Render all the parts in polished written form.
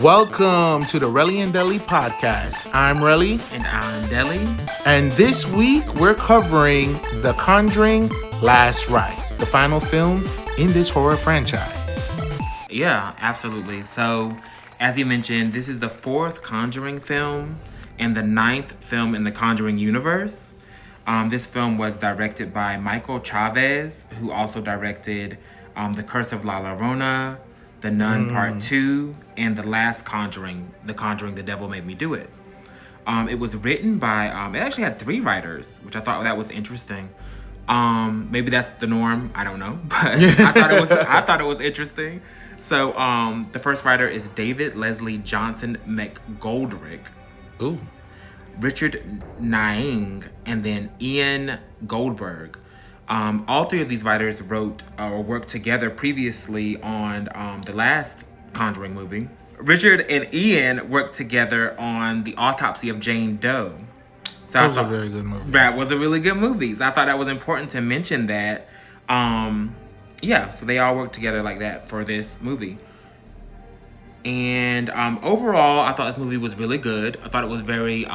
Welcome to the Relly and Deli podcast. I'm Relly, And I'm Deli. and this week we're covering The Conjuring Last Rites, the final film in this horror franchise. Yeah, absolutely. So, as you mentioned, this is the fourth Conjuring film and the ninth film in the Conjuring universe. This film was directed by Michael Chavez, who also directed The Curse of La Llorona, The Nun Part 2, and The Last Conjuring, The Conjuring, The Devil Made Me Do It. It was written by, it actually had three writers, which I thought that was interesting. Maybe that's the norm. I don't know, but I thought it was interesting. So the first writer is David Leslie Johnson McGoldrick, Ooh. Richard Nying, and then Ian Goldberg. All three of these writers wrote or worked together previously on the last Conjuring movie. Richard and Ian worked together on The Autopsy of Jane Doe. So That was a very good movie. That was a really good movie. So I thought that was important to mention that. So they all worked together like that for this movie. And overall, I thought this movie was really good. I thought it was very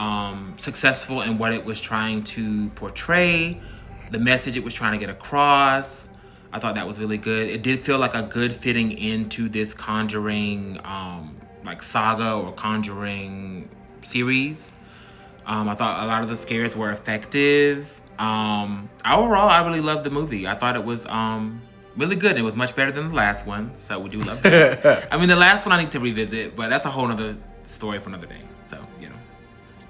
successful in what it was trying to portray, the message it was trying to get across. I thought that was really good. It did feel like a good fitting into this Conjuring like saga or Conjuring series. I thought a lot of the scares were effective. Overall, I really loved the movie. I thought it was really good. It was much better than the last one, so we do love that. I mean, the last one I need to revisit, but that's a whole other story for another day. So, you know.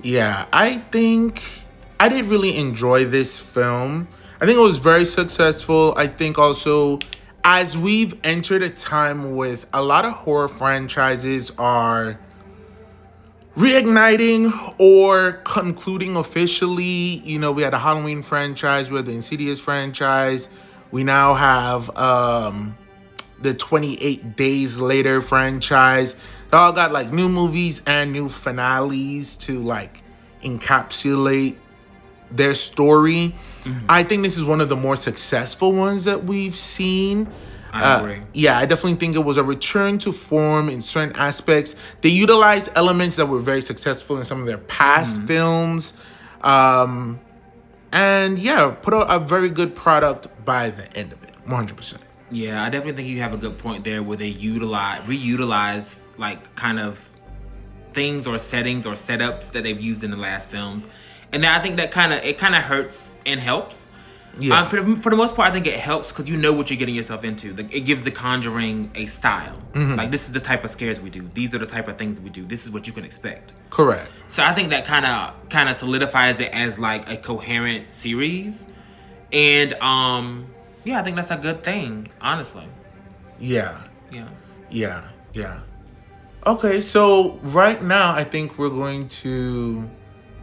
Yeah, I think I did really enjoy this film. I think it was very successful. I think also, as we've entered a time with a lot of horror franchises are reigniting or concluding officially. You know, we had a Halloween franchise, we had the Insidious franchise. We now have the 28 Days Later franchise. They all got like new movies and new finales to like encapsulate their story. I think this is one of the more successful ones that we've seen. I agree. Yeah, I definitely think it was a return to form in certain aspects. They utilized elements that were very successful in some of their past films. And yeah, put out a very good product by the end of it, 100%. Yeah, I definitely think you have a good point there where they reutilize like kind of things or settings or setups that they've used in the last films. And I think that kind of hurts and helps. Yeah. For the most part, I think it helps because you know what you're getting yourself into. It gives The Conjuring a style. Like, this is the type of scares we do. These are the type of things we do. This is what you can expect. Correct. So I think that kind of solidifies it as like a coherent series. And I think that's a good thing, honestly. Yeah. Yeah. Yeah. Okay, so right now I think we're going to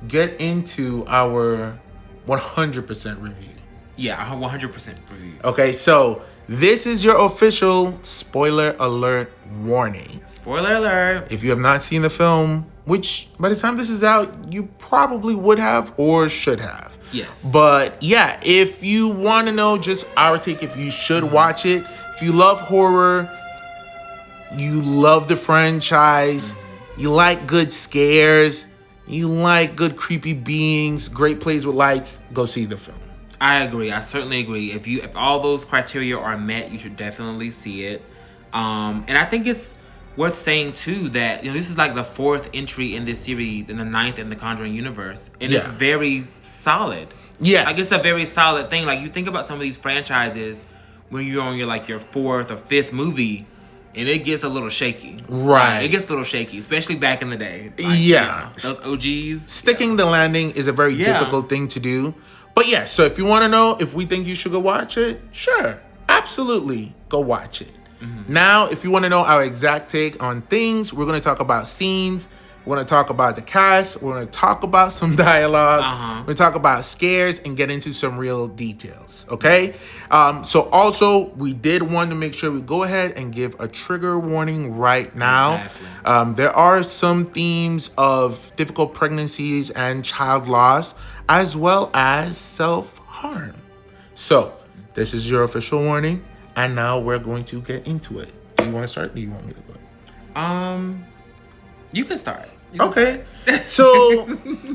get into our 100% review. Yeah, 100% review. Okay, so this is your official spoiler alert warning. Spoiler alert. If you have not seen the film, which by the time this is out, you probably would have or should have. Yes. But yeah, if you want to know just our take, if you should watch it, if you love horror, you love the franchise, you like good scares, you like good creepy beings, great plays with lights, go see the film. I agree. I certainly agree. If all those criteria are met, you should definitely see it. And I think it's worth saying too that this is like the fourth entry in this series and the ninth in the Conjuring universe, and it's very solid. Yes. Like it's a very solid thing. Like you think about some of these franchises when you're on your fourth or fifth movie, and it gets a little shaky. Right. It gets a little shaky, especially back in the day. Those OGs. Sticking the landing is a very difficult thing to do. But yeah, so if you want to know if we think you should go watch it, sure, absolutely, go watch it. Now, if you want to know our exact take on things, we're going to talk about scenes. We're going to talk about the cast. We're going to talk about some dialogue. We're going to talk about scares and get into some real details, okay? So also, we did want to make sure we go ahead and give a trigger warning right now. Exactly. There are some themes of difficult pregnancies and child loss, as well as self-harm. So, this is your official warning, and now we're going to get into it. Do you want to start? Or do you want me to go? You can start. Okay. So,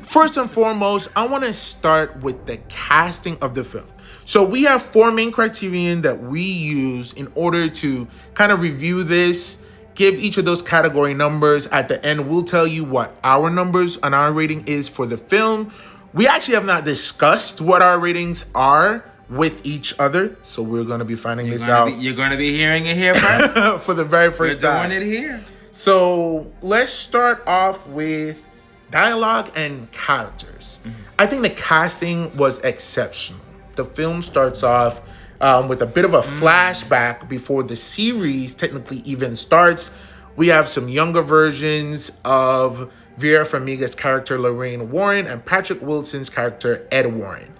first and foremost, I want to start with the casting of the film. So, we have 4 main criterion that we use in order to kind of review this, give each of those category numbers. At the end, we'll tell you what our numbers and our rating is for the film. We actually have not discussed what our ratings are with each other, so we're going to be finding this out. You're going to be hearing it here first. For the very first time. We're doing it here. So let's start off with dialogue and characters. I think the casting was exceptional. The film starts off with a bit of a flashback before the series technically even starts. We have some younger versions of Vera Farmiga's character Lorraine Warren and Patrick Wilson's character Ed Warren.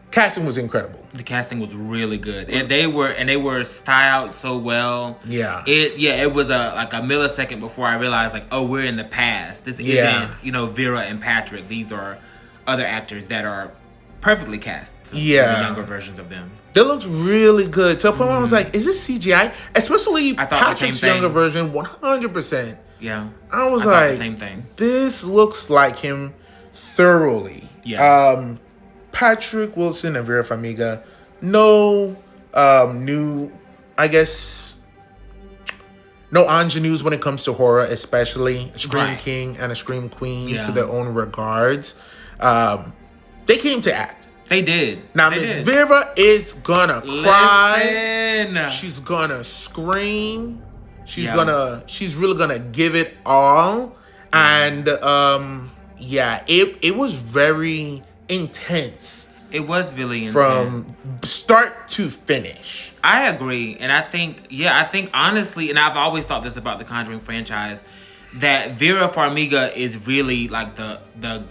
Casting was incredible. The casting was really good. And they were styled so well. Yeah. It was a millisecond before I realized, like, oh, we're in the past. This isn't, Vera and Patrick. These are other actors that are perfectly cast. The younger versions of them. They looked really good. To a point where I was like, is this CGI? Especially Patrick's younger version, 100%. Yeah. I was like, the same thing. This looks like him thoroughly. Yeah. Patrick Wilson and Vera Farmiga, no ingenues when it comes to horror, especially a Scream King and a Scream Queen to their own regards. They came to act. They did. Now, Miss Vera is gonna cry. She's gonna scream. She's really gonna give it all. And it was very intense. It was really intense. From start to finish. I agree. And I think honestly, and I've always thought this about the Conjuring franchise, that Vera Farmiga is really like the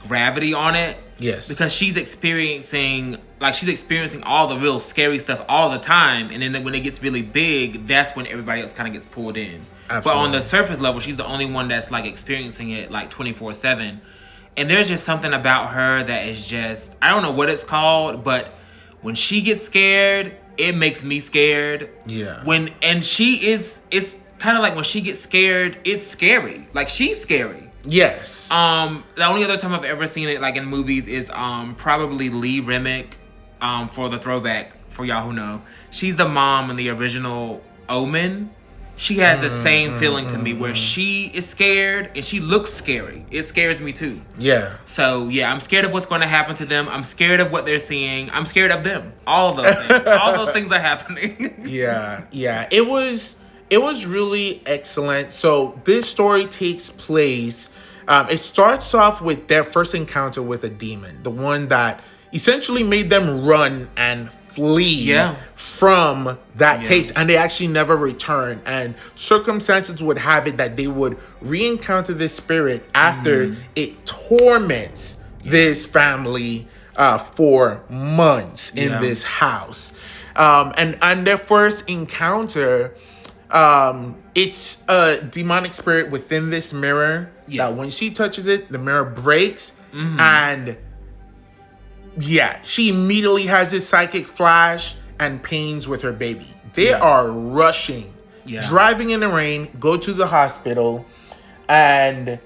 gravity on it. Yes. Because she's experiencing all the real scary stuff all the time. And then when it gets really big, that's when everybody else kind of gets pulled in. Absolutely. But on the surface level, she's the only one that's like experiencing it like 24/7. And there's just something about her that is just, I don't know what it's called, but when she gets scared, it makes me scared. Yeah. It's kind of like when she gets scared, it's scary. Like, she's scary. Yes. The only other time I've ever seen it, like in movies, is probably Lee Remick, for the throwback, for y'all who know. She's the mom in the original Omen. She had the same feeling to me, where she is scared and she looks scary. It scares me too. Yeah. So yeah, I'm scared of what's going to happen to them. I'm scared of what they're seeing. I'm scared of them. All of those things. All those things are happening. Yeah. It was really excellent. So this story takes place. It starts off with their first encounter with a demon, the one that essentially made them run and flee from that case, and they actually never return. And circumstances would have it that they would re-encounter this spirit after it torments this family for months in this house. And their first encounter, it's a demonic spirit within this mirror that when she touches it, the mirror breaks, and she immediately has this psychic flash and pains with her baby. They are rushing, driving in the rain, go to the hospital. And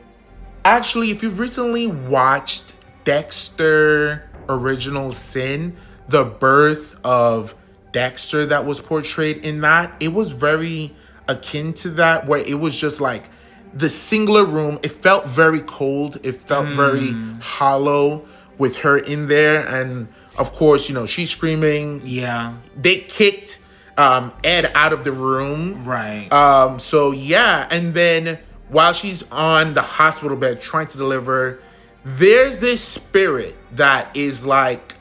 actually, if you've recently watched Dexter Original Sin, the birth of Dexter that was portrayed in that, it was very akin to that, where it was just like the singular room. It felt very cold. It felt very hollow with her in there. And of course, she's screaming. Yeah. They kicked Ed out of the room. Right. And then while she's on the hospital bed trying to deliver, there's this spirit that is like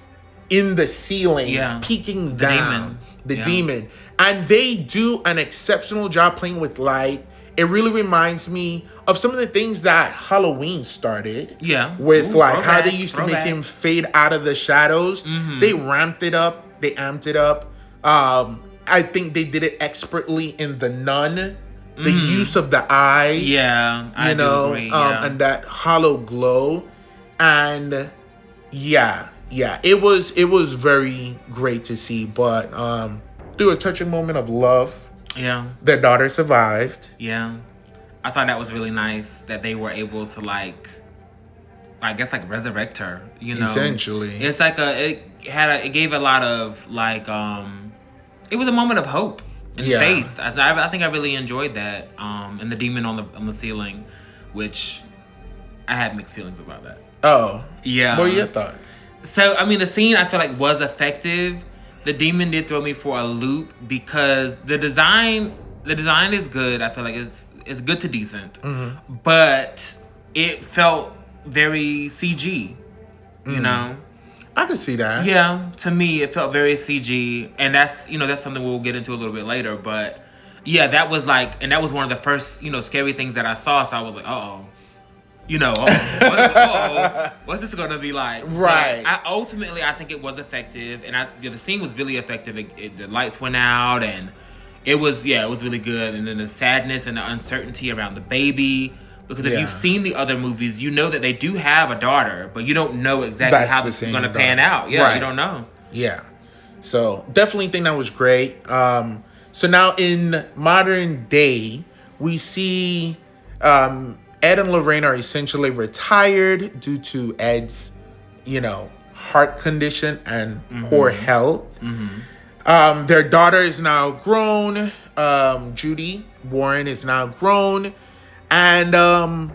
in the ceiling, peeking down. The demon. And they do an exceptional job playing with light. It really reminds me of some of the things that Halloween started. Yeah. With how they used to make him fade out of the shadows. They ramped it up. They amped it up. I think they did it expertly in The Nun. The use of the eyes. Yeah. I do agree. And that hollow glow. And it was very great to see. But through a touching moment of love, their daughter survived. Yeah. I thought that was really nice that they were able to like, I guess like resurrect her. You know, essentially, it's like it gave a lot of like it was a moment of hope and faith. I think I really enjoyed that. And the demon on the ceiling, which I had mixed feelings about that. Oh, yeah. What are your thoughts? So I mean, the scene I feel like was effective. The demon did throw me for a loop because the design is good. I feel like it's good to decent, but it felt very CG. You know, I can see that. Yeah, to me it felt very CG, and that's something we'll get into a little bit later. But yeah, that was like, and that was one of the first scary things that I saw. So I was like, what's this gonna be like? Right. But I think it was effective, and the scene was really effective. The lights went out, and it was really good. And then the sadness and the uncertainty around the baby, because if you've seen the other movies, you know that they do have a daughter, but you don't know exactly how this is gonna pan out. Yeah, right. You don't know. Yeah. So definitely think that was great. So now in modern day, we see Ed and Lorraine are essentially retired due to Ed's, heart condition and poor health. Their daughter is now grown. Judy Warren is now grown. And on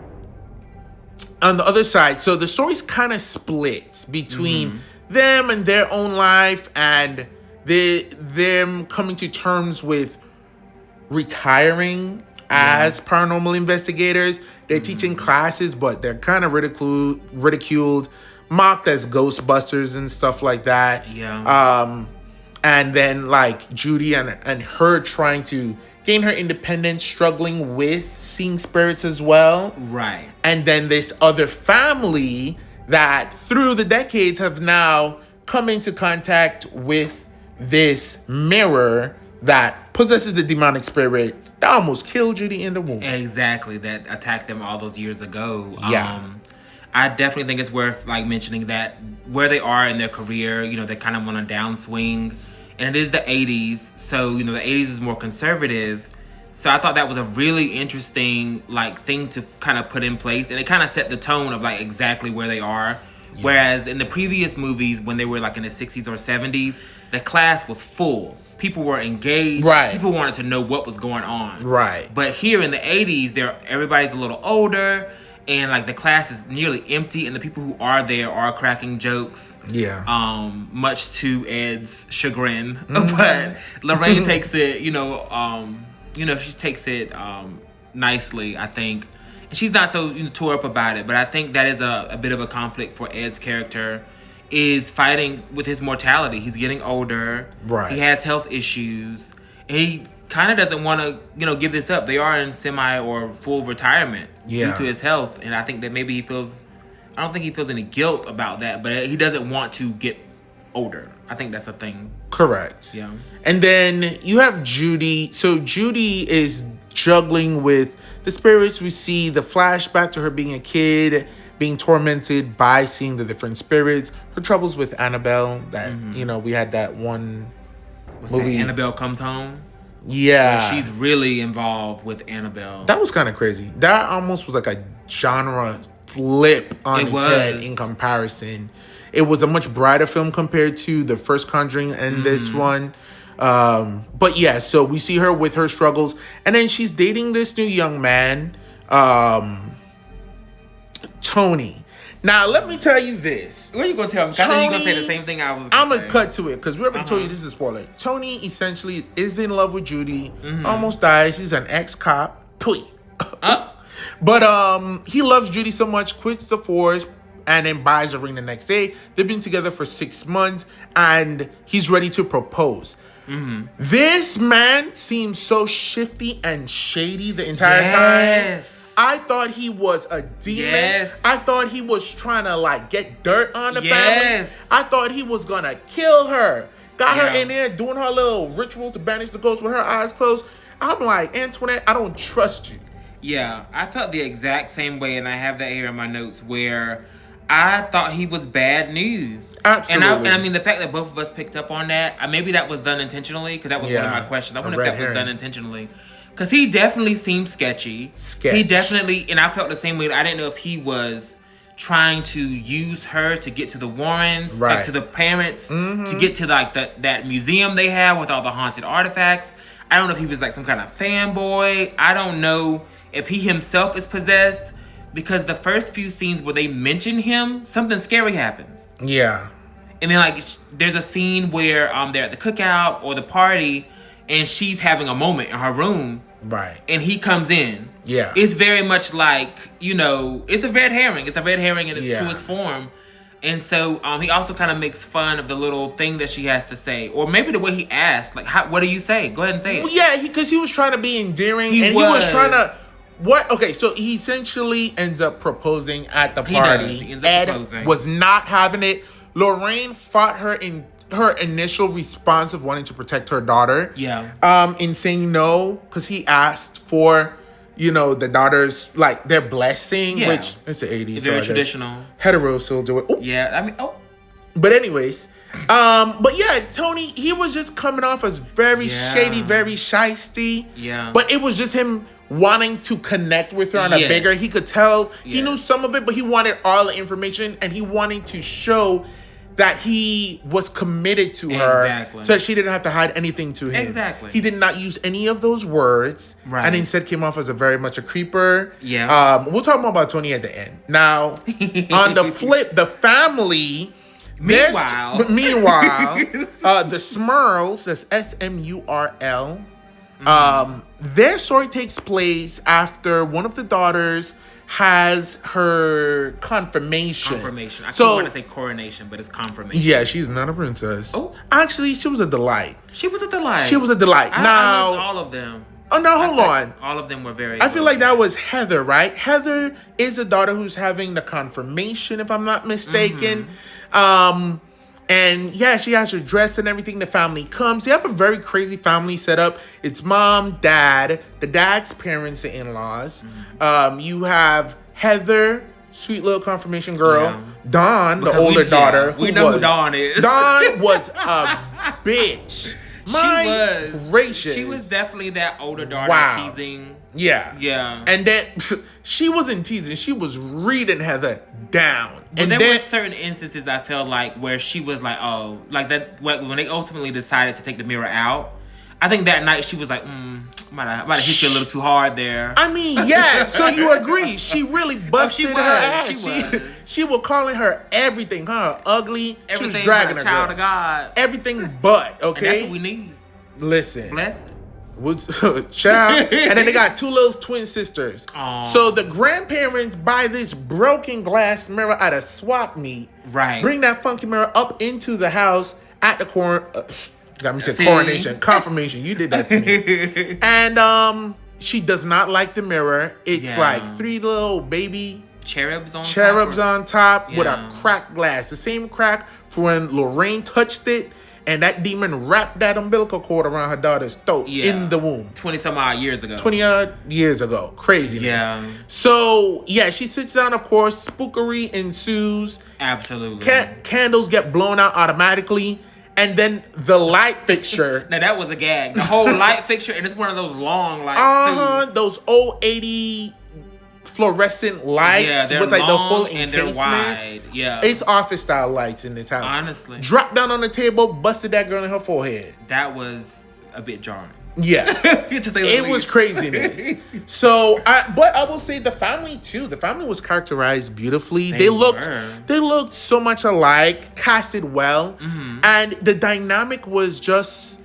the other side, so the story's kind of split between them and their own life and them coming to terms with retiring as paranormal investigators. They're teaching classes, but they're kind of ridiculed, mocked as Ghostbusters and stuff like that. Yeah. And then like Judy and her trying to gain her independence, struggling with seeing spirits as well. Right. And then this other family that through the decades have now come into contact with this mirror that possesses the demonic spirit that almost killed Judy in the womb. Exactly, that attacked them all those years ago. Yeah. I definitely think it's worth like mentioning that where they are in their career, they kind of on a downswing. And it is the 80s, so, the 80s is more conservative. So I thought that was a really interesting, like, thing to kind of put in place. And it kind of set the tone of, like, exactly where they are. Yeah. Whereas in the previous movies, when they were, like, in the 60s or 70s, the class was full. People were engaged. Right. People wanted to know what was going on. Right. But here in the 80s, everybody's a little older. And, like, the class is nearly empty. And the people who are there are cracking jokes. Yeah. Much to Ed's chagrin. But Lorraine takes it, she takes it nicely, I think. And she's not so tore up about it. But I think that is a bit of a conflict for Ed's character, is fighting with his mortality. He's getting older. Right. He has health issues. And he kind of doesn't want to, give this up. They are in semi or full retirement due to his health. And I think that maybe I don't think he feels any guilt about that, but he doesn't want to get older. I think that's a thing. Correct. Yeah. And then you have Judy. So Judy is juggling with the spirits. We see the flashback to her being a kid, being tormented by seeing the different spirits. Her troubles with Annabelle. That we had that one movie. That Annabelle Comes Home. Yeah. She's really involved with Annabelle. That was kind of crazy. That almost was like a genre flip on its head in comparison. It was a much brighter film compared to the first Conjuring and this one. But yeah, so we see her with her struggles. And then she's dating this new young man, Tony. Now, let me tell you this. What are you going to tell me? I think you're going to say the same thing I was going to say. I'm going to cut to it because we already told you this is a spoiler. Tony essentially is in love with Judy, almost dies. He's an ex-cop. But he loves Judy so much, quits the force, and then buys a ring the next day. They've been together for 6 months, and he's ready to propose. This man seems so shifty and shady the entire time. I thought he was a demon. Yes. I thought he was trying to like get dirt on the family. I thought he was gonna kill her. Got her in there doing her little ritual to banish the ghost with her eyes closed. I'm like, Antoinette, I don't trust you. Yeah, I felt the exact same way, and I have that here in my notes where I thought he was bad news. Absolutely. And I mean, the fact that both of us picked up on that, maybe that was done intentionally, because that was one of my questions. I wonder if that was done intentionally. Because he definitely seemed sketchy. Sketch. He definitely, and I felt the same way. I didn't know if he was trying to use her to get to the Warrens, right, like to the parents, to get to like that museum they have with all the haunted artifacts. I don't know if he was like some kind of fanboy. I don't know if he himself is possessed, because the first few scenes where they mention him, something scary happens. Yeah. And then like there's a scene where they're at the cookout or the party, and she's having a moment in her room. Right. And he comes in. Yeah. It's very much like, it's a red herring. It's a red herring in its truest form. And so he also kind of makes fun of the little thing that she has to say. Or maybe the way he asked, like, what do you say? Go ahead and say it. Well, yeah, because he was trying to be endearing. He was trying to... What? Okay, so he essentially ends up proposing at the party. He ends up proposing. Was not having it. Lorraine fought her in her initial response of wanting to protect her daughter. Yeah. In saying no, because he asked for, the daughter's, like, their blessing, which it's the 80s. It's very traditional. Hetero still do it. Ooh. Yeah, But anyways, but yeah, Tony, he was just coming off as very shady, very shisty. Yeah. But it was just him wanting to connect with her on a bigger. He could tell he knew some of it, but he wanted all the information, and he wanted to show that he was committed to her, so that she didn't have to hide anything to him. Exactly. He did not use any of those words, and instead came off as a very much a creeper. Yeah. We'll talk more about Tony at the end. Now, on the flip, the family. Meanwhile, the Smurls, that's SMURL. Their story takes place after one of the daughters has her confirmation. I still want to say coronation, but it's confirmation. Yeah, she's not a princess. Oh. Actually, she was a delight. She was a delight. I loved all of them. Oh, no, hold on. All of them were very... I feel like that was Heather, right? Heather is a daughter who's having the confirmation, if I'm not mistaken. And yeah, she has her dress and everything. The family comes. They have a very crazy family setup. It's mom, dad, the dad's parents, the in-laws. You have Heather, sweet little confirmation girl. Yeah. Dawn, the older daughter. We know who Dawn is. Dawn was a bitch. My gracious. She was definitely that older daughter teasing. Yeah. Yeah. And then she wasn't teasing. She was reading Heather down. But there were certain instances I felt like where she was like, oh, like that when they ultimately decided to take the mirror out. I think that night she was like, I might have hit you a little too hard there. I mean, yeah. So you agree? She really busted her ass. She was calling her everything. Her ugly. Everything, she was dragging her child girl. Of God. Everything but okay. And that's what we need. Listen. Bless. Child. And then they got two little twin sisters. Aww. So the grandparents buy this broken glass mirror at a swap meet. Right. Bring that funky mirror up into the house at the coronation. Confirmation. You did that to me. And she does not like the mirror. It's like three little baby cherubs on top with a cracked glass. The same crack for when Lorraine touched it. And that demon wrapped that umbilical cord around her daughter's throat in the womb. 20-some-odd years ago. 20-odd years ago. Craziness. Yeah. So, yeah, she sits down, of course. Spookery ensues. Absolutely. Candles get blown out automatically. And then the light fixture. Now, that was a gag. The whole light fixture, and it's one of those long lights, too. Those old 80 fluorescent lights with like the full encasement. And they're wide. Yeah. It's office style lights in this house. Honestly. Dropped down on the table, busted that girl in her forehead. That was a bit jarring. Yeah. It was craziness. So, but I will say the family too. The family was characterized beautifully. They looked so much alike, casted well. Mm-hmm. And the dynamic was just,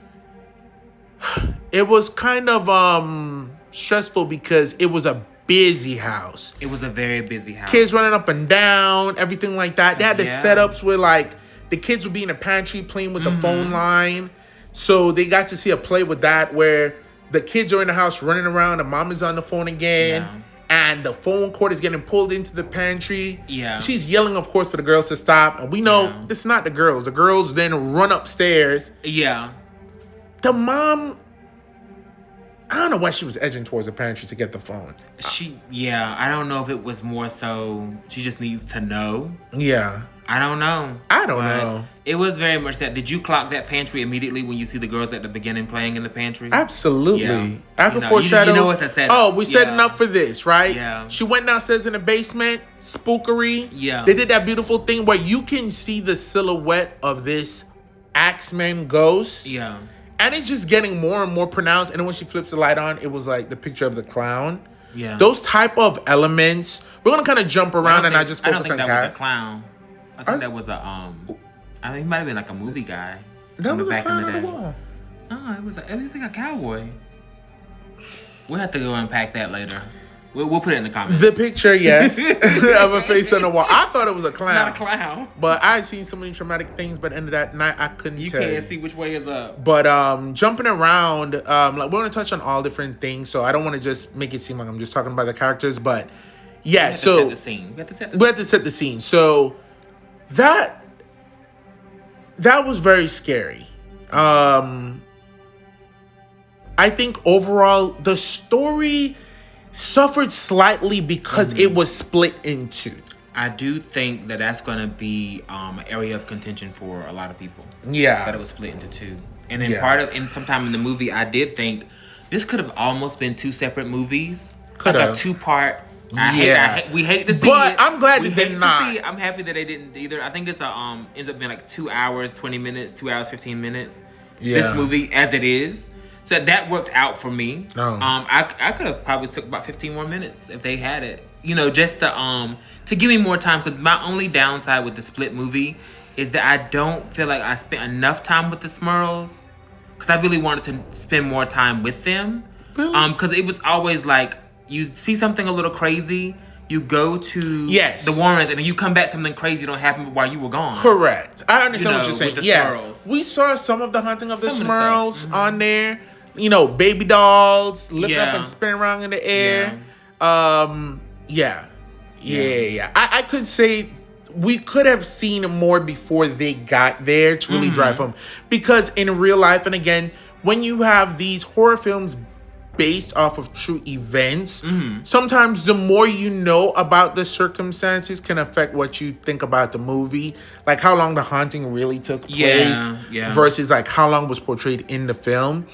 it was kind of stressful because it was a busy house. It was a very busy house. Kids running up and down, everything like that. They had the setups where like the kids would be in the pantry playing with the phone line. So they got to see a play with that where the kids are in the house running around, the mom is on the phone again, and the phone cord is getting pulled into the pantry. Yeah. She's yelling, of course, for the girls to stop. And we know it's not the girls. The girls then run upstairs. Yeah. The mom, I don't know why she was edging towards the pantry to get the phone. I don't know if it was more so she just needs to know. Yeah. I don't know. I don't know. It was very much that. Did you clock that pantry immediately when you see the girls at the beginning playing in the pantry? Absolutely. Yeah. I can foreshadow. You know what's a setup. Oh, we're setting up for this, right? Yeah. She went downstairs in the basement, spookery. Yeah. They did that beautiful thing where you can see the silhouette of this Axeman ghost. Yeah. And it's just getting more and more pronounced. And then when she flips the light on, it was like the picture of the clown. Yeah. Those type of elements. We're gonna kind of jump around and not just focus on cast. I don't think that was a clown. I think that was a I mean, he might have been like a movie guy. That was a clown on the wall. No, it was just like a cowboy. We'll have to go unpack that later. We'll put it in the comments. The picture, yes, of a face on the wall. I thought it was a clown. Not a clown. But I've seen so many traumatic things. But end of that night, I couldn't tell. You can't see which way is up. But jumping around, like we're gonna touch on all different things. So I don't want to just make it seem like I'm just talking about the characters. But yeah, so we have to set the scene. So that was very scary. I think overall the story suffered slightly because it was split in two. I do think that that's going to be an area of contention for a lot of people. Yeah. That it was split into two. And then sometime in the movie, I did think this could have almost been two separate movies. Could like have. A two-part. We hate to see but it. I'm glad that they're not. I'm happy that they didn't either. I think it's ends up being like 2 hours, 20 minutes, 2 hours, 15 minutes. Yeah. This movie as it is. So that worked out for me. Oh. I could have probably took about 15 more minutes if they had it. Just to give me more time, because my only downside with the split movie is that I don't feel like I spent enough time with the Smurls, because I really wanted to spend more time with them. Really? Because it was always like, you see something a little crazy, you go to the Warrens, and then you come back, something crazy don't happen while you were gone. Correct. I understand what you're saying. With the Yeah. Smurls. We saw some of the Hunting of the Some of the Smurls stuff. on there. Baby dolls lifting up and spinning around in the air. Yeah. I could say we could have seen more before they got there to really drive home. Because in real life, and again, when you have these horror films based off of true events, sometimes the more you know about the circumstances can affect what you think about the movie. Like how long the haunting really took place versus like how long was portrayed in the film.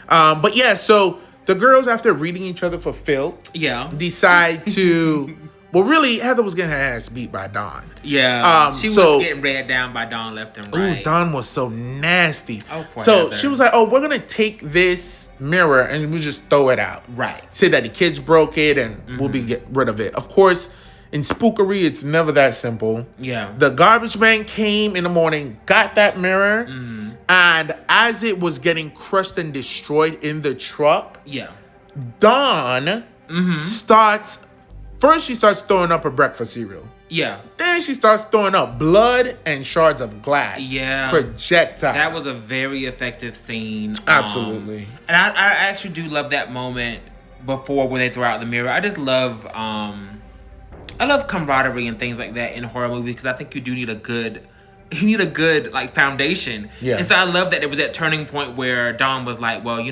But yeah, so the girls, after reading each other for filth, decide to... Well, really, Heather was getting her ass beat by Dawn. Yeah, she was getting read down by Dawn left and right. Ooh, Dawn was so nasty. Oh, poor so Heather. she was like, "Oh, we're gonna take this mirror and we just throw it out. Right. Say that the kids broke it and we'll get rid of it." Of course, in spookery, it's never that simple. Yeah. The garbage man came in the morning, got that mirror, and as it was getting crushed and destroyed in the truck, Dawn starts. First, she starts throwing up her breakfast cereal. Yeah. Then she starts throwing up blood and shards of glass. Yeah. Projectile. That was a very effective scene. Absolutely. And I actually do love that moment before when they throw out the mirror. I just love I love camaraderie and things like that in horror movies, because I think you do need a good like foundation. Yeah. And so I love that there was that turning point where Dawn was like, well,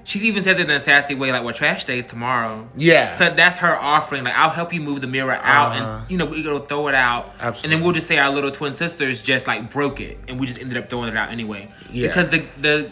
she even says it in a sassy way, like, well, trash day is tomorrow. Yeah. So that's her offering. Like, I'll help you move the mirror out, and we go throw it out. Absolutely. And then we'll just say our little twin sisters just like broke it, and we just ended up throwing it out anyway. Yeah. Because the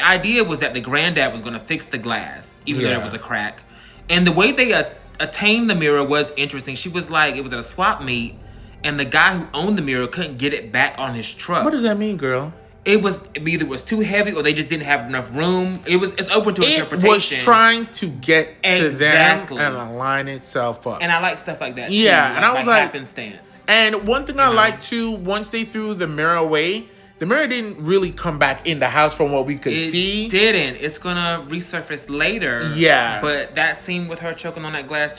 idea was that the granddad was going to fix the glass, even though there was a crack. And the way they attained the mirror was interesting. She was like, it was at a swap meet, and the guy who owned the mirror couldn't get it back on his truck. What does that mean, girl? It was either was too heavy or they just didn't have enough room. It's open to interpretation. It was trying to get to them and align itself up. And I like stuff like that too. Yeah, and I was like, happenstance. And one thing I like too, once they threw the mirror away, the mirror didn't really come back in the house from what we could see. It didn't. It's gonna resurface later. Yeah. But that scene with her choking on glass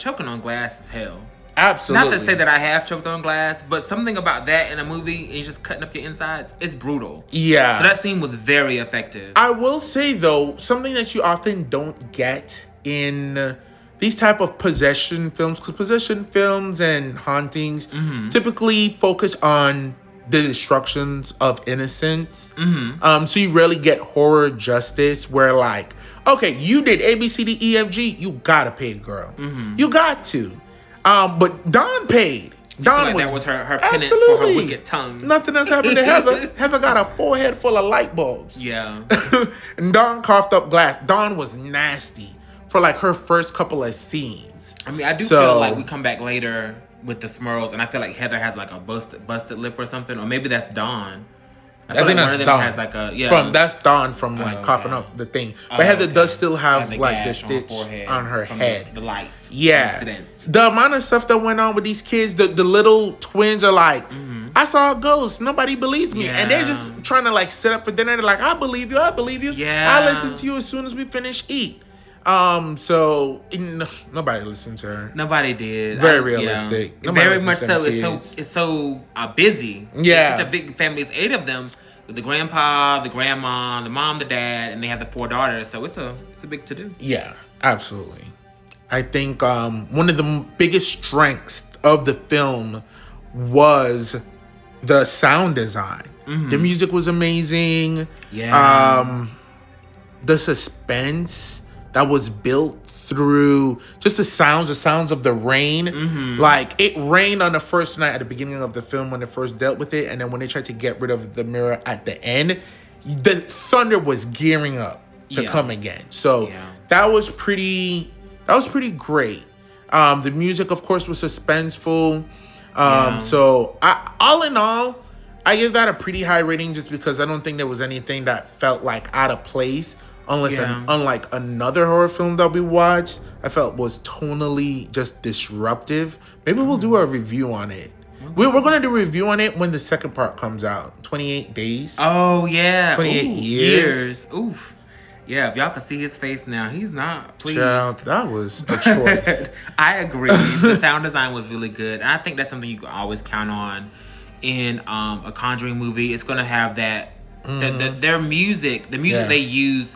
is hell. Absolutely. Not to say that I have choked on glass, but something about that in a movie and just cutting up your insides, it's brutal. Yeah. So that scene was very effective. I will say though, something that you often don't get in these type of possession films, because possession films and hauntings typically focus on the destructions of innocence. So you rarely get horror justice where like, okay, you did A, B, C, D, E, F, G, you gotta pay, girl. You got to. But Dawn paid. Dawn that was her penance for her wicked tongue. Nothing else happened to Heather. Heather got a forehead full of light bulbs. Yeah. And Dawn coughed up glass. Dawn was nasty for like her first couple of scenes. I mean, I do feel like we come back later with the Smurls, and I feel like Heather has like a busted lip or something, or maybe that's Dawn. I think like that's one of them Dawn. has like a that's Dawn from like coughing up the thing. But Heather does still have like the stitch on her head. The lights. Yeah. Incidents. The amount of stuff that went on with these kids, the little twins are like, I saw a ghost. Nobody believes me. And they're just trying to like sit up for dinner. They're like, I believe you. I believe you. Yeah. I'll listen to you as soon as we finish eat. So nobody listened to her. Nobody did. Very realistic. Yeah. Very much so. It's so busy. Yeah. It's such a big family. It's 8 of them. With the grandpa, the grandma, the mom, the dad, and they have the 4 daughters. So it's a big to do. Yeah, absolutely. I think one of the biggest strengths of the film was the sound design. The music was amazing. Yeah. The suspense that was built through just the sounds of the rain. Like, it rained on the first night at the beginning of the film when they first dealt with it, and then when they tried to get rid of the mirror at the end, the thunder was gearing up to come again. So that was pretty great. The music, of course, was suspenseful. So all in all, I give that a pretty high rating just because I don't think there was anything that felt like out of place. Unlike another horror film that we watched, I felt was tonally just disruptive. Maybe we'll do a review on it. We're going to do a review on it when the second part comes out. 28 days. Oh, yeah. 28 years. Oof. Yeah, if y'all can see his face now, he's not pleased. Child, that was a choice. I agree. The sound design was really good. And I think that's something you can always count on in a Conjuring movie. It's going to have that. Their music, the music they use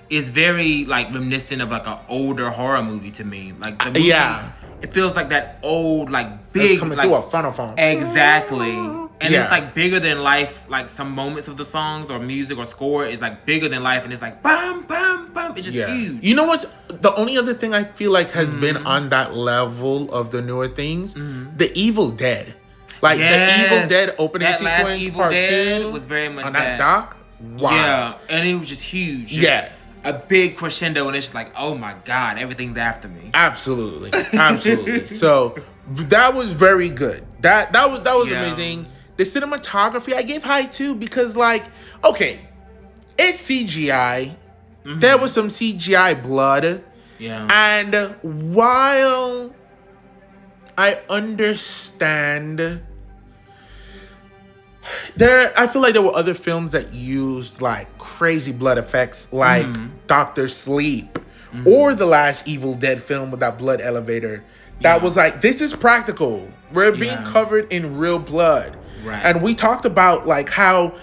is very like reminiscent of like an older horror movie to me. Like the movie, it feels like that old like big it's coming like through a phonophone. Exactly. And it's like bigger than life. Like some moments of the songs or music or score is like bigger than life, and it's like bam bam bam. It's just huge. You know what's the only other thing I feel like has been on that level of the newer things? The Evil Dead. Like the Evil Dead opening sequence part 2 was very much on that dock. Wow. Yeah, and it was just huge. Just a big crescendo, and it's just like, oh my god, everything's after me. Absolutely. So that was very good. That was amazing. The cinematography I gave high too because like, okay, it's CGI. There was some CGI blood. Yeah. And while I understand I feel like there were other films that used like crazy blood effects, like Dr. Sleep or the last Evil Dead film with that blood elevator. That was like, this is practical. We're being covered in real blood. Right. And we talked about like how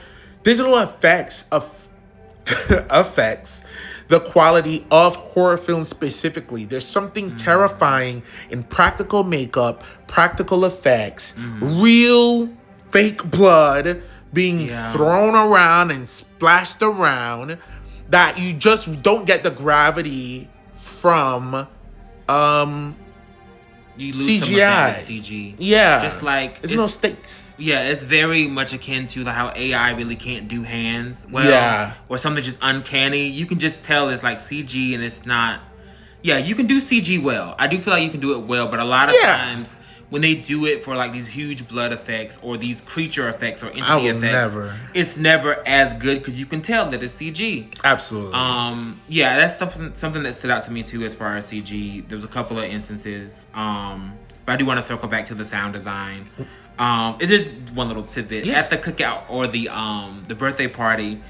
digital effects affects the quality of horror films specifically. There's something terrifying in practical makeup, practical effects, real fake blood being thrown around and splashed around that you just don't get the gravity from you lose CGI. Some of that with CG. Yeah. Just like there's no stakes. Yeah, it's very much akin to like how AI really can't do hands well. Or something just uncanny. You can just tell it's like CG and it's not. Yeah, you can do CG well. I do feel like you can do it well, but a lot of times when they do it for like these huge blood effects or these creature effects or entity effects, it's never as good because you can tell that it's CG. Absolutely. Yeah, that's something that stood out to me too as far as CG. There was a couple of instances, but I do want to circle back to the sound design. It's just one little tidbit at the cookout or the birthday party.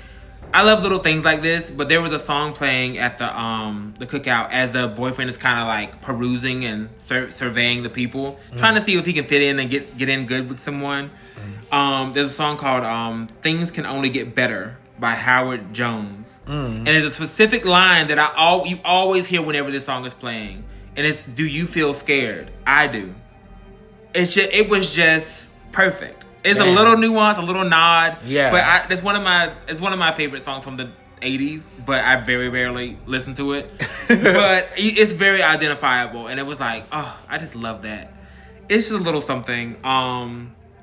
I love little things like this, but there was a song playing at the cookout as the boyfriend is kind of like perusing and surveying the people, trying to see if he can fit in and get in good with someone. There's a song called "Things Can Only Get Better" by Howard Jones, and there's a specific line that you always hear whenever this song is playing, and it's "Do you feel scared?" I do. It was just perfect. It's a little nuance, a little nod. Yeah. But it's one of my favorite songs from the 80s, but I very rarely listen to it. But it's very identifiable, and it was like, oh, I just love that. it's just a little something.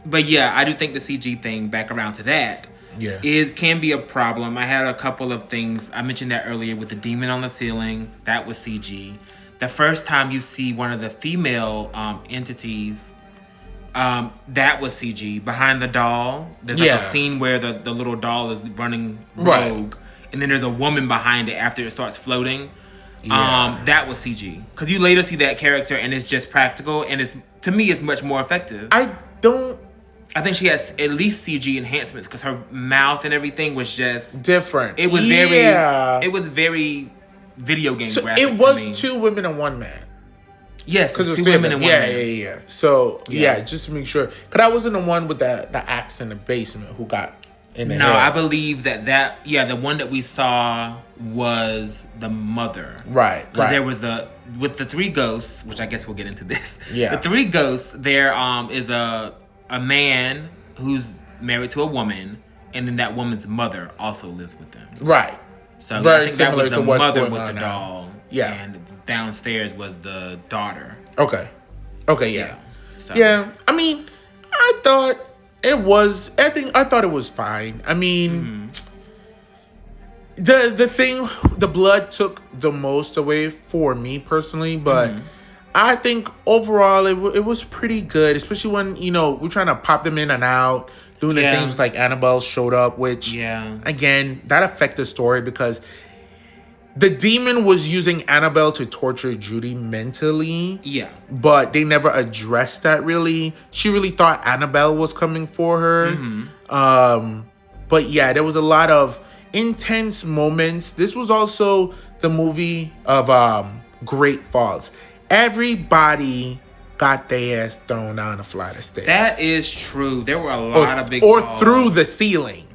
But yeah, I do think the CG thing, back around to that, can be a problem. I had a couple of things. I mentioned that earlier with the demon on the ceiling. That was CG. The first time you see one of the female entities, that was CG. Behind the doll, there's like a scene where the little doll is running rogue, and then there's a woman behind it after it starts floating. That was CG. Because you later see that character and it's just practical, and to me it's much more effective. I think she has at least CG enhancements because her mouth and everything was just different. It was very video game graphic. It was 2 women and 1 man. Yes, because it was 2 women and 1 man. Yeah. So just to make sure, because I wasn't the one with the axe in the basement who got in the head. I believe that the one that we saw was the mother. Right. Because there was with the 3 ghosts, which I guess we'll get into this. Yeah. The 3 ghosts, there is a man who's married to a woman, and then that woman's mother also lives with them. Right. So very I think similar that was to what's mother going with on the now. doll. Yeah. And downstairs was the daughter. Okay, yeah. So. Yeah, I mean, I thought it was fine. I mean, the blood took the most away for me personally, but I think overall it was pretty good, especially when, we're trying to pop them in and out, doing the things like Annabelle showed up, which, again, that affected the story because the demon was using Annabelle to torture Judy mentally. Yeah. But they never addressed that really. She really thought Annabelle was coming for her. But yeah, there was a lot of intense moments. This was also the movie of Great Falls. Everybody got their ass thrown down a flight of stairs. That is true. There were a lot of big falls. Through the ceiling.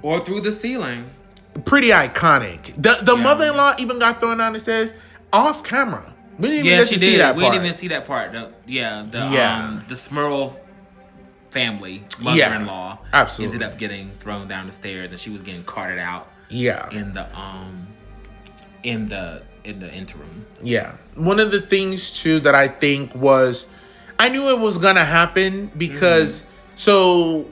Pretty iconic. The mother-in-law even got thrown down the stairs off camera. We didn't even see that part. We didn't even see that part. The Smurl family, mother-in-law, absolutely ended up getting thrown down the stairs, and she was getting carted out. Yeah. In the interim. Yeah. One of the things too that I think was, I knew it was gonna happen because so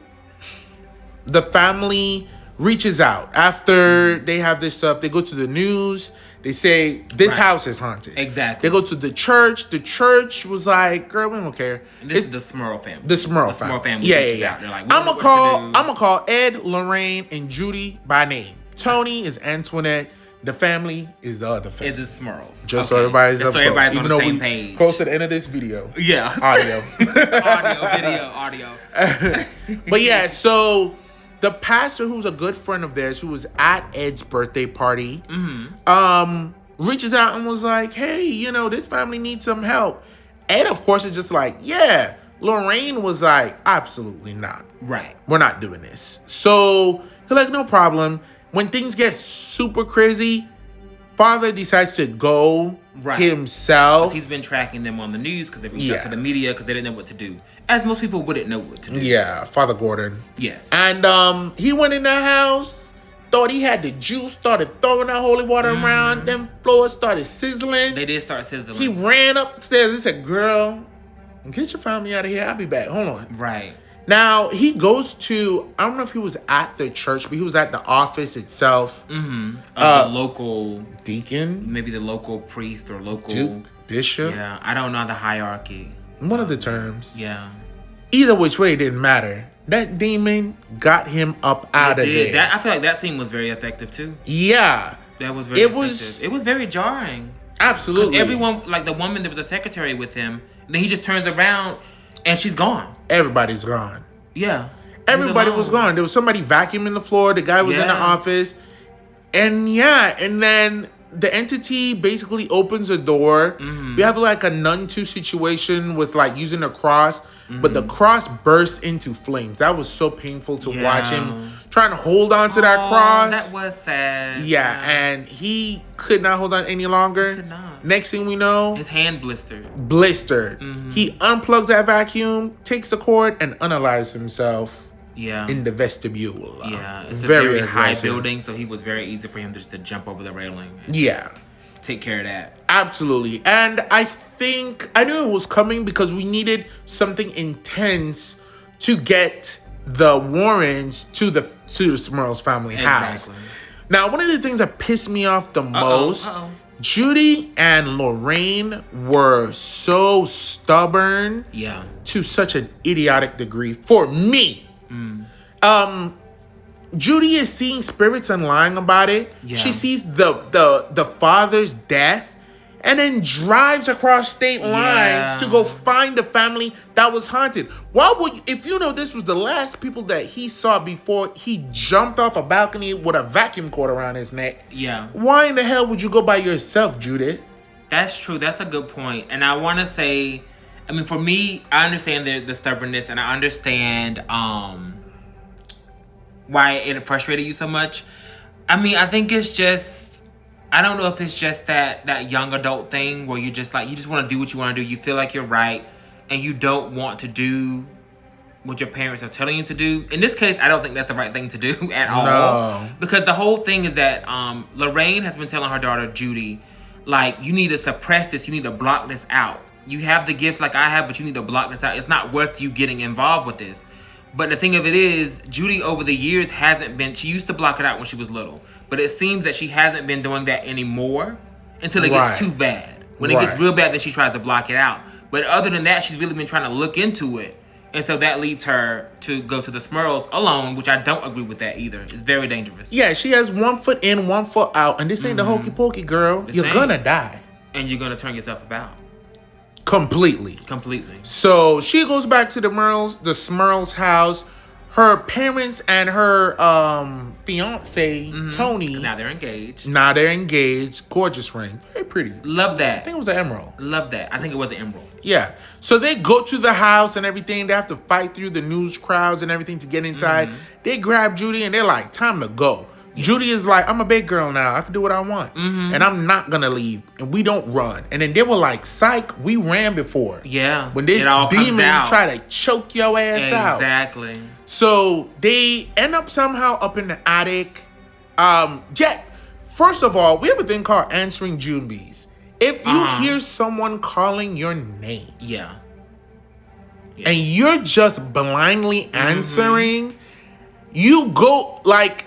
the family reaches out after they have this stuff. They go to the news. They say this house is haunted. Exactly. They go to the church. The church was like, "Girl, we don't care." And this is the Smurl family. The Smurl family. Yeah. They're like, I'm gonna call Ed, Lorraine, and Judy by name. Tony is Antoinette. The family is the other family. It's the Smurls. Just so everybody's up close. Everybody's on the same page. Close to the end of this video. Yeah. Audio. Audio. But yeah, so the pastor, who's a good friend of theirs, who was at Ed's birthday party, reaches out and was like, "Hey, this family needs some help." Ed, of course, is just like, "Yeah." Lorraine was like, "Absolutely not. Right. We're not doing this." So he's like, "No problem." When things get super crazy, Father decides to go himself. He's been tracking them on the news because they reached out to the media because they didn't know what to do. As most people wouldn't know what to do. Yeah, Father Gordon. Yes. And he went in the house, thought he had the juice, started throwing that holy water around. Them floors started sizzling. They did start sizzling. He ran upstairs and said, "Girl, get your family out of here. I'll be back. Hold on." Right. Now, he goes to, I don't know if he was at the church, but he was at the office itself. The local deacon? Maybe the local priest or local... Duke, bishop? Yeah, I don't know the hierarchy. One of the terms. Yeah. Either which way, it didn't matter. That demon got him up out of there. I feel like that scene was very effective, too. Yeah. That was very effective. It was very jarring. Absolutely. Everyone, like the woman that was a secretary with him, then he just turns around and she's gone. Everybody's gone. Yeah. Everybody was gone. There was somebody vacuuming the floor. The guy was in the office. And then the entity basically opens a door. We have like a Nun 2 situation with like using a cross. But the cross burst into flames. That was so painful to watch him trying to hold on to that cross. That was sad. Yeah, and he could not hold on any longer. He could not. Next thing we know, his hand blistered. He unplugs that vacuum, takes the cord, and unalives himself. Yeah. In the vestibule. Yeah, it's a very high building, so he was very easy for him just to jump over the railing. Yeah. take care of that. Absolutely. And I think I knew it was coming because we needed something intense to get the Warrens to the Smurls family house. Now, one of the things that pissed me off the most, Judy and Lorraine were so stubborn to such an idiotic degree for me. Judy is seeing spirits and lying about it. She sees the father's death and then drives across state lines to go find the family that was haunted. Why would, if you know this was the last people that he saw before he jumped off a balcony with a vacuum cord around his neck? Why in the hell would you go by yourself, Judith? That's true. That's a good point. And I want to say, I mean, for me, I understand the stubbornness, and I understand why it frustrated you so much. I mean, I think it's just, I don't know if it's just that young adult thing where you just like, you just want to do what you want to do. You feel like you're right and you don't want to do what your parents are telling you to do. In this case, I don't think that's the right thing to do at all. No. Because the whole thing is that Lorraine has been telling her daughter, Judy, like, you need to suppress this. You need to block this out. You have the gift like I have, but you need to block this out. It's not worth you getting involved with this. But the thing of it is, Judy over the years hasn't been, she used to block it out when she was little. But it seems that she hasn't been doing that anymore until it gets too bad. When it gets real bad, then she tries to block it out. But other than that, she's really been trying to look into it. And so that leads her to go to the Smurls alone, which I don't agree with that either. It's very dangerous. Yeah, she has 1 foot in, 1 foot out. And this ain't the hokey pokey, girl. You're gonna die. And you're gonna turn yourself about. Completely. So she goes back to the Smurls house. Her parents and her fiance, Tony. Now they're engaged. Gorgeous ring. Very pretty. Love that. I think it was an emerald. Love that. I think it was an emerald. Yeah. So they go to the house and everything. They have to fight through the news crowds and everything to get inside. They grab Judy and they're like, time to go. Judy is like, I'm a big girl now. I can do what I want. And I'm not going to leave. And we don't run. And then they were like, psych, we ran before. Yeah. When this demon try to choke your ass out. Exactly. So they end up somehow up in the attic. First of all, we have a thing called answering June bees. If you hear someone calling your name. And you're just blindly answering, you go like,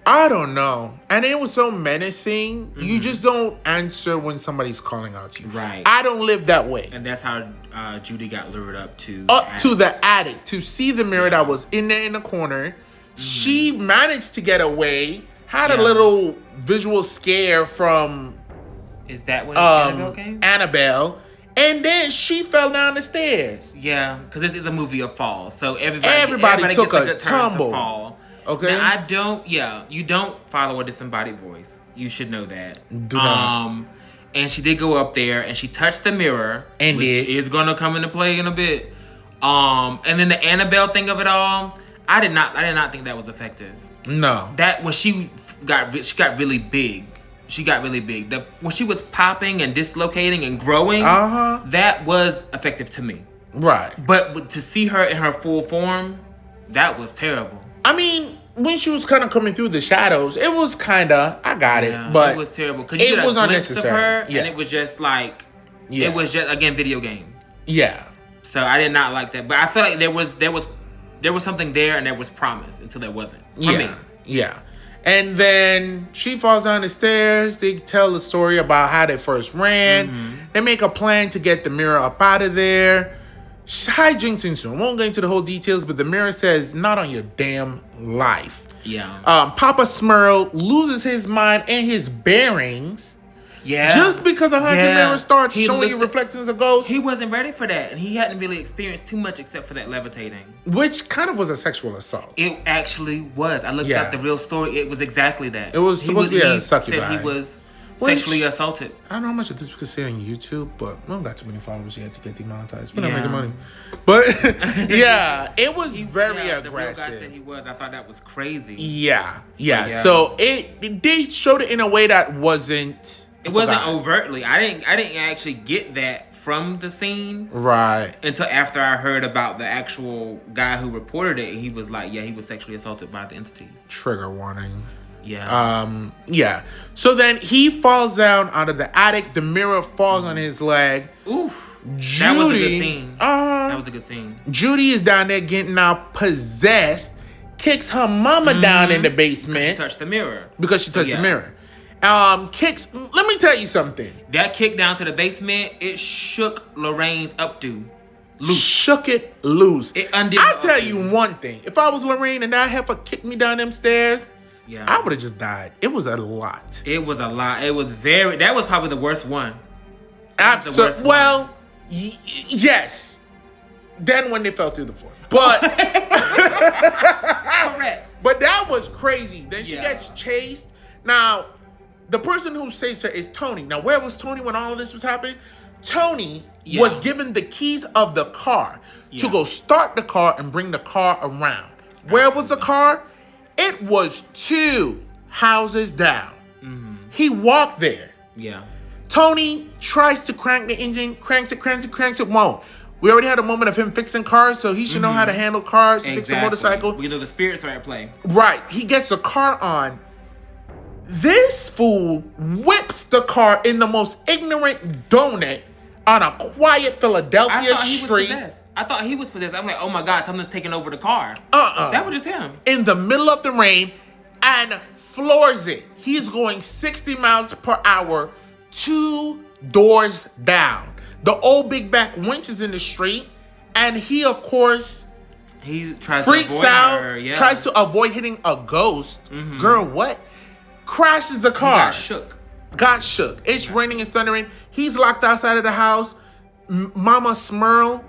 I don't know. And it was so menacing. You just don't answer when somebody's calling out to you. Right. I don't live that way. And that's how Judy got lured up to the attic to see the mirror that was in there in the corner. She managed to get away. Had a little visual scare from... Is that when Annabelle came? Annabelle. And then she fell down the stairs. Yeah, because this is a movie of falls. So everybody took gets a good turn tumble. To fall. Okay. Now, you don't follow a disembodied voice. You should know that. Do not. And she did go up there and she touched the mirror. And which is going to come into play in a bit. And then the Annabelle thing of it all, I did not think that was effective. No. That when she got really big. When she was popping and dislocating and growing, that was effective to me. Right. But to see her in her full form, that was terrible. I mean, when she was kind of coming through the shadows, it was kind of, I got it, but it was terrible. Because it was unnecessary. Of her, and it was just like, it was just, again, video game. Yeah. So I did not like that. But I feel like there was something there and there was promise until there wasn't. For me. Yeah. And then she falls down the stairs. They tell the story about how they first ran. They make a plan to get the mirror up out of there. Hijinks ensue. I won't get into the whole details, but the mirror says, not on your damn life. Yeah. Papa Smurl loses his mind and his bearings. Yeah. Just because a haunted mirror starts showing you reflections of ghosts. He wasn't ready for that. And he hadn't really experienced too much except for that levitating. Which kind of was a sexual assault. It actually was. I looked up the real story. It was exactly that. It was supposed to be a succubi. He said he was sexually assaulted. I don't know how much of this we could say on YouTube, but we don't got too many followers yet to get demonetized. We're not making money. But yeah, it was very aggressive. The real guy said he was. I thought that was crazy. Yeah. So they showed it in a way that wasn't. It wasn't overtly. I didn't actually get that from the scene. Right. Until after I heard about the actual guy who reported it. He was like, yeah, he was sexually assaulted by the entities. Trigger warning. Yeah. So then he falls down out of the attic. The mirror falls on his leg. Oof. Judy, that was a good scene. That was a good scene. Judy is down there getting now possessed. Kicks her mama down in the basement. Because she touched the mirror. The mirror. Kicks. Let me tell you something. That kick down to the basement, it shook Lorraine's updo loose. Shook it loose. It undid. I'll tell you one thing. If I was Lorraine and that heifer kicked me down them stairs, I would have just died. It was a lot. It was a lot. It was very. That was probably the worst one. Absolutely. Well, yes. Then when they fell through the floor, but correct. But that was crazy. Then she gets chased. Now, the person who saves her is Tony. Now, where was Tony when all of this was happening? Tony was given the keys of the car to go start the car and bring the car around. Where was the car? It was 2 houses down. Mm-hmm. He walked there. Yeah. Tony tries to crank the engine, cranks it, won't. We already had a moment of him fixing cars, so he should know how to handle cars, fix a motorcycle. We know the spirits are at play. Right. He gets the car on. This fool whips the car in the most ignorant donut on a quiet Philadelphia street. I thought he was possessed. I'm like, oh my God, something's taking over the car. That was just him. In the middle of the rain and floors it. He's going 60 miles per hour, 2 doors down. The old big back winch is in the street, and he, of course, freaks out, tries to avoid hitting a ghost. Mm-hmm. Girl, what? Crashes the car. Got shook. It's raining and thundering. He's locked outside of the house. Mama Smurl,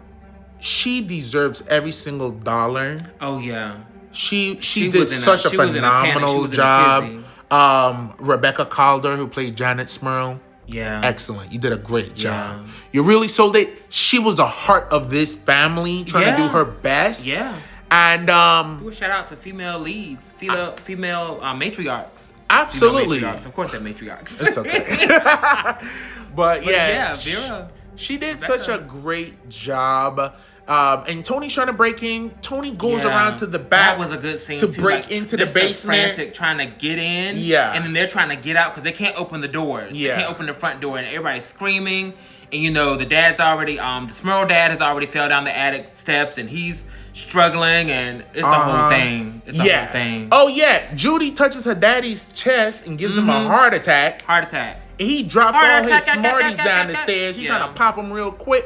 she deserves every single dollar. Oh, yeah. She did such a phenomenal job. Rebecca Calder, who played Janet Smurl. Yeah. Excellent. You did a great job. You really sold it. She was the heart of this family, trying to do her best. Yeah. And do a shout out to female leads, female matriarchs. Absolutely. Matriarchs. Of course they're matriarchs. It's okay. but yeah, Vera. She did such a great job. And Tony's trying to break in. Tony goes around to the back. That was a good scene to break into the basement. Frantic, trying to get in. Yeah. And then they're trying to get out because they can't open the doors. Yeah. They can't open the front door, and everybody's screaming. And the dad's already, the Smurl dad has already fell down the attic steps, and he's struggling, and it's a whole thing. It's a whole thing. Oh yeah, Judy touches her daddy's chest and gives him a heart attack. He drops all his Smarties down the stairs. He's trying to pop them real quick.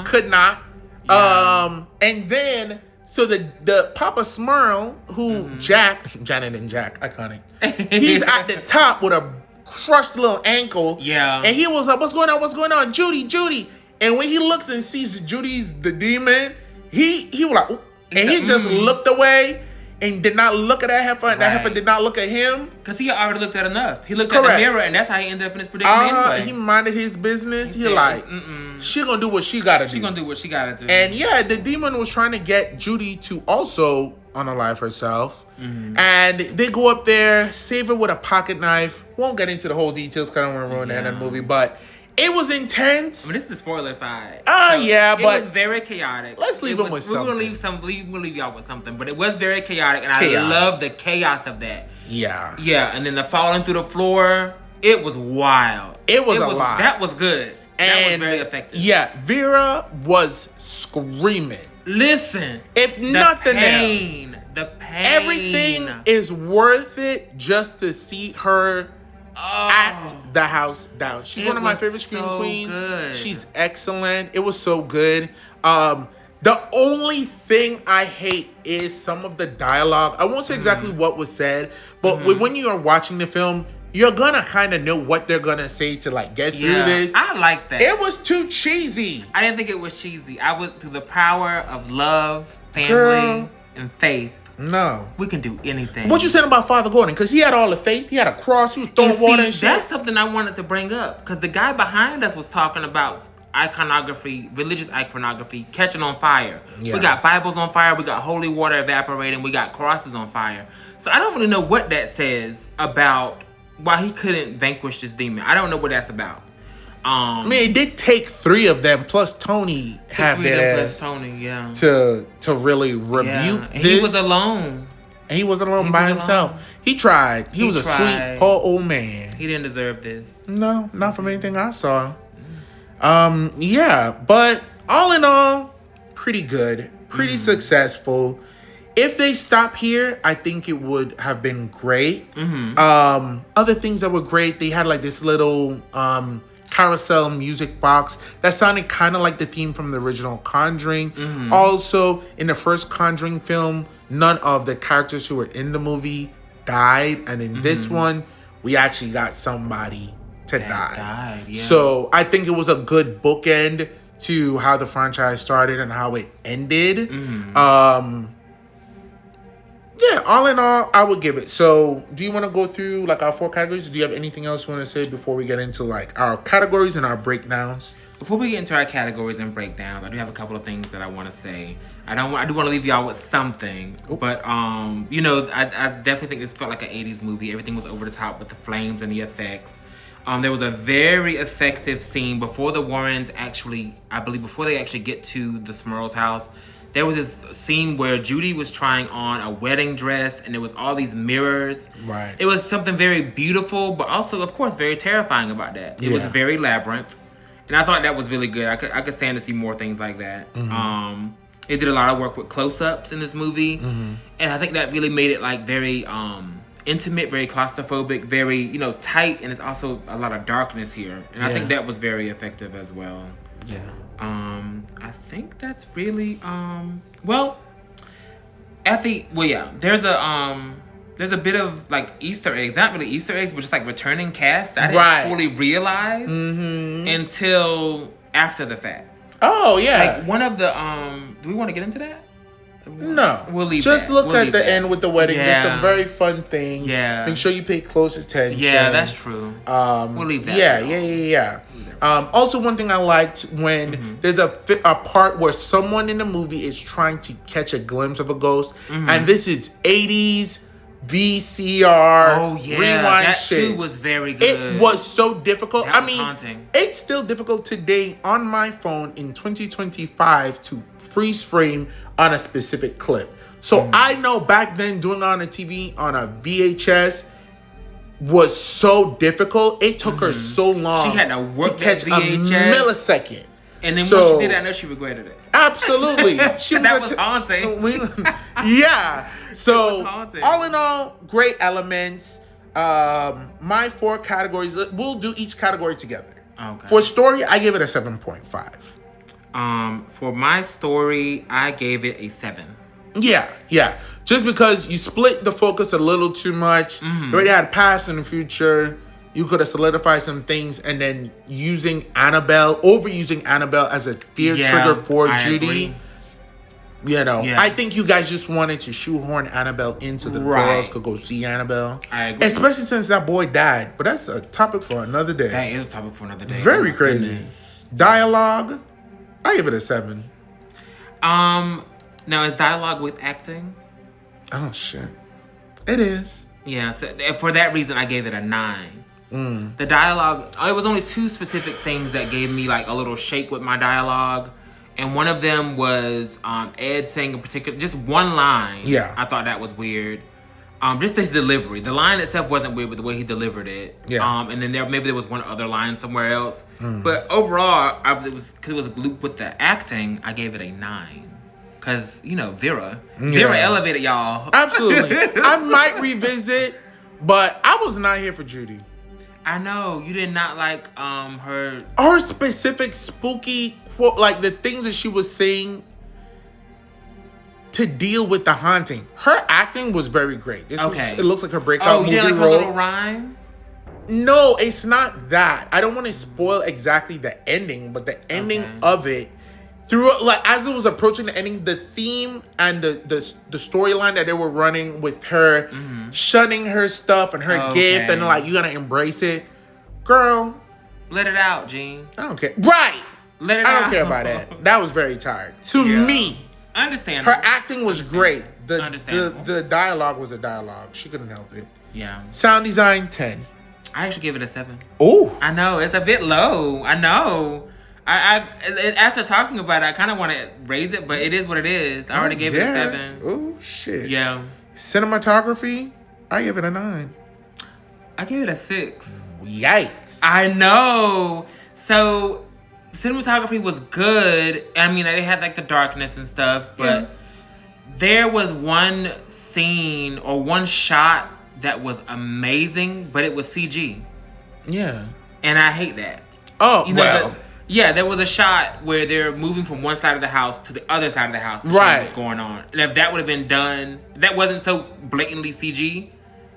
Could not. Yeah. And then so the Papa Smurl, who Janet and Jack, iconic. He's at the top with a crushed little ankle. Yeah. And he was like, "What's going on? What's going on, Judy?" And when he looks and sees Judy's the demon, he was like, and he just looked away and did not look at that heifer, and that heifer did not look at him. Because he already looked at enough. He looked at the mirror, and that's how he ended up in this predicament anyway. He minded his business. He like, she gonna do what she gotta do. She gonna do what she gotta do. And yeah, the demon was trying to get Judy to also unalive herself. Mm-hmm. And they go up there, save her with a pocket knife. Won't get into the whole details because I don't want to ruin the end of the movie, but it was intense. I mean, this is the spoiler side. But it was very chaotic. Let's leave them with something. We'll leave y'all with something, but it was very chaotic, and I love the chaos of that. Yeah. Yeah, and then the falling through the floor, it was wild. It was a lot. That was good. That was very effective. Yeah, Vera was screaming. Listen, if nothing else, the pain. Everything is worth it just to see her act the house down. She's one of my favorite scream queens. Good. She's excellent. It was so good. The only thing I hate is some of the dialogue. I won't say exactly what was said, but when you are watching the film, you're gonna kind of know what they're gonna say to like get through this. I like that. It was too cheesy. I didn't think it was cheesy. I was through the power of love, family, and faith. No. We can do anything. What you said about Father Gordon? Because he had all the faith. He had a cross. He was throwing water and shit. That's something I wanted to bring up. Because the guy behind us was talking about iconography, religious iconography, catching on fire. Yeah. We got Bibles on fire. We got holy water evaporating. We got crosses on fire. So I don't really know what that says about why he couldn't vanquish this demon. I don't know what that's about. I mean, it did take 3 of them plus Tony to really rebuke this. He was alone. And he wasn't alone by himself. He tried. He was a sweet, poor old man. He didn't deserve this. No, not from anything I saw. Yeah, but all in all, pretty good. Pretty successful. If they stop here, I think it would have been great. Other things that were great, they had like this little carousel music box that sounded kind of like the theme from the original Conjuring. Also, in the first Conjuring film, none of the characters who were in the movie died. And in this one, we actually got somebody to die. So I think it was a good bookend to how the franchise started and how it ended. Yeah, all in all, I would give it. So, do you want to go through like our 4 categories? Do you have anything else you want to say before we get into like our categories and our breakdowns? Before we get into our categories and breakdowns, I do have a couple of things that I want to say. I do want to leave y'all with something, but you know, I definitely think this felt like an 80s movie. Everything was over the top with the flames and the effects. There was a very effective scene before the Warrens actually, I believe, before they actually get to the Smurls' house. There was this scene where Judy was trying on a wedding dress and there was all these mirrors. Right. It was something very beautiful, but also, of course, very terrifying about that. It was very labyrinth. And I thought that was really good. I could stand to see more things like that. It did a lot of work with close-ups in this movie. And I think that really made it like very intimate, very claustrophobic, very, you know, tight. And it's also a lot of darkness here. And I think that was very effective as well. Yeah. I think that's really there's a bit of like Easter eggs, not really Easter eggs, but just like returning cast that I didn't fully realize until after the fact. Oh yeah. Like one of the do we want to get into that? No. We'll leave Just that. look at the end with the wedding. There's some very fun things. Yeah. Make sure you pay close attention. Yeah, that's true. We'll leave that. Yeah. Also, one thing I liked when there's a part where someone in the movie is trying to catch a glimpse of a ghost, and this is 80s VCR rewind that shit. too was very good. It was so difficult. That was haunting. It's still difficult today on my phone in 2025 to freeze frame on a specific clip. So I know back then doing it on a TV on a VHS was so difficult. It took her so long. She had to work to catch that VHS. a millisecond. And then when she did it, I know she regretted it. Absolutely. That was haunting. Yeah. So haunting. all in all, great elements. My 4 categories. We'll do each category together. Okay. For story, I give it a 7.5. For my story, I gave it a 7. Yeah. Just because you split the focus a little too much. You already had past and future. You could have solidified some things, and then overusing Annabelle as a fear trigger for Judy. Agree. You know, I think you guys just wanted to shoehorn Annabelle into the girls could go see Annabelle. I agree. Especially since that boy died. But that's a topic for another day. That is a topic for another day. Very crazy. Goodness. Dialogue, I give it a 7. Now is dialogue with acting? Oh shit, it is. Yeah. So for that reason, I gave it a 9. The dialogue, it was only 2 specific things that gave me like a little shake with my dialogue. And one of them was Ed saying just one line. Yeah. I thought that was weird. Just his delivery. The line itself wasn't weird, but the way he delivered it. Yeah. And then there was one other line somewhere else. But overall, because it was looped with the acting, I gave it a 9. Because, you know, Vera elevated y'all. Absolutely. I might revisit, but I was not here for Judy. I know. You did not like her specific spooky quote, like the things that she was saying to deal with the haunting. Her acting was very great. It looks like her breakout movie you didn't like role. Her little rhyme? No, it's not that. I don't want to spoil exactly the ending, but the ending of it, as it was approaching the ending, the theme and the storyline that they were running with her shunning her stuff and her gift and like, you gotta embrace it. Girl. Let it out, Gene. I don't care. Right. Let it out. I don't care about that. That was very tired. To me. Understandable. Her acting was great. The dialogue was a dialogue. She couldn't help it. Yeah. Sound design, 10. I actually give it a 7. Oh. I know. It's a bit low. I know. I after talking about it, I kind of want to raise it, but it is what it is. I already gave it a 7. Oh, shit. Yeah. Cinematography, I give it a 9. I gave it a 6. Yikes. I know. So, cinematography was good. I mean, they had like the darkness and stuff, but there was one scene or one shot that was amazing, but it was CG. Yeah. And I hate that. Oh, you know, well. There was a shot where they're moving from one side of the house to the other side of the house to show what's going on. And if that would have been done, that wasn't so blatantly CG,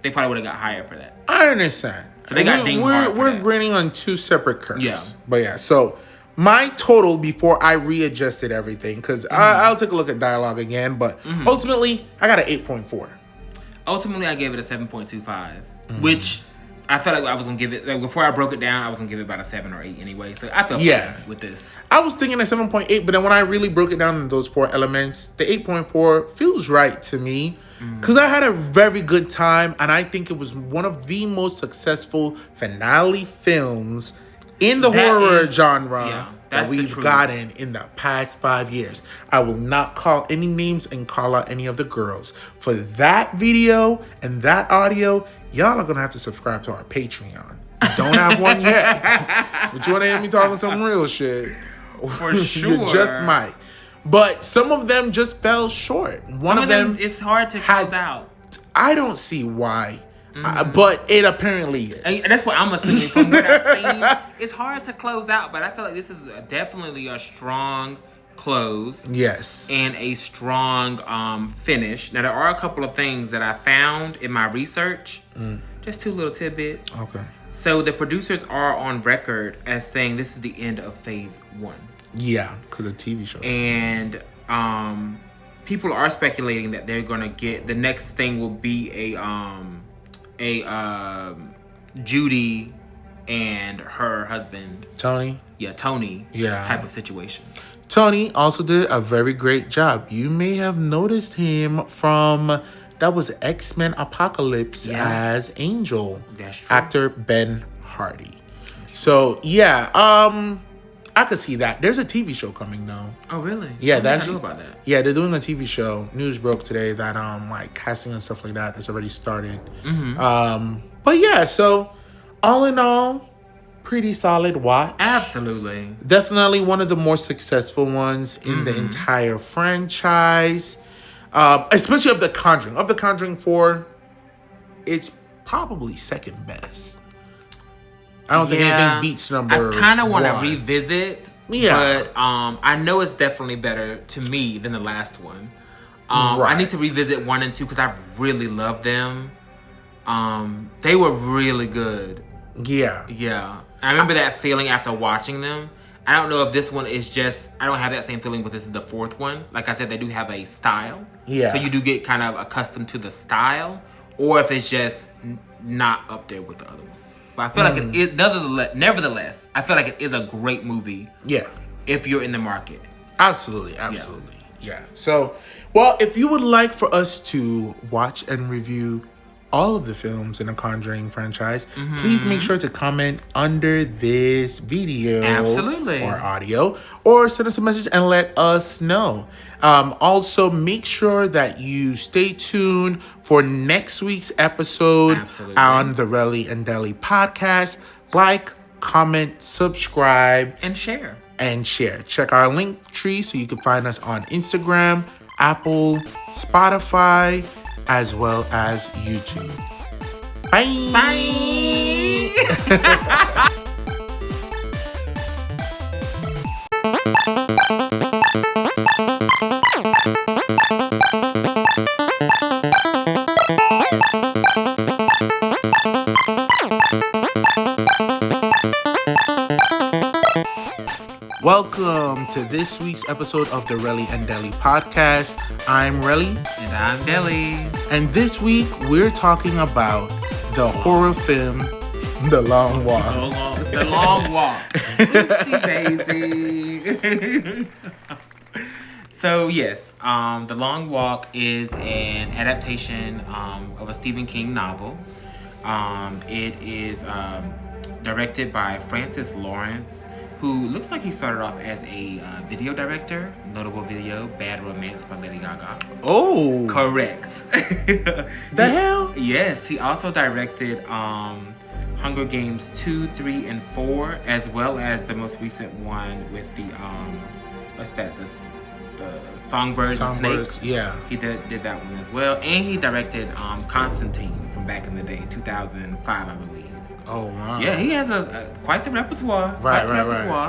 they probably would have got hired for that. I understand. So they got dinged hard for We're that. grading on 2 separate curves. Yeah. But yeah, so my total before I readjusted everything, because I'll take a look at dialogue again, but ultimately, I got an 8.4. Ultimately, I gave it a 7.25, which I felt like I was going to give it, like before I broke it down, I was going to give it about a 7 or 8 anyway. So I felt fine with this. I was thinking a 7.8, but then when I really broke it down in those 4 elements, the 8.4 feels right to me. Because I had a very good time, and I think it was one of the most successful finale films in the horror genre that we've gotten in the past 5 years. I will not call any names and call out any of the girls. For that video and that audio, y'all are going to have to subscribe to our Patreon. We don't have one yet. But you want to hear me talking some real shit? For sure. You just might. But some of them just fell short. One of them, it's hard to close out. I don't see why. But it apparently is. And that's what I'm assuming from what I've seen. It's hard to close out, but I feel like this is definitely a strong close. Yes. And a strong finish. Now, there are a couple of things that I found in my research. Just 2 little tidbits. Okay. So the producers are on record as saying this is the end of phase 1. Yeah, because of TV shows. And people are speculating that they're gonna get the next thing will be a Judy and her husband Tony. Yeah, Tony. Yeah. Type of situation. Tony also did a very great job. You may have noticed him from that was X-Men Apocalypse as Angel. That's true. Actor Ben Hardy. So yeah, I could see that. There's a TV show coming though. Oh really? Yeah, I know about that. Yeah, they're doing a TV show. News broke today that like casting and stuff like that has already started. But yeah, so all in all, pretty solid watch. Absolutely. Definitely one of the more successful ones in the entire franchise. Especially of The Conjuring. Of The Conjuring 4, it's probably second best. I don't think anything beats number I kind of want to 1. revisit. Yeah. But I know it's definitely better to me than the last one. Right. I need to revisit 1 and 2 because I really love them. They were really good. Yeah. Yeah. I remember that feeling after watching them. I don't know if this one is just, I don't have that same feeling, but this is the 4th one. Like I said, they do have a style. Yeah. So you do get kind of accustomed to the style, or if it's just not up there with the other ones. But I feel like it is, nevertheless, I feel like it is a great movie. Yeah. If you're in the market. Absolutely. Yeah. So, well, if you would like for us to watch and review all of the films in the Conjuring franchise, please make sure to comment under this video or audio, or send us a message and let us know. Also, make sure that you stay tuned for next week's episode on the Relly and Deli podcast. Like, comment, subscribe, and share. Check our link tree so you can find us on Instagram, Apple, Spotify, as well as YouTube. Bye. Welcome to this week's episode of the Relly and Deli podcast. I'm Relly. And I'm Deli. And this week, we're talking about the horror film, The Long Walk. The Long Walk. Oopsie daisy. So, yes, The Long Walk is an adaptation of a Stephen King novel. It is directed by Francis Lawrence who looks like he started off as a video director. Notable video, Bad Romance by Lady Gaga. Oh. Correct. The hell? Yes, he also directed Hunger Games 2, 3, and 4, as well as the most recent one with the what's that? The Songbirds and Snakes. Yeah. He did that one as well. And he directed Constantine from back in the day, 2005, I believe. Oh wow. Yeah, he has a quite the repertoire. Right.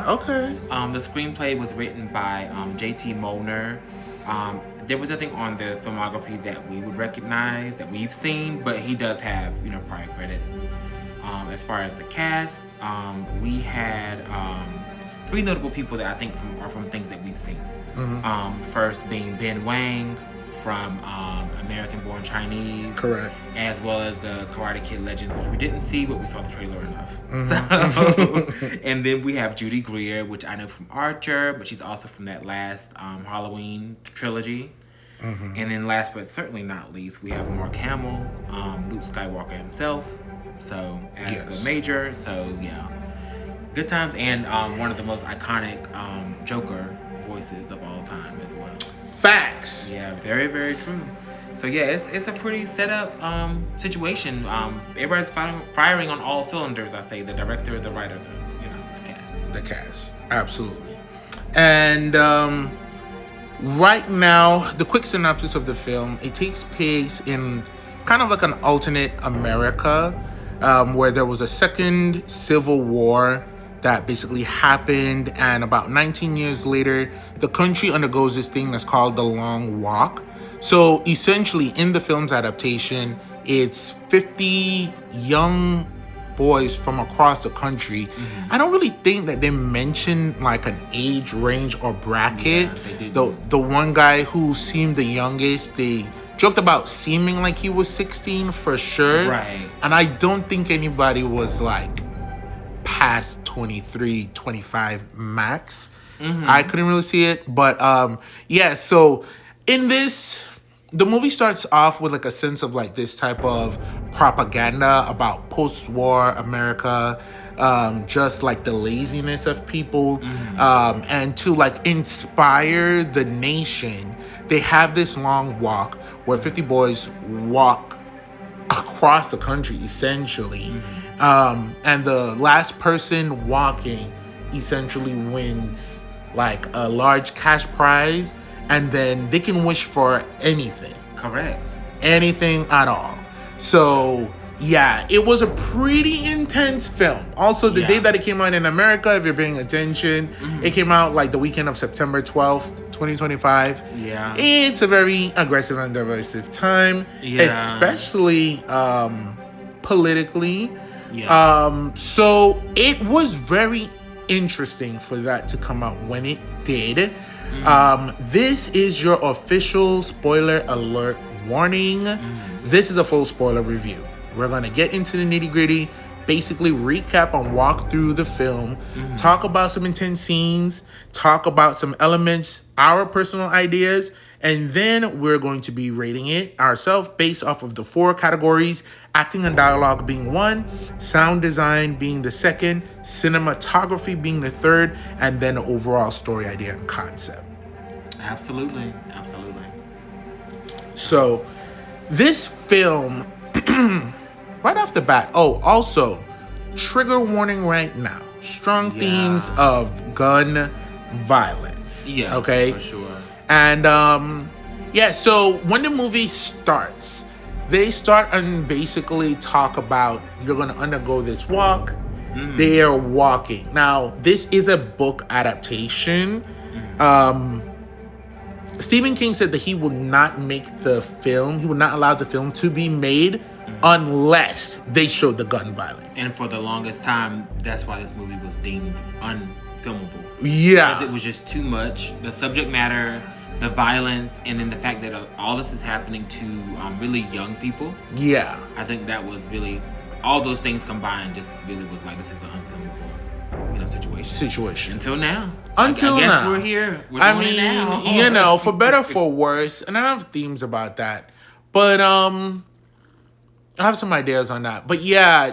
Okay. The screenplay was written by J.T. Molnar. There was nothing on the filmography that we would recognize, that we've seen, but he does have, prior credits. As far as the cast, we had 3 notable people that I think are from things that we've seen. Mm-hmm. First being Ben Wang from American Born Chinese. Correct. As well as the Karate Kid Legends, which we didn't see, but we saw the trailer enough. Mm-hmm. So, and then we have Judy Greer, which I know from Archer, but she's also from that last Halloween trilogy. Mm-hmm. And then last but certainly not least, we have Mark Hamill, Luke Skywalker himself. So as the Major, so yeah, good times, and one of the most iconic Joker voices of all time as well. Facts. Yeah, very, very true. So yeah, it's a pretty set up situation. Everybody's firing on all cylinders. I say the director, the writer, the cast. The cast, absolutely. And right now, the quick synopsis of the film: it takes place in kind of like an alternate America, where there was a second civil war that basically happened, and about 19 years later, the country undergoes this thing that's called the Long Walk. So essentially, in the film's adaptation, it's 50 young boys from across the country. Mm-hmm. I don't really think that they mention like an age range or bracket. Yeah, the one guy who seemed the youngest, they joked about seeming like he was 16 for sure. Right. And I don't think anybody was like past 23, 25 max. Mm-hmm. I couldn't really see it. But yeah, so in this, the movie starts off with like a sense of like this type of propaganda about post-war America, just like the laziness of people, and to like inspire the nation. They have this long walk where 50 boys walk across the country essentially. And the last person walking essentially wins like a large cash prize, and then they can wish for anything. Correct. Anything at all. So yeah, it was a pretty intense film. Also, the day that it came out in America, if you're paying attention, it came out like the weekend of September 12th, 2025. Yeah. It's a very aggressive and divisive time, especially politically. Yeah. So it was very interesting for that to come out when it did. This is your official spoiler alert warning. This is a full spoiler review. We're going to get into the nitty-gritty, basically recap and walk through the film, talk about some intense scenes, talk about some elements, our personal ideas, and then we're going to be rating it ourselves based off of the 4 categories: acting and dialogue being 1, sound design being the 2nd, cinematography being the 3rd, and then the overall story idea and concept. Absolutely. So this film, right off the bat, also, trigger warning right now, strong themes of gun violence. Yeah, okay, for sure. And so when the movie starts, they start and basically talk about you're going to undergo this walk. They are walking. Now, this is a book adaptation. Stephen King said that he will not make the film, he will not allow the film to be made unless they showed the gun violence. And for the longest time, that's why this movie was deemed unfilmable. Yeah. Because it was just too much. The subject matter, the violence, and then the fact that all this is happening to really young people. Yeah. I think that was really, all those things combined just really was like, this is an unfilmable situation. Until now. So I guess we're here. I mean, for better or for worse, and I have themes about that. But I have some ideas on that. But yeah,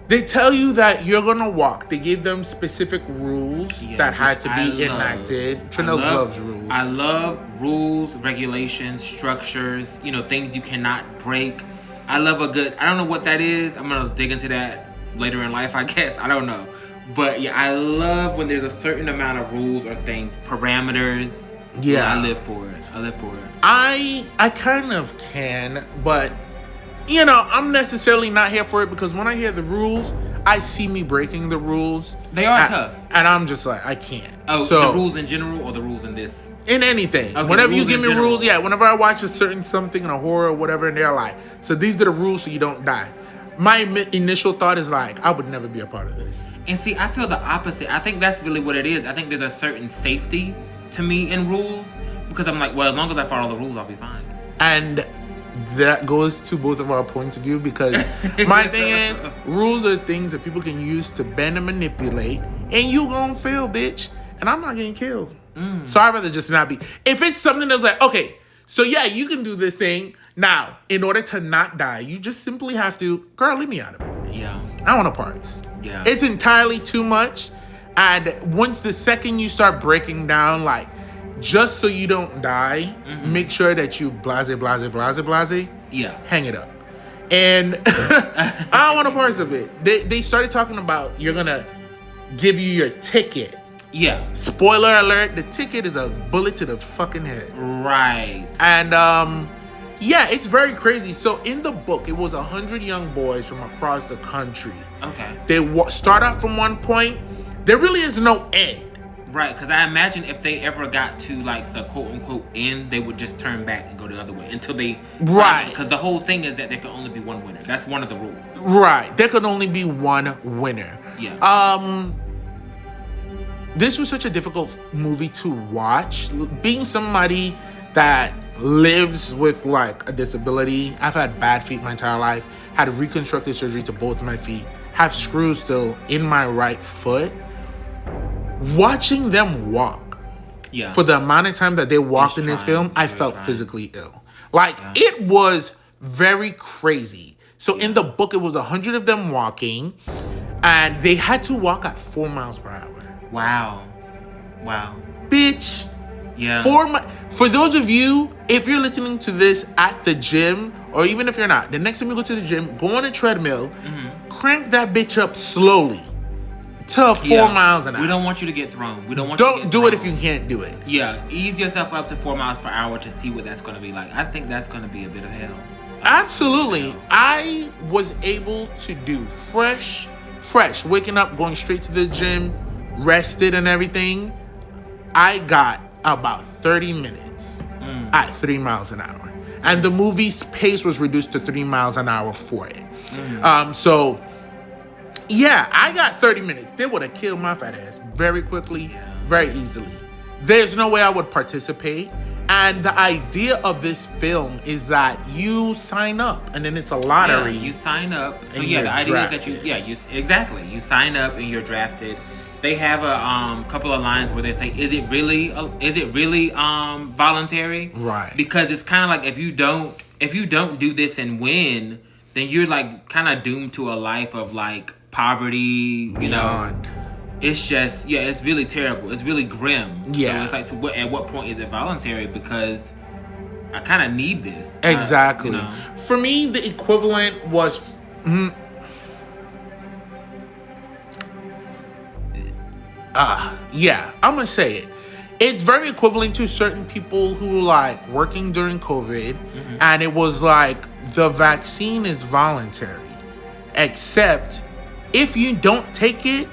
They tell you that you're gonna walk. They gave them specific rules that had to be enacted. Trinell loves rules. I love rules, regulations, structures, things you cannot break. I love a good, I don't know what that is. I'm gonna dig into that later in life, I guess. I don't know. But yeah, I love when there's a certain amount of rules or things, parameters. Yeah. I live for it. I kind of can, but I'm necessarily not here for it because when I hear the rules, I see me breaking the rules. They are tough. And I'm just like, I can't. Oh, so, the rules in general or the rules in this? In anything. Okay, whenever you give me rules, whenever I watch a certain something in a horror or whatever, and they're like, so these are the rules so you don't die. My initial thought is like, I would never be a part of this. And see, I feel the opposite. I think that's really what it is. I think there's a certain safety to me in rules because I'm like, well, as long as I follow the rules, I'll be fine. And that goes to both of our points of view because my thing is rules are things that people can use to bend and manipulate and you gonna fail, bitch, and I'm not getting killed. So I'd rather just not be. If it's something that's like, okay, so yeah, you can do this thing now in order to not die, you just simply have to, girl, leave me out of it. Yeah, I want no parts. Yeah, it's entirely too much. And once the second you start breaking down, like, just so you don't die, make sure that you blase. Yeah. Hang it up. And I don't want a part of it. They started talking about you're going to give you your ticket. Yeah. Spoiler alert, the ticket is a bullet to the fucking head. Right. And, yeah, it's very crazy. So in the book, it was 100 young boys from across the country. Okay. They start out from one point. There really is no end. Right, because I imagine if they ever got to like the quote unquote end, they would just turn back and go the other way until they. Right. Because the whole thing is that there can only be one winner. That's one of the rules. Right. There can only be one winner. Yeah. This was such a difficult movie to watch. Being somebody that lives with like a disability, I've had bad feet my entire life, had reconstructive surgery to both my feet, have screws still in my right foot. Watching them walk for the amount of time that they walked in this film, I felt physically ill. Like, it was very crazy. So in the book, it was 100 of them walking, and they had to walk at 4 miles per hour. Wow. Bitch. Yeah. For those of you, if you're listening to this at the gym, or even if you're not, the next time you go to the gym, go on a treadmill, crank that bitch up slowly. To 4 miles an hour. We don't want you to get thrown. Don't do it if you can't do it. Yeah, ease yourself up to 4 miles per hour to see what that's going to be like. I think that's going to be a bit of hell. Absolutely. I was able to do fresh, waking up, going straight to the gym, rested and everything. I got about 30 minutes at 3 miles an hour. And the movie's pace was reduced to 3 miles an hour for it. So... yeah, I got 30 minutes. They would have killed my fat ass very quickly, very easily. There's no way I would participate. And the idea of this film is that you sign up and then it's a lottery. Yeah, you sign up. So yeah, the idea is that you sign up and you're drafted. They have a couple of lines where they say, is it really voluntary? Right. Because it's kind of like if you don't do this and win, then you're like kind of doomed to a life of like poverty, Beyond. It's just, it's really terrible. It's really grim. Yeah. So it's like, at what point is it voluntary? Because I kind of need this. Exactly. For me, the equivalent was... yeah, I'm going to say it. It's very equivalent to certain people who like working during COVID, and it was like, the vaccine is voluntary, except... if you don't take it,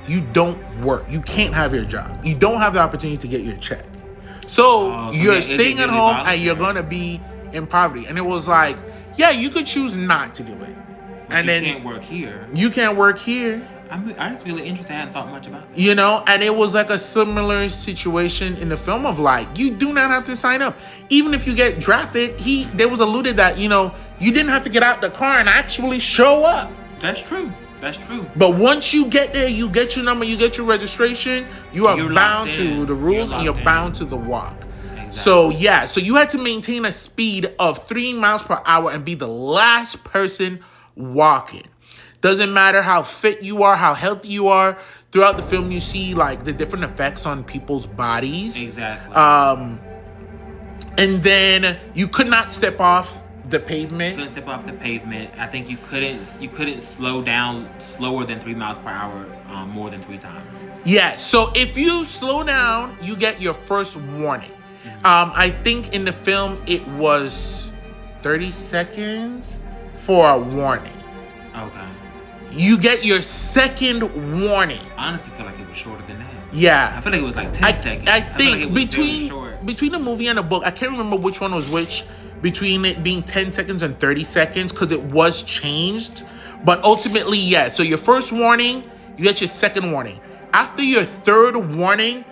you don't work. You can't have your job. You don't have the opportunity to get your check. So you're staying at home and you're going to be in poverty. And it was like, yeah, you could choose not to do it. But and then you can't work here. You can't work here. I'm just really interested. I hadn't thought much about it. And it was like a similar situation in the film of like, you do not have to sign up. Even if you get drafted, there was alluded that, you didn't have to get out the car and actually show up. That's true. But once you get there, you get your number, you get your registration, you're bound to the rules and you're bound to the walk. Exactly. So you had to maintain a speed of 3 miles per hour and be the last person walking. Doesn't matter how fit you are, how healthy you are. Throughout the film, you see like the different effects on people's bodies. Exactly. And then you could not step off the pavement. Couldn't step off the pavement. I think you couldn't slow down slower than 3 miles per hour more than 3 times. Yeah. So if you slow down, you get your first warning. I think in the film it was 30 seconds for a warning. Okay. You get your second warning. I honestly feel like it was shorter than that. Yeah. I feel like it was like 10 seconds. I think feel like it was between the movie and the book, I can't remember which one was which, between it being 10 seconds and 30 seconds, because it was changed. But ultimately, yeah. So your first warning, you get your second warning. After your third warning,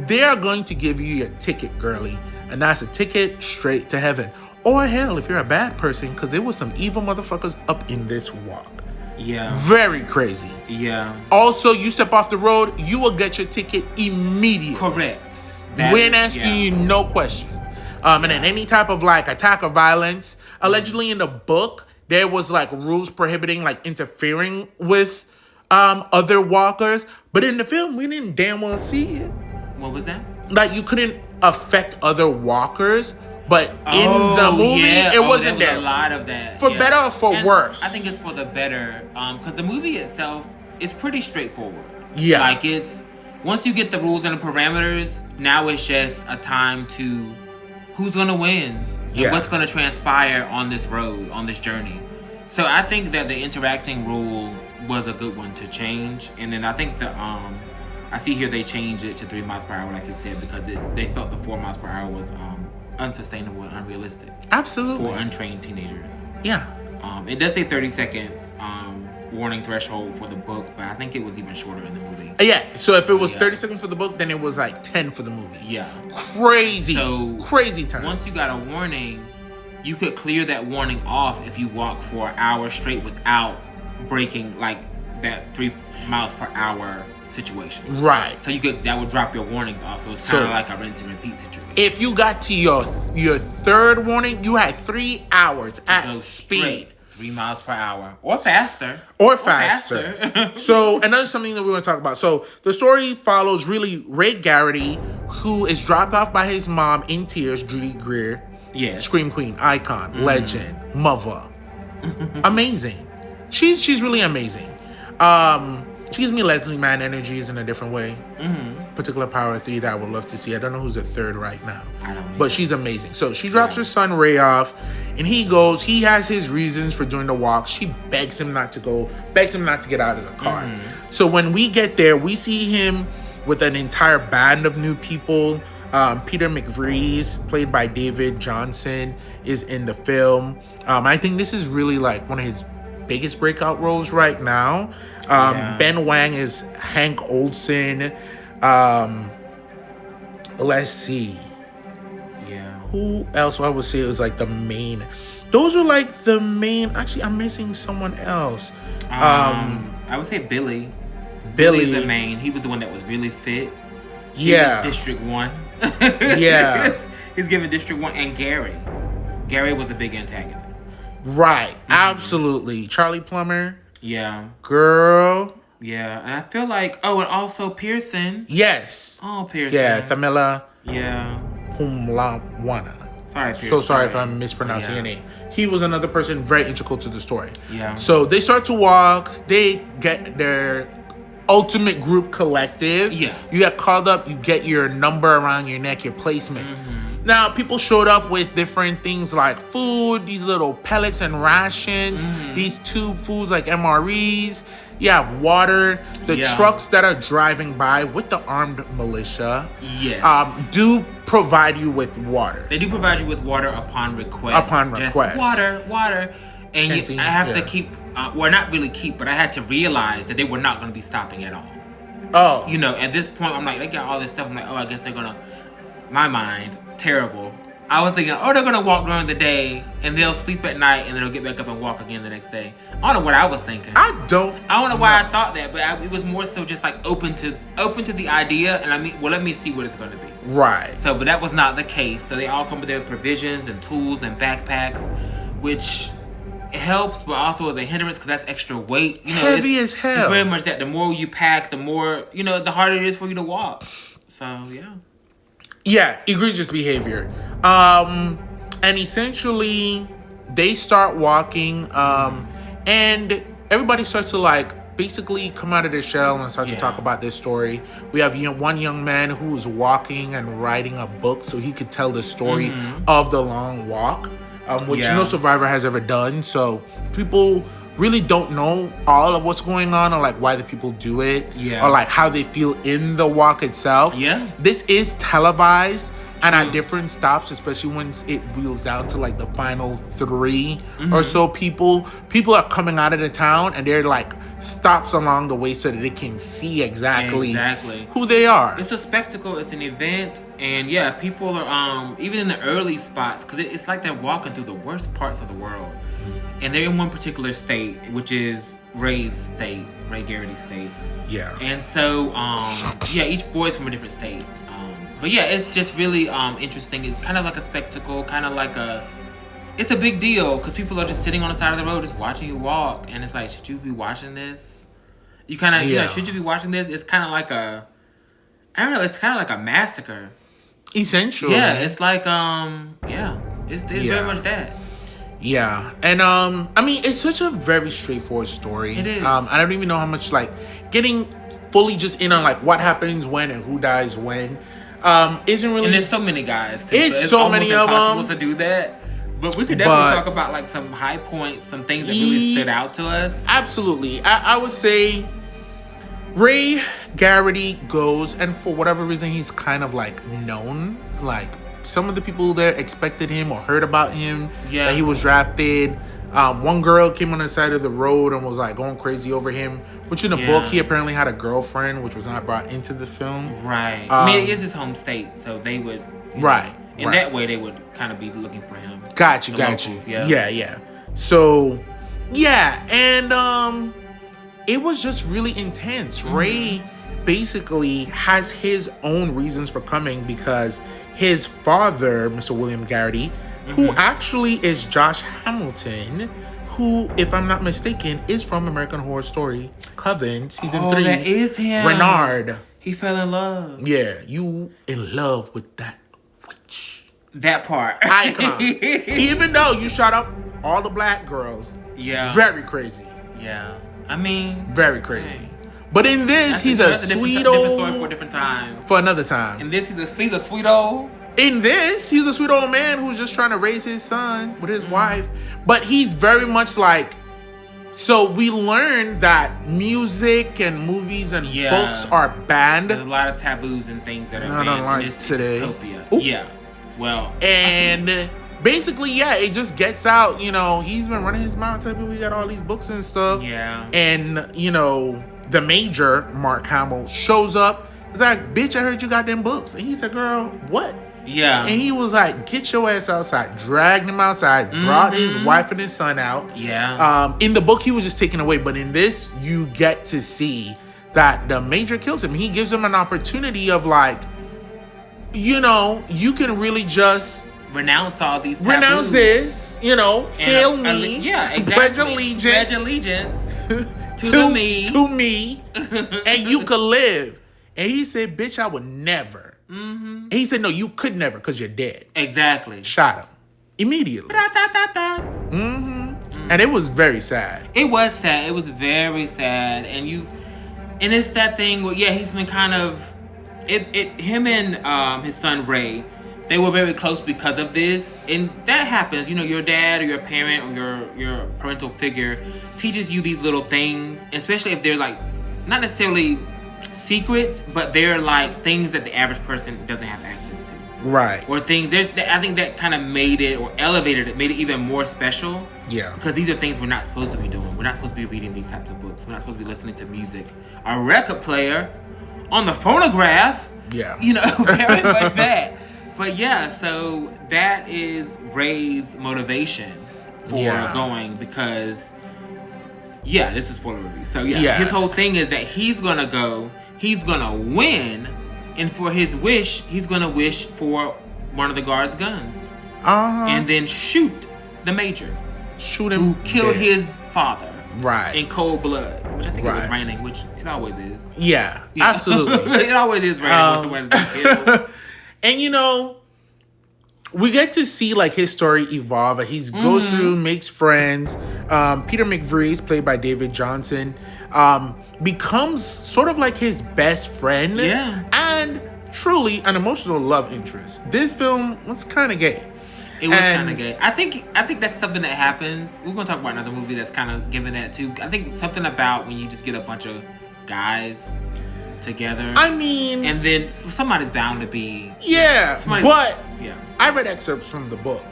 they are going to give you your ticket, girly. And that's a ticket straight to heaven. Or hell, if you're a bad person, because there was some evil motherfuckers up in this walk. Yeah. Very crazy. Yeah. Also, you step off the road, you will get your ticket immediately. Correct. We ain't asking you no questions. And then any type of like attack or violence. Allegedly in the book, there was like rules prohibiting like interfering with other walkers. But in the film, we didn't damn well see it. What was that? Like you couldn't affect other walkers. But in the movie, it wasn't there. A lot of that. For better or for worse? I think it's for the better. Because the movie itself is pretty straightforward. Yeah. Like it's, once you get the rules and the parameters, now it's just a time to who's going to win. And what's going to transpire on this road, on this journey. So I think that the interacting rule was a good one to change. And then I think the, I see here they changed it to 3 miles per hour, like you said, because they felt the 4 miles per hour was, unsustainable and unrealistic. Absolutely. For untrained teenagers. Yeah. It does say 30 seconds warning threshold for the book, but I think it was even shorter in the movie. Yeah. So if it was 30 seconds for the book, then it was like 10 for the movie. Yeah. Crazy. So crazy time. Once you got a warning, you could clear that warning off if you walk for an hour straight without breaking like that 3 miles per hour situation. Right. So that would drop your warnings off. So it's kind of like a rinse and repeat situation. If you got to your third warning, you had 3 hours at speed. Straight, 3 miles per hour. Or faster. Or faster. So another something that we want to talk about. So the story follows really Ray Garrity, who is dropped off by his mom in tears, Judy Greer. Yes. Scream queen, icon, legend, mother. Amazing. She's really amazing. She gives me Leslie Mann energies in a different way. Particular power 3 that I would love to see. I don't know who's a third right now. I don't know. But she's amazing. So she drops her son Ray off, and he goes. He has his reasons for doing the walk. She begs him not to go, begs him not to get out of the car. So when we get there, we see him with an entire band of new people. Peter McVries, played by David Johnson, is in the film. I think this is really like one of his biggest breakout roles right now. Ben Wang is Hank Olsen. Let's see. Yeah. Who else I would say was like the main? Those are like the main. Actually, I'm missing someone else. I would say Billy. Billy's the main. He was the one that was really fit. He was District 1. Yeah. He's given District 1. And Gary. Gary was a big antagonist. Right. Absolutely. Charlie Plummer. Yeah. Girl. Yeah. And I feel like, and also Pearson. Yes. Oh, Pearson. Yeah, Thamila. Yeah. Humlawana. Sorry, Pearson. So sorry if I'm mispronouncing your name. He was another person very integral to the story. Yeah. So they start to walk. They get their ultimate group collective. Yeah. You get called up. You get your number around your neck, your placement. Now, people showed up with different things like food, these little pellets and rations, these tube foods like MREs. You have water. The trucks that are driving by with the armed militia do provide you with water. They do provide you with water upon request. Just water. And I have to keep, not really keep, but I had to realize that they were not going to be stopping at all. Oh. You know, at this point, I'm like, they got all this stuff. I'm like, I guess they're going to, my mind, terrible. I was thinking, they're going to walk during the day and they'll sleep at night and then they'll get back up and walk again the next day. I don't know what I was thinking. I don't know why I thought that, but it was more so just like open to the idea. And let me see what it's going to be. Right. So, but that was not the case. So they all come with their provisions and tools and backpacks, which helps, but also as a hindrance because that's extra weight. Heavy as hell. It's very much that the more you pack, the more, the harder it is for you to walk. So, yeah. Yeah, egregious behavior. And essentially, they start walking, and everybody starts to basically come out of their shell and start to talk about this story. We have one young man who's walking and writing a book so he could tell the story of the long walk, which no survivor has ever done. So people really don't know all of what's going on, or why the people do it, or how they feel in the walk itself. This is televised and at different stops, especially once it wheels down to the final 3 or so people are coming out of the town, and they're stops along the way so that they can see exactly who they are. It's a spectacle, it's an event, and people are even in the early spots, because it's like they're walking through the worst parts of the world. And they're in one particular state, which is Ray's state, Ray Garrity's state. Yeah. And so, each boy's from a different state. But it's just really interesting. It's kind of like a spectacle, it's a big deal, because people are just sitting on the side of the road just watching you walk. And it's like, should you be watching this? Should you be watching this? It's kind of like it's kind of like a massacre. Essentially. Yeah, it's like, it's very much that. Yeah, and it's such a very straightforward story. It is. I don't even know how much getting fully just in on what happens when and who dies when isn't really. And there's so many guys. It's so many of them to do that. But we could definitely talk about some high points, some things that really stood out to us. Absolutely, I would say Ray Garrity goes, and for whatever reason, he's kind of known. Some of the people there expected him or heard about him, that he was drafted. One girl came on the side of the road and was going crazy over him, which in the book, he apparently had a girlfriend, which was not brought into the film. Right. It is his home state, so they would... that way, they would kind of be looking for him. Got you. Yeah. So, and it was just really intense. Ray basically has his own reasons for coming, because his father, Mr. William Garrity, who actually is Josh Hamilton, who, if I'm not mistaken, is from American Horror Story Coven, season 3. That is him. Renard. He fell in love. Yeah, you in love with that witch. That part. Icon. Even though you shot up all the black girls. Yeah. Very crazy. Yeah. Very crazy. Hey. But in this, he's a sweet old... different story for a different time. For another time. In this, he's a sweet old... In this, he's a sweet old man who's just trying to raise his son with his wife. But he's very much so we learned that music and movies and books are banned. There's a lot of taboos and things that are not banned unlike in this today. Dystopia. Yeah. Well. And basically, it just gets out. He's been running his mouth telling people we got all these books and stuff. Yeah. And, the major, Mark Hamill, shows up. He's like, bitch, I heard you got them books. And he said, girl, what? Yeah. And he was like, get your ass outside. Dragged him outside. Brought his wife and his son out. Yeah. In the book, he was just taken away. But in this, you get to see that the major kills him. He gives him an opportunity of you can really just... renounce all these taboos. Renounce this. Hail me. Yeah, exactly. Pledge allegiance. To me. To me. And you could live. And he said, bitch, I would never. And he said, no, you could never, because you're dead. Exactly. Shot him. Immediately. And it was very sad. It was sad. It was very sad. And it's that thing where, he's been kind of... him and his son, Ray, they were very close because of this. And that happens. Your dad or your parent or your parental figure teaches you these little things, especially if they're not necessarily secrets, but they're things that the average person doesn't have access to. Right. Or things, I think that kind of made it, or elevated it, made it even more special. Yeah. Because these are things we're not supposed to be doing. We're not supposed to be reading these types of books. We're not supposed to be listening to music. A record player on the phonograph. Yeah. Very much that. But so that is Ray's motivation for going, because this is spoiler review. So his whole thing is that he's gonna go, he's gonna win, and for his wish, he's gonna wish for one of the guards' guns. And then shoot the major. shoot him, who killed dead. his father, right, in cold blood, which I think it was Right. raining, which it always is. Yeah, absolutely. It always is raining when someone's being killed. And you know, we get to see like his story evolve. He goes through, makes friends. Peter McVries, played by David Johnson, becomes sort of like his best friend. Yeah. And truly an emotional love interest. This film was kind of gay. It was kind of gay. I think that's something that happens. We're gonna talk about another movie that's kind of giving that too. I think something about when you just get a bunch of guys together. I mean, and then somebody's bound to be. Yeah, but yeah, I read excerpts from the book,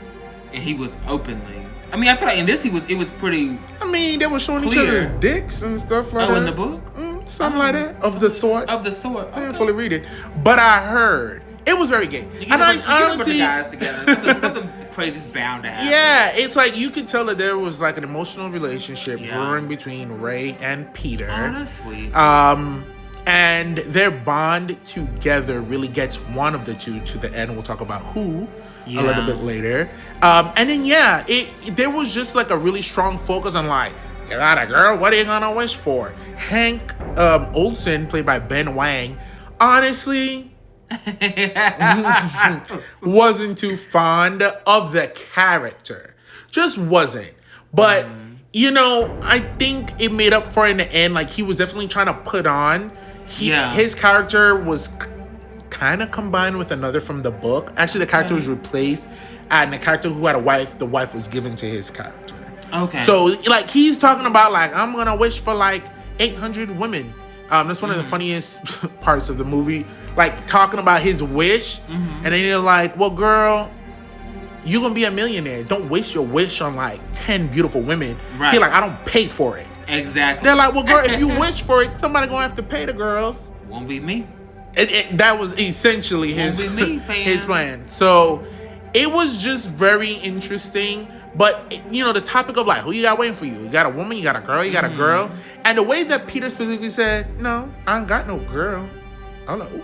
and he was openly. I mean, I feel like in this it was pretty. I mean, they were showing clear. each other's dicks and stuff like that. Oh, in the book? Something like that. Of the sort. Of the sort. I didn't fully read it. But I heard it was very gay. You And get I a honestly. bunch of guys together. Something crazy's bound to happen. Yeah, it's like you could tell that there was like an emotional relationship Yeah. brewing between Ray and Peter. Oh, that's sweet. And their bond together really gets one of the two to the end. We'll talk about who a little bit later. And then there was just like a really strong focus on like, you got a girl, what are you gonna wish for? Hank Olsen, played by Ben Wang, honestly wasn't too fond of the character. Just wasn't. But you know, I think it made up for it in the end. Like he was definitely trying to put on. His character was kind of combined with another from the book. Actually, the character was replaced, and the character who had a wife, the wife was given to his character. Okay. So like he's talking about like, I'm gonna wish for like 800 women. That's one of the funniest parts of the movie. Like talking about his wish, and then you're like, well, girl, you're gonna be a millionaire. Don't waste your wish on like 10 beautiful women. Right. He's like, I don't pay for it. Exactly. They're like, well, girl, if you wish for it, somebody gonna have to pay the girls. Won't be me. That was essentially his his plan. So it was just very interesting. But you know, the topic of like, who you got waiting for you? You got a woman, you got a girl, you got a girl, and the way that Peter specifically said, "No, I ain't got no girl." I'm like, ooh.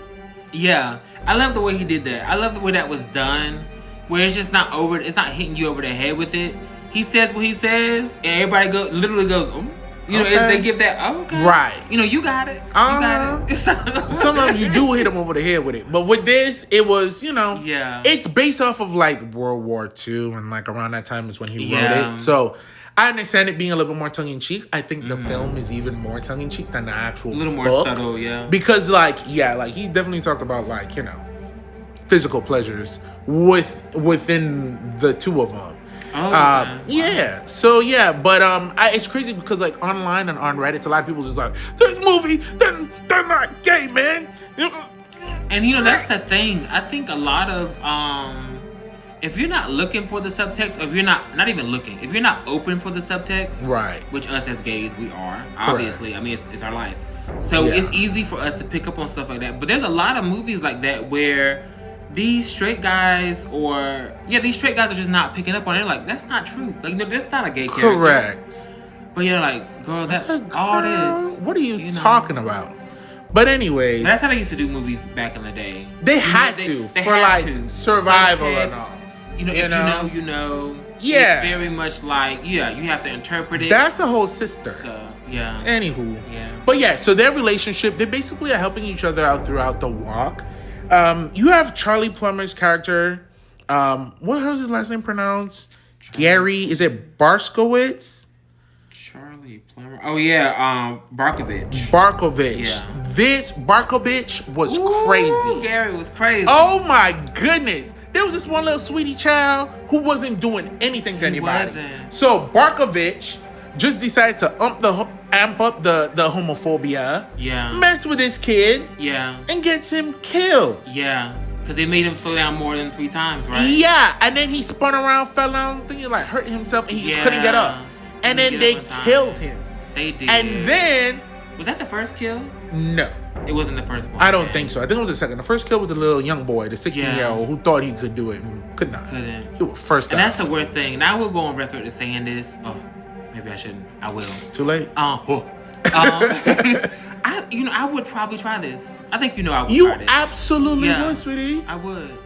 Yeah, I love the way he did that. I love the way that was done, where it's just not over. It's not hitting you over the head with it. He says what he says, and everybody literally goes, oh. You know, they give that, okay. Right. You know, you got it. You got it. Sometimes you do hit him over the head with it. But with this, it was, you know, it's based off of like World War II, and like around that time is when he wrote it. So I understand it being a little bit more tongue-in-cheek. I think the film is even more tongue-in-cheek than the actual book. A little more subtle, yeah. Because like, like he definitely talked about like, you know, physical pleasures within the two of them. Yeah. So yeah, but it's crazy because like online and on Reddit, a lot of people just like, this movie, they're not gay, man. And you know, that's the thing. I think a lot of if you're not looking for the subtext, or if you're not even looking, if you're not open for the subtext, right? Which us as gays we are, obviously. Correct. I mean, it's our life, so it's easy for us to pick up on stuff like that. But there's a lot of movies like that where these straight guys are just not picking up on it. They're like, that's not true. Like, no, that's not a gay character. Correct. But you're like, girl, that's all this. What are you talking about? But anyways, that's how they used to do movies back in the day. They had to for like survival and all. You know, if you know, you know. Yeah. It's very much like, you have to interpret it. That's a whole sister. So, yeah. Anywho. Yeah. But yeah, so their relationship, they basically are helping each other out throughout the walk. You have Charlie Plummer's character. What the hell is his last name pronounced? Gary, is it Barskowitz? Charlie Plummer. Oh yeah, Barkovich. Yeah. This Barkovich was crazy. Gary was crazy. Oh my goodness. There was this one little sweetie child who wasn't doing anything to anybody. Wasn't. So Barkovich just decided to amp up the homophobia. Yeah. Mess with this kid. Yeah. And gets him killed. Yeah. Because they made him slow down more than 3 times, right? Yeah. And then he spun around, fell down, thinking like hurt himself, and he just couldn't get up. And then they killed him. They did. And then... Was that the first kill? No. It wasn't the first one. I don't think so. I think it was the second. The first kill was the little young boy, the 16-year-old who thought he could do it and could not. Couldn't. He was first. And that's the worst thing. Now we'll go on record as saying this. Oh, maybe I shouldn't. I will. Too late. I would probably try this. I think I would you try this. Absolutely would, sweetie. I would.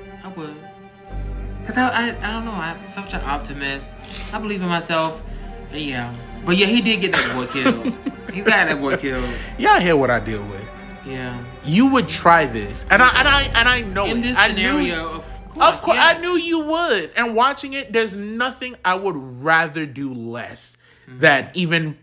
Because I don't know. I'm such an optimist. I believe in myself. And yeah. But yeah, he did get that boy killed. He got that boy killed. Y'all hear what I deal with. Yeah. You would try this. And I know in it. this I scenario, knew, of course, yes. I knew you would. And watching it, there's nothing I would rather do less than even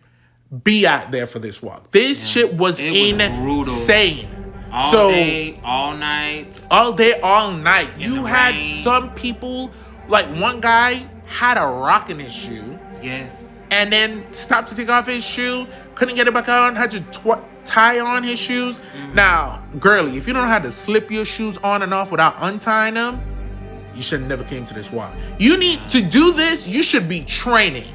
be out there for this walk. This shit was insane. All day, all night. All day, all night. You had some people, like one guy had a rock in his shoe. Yes. And then stopped to take off his shoe, couldn't get it back on, had to tie on his shoes. Now, girly, if you don't know how to slip your shoes on and off without untying them, you should have never came to this walk. You need to do this, you should be training.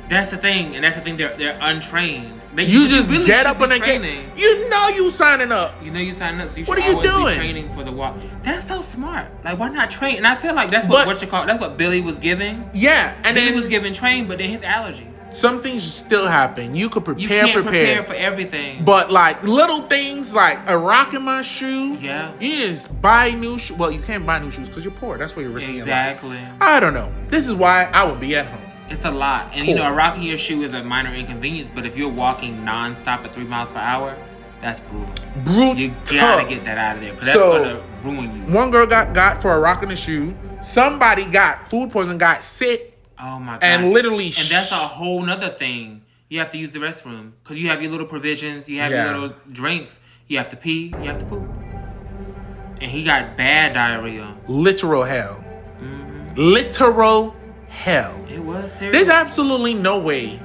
That's the thing, and that's the thing, they're untrained. You just really get up and get. You know you signing up. You know you signing up. So you what are you doing? Be training for the walk. That's so smart. Like, why not train? And I feel like that's that's what Billy was giving. Yeah, and Billy then was giving train, but then his allergies. Some things still happen. You could prepare. You can't prepare for everything. But like little things, like a rock in my shoe. Yeah. You just buy new shoes. Well, you can't buy new shoes because you're poor. That's where you're risking your life. Exactly. I don't know. This is why I would be at home. It's a lot. And, you know, a rock in your shoe is a minor inconvenience, but if you're walking nonstop at 3 miles per hour, that's brutal. You gotta get that out of there, because that's gonna ruin you. One girl got for a rock in the shoe. Somebody got food poisoning, got sick. Oh, my God. And literally... And that's a whole nother thing. You have to use the restroom, because you have your little provisions, you have your little drinks. You have to pee, you have to poop. And he got bad diarrhea. Literal hell. Literal hell. It was terrible. There's absolutely no way.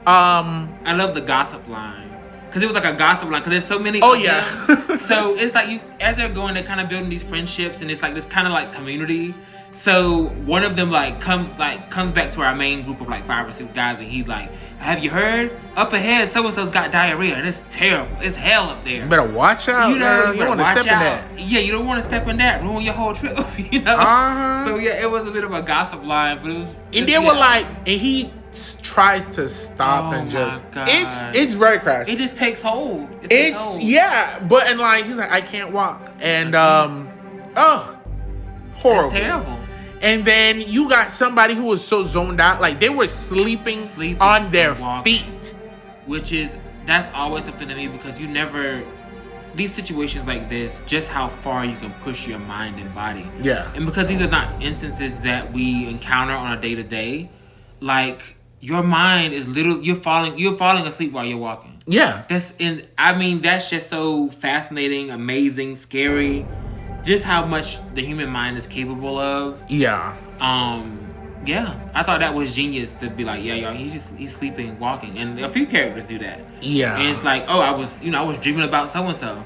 I love the gossip line, because it was like a gossip line, because there's so many. So it's like, you as they're going, they're kind of building these friendships, and it's like this kind of like community. So one of them like comes back to our main group of like 5 or 6 guys, and he's like, "Have you heard? Up ahead, so and so's got diarrhea, and it's terrible. It's hell up there. You better watch out. You don't want to step in that. Yeah, you don't want to step in that. Ruin your whole trip. You know. So yeah, it was a bit of a gossip line, but it was. And they were like, and he tries to stop and just. God. It's very crass. It just takes hold. But and like he's like, I can't walk, and horrible. It's terrible. And then you got somebody who was so zoned out, like they were sleeping on their feet. That's always something to me, because you never, these situations like this, just how far you can push your mind and body. Yeah. And because these are not instances that we encounter on a day-to-day, like your mind is you're falling asleep while you're walking. Yeah. That's just so fascinating, amazing, scary. Just how much the human mind is capable of. Yeah. Yeah. I thought that was genius to be like, yeah, y'all, he's sleeping, walking. And a few characters do that. Yeah. And it's like, oh, I was dreaming about so-and-so.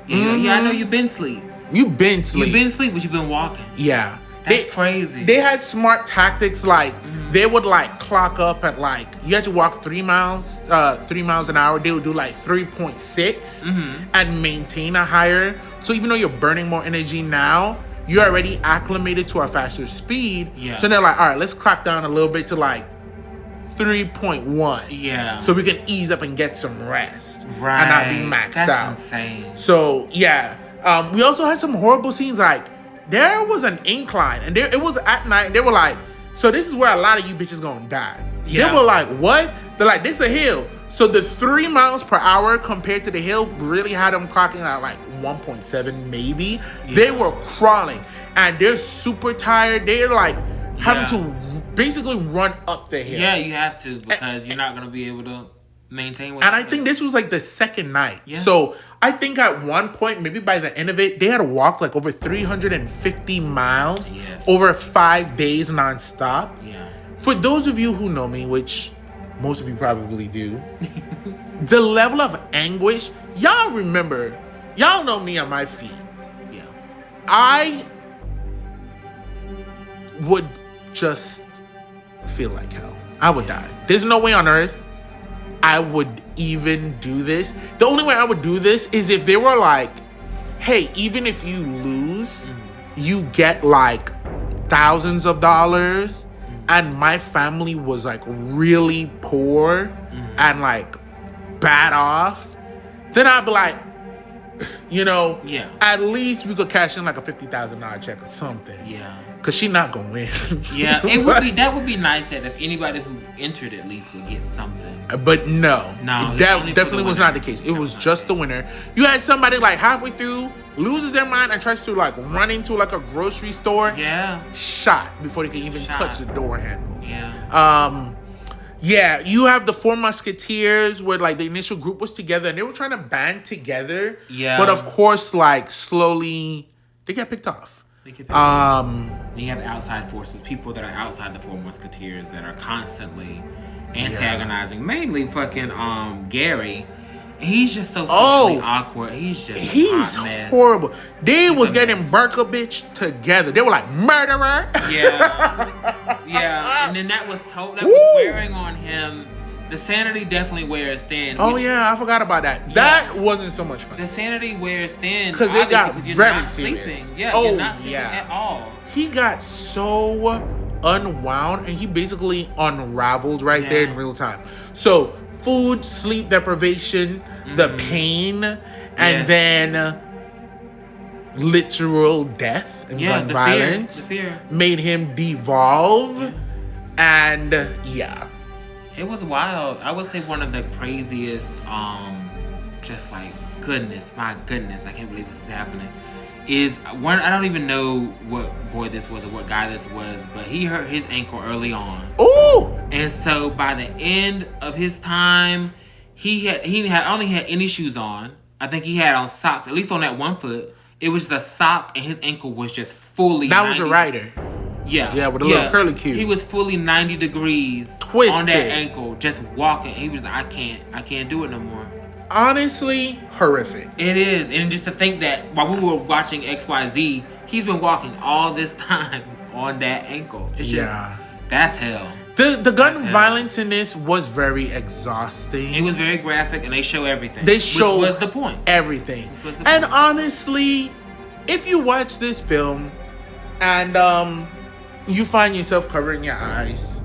Yeah, I know you've been asleep. You've been asleep, but you've been walking. Yeah. That's crazy. They had smart tactics, like they would like clock up at like, you had to walk 3 miles an hour. They would do like 3.6 and maintain a higher. So even though you're burning more energy now, you're already acclimated to a faster speed. Yeah. So they're like, all right, let's crack down a little bit to like 3.1. Yeah. So we can ease up and get some rest. Right. And not be maxed out. That's insane. So yeah. We also had some horrible scenes, like there was an incline, and it was at night, and they were like, so this is where a lot of you bitches gonna die. Yeah. They were like, what? They're like, this is a hill. So the 3 miles per hour compared to the hill really had them clocking at like 1.7 maybe. Yeah. They were crawling, and they're super tired. They're like having to basically run up the hill. Yeah, you have to, because you're not gonna be able to maintain what. And I think this was like the second night. Yeah. So I think at one point, maybe by the end of it, they had to walk like over 350 miles over 5 days nonstop. Yeah. For those of you who know me, which most of you probably do, the level of anguish, y'all know me on my feet. Yeah. I would just feel like hell. I would die. There's no way on earth I would even do this. The only way I would do this is if they were like, hey, even if you lose, you get like thousands of dollars, and my family was like really poor and like bad off, then I'd be like, at least we could cash in like a $50,000 check or something. Yeah. Cause she not gonna win. Yeah, it would be. That would be nice that if anybody who entered at least would get something. But no, that definitely was not the case. It was just the winner. You had somebody like halfway through loses their mind and tries to like run into like a grocery store. Yeah. Shot before they can even touch the door handle. Yeah. Yeah, you have the Four Musketeers where like the initial group was together and they were trying to band together. Yeah. But of course, like slowly they get picked off. You have outside forces, people that are outside the Four Musketeers that are constantly antagonizing, mainly fucking Gary. He's just so socially awkward. He's a hot horrible. They was getting Berkovich together. They were like murderer. Yeah. And then that was was wearing on him. The sanity definitely wears thin. Oh yeah, I forgot about that. Yeah. That wasn't so much fun. The sanity wears thin because it got very serious. Sleeping. Yeah, you're not sleeping at all. He got so unwound and he basically unraveled there in real time. So food, sleep deprivation, the pain, and then literal death and gun violence made him devolve. And it was wild. I would say one of the craziest, just like my goodness, I can't believe this is happening. Is one, I don't even know what boy this was or what guy this was, but he hurt his ankle early on. Ooh! And so by the end of his time, he had only had any shoes on. I think he had on socks, at least on that one foot. It was just a sock, and his ankle was just fully. That was a rider. Yeah, with a little curly cue. He was fully 90 degrees twisted on that ankle, just walking. He was like, I can't do it no more. Honestly, horrific. It is, and just to think that while we were watching XYZ, he's been walking all this time on that ankle. It's just, that's hell. The gun violence in this was very exhausting. It was very graphic, and they show everything. Which was the point. Everything. And honestly, if you watch this film and you find yourself covering your eyes,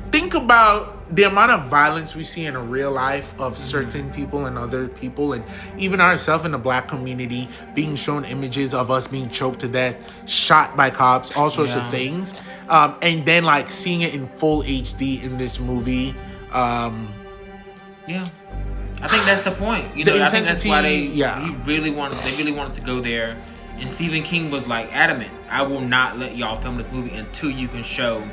think about the amount of violence we see in real life of certain people and other people, and even ourselves in the black community, being shown images of us being choked to death, shot by cops, all sorts of things. And then like seeing it in full HD in this movie. I think that's the point. You know, I think that's why they really wanted to go there. And Stephen King was like adamant, I will not let y'all film this movie until you can show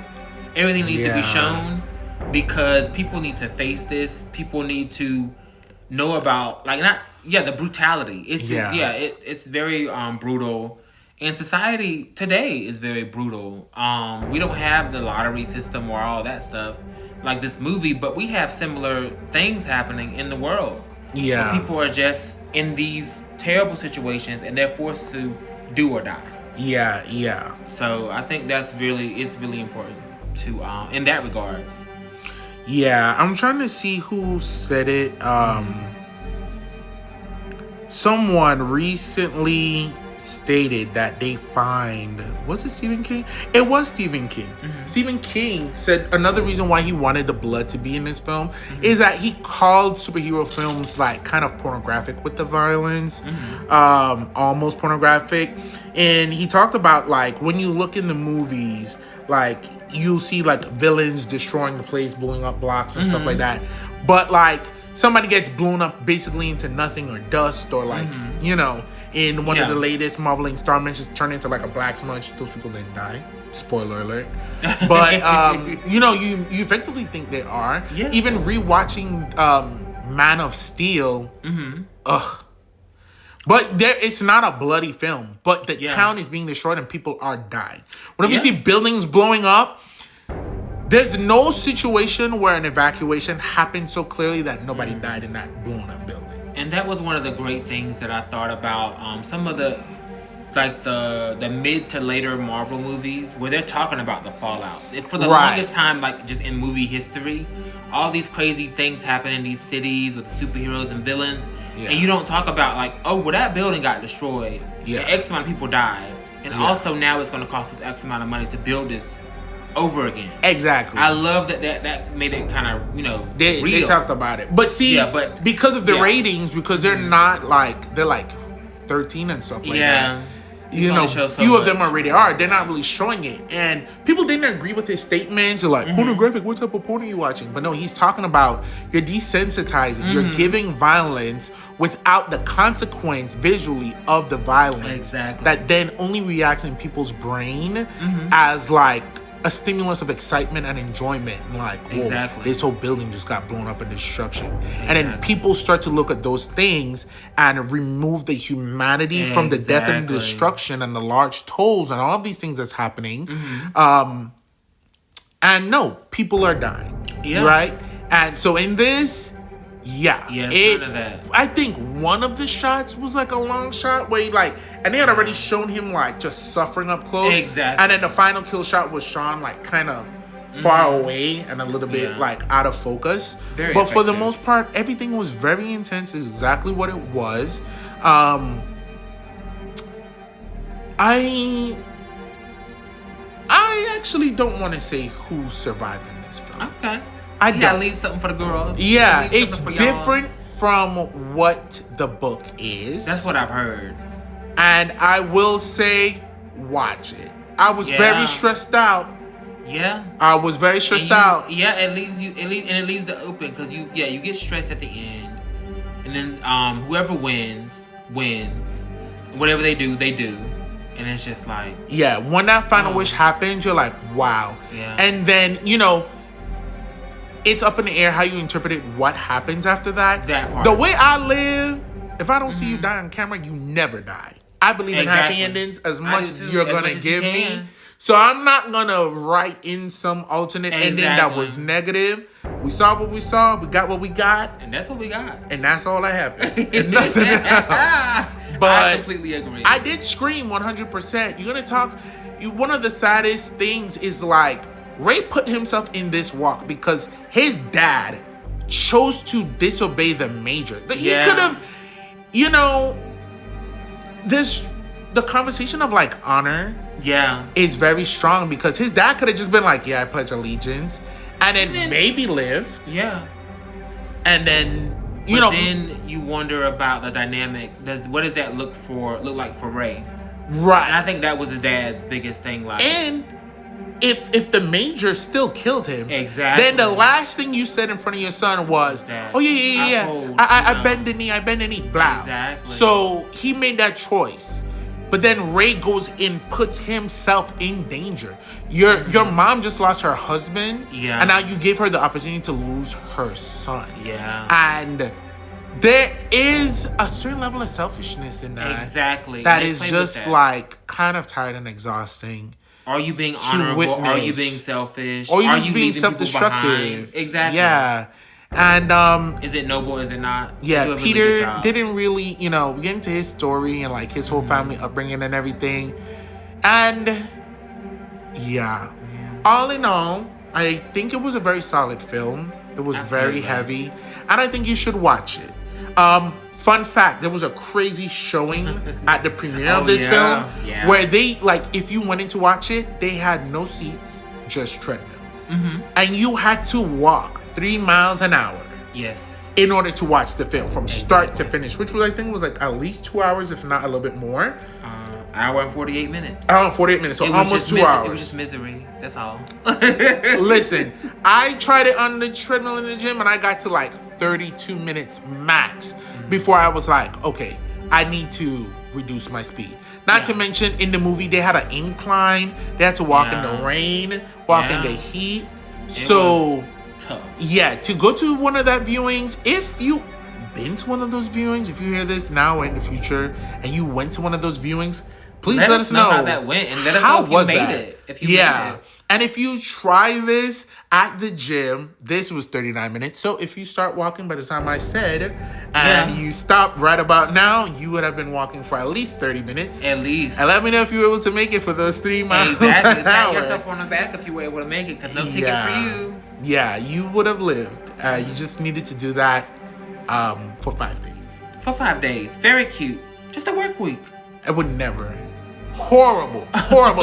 everything needs to be shown, because people need to face this. People need to know about the brutality. It's very brutal. And society today is very brutal. We don't have the lottery system or all that stuff like this movie, but we have similar things happening in the world. Yeah. Where people are just in these terrible situations and they're forced to do or die. Yeah. So I think it's really important to in that regards. Yeah, I'm trying to see who said it. Someone recently stated that they find, was it Stephen King? It was Stephen King. Stephen King said another reason why he wanted the blood to be in this film is that he called superhero films like kind of pornographic with the violence, almost pornographic. And he talked about like when you look in the movies, like you'll see like villains destroying the place, blowing up blocks and stuff like that. But like somebody gets blown up basically into nothing or dust, or like, you know, in one of the latest Marvel installments, just turned into like a black smudge. Those people didn't die. Spoiler alert. But, you know, you effectively think they are. Yeah. Even rewatching Man of Steel. But it's not a bloody film. But the town is being destroyed and people are dying. Whenever you see buildings blowing up, there's no situation where an evacuation happened so clearly that nobody died in that blown up building. And that was one of the great things that I thought about some of the mid to later Marvel movies where they're talking about the fallout. For the longest time, like just in movie history, all these crazy things happen in these cities with the superheroes and villains. Yeah. And you don't talk about like, oh, well, that building got destroyed. Yeah. And X amount of people died. And also now it's going to cost us X amount of money to build this over again. Exactly. I love that made it kind of, you know, real. They talked about it. But see, because of the ratings, because they're not like, they're like 13 and stuff like that. you know, few of them are rated R. They're not really showing it. And people didn't agree with his statements. They're like, pornographic, what type of porn are you watching? But no, he's talking about you're desensitizing. You're giving violence without the consequence visually of the violence. Exactly. That then only reacts in people's brain as like a stimulus of excitement and enjoyment. And like, whoa, this whole building just got blown up in destruction. And then people start to look at those things and remove the humanity from the death and the destruction and the large tolls and all of these things that's happening. And no, people are dying. Right? And so in this, none of that. I think one of the shots was like a long shot where he like, and they had already shown him like just suffering up close. Exactly. And then the final kill shot was Sean like kind of far away and a little bit like out of focus. Very but effective. for the most part, everything was very intense. Is exactly what it was. I actually don't want to say who survived in this film. Okay. I gotta don't. leave something for the girls. Yeah, it's different from what the book is. That's what I've heard. And I will say, watch it. I was very stressed out. Yeah. I was very stressed out. Yeah, it leaves it open because you get stressed at the end, and then whoever wins. Whatever they do, and it's just like when that final wish happens, you're like, wow. Yeah. And then it's up in the air how you interpret it. What happens after that? That part. The way I live, if I don't see you die on camera, you never die. I believe in happy endings as much as you're gonna give me. So I'm not gonna write in some alternate ending that was negative. We saw what we saw. We got what we got. And that's what we got. And that's all that happened. And nothing else. But I completely agree. I did scream 100%. You're gonna talk. One of the saddest things is like Ray put himself in this walk because his dad chose to disobey the major. He could have, the conversation of like honor is very strong because his dad could have just been like, I pledge allegiance, and then maybe lived. Yeah. And then then you wonder about the dynamic. What does that look like for Ray? Right. And I think that was the dad's biggest thing. Like, and if the major still killed him, then the last thing you said in front of your son was, "Oh yeah, I bend the knee, blah." Exactly. So he made that choice, but then Ray goes in, puts himself in danger. Your mom just lost her husband, and now you give her the opportunity to lose her son. And there is a certain level of selfishness in that. Exactly. That is just like kind of tired and exhausting. Are you being honorable? Are you being selfish? Or are you being self-destructive? Exactly. Yeah. And is it noble? Is it not? Yeah, Peter didn't really, we get into his story and like his whole family upbringing and everything. And all in all, I think it was a very solid film. It was very heavy, and I think you should watch it. Fun fact, there was a crazy showing at the premiere of this film where they, like, if you went in to watch it, they had no seats, just treadmills. And you had to walk 3 miles an hour. Yes. In order to watch the film from start to finish, which was, I think, was like at least 2 hours, if not a little bit more. Hour and 48 minutes. Hour and 48 minutes, so almost 2 hours. It was just misery. That's all. Listen, I tried it on the treadmill in the gym, and I got to like 32 minutes max before I was like, okay, I need to reduce my speed. Not to mention, in the movie, they had an incline. They had to walk in the rain, walk in the heat. So tough. Yeah, to go to one of that viewings, if you been to one of those viewings, if you hear this now or in the future, and you went to one of those viewings, please let us know how that went, and let us know if you made it. If you made it. And if you try this at the gym, this was 39 minutes. So if you start walking by the time I said, and you stop right about now, you would have been walking for at least 30 minutes. At least. And let me know if you were able to make it for those 3 miles. Exactly. Pat yourself on the back if you were able to make it, because no ticket for you. Yeah, you would have lived. You just needed to do that for 5 days. For 5 days. Very cute. Just a work week. I would never. Horrible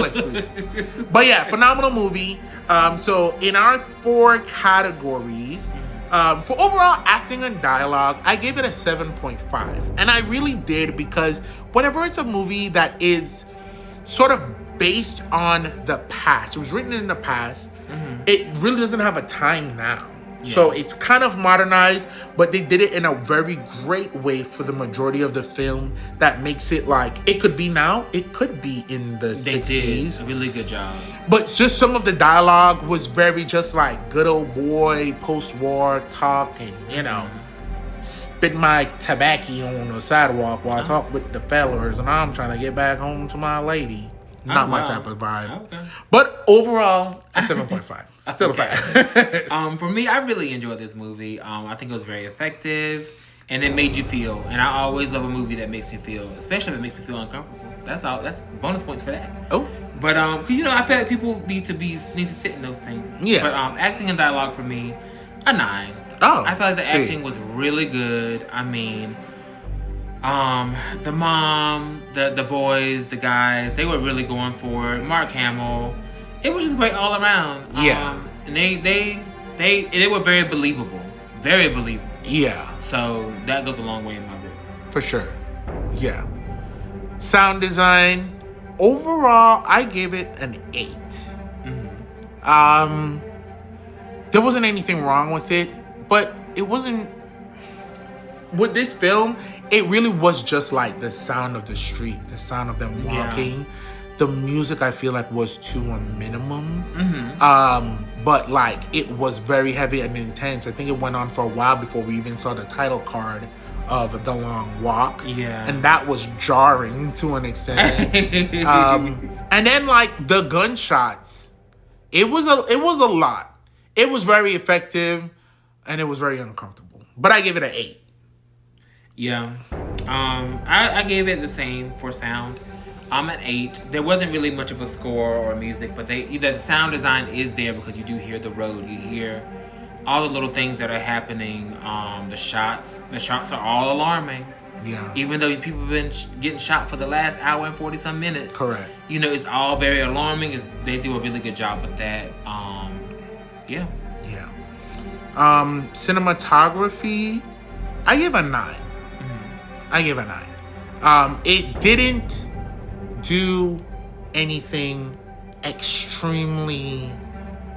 experience. But yeah, phenomenal movie. So in our 4 categories, for overall acting and dialogue, I gave it a 7.5. And I really did, because whenever it's a movie that is sort of based on the past. It was written in the past. It really doesn't have a time now. So it's kind of modernized, but they did it in a very great way for the majority of the film that makes it like, it could be now, it could be in the 60s. They did a really good job. But just some of the dialogue was very just like good old boy, post-war talk, and, you know, spit my tobacco on the sidewalk while I talk with the fellas, and I'm trying to get back home to my lady. Not my type of vibe. Okay. But overall, a 7.5. Still a 5. For me, I really enjoyed this movie. I think it was very effective, and it made you feel. And I always love a movie that makes me feel, especially if it makes me feel uncomfortable. That's all. That's bonus points for that. Oh. But because I feel like people need to sit in those things. Yeah. But acting and dialogue for me, a 9. Oh. I feel like the acting was really good. I mean, the mom, the boys, the guys, they were really going for it. Mark Hamill, it was just great all around. Yeah. And they were very believable. Very believable. Yeah. So that goes a long way in my book. For sure. Yeah. Sound design, overall, I gave it an 8. There wasn't anything wrong with it, but it wasn't. With this film, it really was just like the sound of the street, the sound of them walking. Yeah. The music, I feel like, was to a minimum. But like, it was very heavy and intense. I think it went on for a while before we even saw the title card of The Long Walk. Yeah. And that was jarring to an extent. And then like the gunshots, it was a lot. It was very effective and it was very uncomfortable. But I give it an 8. Yeah. I gave it the same for sound. I'm at 8. There wasn't really much of a score or music, but the sound design is there because you do hear the road. You hear all the little things that are happening. The shots are all alarming. Yeah. Even though people have been getting shot for the last hour and 40-some minutes. Correct. It's all very alarming. They do a really good job with that. Yeah. Yeah. Cinematography, I give a 9. I give a 9. It didn't do anything extremely.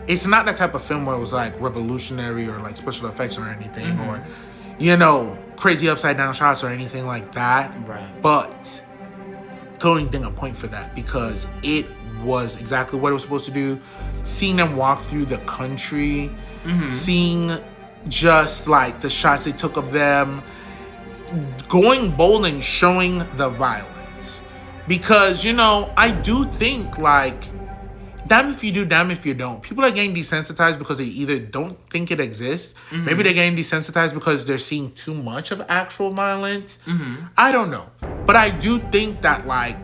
It's not that type of film where it was like revolutionary or like special effects or anything, or crazy upside down shots or anything like that. Right. But couldn't think a point for that because it was exactly what it was supposed to do. Seeing them walk through the country, seeing just like the shots they took of them, going bold and showing the violence. Because, I do think, like, damn if you do, damn if you don't. People are getting desensitized because they either don't think it exists. Maybe they're getting desensitized because they're seeing too much of actual violence. I don't know. But I do think that, like,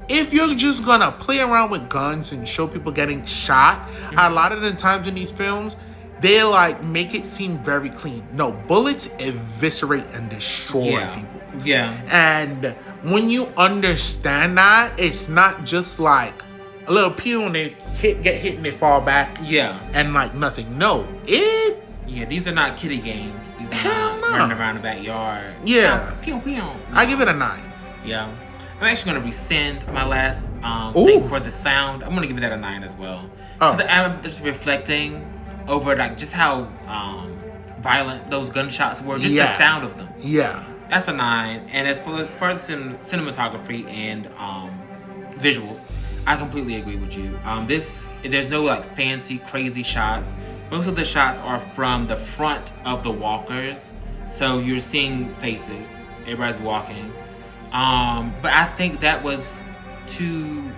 if you're just gonna play around with guns and show people getting shot, a lot of the times in these films, they like make it seem very clean. No, bullets eviscerate and destroy people. Yeah. And when you understand that, it's not just like a little pew and they get hit and they fall back. Yeah. And like nothing. No, Yeah, these are not kiddie games. These are not running around the backyard. Yeah. Pew, pew. No. I give it a 9. Yeah. I'm actually going to rescind my last thing for the sound. I'm going to give that a 9 as well. I'm just reflecting over like just how violent those gunshots were. Just the sound of them. Yeah. That's a 9. And as for cinematography and visuals, I completely agree with you. There's no like fancy, crazy shots. Most of the shots are from the front of the walkers. So you're seeing faces. Everybody's walking. But I think that was to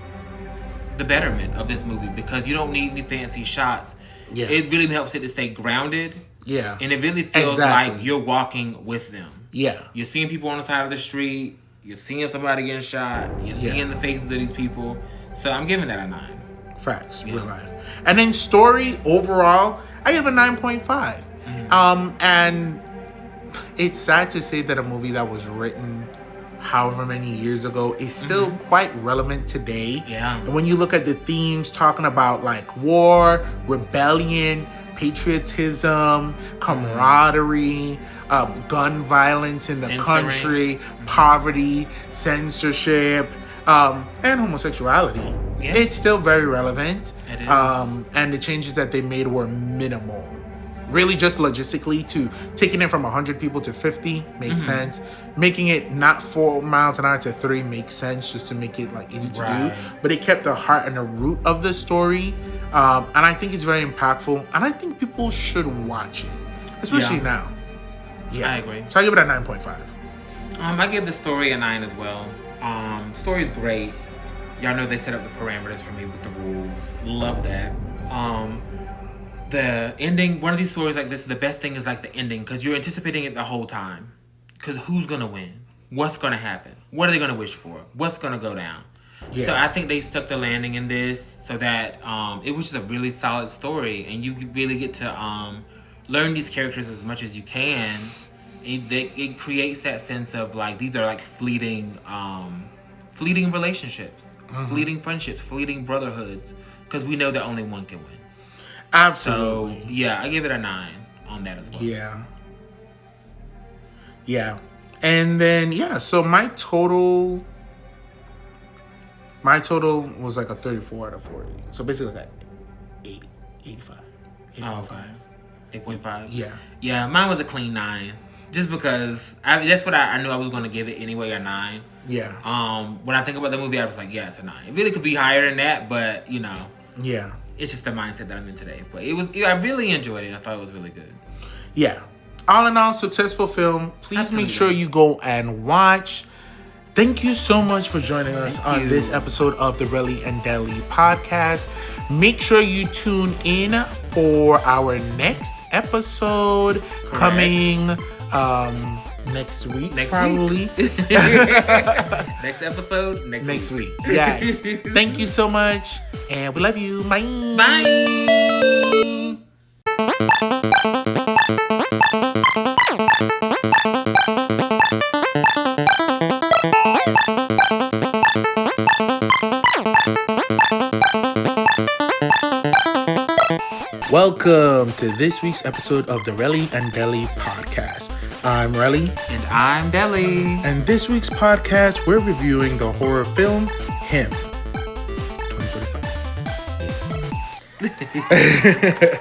the betterment of this movie because you don't need any fancy shots. Yeah. It really helps it to stay grounded. Yeah. And it really feels like you're walking with them. Yeah. You're seeing people on the side of the street. You're seeing somebody getting shot. You're seeing the faces of these people. So I'm giving that a 9. Facts. Real life. And then story overall, I give a 9.5. And it's sad to say that a movie that was written however many years ago is still quite relevant today. Yeah. And when you look at the themes talking about like war, rebellion, patriotism, camaraderie, gun violence in the country, poverty, censorship, and homosexuality, it's still very relevant. It is. And the changes that they made were minimal. Really, just logistically, to taking it from 100 people to 50 makes sense. Making it not 4 miles an hour to 3 makes sense, just to make it like easy to do. But it kept the heart and the root of the story, and I think it's very impactful. And I think people should watch it, especially now. Yeah, I agree. So I give it a 9.5. I give the story a 9 as well. Story's great. Y'all know they set up the parameters for me with the rules. Love that. The ending, one of these stories like this, the best thing is like the ending, because you're anticipating it the whole time. Because who's going to win? What's going to happen? What are they going to wish for? What's going to go down? Yeah. So I think they stuck the landing in this so that it was just a really solid story. And you really get to learn these characters as much as you can. It creates that sense of like, these are like fleeting relationships, fleeting friendships, fleeting brotherhoods. Because we know that only one can win. Absolutely. So, yeah, I give it a 9 on that as well. Yeah. And then, so my total was like a 34 out of 40. So basically like 85. 8.5? Yeah. Yeah, mine was a clean 9. Just because, that's what I knew I was going to give it anyway, a 9. Yeah. When I think about the movie, I was like, yeah, it's a 9. It really could be higher than that, but, you know. Yeah. It's just the mindset that I'm in today. But I really enjoyed it. I thought it was really good. Yeah. All in all, successful film. Please make sure you go and watch. Thank you so much for joining us on this episode of the Relly and Deli podcast. Make sure you tune in for our next episode coming next week. Next episode next week. Yes. Thank you so much, and we love you. Bye. Welcome to this week's episode of the Relly and Deli podcast. I'm Relly. And I'm Deli. And this week's podcast, we're reviewing the horror film, Him. 2025.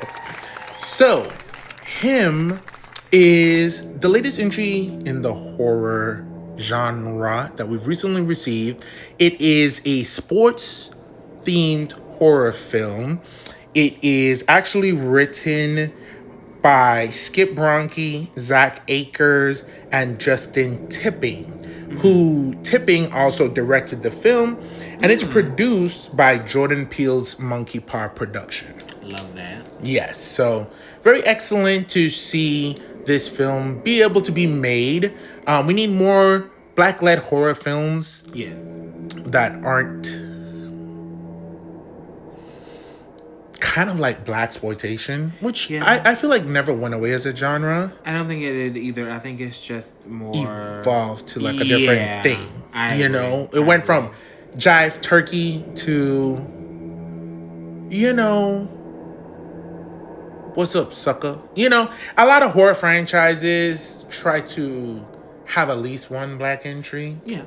So, Him is the latest entry in the horror genre that we've recently received. It is a sports-themed horror film. It is actually written by Skip Bronke, Zach Akers, and Justin Tipping, who Tipping also directed the film, and it's produced by Jordan Peele's Monkey Paw Production. Love that. Yes, so very excellent to see this film be able to be made. We need more Black-led horror films. Yes. That aren't kind of like blaxploitation, which I feel like never went away as a genre. I don't think it did either. I think it's just more evolved to like a different thing. It went from Jive Turkey to, what's up, sucker? A lot of horror franchises try to have at least one black entry. Yeah.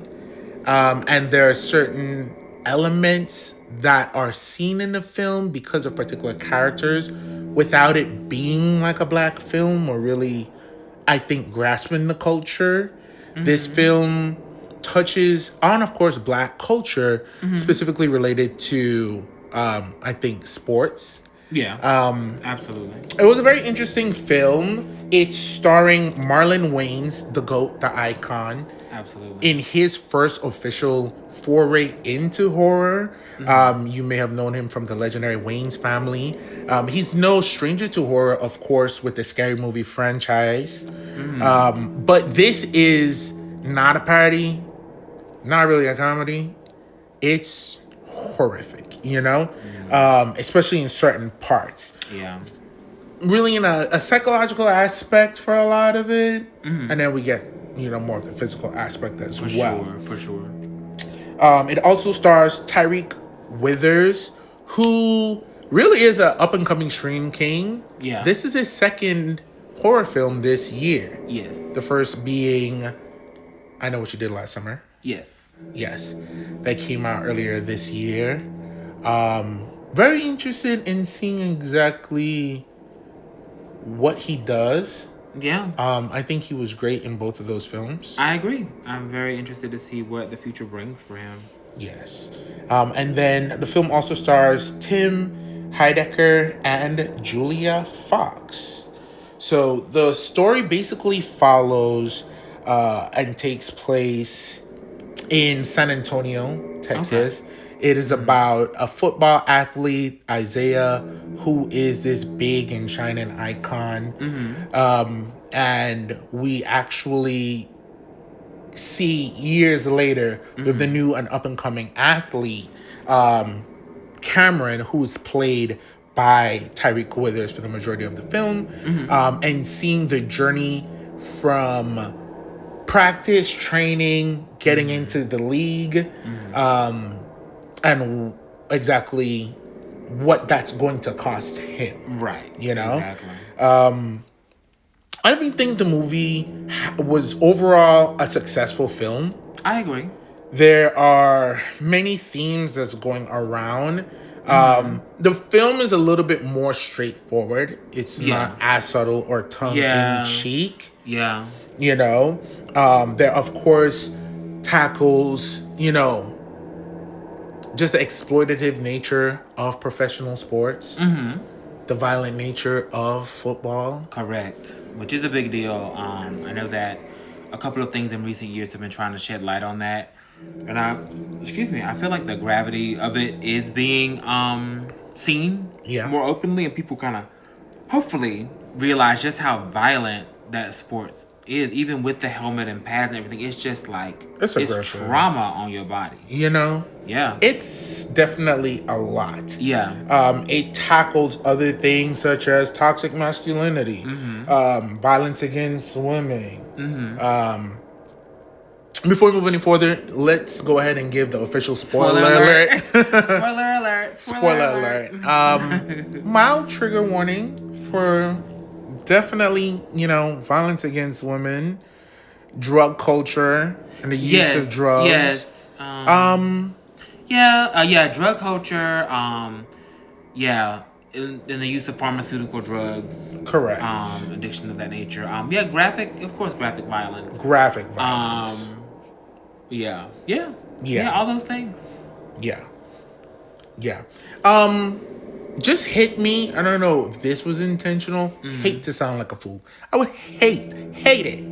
And there are certain elements that are seen in the film because of particular characters without it being like a black film or really, I think, grasping the culture. This film touches on, of course, black culture, specifically related to, I think, sports. Yeah, absolutely. It was a very interesting film. It's starring Marlon Wayans, the GOAT, the icon. Absolutely. In his first official foray into horror. You may have known him from the legendary Wayans family. He's no stranger to horror, of course, with the Scary Movie franchise. But this is not a parody, not really a comedy. It's horrific, especially in certain parts. Yeah. Really in a psychological aspect for a lot of it. And then we get more of the physical aspect as well. For sure. It also stars Tyreek Withers, who really is an up-and-coming stream king. Yeah. This is his second horror film this year. Yes. The first being I Know What You Did Last Summer. Yes. Yes, that came out earlier this year. Very interested in seeing exactly what he does. Yeah. I think he was great in both of those films. I agree. I'm very interested to see what the future brings for him. Yes. And then the film also stars Tim Heidecker and Julia Fox. So the story basically follows and takes place in San Antonio, Texas. Okay. It is about a football athlete, Isaiah, who is this big and shining icon. And we actually see years later with the new and up and coming athlete, Cameron, who's played by Tyreek Withers for the majority of the film, and seeing the journey from practice, training, getting into the league, and exactly what that's going to cost him. Right. You know? Exactly. I don't think the movie was overall a successful film. I agree. There are many themes that's going around. The film is a little bit more straightforward. It's not as subtle or tongue-in-cheek. Yeah. You know? There, of course, tackles, you know, just the exploitative nature of professional sports. The violent nature of football. Correct. Which is a big deal. I know that a couple of things in recent years have been trying to shed light on that. And I feel like the gravity of it is being seen more openly, and people kind of hopefully realize just how violent that sport is, even with the helmet and pads and everything. It's just like it's trauma on your body. You know? Yeah. It's definitely a lot. Yeah. It tackles other things such as toxic masculinity, violence against women. Before we move any further, let's go ahead and give the official spoiler alert. Spoiler alert. Mild trigger warning for definitely, you know, violence against women, drug culture, and the use of drugs. Yes. Drug culture. In the use of pharmaceutical drugs. Correct. Addiction of that nature. Graphic violence. Graphic violence. Yeah, all those things. Yeah. Just hit me. I don't know if this was intentional. Hate to sound like a fool. I would hate it.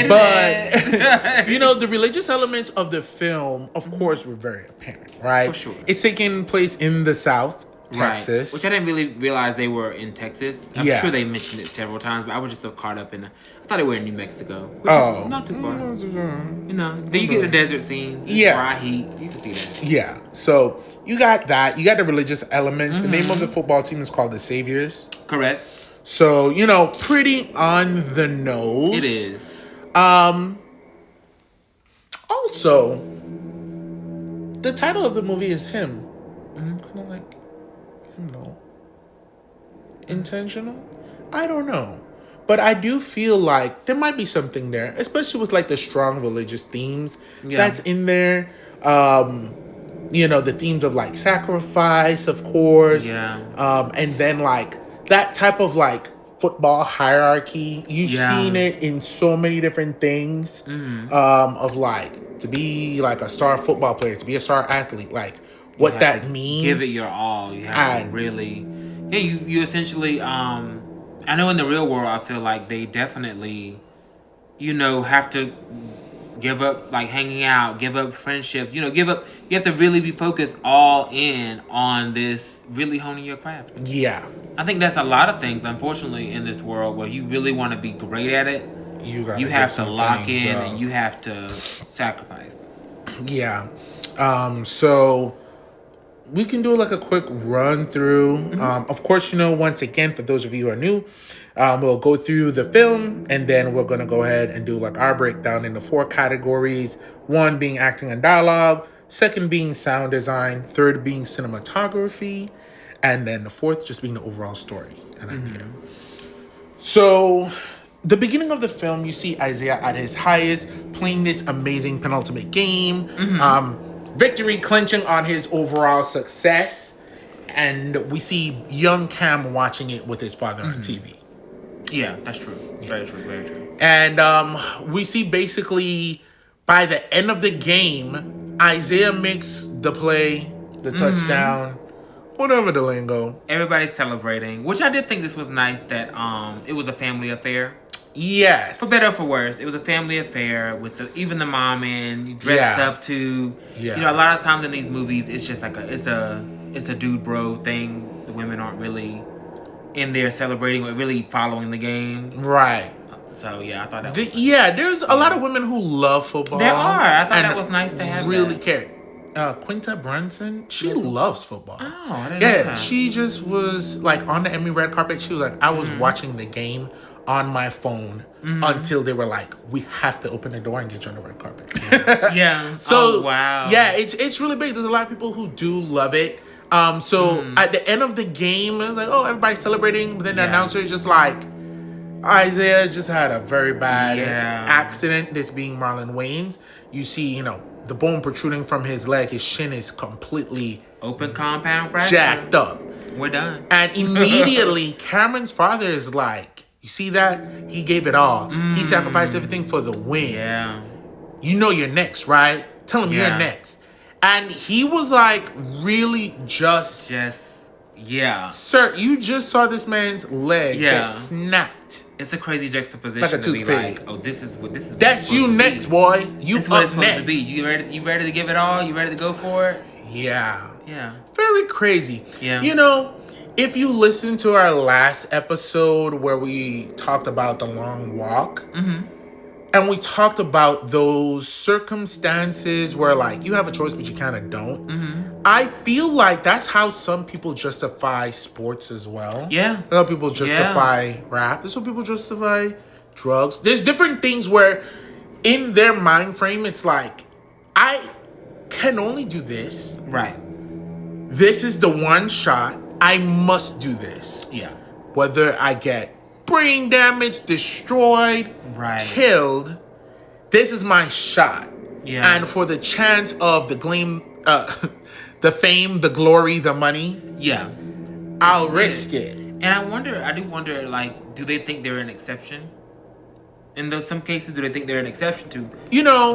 But you know, the religious elements of the film, of course, were very apparent, right? For sure. It's taking place in the South, Texas. Right. Which I didn't really realize they were in Texas. I'm sure they mentioned it several times, but I was just so caught up in it. I thought they were in New Mexico, which is not too far. You know, then you get the desert scenes, dry heat. You can see that. Yeah. So you got that. You got the religious elements. The name of the football team is called the Saviors. Correct. So, you know, pretty on the nose. It is. Also, the title of the movie is Him. Kind of like, no. Intentional? I don't know. But I do feel like there might be something there, especially with like the strong religious themes that's in there. You know, the themes of like sacrifice, of course. Yeah. And then like that type of like football hierarchy. You've seen it in so many different things. Of like to be like a star football player, to be a star athlete, like what that means. Give it your all. You have to really. Yeah, you essentially. I know in the real world, I feel like they definitely, you know, have to give up like hanging out, give up friendships, you know, give up. You have to really be focused all in on this, really honing your craft. Yeah. I think that's a lot of things, unfortunately, in this world where you really want to be great at it. You have to lock in and you have to sacrifice. Yeah. So we can do like a quick run through. Of course, you know, once again, for those of you who are new, we'll go through the film and then we're going to go ahead and do like our breakdown into 4 categories. 1 being acting and dialogue, 2nd being sound design, 3rd being cinematography, and then the 4th just being the overall story and idea. So the beginning of the film, you see Isaiah at his highest, playing this amazing penultimate game, victory clinching on his overall success, and we see young Cam watching it with his father on TV. Yeah, that's true. Very true. Very true. And we see basically by the end of the game, Isaiah makes the play, the touchdown, whatever the lingo. Everybody's celebrating, which I did think this was nice that it was a family affair. Yes. For better or for worse, it was a family affair with even the mom and dressed up to. Yeah. You know, a lot of times in these movies, it's just like it's a dude bro thing. The women aren't really in there celebrating or really following the game. Right. So yeah, I thought that. There's a lot of women who love football. There are. I thought that was nice to have. Really care. Quinta Brunson, she loves football. Oh, I didn't know that. She just was like on the Emmy red carpet. She was like, I was watching the game on my phone until they were like, we have to open the door and get you on the red carpet. Yeah. So wow. Yeah, it's really big. There's a lot of people who do love it. So at the end of the game, it was like, oh, everybody's celebrating, but then the announcer is just like, Isaiah just had a very bad accident. This being Marlon Wayans. You see, the bone protruding from his leg. His shin is completely open compound fracture, jacked up. We're done. And immediately, Cameron's father is like, you see that? He gave it all. He sacrificed everything for the win. Yeah. You know you're next, right? Tell him you're next. And he was like, really just... Yeah. Sir, you just saw this man's leg get snapped. It's a crazy juxtaposition like a to be toothpick. like, oh, this is what That's you next, boy. You That's what up it's supposed next. to be. You ready to give it all? You ready to go for it? Yeah. Yeah. Very crazy. Yeah. If you listen to our last episode where we talked about the long walk, and we talked about those circumstances where, like, you have a choice, but you kind of don't. I feel like that's how some people justify sports as well. Yeah. That's how people justify rap. That's how people justify drugs. There's different things where, in their mind frame, it's like, I can only do this. Right. This is the one shot. I must do this. Yeah. Whether I get brain damage, destroyed, killed, this is my shot. Yeah. And for the chance of the the fame, the glory, the money, I'll risk it. And I do wonder, like, do they think they're an exception? In some cases, do they think they're an exception to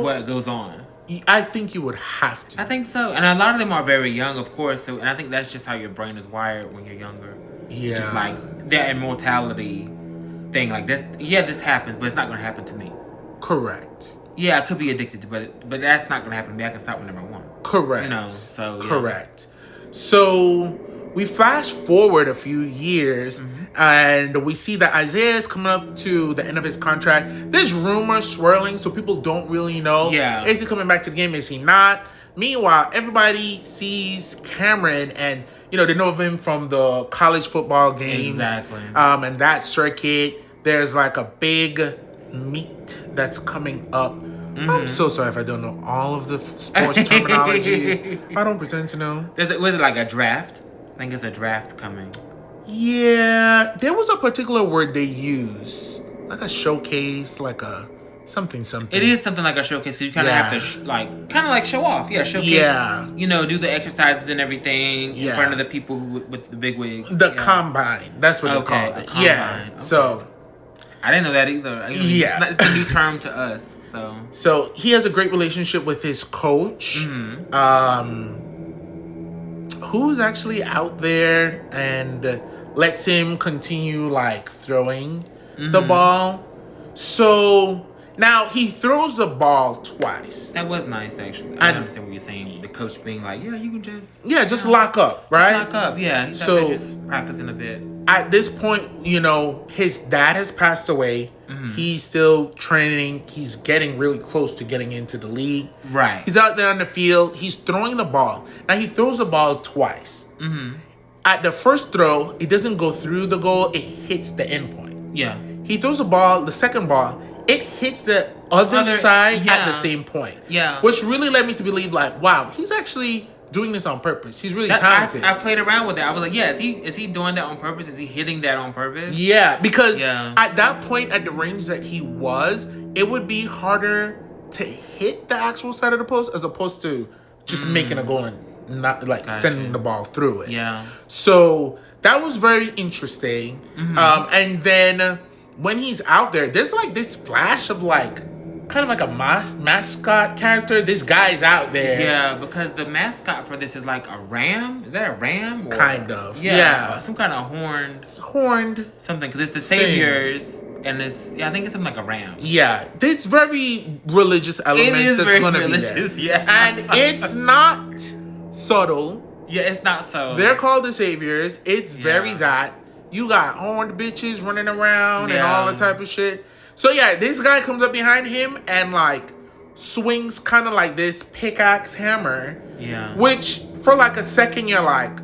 what goes on? I think you would have to. I think so. And a lot of them are very young, of course. So, and I think that's just how your brain is wired when you're younger. Yeah. Just like that immortality thing. Like, this happens, but it's not going to happen to me. Correct. Yeah, I could be addicted to it, but that's not going to happen to me. I can stop whenever I want. Correct. So. Yeah. Correct. So we flash forward a few years, and we see that Isaiah is coming up to the end of his contract. There's rumors swirling, so people don't really know. Yeah. Is he coming back to the game? Is he not? Meanwhile, everybody sees Cameron, and they know of him from the college football games. Exactly. And that circuit. There's like a big meet that's coming up. I'm so sorry if I don't know all of the sports terminology. I don't pretend to know. Was it like a draft? I think it's a draft coming. Yeah, there was a particular word they use, like a showcase, like a something. It is something like a showcase because you kind of have to kind of like show off. Yeah, showcase. Yeah. Do the exercises and everything in front of the people with the big wigs. The combine. That's what they call it. Yeah. Okay. So. I didn't know that either. It's a new term to us. So he has a great relationship with his coach, who's actually out there and lets him continue like throwing the ball. So now he throws the ball twice. That was nice, actually. I understand what you're saying. The coach being like, "Yeah, you can just lock up, right? Just lock up, yeah." He's just practicing a bit. At this point, his dad has passed away. He's still training. He's getting really close to getting into the league. Right. He's out there on the field. He's throwing the ball. Now, he throws the ball twice. At the first throw, it doesn't go through the goal. It hits the end point. Yeah. He throws the second ball. It hits the other side at the same point. Yeah. Which really led me to believe, like, wow, he's actually doing this on purpose. He's really talented. I played around with that. I was like, yeah, is he doing that on purpose? Is he hitting that on purpose? Yeah, because at that point, at the range that he was, it would be harder to hit the actual side of the post as opposed to just making a goal and not like sending the ball through it. Yeah. So that was very interesting. And then when he's out there, there's like this flash of like kind of like a mascot character. This guy's out there. Yeah, because the mascot for this is like a ram. Is that a ram? Or, kind of. Yeah. Some kind of horned something. Because it's the Saviors. And I think it's something like a ram. Yeah. It's very religious elements that's going to be there. Yeah. And it's not subtle. Yeah, it's not so. They're called the Saviors. It's very that. You got horned bitches running around and all that type of shit. So yeah, this guy comes up behind him and like swings kind of like this pickaxe hammer. Yeah. Which for like a second you're like,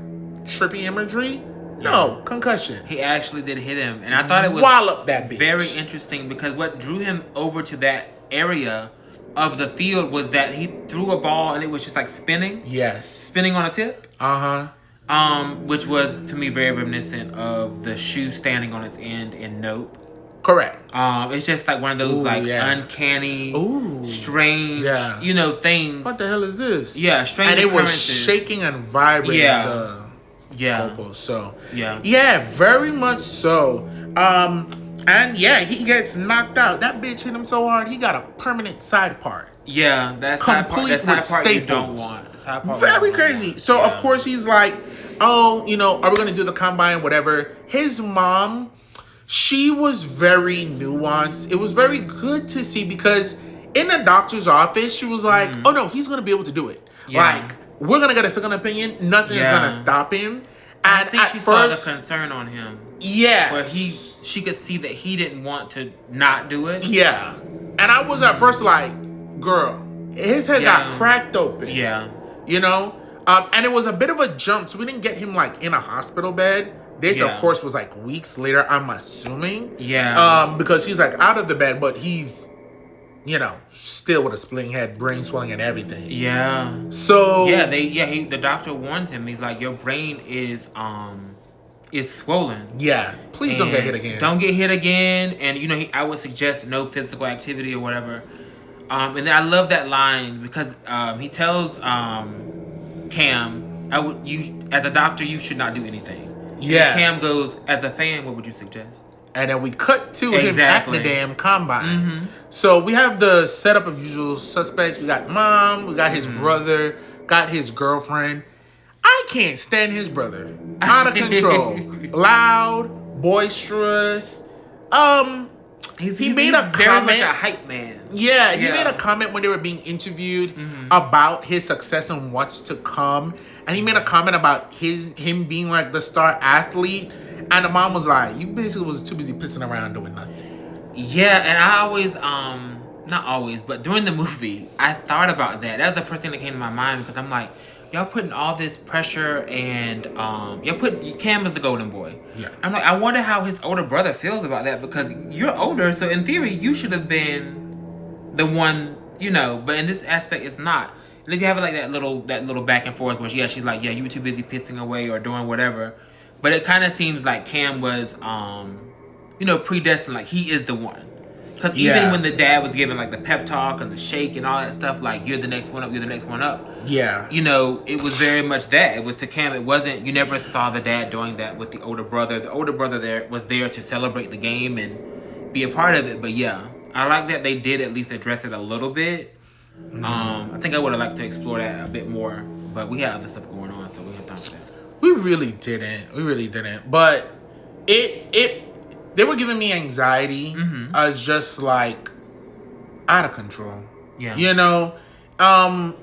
trippy imagery? No, concussion. He actually did hit him. And I thought it was wallop that bitch. Very interesting because what drew him over to that area of the field was that he threw a ball and it was just like spinning. Yes. Spinning on a tip. Which was to me very reminiscent of the shoe standing on its end in Nope. Correct. It's just like one of those uncanny, strange, things. What the hell is this? Yeah, strange. And it was shaking and vibrating the goalpost. So very much so. And he gets knocked out. That bitch hit him so hard he got a permanent side part. Yeah, that's complete with staples. You don't want. Very crazy. So of course he's like, are we gonna do the combine? Whatever. His mom, she was very nuanced. It was very good to see because in the doctor's office, she was like, oh no, he's gonna be able to do it. Yeah. Like, we're gonna get a second opinion. Nothing is gonna stop him. And I think she saw the concern on him. Yeah. Where she could see that he didn't want to not do it. Yeah. And I was at first like, girl, his head got cracked open. Yeah. And it was a bit of a jump, so we didn't get him like in a hospital bed. This, of course, was like weeks later, I'm assuming. Yeah. Because he's like out of the bed, but he's, still with a splitting head, brain swelling and everything. Yeah. So. Yeah, the doctor warns him. He's like, your brain is swollen. Yeah. Please don't get hit again. Don't get hit again. And, I would suggest no physical activity or whatever. And then I love that line because he tells Cam, as a doctor, you should not do anything. Yeah. And Cam goes, as a fan, what would you suggest? And then we cut to him at the damn combine. So we have the setup of usual suspects. We got mom, we got his brother, got his girlfriend. I can't stand his brother. Out of control. Loud, boisterous. He made a very comment. Much a hype man. Yeah, he made a comment when they were being interviewed about his success and what's to come. And he made a comment about him being like the star athlete. And the mom was like, you basically was too busy pissing around doing nothing. Yeah, and I always, not always, but during the movie, I thought about that. That was the first thing that came to my mind because I'm like, y'all putting all this pressure and y'all put Cam as the golden boy. Yeah. I'm like, I wonder how his older brother feels about that because you're older, so in theory, you should have been the one, but in this aspect, it's not. And then you have like that little back and forth where she's like, yeah, you were too busy pissing away or doing whatever. But it kind of seems like Cam was, predestined, like he is the one. Because even when the dad was giving like the pep talk and the shake and all that stuff, like you're the next one up, you're the next one up. Yeah. It was very much that. It was to Cam. It wasn't, you never saw the dad doing that with the older brother. The older brother was there to celebrate the game and be a part of it. But yeah, I like that they did at least address it a little bit. I think I would have liked to explore that a bit more. But we had other stuff going on, so we had time for that. We really didn't. But they were giving me anxiety as just like out of control. Yeah. I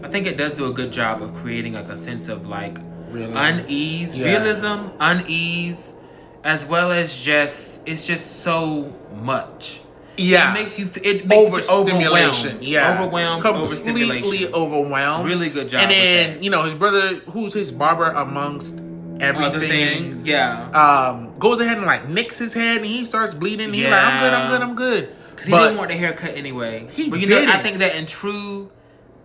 think it does do a good job of creating like a sense of like realism, unease, as well as it's just so much. Yeah, it makes you overwhelmed. Yeah, overwhelmed, completely overwhelmed. Really good job. And then his brother, who's his barber amongst everything, other things, goes ahead and like nicks his head, and he starts bleeding. And he's like, I'm good. Because he didn't want the haircut anyway. But I think that in true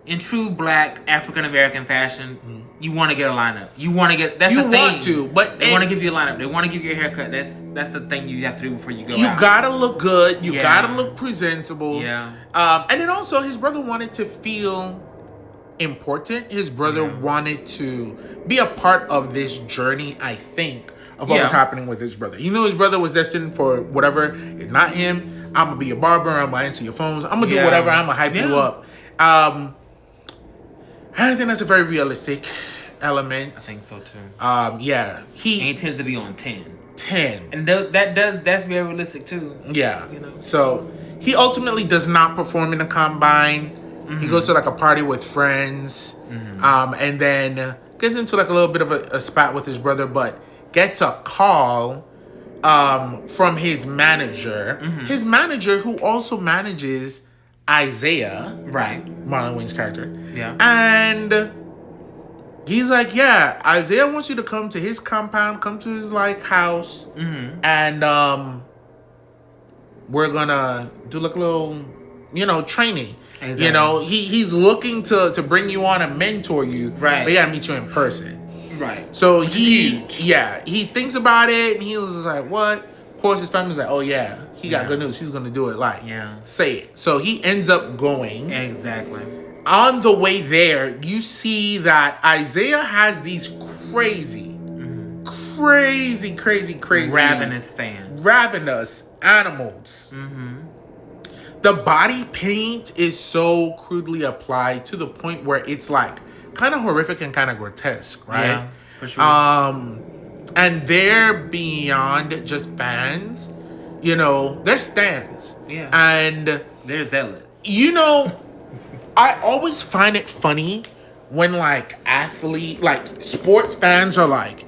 in true black African American fashion, you want to get a lineup. You want to get. That's the thing. You want to, but they want to give you a lineup. They want to give you a haircut. That's the thing you have to do before you go. You out. gotta look good. You gotta look presentable. Yeah. And then also, his brother wanted to feel important. His brother wanted to be a part of this journey, I think, of what was happening with his brother. He knew his brother was destined for whatever. If not him, I'm gonna be a barber. I'm gonna answer your phones. I'm gonna do whatever. I'm gonna hype you up. I think that's a very realistic element. I think so too. He tends to be on 10. 10. And that's very realistic too. Yeah. You know. So he ultimately does not perform in the combine. He goes to like a party with friends, and then gets into like a little bit of a spat with his brother, but gets a call from his manager. His manager, who also manages Isaiah, right? Marlon Wayne's character. Yeah. And he's like, yeah, Isaiah wants you to come to his compound, come to his like house, and we're gonna do like a little, training. Exactly. He's looking to bring you on and mentor you. Right. But he gotta meet you in person. Right. So he thinks about it and he was just like, what? Of course his family's like, oh yeah, he got good news. He's gonna do it. Like, say it. So he ends up going. Exactly. On the way there, you see that Isaiah has these crazy ravenous animals. The body paint is so crudely applied to the point where it's like kind of horrific and kind of grotesque, right? Yeah, for sure. And they're beyond just fans. They're stans. Yeah. And they're zealots. I always find it funny when sports fans are like,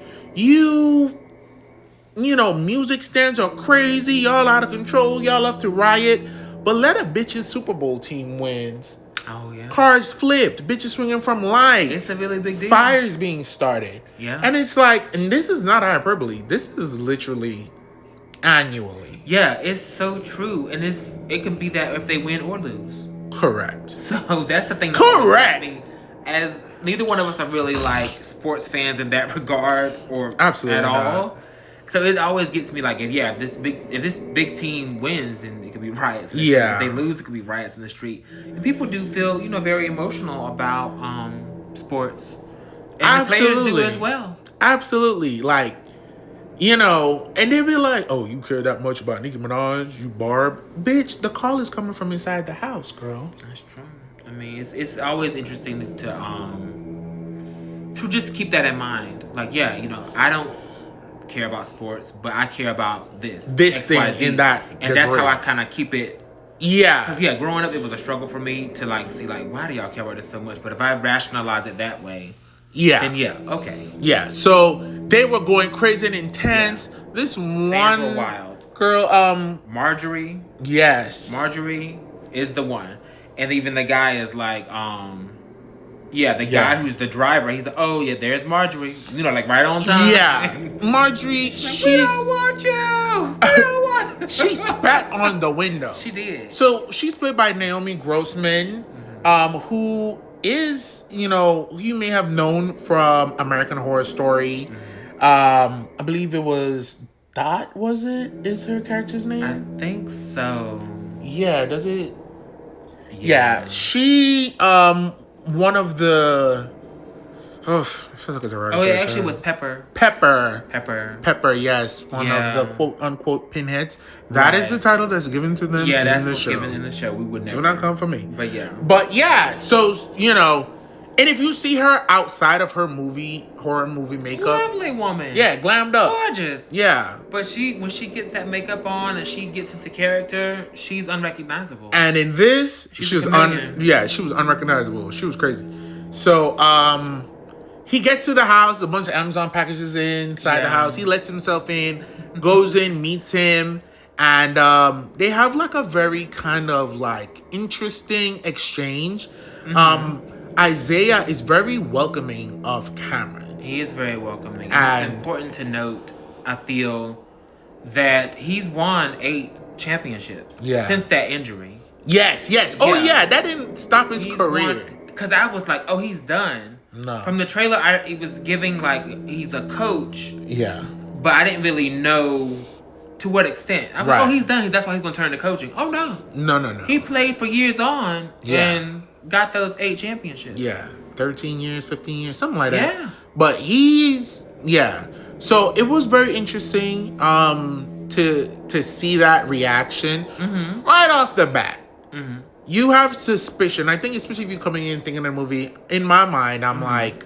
music stands are crazy, y'all out of control, y'all love to riot. But let a bitch's Super Bowl team wins. Oh, yeah. Cars flipped. Bitches swinging from lights. It's a really big deal. Fires being started. Yeah. And it's like, and this is not hyperbole. This is literally annually. Yeah, it's so true. And it can be that if they win or lose. Correct. So that's the thing. Correct. As neither one of us are really like sports fans in that regard or absolutely at not. all. So it always gets me like, if this big team wins, then it could be riots. Yeah. If they lose, it could be riots in the street. And people do feel, very emotional about sports. And absolutely. the players do as well. Absolutely. And they be like, oh, you care that much about Nicki Minaj, you Barb? Bitch, the call is coming from inside the house, girl. That's true. I mean, it's always interesting to just keep that in mind. Like, I don't care about sports, but I care about this thing in that and degree. That's how I kind of keep it. Because growing up it was a struggle for me to see why do y'all care about this so much, but if I rationalize it that way, then okay, so they were going crazy and intense. This one were wild girl, Marjorie is the one, and even the guy is like guy who's the driver, he's like, oh yeah, there's Marjorie. Right on time. Yeah. Marjorie, we don't want you. We don't want she spat on the window. She did. So she's played by Naomi Grossman, who is, you may have known from American Horror Story. I believe it was Dot, was it? Is her character's name? I think so. Yeah, does it? Yeah. She, one of the... I feel like it's a right. Oh, it actually was Pepper. Pepper, yes. One of the quote-unquote pinheads. That is the title that's given to them in the show. Yeah, that's what's given in the show. We would never. Do not come for me. But yeah, so, and if you see her outside of her horror movie makeup. Lovely woman. Yeah, glammed up. Gorgeous. Yeah. But when she gets that makeup on and she gets into character, she's unrecognizable. And in this, she was unrecognizable. She was crazy. So, he gets to the house, a bunch of Amazon packages inside the house. He lets himself in, goes in, meets him, and they have a very kind of interesting exchange. Isaiah is very welcoming of Cameron. He is very welcoming. And it's important to note, I feel, that he's won 8 championships since that injury. Yes. Oh, yeah. That didn't stop his career. because I was like, oh, he's done. No. From the trailer, it was giving like he's a coach. Yeah. But I didn't really know to what extent. I was like, oh, he's done. That's why he's going to turn to coaching. Oh, no. No. He played for years on and got those 8 championships. Yeah. 13 years, 15 years, something like that. Yeah. But so it was very interesting to see that reaction right off the bat. Mm-hmm. You have suspicion. I think especially if you're coming in thinking of the movie, in my mind, I'm like,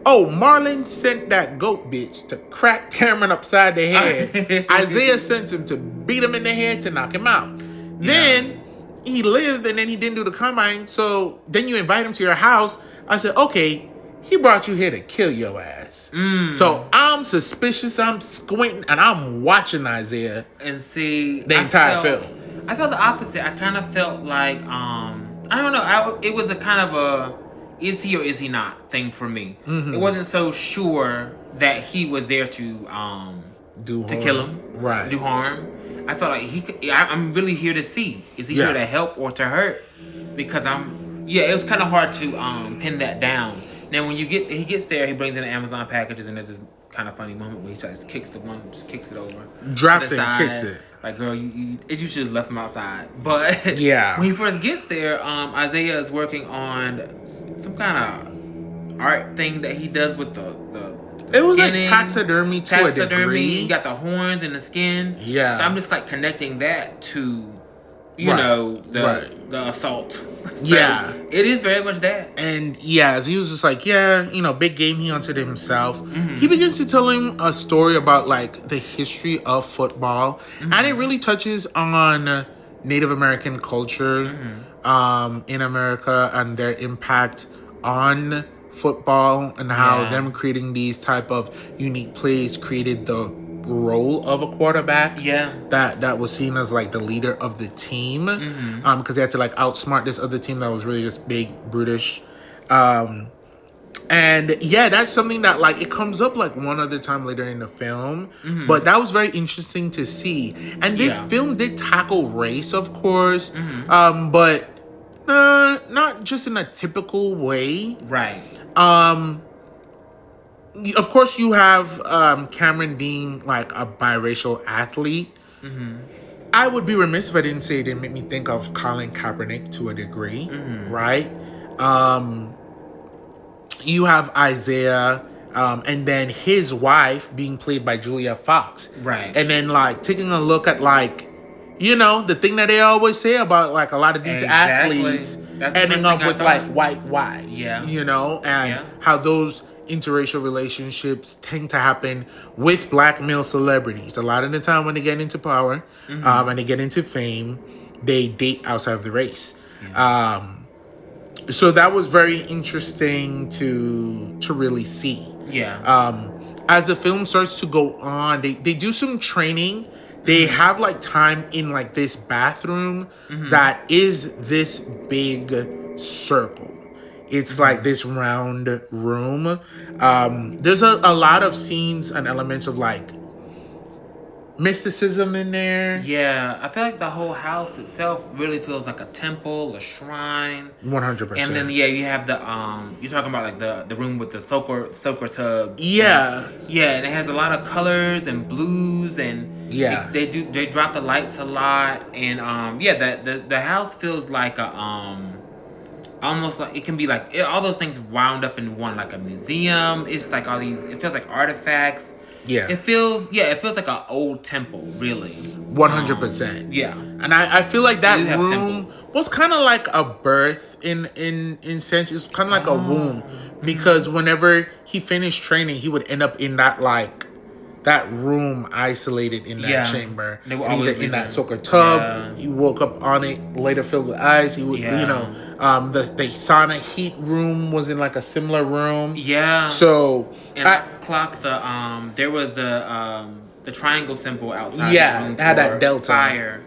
oh, Marlon sent that goat bitch to crack Cameron upside the head. Isaiah sent him to beat him in the head to knock him out. Yeah. Then he lived and then he didn't do the combine. So then you invite him to your house. I said, okay, he brought you here to kill your ass. So I'm suspicious. I'm squinting and I'm watching Isaiah and see the entire film. I felt the opposite. I kind of felt like I don't know. It was a kind of a is he or is he not thing for me. Mm-hmm. It wasn't so sure that he was there to kill him, right? Do harm. I felt like I'm really here to see. Is he here to help or to hurt? Because it was kind of hard to pin that down. Now when he gets there, he brings in the Amazon packages, and there's this kind of funny moment where he just kicks it over, drops it, and kicks it. Like, girl, you should have left him outside. But when he first gets there, Isaiah is working on some kind of art thing that he does with the it was like taxidermy to a degree. He got the horns and the skin. Yeah. So I'm just like connecting that to, the assault. So it is very much that. And as he was just like, big game he hunted himself. Mm-hmm. He begins to tell him a story about like the history of football. Mm-hmm. And it really touches on Native American culture in America and their impact on football and how them creating these type of unique plays created the role of a quarterback that was seen as like the leader of the team because they had to like outsmart this other team that was really just big, brutish, and that's something that like it comes up like one other time later in the film, but that was very interesting to see. And this film did tackle race, of course, but not just in a typical way, right? Of course, you have Cameron being like a biracial athlete. Mm-hmm. I would be remiss if I didn't say it didn't make me think of Colin Kaepernick to a degree, right? You have Isaiah, and then his wife being played by Julia Fox, right? And then like taking a look at like, the thing that they always say about like a lot of these athletes ending up with like white wives, and how those interracial relationships tend to happen with black male celebrities. A lot of the time when they get into power and they get into fame, they date outside of the race. So that was very interesting to really see. As the film starts to go on, they do some training. They have like time in like this bathroom that is this big circle. It's like this round room. There's a lot of scenes and elements of like mysticism in there. Yeah, I feel like the whole house itself really feels like a temple, a shrine. 100%. And then you have the you're talking about like the room with the soaker tub. Yeah. And it has a lot of colors and blues and they drop the lights a lot and the house feels like a almost like it can be like all those things wound up in one, like a museum. It's like all these. It feels like artifacts. It feels like an old temple, really. 100%. And I feel like that room was kind of like a birth in sense. It's kind of like a womb because whenever he finished training, he would end up in that like that room isolated in that chamber. Either in that soaker tub. He woke up on it later filled with ice. He would the sauna heat room was in like a similar room. So and I clocked there was the triangle symbol outside. It had that delta fire.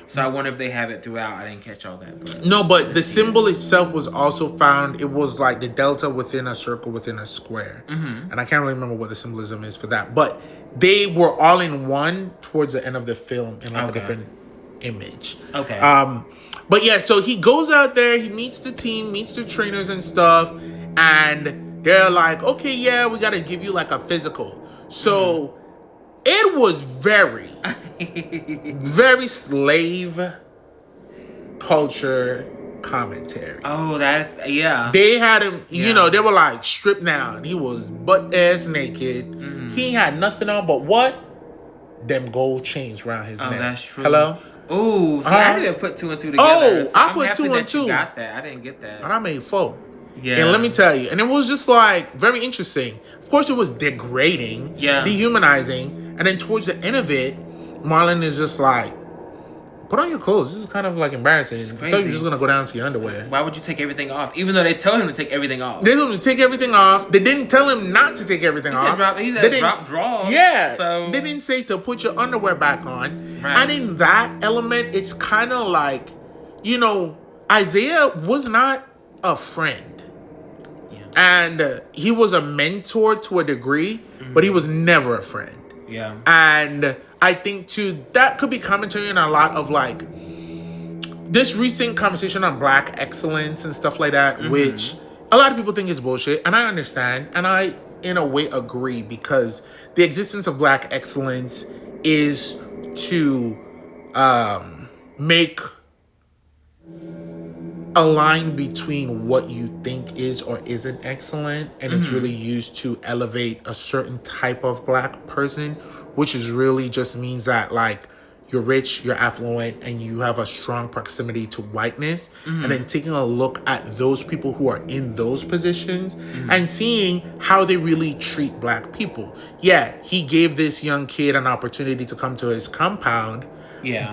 So I wonder if they have it throughout. I didn't catch all that. But the symbol itself was also found. It was like the delta within a circle within a square. And I can't really remember what the symbolism is for that. But they were all in one towards the end of the film in like a different image. Okay. But yeah, so he goes out there, he meets the team, meets the trainers and stuff, and they're like, okay, yeah, we gotta give you like a physical. So it was very, very slave culture commentary. Oh, yeah. They had him, you know, they were like stripped down. He was butt ass naked. He had nothing on but what? Them gold chains around his neck. Oh, that's true. Hello? Ooh, see, I didn't put two and two together. Oh, so I I'm put happy two that and two. You got that. I didn't get that. And I made 4. Yeah. And let me tell you, and it was just like very interesting. Of course, it was degrading, dehumanizing, and then towards the end of it, Marlon is just like, put on your clothes. This is kind of like embarrassing. I thought you were just gonna go down to your underwear. Why would you take everything off? Even though they told him to take everything off. They told him to take everything off. They didn't tell him not to take everything off. He said drop drawers. Yeah. So they didn't say to put your underwear back on. Right. And in that element, it's kind of like, you know, Isaiah was not a friend. And he was a mentor to a degree, but he was never a friend. Yeah. And I think, too, that could be commentary on a lot of, like, this recent conversation on Black excellence and stuff like that, which a lot of people think is bullshit. And I understand. And I, in a way, agree, because the existence of Black excellence is to make a line between what you think is or isn't excellent, and it's really used to elevate a certain type of Black person, which is really just means that, like, you're rich, you're affluent, and you have a strong proximity to whiteness. And then taking a look at those people who are in those positions and seeing how they really treat Black people. Yeah, he gave this young kid an opportunity to come to his compound,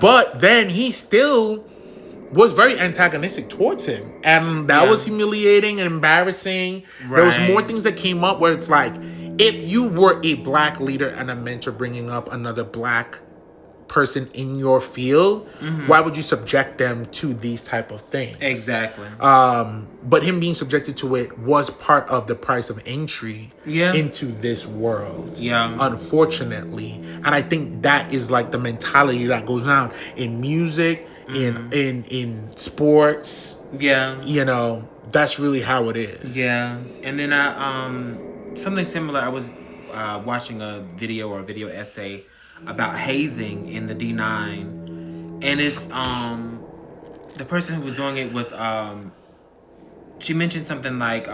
but then he still was very antagonistic towards him. And that was humiliating and embarrassing. Right. There was more things that came up where it's like, if you were a Black leader and a mentor bringing up another Black person in your field, why would you subject them to these type of things? Exactly. But him being subjected to it was part of the price of entry into this world. Yeah. Unfortunately. And I think that is like the mentality that goes down in music, in sports. Yeah. You know, that's really how it is. Yeah. And then something similar, I was watching a video or a video essay about hazing in the D9. And it's the person who was doing it was she mentioned something like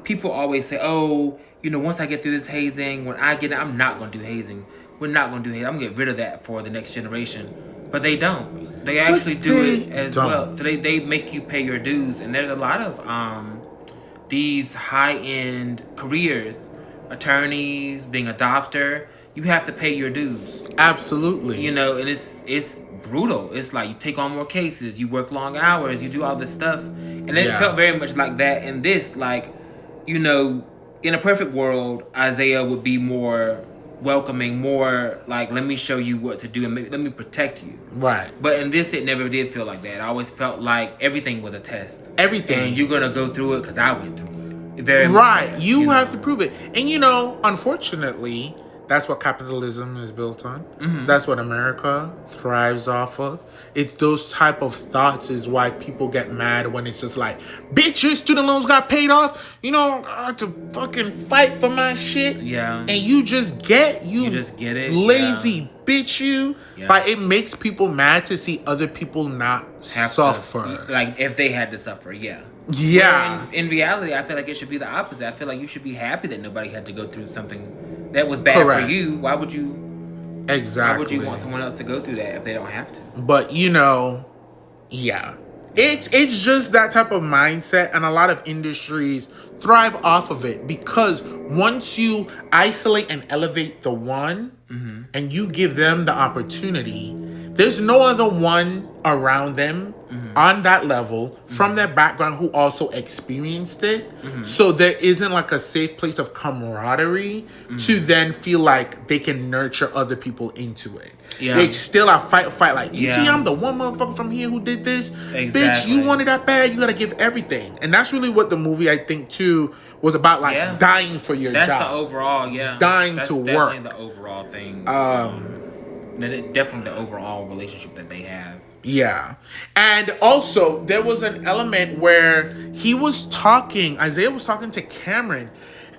people always say, oh, you know, once I get through this hazing, when I get it, I'm not going to do hazing. We're not going to do hazing. I'm going to get rid of that for the next generation. But they don't. They actually do it as well. So they make you pay your dues. And there's a lot of these high-end careers, attorneys, being a doctor, you have to pay your dues. Absolutely. You know, and it's brutal. It's like you take on more cases, you work long hours, you do all this stuff. And it felt very much like that in this. Like, you know, in a perfect world, Isaiah would be more welcoming, more like, let me show you what to do and let me protect you. Right. But in this, it never did feel like that. I always felt like everything was a test. Everything. And you're going to go through it because I went through it. Very right. much, you have to prove it. And, you know, unfortunately, that's what capitalism is built on. That's what America thrives off of. It's those type of thoughts is why people get mad when it's just like, bitch, your student loans got paid off. You know, I have to fucking fight for my shit. Yeah. And you just get it. Lazy bitch you. Yeah. But it makes people mad to see other people not suffer. Like if they had to suffer, yeah. Yeah. In reality, I feel like it should be the opposite. I feel like you should be happy that nobody had to go through something that was bad for you. Why would you? Exactly. Why would you want someone else to go through that if they don't have to? But you know, yeah. It's just that type of mindset, and a lot of industries thrive off of it because once you isolate and elevate the one and you give them the opportunity, there's no other one around them on that level from their background who also experienced it. So there isn't like a safe place of camaraderie to then feel like they can nurture other people into it. Yeah. It's still a fight. Like, you see, I'm the one motherfucker from here who did this. Exactly. Bitch, you wanted that bad, you gotta give everything. And that's really what the movie, I think, too, was about, like, dying for your job. That's the overall, dying that's to work. That's work. definitely the overall thing. definitely the overall relationship that they have. Yeah. And also, there was an element where Isaiah was talking to Cameron,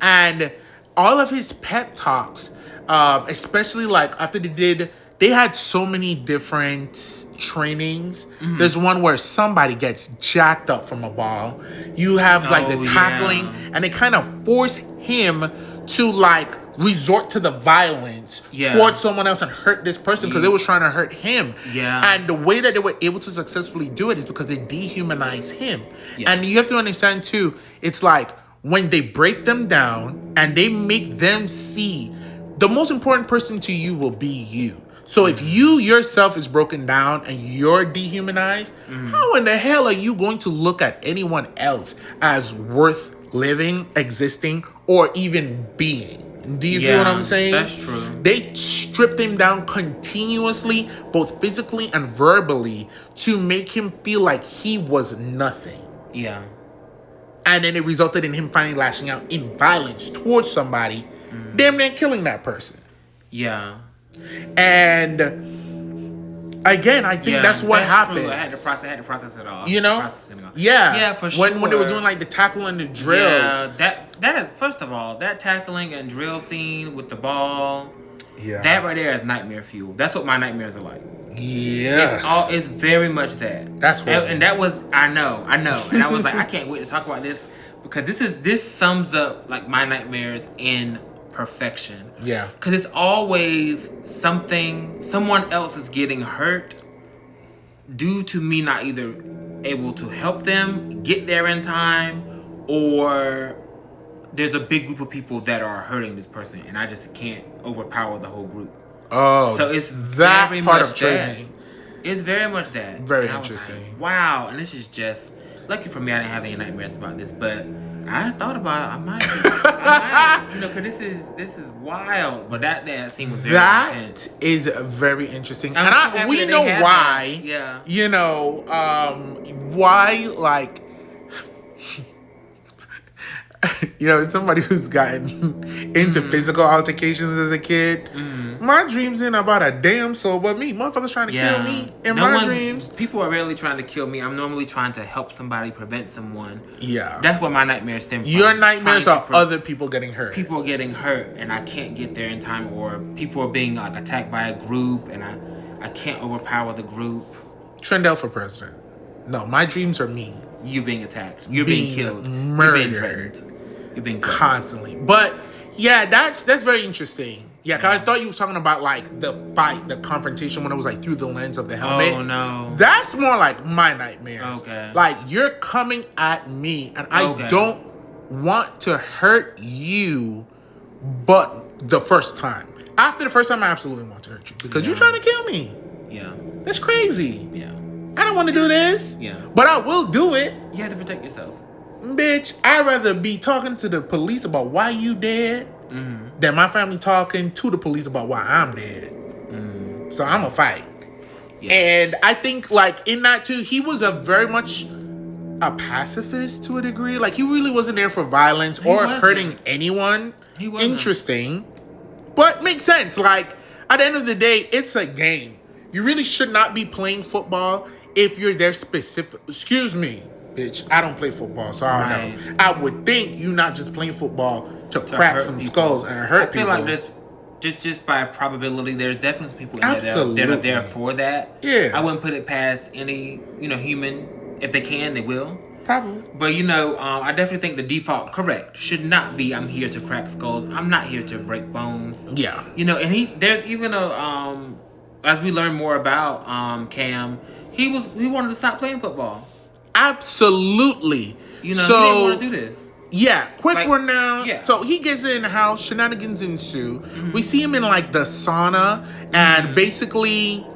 and all of his pep talks, especially like after they had so many different trainings. Mm-hmm. There's one where somebody gets jacked up from a ball. You have like the tackling, and they kind of force him to like resort to the violence towards someone else and hurt this person because they was trying to hurt him. Yeah. And the way that they were able to successfully do it is because they dehumanize him. Yeah. And you have to understand too, it's like when they break them down and they make them see the most important person to you will be you. So if you yourself is broken down and you're dehumanized, how in the hell are you going to look at anyone else as worth living, existing, or even being? Do you feel what I'm saying? That's true. They stripped him down continuously, both physically and verbally, to make him feel like he was nothing. Yeah. And then it resulted in him finally lashing out in violence towards somebody, damn near killing that person. Yeah. And again, I think that's what happened. True. I had to process it all. You know? Yeah, for sure. When they were doing like the tackle and the drills. Yeah, that is, first of all, that tackling and drill scene with the ball. Yeah. That right there is nightmare fuel. That's what my nightmares are like. Yeah. It's very much that. That's horrible. And that was, I know. And I was like, I can't wait to talk about this because this sums up like my nightmares in perfection. Yeah. Because it's always someone else is getting hurt due to me not either able to help them get there in time, or there's a big group of people that are hurting this person and I just can't overpower the whole group. Oh, so it's that very part much of training. That. It's very much that. Very interesting. Like, wow, and this is just lucky for me. I didn't have any nightmares about this, but I thought about it. I might, because this is wild. But that scene was very intense. That is very interesting, and we know why. Yeah, you know, why like. You know, somebody who's gotten into physical altercations as a kid. My dreams ain't about a damn soul but me. Motherfuckers trying to kill me in my dreams. People are rarely trying to kill me. I'm normally trying to help somebody, prevent someone. Yeah. That's what my nightmares stem from. Your nightmares are other people getting hurt. People are getting hurt and I can't get there in time, or people are being like attacked by a group and I can't overpower the group. Trendell for president. No, my dreams are me. You being attacked. You're being killed. Murdered. You're being constantly. But yeah, that's very interesting. Yeah, because I thought you was talking about like the fight, the confrontation when it was like through the lens of the helmet. Oh no. That's more like my nightmares. Okay. Like you're coming at me and I don't want to hurt you, but the first time. After the first time, I absolutely want to hurt you because you're trying to kill me. Yeah. That's crazy. Yeah. I don't want to do this. Yeah. But I will do it. You have to protect yourself. Bitch, I'd rather be talking to the police about why you dead than my family talking to the police about why I'm dead. So I'm a fight. Yeah. And I think like in that too, he was a very much a pacifist to a degree. Like he really wasn't there for violence or hurting anyone. He wasn't. Interesting. But makes sense. Like at the end of the day, it's a game. You really should not be playing football if you're there specific. Excuse me. Bitch, I don't play football, so I don't know. I would think you not just playing football to crack some skulls and hurt people. I feel like there's just by probability, there's definitely some people in there that are there for that. Yeah. I wouldn't put it past any, human. If they can, they will. Probably. But, I definitely think the default, correct, should not be I'm here to crack skulls. I'm not here to break bones. Yeah. And there's even as we learn more about Cam, he wanted to stop playing football. Absolutely. He didn't want to do this. Yeah, quick one now. Yeah. So he gets in the house, shenanigans ensue. We see him in like the sauna, and basically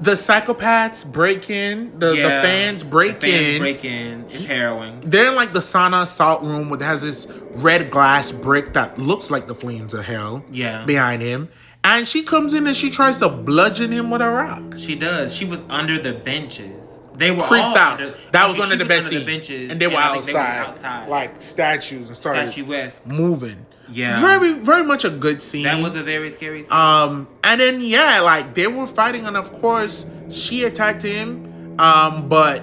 the psychopaths break in, the fans break in. It's harrowing. They're in like the sauna assault room that has this red glass brick that looks like the flames of hell behind him. And she comes in and she tries to bludgeon him with a rock. She does. She was under the benches. They were creeped out. That was one of the best scenes. And they were outside, like statues, and started moving. Yeah. Very, very much a good scene. That was a very scary scene. And then yeah, like they were fighting, and of course she attacked him. But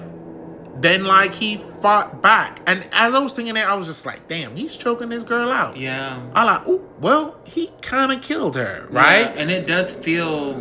then like he fought back, and as I was thinking that, I was just like, damn, he's choking this girl out. Yeah. I like, oh, well, he kind of killed her, right? Yeah, and it does feels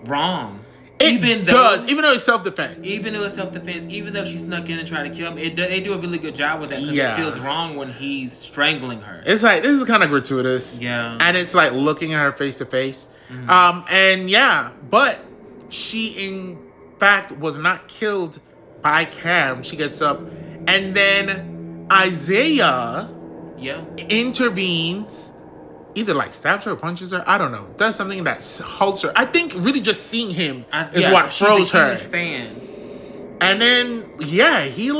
wrong. Even though it's self-defense. Even though it's self-defense, even though she snuck in and tried to kill him, they do a really good job with that, because Yeah. it feels wrong when he's strangling her. It's like, this is kind of gratuitous. Yeah. And it's like looking at her face to face. And yeah, but she in fact was not killed by Cam. She gets up, and then Isaiah Yeah. intervenes, either like stabs her or punches her. I don't know. Does something that halts her. I think really just seeing him is what froze her. She's a huge fan. And then yeah, he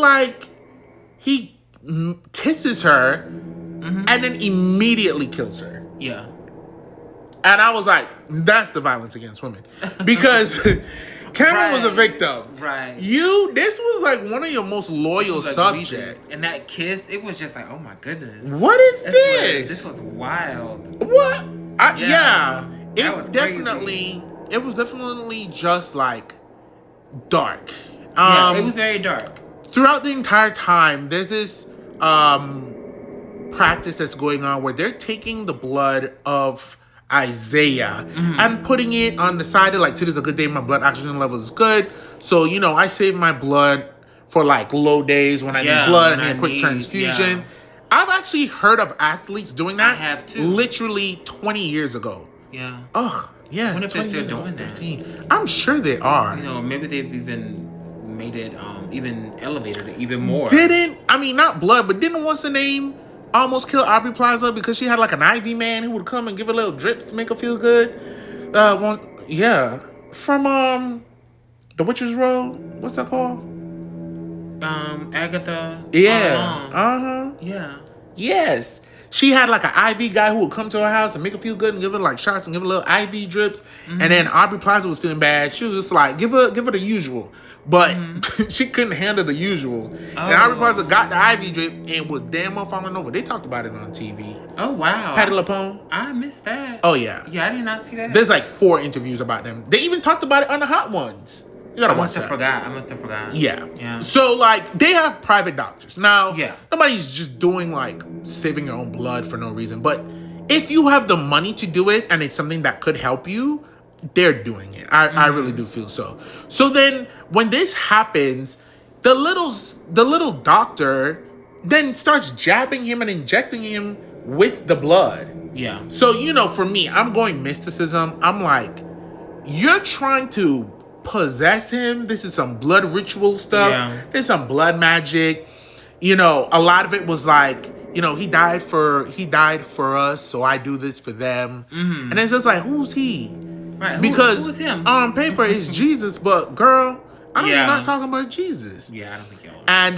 kisses her, and then immediately kills her. Yeah. And I was like, that's the violence against women, because Cameron was a victim. Right. This was like one of your most loyal subjects. And that kiss, it was just like, oh my goodness. What is this? This was wild. What? Yeah. It That was definitely. It was definitely just like dark. Yeah, it was very dark. Throughout the entire time, there's this practice that's going on where they're taking the blood of Isaiah and putting it on the side of like, today's a good day, my blood oxygen level is good, so I save my blood for like low days when I need blood and need a quick transfusion. I've actually heard of athletes doing that. I have too. Literally 20 years ago. Yeah. Oh yeah. I wonder if they're still doing that. I'm sure they are. Maybe they've even made it even elevated it even more. Not blood, but didn't what's the name almost kill Aubrey Plaza because she had like an IV man who would come and give her little drips to make her feel good? From The Witcher's Road. What's that called? Agatha. Yeah. Yeah. Yes. She had like an IV guy who would come to her house and make her feel good and give her like shots and give her little IV drips. And then Aubrey Plaza was feeling bad. She was just like, give her the usual. But she couldn't handle the usual. And Aubrey Plaza got the IV drip and was damn well falling over. They talked about it on TV. Oh, wow. Patti LuPone. I missed that. Oh, yeah. Yeah, I did not see that. There's like 4 interviews about them. They even talked about it on the Hot Ones. You gotta watch that. I must have forgot. Yeah. So, like, they have private doctors. Now, Yeah. nobody's just doing, like, saving your own blood for no reason. But if you have the money to do it and it's something that could help you, they're doing it. I really do feel so. So then, when this happens, the little doctor then starts jabbing him and injecting him with the blood. Yeah. So, for me, I'm going mysticism. I'm like, you're trying to possess him. This is some blood ritual stuff. Yeah. There's some blood magic. A lot of it was like, he died for us, so I do this for them. And it's just like, who's he? Right. Because who is him? on paper it's Jesus, but girl, I'm not talking about Jesus. Yeah, I don't think y'all. And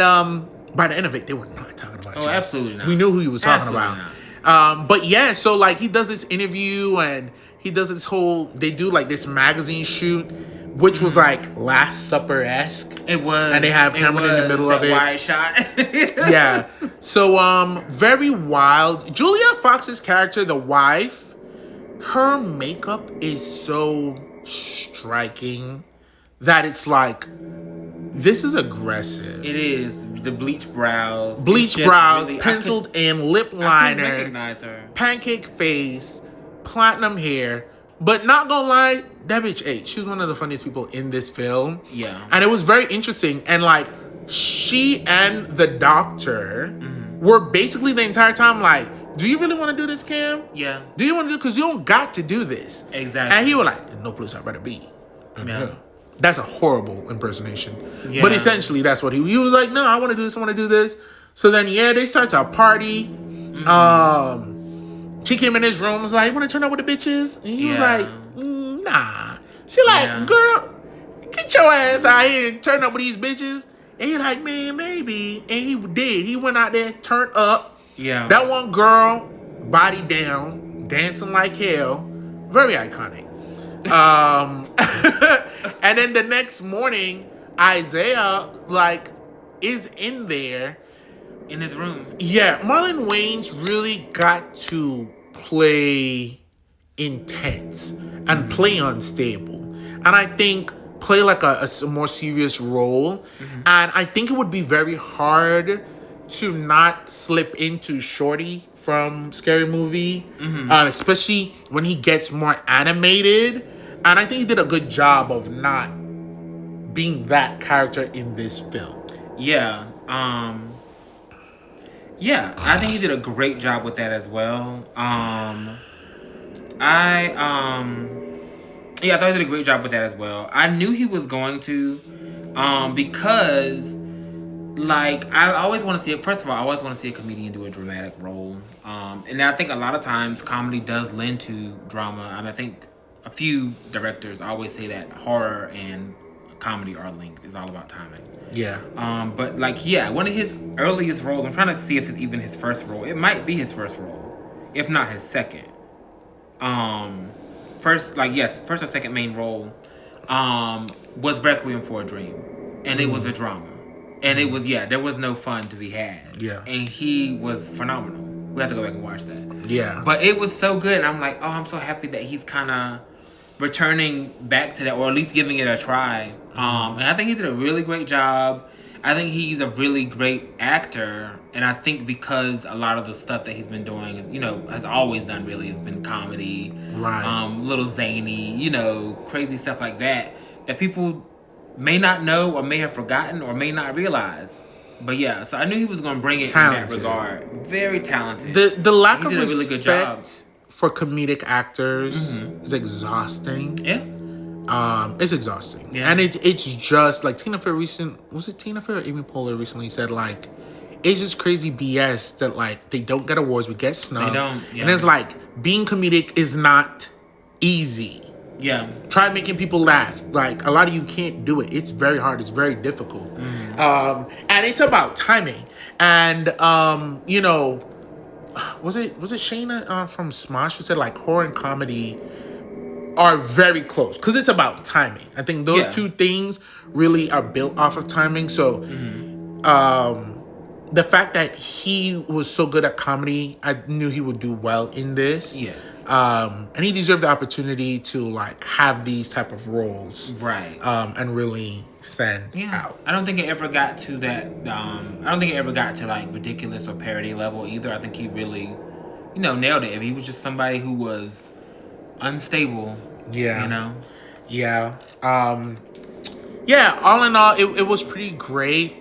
by the end of it, they were not talking about Jesus. Absolutely not. We knew who he was talking Absolutely about. But yeah, so like he does this interview and he does this they do like this magazine shoot, which was like Last Supper-esque. It was. And they have Cameron in the middle of it. Wide shot. Yeah. So very wild. Julia Fox's character, the wife, her makeup is so striking that it's like, this is aggressive. It is. The bleach brows. Penciled and lip liner. I couldn't recognize her. Pancake face, platinum hair. But not gonna lie, that bitch ate. She was one of the funniest people in this film. Yeah. And it was very interesting. And like, she and the doctor were basically the entire time like, do you really want to do this, Cam? Yeah. Do you want to do, because you don't got to do this. Exactly. And he was like, no place I'd rather be. Yeah. That's a horrible impersonation. Yeah. But essentially, that's what he was like, no, I want to do this, I want to do this. So then, they start to party. She came in his room, was like, you want to turn up with the bitches? And he was like, nah. She like, girl, get your ass out here and turn up with these bitches. And he like, man, maybe. And he did. He went out there, turned up. Yeah. That one girl, body down, dancing like hell. Very iconic. And then the next morning, Isaiah, like, is in there. in his room. Yeah, Marlon Wayans really got to play intense and play unstable. And I think play like a more serious role. And I think it would be very hard to not slip into Shorty from Scary Movie, especially when he gets more animated. And I think he did a good job of not being that character in this film. Yeah. Yeah, I think he did a great job with that as well. Yeah, I thought he did a great job with that as well. I knew he was going to, because, like, I always want to see it. First of all, I always want to see a comedian do a dramatic role. And I think a lot of times comedy does lend to drama. And I think a few directors always say that horror and comedy are linked. It's all about timing. Yeah. But like, yeah, one of his earliest roles, I'm trying to see if it's even his first role. It might be his first role, if not his second. First or second main role, was Requiem for a Dream. And it was a drama. And it was, there was no fun to be had. Yeah. And he was phenomenal. We have to go back and watch that. Yeah. But it was so good. And I'm like, I'm so happy that he's kind of returning back to that, or at least giving it a try. And I think he did a really great job. I think he's a really great actor. And I think because a lot of the stuff that he's been doing is, has always done really, has been comedy. Right. Little zany, crazy stuff like that people may not know or may have forgotten or may not realize. But yeah, so I knew he was going to bring it Talented. in that regard. Very talented. The lack of did a really good job for comedic actors is exhausting. Yeah. It's exhausting. Yeah. And it's just like Tina Fey or Amy Poehler recently said, like, it's just crazy BS that, like, they don't get awards, we get snubbed. They don't, yeah. And it's like, being comedic is not easy. Yeah. Try making people laugh. Like, a lot of you can't do it. It's very hard. It's very difficult. And it's about timing. And, was it Shayna from Smosh who said, like, horror and comedy are very close because it's about timing. I think those two things really are built off of timing. So, the fact that he was so good at comedy, I knew he would do well in this. Yes. And he deserved the opportunity to, like, have these type of roles, Right. And really stand out. I don't think it ever got to that. I don't think it ever got to, like, ridiculous or parody level either. I think he really, nailed it. I mean, he was just somebody who was unstable. Yeah. Yeah. Yeah. All in all, it was pretty great.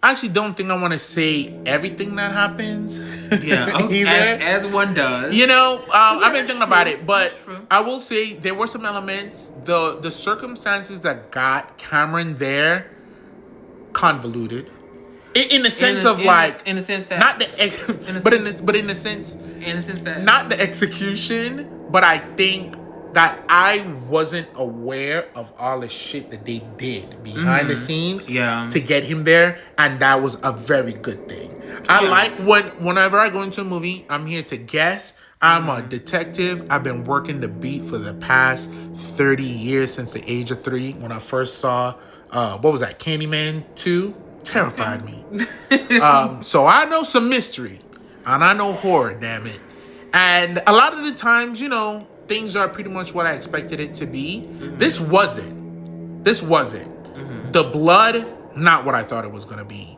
I actually don't think I want to say everything that happens. Yeah, either. As one does. I've been thinking about it, but I will say there were some elements. The circumstances that got Cameron there convoluted, in the sense of not the execution. But I think that I wasn't aware of all the shit that they did behind the scenes to get him there, and that was a very good thing. I like whenever I go into a movie, I'm here to guess. I'm a detective. I've been working the beat for the past 30 years, since the age of 3, when I first saw, what was that, Candyman 2? Terrified me. So I know some mystery, and I know horror, damn it. And a lot of the times, things are pretty much what I expected it to be. This wasn't. The blood, not what I thought it was going to be.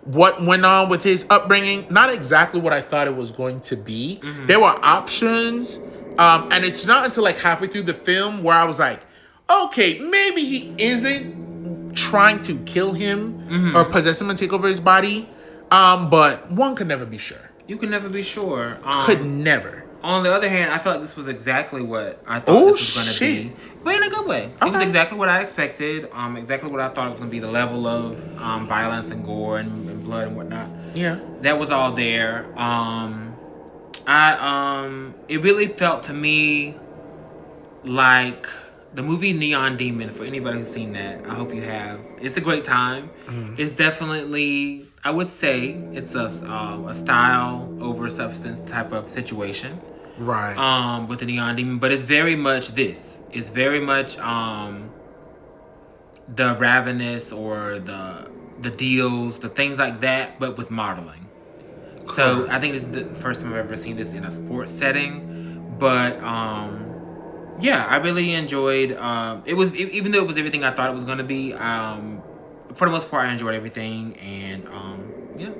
What went on with his upbringing, not exactly what I thought it was going to be. There were options. And it's not until, like, halfway through the film where I was like, okay, maybe he isn't trying to kill him or possess him and take over his body. But one could never be sure. You can never be sure. Could never. On the other hand, I felt like this was exactly what I thought this was going to be. But in a good way. It was exactly what I expected. Exactly what I thought it was going to be. The level of violence and gore and blood and whatnot. Yeah. That was all there. It really felt to me like the movie Neon Demon. For anybody who's seen that, I hope you have. It's a great time. It's definitely, I would say, it's a style over substance type of situation. Right. With the Neon Demon, but it's very much this. It's very much the ravenous or the the deals, the things like that, but with modeling. So I think this is the first time I've ever seen this in a sports setting. But yeah, I really enjoyed. It was even though it was everything I thought it was going to be. For the most part, I enjoyed everything, and yeah.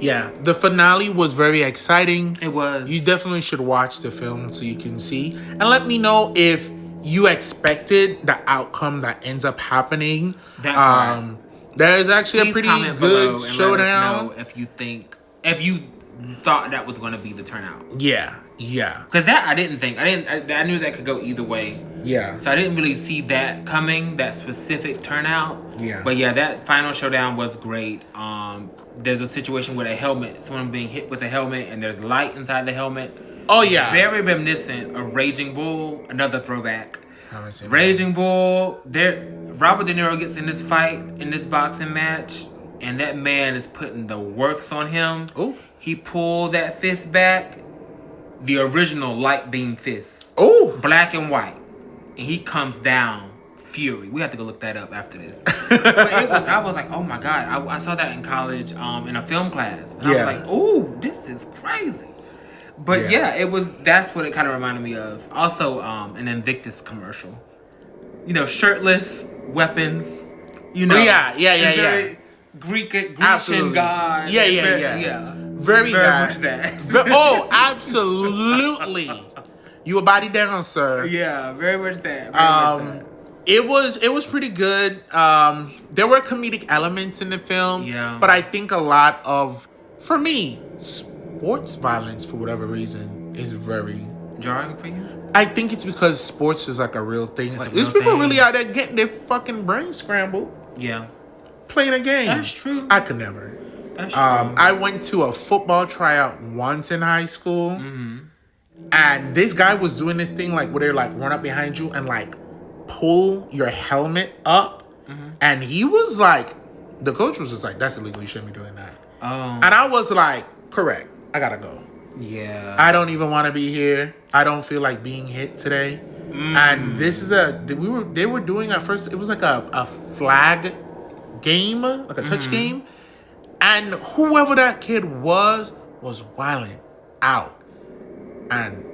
Yeah, the finale was very exciting. It was. You definitely should watch the film so you can see. And let me know if you expected the outcome that ends up happening. There is actually Please a pretty good showdown. Let us know if you thought that was going to be the turnout. Yeah. Because that I didn't think. I knew that could go either way. Yeah. So I didn't really see that coming, that specific turnout. Yeah. But yeah, that final showdown was great. There's a situation with a helmet, someone being hit with a helmet, and there's light inside the helmet. Oh, yeah. Very reminiscent of Raging Bull, another throwback. Raging Bull, Robert De Niro gets in this fight, in this boxing match, and that man is putting the works on him. Ooh. He pulled that fist back, the original light beam fist. Oh. Black and white. And he comes down. Fury. We have to go look that up after this. But I was like, oh my God. I saw that in college in a film class. And I was like, ooh, this is crazy. But yeah, that's what it kind of reminded me of. Also, an Invictus commercial. Shirtless, weapons. Yeah. Grecian Absolutely. god. Yeah. Very much that. Oh, absolutely. You a body down, sir. Yeah, very much that. It was pretty good. There were comedic elements in the film. Yeah. But I think a lot of, for me, sports violence, for whatever reason, is very jarring for you? I think it's because sports is like a real thing. Like, these people really out there getting their fucking brain scrambled. Yeah. Playing a game. That's true. I could never. That's true. I went to a football tryout once in high school. Mm-hmm. And this guy was doing this thing like where they like run up behind you and like pull your helmet up. Mm-hmm. And he was like, the coach was just like, that's illegal. You shouldn't be doing that. Oh. And I was like, correct. I gotta go. Yeah. I don't even want to be here. I don't feel like being hit today. And this is they were doing at first, it was like a flag game, like a touch game. And whoever that kid was wilding out. And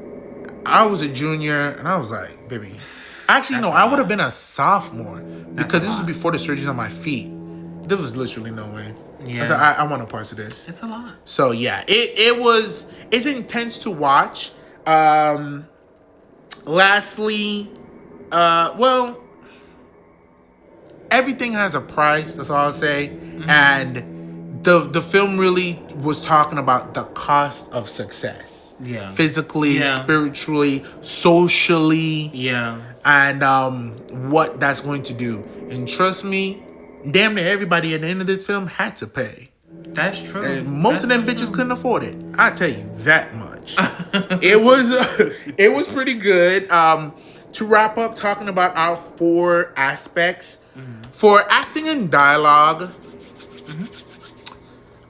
I was a junior, and I was like, baby. Actually, no, I would have been a sophomore. Because this was before the surgery on my feet. There was literally no way. Yeah. I said, I want no parts of this. It's a lot. So, yeah, it's intense to watch. Lastly, everything has a price, that's all I'll say. Mm-hmm. And the film really was talking about the cost of success. Yeah. Physically, spiritually, socially. Yeah. And what that's going to do. And trust me, damn near everybody at the end of this film had to pay. That's true. And most of them bitches couldn't afford it. I tell you that much. It was pretty good. To wrap up, talking about our 4 aspects. Mm-hmm. For acting and dialogue,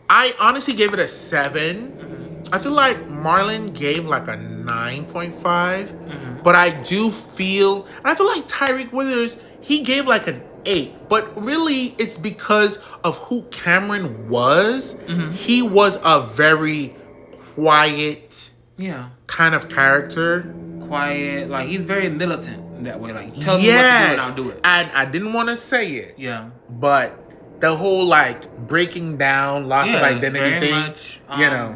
I honestly gave it a 7. I feel like Marlon gave like a 9.5. But I do feel, and I feel like Tyreek Withers, he gave like an 8. But really, it's because of who Cameron was. He was a very quiet kind of character. Quiet, like he's very militant in that way. Like, tell me what to do and I'll do it. And I didn't want to say it. Yeah. But the whole like breaking down, loss of identity thing, much,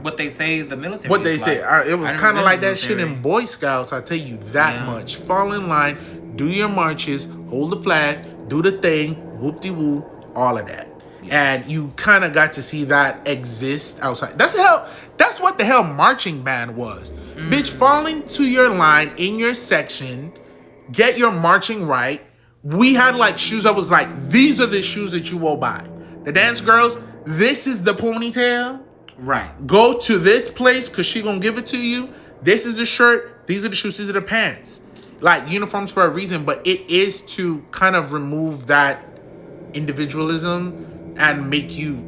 what they say the military. What they say, it was kind of like that shit in Boy Scouts. I tell you that much. Fall in line, do your marches, hold the flag, do the thing, whoop de woo, all of that. Yeah. And you kind of got to see that exist outside. That's what the hell marching band was. Bitch, fall into your line in your section, get your marching right. We had like shoes that was like, these are the shoes that you will buy. The dance girls, this is the ponytail. Right. Go to this place because she gonna give it to you. This is the shirt. These are the shoes. These are the pants. Like uniforms for a reason, but it is to kind of remove that individualism and make you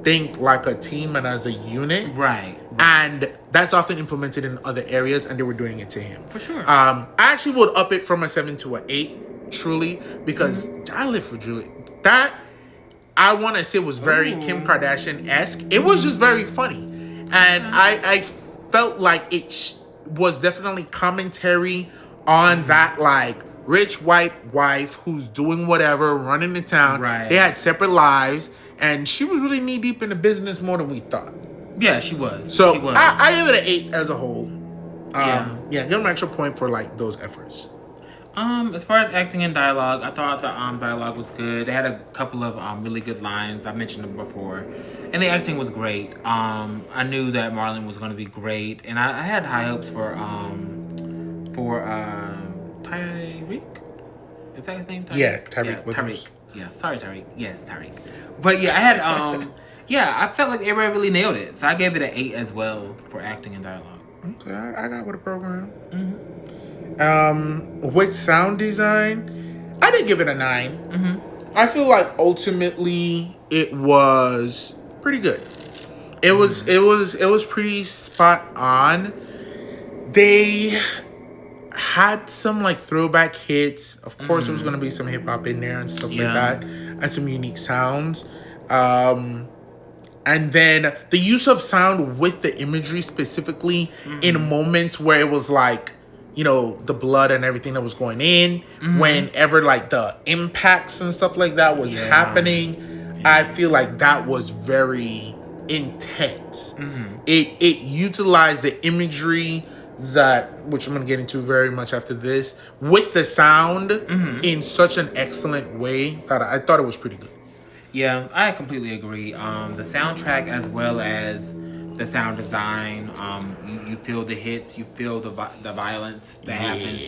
think like a team and as a unit. Right. And that's often implemented in other areas, and they were doing it to him. For sure. I actually would up it from a 7 to an 8. Truly, because I live for Julie. That I want to say it was very Kim Kardashian-esque. It was just very funny. And I felt like it was definitely commentary on that, like, rich white wife who's doing whatever, running the town. Right. They had separate lives, and she was really knee deep in the business more than we thought. Yeah, she was. So she was. I give it an 8 as a whole. Yeah, give them an extra point for like those efforts. As far as acting and dialogue, I thought the dialogue was good. They had a couple of really good lines. I mentioned them before, and the acting was great. I knew that Marlon was going to be great, and I had high hopes for Tyreek. Is that his name? Tyreek? Yeah, Tyreek. Yeah, Tyreek. Yeah, sorry, Tyreek. Yes, Tyreek. But yeah, I had yeah, I felt like everybody really nailed it, so I gave it an 8 as well for acting and dialogue. Okay, I got with a program. With sound design, I did give it a 9. I feel like ultimately it was pretty good. It was pretty spot on. They had some like throwback hits. Of course, there was gonna be some hip hop in there and stuff like that, and some unique sounds. And then the use of sound with the imagery specifically in moments where it was like, you know, the blood and everything that was going in, whenever like the impacts and stuff like that was happening, I feel like that was very intense. It utilized the imagery which I'm going to get into very much after this, with the sound in such an excellent way that I thought it was pretty good. Yeah, I completely agree. The soundtrack as well as the sound design, you feel the hits, you feel the violence that happens.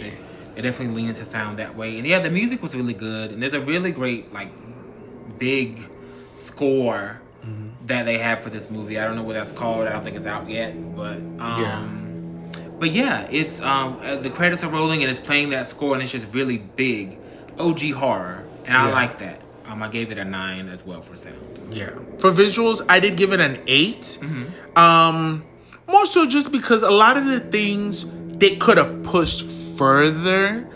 It definitely leans into sound that way. And yeah, the music was really good. And there's a really great, like, big score that they have for this movie. I don't know what that's called. I don't think it's out yet. But yeah, it's the credits are rolling and it's playing that score and it's just really big. OG horror. And I like that. I gave it a 9 as well for sound. Yeah. For visuals, I did give it an 8. More so just because a lot of the things they could have pushed further,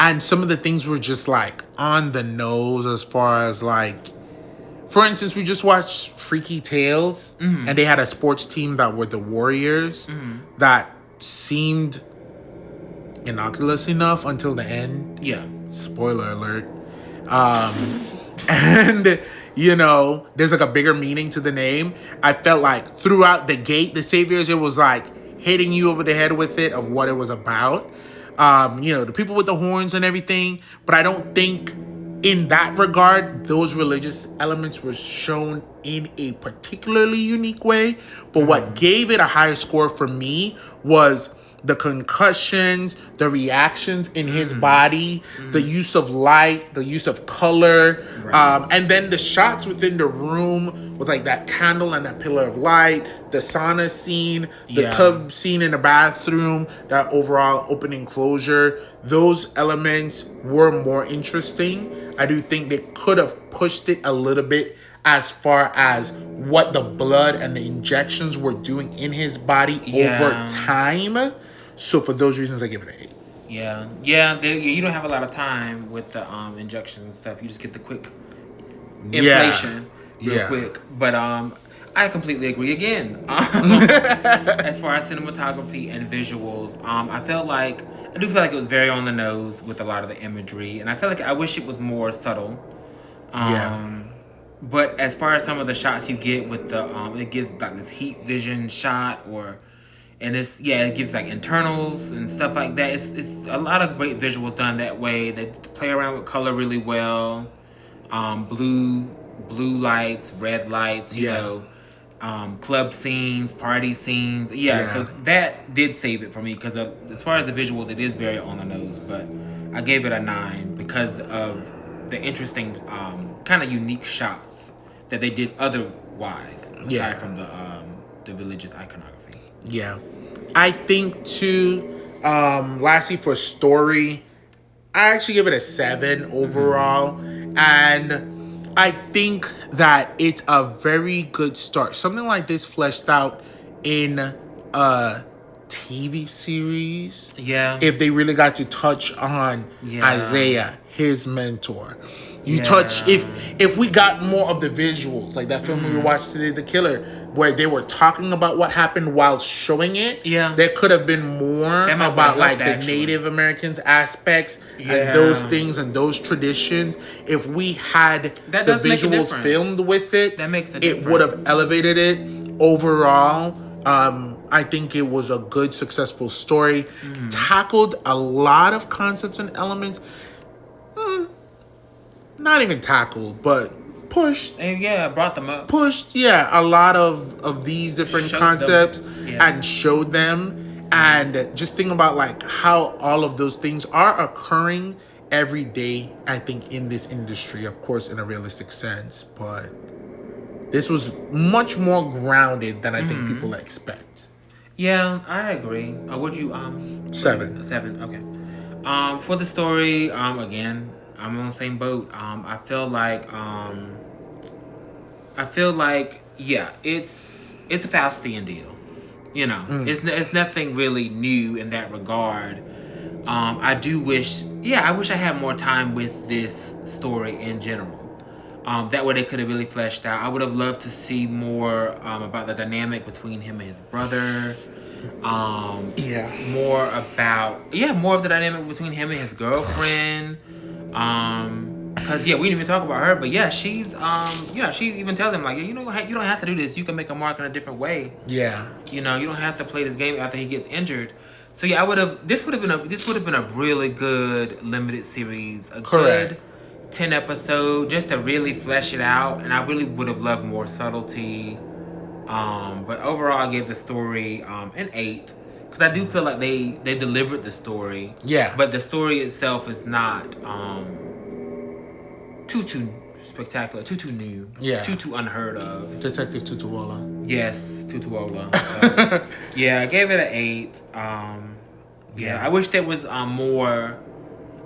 and some of the things were just like on the nose as far as like, for instance, we just watched Freaky Tales, and they had a sports team that were the Warriors that seemed innocuous enough until the end. Yeah. Spoiler alert. And, you know, there's like a bigger meaning to the name. I felt like throughout the gate, the Saviors, it was like hitting you over the head with it of what it was about. You know, the people with the horns and everything. But I don't think in that regard, those religious elements were shown in a particularly unique way. But what gave it a higher score for me was the concussions, the reactions in his body, the use of light, the use of color, and then the shots within the room with like that candle and that pillar of light, the sauna scene, the tub scene in the bathroom, that overall opening closure. Those elements were more interesting. I do think they could have pushed it a little bit as far as what the blood and the injections were doing in his body over time. So for those reasons, I give it an 8. Yeah. You don't have a lot of time with the injections and stuff. You just get the quick inflation real quick. But I completely agree again. As far as cinematography and visuals, I do feel like it was very on the nose with a lot of the imagery, and I feel like I wish it was more subtle. But as far as some of the shots you get with the it gives like this heat vision shot it gives like internals and stuff like that. It's a lot of great visuals done that way. They play around with color really well. Blue lights, red lights, you know, club scenes, party scenes. So that did save it for me because as far as the visuals, it is very on the nose. But I gave it a 9 because of the interesting, kind of unique shots that they did otherwise, aside from the religious iconography. Yeah. I think too, lastly for story, I actually give it a 7 overall. And I think that it's a very good start. Something like this fleshed out in a TV series. Yeah. If they really got to touch on Isaiah, his mentor. You touch if we got more of the visuals, like that film we watched today, The Killer, where they were talking about what happened while showing it. Yeah. There could have been more about like the Native Americans aspects and those things and those traditions. If we had the visuals filmed with it, that makes a difference. It would have elevated it overall. I think it was a good, successful story. Tackled a lot of concepts and elements. Not even tackled, but pushed. And brought them up. Pushed, a lot of these different concepts and showed them. And just think about like how all of those things are occurring every day, I think, in this industry, of course, in a realistic sense. But this was much more grounded than I think people expect. Yeah, I agree. Would you 7. 7, okay. For the story, again, I'm on the same boat. I feel like it's a Faustian deal. You know, it's nothing really new in that regard. I do wish, I wish I had more time with this story in general. That way they could have really fleshed out. I would have loved to see more about the dynamic between him and his brother. More of the dynamic between him and his girlfriend. Because we didn't even talk about her, but she's she even tells him like, you don't have to do this. You can make a mark in a different way. Yeah. You know, you don't have to play this game after he gets injured. So this would have been a really good limited series. Good 10 episode just to really flesh it out, and I really would have loved more subtlety. But overall I gave the story an 8. Because I do feel like they delivered the story. Yeah. But the story itself is not too spectacular, too new. Yeah. Too unheard of. Detective Tutuola. Yes, Tutuola. So, I gave it an 8. I wish there was more.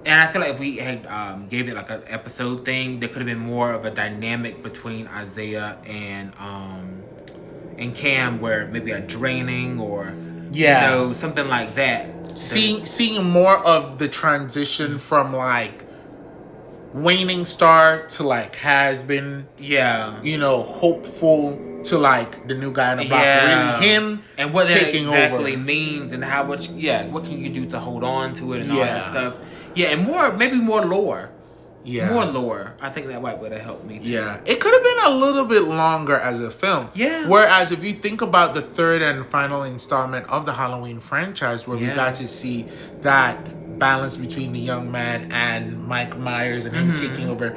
And I feel like if we had gave it like an episode thing, there could have been more of a dynamic between Isaiah and Cam, where maybe a draining or something like that. Seeing more of the transition from like waning star to like has been, hopeful to like the new guy in the block. Really him and what that exactly means and how much. What can you do to hold on to it and all that stuff. And maybe more lore. Yeah. More lore. I think that would have helped me too. Yeah. It could have been a little bit longer as a film. Yeah. Whereas if you think about the third and final installment of the Halloween franchise, where we got to see that balance between the young man and Mike Myers and him taking over.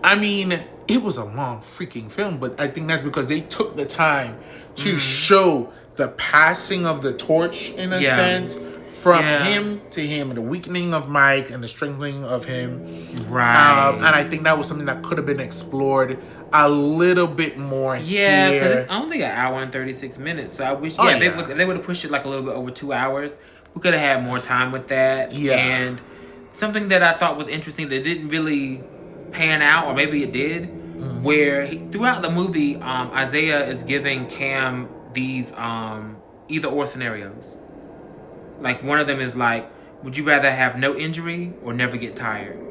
I mean, it was a long freaking film, but I think that's because they took the time to show the passing of the torch in a sense. From him to him, and the weakening of Mike and the strengthening of him. Right. And I think that was something that could have been explored a little bit more here. Because it's only an hour and 36 minutes. So I wish they would have pushed it like a little bit over 2 hours. We could have had more time with that. Yeah. And something that I thought was interesting that didn't really pan out, or maybe it did, where throughout the movie, Isaiah is giving Cam these either or scenarios. Like, one of them is like, would you rather have no injury or never get tired?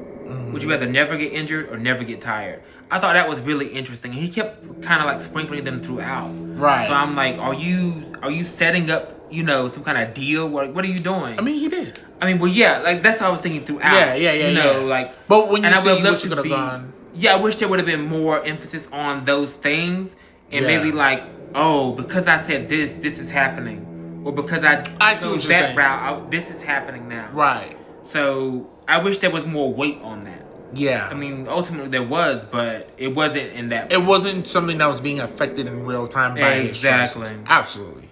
Would you rather never get injured or never get tired? I thought that was really interesting. And he kept kind of like sprinkling them throughout. Right. So I'm like, are you setting up, some kind of deal? What are you doing? I mean, he did. I mean, well, like, that's what I was thinking throughout. Yeah. Like, but when you see what you could have gone. Yeah, I wish there would have been more emphasis on those things. And maybe like, because I said this is happening. Or because I chose that route, this is happening now. Right. So I wish there was more weight on that. Yeah. I mean, ultimately there was, but it wasn't in that. It wasn't something that was being affected in real time by his choices. Absolutely.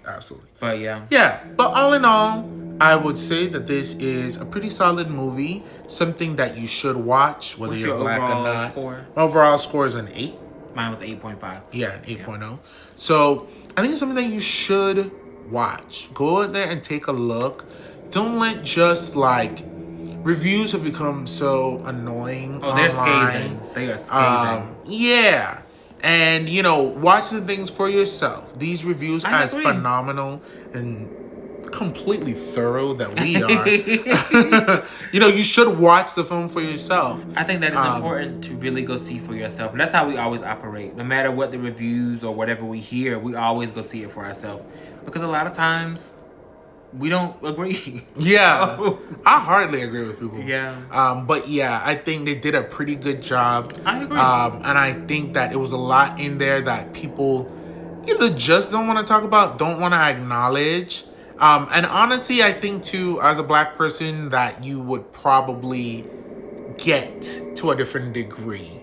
But yeah. But all in all, I would say that this is a pretty solid movie. Something that you should watch, whether you're black or not. Score? My overall score is an 8. Mine was 8.5. Yeah, an 8.0. So I think it's something that you should watch. Go out there and take a look. Don't let just like reviews have become so annoying. Oh, they're scathing. They are scathing. And watch the things for yourself. These reviews are as phenomenal and completely thorough that we are, you should watch the film for yourself. I think that is important to really go see for yourself. And that's how we always operate. No matter what the reviews or whatever we hear, we always go see it for ourselves. Because a lot of times, we don't agree. Yeah. I hardly agree with people. Yeah. But yeah, I think they did a pretty good job. I agree. And I think that it was a lot in there that people either just don't want to talk about, don't want to acknowledge. And honestly, I think too, as a black person, that you would probably get to a different degree,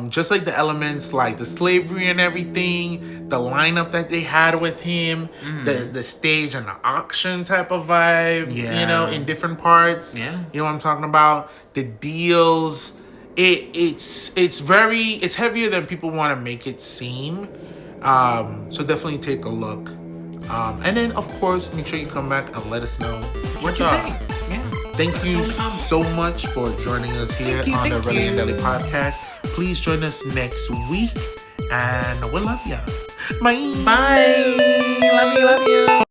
just like the elements like the slavery and everything, the lineup that they had with him, the stage and the auction type of vibe, in different parts. Yeah. You know what I'm talking about? The deals. It's heavier than people want to make it seem. So definitely take a look. And then, of course, make sure you come back and let us know what you think. Yeah. Thank you so much for joining us here on the Relly and Deli podcast. Please join us next week, and we love ya. Bye. Bye. Love you.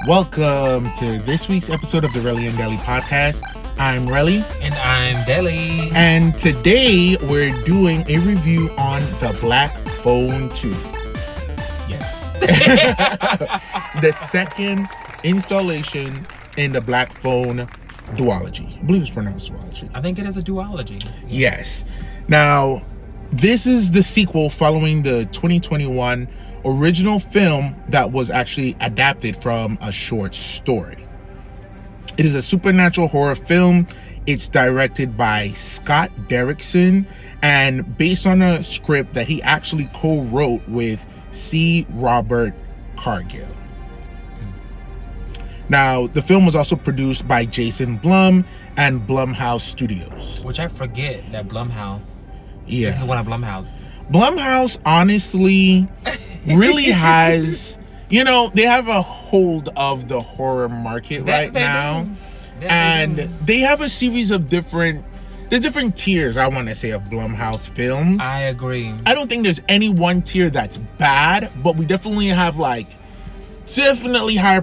Welcome to this week's episode of the Relly and Deli podcast. I'm Relly. And I'm Deli. And today we're doing a review on the Black Phone 2. Yes. The second installation in the Black Phone duology. I believe it's pronounced duology. I think it is a duology. Yes. Now, this is the sequel following the 2021 original film that was actually adapted from a short story. It is a supernatural horror film. It's directed by Scott Derrickson and based on a script that he actually co-wrote with C. Robert Cargill. Now, the film was also produced by Jason Blum and Blumhouse Studios. Which I forget that Blumhouse. Yeah. This is one of Blumhouse. Blumhouse honestly really has, they have a hold of the horror market right now. And they have a series of there's different tiers, I want to say, of Blumhouse films. I agree. I don't think there's any one tier that's bad, but we definitely have definitely higher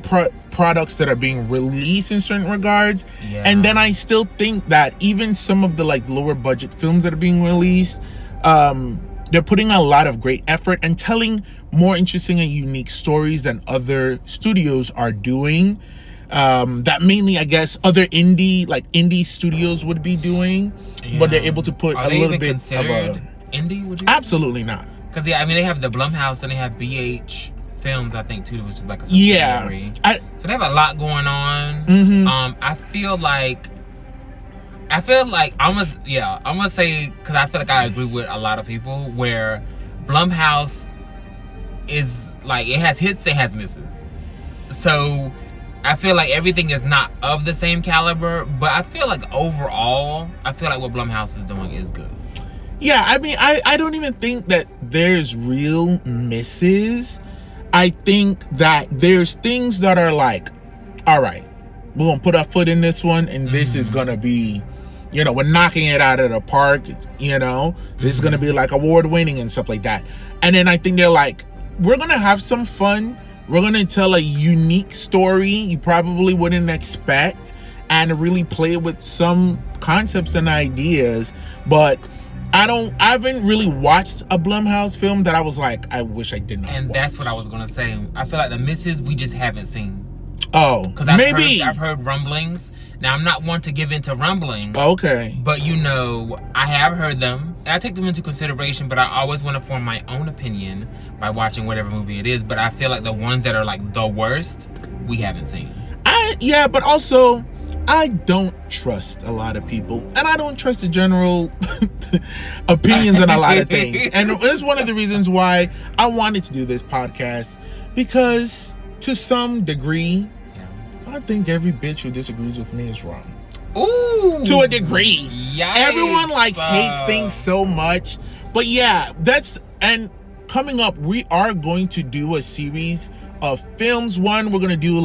products that are being released in certain regards. Yeah. And then I still think that even some of the lower budget films that are being released, they're putting a lot of great effort and telling more interesting and unique stories than other studios are doing. That mainly, I guess, other indie studios would be doing, but they're able to put a little bit of a indie. Would you? Absolutely not. Because they have the Blumhouse and they have BH Films, I think, too, which is like a subsidiary. So they have a lot going on. Mm-hmm. I feel like I'm gonna say, because I feel like I agree with a lot of people where Blumhouse is it has hits, it has misses. So I feel like everything is not of the same caliber, but I feel like overall, I feel like what Blumhouse is doing is good. Yeah, I mean, I don't even think that there's real misses. I think that there's things that are all right, we're gonna put our foot in this one, and this is gonna be, we're knocking it out of the park, this is gonna be award winning and stuff like that. And then I think they're we're gonna have some fun, we're gonna tell a unique story you probably wouldn't expect, and really play with some concepts and ideas. But I haven't really watched a Blumhouse film that I was I wish I did not And watch. that's what I was gonna say. I feel like the misses we just haven't seen. Oh, Because maybe I've heard rumblings. Now, I'm not one to give into rumblings. Okay. But I have heard them. And I take them into consideration, but I always want to form my own opinion by watching whatever movie it is. But I feel like the ones that are the worst, we haven't seen. But also, I don't trust a lot of people. And I don't trust the general opinions on a lot of things. And it's one of the reasons why I wanted to do this podcast. Because to some degree, I think every bitch who disagrees with me is wrong. Ooh. To a degree. Yikes. Everyone hates things so much. But yeah, and coming up, we are going to do a series of films. One, we're going to do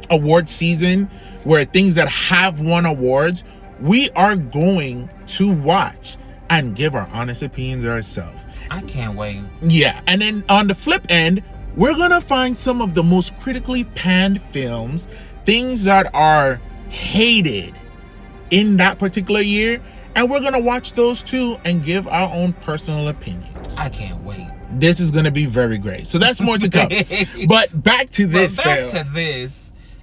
award season, where things that have won awards, we are going to watch and give our honest opinions ourselves. I can't wait. Yeah, and then on the flip end, we're going to find some of the most critically panned films, things that are hated in that particular year, and we're gonna watch those too and give our own personal opinions. I can't wait. This is gonna be very great. So that's more to come. But back to this film.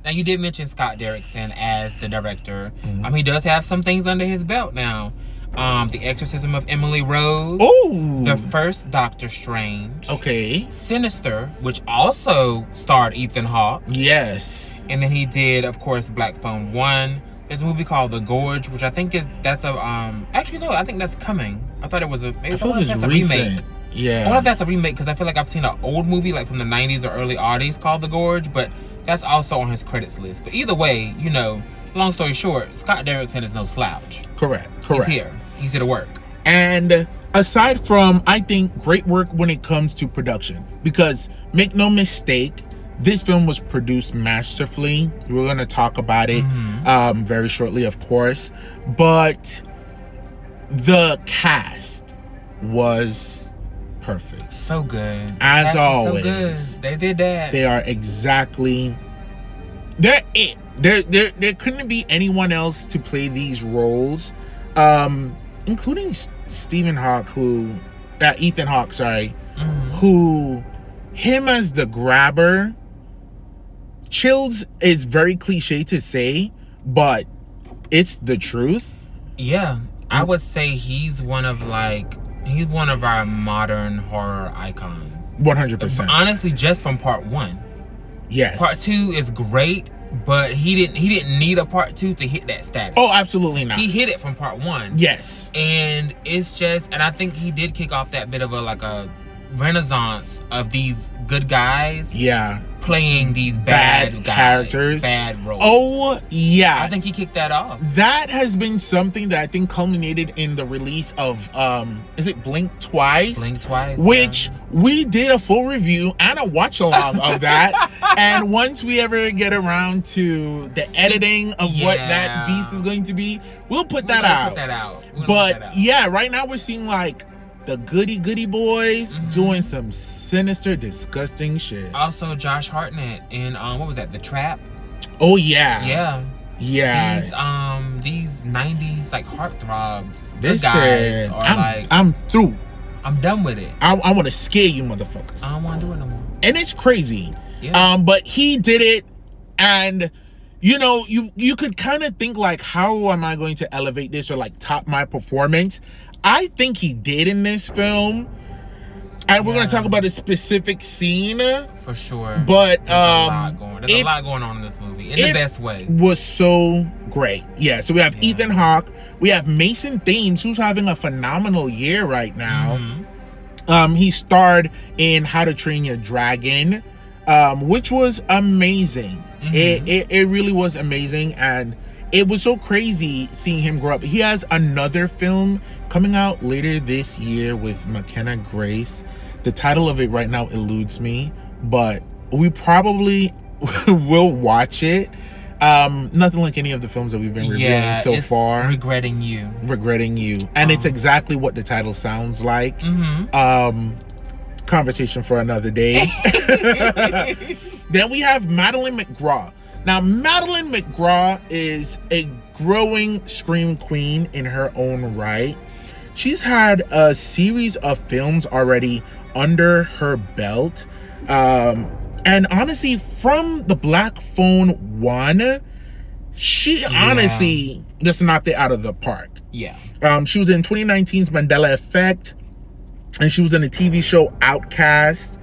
Now, you did mention Scott Derrickson as the director. He does have some things under his belt now. The Exorcism of Emily Rose. Oh, The First Doctor Strange. Okay. Sinister, which also starred Ethan Hawke. Yes. And then he did, of course, Black Phone 1. There's a movie called The Gorge, which I think actually no, I think that's coming. I thought it was a remake. Yeah. I wonder if that's a remake, because I feel like I've seen an old movie from the 90s or early '80s called The Gorge, but that's also on his credits list. But either way, long story short, Scott Derrickson is no slouch. Correct. He's here to work. And aside from, I think, great work when it comes to production, because make no mistake, this film was produced masterfully. We're going to talk about it very shortly, of course. But the cast was perfect. So good. As always. So good. They did that. They are exactly... They're it. There couldn't be anyone else to play these roles, including Ethan Hawke, who, him as the grabber... Chills is very cliche to say, but it's the truth. Yeah, I would say he's one of our modern horror icons. 100%. Honestly, just from part 1. Yes. Part 2 is great, but he didn't need a part 2 to hit that status. Oh, absolutely not. He hit it from part 1. Yes. And and I think he did kick off that bit of a renaissance of these good guys. Yeah. Playing these bad characters, bad roles. Oh yeah, I think he kicked that off. That has been something that I think culminated in the release of is it Blink Twice? Blink Twice, which we did a full review and a watch along of that. And once we ever get around to the editing of what that beast is going to be, we'll put that out. But yeah, right now we're seeing the goody boys doing some sinister, disgusting shit. Also, Josh Hartnett in what was that? The Trap. Oh yeah. Yeah. These 90s heartthrobs. This guys are I'm through. I'm done with it. I want to scare you, motherfuckers. I don't want to do it no more. And it's crazy. Yeah. But he did it, and you could kind of think how am I going to elevate this or top my performance? I think he did in this film. And we're going to talk about a specific scene. For sure. But there's a lot going on in this movie. In the best way. Was so great. Yeah. So we have Ethan Hawke. We have Mason Thames, who's having a phenomenal year right now. He starred in How to Train Your Dragon, which was amazing. It really was amazing. And it was so crazy seeing him grow up. He has another film coming out later this year with McKenna Grace. The title of it right now eludes me, but we probably will watch it. Nothing like any of the films that we've been reviewing so far. Regretting You. And it's exactly what the title sounds like. Conversation for another day. Then we have Madeline McGraw. Now, Madeline McGraw is a growing scream queen in her own right. She's had a series of films already under her belt. And honestly, from the Black Phone 1, she honestly just knocked it out of the park. Yeah. She was in 2019's Mandela Effect, and she was in the TV show Outcast.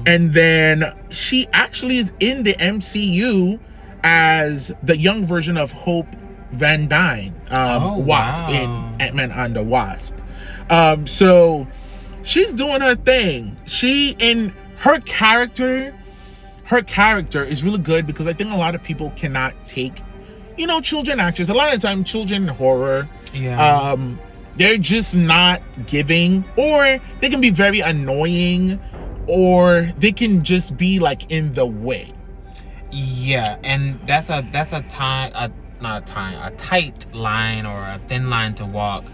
And then she actually is in the MCU as the young version of Hope Van Dyne, Wasp in Ant-Man and the Wasp. So she's doing her thing. In her character her character is really good because I think a lot of people cannot take, children actors. A lot of the time, children in horror, they're just not giving, or they can be very annoying, or they can just be like in the way. Yeah, and that's a tight line or a thin line to walk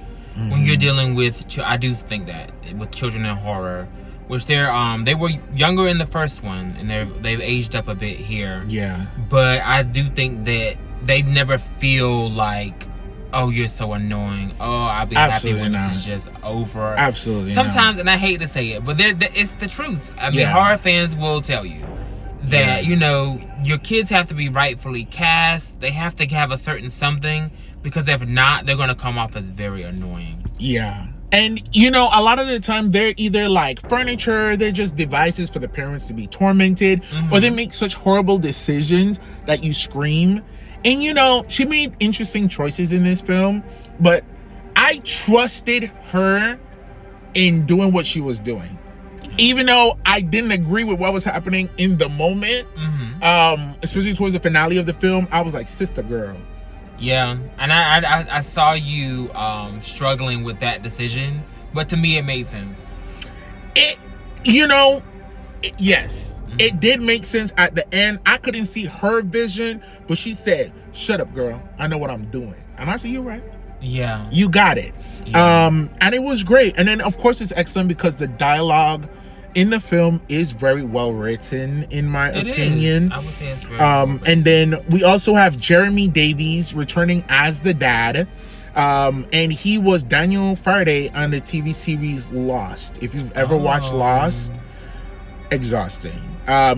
when you're dealing with. I do think that with children in horror, which they were younger in the first one, and they've aged up a bit here. Yeah, but I do think that they never feel like, oh, you're so annoying. Oh, I'll be happy when this is just over. Absolutely. Sometimes, and I hate to say it, but it's the truth. I mean, horror fans will tell you that, your kids have to be rightfully cast. They have to have a certain something, because if not, they're going to come off as very annoying. Yeah. And, a lot of the time they're either like furniture, they're just devices for the parents to be tormented, or they make such horrible decisions that you scream. And, she made interesting choices in this film, but I trusted her in doing what she was doing. Even though I didn't agree with what was happening in the moment, especially towards the finale of the film, I was like, sister girl. Yeah, and I saw you struggling with that decision, but to me it made sense. Yes, it did make sense at the end. I couldn't see her vision, but she said, "Shut up, girl. I know what I'm doing." And I said, "You're right. Yeah, you got it." Yeah. And it was great. And then, of course, it's excellent because the dialogue in the film is very well written, in my opinion. I would say it's very well written. And then we also have Jeremy Davies returning as the dad. And he was Daniel Faraday on the TV series Lost. If you've ever watched Lost, exhausting.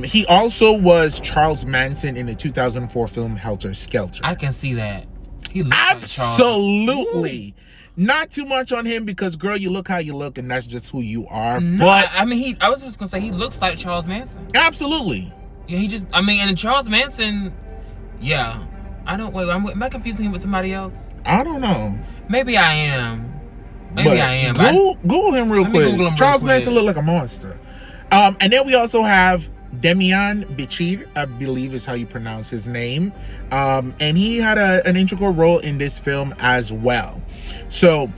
He also was Charles Manson in the 2004 film Helter Skelter. I can see that. He looks absolutely. Like not too much on him because, girl, you look how you look, and that's just who you are. But I was just gonna say he looks like Charles Manson. Absolutely. Yeah, and Charles Manson. Yeah, I don't. Wait, am I confusing him with somebody else? I don't know. Maybe I am. Google him real quick. Charles Manson looked like a monster. And then we also have Demian Bichir, I believe is how you pronounce his name. And he had an integral role in this film as well. So,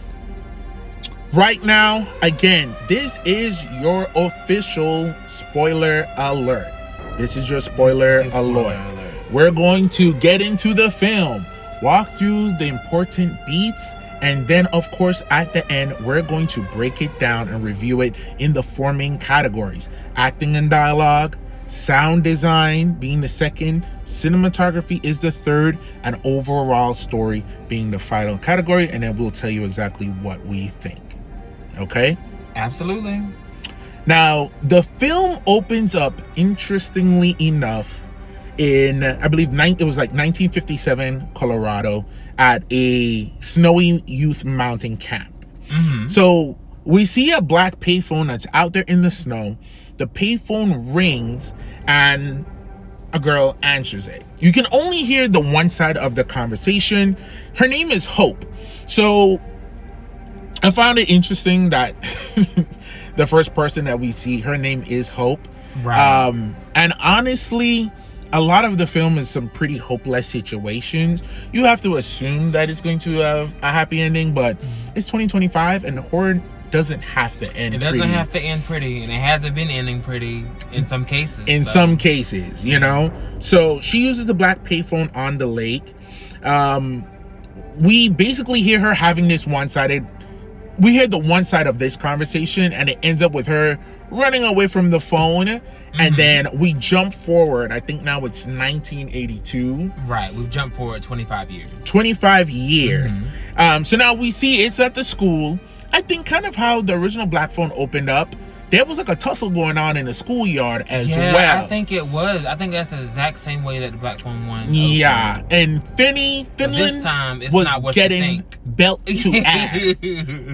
right now, again, this is your official spoiler alert. This is your spoiler alert. We're going to get into the film, walk through the important beats, and then, of course, at the end, we're going to break it down and review it in the four main categories: acting and dialogue, sound design being the second, cinematography is the third, and overall story being the final category. And then we'll tell you exactly what we think. Okay? Absolutely. Now, the film opens up, interestingly enough, in, I believe, it was like 1957 Colorado at a snowy youth mountain camp. So we see a black payphone that's out there in the snow. The payphone rings and a girl answers it. You can only hear the one side of the conversation. Her name is Hope. So I found it interesting that the first person that we see, her name is Hope. Right. And honestly, a lot of the film is some pretty hopeless situations. You have to assume that it's going to have a happy ending, but it's 2025 and horror doesn't have to end pretty. It doesn't have to end pretty, and it hasn't been ending pretty in some cases. Some cases, So she uses the black payphone on the lake. We basically hear her having this one-sided... We hear the one side of this conversation, and it ends up with her running away from the phone. And then we jump forward. I think now it's 1982. Right. We've jumped forward 25 years. 25 years. So now we see it's at the school. I think kind of how the original Black Phone opened up. There was like a tussle going on in the schoolyard as well. I think it was. I think that's the exact same way that the Black Phone one opened. Yeah. And Finland this time, it's was not what getting you think. belt to ass.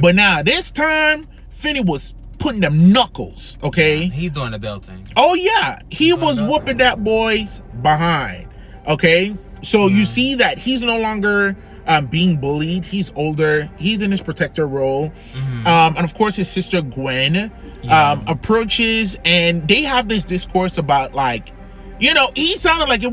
But now this time, Finney was putting them knuckles, okay? Yeah, he's doing the belting. Oh, yeah. He was whooping that boy's behind, okay? So you see that he's no longer being bullied. He's older. He's in his protector role. And, of course, his sister Gwen approaches, and they have this discourse about, like, You know, he sounded like they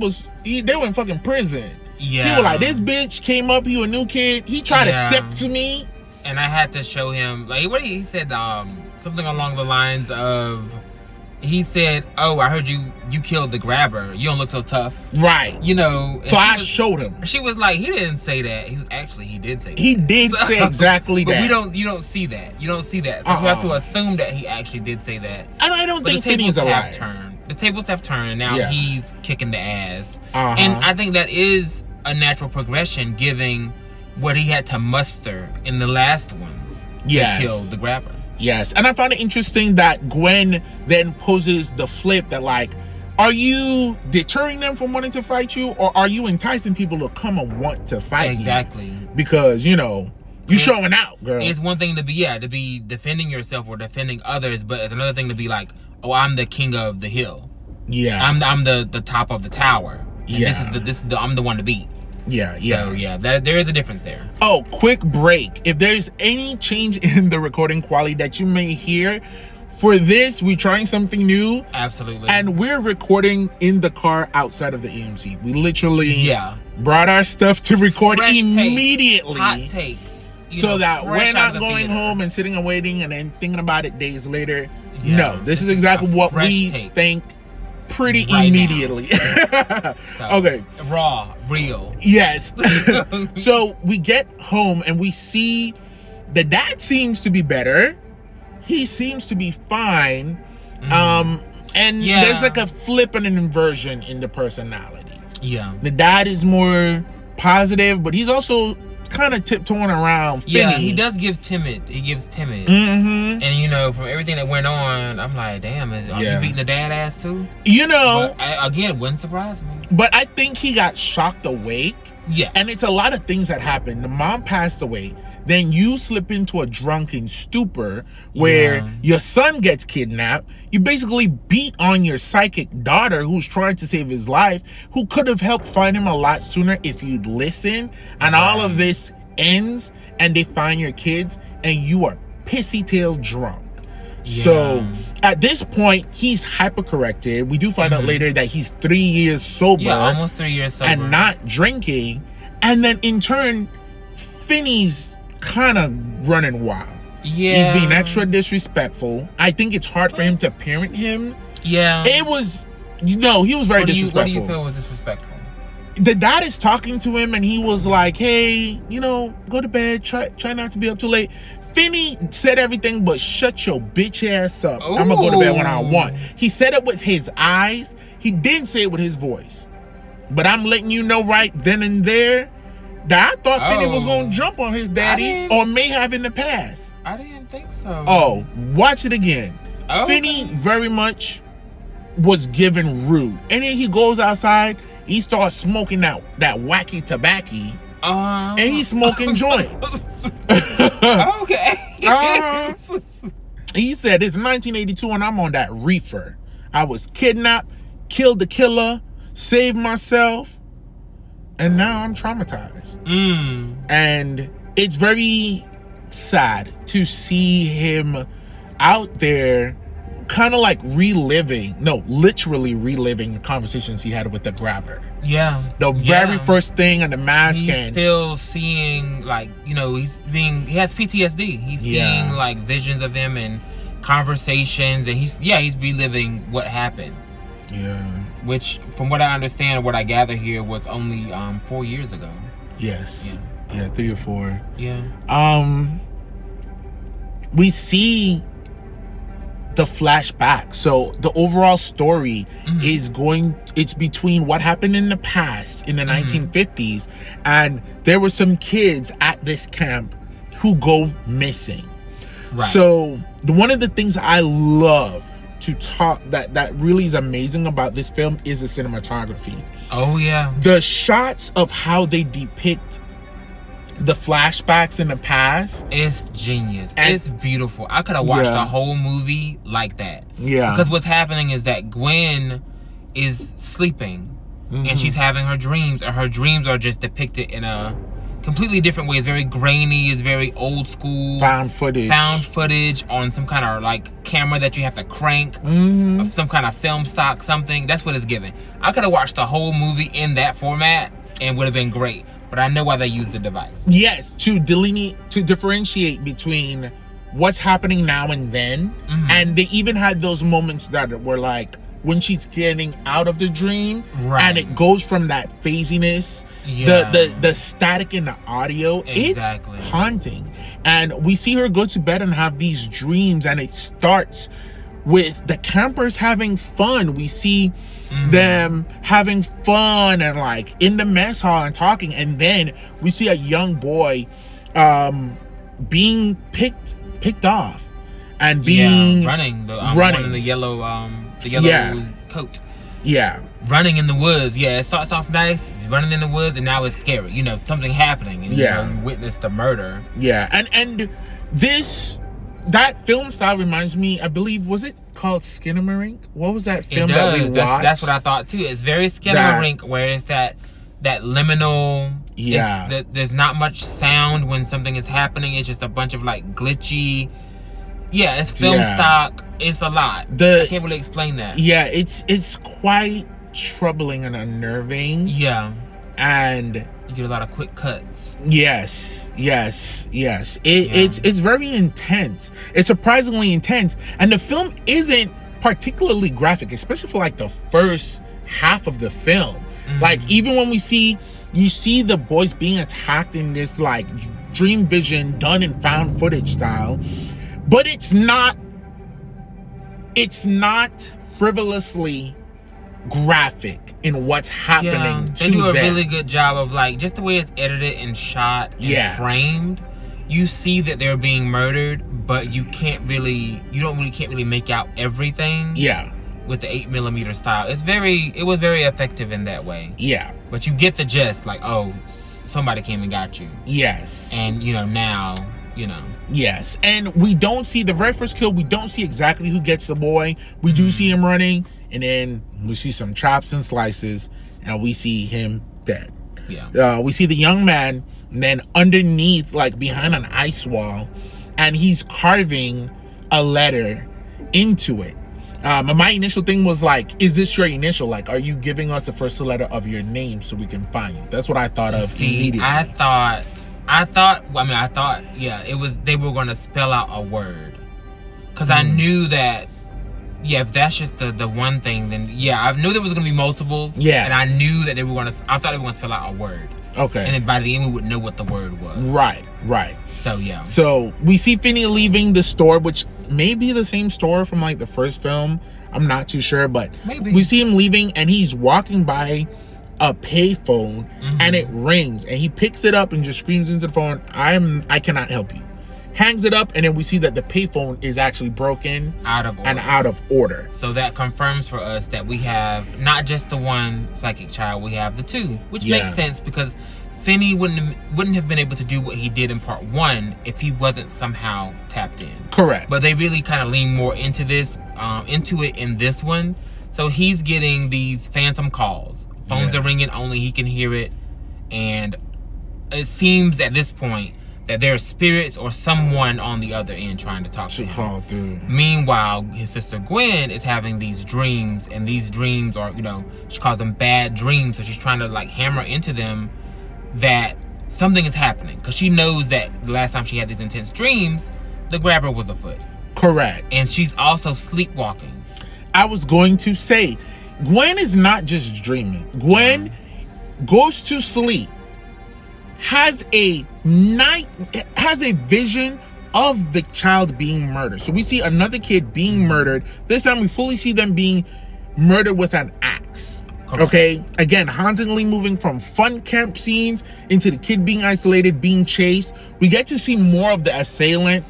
were in fucking prison. Yeah. He was like, this bitch came up, he was a new kid. He tried to step to me. And I had to show him, like, he said something along the lines of, he said, "Oh, I heard you killed the grabber. You don't look so tough." Right. You know. So I showed him. She was like, he didn't say that. He did say that. He did say exactly that. But you don't see that. You don't see that. So you have to assume that he actually did say that. I don't think Finney's a liar. The tables have turned, and now he's kicking the ass. Uh-huh. And I think that is a natural progression, given what he had to muster in the last one to kill the grabber. Yes, and I found it interesting that Gwen then poses the flip that, like, are you deterring them from wanting to fight you, or are you enticing people to come and want to fight you? Exactly. Because, you know, you showing out, girl. It's one thing to be defending yourself or defending others, but it's another thing to be like, oh, I'm the king of the hill. Yeah. I'm the top of the tower. And I'm the one to beat. Yeah. So there is a difference there. Oh, quick break. If there's any change in the recording quality that you may hear, for this, we're trying something new. Absolutely. And we're recording in the car outside of the AMC. We literally brought our stuff to record immediately. Hot take. So that we're not going home and sitting and waiting and then thinking about it days later. Yeah, no, this is exactly what we think pretty right immediately. So, okay. Raw, real. Yes. So we get home and we see the dad seems to be better. He seems to be fine. And there's like a flip and an inversion in the personalities. Yeah. The dad is more positive, but he's also kind of tiptoeing around Finney. Yeah, he does give timid. He gives timid. Mm-hmm. And, you know, from everything that went on, I'm like, damn, are you beating the dad ass too? You know. But again, it wouldn't surprise me. But I think he got shocked awake. Yeah. And it's a lot of things that happened. The mom passed away. Then you slip into a drunken stupor where your son gets kidnapped. You basically beat on your psychic daughter who's trying to save his life, who could have helped find him a lot sooner if you'd listen. And all of this ends and they find your kids and you are pissy-tail drunk. Yeah. So at this point, he's hypercorrected. We do find out later that he's 3 years sober. Yeah, almost 3 years sober. And not drinking. And then in turn, Finney's kind of running wild. Yeah. He's being extra disrespectful. I think it's hard for him to parent him. Yeah. It was, he was very disrespectful. What do you feel was disrespectful? The dad is talking to him and he was like, hey, go to bed. Try not to be up too late. Finney said everything but shut your bitch ass up. Ooh. I'm going to go to bed when I want. He said it with his eyes. He didn't say it with his voice. But I'm letting you know right then and there that I thought Finney was going to jump on his daddy or may have in the past. I didn't think so. Oh, watch it again. Okay. Finney very much was given rude. And then he goes outside, he starts smoking that wacky tobacco. And he's smoking joints. Okay. He said, it's 1982 and I'm on that reefer. I was kidnapped, killed the killer, saved myself, and now I'm traumatized. And it's very sad to see him out there kind of like literally reliving the conversations he had with the grabber. Yeah. The very first thing on the mask. He's still seeing, like, he has PTSD. He's seeing like visions of him and conversations, and he's reliving what happened. Yeah. Which, from what I understand, what I gather here, was only 4 years ago. Yes. Yeah, 3 or 4. Yeah. We see the flashback. So the overall story is it's between what happened in the past in the 1950s, and there were some kids at this camp who go missing. Right. So one of the things I love to talk that really is amazing about this film is the cinematography. Oh yeah. The shots of how they depict the flashbacks in the past. It's genius. It's beautiful. I could have watched a whole movie like that. Yeah. Because what's happening is that Gwen is sleeping and she's having her dreams, and her dreams are just depicted in a completely different way. It's very grainy. It's very old school. Found footage on some kind of like camera that you have to crank, of some kind of film stock, something. That's what it's giving. I could have watched the whole movie in that format and would have been great. But I know why they use the device. Yes, to differentiate between what's happening now and then. And they even had those moments that were like when she's getting out of the dream, and it goes from that phasiness, the static in the audio. Exactly. It's haunting. And we see her go to bed and have these dreams, and it starts with the campers having fun. We see them having fun and like in the mess hall and talking, and then we see a young boy being picked off and being running the yellow coat. Running in the woods. It starts off nice, running in the woods, and now it's scary. You know, something happening, and you witness the murder. And that film style reminds me, I believe, was it called Skinamarink? What was that film that we watched? That's what I thought too. It's very Skinamarink, where it's that liminal. There's not much sound when something is happening. It's just a bunch of like glitchy. It's film stock. It's a lot. I can't really explain that. It's quite troubling and unnerving. And you get a lot of quick cuts. Yes. It's very intense. It's surprisingly intense, and the film isn't particularly graphic, especially for like the first half of the film. Like even when you see the boys being attacked in this like dream vision done in found footage style, but it's not frivolously graphic in what's happening to them. They do a really good job of like just the way it's edited and shot and framed. You see that they're being murdered, but you can't really make out everything. With the 8mm style, it was very effective in that way. But you get the gist, like, oh, somebody came and got you. And now. Yes, and we don't see the very first kill. We don't see exactly who gets the boy. We do see him running, and then we see some chops and slices, and we see him dead. We see the young man, and then underneath, like behind an ice wall, and he's carving a letter into it. And my initial thing was like, is this your initial? Like, are you giving us the first letter of your name so we can find you? That's what I thought of immediately. I thought, it was, they were going to spell out a word. Because I knew that, if that's just the one thing, then I knew there was going to be multiples. And I knew that I thought they were going to spell out a word. Okay. And then by the end, we would know what the word was. Right. So, So, we see Finney leaving the store, which may be the same store from, like, the first film. I'm not too sure, but maybe. We see him leaving, and he's walking by a payphone, and it rings, and he picks it up and just screams into the phone, I cannot help you. Hangs it up, and then we see that the payphone is actually broken. Out of order. So that confirms for us that we have not just the one psychic child, we have the two, which makes sense because Finney wouldn't have been able to do what he did in part 1 if he wasn't somehow tapped in. Correct. But they really kind of lean more into it in this one. So he's getting these phantom calls. Phones are ringing, only he can hear it. And it seems at this point that there are spirits or someone on the other end trying to talk to him. Oh, dude. Meanwhile, his sister Gwen is having these dreams, and these dreams are, she calls them bad dreams, so she's trying to like hammer into them that something is happening. Because she knows that the last time she had these intense dreams, the grabber was afoot. Correct. And she's also sleepwalking. I was going to say, Gwen is not just dreaming. Gwen goes to sleep, has a vision of the child being murdered. So we see another kid being murdered. This time we fully see them being murdered with an axe. Correct. Okay, again, hauntingly moving from fun camp scenes into the kid being isolated, being chased. We get to see more of the assailant.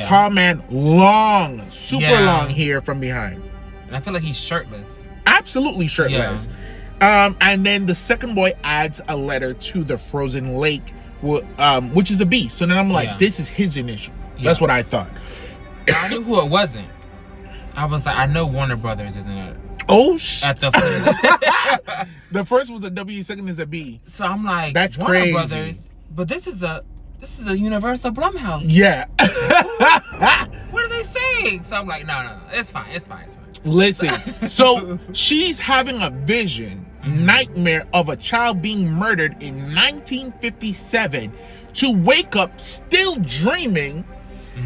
Tall man, long, super long hair from behind. And I feel like he's shirtless. Absolutely shirtless. And then the second boy adds a letter to the frozen lake, which is a B. So then I'm like, this is his initial. That's what I thought. I knew who it wasn't. I was like, I know Warner Brothers isn't it. Oh, at the the first was a W, second is a B. So I'm like, that's Warner crazy. Brothers, but this is a Universal Blumhouse. Yeah. What are they saying? wig. So I'm like, no. It's fine. Listen, so she's having a vision, nightmare of a child being murdered in 1957 to wake up still dreaming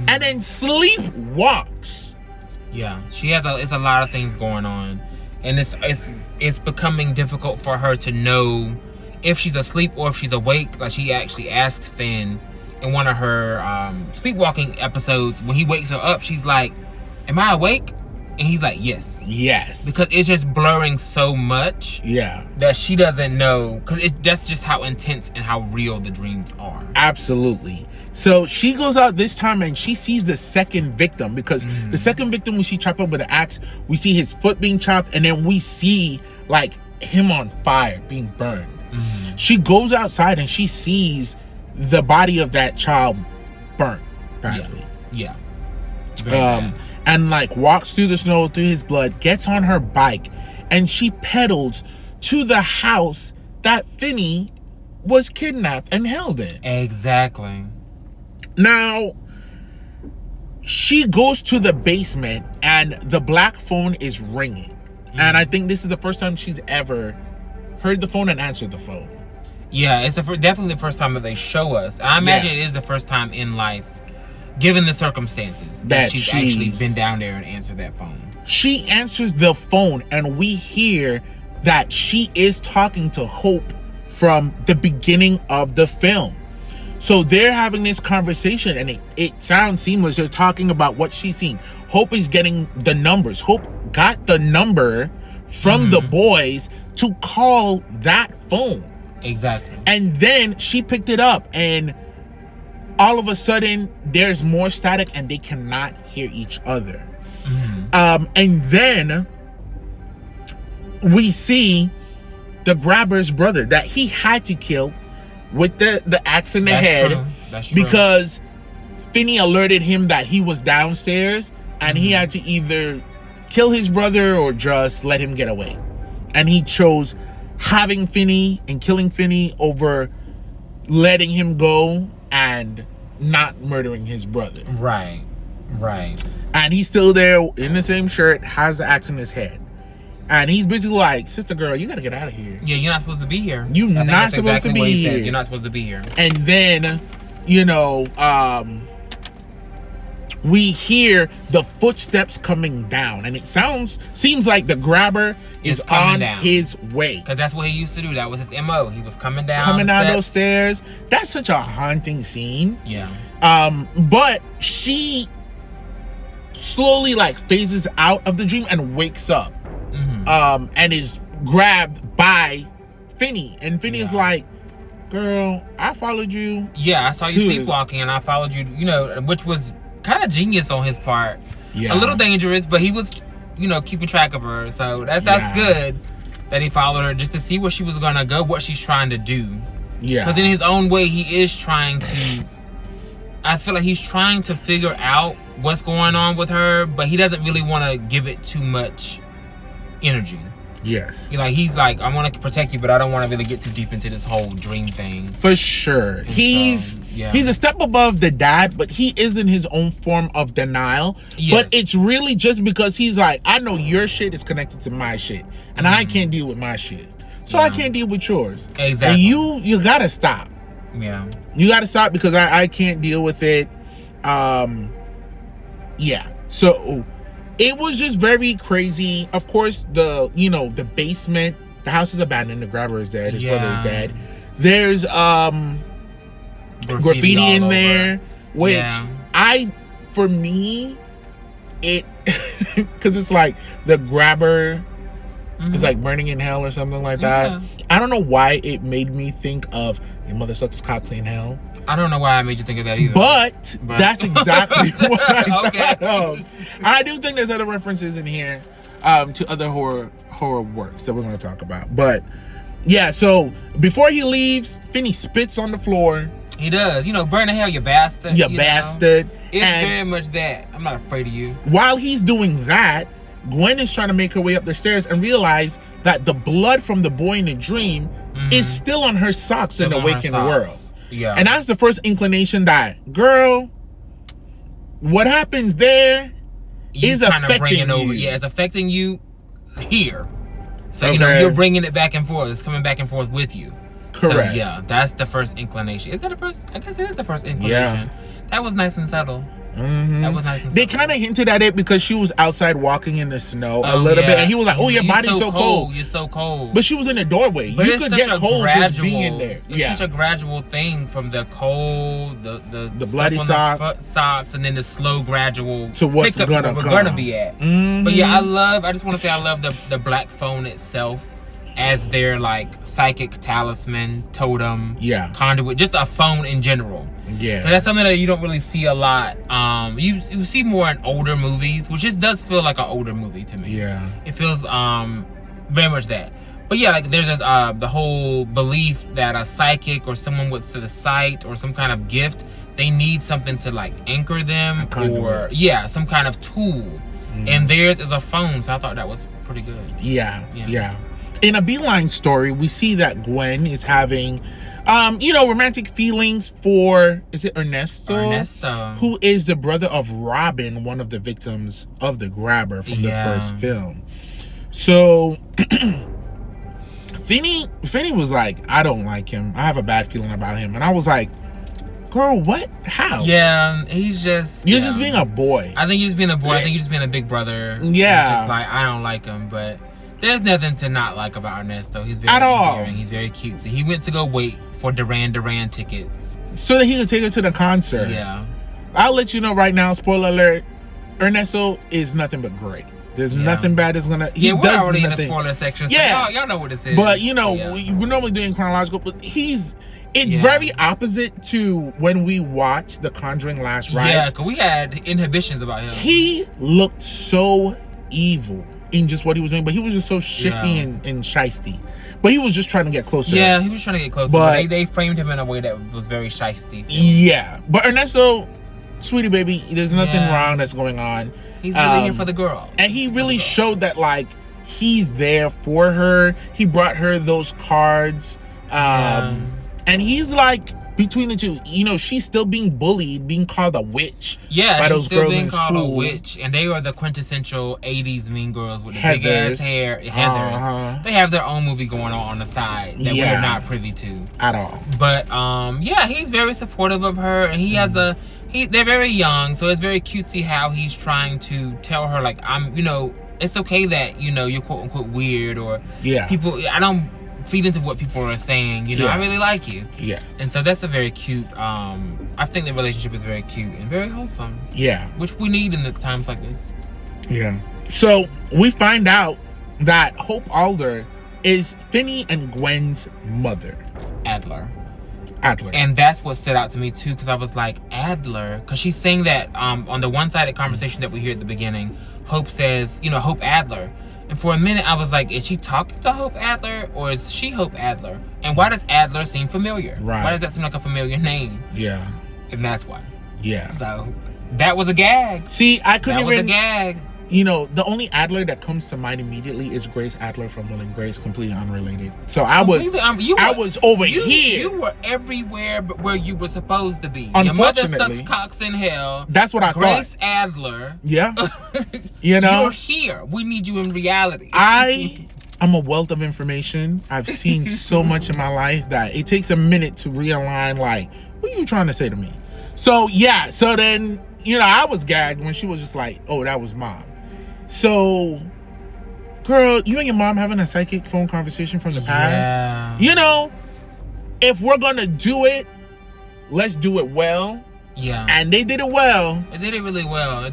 and then sleepwalks. Yeah, she has it's a lot of things going on, and it's becoming difficult for her to know if she's asleep or if she's awake. Like, she actually asked Finn in one of her sleepwalking episodes, when he wakes her up, she's like, "Am I awake?" And he's like, yes. Because it's just blurring so much. Yeah. That she doesn't know. Because that's just how intense and how real the dreams are. Absolutely. So she goes out this time and she sees the second victim. Because the second victim, when she chopped up with an axe, we see his foot being chopped. And then we see, like, him on fire, being burned. She goes outside and she sees the body of that child burnt badly. Yeah. And like walks through the snow through his blood, gets on her bike, and she pedals to the house that Finney was kidnapped and held in. Exactly. Now, she goes to the basement and the black phone is ringing. And I think this is the first time she's ever heard the phone and answered the phone. Yeah, it's definitely the first time that they show us. I imagine it is the first time in life, given the circumstances, that she's actually been down there and answered that phone. She answers the phone and we hear that she is talking to Hope from the beginning of the film. So they're having this conversation and it sounds seamless. They're talking about what she's seen. Hope is getting the numbers. Hope got the number from the boys to call that phone. Exactly. And then she picked it up and all of a sudden there's more static and they cannot hear each other. And then we see the grabber's brother that he had to kill with the axe in the head. That's true. Because Finney alerted him that he was downstairs and he had to either kill his brother or just let him get away. And he chose having Finney and killing Finney over letting him go and not murdering his brother. Right. And he's still there in the same shirt, has the axe in his head. And he's basically like, sister girl, you gotta get out of here. Yeah, you're not supposed to be here. You're not supposed to be here. You're not supposed to be here. And then, we hear the footsteps coming down. And it seems like the grabber is on his way. Because that's what he used to do. That was his MO. He was coming down those stairs. That's such a haunting scene. Yeah. But she slowly phases out of the dream and wakes up. And is grabbed by Finney. And Finney is like, girl, I followed you. Yeah, I saw you sleepwalking and I followed you, which was kind of genius on his part. Yeah. A little dangerous, but he was, keeping track of her. So that's good that he followed her just to see where she was going to go, what she's trying to do. Yeah. Because in his own way, he is trying to, I feel like he's trying to figure out what's going on with her, but he doesn't really want to give it too much energy. Yes. He's like, I want to protect you, but I don't want to really get too deep into this whole dream thing. For sure. And he's a step above the dad, but he is in his own form of denial. Yes. But it's really just because he's like, I know your shit is connected to my shit, and I can't deal with my shit. So I can't deal with yours. Exactly. And you gotta stop. Yeah. You gotta stop because I can't deal with it. Yeah. So it was just very crazy. Of course, the basement, the house is abandoned, the grabber is dead, his brother is dead. There's graffiti in there, which for me, it because it's like the grabber is like burning in hell or something like that. I don't know why it made me think of your mother sucks cocks in hell. I don't know why I made you think of that either. But that's exactly what I thought of. And I do think there's other references in here to other horror works that we're going to talk about. But yeah, so before he leaves, Finney spits on the floor. He does. Burn in hell, you bastard. You bastard. It's very much that. I'm not afraid of you. While he's doing that, Gwen is trying to make her way up the stairs and realize that the blood from the boy in the dream is still on her socks in the waking world. Yeah. And that's the first inclination that, girl, what happens there is kind of affecting bringing over. you. Yeah, it's affecting you here. So you know you're bringing it back and forth. It's coming back and forth with you. Correct. So, yeah, that's the first inclination. Is that the first? I guess it is the first inclination. Yeah. That was nice and subtle. Mm-hmm. That was nice and subtle. They kind of hinted at it because she was outside walking in the snow a little bit, and he was like, "Oh, your body's so cold. You're so cold." But she was in the doorway. But you could get cold just being in there. It's such a gradual thing from the cold, the bloody socks, and then the slow gradual to what's gonna we're gonna be at. Mm-hmm. But yeah, I just want to say I love the black phone itself as their like psychic talisman, totem, conduit, just a phone in general. Yeah, so that's something that you don't really see a lot. You see more in older movies, which just does feel like an older movie to me. Yeah, it feels very much that. But yeah, like there's the whole belief that a psychic or someone with the sight or some kind of gift, they need something to like anchor them or some kind of tool. And theirs is a phone, so I thought that was pretty good. Yeah. In A Beeline Story, we see that Gwen is having, romantic feelings for, is it Ernesto? Who is the brother of Robin, one of the victims of the grabber from the first film. So, Finney was like, I don't like him. I have a bad feeling about him. And I was like, girl, what? How? Yeah, he's just... You're just being a boy. I think you're just being a boy. I think you're just being a big brother. Yeah. It's just like, I don't like him, but... There's nothing to not like about Ernesto. He's very endearing. He's very cutesy. He went to go wait for Duran Duran tickets so that he could take her to the concert. Yeah. I'll let you know right now, spoiler alert, Ernesto is nothing but great. There's nothing bad that's gonna... we're already in the spoiler section, so y'all know what this is. But, we're normally doing chronological, but it's very opposite to when we watched The Conjuring Last Rites. Yeah, because we had inhibitions about him. He looked so evil in just what he was doing, but he was just so shifty and shisty. But he was just trying to get closer. Yeah, he was trying to get closer. But they framed him in a way that was very shisty. Yeah. But Ernesto, sweetie baby, there's nothing wrong that's going on. He's really here for the girl. And he really showed that, like, he's there for her. He brought her those cards. And he's like, between the two, she's still being bullied, being called a witch. Yeah, by she's those still girls being in called school. a witch, and they are the quintessential '80s mean girls with the Heathers. big ass hair. Heathers. They have their own movie going on the side that we're not privy to at all. But he's very supportive of her, and he has they're very young, so it's very cutesy how he's trying to tell her like it's okay that you're quote unquote weird or people. I don't feed into what people are saying. I really like you. Yeah. And so that's a very cute. I think the relationship is very cute and very wholesome. Yeah. Which we need in the times like this. Yeah. So we find out that Hope Alder is Finney and Gwen's mother. Adler. And that's what stood out to me too, because I was like, Adler, because she's saying that on the one-sided conversation that we hear at the beginning, Hope says, Hope Adler. And for a minute, I was like, is she talking to Hope Adler or is she Hope Adler? And why does Adler seem familiar? Right. Why does that seem like a familiar name? Yeah. And that's why. Yeah. So that was a gag. See, I couldn't even... That was a gag. The only Adler that comes to mind immediately is Grace Adler from Will and Grace, completely unrelated. So I was over here. You were everywhere but where you were supposed to be. Unfortunately. Your mother sucks cocks in hell. That's what I thought. Grace Adler. Yeah. You're here. We need you in reality. I'm a wealth of information. I've seen so much in my life that it takes a minute to realign, like, what are you trying to say to me? So, yeah. So then, I was gagged when she was just like, oh, that was mom. So, girl, you and your mom having a psychic phone conversation from the past. If we're gonna do it, let's do it well. Yeah. And they did it well. They did it really well.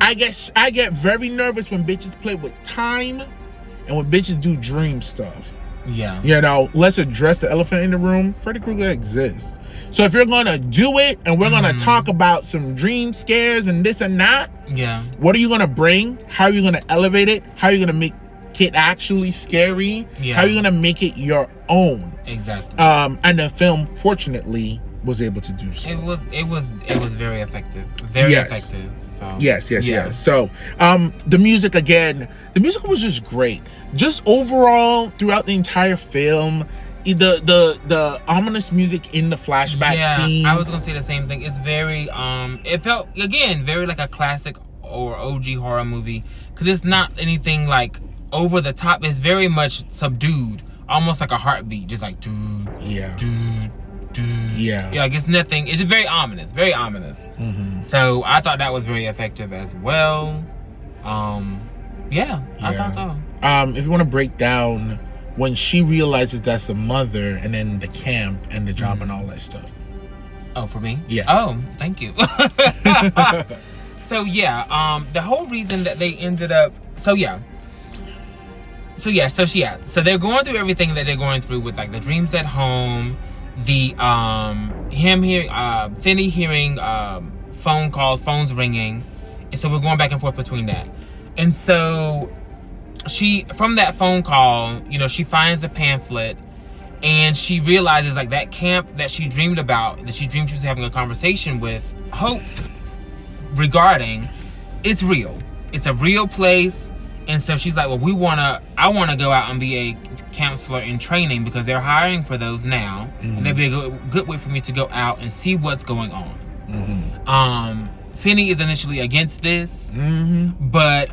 I get very nervous when bitches play with time and when bitches do dream stuff. Yeah. Let's address the elephant in the room. Freddy Krueger exists. So if you're gonna do it and we're gonna talk about some dream scares and this and that, what are you gonna bring? How are you gonna elevate it? How are you gonna make it actually scary? How are you gonna make it your own? Exactly. And the film, fortunately, was able to do so. It was very effective. Very effective. So Yes. So the music was just great. Just overall throughout the entire film, the ominous music in the flashback scenes. I was gonna say the same thing. It's very it felt again very like a classic or OG horror movie, because it's not anything like over the top. It's very much subdued, almost like a heartbeat, just like dude, yeah, dude. Yeah. Like it's nothing. It's just very ominous. Very ominous. Mm-hmm. So I thought that was very effective as well. Yeah, I thought so. If you want to break down when she realizes that's the mother, and then the camp and the job and all that stuff. Oh, for me? Yeah. Oh, thank you. So yeah, the whole reason that they ended up. So they're going through everything that they're going through with like the dreams at home. The him hearing Finney hearing phones ringing, and so we're going back and forth between that. And so she, from that phone call, you know, she finds the pamphlet, and she realizes like that camp that she dreamed about, that she dreamed she was having a conversation with Hope regarding, it's real. It's a real place. And so she's like, well, I want to go out and be a counselor in training, because they're hiring for those now. Mm-hmm. And that'd be a good way for me to go out and see what's going on. Mm-hmm. Finney is initially against this, mm-hmm. but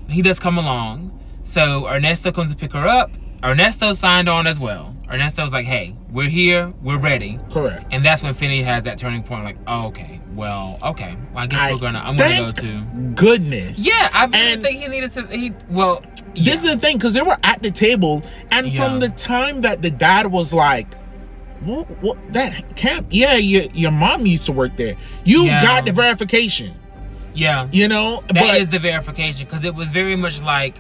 he does come along. So Ernesto comes to pick her up. Ernesto signed on as well. Ernesto's like, hey, we're here, we're ready. Correct. And that's when Finney has that turning point, like, oh, okay, well, I guess I'm gonna go too. Goodness. Yeah, I really think he needed to. This is the thing, because they were at the table, and from the time that the dad was like, what that camp? Yeah, your mom used to work there. You got the verification. Yeah, you know that is the verification, because it was very much like,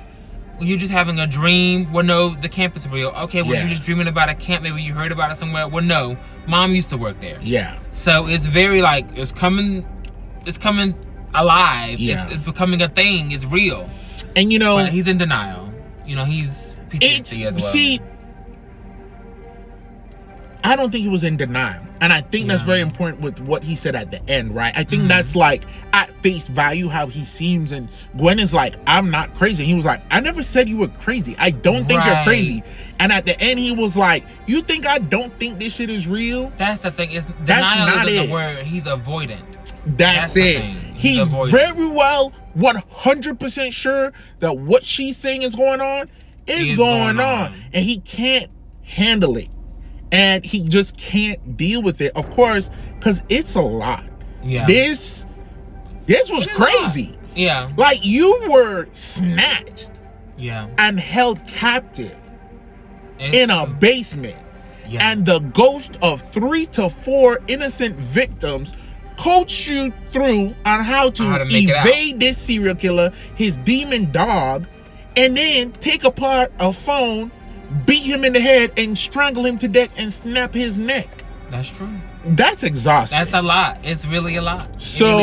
you're just having a dream. Well, no, the camp is real. Okay, well, you're just dreaming about a camp. Maybe you heard about it somewhere. Well, no, mom used to work there. Yeah. So it's very like, it's coming alive. Yeah. It's becoming a thing. It's real. And you know, but he's in denial. You know, he's PTSD as well. See, I don't think he was in denial. And I think that's very important with what he said at the end, right? I think that's like at face value how he seems. And Gwen is like, I'm not crazy. And he was like, I never said you were crazy. I don't think you're crazy. And at the end, he was like, you think I don't think this shit is real? That's the thing. Denial isn't the word. He's avoidant. That's it. He's very well 100% sure that what she's saying is going on is going on. And he can't handle it. And he just can't deal with it, of course, because it's a lot. Yeah. This was crazy. Yeah. Like, you were snatched. Yeah. And held captive in a basement. Yeah. And the ghost of 3 to 4 innocent victims coached you through on how to evade this serial killer, his demon dog, and then take apart a phone, beat him in the head, and strangle him to death and snap his neck. That's true. That's exhausting. That's a lot. It's really a lot. So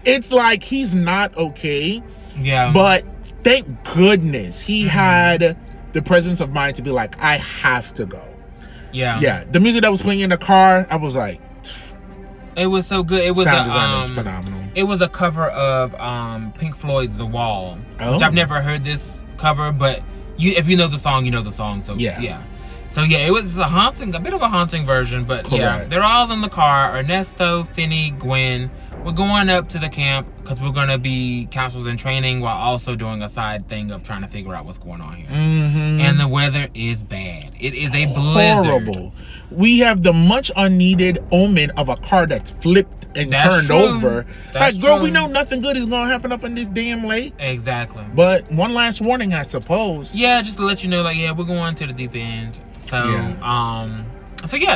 it's like he's not okay. Yeah. But thank goodness he had the presence of mind to be like, I have to go. Yeah. Yeah. The music that was playing in the car, I was like, it was so good. It was sound design is phenomenal. It was a cover of Pink Floyd's The Wall, which I've never heard this cover, but if you know the song, you know the song. So yeah. So yeah, it was a bit of a haunting version, but yeah, they're all in the car. Ernesto, Finney, Gwen. We're going up to the camp because we're gonna be counselors in training while also doing a side thing of trying to figure out what's going on here. Mm-hmm. And the weather is bad. It is a blizzard. Horrible. We have the much unneeded omen of a car that's flipped and turned over. Like, girl, we know nothing good is gonna happen up in this damn lake. Exactly. But one last warning, I suppose. Yeah, just to let you know, like, we're going to the deep end. So,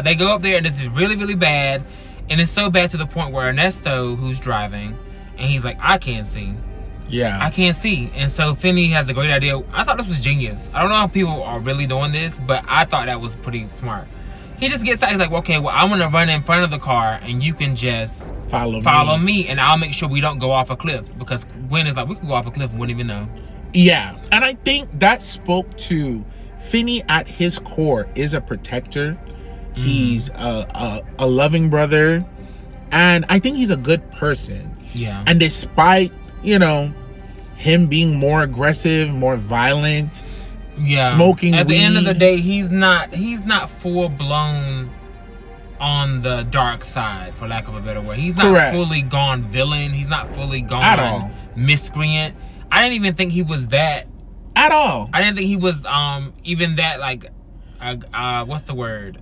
they go up there and it's really, really bad. And it's so bad to the point where Ernesto, who's driving, and he's like, I can't see. Yeah. I can't see. And so Finney has a great idea. I thought this was genius. I don't know how people are really doing this, but I thought that was pretty smart. He just gets out, he's like, okay, well, I'm going to run in front of the car and you can just follow me and I'll make sure we don't go off a cliff. Because Gwen is like, we could go off a cliff and wouldn't even know. Yeah. And I think that spoke to Finney at his core is a protector. He's a loving brother, and I think he's a good person. Yeah. And despite, him being more aggressive, more violent, smoking at weed, the end of the day, he's not full blown on the dark side, for lack of a better word. He's not Correct. fully gone villain. He's not fully gone At all. miscreant. I didn't even think he was that. At all. I didn't think he was even that, like, what's the word?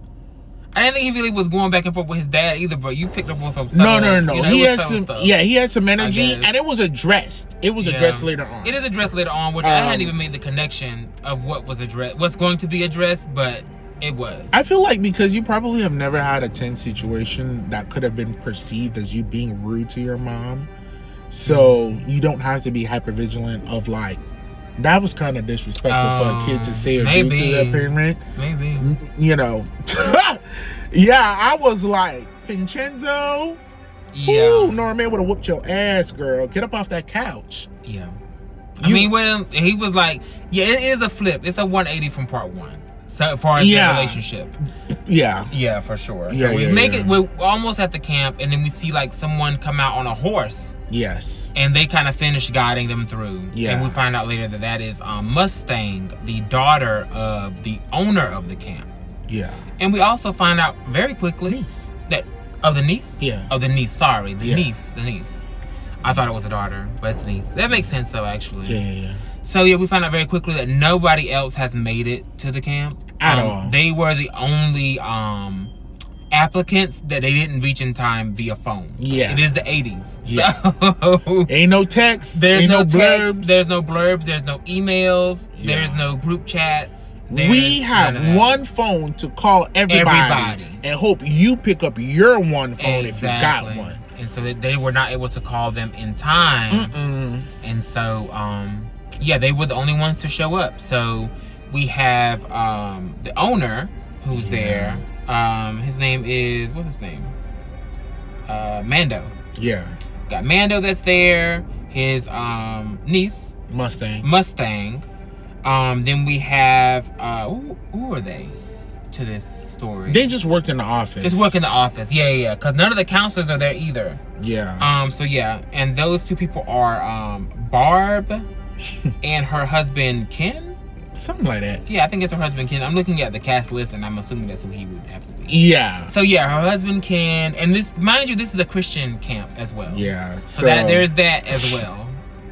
I didn't think he really was going back and forth with his dad either, but you picked up on some stuff. No. You know, He had some. stuff, Yeah, he had some energy, and it was addressed. It was addressed later on. It is addressed later on, which I hadn't even made the connection of what was addressed, what's going to be addressed, but it was. I feel like because you probably have never had a tense situation that could have been perceived as you being rude to your mom, so you don't have to be hypervigilant of like, that was kind of disrespectful for a kid to say or do to their parent. Maybe. You know. Yeah, I was like, Vincenzo? Yeah. Ooh, Norman would have whooped your ass, girl. Get up off that couch. Yeah. I mean, when he was like, yeah, it is a flip. It's a 180 from part one. So, as far as the relationship. Yeah. Yeah, for sure. Yeah, so we make it, we're almost at the camp, and then we see like someone come out on a horse. Yes. And they kind of finish guiding them through. Yeah. And we find out later that is Mustang, the daughter of the owner of the camp. Yeah. And we also find out very quickly that of the niece. Yeah. Of the niece. Sorry, the niece. I thought it was a daughter, but it's the niece. That makes sense though, actually. Yeah. So yeah, we find out very quickly that nobody else has made it to the camp at all. They were the only applicants that they didn't reach in time via phone. Yeah. It is the 80s. Yeah. So ain't no text. There's ain't no blurbs. text. There's no blurbs. There's no emails. Yeah. There's no group chats. We have one phone to call everybody and hope you pick up your one phone if you got one. And so they were not able to call them in time. And so, yeah, they were the only ones to show up. So we have the owner who's there. His name is, what's his name? Mando. Yeah. Got Mando that's there. His niece. Mustang. Then we have who are they to this story? They just worked in the office. Just work in the office. Yeah. Because none of the counselors are there either. Yeah. So yeah, and those two people are Barb and her husband Ken. Something like that. Yeah, I think it's her husband Ken. I'm looking at the cast list and I'm assuming that's who he would have to be. Yeah. So yeah, her husband Ken, and this, mind you, this is a Christian camp as well. Yeah. So that there's that as well.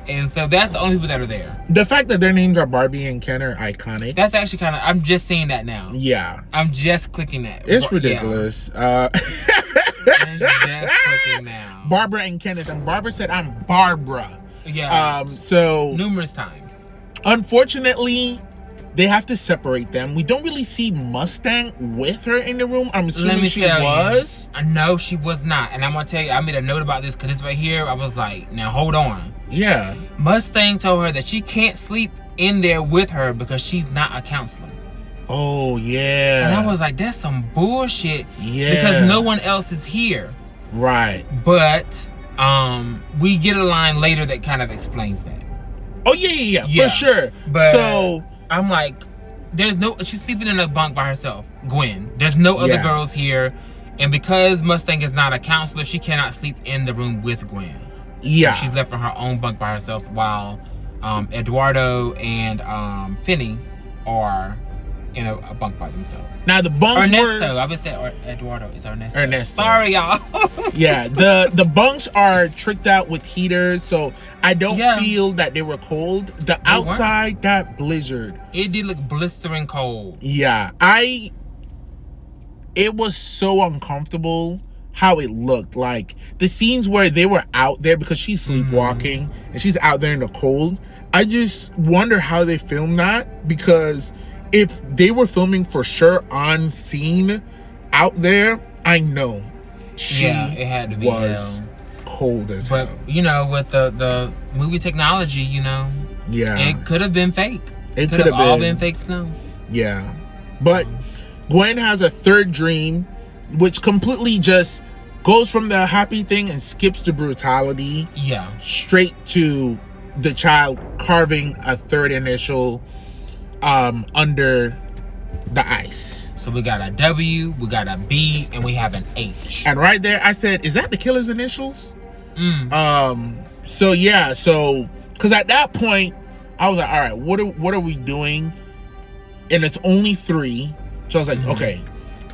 And so that's the only people that are there. The fact that their names are Barbie and Ken are iconic. That's actually kind of, I'm just seeing that now. Yeah. I'm just clicking that. It's ridiculous. It's just clicking now. Barbara and Kenneth. And Barbara said, I'm Barbara. Yeah. So numerous times. Unfortunately, they have to separate them. We don't really see Mustang with her in the room. I'm assuming she was. No, she was not. And I'm going to tell you, I made a note about this because this right here, I was like, now hold on. Yeah. Mustang told her that she can't sleep in there with her because she's not a counselor. Oh, yeah. And I was like, that's some bullshit. Yeah. Because no one else is here. Right. But we get a line later that kind of explains that. Oh, yeah. For sure. But so I'm like, she's sleeping in a bunk by herself, Gwen. There's no other girls here. And because Mustang is not a counselor, she cannot sleep in the room with Gwen. Yeah. So she's left in her own bunk by herself while Eduardo and Finney are in a bunk by themselves. Now the bunks Ernesto. I would say Eduardo is Ernesto. Sorry, y'all. Yeah, the bunks are tricked out with heaters, so I don't feel that they were cold. The outside, that blizzard. It did look blistering cold. Yeah, it was so uncomfortable how it looked. Like the scenes where they were out there because she's sleepwalking and she's out there in the cold. I just wonder how they filmed that, because if they were filming for sure on scene out there, I know it had to be was cold as hell. But you know, with the movie technology, you know, it could have been fake. It could have all been fake snow. Yeah, but Gwen has a third dream, which completely just goes from the happy thing and skips the brutality. Yeah, straight to the child carving a third initial under the ice. So we got a W, we got a B, and we have an H. And right there, I said, "Is that the killer's initials?" So yeah, because at that point, I was like, "All right, what are we doing?" And it's only 3, so I was like, "Okay,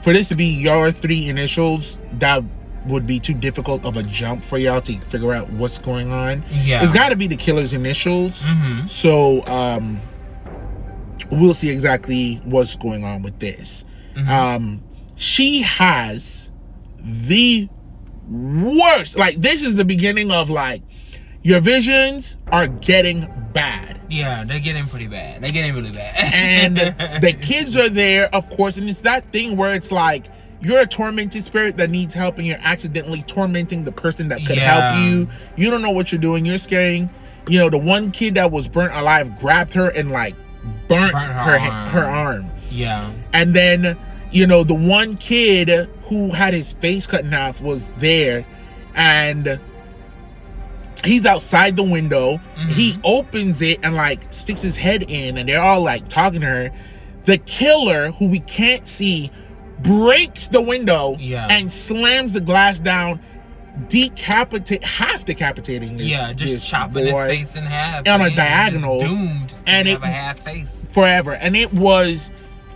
for this to be your 3 initials, that would be too difficult of a jump for y'all to figure out what's going on. Yeah. It's got to be the killer's initials. Mm-hmm. So we'll see exactly what's going on with this. Mm-hmm. She has the worst. Like, this is the beginning of, like, your visions are getting bad. Yeah, they're getting pretty bad. They're getting really bad. And the kids are there, of course, and it's that thing where it's like, you're a tormented spirit that needs help, and you're accidentally tormenting the person that could help you. You don't know what you're doing. You're scaring. You know, the one kid that was burnt alive grabbed her and, like, burnt her arm. Yeah. And then, you know, the one kid who had his face cut in half was there, and he's outside the window. Mm-hmm. He opens it and, like, sticks his head in, and they're all, like, talking to her. The killer, who we can't see, breaks the window and slams the glass down, half decapitating this, just chopping his face in half on a diagonal, doomed and have a half face forever. And it was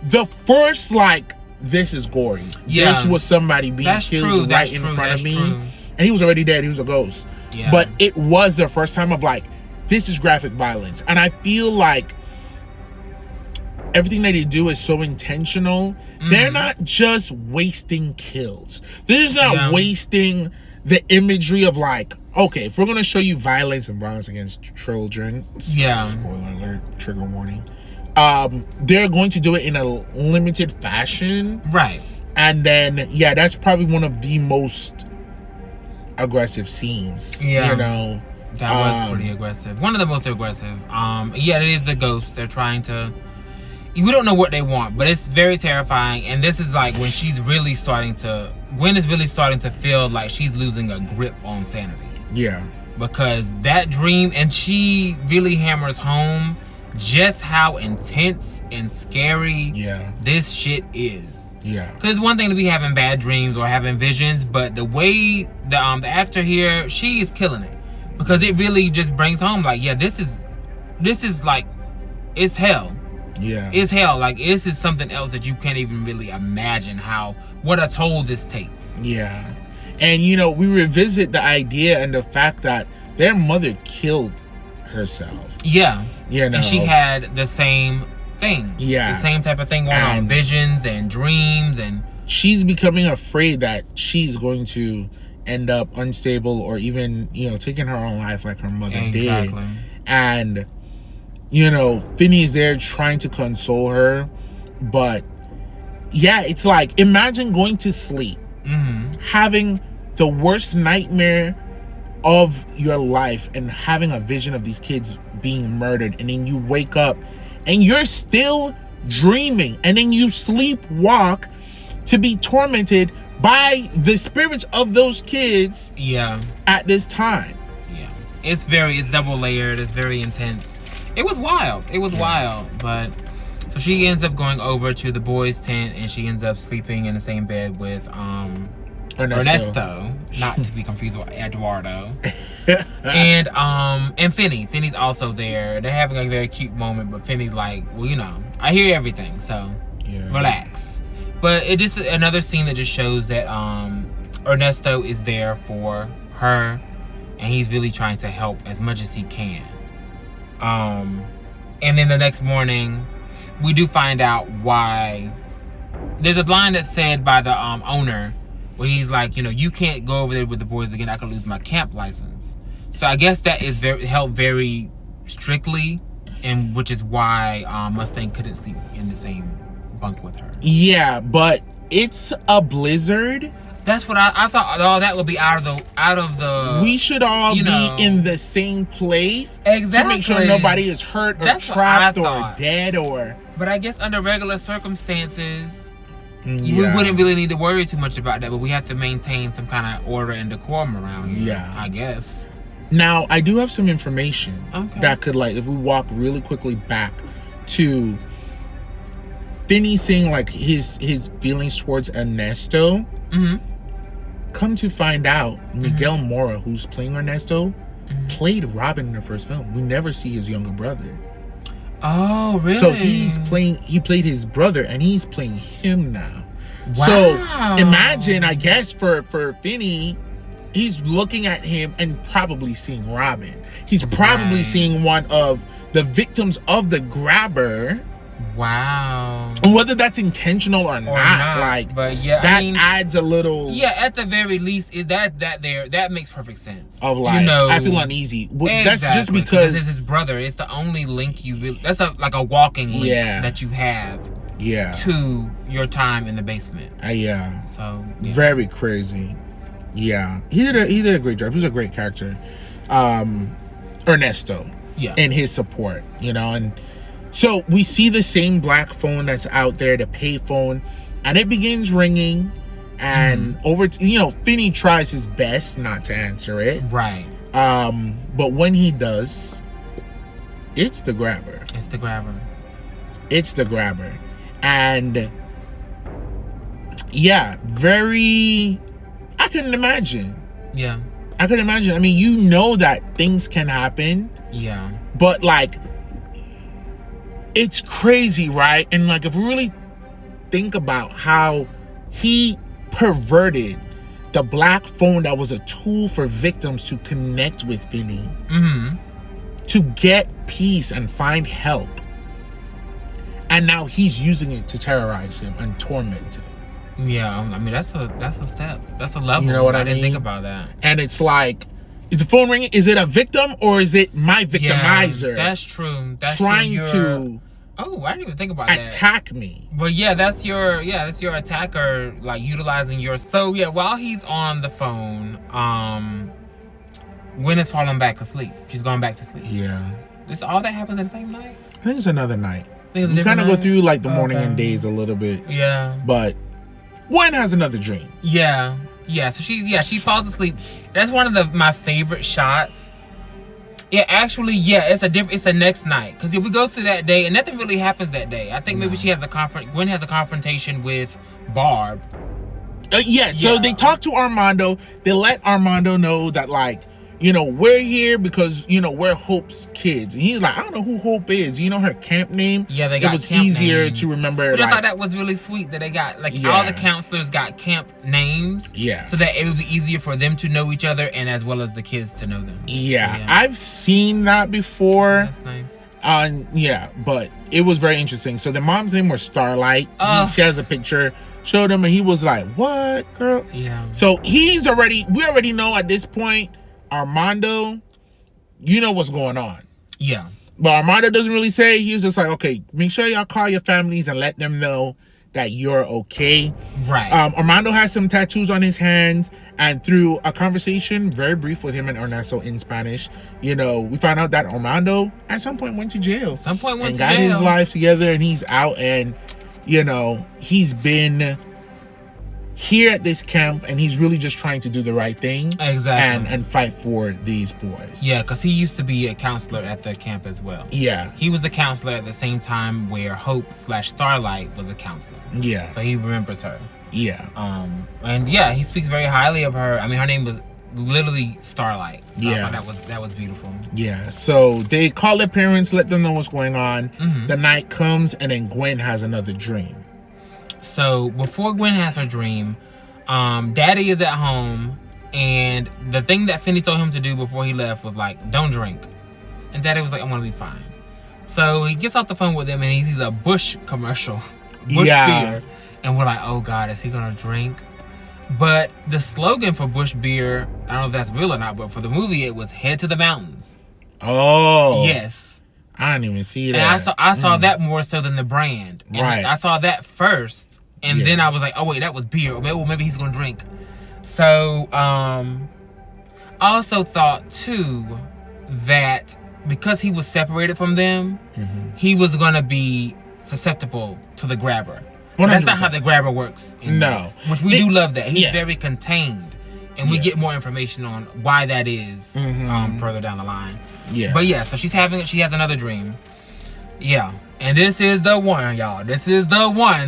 the first, like, this is gory. This was somebody being killed right in front of me. And he was already dead. He was a ghost. But it was the first time of, like, this is graphic violence. And I feel like everything that they do is so intentional. They're not just wasting kills. They're just not wasting the imagery of, like, okay, if we're going to show you violence and violence against children, spoiler alert, trigger warning, they're going to do it in a limited fashion. Right. And then, that's probably one of the most aggressive scenes. You know? That was pretty aggressive. One of the most aggressive. It is the ghost. They're trying to... We don't know what they want, but it's very terrifying. And this is like when Gwen is really starting to feel like she's losing a grip on sanity. Yeah. Because that dream, and she really hammers home just how intense and scary this shit is. Yeah. Because it's one thing to be having bad dreams or having visions, but the way the actor here, she is killing it. Because it really just brings home, like, this is like, it's hell. Yeah. It's hell. Like, this is something else that you can't even really imagine what a toll this takes. Yeah. And, you know, we revisit the idea and the fact that their mother killed herself. Yeah. You know. And she had the same thing. Yeah. The same type of thing going on. Visions and dreams, and she's becoming afraid that she's going to end up unstable or even, you know, taking her own life like her mother did. And, you know, Finney's there trying to console her. But, it's like, imagine going to sleep, having the worst nightmare of your life and having a vision of these kids being murdered. And then you wake up and you're still dreaming. And then you sleepwalk to be tormented by the spirits of those kids at this time. It's double layered. It's very intense. It was wild. But so she ends up going over to the boys' tent, and she ends up sleeping in the same bed with Ernesto, not to be confused with Eduardo. and Finney. Finney's also there. They're having a very cute moment, but Finney's like, well, you know, I hear everything, so relax. But it just another scene that just shows that Ernesto is there for her, and he's really trying to help as much as he can. And then the next morning, we do find out why. There's a line that's said by the owner where he's like, you know, you can't go over there with the boys again. I could lose my camp license. So I guess that is held very strictly, and which is why Mustang couldn't sleep in the same bunk with her. Yeah, but it's a blizzard. That's what I thought. All that would be out of the. We should all be in the same place to make sure nobody is hurt or trapped or dead or. But I guess under regular circumstances, we wouldn't really need to worry too much about that. But we have to maintain some kind of order and decorum around here. Yeah, I guess. Now I do have some information that could, like, if we walk really quickly back to Finney saying, like, his feelings towards Ernesto. Mm-hmm. Come to find out, Miguel Mora, who's playing Ernesto, played Robin in the first film. We never see his younger brother. Oh, really? So he played his brother, and he's playing him now. Wow. So imagine, I guess, for Finney, he's looking at him and probably seeing Robin. He's probably seeing one of the victims of the grabber. Wow. Whether that's intentional or not, like, but yeah, that adds a little. Yeah, at the very least, is that makes perfect sense. Of like, I feel uneasy. Exactly, that's just because it's his brother. It's the only link you really. That's like a walking link that you have. Yeah. To your time in the basement. Yeah. So very crazy. Yeah, he did a great job. He was a great character, Ernesto. Yeah. And his support, and so we see the same black phone that's out there, the pay phone, and it begins ringing, and Finney tries his best not to answer it. Right. But when he does, it's the grabber. It's the grabber. It's the grabber, and yeah, very. I couldn't imagine. Yeah. I couldn't imagine. I mean, that things can happen. Yeah. But like, it's crazy, right? And like, if we really think about how he perverted the black phone that was a tool for victims to connect with Finney, to get peace and find help. And now he's using it to terrorize him and torment him. Yeah, I mean, that's a step. That's a level. You know what I mean? didn't think about that. And it's like, is the phone ringing? Is it a victim or is it my victimizer? Yeah, that's true. That's trying to. Oh, I didn't even think about that. Attack me. But yeah, that's your attacker, like utilizing your. So yeah, while he's on the phone, Gwen is falling back asleep. She's going back to sleep. Yeah. This all that happens in the same night? I think it's another night. We kind of go through like the morning and days a little bit. Yeah. But Gwen has another dream. Yeah. Yeah. So she falls asleep. That's one of my favorite shots. Yeah, actually, it's the next night. Because if we go through that day, and nothing really happens that day. I think maybe Gwen has a confrontation with Barb. So they talk to Armando. They let Armando know that, like, we're here because, we're Hope's kids. And he's like, I don't know who Hope is. Her camp name? Yeah, they got It was camp easier names. to remember. But I thought that was really sweet that they got, all the counselors got camp names. Yeah. So that it would be easier for them to know each other and as well as the kids to know them. Yeah. I've seen that before. That's nice. But it was very interesting. So the mom's name was Starlight. She has a picture, showed him, and he was like, what, girl? Yeah. So we already know at this point, Armando, what's going on. Yeah. But Armando doesn't really say. He was just like, okay, make sure y'all call your families and let them know that you're okay. Right. Armando has some tattoos on his hands, and through a conversation, very brief with him and Ernesto in Spanish, we found out that Armando at some point went to jail. And got his life together, and he's out, and he's been here at this camp, and he's really just trying to do the right thing. Exactly. And fight for these boys. Yeah, because he used to be a counselor at the camp as well. Yeah. He was a counselor at the same time where Hope/Starlight was a counselor. Yeah. So he remembers her. Yeah. And yeah, he speaks very highly of her. I mean, her name was literally Starlight. So that was beautiful. Yeah. So they call their parents, let them know what's going on. Mm-hmm. The night comes, and then Gwen has another dream. So before Gwen has her dream, Daddy is at home, and the thing that Finney told him to do before he left was like, don't drink. And Daddy was like, I'm gonna be fine. So he gets off the phone with him, and he sees a Busch commercial, Busch beer, and we're like, oh God, is he gonna drink? But the slogan for Busch beer, I don't know if that's real or not, but for the movie it was "Head to the Mountains." Oh, yes. I didn't even see that. And I saw that more so than the brand. And right. I saw that first. And then I was like, oh, wait, that was beer. Or maybe he's going to drink. So, I also thought, too, that because he was separated from them, he was going to be susceptible to the grabber. That's not how the grabber works. This, which we do love that. He's very contained. And we get more information on why that is further down the line. Yeah. But yeah, so she has another dream. Yeah. And this is the one, y'all. This is the one.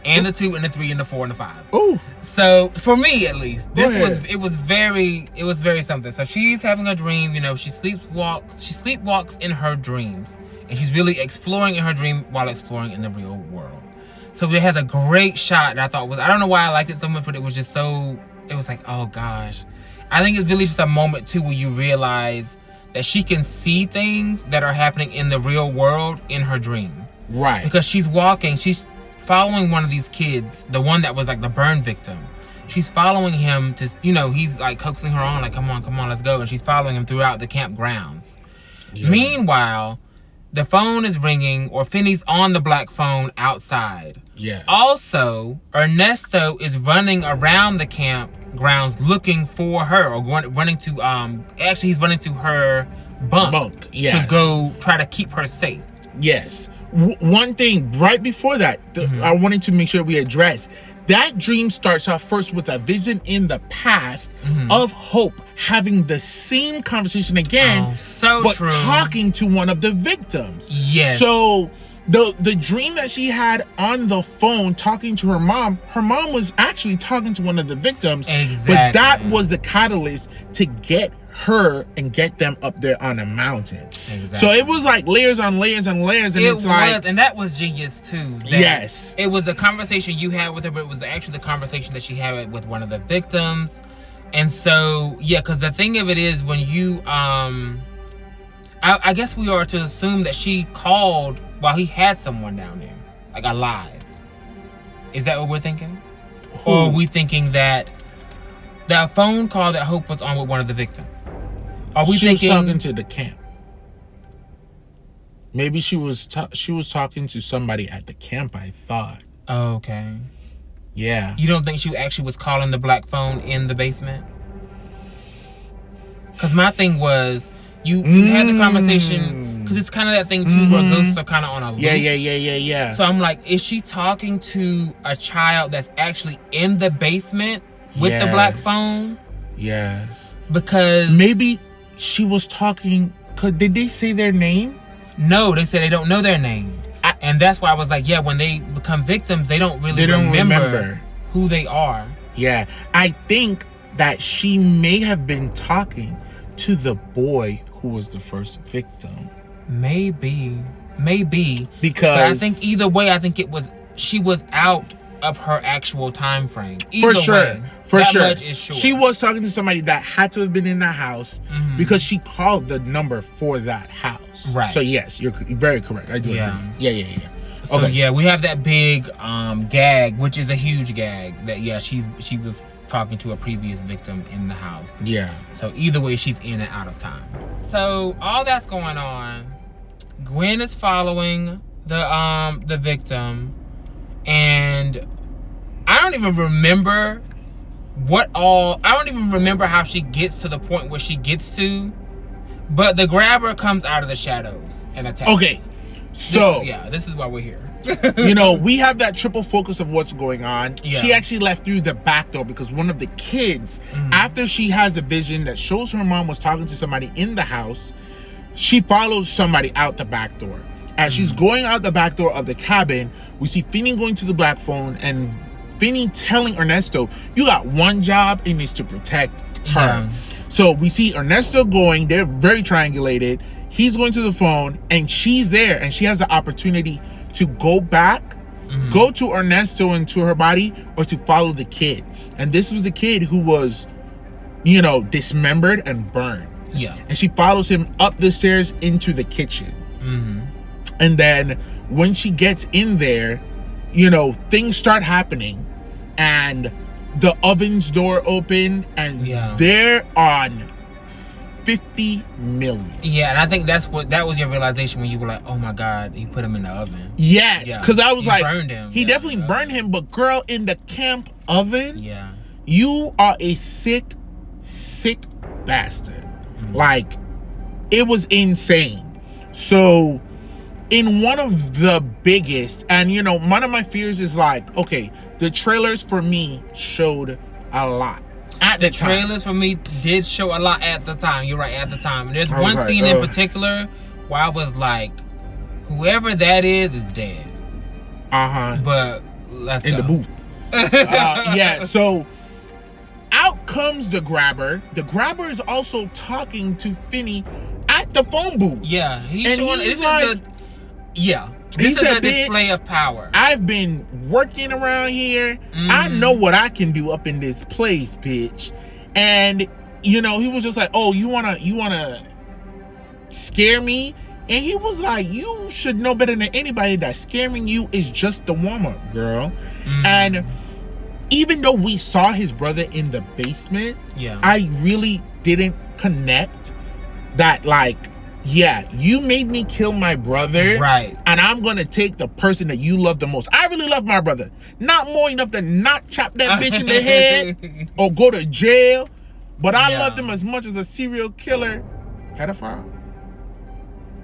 And the 2 and the 3 and the 4 and the 5. Ooh. So for me at least, it was very something. So she's having a dream, she sleepwalks in her dreams. And she's really exploring in her dream while exploring in the real world. So it has a great shot that I thought was, I don't know why I liked it so much, but it was just so, it was like, oh gosh. I think it's really just a moment too where you realize that she can see things that are happening in the real world in her dream. Right. Because she's walking, she's following one of these kids, the one that was like the burn victim. She's following him to, you know, he's like coaxing her on, like, come on, let's go. And she's following him throughout the campgrounds. Yeah. Meanwhile, the phone is ringing, or Finney's on the black phone outside. Yeah. Also, Ernesto is running around the campgrounds looking for her, or running to, actually he's running to her bunk yes. to go try to keep her safe. Yes. One thing right before that, I wanted to make sure we address. That dream starts off first with a vision in the past of Hope having the same conversation again, but true. Talking to one of the victims. Yes. So the dream that she had on the phone talking to her mom was actually talking to one of the victims. Exactly. But that was the catalyst to get her and get them up there on a mountain. Exactly. So it was like layers on layers on layers, and it's like, and that was genius too. Yes, it was the conversation you had with her, but it was actually the conversation that she had with one of the victims. And so yeah, because the thing of it is, when you I guess we are to assume that she called while he had someone down there, like alive. Is that what we're thinking? Or are we thinking that the phone call that Hope was on with one of the victims? Are we thinking she was talking to the camp? Maybe she was talking to somebody at the camp, I thought. Oh, okay. Yeah. You don't think she actually was calling the black phone in the basement? Because my thing was, you had the conversation, because it's kind of that thing too where ghosts are kind of on a loop. Yeah. So I'm like, is she talking to a child that's actually in the basement with the black phone? Yes. Because maybe she was talking, did they say their name? No, they said they don't know their name. And that's why I was like, yeah, when they become victims, they don't really remember who they are. Yeah. I think that she may have been talking to the boy who was the first victim. Maybe. Because but I think either way, I think she was out of her actual time frame. For sure. Much is sure. She was talking to somebody that had to have been in the house because she called the number for that house. Right. So yes, you're very correct. I do agree. Yeah. So yeah, we have that big gag, which is a huge gag. That she was talking to a previous victim in the house. Yeah. So either way, she's in and out of time. So all that's going on. Gwen is following the victim, and I don't even remember I don't even remember how she gets to the point where she gets to, but the grabber comes out of the shadows and attacks. Okay, so this is why we're here. We have that triple focus of what's going on. Yeah. She actually left through the back door because one of the kids, after she has a vision that shows her mom was talking to somebody in the house, she follows somebody out the back door. As she's going out the back door of the cabin, we see Finney going to the black phone and Finney telling Ernesto, you got one job, and it's to protect her. Yeah. So we see Ernesto going, they're very triangulated. He's going to the phone and she's there, and she has the opportunity to go back, go to Ernesto and to her body, or to follow the kid. And this was a kid who was, dismembered and burned. Yeah. And she follows him up the stairs into the kitchen. And then when she gets in there, things start happening, and the oven's door open, and they're on 50 million. Yeah, and I think that was your realization when you were like, oh my God, he put him in the oven. Yes, because I was like, burned him. He definitely burned him, but girl, in the camp oven, yeah, you are a sick bastard. Like, it was insane. So in one of the biggest, and one of my fears is like, okay, the trailers for me showed a lot at the time. Trailers for me did show a lot at the time. You're right, at the time. And there's one scene in particular where I was like, whoever that is dead. But let's go. In the booth. Yeah, so out comes the grabber. The grabber is also talking to Finney at the phone booth. Yeah, This is a display of power. I've been working around here. I know what I can do up in this place, bitch. And he was just like, "Oh, you wanna scare me?" And he was like, "You should know better than anybody that scaring you is just the warm up, girl." And even though we saw his brother in the basement, I really didn't connect that, like, yeah, you made me kill my brother, right? And I'm gonna take the person that you love the most. I really love my brother, not more enough to not chop that bitch in the head or go to jail, but I loved him as much as a serial killer, pedophile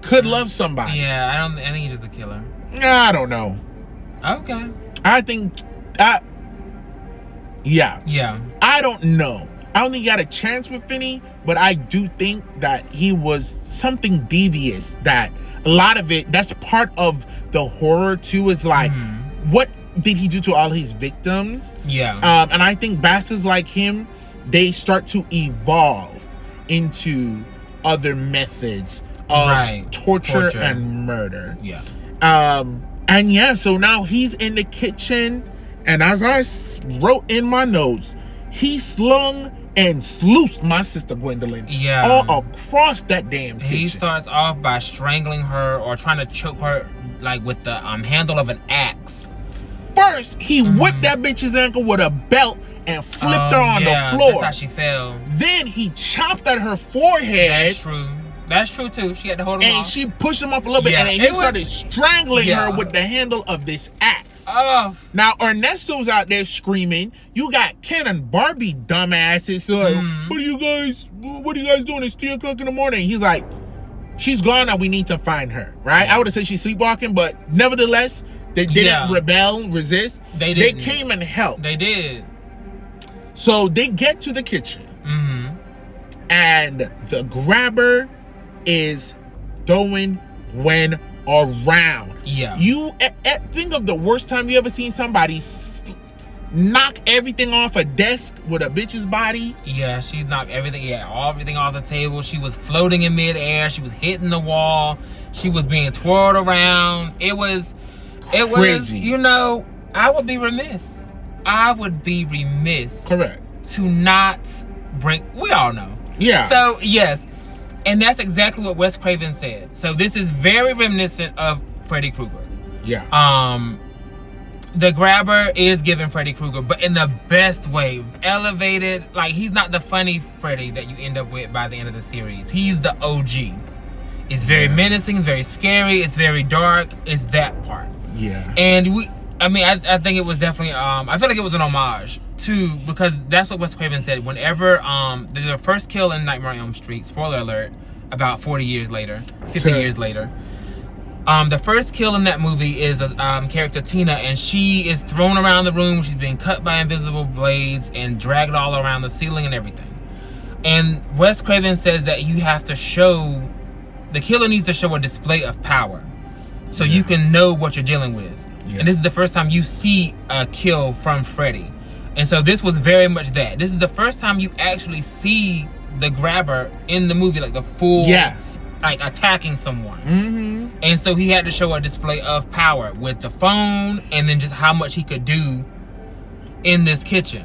could love somebody. Yeah, I think he's just a killer. I don't know. Okay. I think yeah. I don't know. I don't think he got a chance with Finney, but I do think that he was something devious. That a lot of it, that's part of the horror too, is like, what did he do to all his victims? Yeah. And I think bastards like him, they start to evolve into other methods of torture and murder. Yeah. And yeah, so now he's in the kitchen, and as I wrote in my notes, he slung and sluiced my sister Gwendolyn all across that damn kitchen. He starts off by strangling her or trying to choke her, like, with the handle of an axe. First, he whipped that bitch's ankle with a belt and flipped her on the floor. That's how she fell. Then he chopped at her forehead. That's true. That's true too. She had to hold him off. And she pushed him off a little bit, and then he started strangling her with the handle of this axe. Oh. Now Ernesto's out there screaming. You got Ken and Barbie dumbasses. So like, what are you guys doing? It's 3:00 in the morning. He's like, she's gone now. We need to find her. Right? I would have said she's sleepwalking, but nevertheless, they didn't resist. They came and helped. They did. So they get to the kitchen, and the grabber is throwing when around. Yeah. You think of the worst time you ever seen somebody knock everything off a desk with a bitch's body. Yeah, she knocked everything. Yeah, everything off the table. She was floating in midair. She was hitting the wall. She was being twirled around. It was crazy. I would be remiss. Correct. To not bring. We all know. Yeah. So yes. And that's exactly what Wes Craven said. So this is very reminiscent of Freddy Krueger. Yeah. The grabber is giving Freddy Krueger, but in the best way. Elevated. Like, he's not the funny Freddy that you end up with by the end of the series. He's the OG. It's very menacing. It's very scary. It's very dark. It's that part. Yeah. And I think it was definitely, I feel like it was an homage too, because that's what Wes Craven said. Whenever, the first kill in Nightmare on Elm Street, spoiler alert, about 40 years later, 50 years later, the first kill in that movie is a character, Tina, and she is thrown around the room. She's being cut by invisible blades and dragged all around the ceiling and everything. And Wes Craven says that you have to show, the killer needs to show a display of power, so you can know what you're dealing with. Yeah. And this is the first time you see a kill from Freddy. And so this was very much that. This is the first time you actually see the grabber in the movie, like the full, like, attacking someone. And so he had to show a display of power with the phone, and then just how much he could do in this kitchen.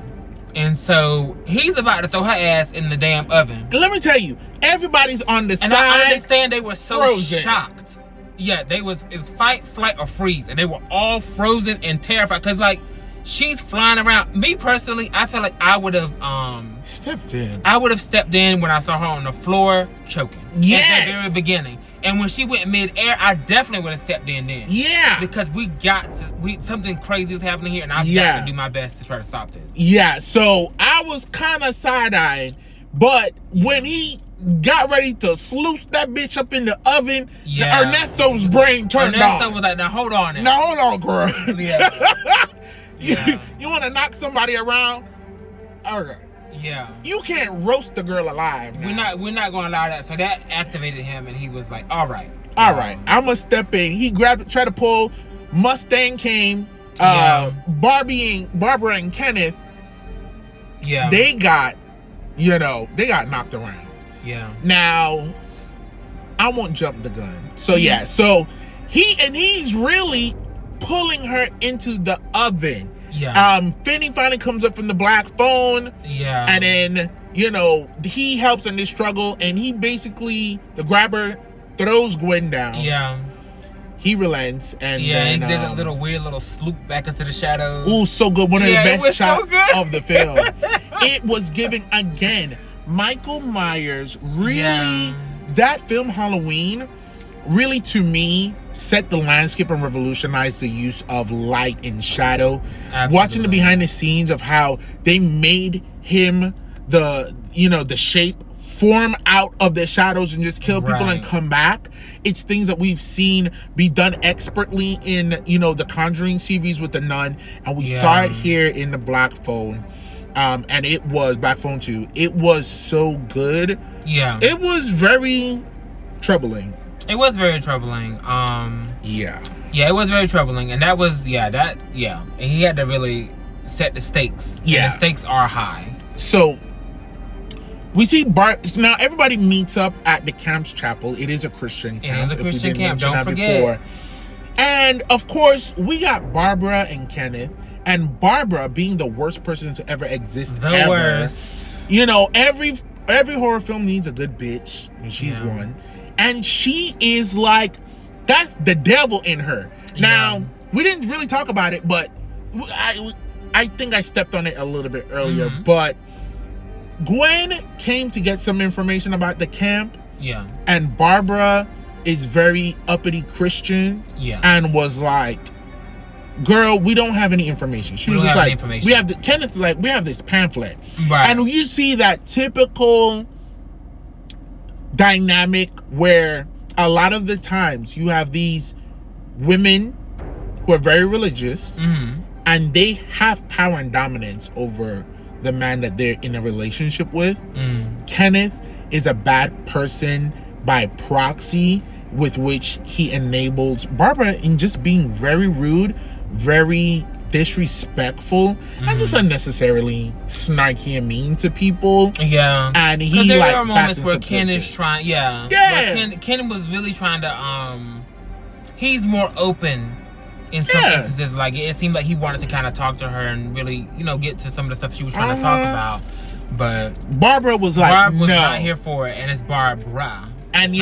And so he's about to throw her ass in the damn oven. Let me tell you, everybody's on the side. And I understand they were so shocked. Yeah, it was fight, flight, or freeze, and they were all frozen and terrified, because, like, she's flying around. Me personally, I feel like I would have stepped in. I would have stepped in when I saw her on the floor choking. Yes. At the very beginning. And when she went mid-air, I definitely would have stepped in then. Yeah. Because something crazy is happening here, and I've got to do my best to try to stop this. Yeah, so I was kind of side-eyeing, but when he got ready to sluice that bitch up in the oven, Ernesto's brain turned on. Ernesto was like, now hold on. Now hold on, girl. Yeah. You want to knock somebody around? Okay. Yeah. You can't roast the girl alive now. We're not going to allow that. So that activated him, and he was like, all right. I'm going to step in. He tried to pull Mustang came. Barbara and Kenneth. Yeah. They got knocked around. Yeah. Now, I won't jump the gun. So yeah, so he's really pulling her into the oven. Yeah. Finney finally comes up from the black phone. Yeah. And then, he helps in this struggle, and he basically, the grabber throws Gwen down. Yeah. He relents, and then, he did a weird little sloop back into the shadows. Ooh, so good. One of the best shots of the film. It was giving, again, Michael Myers really, that film Halloween, really, to me, set the landscape and revolutionized the use of light and shadow. Absolutely. Watching the behind the scenes of how they made him the shape form out of the shadows and just kill people and come back. It's things that we've seen be done expertly in, the Conjuring series with the Nun, and we saw it here in the Black Phone. And it was Black Phone 2. It was so good. Yeah. It was very troubling. It was very troubling. Yeah, it was very troubling, and that was and he had to really set the stakes. Yeah, and the stakes are high. So we see now everybody meets up at the camp's chapel. It is a Christian camp. It is a Christian camp. Don't forget. And of course, we got Barbara and Kenneth. And Barbara being the worst person to ever exist. The worst. Every horror film needs a good bitch, and she's one. And she is like, that's the devil in her. Now, we didn't really talk about it, but I think I stepped on it a little bit earlier. But Gwen came to get some information about the camp. Yeah. And Barbara is very uppity Christian. Yeah. And was like, girl, we don't have any information. She was just like, Kenneth was like, we have this pamphlet. Right. And you see that typical dynamic where a lot of the times you have these women who are very religious and they have power and dominance over the man that they're in a relationship with. Kenneth is a bad person by proxy, with which he enables Barbara in just being very rude, very disrespectful, and just unnecessarily snarky and mean to people. Yeah. And he there like are moments where Ken is trying Ken was really trying to he's more open in some instances. Like it seemed like he wanted to kind of talk to her and really, get to some of the stuff she was trying to talk about. But Barbara was like, Barb was not here for it, and it's Barbara. And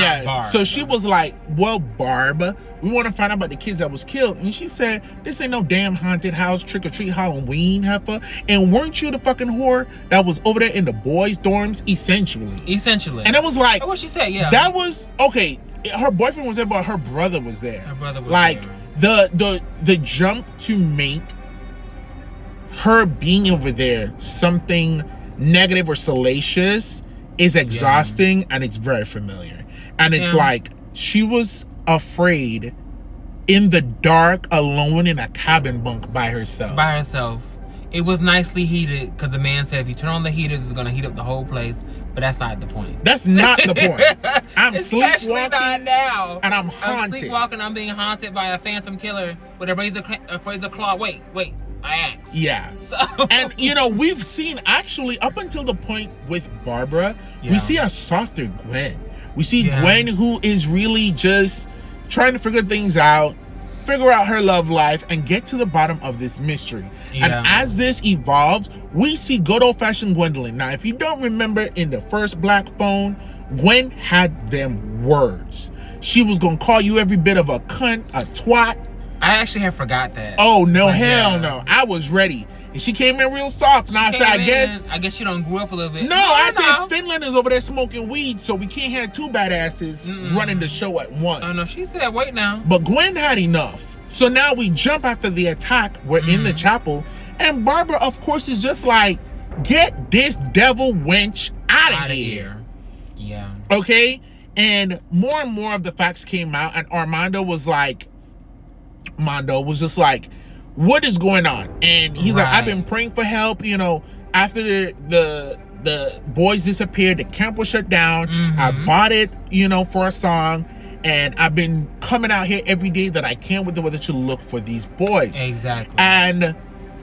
so she was like, well, Barb, we want to find out about the kids that was killed. And she said, this ain't no damn haunted house trick-or-treat Halloween, heifer. And weren't you the fucking whore that was over there in the boys' dorms? Essentially. And it was like, what she said, that was, okay, her boyfriend was there, but her brother was there. Her brother was there. The jump to make her being over there something negative or salacious is exhausting, and it's very familiar. And it's like, she was afraid in the dark, alone in a cabin bunk by herself. It was nicely heated, because the man said if you turn on the heaters, it's going to heat up the whole place. But that's not the point. That's not the point. I'm sleepwalking, not now. And I'm haunted. I'm sleepwalking, I'm being haunted by a phantom killer with a razor claw. Wait, I asked. Yeah. So. And, we've seen, actually, up until the point with Barbara, we see a softer Gwen. We see Gwen who is really just trying to figure things out, figure out her love life, and get to the bottom of this mystery. And as this evolves, we see good old-fashioned Gwendolyn. Now, if you don't remember in the first Black Phone, Gwen had them words. She was going to call you every bit of a cunt, a twat. I actually have forgot that. Oh, no, hell no. I was ready. And she came in real soft. And I said, I guess you don't grew up a little bit. No, I said Finland is over there smoking weed, so we can't have two badasses running the show at once. Oh, no, she said, wait now. But Gwen had enough. So now we jump after the attack. We're in the chapel. And Barbara, of course, is just like, get this devil wench out of here. Yeah. Okay? And more of the facts came out. And Mondo was just like, what is going on? And he's like, I've been praying for help. After the boys disappeared, the camp was shut down. I bought it, for a song. And I've been coming out here every day that I can with the weather to look for these boys. Exactly. And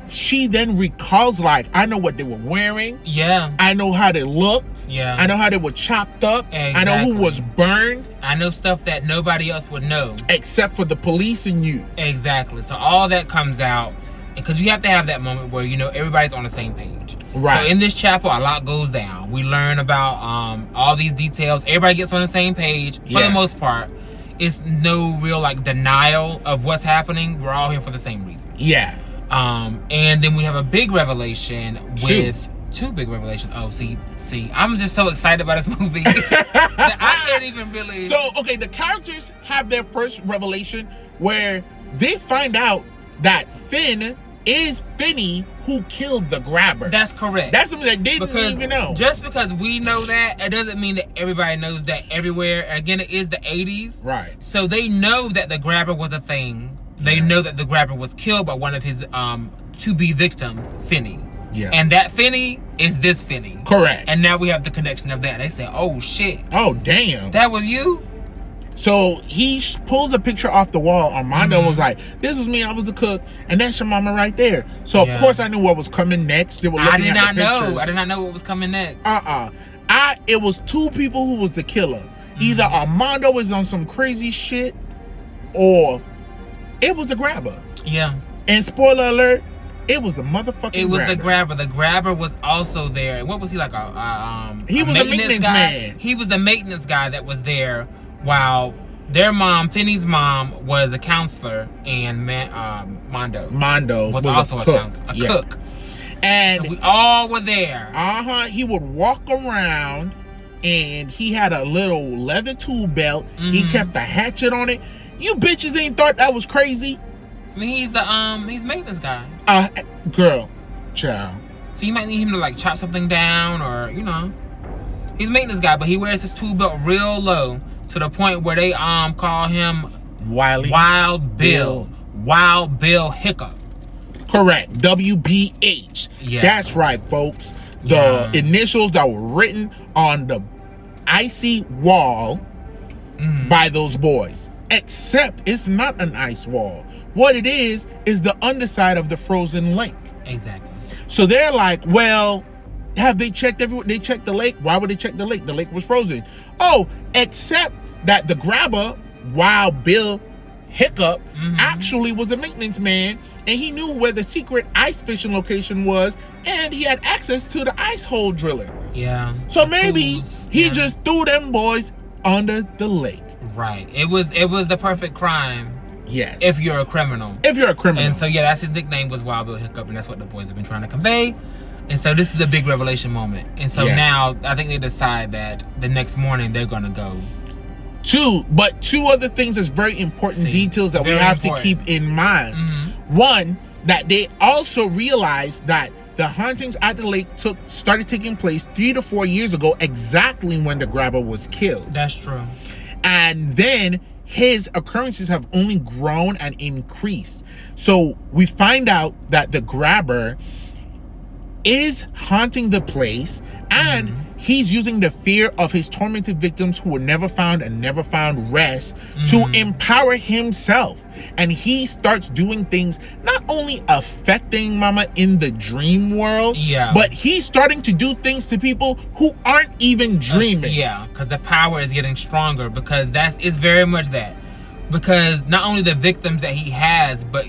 she then recalls, like, I know what they were wearing. Yeah. I know how they looked. Yeah. I know how they were chopped up. Exactly. I know who was burned. I know stuff that nobody else would know. Except for the police and you. Exactly. So all that comes out, because you have to have that moment where, you know, everybody's on the same page. Right. So in this chapel, a lot goes down. We learn about all these details. Everybody gets on the same page for the most part. It's no real, like, denial of what's happening. We're all here for the same reason. Yeah. And then we have a big revelation with two big revelations. Oh, see, I'm just so excited about this movie that I can't even really. So, okay, the characters have their first revelation where they find out that Finn is Finney who killed the grabber. That's correct. That's something that they didn't even know. Just because we know that, it doesn't mean that everybody knows that everywhere. Again, it is the 80s. Right. So they know that the grabber was a thing. They know that the grabber was killed by one of his to-be victims, Finney. Yeah. And that Finney is this Finney. Correct. And now we have the connection of that. They say, oh, shit. Oh, damn. That was you? So he pulls a picture off the wall. Armando was like, this was me, I was the cook, and that's your mama right there. So, of course, I knew what was coming next. They were looking I did not at the pictures. know. I did not know what was coming next. It was two people who was the killer. Either Armando was on some crazy shit, or it was the grabber. Yeah. And spoiler alert, it was the motherfucking grabber. It was the grabber. The grabber was also there. What was he, like he was a maintenance guy? man. He was the maintenance guy that was there while their mom, Finney's mom, was a counselor, and Mondo was also a cook. And so we all were there. He would walk around, and he had a little leather tool belt. He kept a hatchet on it. You bitches ain't thought that was crazy? I mean, he's maintenance guy. Girl, child. So you might need him to, like, chop something down, or, you know, he's a maintenance guy, but he wears his tool belt real low to the point where they call him Wild Bill Hiccup. Correct. WBH. Yeah. That's right, folks. The initials that were written on the icy wall by those boys. Except it's not an ice wall. What it is the underside of the frozen lake. Exactly. So they're like, well, have they checked everywhere? They checked the lake. Why would they check the lake? The lake was frozen. Oh, except that the grabber, Wild Bill Hiccup, actually was a maintenance man, and he knew where the secret ice fishing location was, and he had access to the ice hole driller. Yeah. So maybe he just threw them boys under the lake. Right. It was the perfect crime. Yes. If you're a criminal. If you're a criminal. And so, yeah, that's his nickname, was Wild Bill Hiccup, and that's what the boys have been trying to convey. And so this is a big revelation moment. And so now I think they decide that the next morning they're going to go. Two other things that's very important details that we have to keep in mind. One, that they also realized that the hauntings at the lake started taking place 3 to 4 years ago, exactly when the grabber was killed. That's true. And then his occurrences have only grown and increased. So we find out that the grabber is haunting the place, and he's using the fear of his tormented victims who were never found and never found rest to empower himself. And he starts doing things not only affecting Mama in the dream world, but he's starting to do things to people who aren't even dreaming. Yeah, because the power is getting stronger, because it's very much that. Because not only the victims that he has, but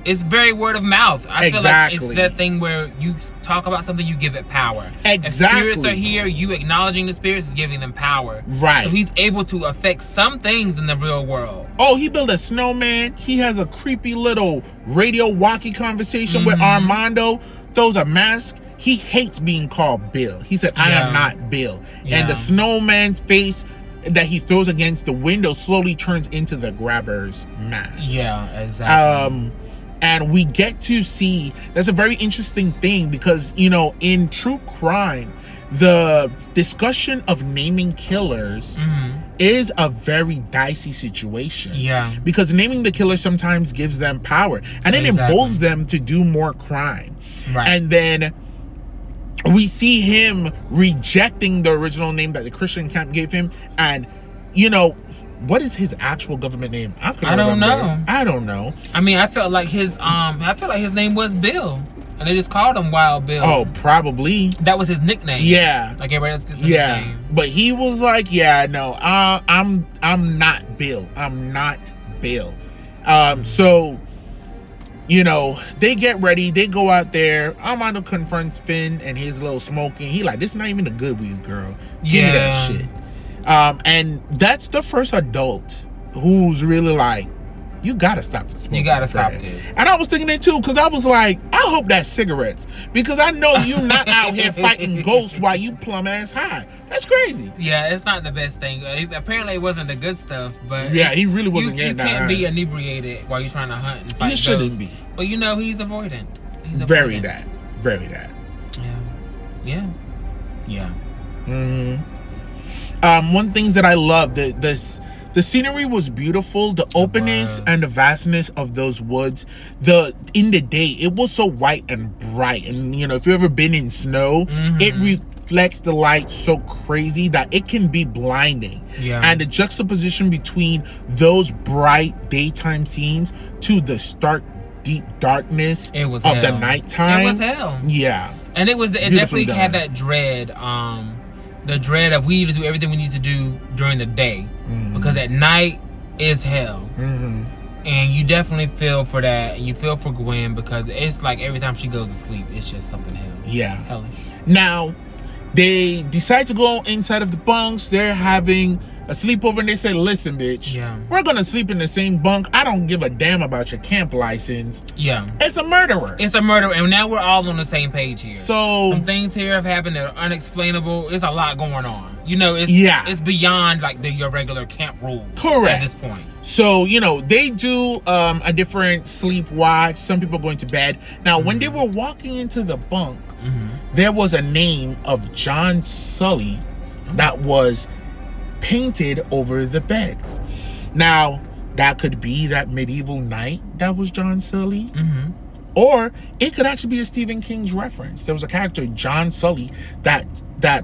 it's very word of mouth. I feel like it's that thing where you talk about something, you give it power. Exactly. If spirits are here, you acknowledging the spirits is giving them power. Right. So he's able to affect some things in the real world. Oh, he built a snowman. He has a creepy little radio walkie conversation with Armando. Throws a mask. He hates being called Bill. He said, I am not Bill. And the snowman's face that he throws against the window slowly turns into the grabber's mask. Yeah, exactly. And we get to see, that's a very interesting thing, because, you know, in true crime, the discussion of naming killers is a very dicey situation. Yeah. Because naming the killer sometimes gives them power, and it emboldens them to do more crime. Right. And then we see him rejecting the original name that the Christian camp gave him, and, you know, what is his actual government name? I don't know. I don't know. I mean, I felt like his name was Bill, and they just called him Wild Bill. Oh, probably. That was his nickname. Yeah. Like everybody else gets his nickname. But he was like, yeah, no, I'm not Bill. I'm not Bill. So, you know, they get ready. They go out there. Armando confronts Finn and his little smoking. He like, this is not even a good weed, girl. Give me that shit. And that's the first adult who's really like, you gotta stop the smoking. You gotta stop this. And I was thinking that too, because I was like, I hope that's cigarettes. Because I know you not out here fighting ghosts while you plum ass high. That's crazy. Yeah, it's not the best thing. Apparently it wasn't the good stuff, but yeah, he really wasn't getting that. You can't be inebriated while you're trying to hunt and fight ghosts. You shouldn't be. But you know, he's avoidant. Very that. Yeah. One things that I love, the scenery was beautiful. The openness and the vastness of those woods. In the day, it was so white and bright. And you know, if you've ever been in snow, it reflects the light so crazy that it can be blinding. Yeah. And the juxtaposition between those bright daytime scenes to the stark, deep darkness of the nighttime. It was hell. Yeah. And it definitely had that dread. The dread of we need to do everything we need to do during the day, because at night is hell. And you definitely feel for that, and you feel for Gwen, because it's like every time she goes to sleep, it's just something hellish. Now they decide to go inside of the bunks. They're having a sleepover, and they say, listen, bitch, we're gonna sleep in the same bunk. I don't give a damn about your camp license. It's a murderer. And now we're all on the same page here. So some things here have happened that are unexplainable. There's a lot going on. You know, it's beyond like your regular camp rules. Correct. At this point. So, you know, they do a different sleep watch. Some people going to bed. Now, when they were walking into the bunk, there was a name of John Sully that was painted over the beds. Now, that could be that medieval knight that was John Sully. Or it could actually be a Stephen King's reference. There was a character, John Sully, that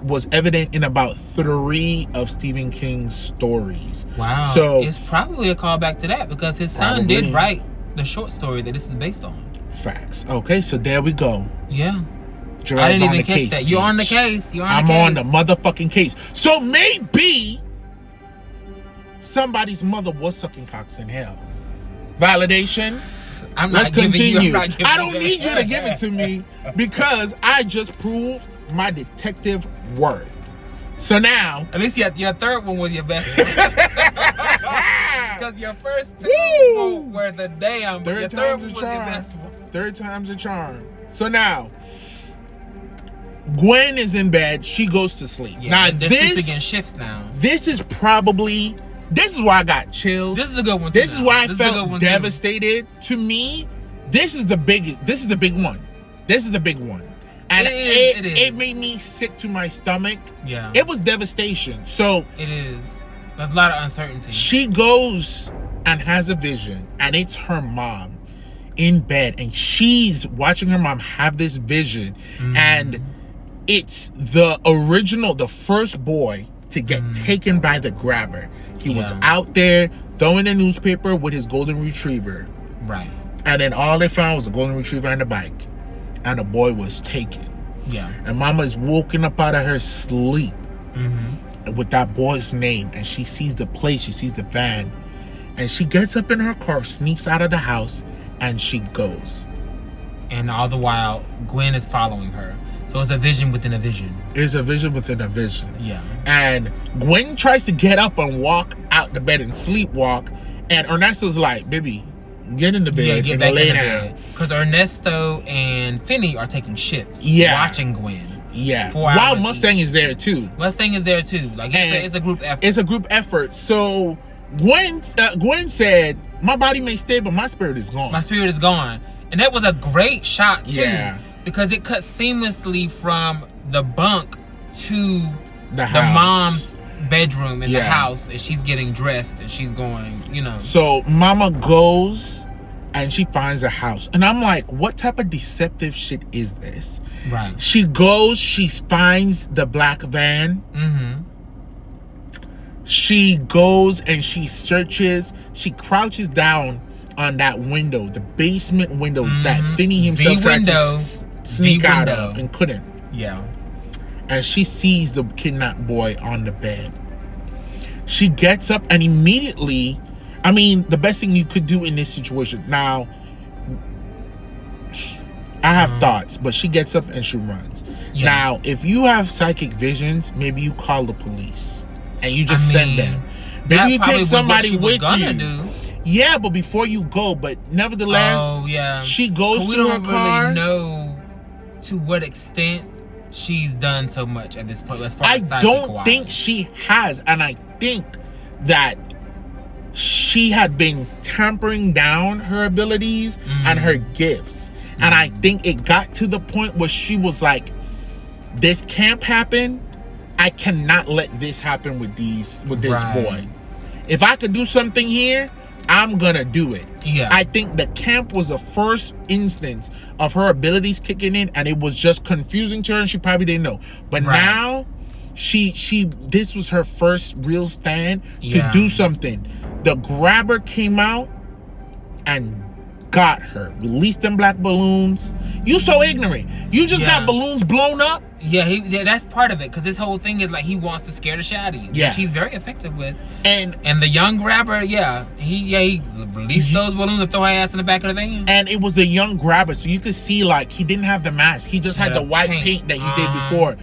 was evident in about 3 of Stephen King's stories. Wow. So it's probably a callback to that, because his son did write the short story that this is based on. Facts. Okay, so there we go. Yeah. Gerald's I didn't even catch case, that. You're on the case. I'm on the motherfucking case. So maybe somebody's mother was sucking cocks in hell. Validation. Let's continue. I don't need you to give it to me, because I just proved my detective worth. So now, at least your third one was your best one. Because your first 2 were the damn. Third time's a charm. Third time's a charm. So now, Gwen is in bed. She goes to sleep. Now this begins shifts now. This is why I got chills. This is a good one. This is why I felt devastated. To me, this is the big one. This is the big one. And it made me sick to my stomach. Yeah. It was devastation. So it is. There's a lot of uncertainty. She goes and has a vision, and it's her mom in bed, and she's watching her mom have this vision, and it's the first boy to get taken by the grabber. He was out there throwing a newspaper with his golden retriever. Right. And then all they found was a golden retriever and a bike. And the boy was taken. Yeah. And mama's woken up out of her sleep with that boy's name. And she sees the place, she sees the van. And she gets up in her car, sneaks out of the house, and she goes. And all the while, Gwen is following her. So it's a vision within a vision. It's a vision within a vision. Yeah. And Gwen tries to get up and walk out the bed and sleepwalk. And Ernesto's like, baby, get in the bed and lay down. Because Ernesto and Finney are taking shifts. Watching Gwen. Yeah. While Mustang is there too. Mustang is there too. Like it's a group effort. It's a group effort. So Gwen said, my body may stay, but my spirit is gone. My spirit is gone. And that was a great shot too. Yeah. Because it cut seamlessly from the bunk to the mom's bedroom in the house, and she's getting dressed and she's going, you know. So mama goes and she finds a house. And I'm like, what type of deceptive shit is this? Right. She goes, she finds the black van. She goes and she searches. She crouches down on that window, the basement window that Finney himself tried to sneak out of and couldn't. Yeah. And she sees the kidnapped boy on the bed. She gets up and immediately, I mean, the best thing you could do in this situation. Now, I have thoughts, but she gets up and she runs. Yeah. Now, if you have psychic visions, maybe you call the police and you just send them. Maybe you take somebody with you. Yeah, but before you go, but nevertheless, she goes to her car. We don't really know to what extent she's done so much at this point. As far I as don't think she has, and I think that she had been tampering down her abilities and her gifts. And I think it got to the point where she was like, this can't happen. I cannot let this happen with this boy. If I could do something here, I'm gonna do it. Yeah. I think the camp was the first instance of her abilities kicking in, and it was just confusing to her, and she probably didn't know. But now, this was her first real stand to do something. The grabber came out and got her. Released them black balloons. You so ignorant. You just got balloons blown up. Yeah, that's part of it, because this whole thing is like he wants to scare the shit out of you, which he's very effective with. And the young grabber, he released those balloons and throw her ass in the back of the van. And it was a young grabber, so you could see like he didn't have the mask. He just had the white paint that he did before.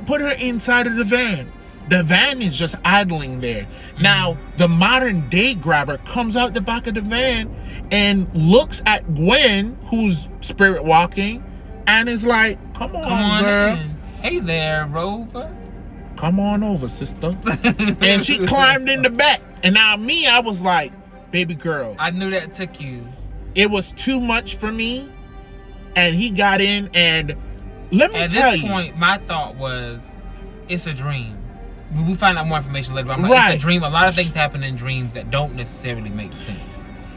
Put her inside of the van. The van is just idling there. Now, the modern day grabber comes out the back of the van and looks at Gwen, who's spirit walking, and is like, come on girl. In. Hey there, Rover. Come on over, sister. And she climbed in the back. And now I was like, baby girl. I knew that took you. It was too much for me. And he got in, and let me tell you. At this point, my thought was, it's a dream. We find out more information later, but I'm like, it's a dream. A lot of things happen in dreams that don't necessarily make sense.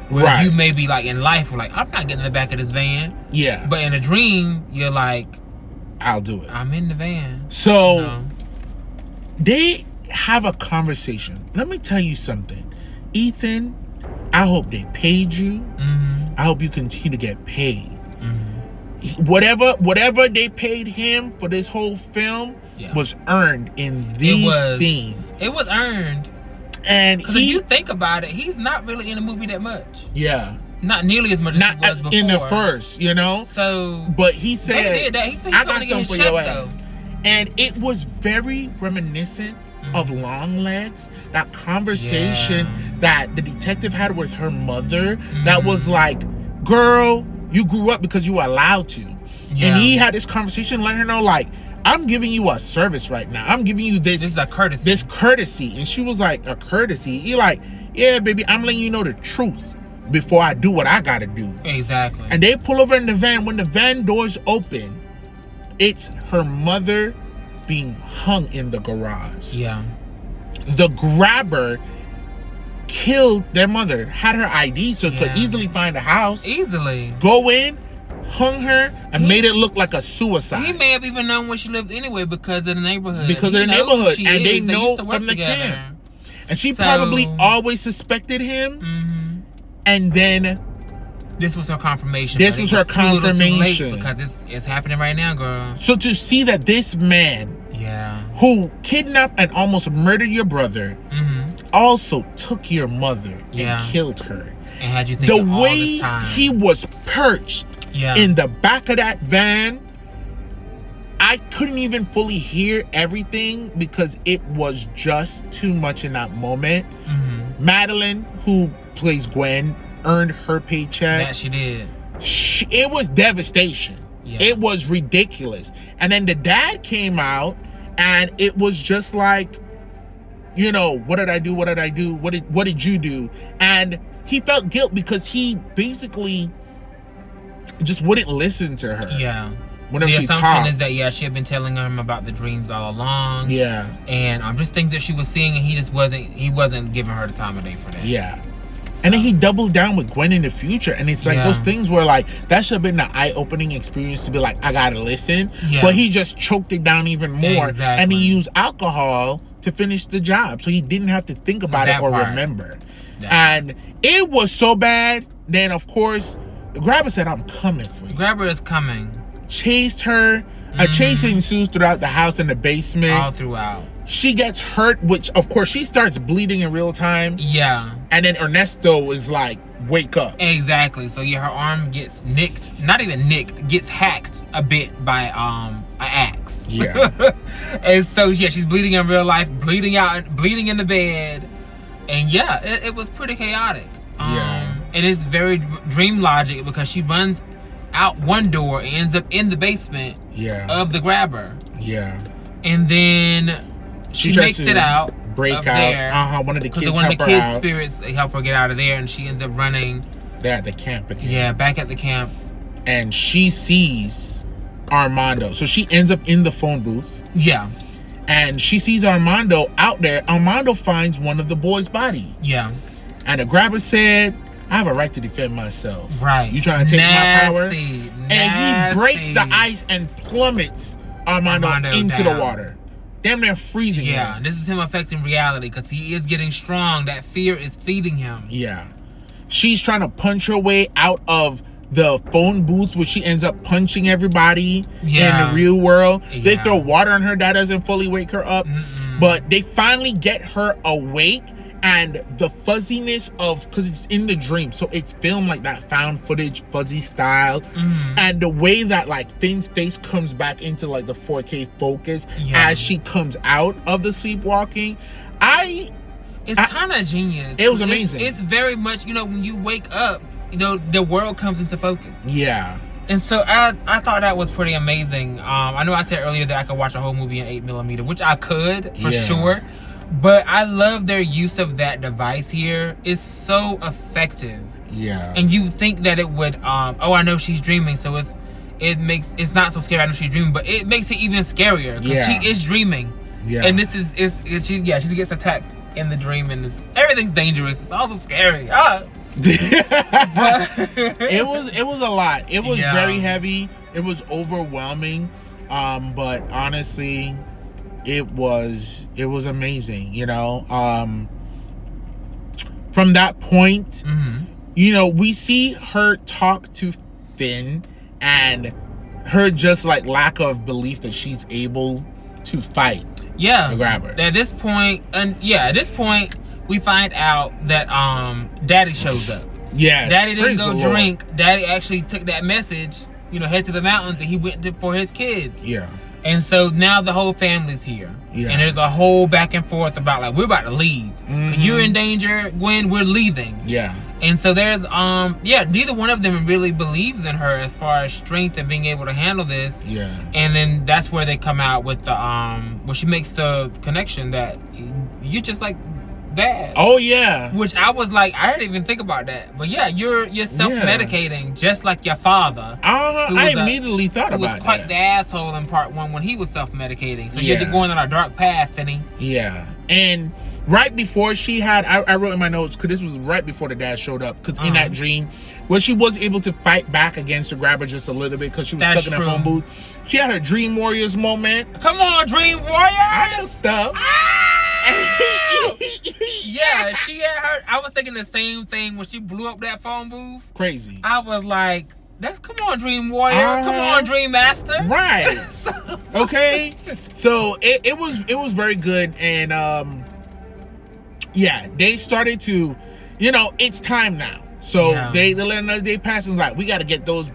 Where you may be like in life, we're like, I'm not getting in the back of this van. Yeah. But in a dream, you're like, I'll do it. I'm in the van. So they have a conversation. Let me tell you something. Ethan, I hope they paid you. I hope you continue to get paid. Whatever they paid him for this whole film was earned in these scenes. It was earned. And because if you think about it, he's not really in the movie that much. Yeah. Not nearly as much as he was before. In the first, you know? So. But he said, they did that. He said I got something for your ass. And it was very reminiscent of Longlegs. That conversation that the detective had with her mother that was like, girl, you grew up because you were allowed to. Yeah. And he had this conversation letting her know, like, I'm giving you a service right now. I'm giving you this. This is a courtesy. This courtesy. And she was like, a courtesy? He like, yeah, baby, I'm letting you know the truth before I do what I gotta do. Exactly. And they pull over in the van. When the van doors open, it's her mother being hung in the garage. Yeah. The grabber killed their mother, had her ID so could easily find a house. Easily. Go in, hung her, and made it look like a suicide. He may have even known where she lived anyway because of the neighborhood. Because of the neighborhood. And they know from the camp. And she probably always suspected him. And then this was her confirmation. This was her confirmation. Too late because it's happening right now, girl. So to see that this man who kidnapped and almost murdered your brother also took your mother and killed her. And had you thinking the way he was perched in the back of that van, I couldn't even fully hear everything because it was just too much in that moment. Madeline, who plays Gwen, earned her paycheck. That she did. It was devastation. It was ridiculous. And then the dad came out and it was just like, you know, what did I do? What did I do? What did you do? And he felt guilt because he basically just wouldn't listen to her. Yeah. Whenever the she assumption talked. is that she had been telling him about the dreams all along. Yeah. And just things that she was seeing, and he wasn't giving her the time of day for that. Yeah. And then he doubled down with Gwen in the future. And it's like those things where like, that should have been the eye-opening experience to be like, I gotta listen. Yeah. But he just choked it down even more. Exactly. And he used alcohol to finish the job, so he didn't have to think about it or remember. Yeah. And it was so bad. Then, of course, the grabber said, "I'm coming for you." The grabber is coming. Chased her. A chase ensues throughout the house and the basement. All throughout. She gets hurt, which, of course, she starts bleeding in real time. Yeah. And then Ernesto is like, "Wake up." Exactly. So yeah, her arm gets nicked. Not even nicked. Gets hacked a bit by an axe. Yeah. And so yeah, she's bleeding in real life, bleeding in the bed, and yeah, it was pretty chaotic. Yeah. And it's very dream logic because she runs out one door and ends up in the basement. Yeah. Of the grabber. Yeah. And then she makes it out. Break out. There, one of the kids one of the help her kids' out. spirits, they help her get out of there, and she ends up running. They're at the camp again. Yeah, back at the camp. And she sees Armando. So she ends up in the phone booth. Yeah. And she sees Armando out there. Armando finds one of the boys' body. Yeah. And the grabber said, "I have a right to defend myself." Right. You trying to take my power? Nasty. And he breaks the ice and plummets Armando into down. the water. Damn near freezing him. Yeah, this is him affecting reality because he is getting strong. That fear is feeding him. Yeah. She's trying to punch her way out of the phone booth, where she ends up punching everybody in the real world. Yeah. They throw water on her. That doesn't fully wake her up. But they finally get her awake. And the fuzziness of, because it's in the dream, so it's filmed like that found footage fuzzy style, and the way that like Finn's face comes back into like the 4K focus as she comes out of the sleepwalking, it's kind of genius. It was amazing. It's very much, when you wake up, the world comes into focus. Yeah. And so I thought that was pretty amazing. I know I said earlier that I could watch a whole movie in 8mm, which I could for sure. But I love their use of that device here. It's so effective. Yeah. And you think that it would, I know she's dreaming, so it's not so scary. I know she's dreaming, but it makes it even scarier because she is dreaming. Yeah. And this is she gets attacked in the dream, and everything's dangerous. It's also scary. It was a lot. It was very heavy. It was overwhelming. But honestly, it was amazing, from that point, we see her talk to Finn and her just like lack of belief that she's able to fight the grabber. At this point, we find out that Daddy shows up. Yeah, Daddy didn't go drink. Daddy actually took that message, head to the mountains, and he went for his kids. Yeah. And so now the whole family's here. Yeah. And there's a whole back and forth about like, we're about to leave. You're in danger, Gwen, we're leaving. Yeah. And so there's neither one of them really believes in her as far as strength and being able to handle this. Yeah. And then that's where they come out with the where she makes the connection that you're just like Dad. Oh yeah. Which I was like, I didn't even think about that. But yeah, you're self-medicating just like your father. I immediately thought about that. Who was quite the asshole in part 1 when he was self-medicating. So you're going on a dark path, Finney. Yeah. And right before she had, I wrote in my notes, because this was right before the dad showed up, because in that dream, where she was able to fight back against the grabber just a little bit because she was stuck in that phone booth. She had her Dream Warriors moment. Come on, Dream Warriors! I know stuff. Yeah, she had her. I was thinking the same thing when she blew up that phone booth. Crazy. I was like, come on, Dream Warrior. Come on, Dream Master. Right. Okay. So it was very good. And they started to, it's time now. So they let us, they passing like, we got to get those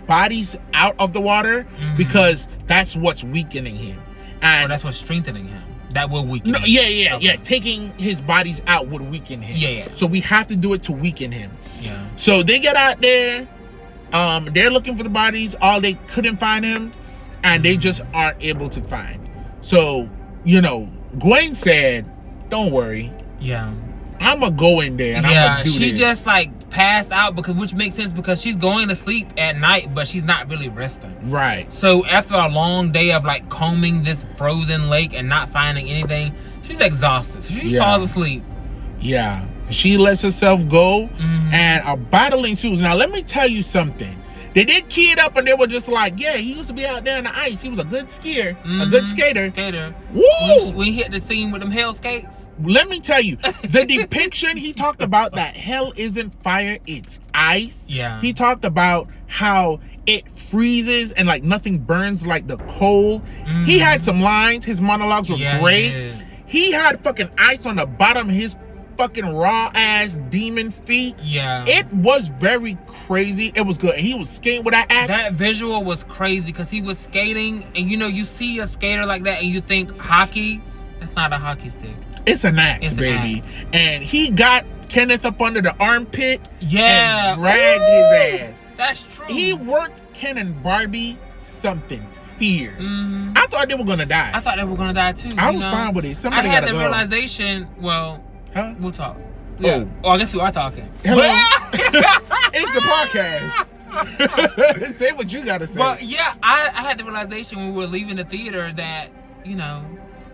bodies out of the water because that's what's weakening him. And that's what's strengthening him. That will weaken him. Yeah. Taking his bodies out would weaken him. Yeah. So we have to do it to weaken him. Yeah. So they get out there. They're looking for the bodies. All they couldn't find him, and they just aren't able to find. So, Gwen said, "Don't worry. Yeah. I'm gonna go in there and I'm gonna do this." She just like passed out which makes sense because she's going to sleep at night, but she's not really resting. Right. So after a long day of like combing this frozen lake and not finding anything, she's exhausted. So she falls asleep. Yeah. She lets herself go, and a battle ensues. Now let me tell you something. They did key it up, and they were just like, yeah, he used to be out there in the ice. He was a good skier, a good skater. Woo! When he hit the scene with them hell skates. Let me tell you, the depiction, he talked about that hell isn't fire, it's ice. Yeah. He talked about how it freezes and like nothing burns like the cold. He had some lines. His monologues were great. He had fucking ice on the bottom of his fucking raw ass demon feet. Yeah. It was very crazy. It was good. And he was skating with that axe. That visual was crazy because he was skating, and you know, you see a skater like that and you think hockey. It's not a hockey stick. It's an axe, baby. Axe. And he got Kenneth up under the armpit and dragged his ass. That's true. He worked Ken and Barbie something fierce. I thought they were gonna die. I thought they were gonna die too. I was fine with it. Somebody I had gotta the go. realization. Well, we'll talk. Yeah. Oh, I guess we are talking. Hello. It's the podcast. Say what you gotta say. But yeah, I had the realization when we were leaving the theater that, you know,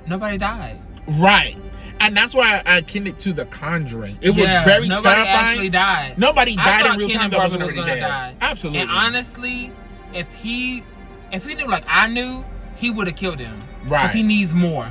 nobody died. Right. And that's why I akin it to The Conjuring. It was very nobody terrifying. Actually died. Nobody died in real Ken time that wasn't already there. Die. Absolutely. And honestly, if he knew like I knew, he would have killed him. Right. Because he needs more.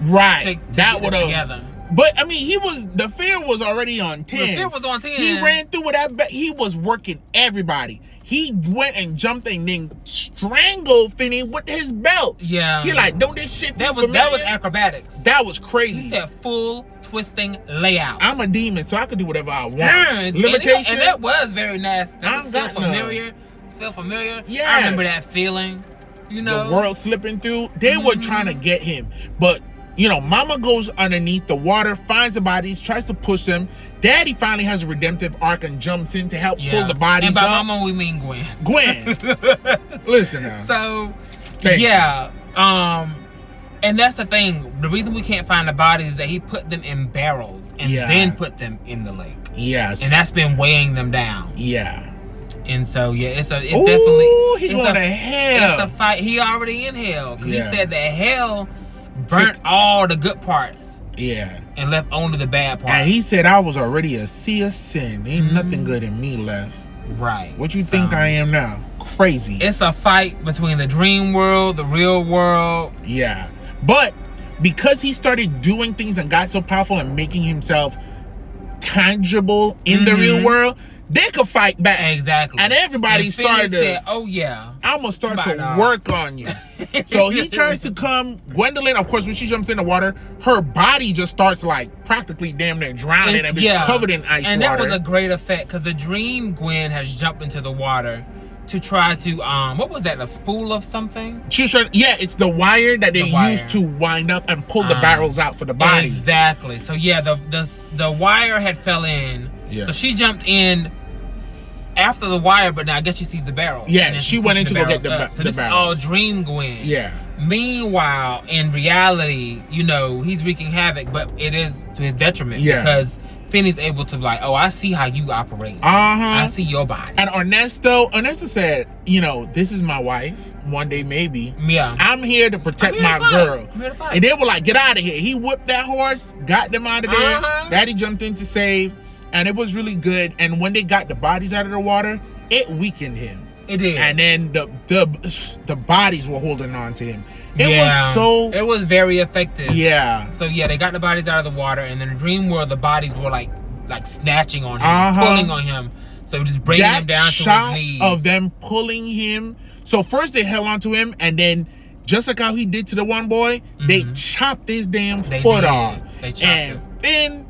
Right. To that would have. Together. But I mean, the fear was already on 10. The fear was on 10. He ran through with that. He was working everybody. He went and jumped and then strangled Finney with his belt. Yeah. He like, don't this shit that was acrobatics. That was crazy. He said full twisting layout. I'm a demon, so I can do whatever I want. Limitation. And that was very nasty. That felt familiar. Felt familiar. Yeah. I remember that feeling. You know, the world slipping through. They were trying to get him, but you know, Mama goes underneath the water, finds the bodies, tries to push them. Daddy finally has a redemptive arc and jumps in to help pull the bodies and by up. Mama we mean Gwen. Listen now. So yeah, and that's the thing. The reason we can't find the bodies is that he put them in barrels and then put them in the lake. Yes, and that's been weighing them down. Yeah. And so it's definitely he going to hell. It's a fight. He already in hell because he said that hell burnt all the good parts. Yeah. And left only the bad parts. And he said, I was already a sea of sin. Ain't nothing good in me left. Right. What you think I am now? Crazy. It's a fight between the dream world, the real world. Yeah. But because he started doing things and got so powerful and making himself tangible in the real world, they could fight back. Exactly. And everybody started to say, oh yeah, I'm gonna start to work on you. So he tries to come. Gwendolyn, of course, when she jumps in the water, her body just starts like practically damn near drowning and it's covered in ice and water. That was a great effect because the dream Gwen has jumped into the water to try to what was that, a spool of something? She was trying, it's the wire that they use to wind up and pull the barrels out for the body. Exactly. So yeah, the wire had fell in. Yeah. So she jumped in after the wire, but now I guess she sees the barrel. Yeah, she went in to go get the barrel. So this is all dream Gwen. Yeah. Meanwhile, in reality, you know, he's wreaking havoc, but it is to his detriment because Finney's able to like, oh, I see how you operate. I see your body. And Ernesto said, you know, this is my wife. One day maybe. Yeah. I'm here to protect my girl. And they were like, get out of here. He whipped that horse, got them out of there. Daddy jumped in to save. And it was really good. And when they got the bodies out of the water, it weakened him. It did. And then the bodies were holding on to him. It was very effective. Yeah. So yeah, they got the bodies out of the water, and in the dream world, the bodies were like snatching on him, pulling on him. So just bringing him down to his knees. Of them pulling him. So first they held onto him, and then just like how he did to the one boy, they chopped his damn foot off. They chopped and then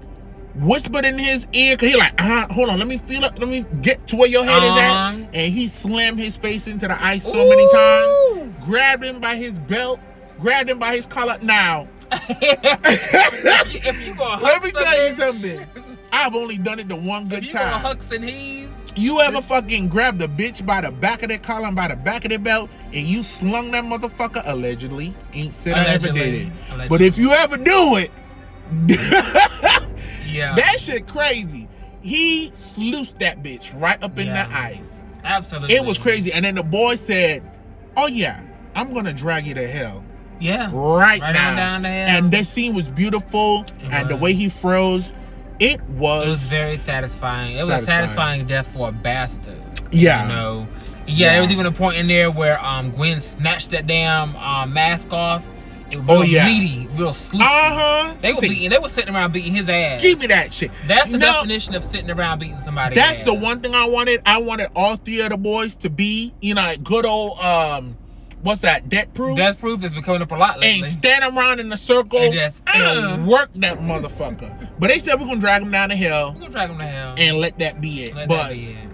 whispered in his ear, cause he like, hold on, let me feel it, let me get to where your head is at. And he slammed his face into the ice so many times, grabbed him by his belt, grabbed him by his collar. Now, if you gonna let me tell you something. I've only done it the one good time. Hucks and heave. You ever fucking grabbed the bitch by the back of their collar and by the back of their belt and you slung that motherfucker? Allegedly. Ain't said I ever did it. Allegedly. But if you ever do it, that shit crazy. He sluiced that bitch right up in the ice. Absolutely. It was crazy. And then the boy said, oh yeah, I'm gonna drag you to hell. Yeah. Right now. Down to hell. And that scene was beautiful. The way he froze, it was very satisfying. It was satisfying death for a bastard. Yeah. You know, Yeah, there was even a point in there where Gwen snatched that damn mask off. It was real meaty, real sleepy. They were sitting around beating his ass. Give me that shit. That's the definition of sitting around beating somebody. That's the one thing I wanted. I wanted all three of the boys to be, like good old what's that? Death Proof. Death Proof is becoming up a lot lately. And stand around in a circle and work that motherfucker. But they said we're gonna drag him down the hill. We're gonna drag him to hell and let that be it.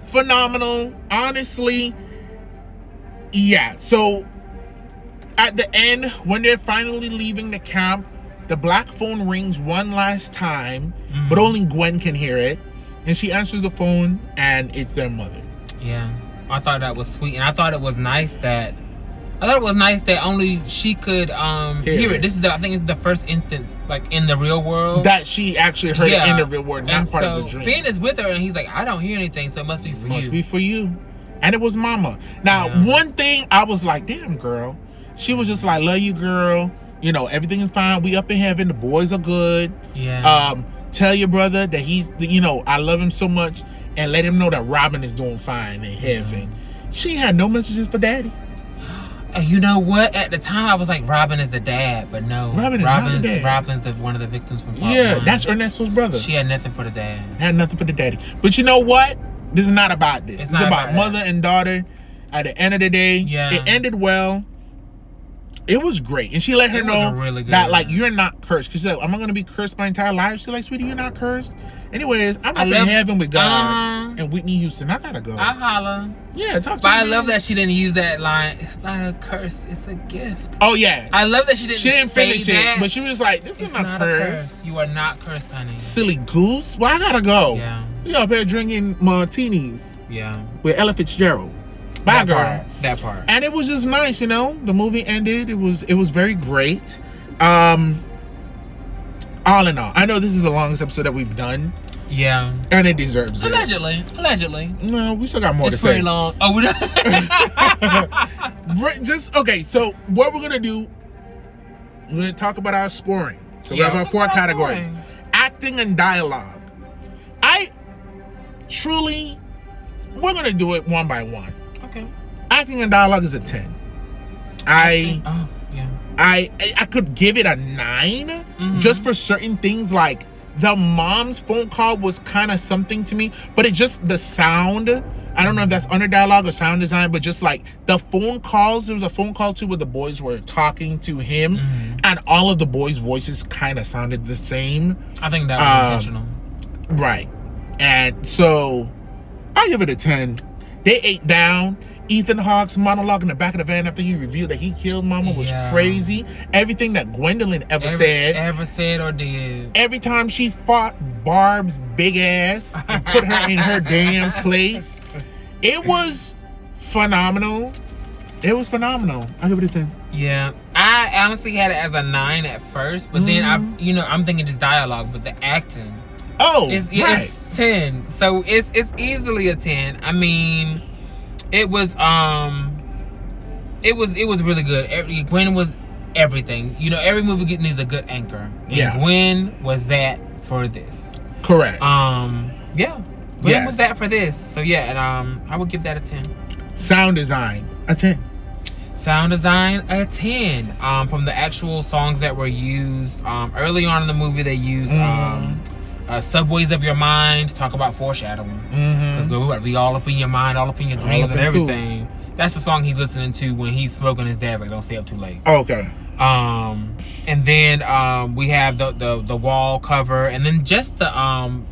Phenomenal, honestly. Yeah. So at the end, when they're finally leaving the camp, the black phone rings one last time, but only Gwen can hear it. And she answers the phone, and it's their mother. Yeah, I thought that was sweet, and I thought it was nice that only she could hear it. I think it's the first instance, like in the real world, that she actually heard it in the real world, not part of the dream. Finn is with her, and he's like, I don't hear anything, so it must be for you. Must be for you. And it was Mama. Now, one thing I was like, damn, girl. She was just like, love you, girl. Everything is fine. We up in heaven. The boys are good. Yeah. Tell your brother that he's, I love him so much, and let him know that Robin is doing fine in heaven. She had no messages for Daddy. You know what? At the time, I was like, Robin is the dad, but no. Robin's one of the victims from part one. One. That's Ernesto's brother. She had nothing for the dad. Had nothing for the daddy. But you know what? This is not about this. It's about mother and daughter. At the end of the day, it ended well. It was great. And she let her know that, like, you're not cursed. Because she's like, am I going to be cursed my entire life? She's like, sweetie, you're not cursed. Anyways, I'm up in heaven with God and Whitney Houston. I got to go. I holla. Yeah, talk to me. But I love that she didn't use that line. It's not a curse. It's a gift. Oh, yeah. I love that she didn't finish that. it. But she was like, this is not curse. You are not cursed, honey. Silly goose. Well, I got to go. Yeah. You up there drinking martinis. Yeah. With Ella Fitzgerald. Bye, girl. That part. And it was just nice, The movie ended. It was very great. All in all, I know this is the longest episode that we've done. Yeah. And it deserves it. Allegedly. No, we still got more to say. It's pretty long. Oh, we okay, so what we're gonna do, we're gonna talk about our scoring. So we have our 4 categories. Acting and dialogue. We're gonna do it one by one. Okay. Acting and dialogue is a 10. I could give it a 9 just for certain things. Like the mom's phone call was kind of something to me, but it just the sound. I don't know if that's under dialogue or sound design, but just like the phone calls. There was a phone call too where the boys were talking to him, and all of the boys' voices kind of sounded the same. I think that was intentional. Right, and so I give it a 10. They ate down. Ethan Hawke's monologue in the back of the van after he revealed that he killed Mama was crazy. Everything that Gwendolyn ever said or did. Every time she fought Barb's big ass and put her in her damn place. It was phenomenal. I give it a 10. Yeah. I honestly had it as a 9 at first, but then I'm thinking just dialogue, but the acting. It's 10. So it's easily a 10. I mean, it was really good. Gwen was everything. Every movie needs a good anchor. And Gwen was that for this. Correct. Gwen was that for this. So and I would give that a 10. Sound design, a 10. Sound design, a 10. From the actual songs that were used early on in the movie, they used Subways of Your Mind, talk about foreshadowing. Because we're about to be all up in your mind, all up in your dreams and everything. That's the song he's listening to when he's smoking his dad's like, don't stay up too late. Okay. And then we have the wall cover, and then just the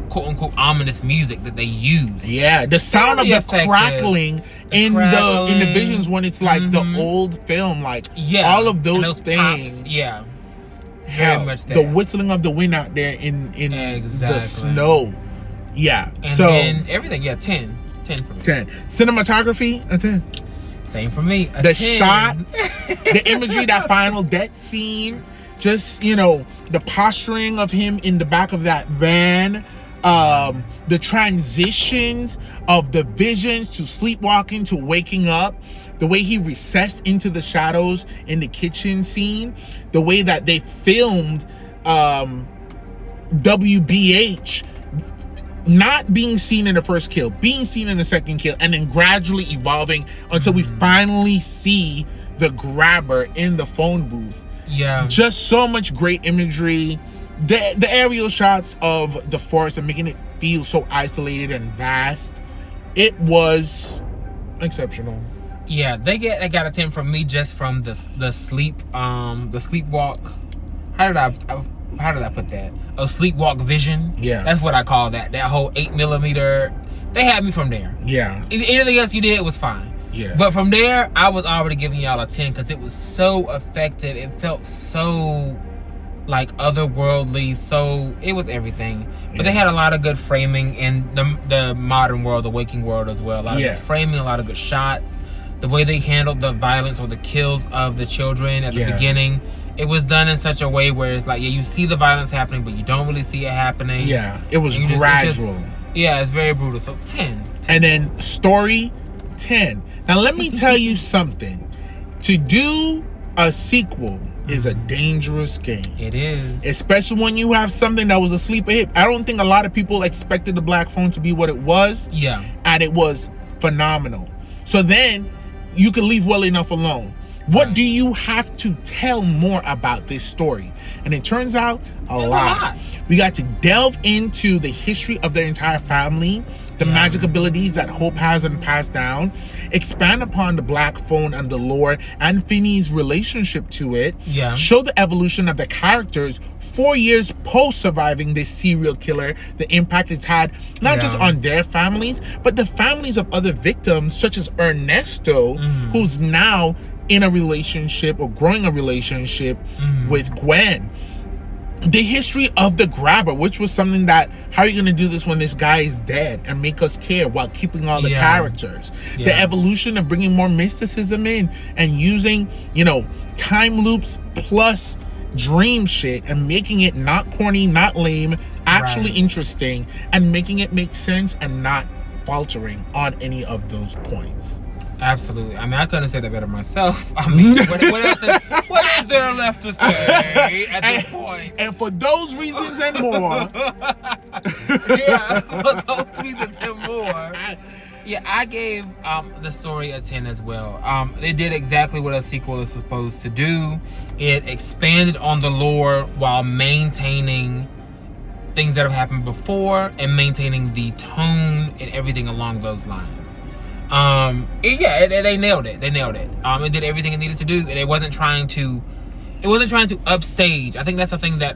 quote unquote ominous music that they use. Yeah, the sound of the crackling in the visions when it's like the old film, like all of those things. Pops. Yeah. Very much that. The whistling of the wind out there in the snow. Yeah. And then everything, 10. 10 for me. 10. Cinematography, a 10. Same for me. The shots, the imagery, that final death scene, just, the posturing of him in the back of that van, the transitions of the visions to sleepwalking to waking up, the way he recessed into the shadows in the kitchen scene, the way that they filmed WBH not being seen in the first kill, being seen in the second kill, and then gradually evolving until we finally see the grabber in the phone booth. Yeah. Just so much great imagery. The aerial shots of the forest and making it feel so isolated and vast. It was exceptional. Yeah, they got a 10 from me just from the sleepwalk. How did I put that? A sleepwalk vision. Yeah, that's what I call that. That whole 8mm. They had me from there. Yeah. Anything else you did was fine. Yeah. But from there, I was already giving y'all a 10 because it was so effective. It felt so like otherworldly. So it was everything. But they had a lot of good framing in the modern world, the waking world as well. A lot of good framing, a lot of good shots. The way they handled the violence or the kills of the children at the beginning. It was done in such a way where it's like, you see the violence happening, but you don't really see it happening. Yeah, it was gradual. It's very brutal. So 10. And then story, 10. Now let me tell you something. To do a sequel is a dangerous game. It is. Especially when you have something that was a sleeper hit. I don't think a lot of people expected the Black Phone to be what it was. Yeah. And it was phenomenal. So then you can leave well enough alone. What do you have to tell more about this story? And it turns out a lot. We got to delve into the history of their entire family, the magic abilities that Hope has and passed down, expand upon the Black Phone and the lore and Finney's relationship to it, show the evolution of the characters 4 years post surviving this serial killer, the impact it's had not just on their families, but the families of other victims, such as Ernesto, who's now in a relationship or growing a relationship with Gwen. The history of the grabber, which was something that, how are you going to do this when this guy is dead and make us care while keeping all the characters? The evolution of bringing more mysticism in and using, time loops plus dream shit and making it not corny, not lame, actually interesting, and making it make sense and not faltering on any of those points. Absolutely. I mean, I couldn't say that better myself. I mean, what is there left to say at this point? And for those reasons and more. For those reasons and more. I gave the story a 10 as well. They did exactly what a sequel is supposed to do. It expanded on the lore while maintaining things that have happened before and maintaining the tone and everything along those lines. They nailed it. It did everything it needed to do, and it wasn't trying to upstage. I think that's the thing that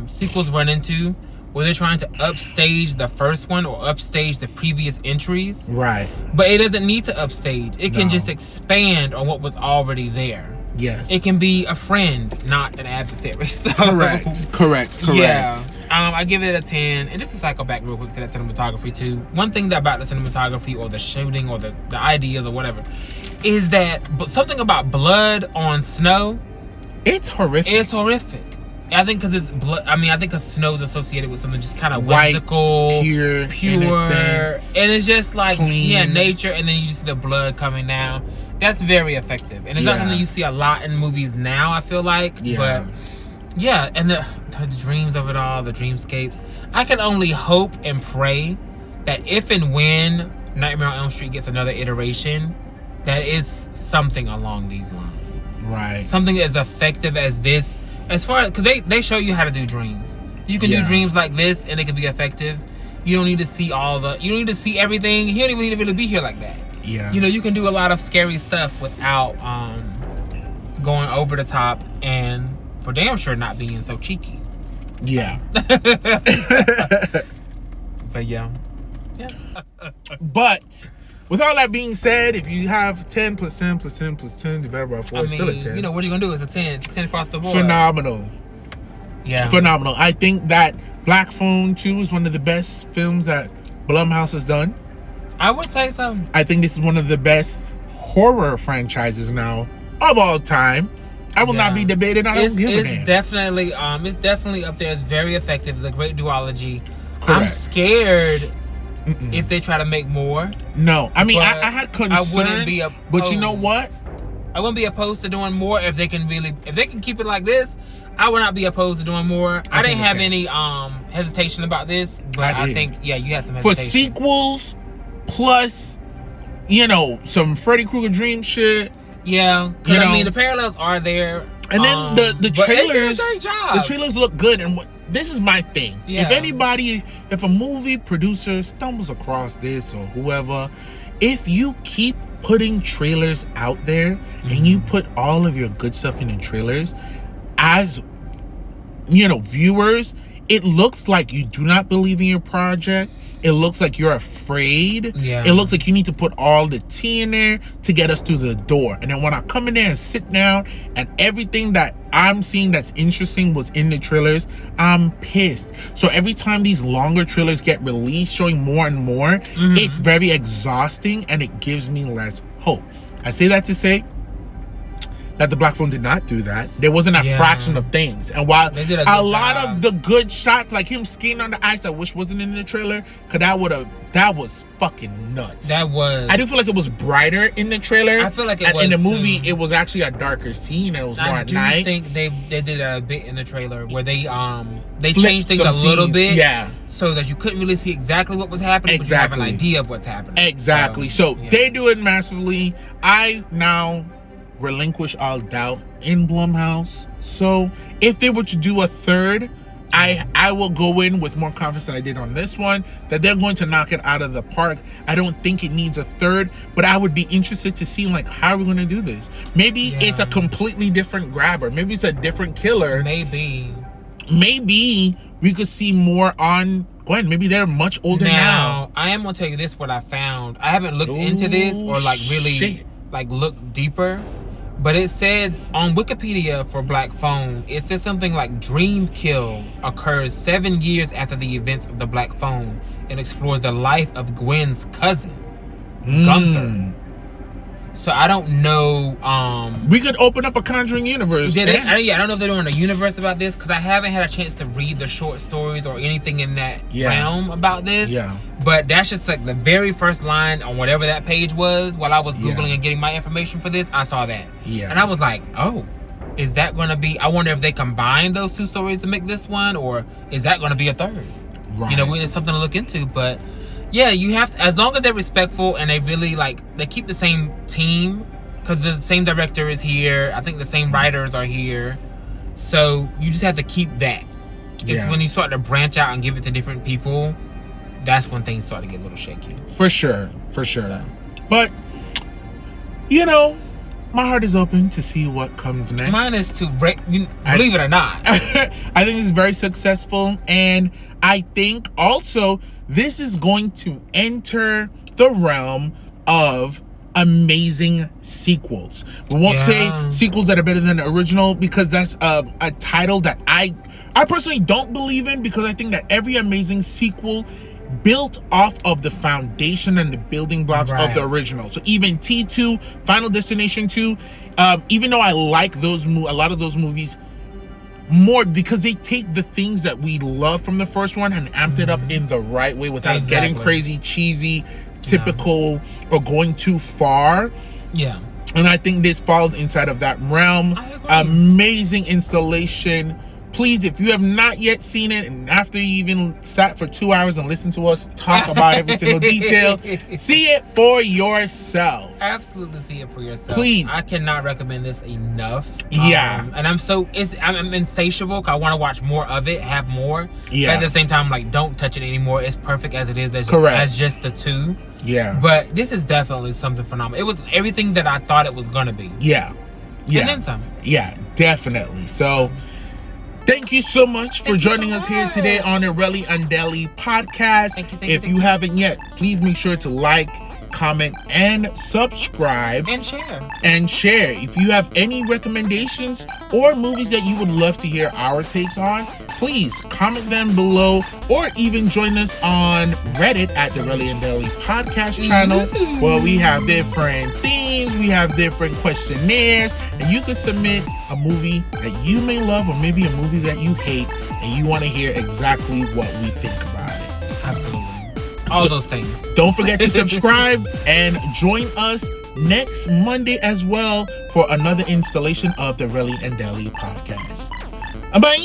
sequels run into, where they're trying to upstage the first one or upstage the previous entries. Right. But it doesn't need to upstage. It can just expand on what was already there. Yes. It can be a friend, not an adversary. So, Correct. Yeah. I give it a 10. And just to cycle back real quick to that cinematography too. One thing about the cinematography or the shooting or the ideas or whatever is that something about blood on snow. It's horrific. I think because it's blood. I think because snow is associated with something just kind of whimsical, pure, innocent, and it's just like clean. Nature, and then you just see the blood coming down. That's very effective, and it's not something you see a lot in movies now. I feel like, but and the dreams of it all, the dreamscapes. I can only hope and pray that if and when Nightmare on Elm Street gets another iteration, that it's something along these lines, right? Something as effective as this. As far as, because they show you how to do dreams. You can do dreams like this and it can be effective. You don't need to see you don't need to see everything. You don't even need to really be here like that. Yeah. You can do a lot of scary stuff without going over the top and for damn sure not being so cheeky. Yeah. But yeah. But with all that being said, if you have 10 plus 10 plus 10 plus 10 divided by 4, it's still a 10. What are you going to do? It's a 10. It's a 10 across the board. Phenomenal. Yeah. Phenomenal. I think that Black Phone 2 is one of the best films that Blumhouse has done. I would say so. I think this is one of the best horror franchises now of all time. I will not be debated. I don't give a damn. It's definitely up there. It's very effective. It's a great duology. Correct. I'm scared if they try to make more. No. I had concerns. I wouldn't be opposed. But you know what? I wouldn't be opposed to doing more if they can keep it like this. I would not be opposed to doing more. I didn't have any hesitation about this, but I think you had some hesitation. For sequels, plus, some Freddy Krueger Dream shit. Yeah, because I mean the parallels are there. And then the trailers, they did a great job. the trailers look good. And this is my thing. Yeah. If a movie producer stumbles across this or whoever, if you keep putting trailers out there and you put all of your good stuff in the trailers, as viewers, it looks like you do not believe in your project. It looks like you're afraid. Yeah. It looks like you need to put all the tea in there to get us through the door. And then when I come in there and sit down and everything that I'm seeing that's interesting was in the trailers, I'm pissed. So every time these longer trailers get released showing more and more, it's very exhausting and it gives me less hope. I say that to say that the Black Phone did not do that. There wasn't a fraction of things. And while a lot of the good shots, like him skating on the ice, I wish wasn't in the trailer, because that was fucking nuts. That was. I do feel like it was brighter in the trailer. I feel like it was in the movie. too. It was actually a darker scene. And it was more at night. I think they did a bit in the trailer where they changed things a little bit, so that you couldn't really see exactly what was happening, but you have an idea of what's happening. Exactly. So they do it massively. I now relinquish all doubt in Blumhouse. So if they were to do a third, I will go in with more confidence than I did on this one, that they're going to knock it out of the park. I don't think it needs a third, but I would be interested to see, like, how are we going to do this? Maybe it's a completely different grabber. Maybe it's a different killer. Maybe we could see more on Gwen. Maybe they're much older now. I am going to tell you this, what I found. I haven't looked into this or really looked deeper. But it said on Wikipedia for Black Phone, it says something like Dream Kill occurs 7 years after the events of the Black Phone and explores the life of Gwen's cousin, Gunther. So I don't know. We could open up a Conjuring universe. I don't know if they're doing a universe about this, because I haven't had a chance to read the short stories or anything in that realm about this. Yeah. But that's just like the very first line on whatever that page was while I was Googling and getting my information for this. I saw that. Yeah. And I was like, oh, is that going to be... I wonder if they combine those two stories to make this one, or is that going to be a third? Right. It's something to look into, but... Yeah, you have, as long as they're respectful and they really they keep the same team, because the same director is here. I think the same writers are here. So you just have to keep that. It's when you start to branch out and give it to different people, that's when things start to get a little shaky. For sure. So. But, my heart is open to see what comes next. Mine is too, believe it or not. I think it's very successful, and I think also this is going to enter the realm of amazing sequels. We won't say sequels that are better than the original, because that's a title that I personally don't believe in, because I think that every amazing sequel built off of the foundation and the building blocks of the original. So even T2, Final Destination 2, even though I like a lot of those movies more, because they take the things that we love from the first one and amped it up in the right way without getting crazy, cheesy, typical, or going too far. Yeah. And I think this falls inside of that realm. I agree. Amazing installation. Please, if you have not yet seen it, and after you even sat for 2 hours and listened to us talk about every single detail, see it for yourself. Absolutely see it for yourself. Please. I cannot recommend this enough. Yeah. And I'm insatiable, because I want to watch more of it, have more. Yeah. But at the same time, don't touch it anymore. It's perfect as it is. Correct. As just the two. Yeah. But this is definitely something phenomenal. It was everything that I thought it was going to be. Yeah. And then some. Yeah, definitely. So... thank you so much for joining us here today on the Relly and Deli podcast. Thank you. If you haven't yet, please make sure to like, comment, and subscribe. And share. If you have any recommendations or movies that you would love to hear our takes on, please comment them below, or even join us on Reddit at the Relly and Deli podcast channel, where we have different themes, we have different questionnaires, and you can submit a movie that you may love, or maybe a movie that you hate, and you want to hear exactly what we think about it. Absolutely. All those things. Don't forget to subscribe and join us next Monday as well for another installation of the Relly and Deli podcast. Bye.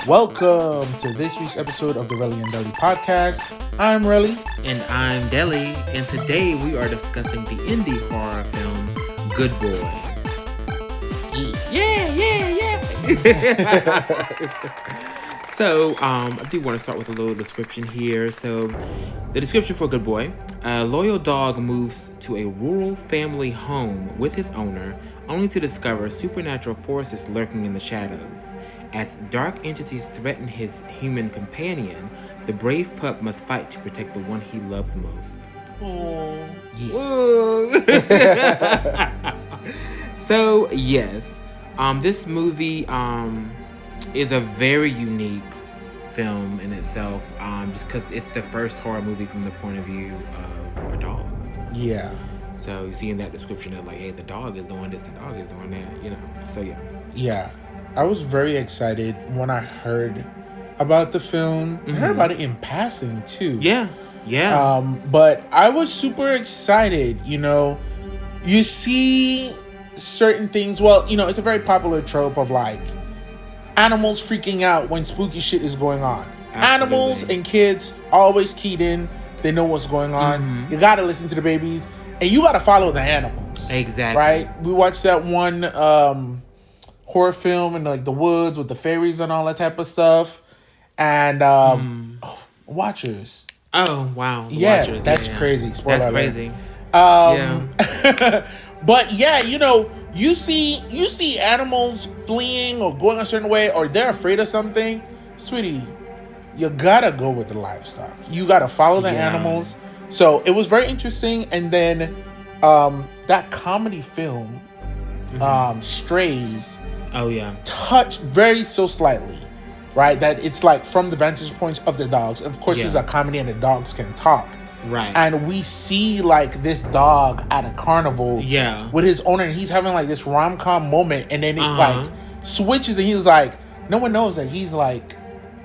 Welcome to this week's episode of the Relly and Deli podcast. I'm Relly. And I'm Deli. And today we are discussing the indie horror film, Good Boy. Yeah. So, I do want to start with a little description here. So, the description for Good Boy. A loyal dog moves to a rural family home with his owner, only to discover supernatural forces lurking in the shadows. As dark entities threaten his human companion, the brave pup must fight to protect the one he loves most. Oh, yeah. So, yes, this movie is a very unique film in itself, just because it's the first horror movie from the point of view of a dog. Yeah. So you see in that description that, like, hey, the dog is doing this, the dog is doing that, you know. So yeah. Yeah. I was very excited when I heard about the film. I heard about it in passing too. Yeah. But I was super excited. You know, you see certain things. Well, you know, it's a very popular trope of like animals freaking out when spooky shit is going on. Absolutely. Animals and kids always keyed in. They know what's going on. You gotta listen to the babies, and you gotta follow the animals. Exactly. Right. We watched that one horror film in like the woods with the fairies and all that type of stuff, and Watchers. Oh wow. Yeah, Watchers. that's crazy. Spoiler that's alert. crazy. But yeah, you know, you see animals fleeing or going a certain way, or they're afraid of something, sweetie. You gotta go with the livestock. You gotta follow the animals. So it was very interesting, and then that comedy film, Strays. Oh yeah. Touched very so slightly, right? That it's like from the vantage points of the dogs. Of course, it's a comedy and the dogs can talk. Right. And we see like this dog at a carnival with his owner, and he's having like this rom-com moment, and then it like switches, and he's like, no one knows that he's like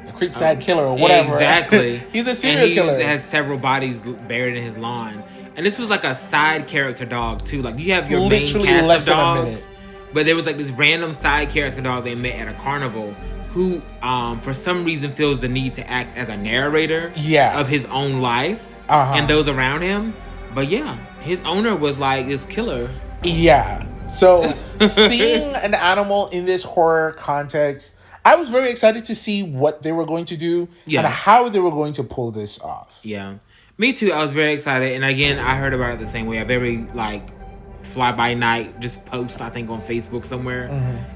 a Creekside killer or whatever. Exactly. He's a serial killer. He has several bodies buried in his lawn. And this was like a side character dog too. Like you have your literally main cast less of than a dogs, minute. but there was like this random side character dog they met at a carnival who, for some reason, feels the need to act as a narrator of his own life and those around him. But yeah, his owner was like this killer. Yeah. So seeing an animal in this horror context, I was very excited to see what they were going to do and how they were going to pull this off. Yeah. Me too. I was very excited. And again, I heard about it the same way. I very like fly-by-night just post, I think, on Facebook somewhere.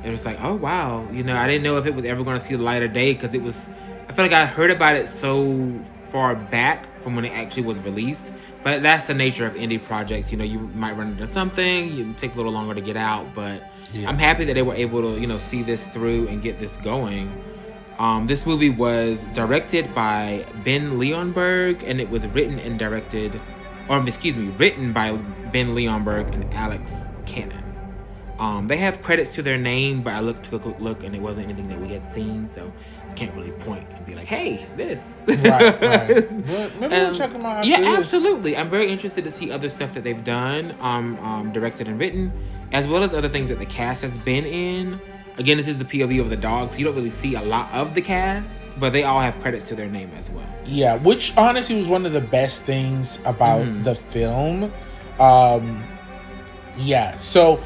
It was like, oh wow, you know, I didn't know if it was ever going to see the light of day, because it was, I feel like I heard about it so far back from when it actually was released. But that's the nature of indie projects. You know, you might run into something, you take a little longer to get out, but I'm happy that they were able to, you know, see this through and get this going. This movie was directed by Ben Leonberg, and it was written by Ben Leonberg and Alex Cannon. They have credits to their name, but I took a quick look, and it wasn't anything that we had seen, so I can't really point and be like, hey, this. Right. But maybe we'll check them out. Yeah, absolutely. I'm very interested to see other stuff that they've done, directed and written, as well as other things that the cast has been in. Again, this is the POV of the dogs, so you don't really see a lot of the cast, but they all have credits to their name as well. Yeah, which honestly was one of the best things about the film. So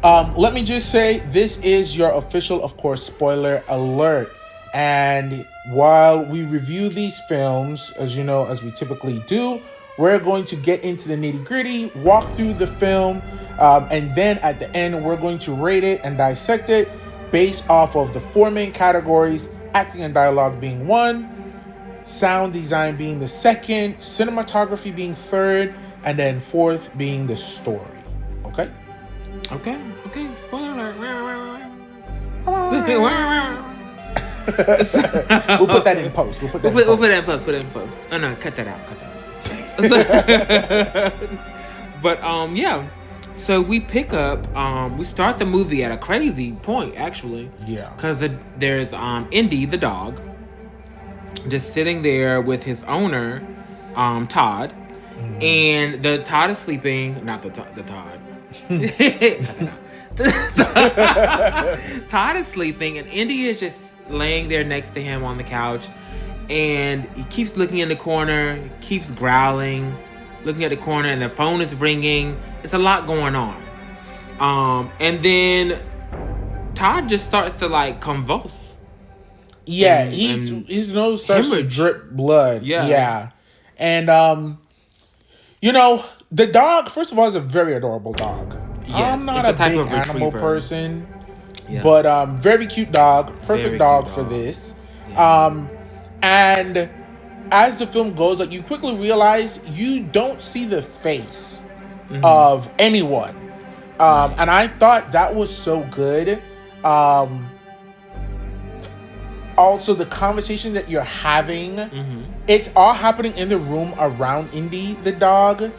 let me just say, this is your official, of course, spoiler alert. And while we review these films, as you know, as we typically do, we're going to get into the nitty-gritty, walk through the film, and then at the end, we're going to rate it and dissect it based off of the four main categories: acting and dialogue being one, sound design being the second, cinematography being third, and then fourth being the story. Okay? Okay. Spoiler alert. We'll put that in post. We'll put that in post. Oh no, cut that out. But yeah. So we pick up. We start the movie at a crazy point, actually. Yeah. Because there's Indy the dog, just sitting there with his owner, Todd, and the Todd is sleeping. Not the Todd. Todd is sleeping, and Indy is just laying there next to him on the couch, and he keeps looking in the corner, keeps growling, looking at the corner, and the phone is ringing. It's a lot going on. And then Todd just starts to like convulse. Yeah, his nose starts to drip blood. Yeah. And you know, the dog, first of all, is a very adorable dog. Yes, I'm not a big animal retriever. person. Yeah. But very cute dog, perfect dog for this. Yeah. And as the film goes, like you quickly realize you don't see the face of anyone. And I thought that was so good. Also, the conversation that you're having, it's all happening in the room around Indy, the dog.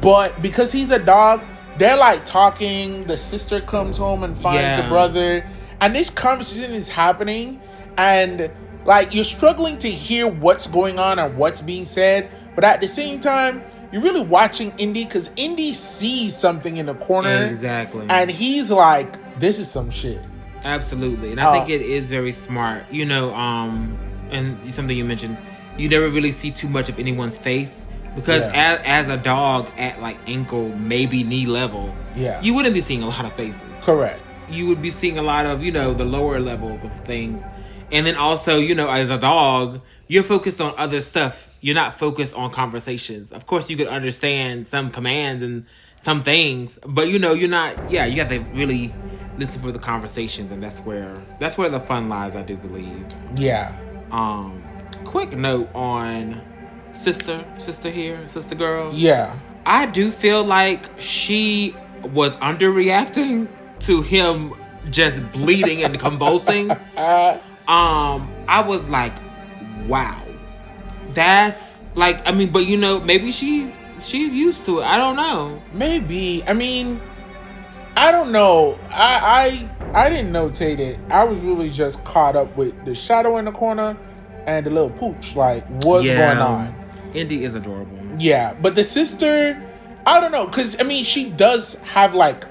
But because he's a dog, they're like talking. The sister comes home and finds the brother, and this conversation is happening, and like you're struggling to hear what's going on and what's being said, but at the same time, you're really watching Indy because Indy sees something in the corner, exactly, and he's like, "This is some shit." Absolutely, and I think it is very smart. You know, and something you mentioned, you never really see too much of anyone's face. Because as a dog at like ankle, maybe knee level, you wouldn't be seeing a lot of faces. Correct. You would be seeing a lot of, you know, the lower levels of things. And then also, you know, as a dog, you're focused on other stuff. You're not focused on conversations. Of course, you could understand some commands and some things, but you know, you're not. Yeah, you have to really listen for the conversations, and that's where the fun lies, I do believe. Yeah. Quick note on sister girl. Yeah. I do feel like she was underreacting to him just bleeding and convulsing. I was like, wow. That's like, I mean, but you know, maybe she's used to it. I don't know. Maybe. I mean, I don't know. I didn't notate it. I was really just caught up with the shadow in the corner and the little pooch. Like, what's going on? Indy is adorable. Yeah, but the sister, I don't know, because I mean, she does have like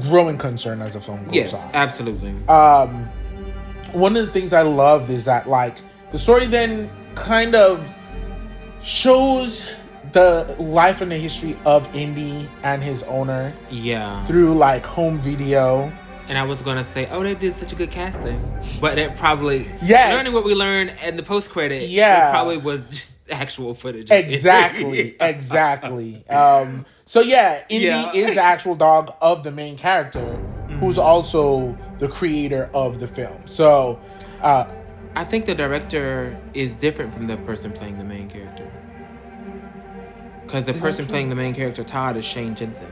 growing concern as the film goes on. Absolutely. One of the things I loved is that like the story then kind of shows the life and the history of Indy and his owner. Yeah. Through like home video. And I was gonna say, oh, they did such a good casting, but that probably learning what we learned in the post credit. Yeah, it probably was just actual footage. Exactly. So yeah, Indy is the actual dog of the main character, who's also the creator of the film. So, I think the director is different from the person playing the main character, because the person playing the main character, Todd, is Shane Jensen.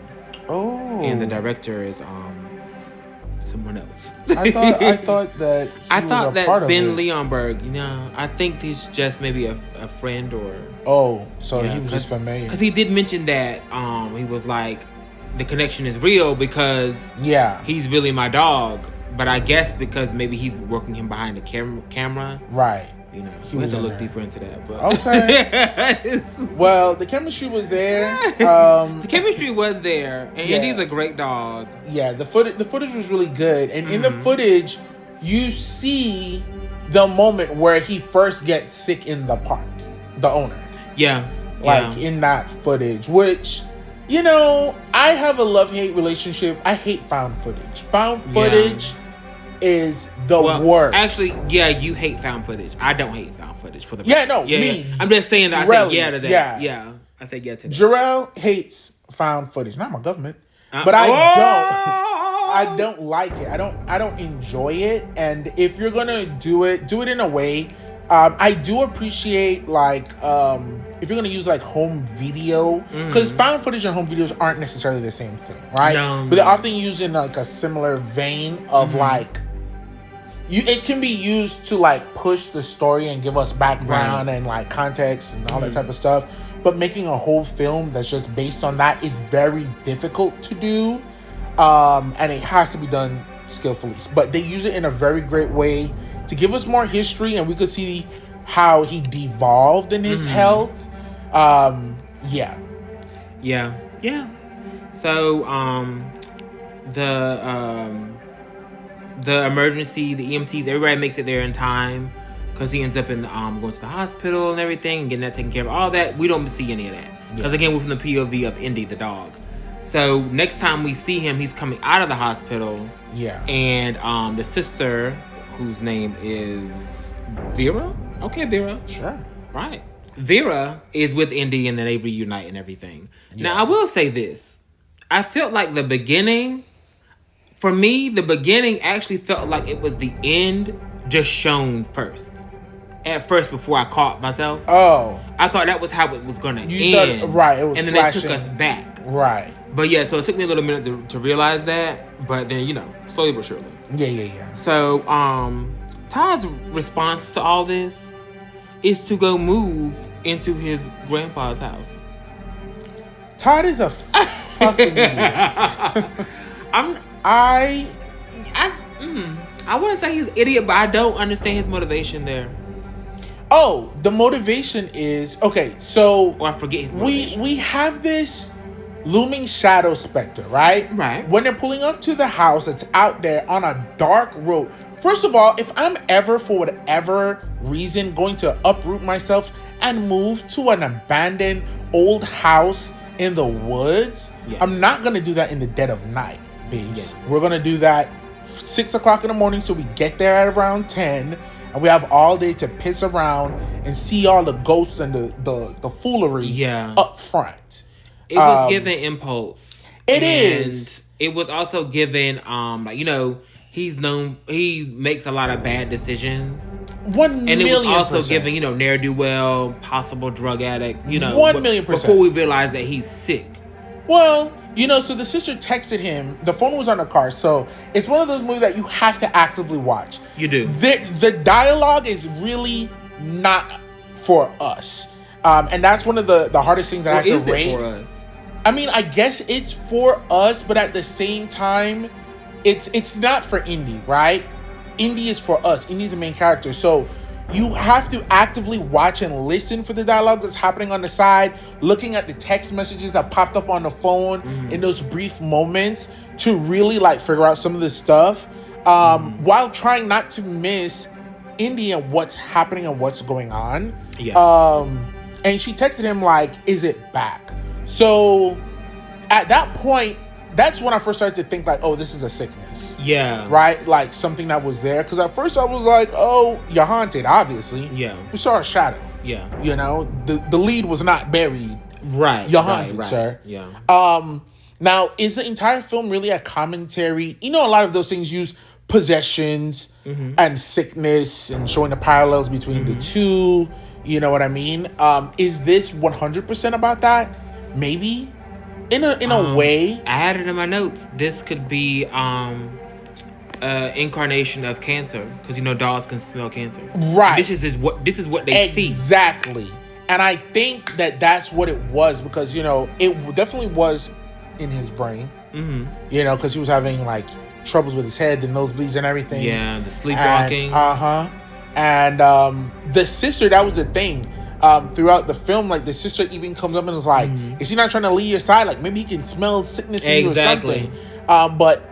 Oh, and the director is someone else. I thought that Ben Leonberg. You know, I think he's just maybe a friend or. Oh, so he was just familiar. Because he did mention that he was like, the connection is real because he's really my dog. But I guess because maybe he's working him behind the camera. Right. You know, we have to look deeper into that. But. Okay. Well, the chemistry was there. The chemistry was there, and Indy's a great dog. Yeah, the footage was really good, and in the footage, you see the moment where he first gets sick in the park, the owner. Yeah. Like in that footage, which, you know, I have a love-hate relationship. I hate found footage. Found footage is the worst. Actually, you hate found footage. I don't hate found footage for the me. I'm just saying that I say to that. Yeah. I say to that. Jarrell hates found footage. Not my government. But I don't like it. I don't enjoy it. And if you're gonna do it in a way. I do appreciate like if you're gonna use like home video, because found footage and home videos aren't necessarily the same thing, right? No. But they're often used in like a similar vein of like it can be used to like push the story and give us background and like context and all that type of stuff. But making a whole film that's just based on that is very difficult to do, and it has to be done skillfully. But they use it in a very great way to give us more history, and we could see how he devolved in his health. Yeah. So, the emergency, the EMTs, everybody makes it there in time because he ends up in going to the hospital and everything and getting that taken care of. All that, we don't see any of that because again, we're from the POV of Indy, the dog. So next time we see him, he's coming out of the hospital. Yeah. And the sister, whose name is Vera. Okay, Vera. Sure. Right. Vera is with Indy and then they reunite and everything. Yeah. Now, I will say this. I felt like the beginning, for me, the beginning actually felt like it was the end just shown first. At first, before I caught myself. Oh. I thought that was how it was going to end. Thought, right. It was and then flashing. they took us back. Right. But yeah, so it took me a little minute to realize that. But then, slowly but surely. Yeah. So, Todd's response to all this is to go move into his grandpa's house. Todd is a fucking idiot. I wouldn't say he's an idiot, but I don't understand his motivation there. Oh, the motivation is okay. So, or I forget his motivation. We have this looming shadow specter, right? Right. When they're pulling up to the house, it's out there on a dark road. First of all, if I'm ever, for whatever reason, going to uproot myself and move to an abandoned old house in the woods, I'm not gonna do that in the dead of night, babes. Yeah. We're gonna do that 6 o'clock in the morning, so we get there at around 10, and we have all day to piss around and see all the ghosts and the foolery up front. It was given impulse. It is. It was also given, he makes a lot of bad decisions. 1,000,000%. And it was also given, ne'er-do-well, possible drug addict, 1,000,000%. Before we realized that he's sick. Well, so the sister texted him. The phone was on the car, so it's one of those movies that you have to actively watch. You do. The dialogue is really not for us. And that's one of the hardest things that I have to rate. Is it for us? I mean, I guess it's for us, but at the same time, it's not for Indy, right? Indy is for us. Indy's the main character. So you have to actively watch and listen for the dialogue that's happening on the side, looking at the text messages that popped up on the phone in those brief moments to really like figure out some of this stuff, while trying not to miss Indy and what's happening and what's going on. Yeah. And she texted him like, "Is it back?" So at that point, that's when I first started to think like, oh, this is a sickness. Yeah. Right? Like something that was there. Because at first I was like, oh, you're haunted, obviously. Yeah. We saw a shadow. Yeah. The lead was not buried. Right. You're haunted, sir. Yeah. Now, is the entire film really a commentary? A lot of those things use possessions and sickness and showing the parallels between the two. You know what I mean? Is this 100% about that? Maybe. In a way. I had it in my notes. This could be incarnation of cancer, because dogs can smell cancer. Right. This is what they see. Exactly. And I think that that's what it was, because it definitely was in his brain. Because he was having like troubles with his head, the nosebleeds and everything. Yeah, the sleepwalking. And the sister, that was the thing. Throughout the film, like the sister even comes up and is like, is he not trying to leave your side? Like maybe he can smell sickness in you or something. But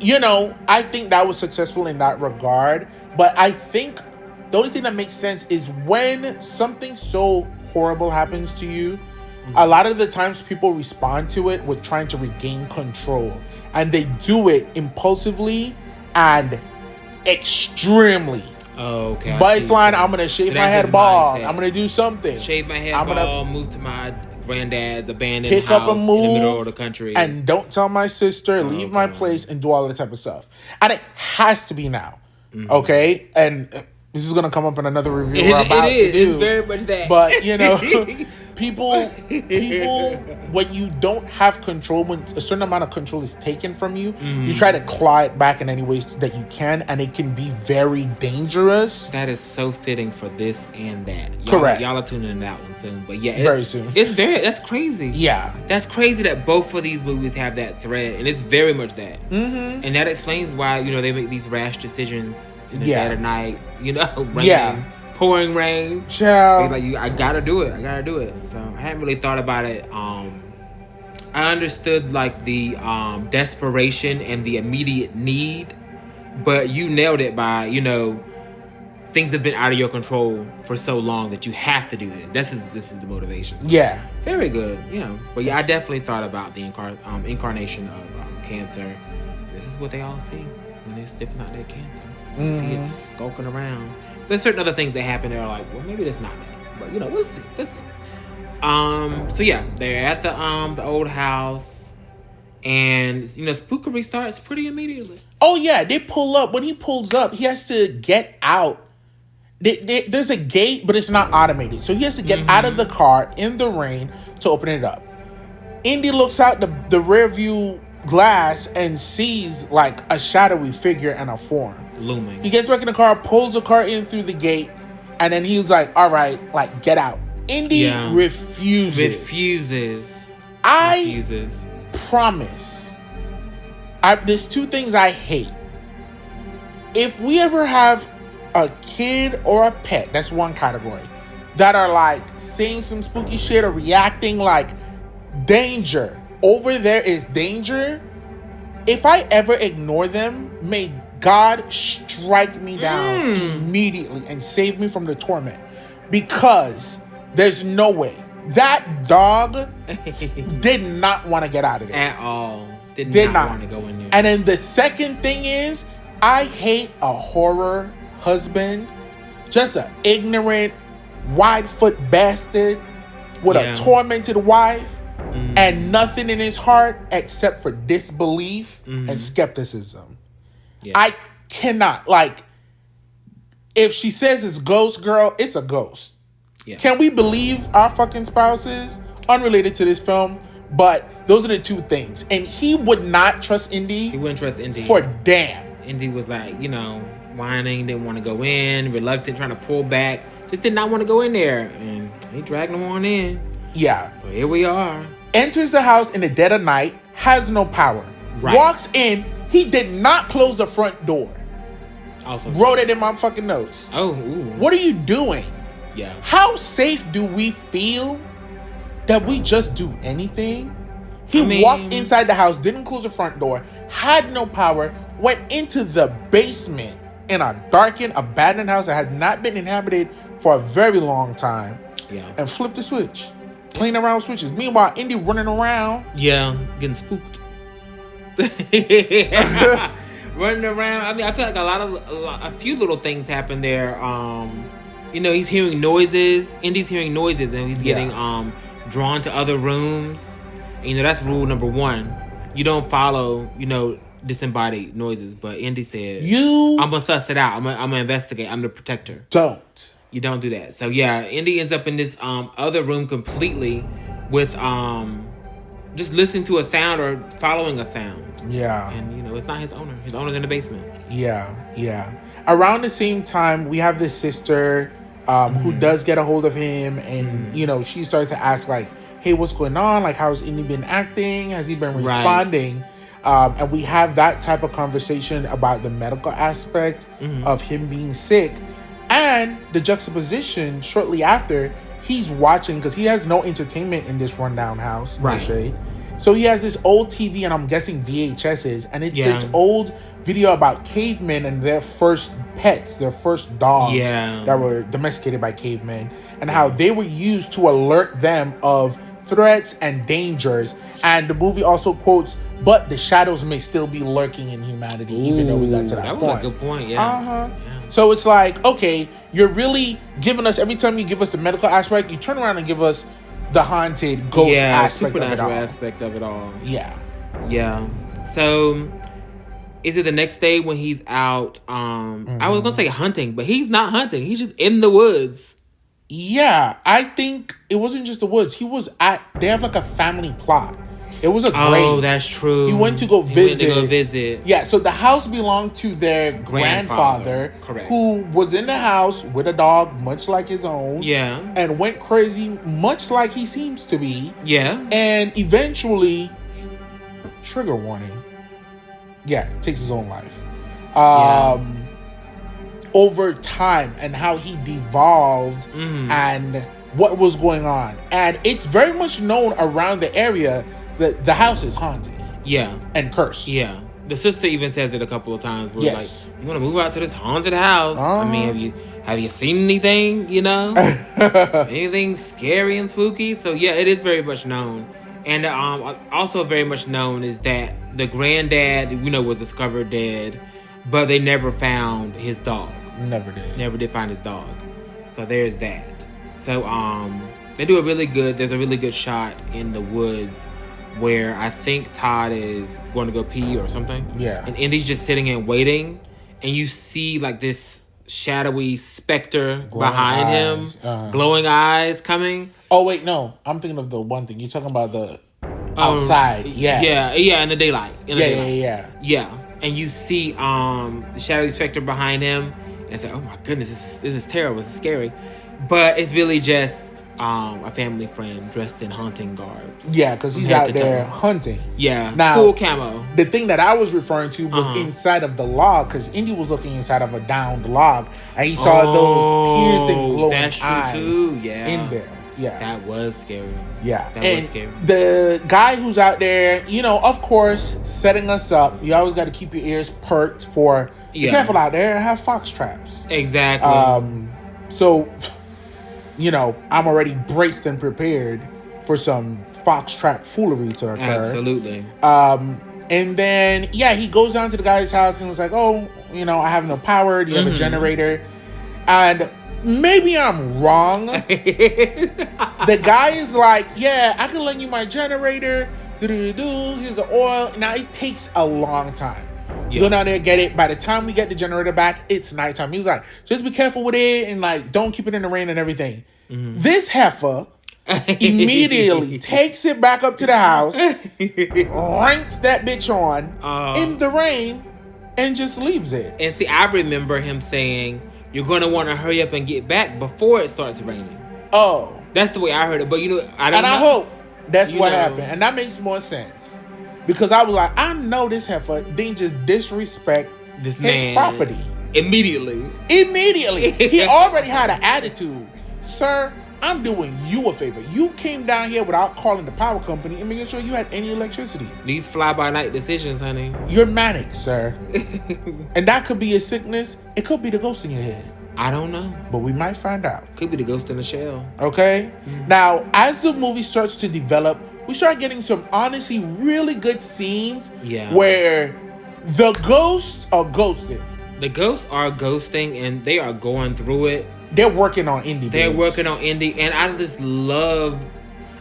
I think that was successful in that regard. But I think the only thing that makes sense is when something so horrible happens to you, a lot of the times people respond to it with trying to regain control, and they do it impulsively and extremely. Oh, okay. Baseline, I'm gonna shave my head bald. I'm gonna do something. Shave my head bald, move to my granddad's abandoned pick house up a move in the middle of the country. And don't tell my sister, leave my place, and do all that type of stuff. And it has to be now. Okay? And this is gonna come up in another review we're about to do. It's very much that. But, people, when you don't have control, when a certain amount of control is taken from you, you try to claw it back in any ways that you can, and it can be very dangerous. That is so fitting for this and that. Correct. Y'all are tuning in that one soon, but yeah, very soon. That's crazy. Yeah, that's crazy that both of these movies have that thread, and it's very much that. Mm-hmm. And that explains why they make these rash decisions in the dead of night. Rain, pouring rain. Child. Like I gotta do it. So I hadn't really thought about it. I understood like the desperation and the immediate need, but you nailed it by things have been out of your control for so long that you have to do this. This is the motivation. So very good. But yeah, I definitely thought about the incarnation of cancer. This is what they all see when they're sniffing out their cancer. See it skulking around. There's certain other things that happen that are like, well, maybe that's not that. But we'll see. So yeah, they're at the old house, and spookery starts pretty immediately. Oh yeah, they pull up. When he pulls up, he has to get out. There's a gate, but it's not automated, so he has to get out of the car in the rain to open it up. Indy looks out the rear view glass and sees like a shadowy figure and a form looming. He gets back in the car, pulls the car in through the gate, and then he's like, all right, like, get out. Indy refuses. I promise. There's two things I hate. If we ever have a kid or a pet, that's one category, that are like saying some spooky shit or reacting like danger. Over there is danger. If I ever ignore them, may God strike me down immediately and save me from the torment. Because there's no way. That dog did not want to get out of there. At all. Did not want to go in there. And then the second thing is, I hate a horror husband. Just an ignorant, wide-foot bastard with a tormented wife. And nothing in his heart except for disbelief and skepticism. Yeah. I cannot, like, if she says it's ghost girl, it's a ghost. Yeah. Can we believe our fucking spouses? Unrelated to this film, but those are the two things. And he would not trust Indy. He wouldn't trust Indy. For damn. Indy was like, whining, didn't want to go in, reluctant, trying to pull back. Just did not want to go in there. And he dragged him on in. Yeah. So here we are. Enters the house in the dead of night, has no power. Right. Walks in, he did not close the front door. Also wrote it in my fucking notes. Oh, ooh. What are you doing? Yeah. How safe do we feel that we just do anything? He walked inside the house, didn't close the front door, had no power, went into the basement in a darkened, abandoned house that had not been inhabited for a very long time. Yeah. And flipped the switch. Playing around with switches. Meanwhile, Indy running around. Yeah, getting spooked. Running around. I feel like a few little things happen there. He's hearing noises. Indy's hearing noises, and he's getting drawn to other rooms. And, that's rule number 1. You don't follow, disembodied noises. But Indy said, I'm gonna suss it out. I'm gonna investigate. I'm the protector. Don't. You don't do that. So yeah, Indy ends up in this other room completely with just listening to a sound or following a sound. Yeah. And it's not his owner. His owner's in the basement. Yeah. Around the same time, we have this sister who does get a hold of him, and she started to ask like, hey, what's going on? Like, how's Indy been acting? Has he been responding? Right. And we have that type of conversation about the medical aspect of him being sick. And the juxtaposition shortly after, he's watching, because he has no entertainment in this rundown house. Right. So he has this old TV, and I'm guessing VHSs, and it's this old video about cavemen and their first pets, their first dogs that were domesticated by cavemen, and how they were used to alert them of threats and dangers. And the movie also quotes, but the shadows may still be lurking in humanity, even though we got to that point. That was a good point, yeah. So it's like, okay, you're really giving us, every time you give us the medical aspect, you turn around and give us the haunted ghost aspect of it all. Aspect of it all. Yeah. So, is it the next day when he's out? I was gonna say hunting, but he's not hunting. He's just in the woods. Yeah, I think it wasn't just the woods. They have like a family plot. It was a grave. Oh, that's true. He went to go visit. Yeah, so the house belonged to their grandfather. Correct. Who was in the house with a dog, much like his own. Yeah. And went crazy, much like he seems to be. Yeah. And eventually, trigger warning. Yeah, takes his own life. Over time and how he devolved and what was going on. And it's very much known around the area that the house is haunted. Yeah. And cursed. Yeah. The sister even says it a couple of times. We're Yes. like, you want to move out to this haunted house? I mean, have you seen anything, anything scary and spooky? So yeah, it is very much known. And also very much known is that the granddad, was discovered dead, but they never found his dog. Never did find his dog. So there's that. So there's a really good shot in the woods where I think Todd is going to go pee or something. Yeah. And Indy's just sitting and waiting, and you see like this shadowy specter behind him, glowing eyes coming. Oh wait, no. I'm thinking of the one thing. You're talking about the outside. Yeah, in the daylight. Yeah. And you see the shadowy specter behind him. And say, oh my goodness, this is terrible, this is scary. But it's really just a family friend dressed in hunting garbs. Yeah, because he's out there hunting. Yeah, now, full camo. The thing that I was referring to was inside of the log, because Indy was looking inside of a downed log, and he saw those piercing, glowing eyes in there. Yeah. That was scary. Yeah. That was scary. The guy who's out there, of course, setting us up, you always got to keep your ears perked for... Be careful out there. Have fox traps. Exactly. So, I'm already braced and prepared for some fox trap foolery to occur. Absolutely. And then, he goes down to the guy's house and was like, oh, I have no power. Do you have a generator? And maybe I'm wrong. The guy is like, yeah, I can lend you my generator. Here's the oil. Now, it takes a long time. To go down there and get it. By the time we get the generator back, it's nighttime. He was like, just be careful with it and don't keep it in the rain and everything. This heifer immediately takes it back up to the house, ranks that bitch on in the rain, and just leaves it. And see, I remember him saying, you're going to want to hurry up and get back before it starts raining. Oh. That's the way I heard it. But I hope that's what happened. And that makes more sense. Because I was like, I know this heifer didn't just disrespect his property. Immediately. He already had an attitude. Sir, I'm doing you a favor. You came down here without calling the power company and making sure you had any electricity. These fly-by-night decisions, honey. You're manic, sir. And that could be a sickness. It could be the ghost in your head. I don't know. But we might find out. Could be the ghost in the shell. Okay? Now, as the movie starts to develop, we start getting some honestly really good scenes where the ghosts are ghosted. The ghosts are ghosting and they are going through it. They're working on Indy. And I just love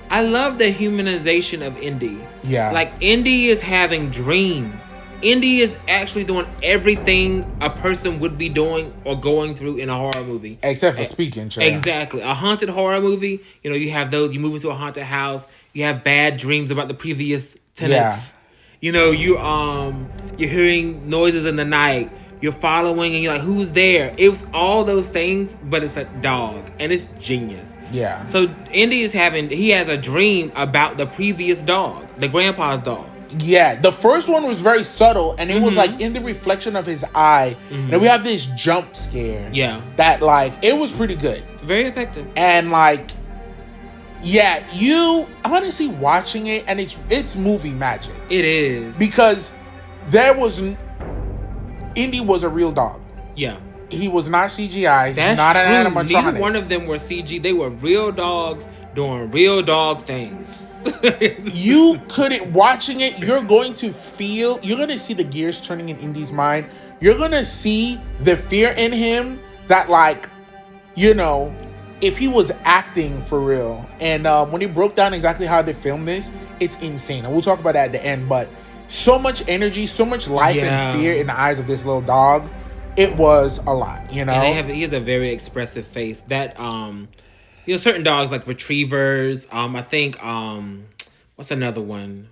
the humanization of Indy. Yeah. Like, Indy is having dreams. Indy is actually doing everything a person would be doing or going through in a horror movie. Except for speaking, Trey. Exactly. A haunted horror movie, you have those, you move into a haunted house, you have bad dreams about the previous tenants. Yeah. You're hearing noises in the night, you're following and you're like, who's there? It was all those things, but it's a dog and it's genius. Yeah. So Indy he has a dream about the previous dog, the grandpa's dog. Yeah, the first one was very subtle, and it was like in the reflection of his eye. And we have this jump scare. Yeah. That it was pretty good. Very effective. And you honestly watching it, and it's movie magic. It is. Because Indy was a real dog. Yeah. He was not CGI. That's not true. An animatronic. Neither one of them were CG. They were real dogs doing real dog things. You couldn't watching it. You're going to see the gears turning in Indy's mind. You're going to see the fear in him that if he was acting for real. And when he broke down exactly how they filmed this, it's insane. And we'll talk about that at the end. But so much energy, so much life and fear in the eyes of this little dog. It was a lot, And he has a very expressive face. That You know, certain dogs like retrievers. I think what's another one?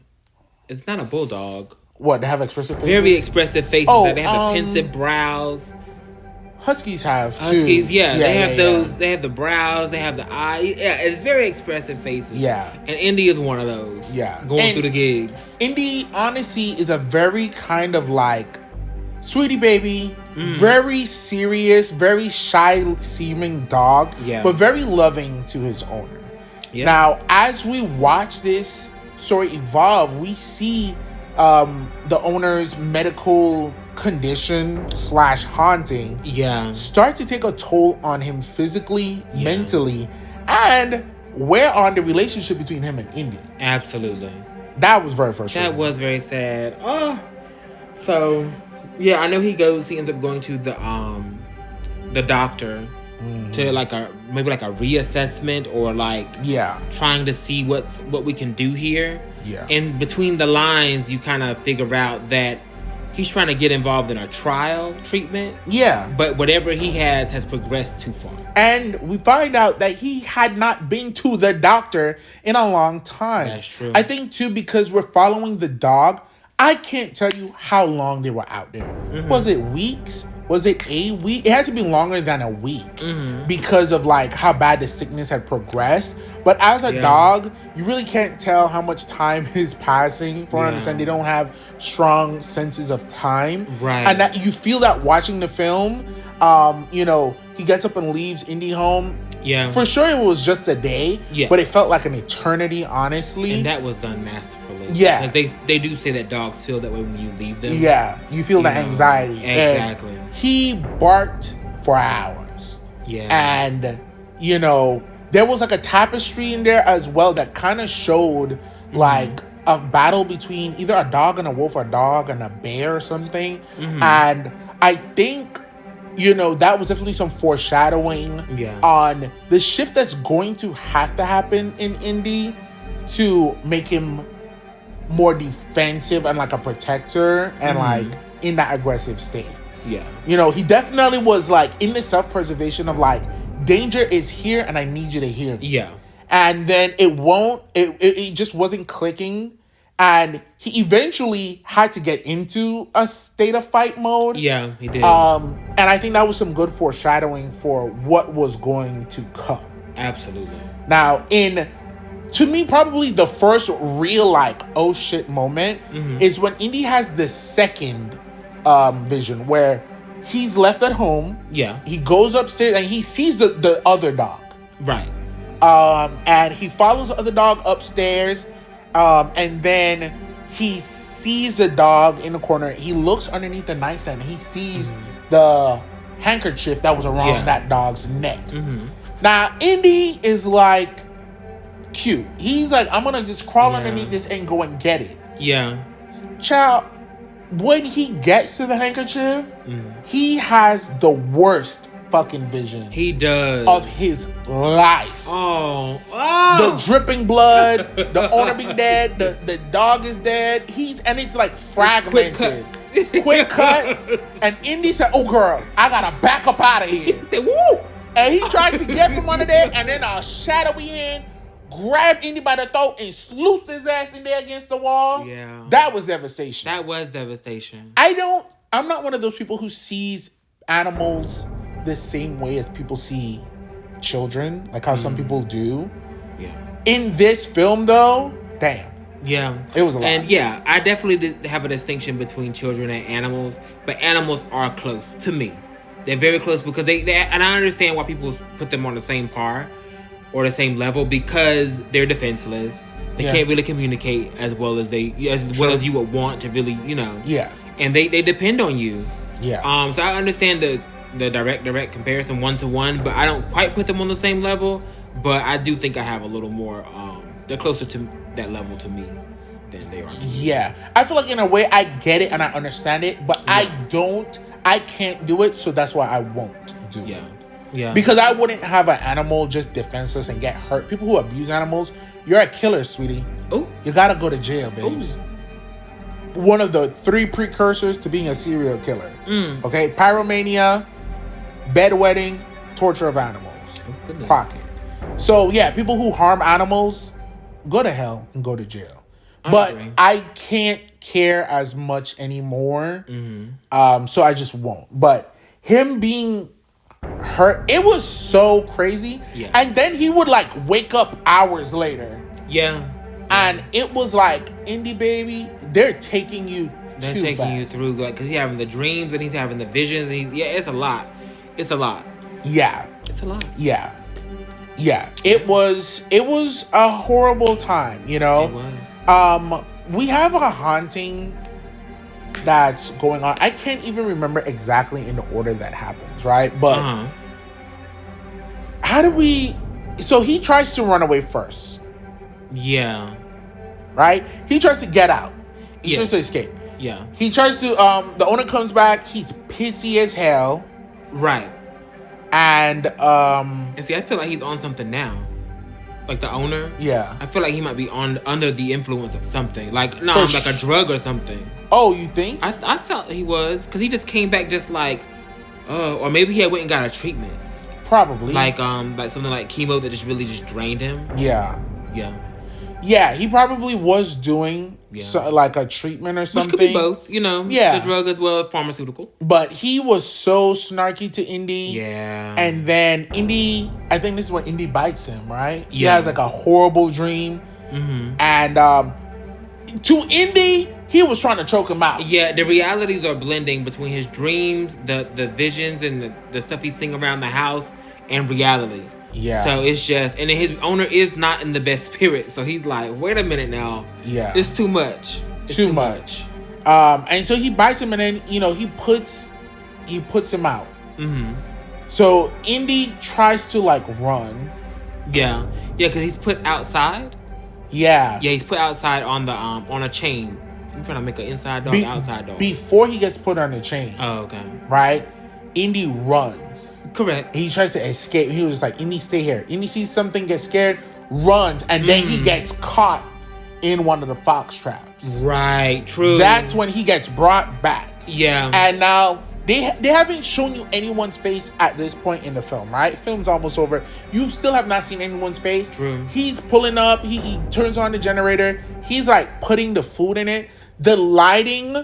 It's not a bulldog. What, they have expressive faces? Very expressive faces. Oh, like they have the pensive brows. Huskies have too. Huskies, they have those. They have the brows. They have the eyes. Yeah, it's very expressive faces. Yeah, and Indy is one of those. Yeah, going through the gigs. Indy, honestly, is a very kind of like sweetie baby, very serious, very shy seeming dog, but very loving to his owner. Yeah. Now, as we watch this story evolve, we see the owner's medical condition / haunting start to take a toll on him physically, mentally, and wear on the relationship between him and Indy. Absolutely. That was very frustrating. That was very sad. Oh, so yeah, I know he ends up going to the doctor to like maybe a reassessment or like trying to see what we can do here. Yeah. And between the lines, you kind of figure out that he's trying to get involved in a trial treatment. Yeah. But whatever he has progressed too far. And we find out that he had not been to the doctor in a long time. That's true. I think too, because we're following the dog, I can't tell you how long they were out there. Mm-hmm. Was it weeks? Was it a week? It had to be longer than a week because of like how bad the sickness had progressed. But as a dog, you really can't tell how much time is passing. For understand, they don't have strong senses of time, right? And that you feel that watching the film. You know, he gets up and leaves Indy home. Yeah, for sure it was just a day. Yeah, but it felt like an eternity, honestly. And that was done masterfully. Yeah, because they do say that dogs feel that way when you leave them. Yeah, you feel the anxiety. Exactly. And he barked for hours. Yeah, and you know there was like a tapestry in there as well that kind of showed like a battle between either a dog and a wolf, or a dog and a bear, or something. And I think, you know, that was definitely some foreshadowing on the shift that's going to have to happen in Indy to make him more defensive and like a protector and like in that aggressive state. Yeah. You know, he definitely was like in the self-preservation of like, danger is here and I need you to hear me. Yeah. And then it just wasn't clicking. And he eventually had to get into a state of fight mode. Yeah, he did. And I think that was some good foreshadowing for what was going to come. Absolutely. Now, to me, probably the first real like, oh shit moment is when Indy has the second vision where he's left at home. Yeah. He goes upstairs and he sees the other dog. Right. And he follows the other dog upstairs. And then he sees the dog in the corner. He looks underneath the nightstand. He sees the handkerchief that was around that dog's neck. Now, Indy is like cute. He's like, I'm gonna just crawl underneath this and go and get it. Yeah. Child, when he gets to the handkerchief, he has the worst fucking vision. He does. Of his life. Oh. The dripping blood, the owner being dead, the dog is dead. And it's like fragmented. Quick cut. And Indy said, oh girl, I gotta back up out of here. He said, woo! And he tries to get from under there, and then a shadowy hand grabbed Indy by the throat and sluiced his ass in there against the wall. Yeah. That was devastation. That was devastation. I'm not one of those people who sees animals the same way as people see children, like how some people do. Yeah. In this film, though, damn. Yeah. It was a lot. And yeah, I definitely did have a distinction between children and animals, but animals are close to me. They're very close because they and I understand why people put them on the same par or the same level, because they're defenseless. They can't really communicate as well as well as you would want to really, you know. Yeah. And they depend on you. Yeah. So I understand the direct comparison 1-to-1, but I don't quite put them on the same level. But I do think I have a little more. They're closer to that level to me than they are to me. Yeah, I feel like in a way I get it and I understand it, but I can't do it, so that's why I won't do it. Yeah. Because I wouldn't have an animal just defenseless and get hurt. People who abuse animals, you're a killer, sweetie. Oh. You gotta go to jail, babes. Ooh. One of the 3 precursors to being a serial killer. Okay, pyromania, bedwetting, torture of animals. Pocket. So yeah, people who harm animals, go to hell and go to jail. I But agree. I can't care as much anymore. Mm-hmm. So I just won't. But him being hurt, it was so crazy. Yeah. And then he would like wake up hours later. Yeah. And it was like, Indie baby, they're taking you They're too taking fast. you through, like, because he's having the dreams and he's having the visions. And it's a lot. It's a lot. Yeah. It's a lot. Yeah. Yeah. It was a horrible time, you know? It was. We have a haunting that's going on. I can't even remember exactly in the order that happens, right? But Uh-huh. how do we... So he tries to run away first, Yeah. right? He tries to get out. He Yes. tries to escape. Yeah. He tries to... the owner comes back. He's pissy as hell. Right. And... And see, I feel like he's on something now. Like the owner. yeah. I feel like he might be under the influence of something. Like, For like a drug or something. Oh, you think? I felt he was. Because he just came back just like... or maybe he had went and got a treatment. Probably. Like something like chemo that just really just drained him. Yeah. Yeah. Yeah, he probably was doing like a treatment or Which something. could be both, you know. Yeah. The drug as well as pharmaceutical. But he was so snarky to Indy. Yeah. And then Indy, I think this is when Indy bites him, right? He Yeah. has like a horrible dream. Mm-hmm. And to Indy, he was trying to choke him out. Yeah, the realities are blending between his dreams, the visions, and the stuff he's seeing around the house, and reality. Yeah. So it's just, and then his owner is not in the best spirit. So he's like, wait a minute now. Yeah. It's too much. It's Too much. And so he bites him, and then he puts him out. Mm-hmm. So Indy tries to like run. Yeah. Yeah, because he's put outside. Yeah. Yeah, he's put outside on the on a chain. I'm trying to make an inside dog, outside dog. Before he gets put on the chain, Oh, okay. right? Indy runs. Correct. He tries to escape. He was like, Indy, stay here. Indy sees something, gets scared, runs, and then he gets caught in one of the fox traps. Right. True. That's when he gets brought back. Yeah. And now they haven't shown you anyone's face at this point in the film, right? Film's almost over. You still have not seen anyone's face. True. He's pulling up. He turns on the generator. He's like putting the food in it. The lighting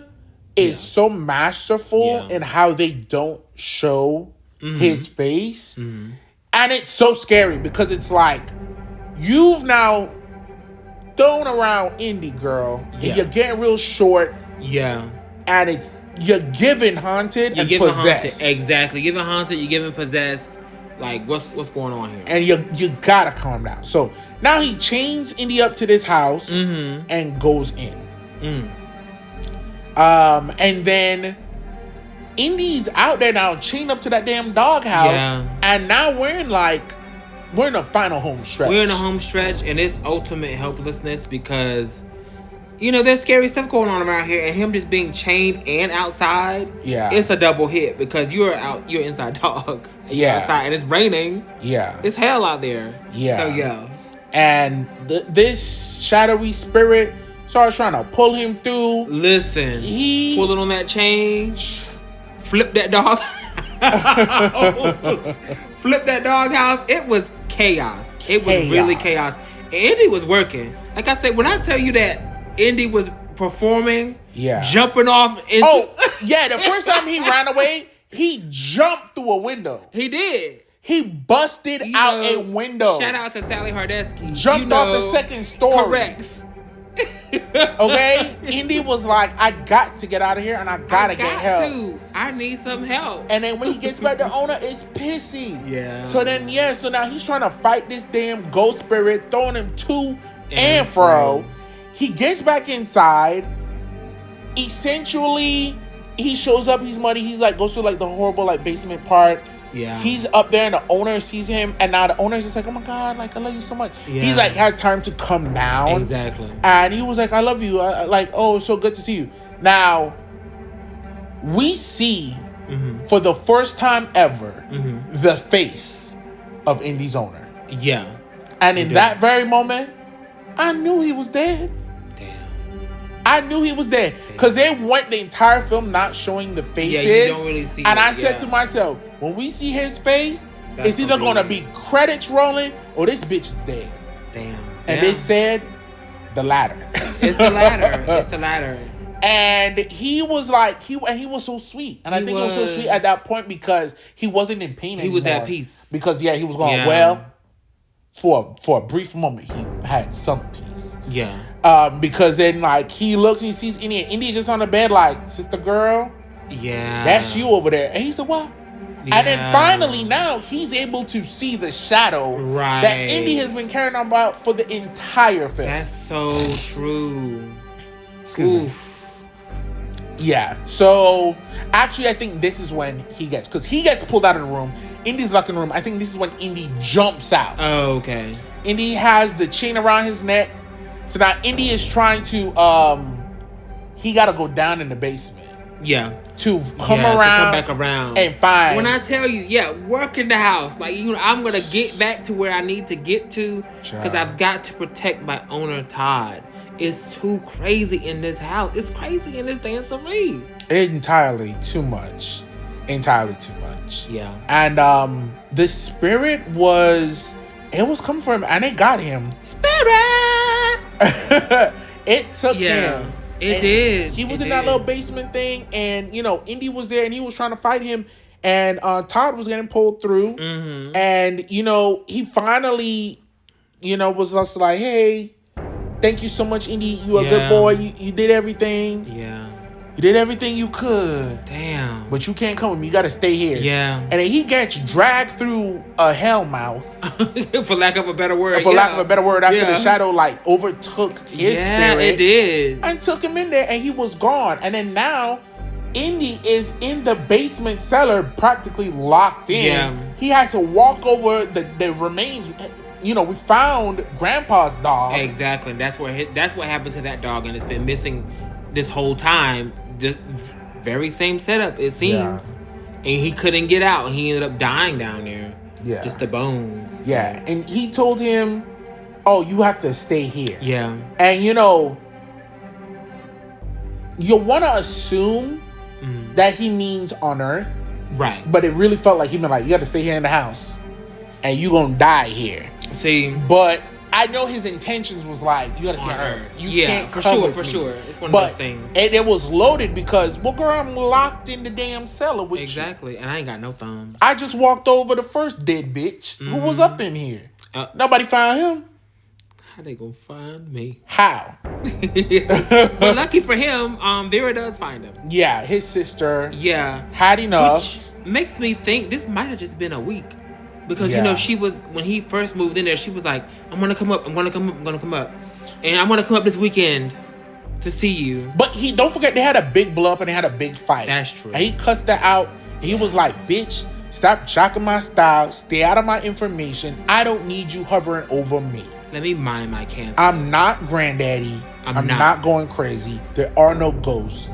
is so masterful in how they don't show his face. And it's so scary because it's like, you've now thrown around Indy, girl, and you're getting real short, Yeah. and you're giving haunted and possessed. haunted. Exactly. You're giving haunted, you're giving possessed. Like, what's going on here? And you gotta calm down. So now he chains Indy up to this house and goes in. And then Indy's out there now, chained up to that damn doghouse. Yeah. And now we're in the final home stretch. We're in a home stretch, and it's ultimate helplessness because, there's scary stuff going on around here, and him just being chained and outside. Yeah. It's a double hit because you're inside dog. You're Yeah. outside, and it's raining. Yeah. It's hell out there. Yeah. So yeah. And this shadowy spirit starts trying to pull him through. Listen. He- pulling on that chain. Flip that dog. Flip that dog house. It was chaos. It was really chaos. Indy was working. Like I said, when I tell you that Indy was performing, jumping off into... Oh, yeah, the first time he ran away, he jumped through a window. He did. He busted out a window. Shout out to Sally Hardesky. Jumped off the second story. Correct. Okay? Indy was like, I got to get out of here and I gotta get help. I need some help. And then when he gets back, the owner is pissy. Yeah. So now he's trying to fight this damn ghost spirit, throwing him to and fro. He gets back inside. Essentially, he shows up, he's muddy, he's like, goes through like the horrible like basement part. Yeah. He's up there and the owner sees him, and now the owner's just like, oh my God, like, I love you so much. Yeah. He's like, had time to come down. Exactly. And he was like, I love you. Like, oh, it's so good to see you. Now, we see for the first time ever the face of Indy's owner. Yeah. And in that very moment, I knew he was dead. Damn. I knew he was dead. Because they went the entire film not showing the faces. Yeah, you don't really see and it, I said to myself, when we see his face, It's either going to be credits rolling or this bitch is dead. Damn. And they said the latter. It's the latter. It's the latter. And he was like, he was so sweet. And I think he was so sweet at that point because he wasn't in pain anymore. He was at peace. Because, he was going, well, for a brief moment, he had some peace. Yeah. Because then, like, he looks and he sees Indy, and Indy just on the bed like, sister girl, that's you over there. And he said, what? Yeah. And then finally now he's able to see the shadow that Indy has been carrying on about for the entire film. That's so true. Oof. Yeah. So actually, I think this is when he gets pulled out of the room. Indy's locked in the room. I think this is when Indy jumps out. Oh, okay. Indy has the chain around his neck. So now Indy is trying to he got to go down in the basement. Yeah. To come around, back around and find. When I tell you, work in the house. Like, I'm gonna get back to where I need to get to because I've got to protect my owner Todd. It's too crazy in this house. It's crazy in this dancery. Entirely too much. Yeah. And the spirit was coming for him, and it got him. Spirit. It took him. It did. He was in that little basement thing, and Indy was there, and he was trying to fight him, and Todd was getting pulled through, and he finally, was just like, hey, thank you so much, Indy. You are a good boy. You did everything. Yeah. You did everything you could. Damn. But you can't come with me. You got to stay here. Yeah. And then he gets dragged through a hell mouth. For lack of a better word. After the shadow overtook his spirit. Yeah, it did. And took him in there, and he was gone. And then now, Indy is in the basement cellar, practically locked in. Yeah. He had to walk over the remains. We found Grandpa's dog. Exactly. That's what happened to that dog, and it's been missing this whole time. The very same setup, it seems. Yeah. And he couldn't get out. He ended up dying down there. Yeah. Just the bones. Yeah. And he told him, oh, you have to stay here. Yeah. And you want to assume that he means on Earth. Right. But it really felt like he meant like, you got to stay here in the house. And you gonna die here. See. But I know his intentions was like, you gotta stay on Earth. You can't for come sure, with for me. sure. It's one of those things. And it was loaded because, well, girl, I'm locked in the damn cellar with you. And I ain't got no thumbs. I just walked over the first dead bitch who was up in here. Nobody found him. How they gonna find me? How? But lucky for him, Vera does find him. Yeah, his sister. Yeah. Had enough. Which makes me think this might have just been a week. Because, she was, when he first moved in there, she was like, I'm going to come up. And I'm going to come up this weekend to see you. But don't forget, they had a big blow up and they had a big fight. That's true. And he cussed her out. He was like, bitch, stop jocking my style. Stay out of my information. I don't need you hovering over me. Let me mind my cancer. I'm not granddaddy. I'm not going crazy. There are no ghosts.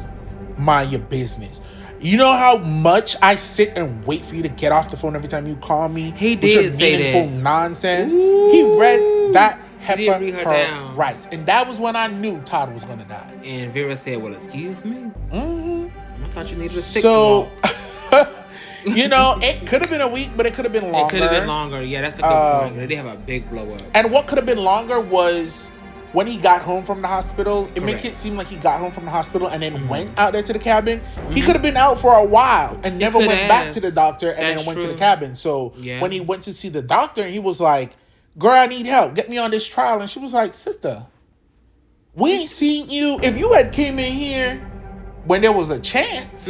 Mind your business. You know how much I sit and wait for you to get off the phone every time you call me? He did say meaningful that. Nonsense. Ooh. He read that heifer her rights. And that was when I knew Todd was going to die. And Vera said, well, excuse me? I thought you needed a stick to walk. It could have been a week, but it could have been longer. It could have been longer. Yeah, that's a good point. They did have a big blow up. And what could have been longer was when he got home from the hospital. It makes it seem like he got home from the hospital and then went out there to the cabin. He could have been out for a while and never went back to the doctor and then went to the cabin. So when he went to see the doctor, he was like, girl, I need help. Get me on this trial. And she was like, sister, we ain't seen you. If you had came in here when there was a chance,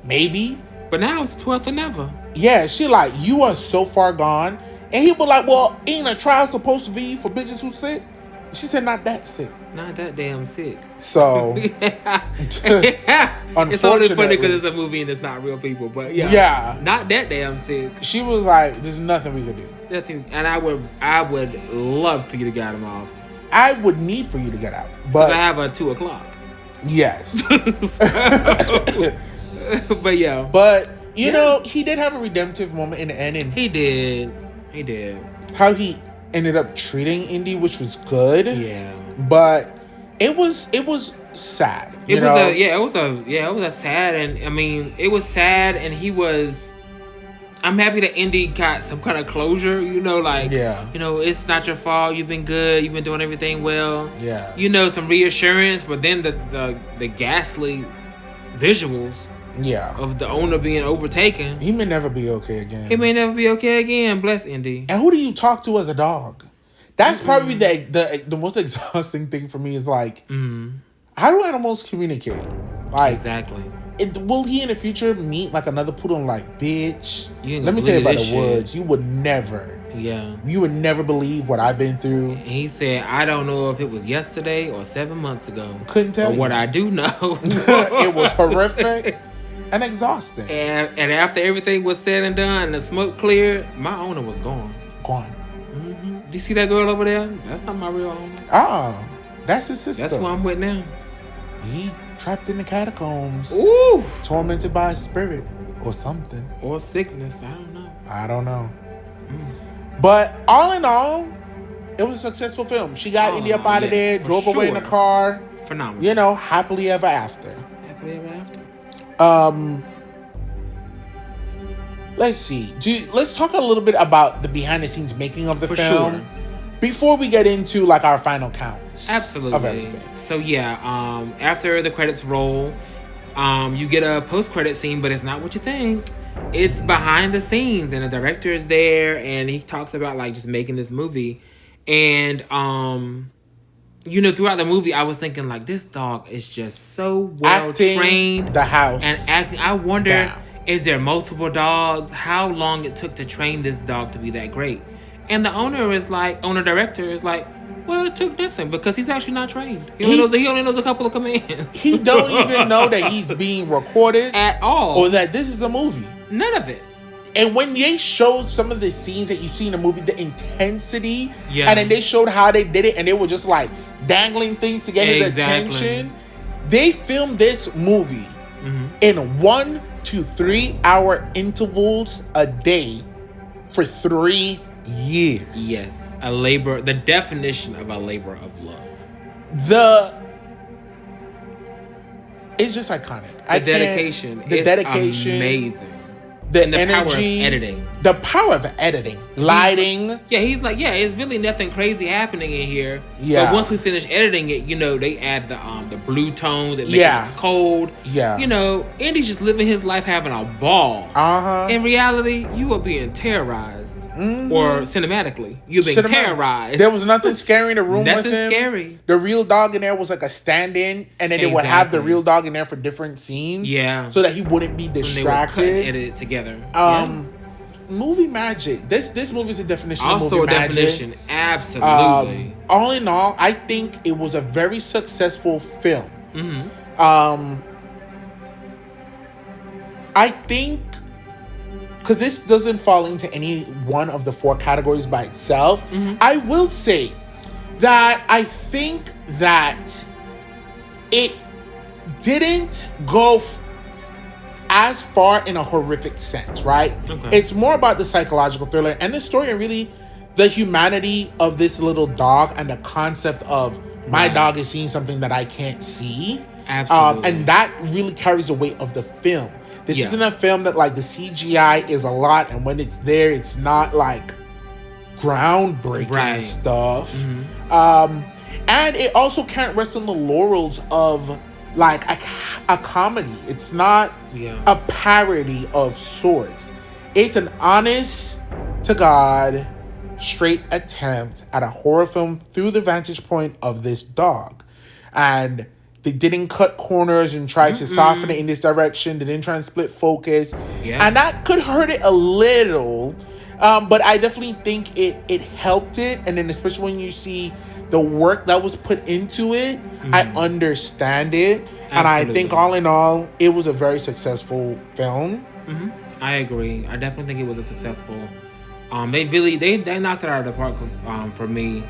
maybe. But now it's 12th than ever. Yeah, she like, you are so far gone. And he was like, well, ain't a trial supposed to be for bitches who sick? She said, not that sick. Not that damn sick. So, unfortunately. It's only funny because it's a movie and it's not real people. But yeah. Not that damn sick. She was like, there's nothing we could do. Nothing. And I would love for you to get out of my office. I would need for you to get out. But I have a 2:00. Yes. But yeah. But, you know, he did have a redemptive moment in the end. And he did. How he ended up treating Indy, which was good. Yeah. But it was sad. It was a sad, and I mean, it was sad, and he was. I'm happy that Indy got some kind of closure. You know, like, you know, it's not your fault. You've been good. You've been doing everything well. Yeah. You know, some reassurance, but then the ghastly visuals. Yeah. Of the owner being overtaken. He may never be okay again. He may never be okay again. Bless Indy. And who do you talk to as a dog? That's probably the most exhausting thing for me is like, how do animals communicate? Like, exactly. Will he in the future meet like another poodle and like, bitch, let me believe tell you about the shit. woods. You would never. Yeah. You would never believe what I've been through. And he said, I don't know if it was yesterday or 7 months ago. Couldn't tell you. What I do know. It was horrific and exhausting. And after everything was said and done and the smoke cleared, my owner was gone. Gone. Do you see that girl over there? That's not my real owner. That's his sister. That's who I'm with now. He trapped in the catacombs. Ooh. Tormented by a spirit or something. Or sickness. I don't know. But all in all, it was a successful film. She got Indy up out of there, drove away in the car. Phenomenal. You know, happily ever after. Happily ever after. Let's see. Let's talk a little bit about the behind the scenes making of the film. Sure. Before we get into like our final counts. Absolutely. Of everything. So yeah, after the credits roll, you get a post-credit scene, but it's not what you think. It's behind the scenes, and the director is there, and he talks about like just making this movie. And you know, throughout the movie, I was thinking like, this dog is just so well trained. The house and acting. I wonder, is there multiple dogs? How long it took to train this dog to be that great? And the director is like, well, it took nothing because he's actually not trained. He only knows a couple of commands. He don't even know that he's being recorded at all, or that this is a movie. None of it. And when they showed some of the scenes that you see in the movie, the intensity, and then they showed how they did it, and they were just like dangling things to get his attention. They filmed this movie in 1 to 3 hour intervals a day for 3 years. Yes, the definition of a labor of love. It's just iconic. The dedication. The dedication. Amazing. The energy, power of editing. The power of editing. Lighting. He's like, it's really nothing crazy happening in here. Yeah. But once we finish editing it, you know, they add the blue tones that make it cold. Yeah. You know, Indy's just living his life having a ball. In reality, you are being terrorized. Or cinematically, you're being terrorized. There was nothing scary in the room with him. Nothing scary. The real dog in there was like a stand-in, and then they would have the real dog in there for different scenes. Yeah. So that he wouldn't be distracted. They would cut, edit it together. Movie magic. This movie is a definition of movie magic. Also a definition. Absolutely. All in all, I think it was a very successful film. I think, because this doesn't fall into any one of the 4 categories by itself, I will say that I think that it didn't go as far in a horrific sense, right? Okay. It's more about the psychological thriller and the story, and really the humanity of this little dog and the concept of my dog is seeing something that I can't see. Absolutely. And that really carries the weight of the film. This isn't a film that like the CGI is a lot, and when it's there, it's not like groundbreaking stuff. And it also can't rest on the laurels of like a comedy. It's not a parody of sorts. It's an honest to God, straight attempt at a horror film through the vantage point of this dog. And they didn't cut corners and try to soften it in this direction. They didn't try and split focus. And that could hurt it a little. But I definitely think it helped it. And then especially when you see the work that was put into it, I understand it. Absolutely. And I think all in all, it was a very successful film. I agree. I definitely think it was a successful. They knocked it out of the park for me.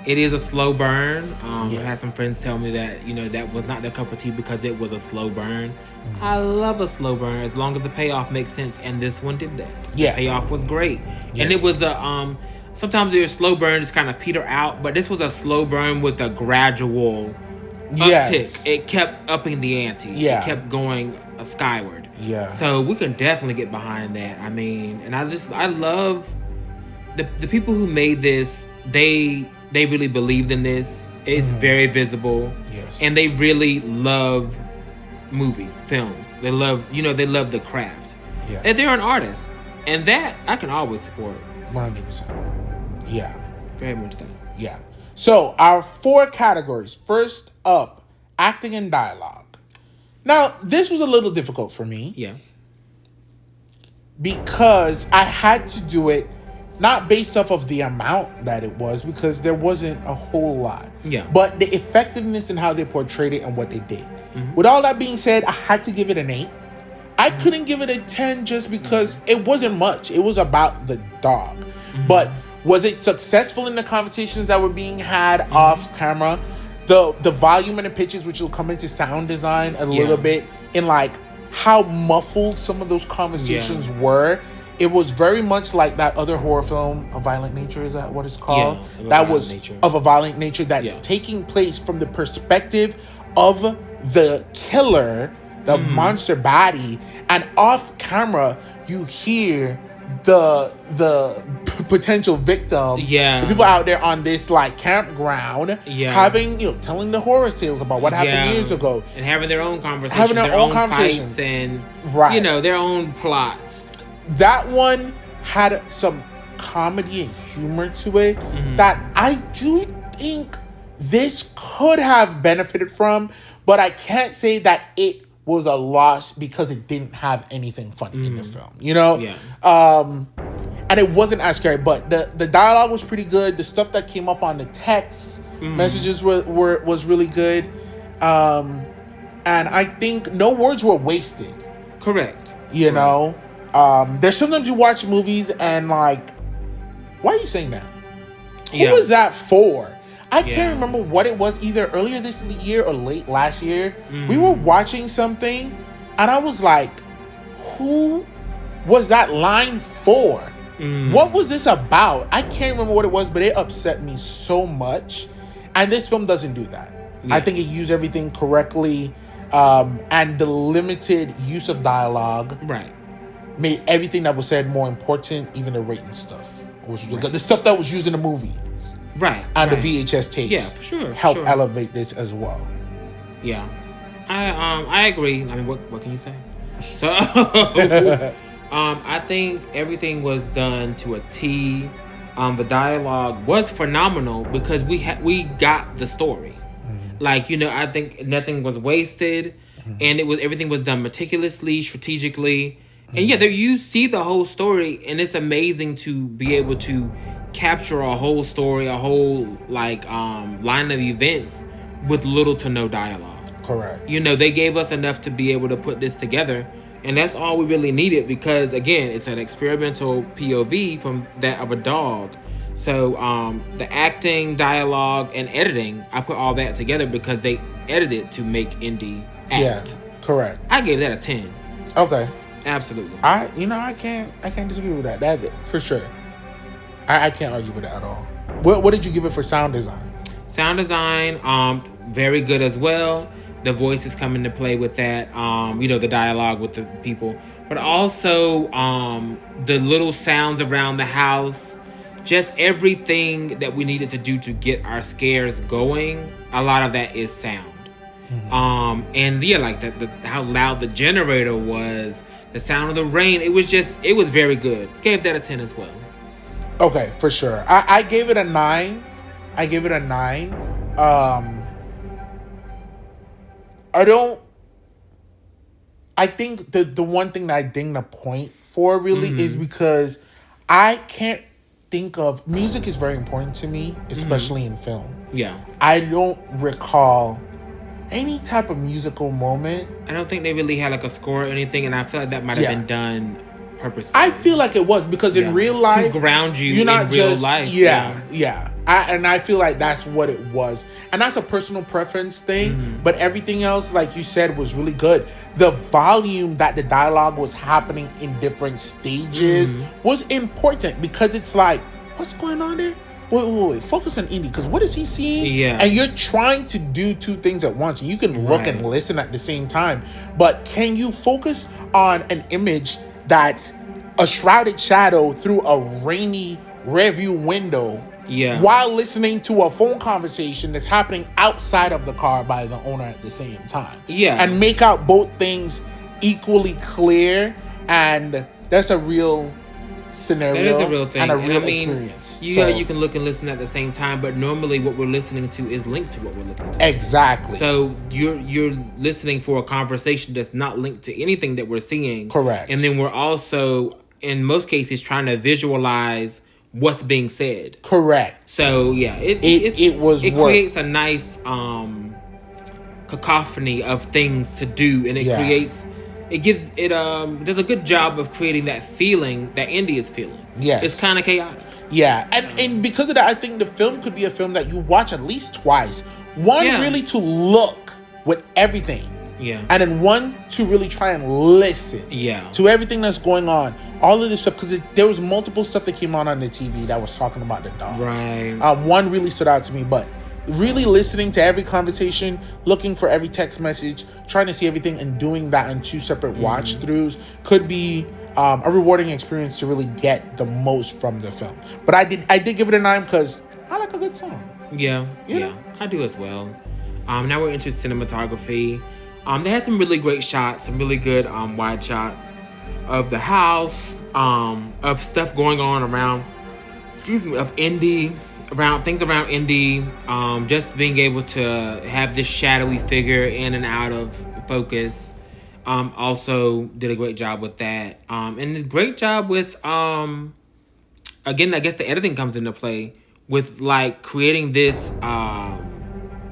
It is a slow burn. I had some friends tell me that, you know, that was not their cup of tea because it was a slow burn. I love a slow burn as long as the payoff makes sense, and this one did that. The payoff was great. And it was sometimes your slow burn just kind of peter out, but this was a slow burn with a gradual uptick. It kept upping the ante. It kept going skyward. Yeah. So we can definitely get behind that. I mean, and I love the people who made this. They really believed in this. It's very visible. Yes. And they really love movies, films. They love the craft. Yeah. And they're an artist. And that I can always support. 100%. Yeah. Very much so. Yeah. So our 4 categories. First up, acting and dialogue. Now, this was a little difficult for me. Yeah. Because I had to do it not based off of the amount that it was, because there wasn't a whole lot. Yeah. But the effectiveness in how they portrayed it and what they did. With all that being said, I had to give it an 8. I couldn't give it a 10 just because it wasn't much. It was about the dog. But was it successful in the conversations that were being had off camera? The volume and the pitches, which will come into sound design a little bit, in like how muffled some of those conversations were. It was very much like that other horror film, A Violent Nature, is that what it's called? Yeah, that was of a violent nature that's taking place from the perspective of the killer, the monster body, and off camera you hear the potential victim, the people out there on this like campground, having telling the horror tales about what happened years ago, and having their own conversations, their own fights, and their own plots. That one had some comedy and humor to it that I do think this could have benefited from, but I can't say that it was a loss because it didn't have anything funny in the film, and it wasn't as scary, but the dialogue was pretty good. The stuff that came up on the text messages was really good, and I think no words were wasted. Correct. There's sometimes you watch movies and like, why are you saying that? Who was that for? I can't remember what it was, either earlier this year or late last year. We were watching something and I was like, who was that line for? What was this about? I can't remember what it was, but it upset me so much. And this film doesn't do that. I think it used everything correctly. And the limited use of dialogue made everything that was said more important, even the rating stuff. Which was the stuff that was used in the movie. And the VHS tapes for sure, help elevate this as well. Yeah. I agree. I mean, what can you say? So I think everything was done to a T. The dialogue was phenomenal because we got the story. Like, I think nothing was wasted, and everything was done meticulously, strategically. And there you see the whole story, and it's amazing to be able to capture a whole story, a whole line of events with little to no dialogue. Correct. They gave us enough to be able to put this together, and that's all we really needed because again, it's an experimental POV from that of a dog. So the acting, dialogue, and editing, I put all that together because they edited to make Indy act. Yeah, correct. I gave that a 10. Okay. Absolutely. I can't disagree with that. That for sure. I can't argue with that at all. What did you give it for sound design? Sound design, very good as well. The voices come into play with that. The dialogue with the people, but also the little sounds around the house. Just everything that we needed to do to get our scares going. A lot of that is sound. And how loud the generator was, the sound of the rain. It was very good. Gave that a 10 as well. Okay, for sure. I gave it a 9. I think the one thing that I dinged a point for really is because I can't think of, music is very important to me, especially in film. Yeah. I don't recall any type of musical moment. I don't think they really had a score or anything, and I feel like that might have been done purposefully. I feel like it was because in real life, to ground you you're not in real just life. Yeah. I feel like that's what it was, and that's a personal preference thing. But everything else, like you said, was really good. The volume that the dialogue was happening in different stages was important because it's like, what's going on there? wait, focus on Indy, because what is he seeing? Yeah. And you're trying to do two things at once. You can look and listen at the same time, but can you focus on an image that's a shrouded shadow through a rainy rearview window, while listening to a phone conversation that's happening outside of the car by the owner at the same time? And make out both things equally clear, and that's a real scenario. That is a real thing. And a real experience. You can look and listen at the same time, but normally what we're listening to is linked to what we're looking to. Exactly. So you're listening for a conversation that's not linked to anything that we're seeing. Correct. And then we're also, in most cases, trying to visualize what's being said. Correct. So yeah, it creates a nice cacophony of things to do, and it does a good job of creating that feeling that Indy is feeling. Yes. It's kind of chaotic. Yeah, and because of that, I think the film could be a film that you watch at least twice. One, really to look with everything. Yeah. And then one, to really try and listen. Yeah. To everything that's going on. All of this stuff, because there was multiple stuff that came on the TV that was talking about the dogs. Right. One really stood out to me, but really listening to every conversation, looking for every text message, trying to see everything, and doing that in two separate watch throughs could be a rewarding experience to really get the most from the film. But I did give it a 9 because I like a good song. Yeah, I do as well. Now we're into cinematography. They had some really great shots, some really good wide shots of the house, of stuff going on around, of Indy, around things around Indy, just being able to have this shadowy figure in and out of focus. Also did a great job with that. And a great job with, again, I guess the editing comes into play with like creating this,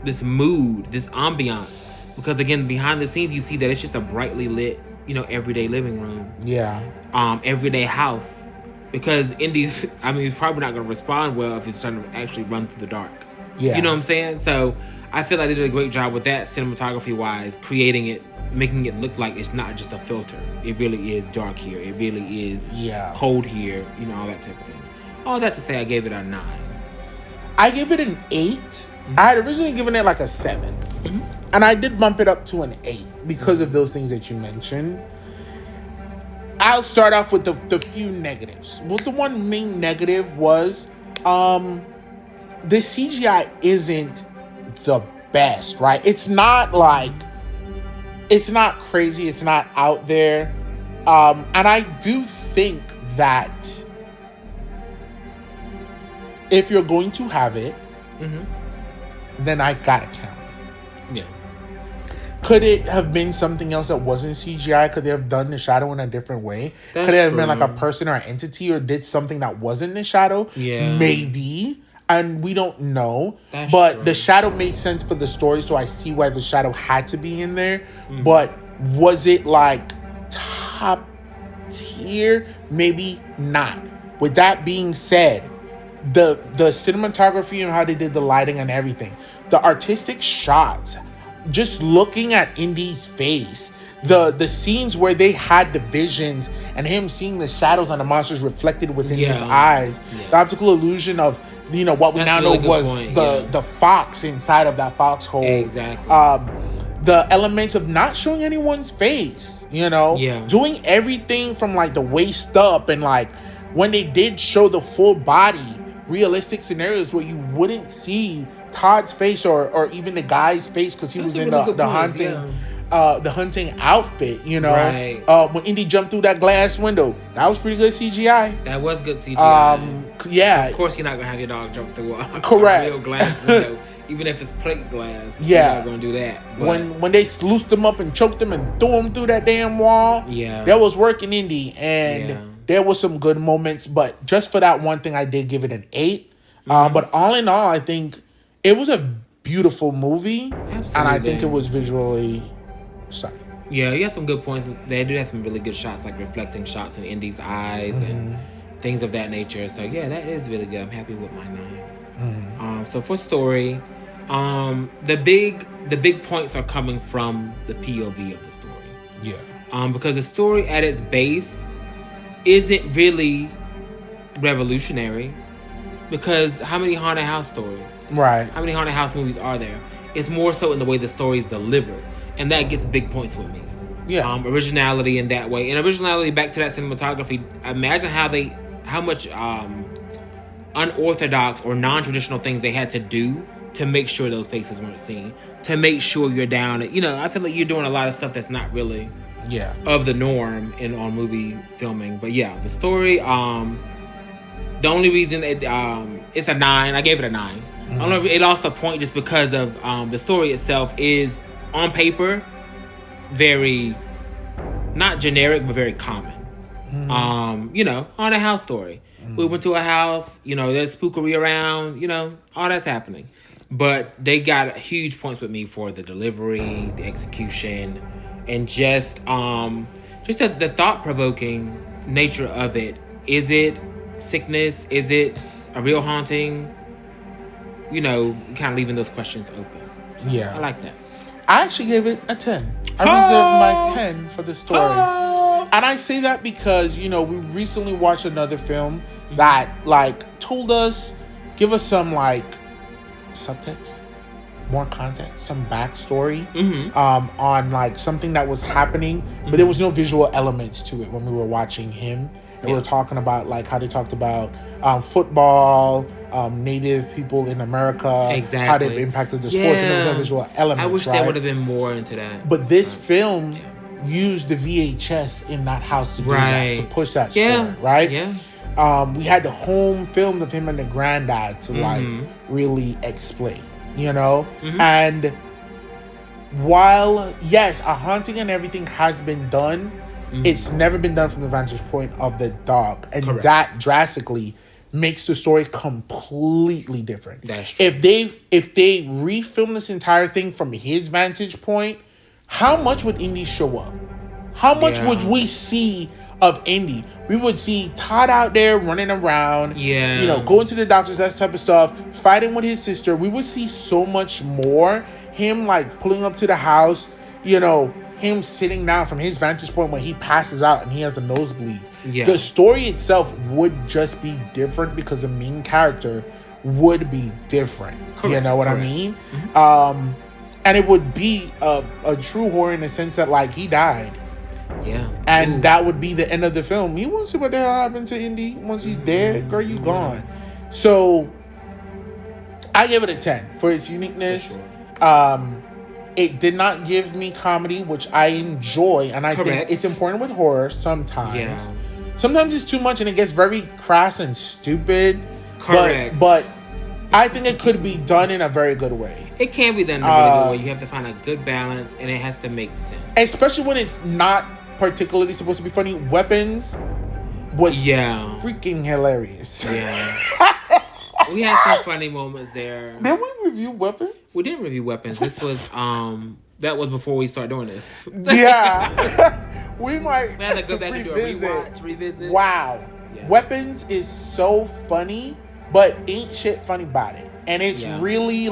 this mood, this ambiance. Because again, behind the scenes, you see that it's just a brightly lit, everyday living room. Yeah. Everyday house. Because Indy's, it's probably not going to respond well if it's trying to actually run through the dark. Yeah. You know what I'm saying? So I feel like they did a great job with that cinematography-wise, creating it, making it look like it's not just a filter. It really is dark here. It really is cold here. All that type of thing. All that to say, I gave it a 9. I gave it an 8. I had originally given it like a 7. And I did bump it up to an 8 because of those things that you mentioned. I'll start off with the few negatives. Well, the one main negative was the CGI isn't the best, right? It's not crazy. It's not out there. And I do think that if you're going to have it, then I gotta count it. Yeah. Could it have been something else that wasn't CGI? Could they have done the shadow in a different way? That's Could it have true. been like a person or an entity, or did something that wasn't the shadow? Yeah. Maybe. And we don't know. That's but true. the shadow made sense for the story, so I see why the shadow had to be in there. But was it like top tier? Maybe not. With that being said, the cinematography and how they did the lighting and everything, the artistic shots, just looking at Indy's face, the scenes where they had the visions and him seeing the shadows on the monsters reflected within his eyes, the optical illusion of what we That's now a know really was good point, the fox inside of that foxhole. Exactly. The elements of not showing anyone's face, doing everything from like the waist up, and like when they did show the full body, realistic scenarios where you wouldn't see Todd's face or even the guy's face because he was in the hunting outfit, Right. When Indy jumped through that glass window, that was pretty good CGI. That was good CGI. Yeah. Of course, you're not gonna have your dog jump through a real glass window, even if it's plate glass. Yeah. You're not gonna do that. But When they loosed him up and choked him and threw him through that damn wall, that was working Indy, and there was some good moments. But just for that one thing, I did give it an 8. But all in all, I think it was a beautiful movie. Absolutely. And I think it was visually stunning. Yeah, you have some good points. They do have some really good shots, like reflecting shots in Indy's eyes and things of that nature. So yeah, that is really good. I'm happy with my 9. So for story, the big points are coming from the POV of the story. Yeah. Because the story at its base isn't really revolutionary. Because how many haunted house stories? Right. How many haunted house movies are there? It's more so in the way the story is delivered. And that gets big points with me. Yeah. Originality in that way. And originality, back to that cinematography, imagine how much unorthodox or non-traditional things they had to do to make sure those faces weren't seen. To make sure you're down. I feel like you're doing a lot of stuff that's not really of the norm on movie filming. But yeah, the story, the only reason it's a 9, I gave it a 9. Mm-hmm. I don't know, it lost a point just because of the story itself is, on paper, very, not generic, but very common. Mm-hmm. On a house story. Mm-hmm. We went to a house, there's spookery around, all that's happening. But they got huge points with me for the delivery, the execution, and just the thought-provoking nature of it. Is it sickness? Is it a real haunting? Kind of leaving those questions open. So Yeah. I like that. I actually gave it a 10. I reserved my 10 for the story. And I say that because, we recently watched another film that, told us, give us some, subtext, more context, some backstory on, something that was happening. But there was no visual elements to it when we were watching him. And we were talking about, how they talked about football, Native people in America, exactly. how they've impacted the sports, and there was no visual elements. I wish there would have been more into that. But this film used the VHS in that house to do that, to push that story, right? Yeah. We had the home film of him and the granddad to really explain, And while, yes, a haunting and everything has been done, it's never been done from the vantage point of the dog. And that drastically makes the story completely different. That's true. If they refilm this entire thing from his vantage point, how much would Indy show up? How much would we see of Indy? We would see Todd out there running around, going to the doctors, that type of stuff, fighting with his sister. We would see so much more. Him pulling up to the house, him sitting down from his vantage point when he passes out and he has a nosebleed. Yeah. The story itself would just be different because the main character would be different. Correct. You know what I mean? Mm-hmm. And it would be a true horror in the sense that he died. Yeah. And that would be the end of the film. You want to see what the hell happened to Indy once he's dead? Girl, you gone. So I give it a 10 for its uniqueness. It did not give me comedy, which I enjoy, and I think it's important with horror sometimes. Yeah. Sometimes it's too much and it gets very crass and stupid. Correct. But I think it could be done in a very good way. It can be done in a really good way. You have to find a good balance, and it has to make sense. Especially when it's not particularly supposed to be funny. Weapons was freaking hilarious. Yeah. We had some funny moments there. Did we review Weapons? We didn't review Weapons. This was that was before we started doing this. Yeah. We might had to go back and do a revisit. Wow. Yeah. Weapons is so funny, but ain't shit funny about it. And it's really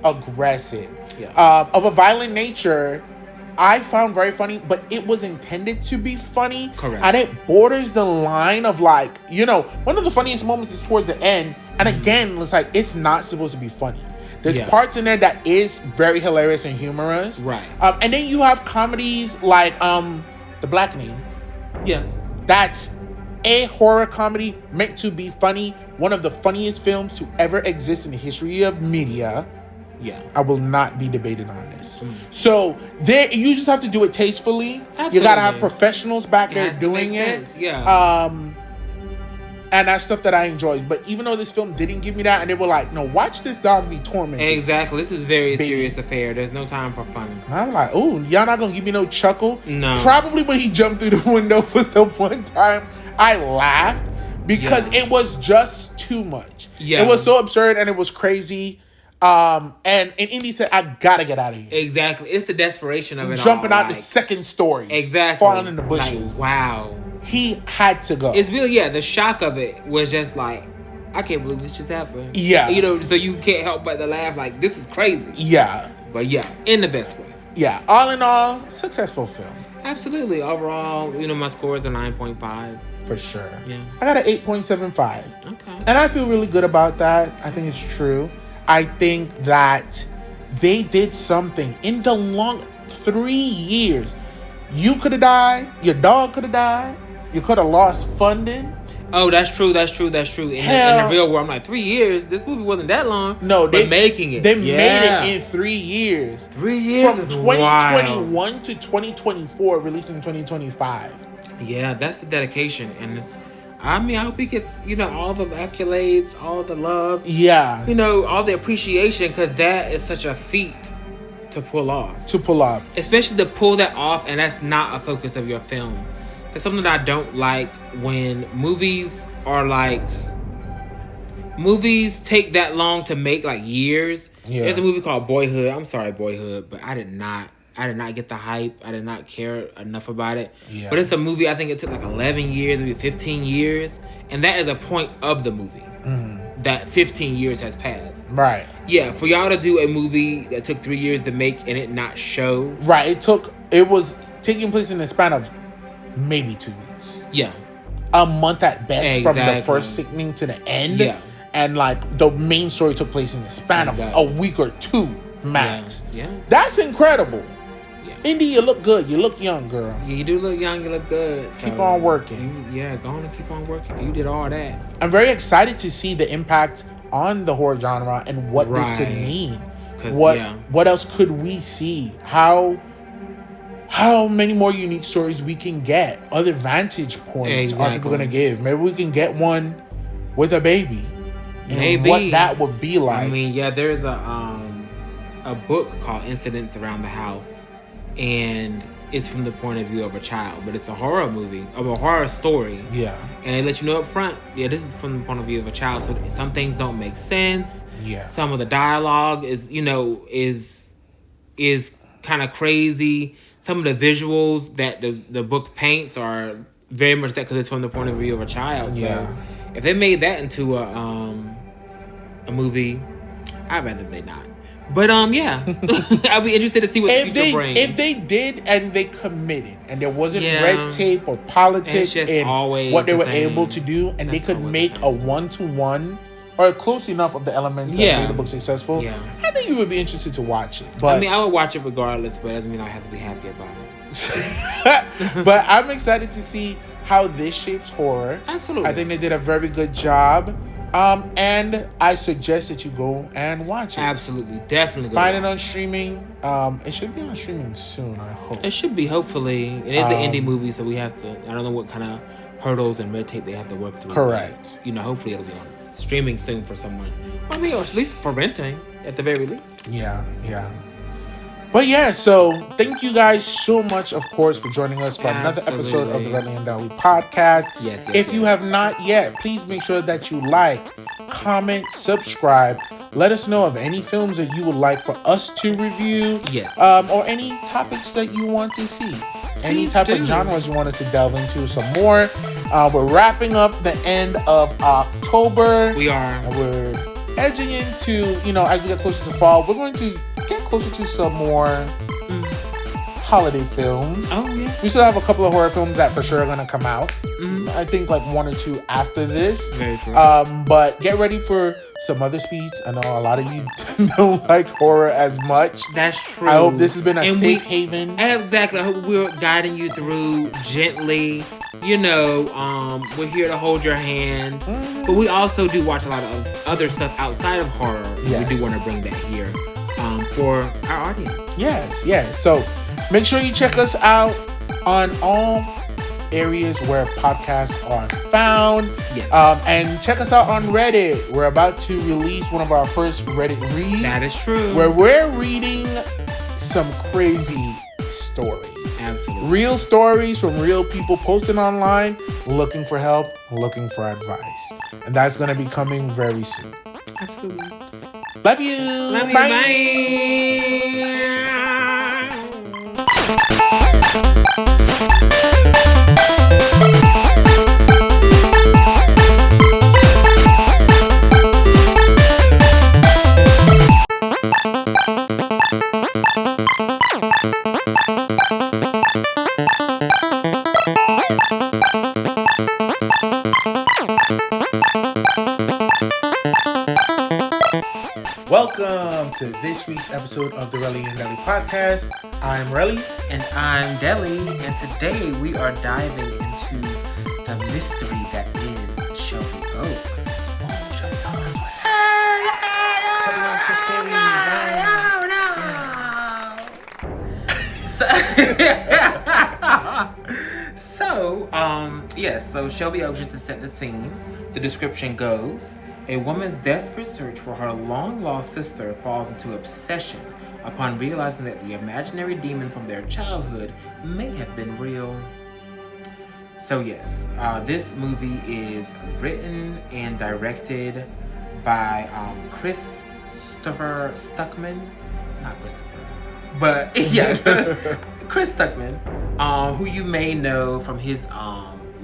aggressive. Yeah. Of a violent nature, I found very funny, but it was intended to be funny. Correct. And it borders the line of one of the funniest moments is towards the end. And again, it's not supposed to be funny. There's parts in there that is very hilarious and humorous. Right. And then you have comedies like The Blackening. Yeah. That's a horror comedy meant to be funny. One of the funniest films to ever exist in the history of media. Yeah. I will not be debated on this. So you just have to do it tastefully. Absolutely. You gotta have professionals back there doing it. Sense. Yeah. And that's stuff that I enjoyed. But even though this film didn't give me that, and they were like, no, watch this dog be tormented. Exactly. This is a very serious affair. There's no time for fun. And I'm like, oh, y'all not gonna give me no chuckle? No. Probably when he jumped through the window was the one time I laughed because it was just too much. Yeah. It was so absurd and it was crazy. And Indy said, I gotta get out of here. Exactly. It's the desperation of it jumping out the second story. Exactly. Falling in the bushes. Wow. He had to go. It's really, the shock of it was just I can't believe this just happened. Yeah. So you can't help but to laugh this is crazy. Yeah. But in the best way. Yeah. All in all, successful film. Absolutely. Overall, my score is a 9.5. For sure. Yeah. I got an 8.75. Okay. And I feel really good about that. I think it's true. I think that they did something in the long 3 years. You could have died. Your dog could have died. You could have lost funding. Oh, that's true. In the real world, I'm like, 3 years? This movie wasn't that long. No, they making it. They made it in 3 years. 3 years From is 2021 wild. to 2024, released in 2025. Yeah, that's the dedication. And I mean, I hope he gets, all the accolades, all the love. Yeah. All the appreciation, because that is such a feat to pull off. Especially to pull that off, and that's not a focus of your film. That's something that I don't like when movies take that long to make, like years. Yeah. There's a movie called Boyhood. I'm sorry, Boyhood, but I did not get the hype. I did not care enough about it. Yeah. But it's a movie, I think it took like 11 years, maybe 15 years. And that is a point of the movie. That 15 years has passed. Right. Yeah, for y'all to do a movie that took 3 years to make and it not show. Right. It was taking place in the span of maybe 2 weeks. Yeah. A month at best. Exactly. From the first sickening to the end. Yeah. And like the main story took place in the span of a week or two max. Yeah. That's incredible. Yeah. Indy, you look good. You look young, girl. Yeah, you do look young, you look good. Keep on working. Go on and keep on working. You did all that. I'm very excited to see the impact on the horror genre and what this could mean. What else could we see? How many more unique stories we can get? Other vantage points are people going to give? Maybe we can get one with a baby. And what that would be like. I mean, yeah, there's a book called Incidents Around the House, and it's from the point of view of a child, but it's a horror movie, of a horror story. Yeah. And they let you know up front, this is from the point of view of a child, so some things don't make sense. Yeah. Some of the dialogue is kind of crazy. Some of the visuals that the book paints are very much that, because it's from the point of view of a child. Yeah. So if they made that into a movie, I'd rather they not. But yeah, I'd be interested to see what the future brings. If they did and they committed, and there wasn't red tape or politics in what they were able to do, and they could make a 1-to-1 or close enough of the elements that made the book successful, I think you would be interested to watch it. But I mean, I would watch it regardless, but it doesn't mean I have to be happy about it. But I'm excited to see how this shapes horror. Absolutely. I think they did a very good job. And I suggest that you go and watch it. Absolutely. Definitely go find it on streaming. It should be on streaming soon, I hope. It should be, hopefully. It is an indie movie, so we have to, I don't know what kind of hurdles and red tape they have to work through. Correct. But, hopefully it'll be on streaming soon for someone. I mean, or at least for renting, at the very least. Yeah. But yeah, so thank you guys so much, of course, for joining us for another episode of the Redley and Deli podcast. Yes. If you have not yet, please make sure that you like, comment, subscribe. Let us know of any films that you would like for us to review. Yes. Or any topics that you want to see. Any type of genres you want us to delve into some more. We're wrapping up the end of October. We are. And we're edging into, as we get closer to fall, we're going to get closer to some more holiday films. Oh, yeah. We still have a couple of horror films that for sure are going to come out. I think like 1 or 2 after this. Very true. But get ready for some other speeds. I know a lot of you don't like horror as much. That's true. I hope this has been a safe haven. Exactly. I hope we're guiding you through gently. We're here to hold your hand. But we also do watch a lot of other stuff outside of horror. Yes. We do want to bring that here for our audience. Yes. So make sure you check us out on all areas where podcasts are found. Yes. And check us out on Reddit. We're about to release one of our first Reddit reads. That is true. Where we're reading some crazy stories. Absolutely. Real stories from real people posting online, looking for help, looking for advice. And that's going to be coming very soon. Absolutely. Love you. Love you. Bye. Welcome to this week's episode of the Relly and Deli podcast. I'm Relly. And I'm Deli. And today we are diving into the mystery that is Shelby Oaks. Shelby Oaks is scary. So Shelby Oaks, just to set the scene, the description goes, a woman's desperate search for her long-lost sister falls into obsession upon realizing that the imaginary demon from their childhood may have been real. So yes, this movie is written and directed by Christopher Stuckman. Not Christopher, but yeah, Chris Stuckman, who you may know from his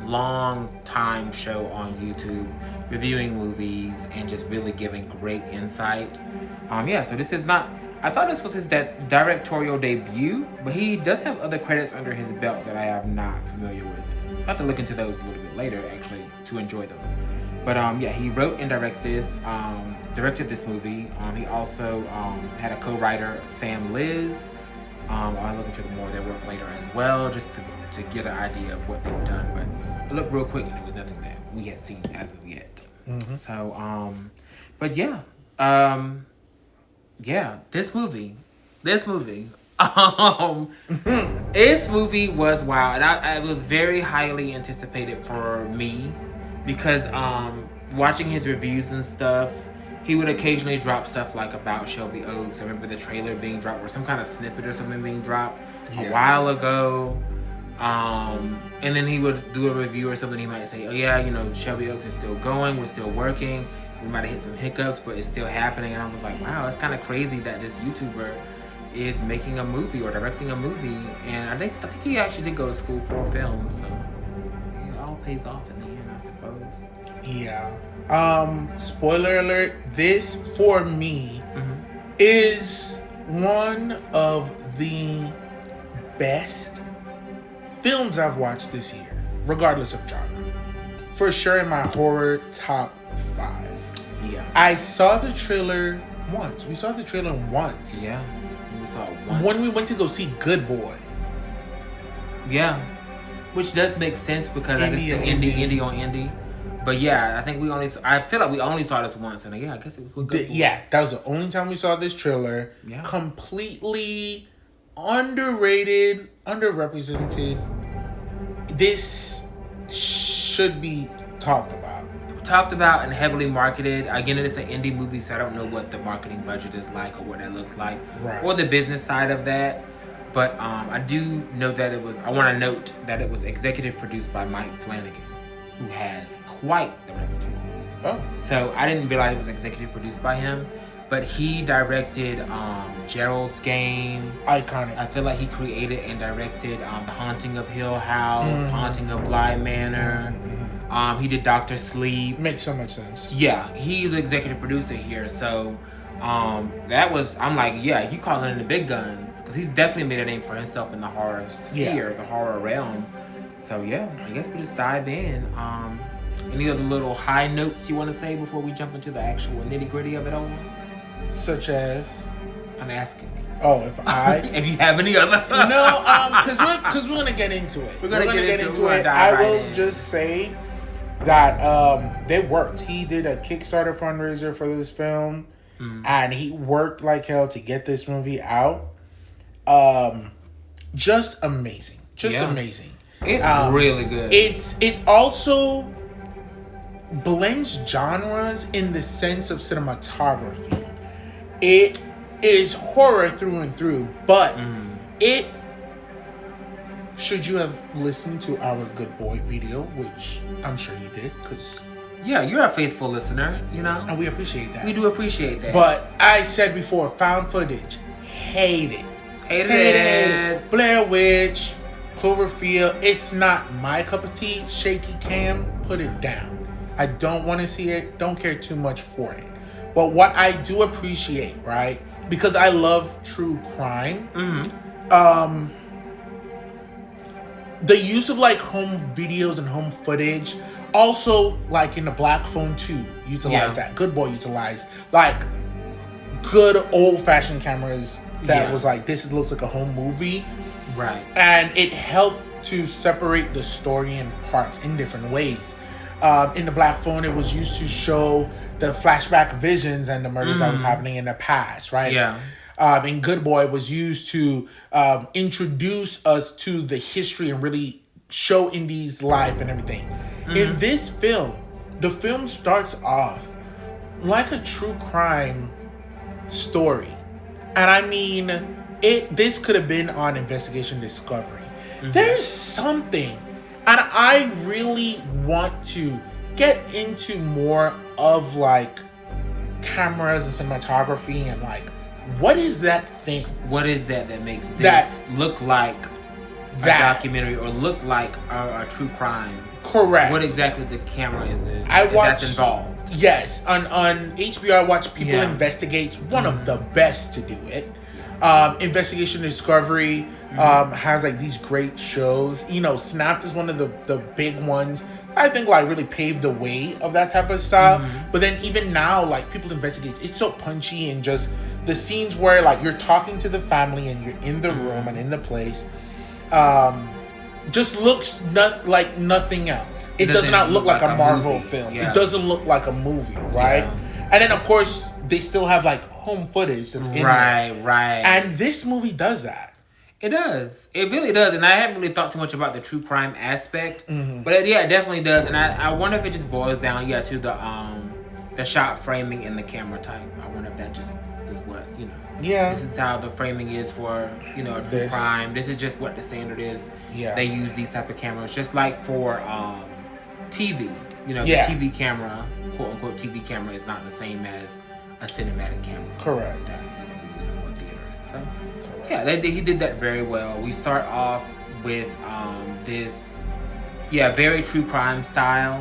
long time show on YouTube, reviewing movies and just really giving great insight. So this is not, I thought this was his directorial debut, but he does have other credits under his belt that I am not familiar with. So I have to look into those a little bit later, actually, to enjoy them. But he wrote and directed this movie. He also had a co-writer, Sam Liz. I'll look into more of their work later as well, just to get an idea of what they've done. But I looked real quick and it was nothing that we had seen as of yet. Mm-hmm. So, this movie, this movie was wild, and it was very highly anticipated for me because watching his reviews and stuff, he would occasionally drop stuff like about Shelby Oaks. I remember the trailer being dropped or some kind of snippet or something being dropped a while ago. And then he would do a review or something. He might say, oh yeah, Shelby Oaks is still going. We're still working. We might have hit some hiccups, but it's still happening. And I was like, wow, it's kind of crazy that this YouTuber is making a movie or directing a movie. And I think he actually did go to school for film. So it all pays off in the end, I suppose. Yeah. Spoiler alert, this for me is one of the best films I've watched this year, regardless of genre. For sure in my horror top 5. Yeah. I saw the trailer once. We saw the trailer once. Yeah. We saw it once. When we went to go see Good Boy. Yeah. Which does make sense because it's the indie on indie. But yeah, I feel like we only saw this once, and I guess it was good. That was the only time we saw this trailer. Yeah. Completely underrated, underrepresented. This should be talked about. And heavily marketed. Again, it's an indie movie, so I don't know what the marketing budget is like or what that looks like, or the business side of that. But I do know that I want to note that it was executive produced by Mike Flanagan, who has quite the repertoire. Oh. So I didn't realize it was executive produced by him, but he directed Gerald's Game. Iconic. I feel like he created and directed The Haunting of Hill House, Haunting of Bly Manor. He did Dr. Sleep. Makes so much sense. Yeah, he's the executive producer here. So I'm like, yeah, you calling in the big guns, because he's definitely made a name for himself in the horror sphere, the horror realm. So yeah, I guess we just dive in. Any other little high notes you want to say before we jump into the actual nitty gritty of it all? Such as? I'm asking. Oh, if if you have any other. No, because we're gonna get into it. We're gonna get into it. I will just say that they worked. He did a Kickstarter fundraiser for this film, and he worked like hell to get this movie out. Just amazing. Amazing. It's really good. It also blends genres in the sense of cinematography. It is horror through and through, but it, should you have listened to our Good Boy video, which I'm sure you did, because yeah, you're a faithful listener, and we appreciate that. We do appreciate that. But I said before, found footage, hated it. Blair Witch, Cloverfield, it's not my cup of tea. Shaky cam, put it down. I don't want to see it, don't care too much for it. But what I do appreciate, right, because I love true crime, the use of like home videos and home footage, also like in the Black Phone 2, utilize that. Good Boy utilized like good old-fashioned cameras that was like, this looks like a home movie. Right. And it helped to separate the story in parts in different ways. In The Black Phone, it was used to show the flashback visions and the murders that was happening in the past, right? Yeah. In Good Boy, it was used to introduce us to the history and really show Indy's life and everything. In this film, the film starts off like a true crime story. And I mean, this could have been on Investigation Discovery. There's something, and I really want to get into more of like cameras and cinematography and like, what is that thing? What is that makes this look like a documentary or look like a true crime? Correct. What exactly the camera is in? That's involved. Yes, on HBO I watch People Investigates, one of the best to do it. Investigation Discovery has like these great shows. You know, Snapped is one of the big ones. I think like really paved the way of that type of style. But then even now, like People Investigates, it's so punchy and just the scenes where like you're talking to the family and you're in the room and in the place. Just looks like nothing else. It does not look like a Marvel film. Yeah. It doesn't look like a movie, right? Yeah. And then of course they still have like home footage that's in there. Right. And this movie does that. It does. It really does. And I haven't really thought too much about the true crime aspect, but it definitely does. And I wonder if it just boils down, to the shot framing and the camera type. I wonder if that just is what Yeah. This is how the framing is for a true crime. This is just what the standard is. Yeah. They use these type of cameras, just like for TV. The TV camera, quote unquote TV camera, is not the same as a cinematic camera. Correct. That we use for theater. So he did that very well. We start off with this very true crime style,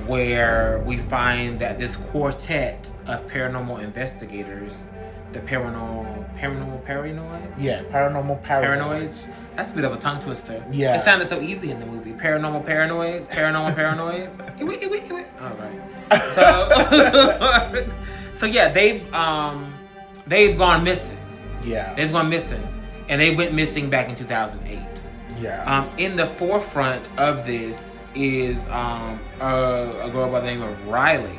where we find that this quartet of paranormal investigators, the paranormal paranoids. Yeah, paranormal paranoids. That's a bit of a tongue twister. Yeah. It sounded so easy in the movie. Paranormal paranoids. All right. So they've gone missing. Yeah. They've gone missing, and they went missing back in 2008. Yeah. In the forefront of this is a girl by the name of Riley.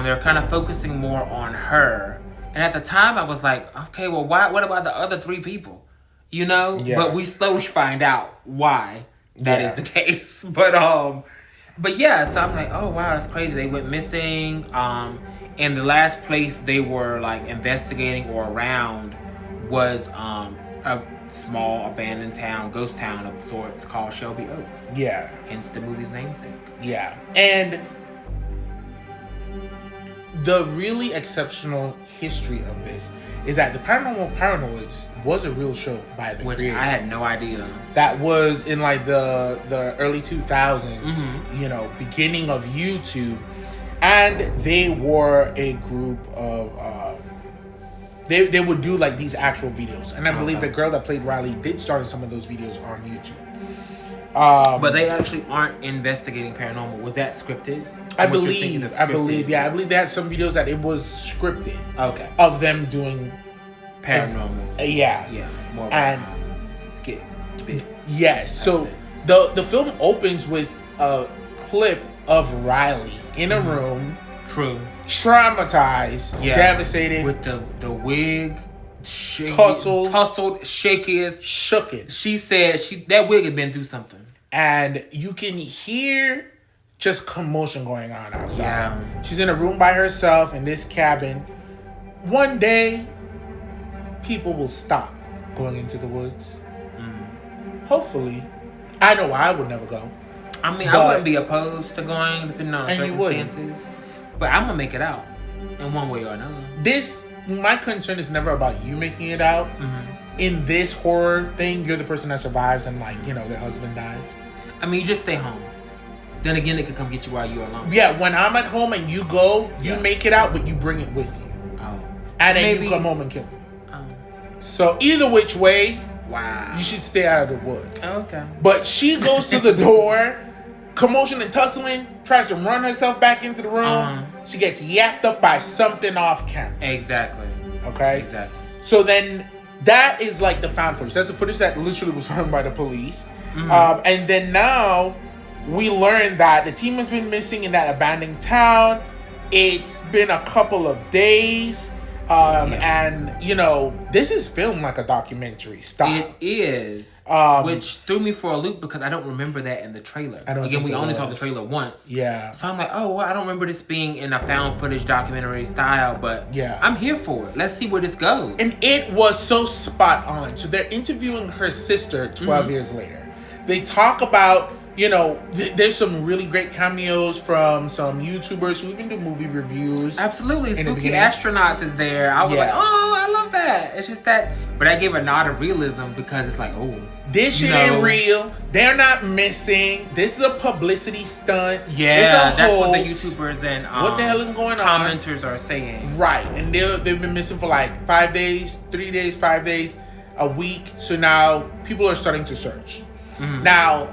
They're kind of focusing more on her. And at the time, I was like, okay, well, why? What about the other 3 people? Yeah. But we slowly find out why that is the case. But yeah, so I'm like, oh wow, that's crazy. They went missing. And the last place they were like investigating or around was a small abandoned town, ghost town of sorts called Shelby Oaks. Yeah. Hence the movie's namesake. Yeah. And the really exceptional history of this is that the Paranormal Paranoids was a real show by the creator. I had no idea. That was in like the early 2000s, beginning of YouTube. And they were a group of they would do like these actual videos. And I believe the girl that played Riley did start in some of those videos on YouTube. But they actually aren't investigating paranormal. Was that scripted? I believe they had some videos that it was scripted. Okay. Of them doing paranormal. Yeah. More of a skit bit. Yes. So the film opens with a clip of Riley in a room. True. Traumatized, devastated. With the wig, tussled, shaky as shooketh. She said that wig had been through something. And you can hear just commotion going on outside. Yeah. She's in a room by herself in this cabin. One day, people will stop going into the woods. Hopefully. I know I would never go. I mean, I wouldn't be opposed to going, depending on the circumstances. But I'm going to make it out in one way or another. My concern is never about you making it out. In this horror thing, you're the person that survives and their husband dies. I mean, you just stay home. Then again, they could come get you while you're alone. Yeah, when I'm at home and you go, you make it out, but you bring it with you. Oh. And then you come home and kill me. Oh. So either which way, wow, you should stay out of the woods. Okay. But she goes to the door, commotion and tussling, tries to run herself back into the room. She gets yapped up by something off camera. Exactly. Okay? Exactly. So then that is like the found footage. That's the footage that literally was found by the police. And then now we learn that the team has been missing in that abandoned town. It's been a couple of days. And, you know, this is filmed like a documentary style. It is. Which threw me for a loop because I don't remember that in the trailer. Again, we only saw the trailer once. Yeah. So I'm like, oh, well, I don't remember this being in a found footage documentary style, but yeah, I'm here for it. Let's see where this goes. And it was so spot on. So they're interviewing her sister 12 years later. They talk about, you know, there's some really great cameos from some YouTubers who even do movie reviews. Absolutely. Spooky Astronauts is there. I was like, oh, I love that. It's just that. But I gave a nod of realism because it's like, oh. This shit ain't real. They're not missing. This is a publicity stunt. Yeah, that's what the YouTubers and what the hell is going commenters are saying. Right. And they've been missing for like 5 days, 3 days, 5 days, a week. So now people are starting to search. Now,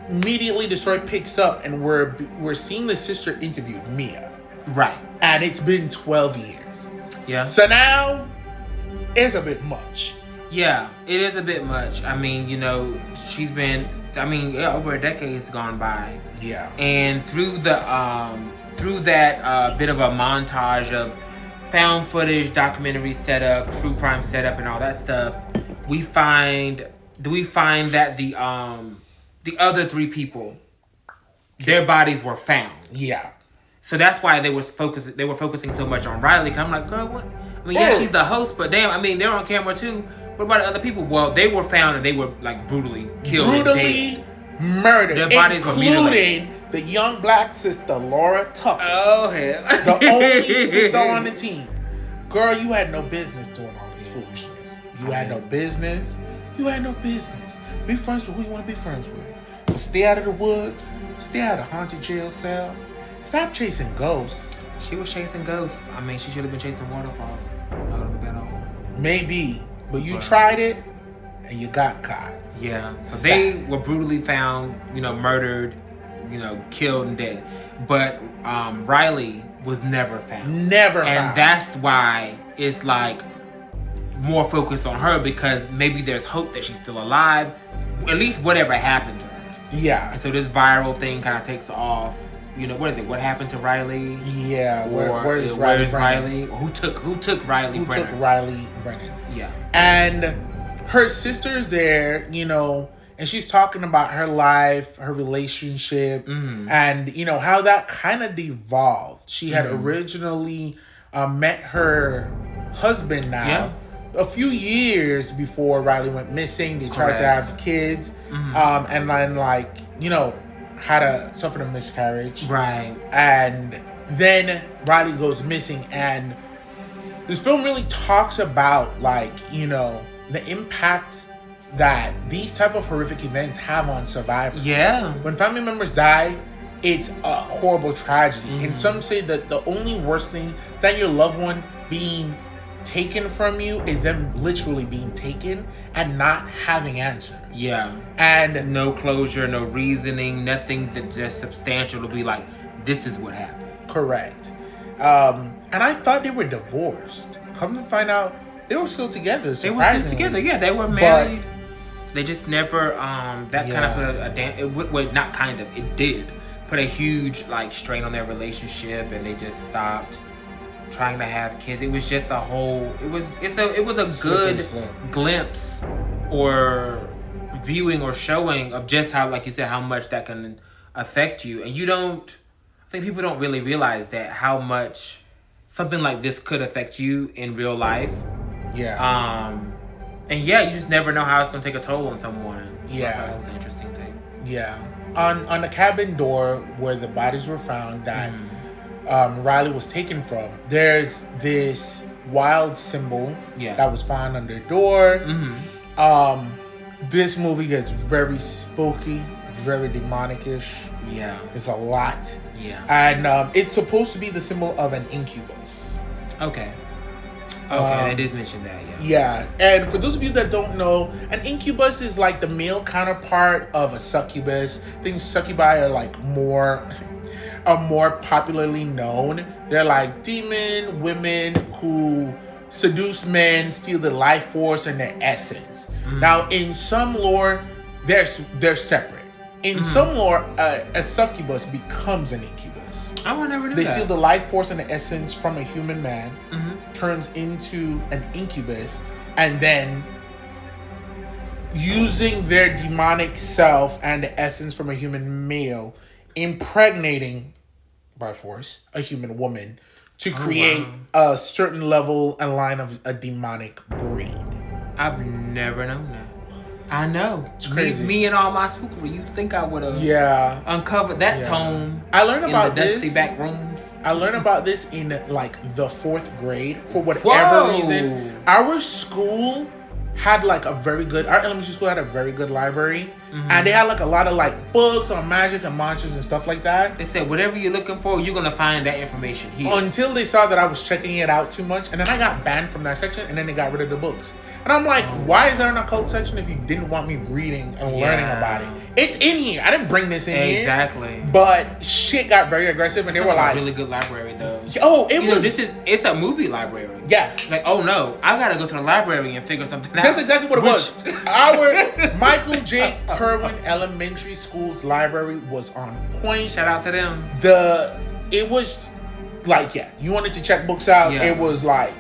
immediately the story picks up and we're seeing the sister interviewed, Mia. Right. And it's been 12 years. Yeah. So now it's a bit much. Yeah, it is a bit much. I mean, you know, she's been over a decade has gone by. Yeah. And through that bit of a montage of found footage, documentary setup, true crime setup and all that stuff, we find that the other three people, their bodies were found. Yeah. So that's why they were focusing so much on Riley. Cause I'm like, girl, what? I mean, yeah, she's the host, but damn, I mean, they're on camera too. What about the other people? Well, they were found and they were like brutally killed. Brutally murdered. Their bodies were mutilated. Including the young black sister, Laura Tucker. Oh, hell. The only sister on the team. Girl, you had no business doing all this foolishness. You had no business. You had no business. Be friends with who you want to be friends with. But stay out of the woods. Stay out of haunted jail cells. Stop chasing ghosts. She was chasing ghosts. I mean, she should have been chasing waterfalls. That would have been better. Maybe. But you tried it, and you got caught. Yeah. So they were brutally found, you know, murdered, you know, killed and dead. But Riley was never found. Never found. And that's why it's like more focused on her because maybe there's hope that she's still alive. At least whatever happened to her. Yeah. And so this viral thing kind of takes off. You know, what is it? What happened to Riley? Yeah. Where's Riley? Who took Riley Brenner? Who took Riley Brennan? Yeah. And her sister's there, you know, and she's talking about her life, her relationship, and, you know, how that kind of devolved. She had originally met her husband now a few years before Riley went missing. They tried to have kids, and then, like, you know, suffered a miscarriage. Right. And then Riley goes missing, and this film really talks about, like, you know, the impact that these type of horrific events have on survivors. Yeah. When family members die, it's a horrible tragedy. And some say that the only worst thing than your loved one being taken from you is them literally being taken and not having answers. Yeah. And no closure, no reasoning, nothing that just substantial to be like, this is what happened. Correct. And I thought they were divorced. Come to find out, they were still together. They were still together. Yeah, they were married. But they just never. Kind of put it did put a huge like strain on their relationship, and they just stopped trying to have kids. It was just a whole. It was a good glimpse or viewing or showing of just how, like you said, how much that can affect you, and I think people don't really realize that how much something like this could affect you in real life. Yeah. And yeah, you just never know how it's gonna take a toll on someone. Yeah. So that was an interesting thing. Yeah. On the cabin door where the bodies were found that Riley was taken from, there's this wild symbol that was found on their door. This movie gets very spooky, very demonic-ish. Yeah. It's a lot. Yeah. And it's supposed to be the symbol of an incubus. Okay. Okay, they did mention that, yeah. Yeah, and for those of you that don't know, an incubus is like the male counterpart of a succubus. I think succubi are like more popularly known. They're like demon women who seduce men, steal their life force and their essence. Now, in some lore, they're separate. In some lore, a succubus becomes an incubus. Oh, I never knew They that. steal the life force and the essence from a human man, turns into an incubus, and then using their demonic self and the essence from a human male, impregnating by force a human woman to create a certain level and line of a demonic breed. I've never known that. I know. It's crazy. Me and all my spookery. You think I would have uncovered that tone? I learned about in the dusty back rooms. I learned about this in like the 4th grade for whatever reason. Our school had like our elementary school had a very good library, and they had like a lot of like books on magic and monsters and stuff like that. They said whatever you're looking for, you're gonna find that information here. Until they saw that I was checking it out too much, and then I got banned from that section, and then they got rid of the books. And I'm like, why is there an occult section if you didn't want me reading and learning about it? It's in here. I didn't bring this in here. Exactly. But shit got very aggressive, and they were like, a really good library though. Oh, it was. It's a movie library. Yeah. Like, oh no, I gotta go to the library and figure something out. That's exactly what it was. Our Michael J. Kerwin Elementary School's library was on point. Shout out to them. It was like, you wanted to check books out. Yeah. It was like,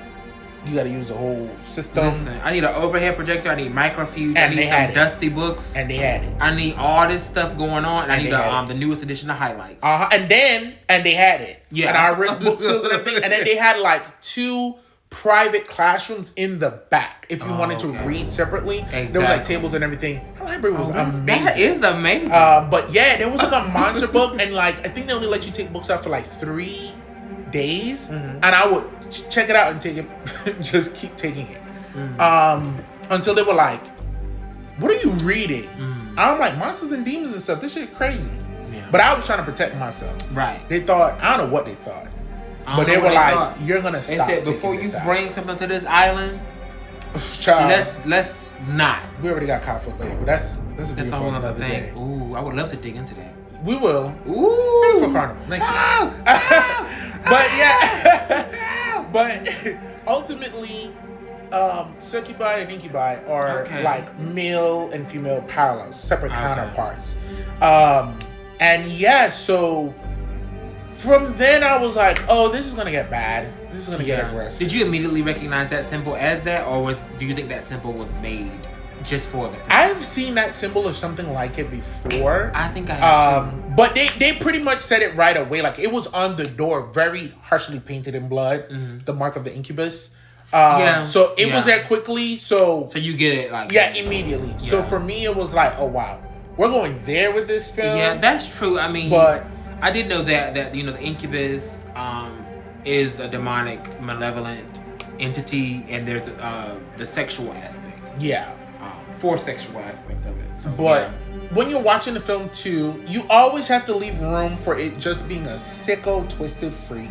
you got to use the whole system. Listen, I need an overhead projector. I need microfiche. And I need some it. dusty books. And they had it. I need all this stuff going on. And I need the newest edition of highlights. And they had it. Yeah. And I ripped book sales and everything. And then they had like 2 private classrooms in the back if you wanted to read separately. Exactly. There was like tables and everything. The library was amazing. That is amazing. But yeah, there was like a monster book, and like I think they only let you take books out for like 3 days, and I would check it out and take it, just keep taking it, until they were like, "What are you reading?" I'm like, "Monsters and demons and stuff. This shit is crazy." Yeah. But I was trying to protect myself. Right. They thought, I don't know what they thought, but they were like, "You're gonna stop." They said before you bring something to this island, child, let's not. We already got caught for later, but that's a view for another day. Ooh, I would love to dig into that. We will. Ooh, for Carnival next year. But yeah, but ultimately, succubi and incubi are like male and female parallels, separate counterparts. And yeah, so from then I was like, oh, this is gonna get bad. This is gonna get aggressive. Did you immediately recognize that symbol as that, or do you think that symbol was made just for the film? I've seen that symbol or something like it before. I think I have too. But they pretty much said it right away. Like, it was on the door, very harshly painted in blood, the mark of the incubus. So it was there quickly. So you get it like immediately. Yeah. So for me, it was like, oh wow, we're going there with this film. Yeah, that's true. I mean, but I did know that the incubus is a demonic, malevolent entity, and there's the sexual aspect. Yeah. For sexual aspect of it. So, but when you're watching the film too, you always have to leave room for it just being a sicko, twisted freak,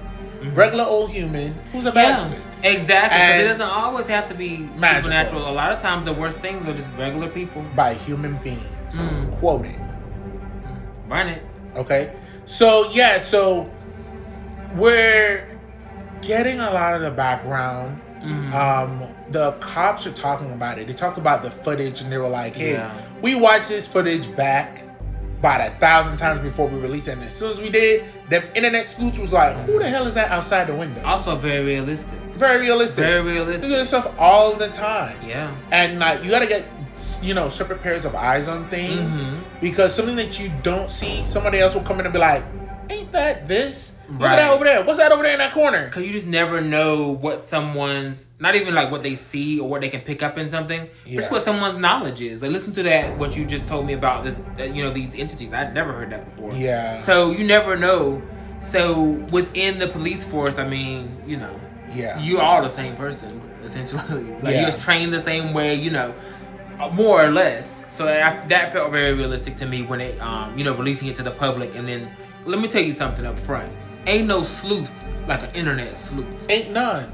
regular old human who's a bastard. Exactly. Because it doesn't always have to be magical. Supernatural. A lot of times the worst things are just regular people. By human beings. Quoting. Run it. Okay. So yeah, so we're getting a lot of the background. The cops are talking about it. They talked about the footage and they were like, hey, we watched this footage back about 1,000 times before we released it. And as soon as we did, the internet sleuths was like, who the hell is that outside the window? Also very realistic. Very realistic. Very realistic. They do this stuff all the time. Yeah. And like, you gotta get, separate pairs of eyes on things, because something that you don't see, somebody else will come in and be like, ain't that this? Look at that over there. What's that over there in that corner? Because you just never know what someone's, not even like what they see or what they can pick up in something, just what someone's knowledge is. Like, listen to that, what you just told me about this, these entities. I'd never heard that before. Yeah. So you never know. So within the police force, I mean, you are the same person, essentially. Like, you're trained the same way, more or less. So that felt very realistic to me when it, releasing it to the public. And then, let me tell you something up front. Ain't no sleuth like an internet sleuth. Ain't none.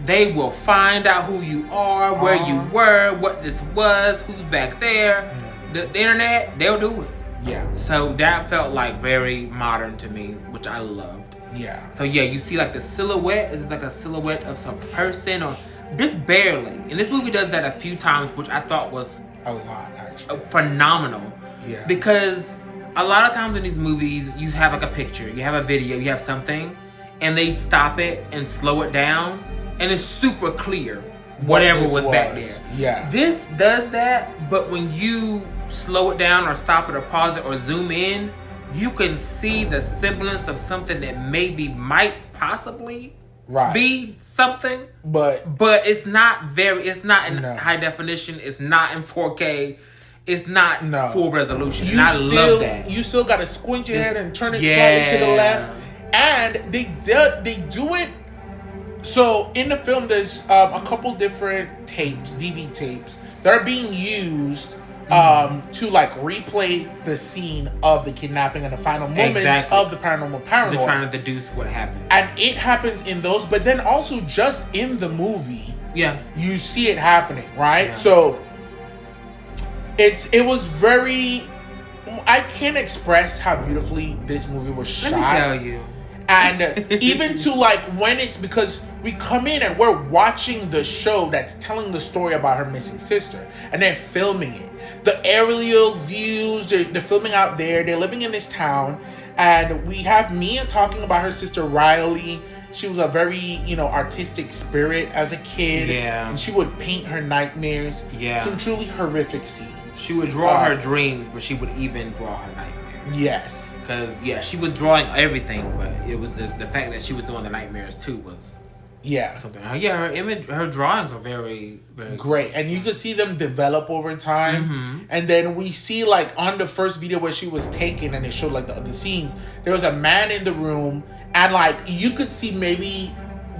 They will find out who you are, where you were, what this was, who's back there. The internet, they'll do it. Yeah. So that felt like very modern to me, which I loved. Yeah. So yeah, you see like the silhouette. Is it like a silhouette of some person or just barely? And this movie does that a few times, which I thought was a lot actually. Phenomenal. Yeah. Because a lot of times in these movies, you have like a picture, you have a video, you have something, and they stop it and slow it down, and it's super clear whatever was back there. Yeah. This does that, but when you slow it down or stop it or pause it or zoom in, you can see the semblance of something that maybe might possibly be something. But it's not in high definition. It's not in 4K. It's not full resolution. And I love that. You still got to squint your head and turn it slightly to the left. And they do it. So in the film, there's a couple different tapes, DV tapes, that are being used to like replay the scene of the kidnapping and the final moments of the paranormal paranoid. They're trying to deduce what happened. And it happens in those, but then also just in the movie, you see it happening, right? Yeah. So it was very, I can't express how beautifully this movie was shot. Let me tell you. And even to like when it's, because we come in and we're watching the show that's telling the story about her missing sister, and they're filming it. The aerial views, they're filming out there. They're living in this town, and we have Mia talking about her sister Riley. She was a very, artistic spirit as a kid. Yeah. And she would paint her nightmares. Yeah. Some truly horrific scenes. She would draw her dreams, but she would even draw her nightmares. Yes. Because, she was drawing everything, but it was the fact that she was doing the nightmares too was something. Her drawings are very, very great. And you could see them develop over time. Mm-hmm. And then we see like on the first video where she was taken and it showed like the other scenes, there was a man in the room and like you could see maybe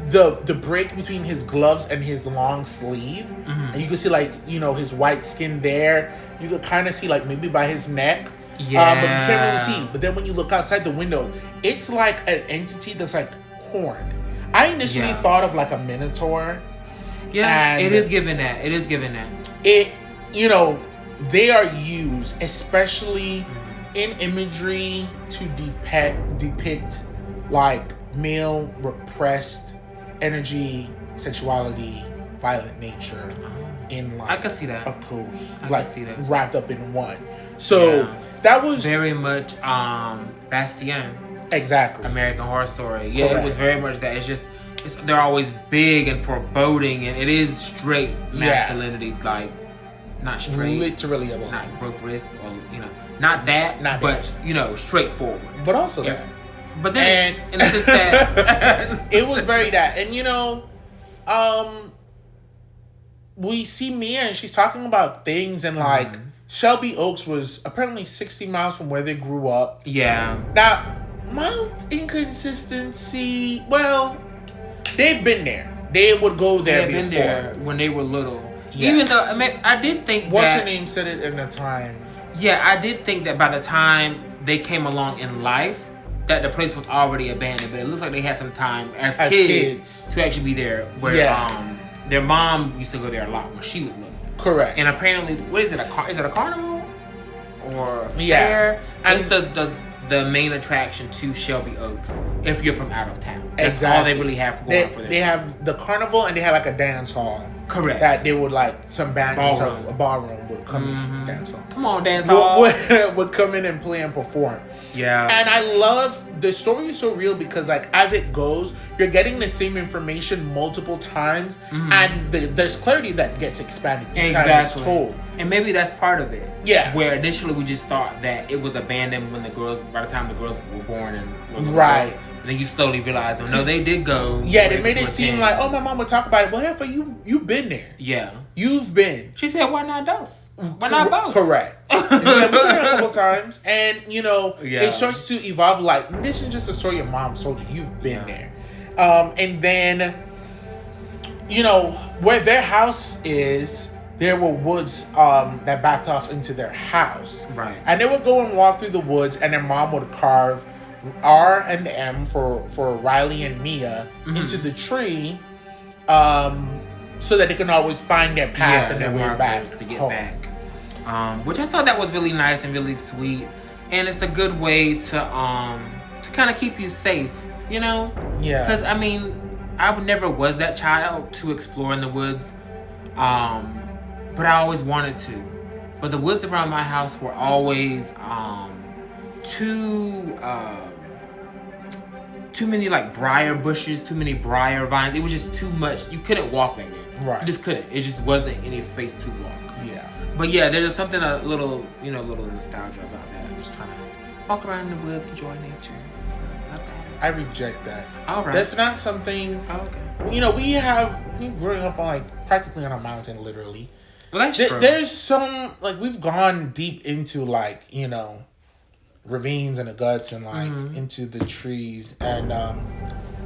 the break between his gloves and his long sleeve. Mm-hmm. And you could see like, his white skin there. You could kind of see like maybe by his neck. Yeah. But you can't really see. But then when you look outside the window, it's like an entity that's like horned. I initially thought of like a minotaur. Yeah, it is given that. It is given that. They are used, especially in imagery, to depict like male repressed energy, sexuality, violent nature in like I can see that. A code. I can see that. Wrapped up in one. So that was very much Bastien. Exactly. American Horror Story. Yeah, correct. It was very much that. They're always big and foreboding, and it is straight masculinity, like not straight, literally about not broke wrist or not that, but straightforward. But also that. But then in the sense that it was very that, and we see Mia and she's talking about things and like Shelby Oaks was apparently 60 miles from where they grew up. Yeah. Now. Mild inconsistency. Well, they've been there. They would go there before. Been there when they were little. Yeah. Even though I did think what's her name said it in the time. Yeah, I did think that by the time they came along in life, that the place was already abandoned. But it looks like they had some time as kids to actually be there. Where their mom used to go there a lot when she was little. Correct. And apparently, what is it? Is it a carnival or a fair? And it's the main attraction to Shelby Oaks if you're from out of town. That's all they really have going for them. They have the carnival and they have like a dance hall. Correct. That they would like some bands and stuff. A ballroom would come in from the dance hall. Come on, dance hall. Would come in and play and perform. Yeah. And I love the story is so real because like as it goes, you're getting the same information multiple times, and there's clarity that gets expanded. Exactly. Told. And maybe that's part of it. Yeah. Where initially we just thought that it was abandoned by the time the girls were born and right. Girls. And then you slowly realize, no, they did go. Yeah, they made it seem like, oh, my mom would talk about it. Well, hell, for you've been there. Yeah. You've been. She said, why not those? Why not both? Correct. I've been there a couple times, and it starts to evolve. Like, this isn't just a story your mom told you. You've been there. And then, where their house is, there were woods that backed off into their house. Right. And they would go and walk through the woods, and their mom would carve R and M for Riley and Mia into the tree. so that they can always find their path and their way back to get home. back. Which I thought that was really nice and really sweet, and it's a good way to kind of keep you safe, you know? Yeah. Because I mean, I never was that child to explore in the woods, but I always wanted to. But the woods around my house were always too many like briar bushes, too many briar vines. It was just too much. You couldn't walk in there. Right. You just couldn't. It just wasn't any space to walk. Yeah. But yeah, there's something a little nostalgia about that. Just trying to walk around in the woods, enjoy nature. Love that. I reject that. All right. That's not something. Oh, okay. You know, we growing up on like practically on a mountain, literally. Well, that's true. There's some like we've gone deep into like ravines and the guts and like into the trees, and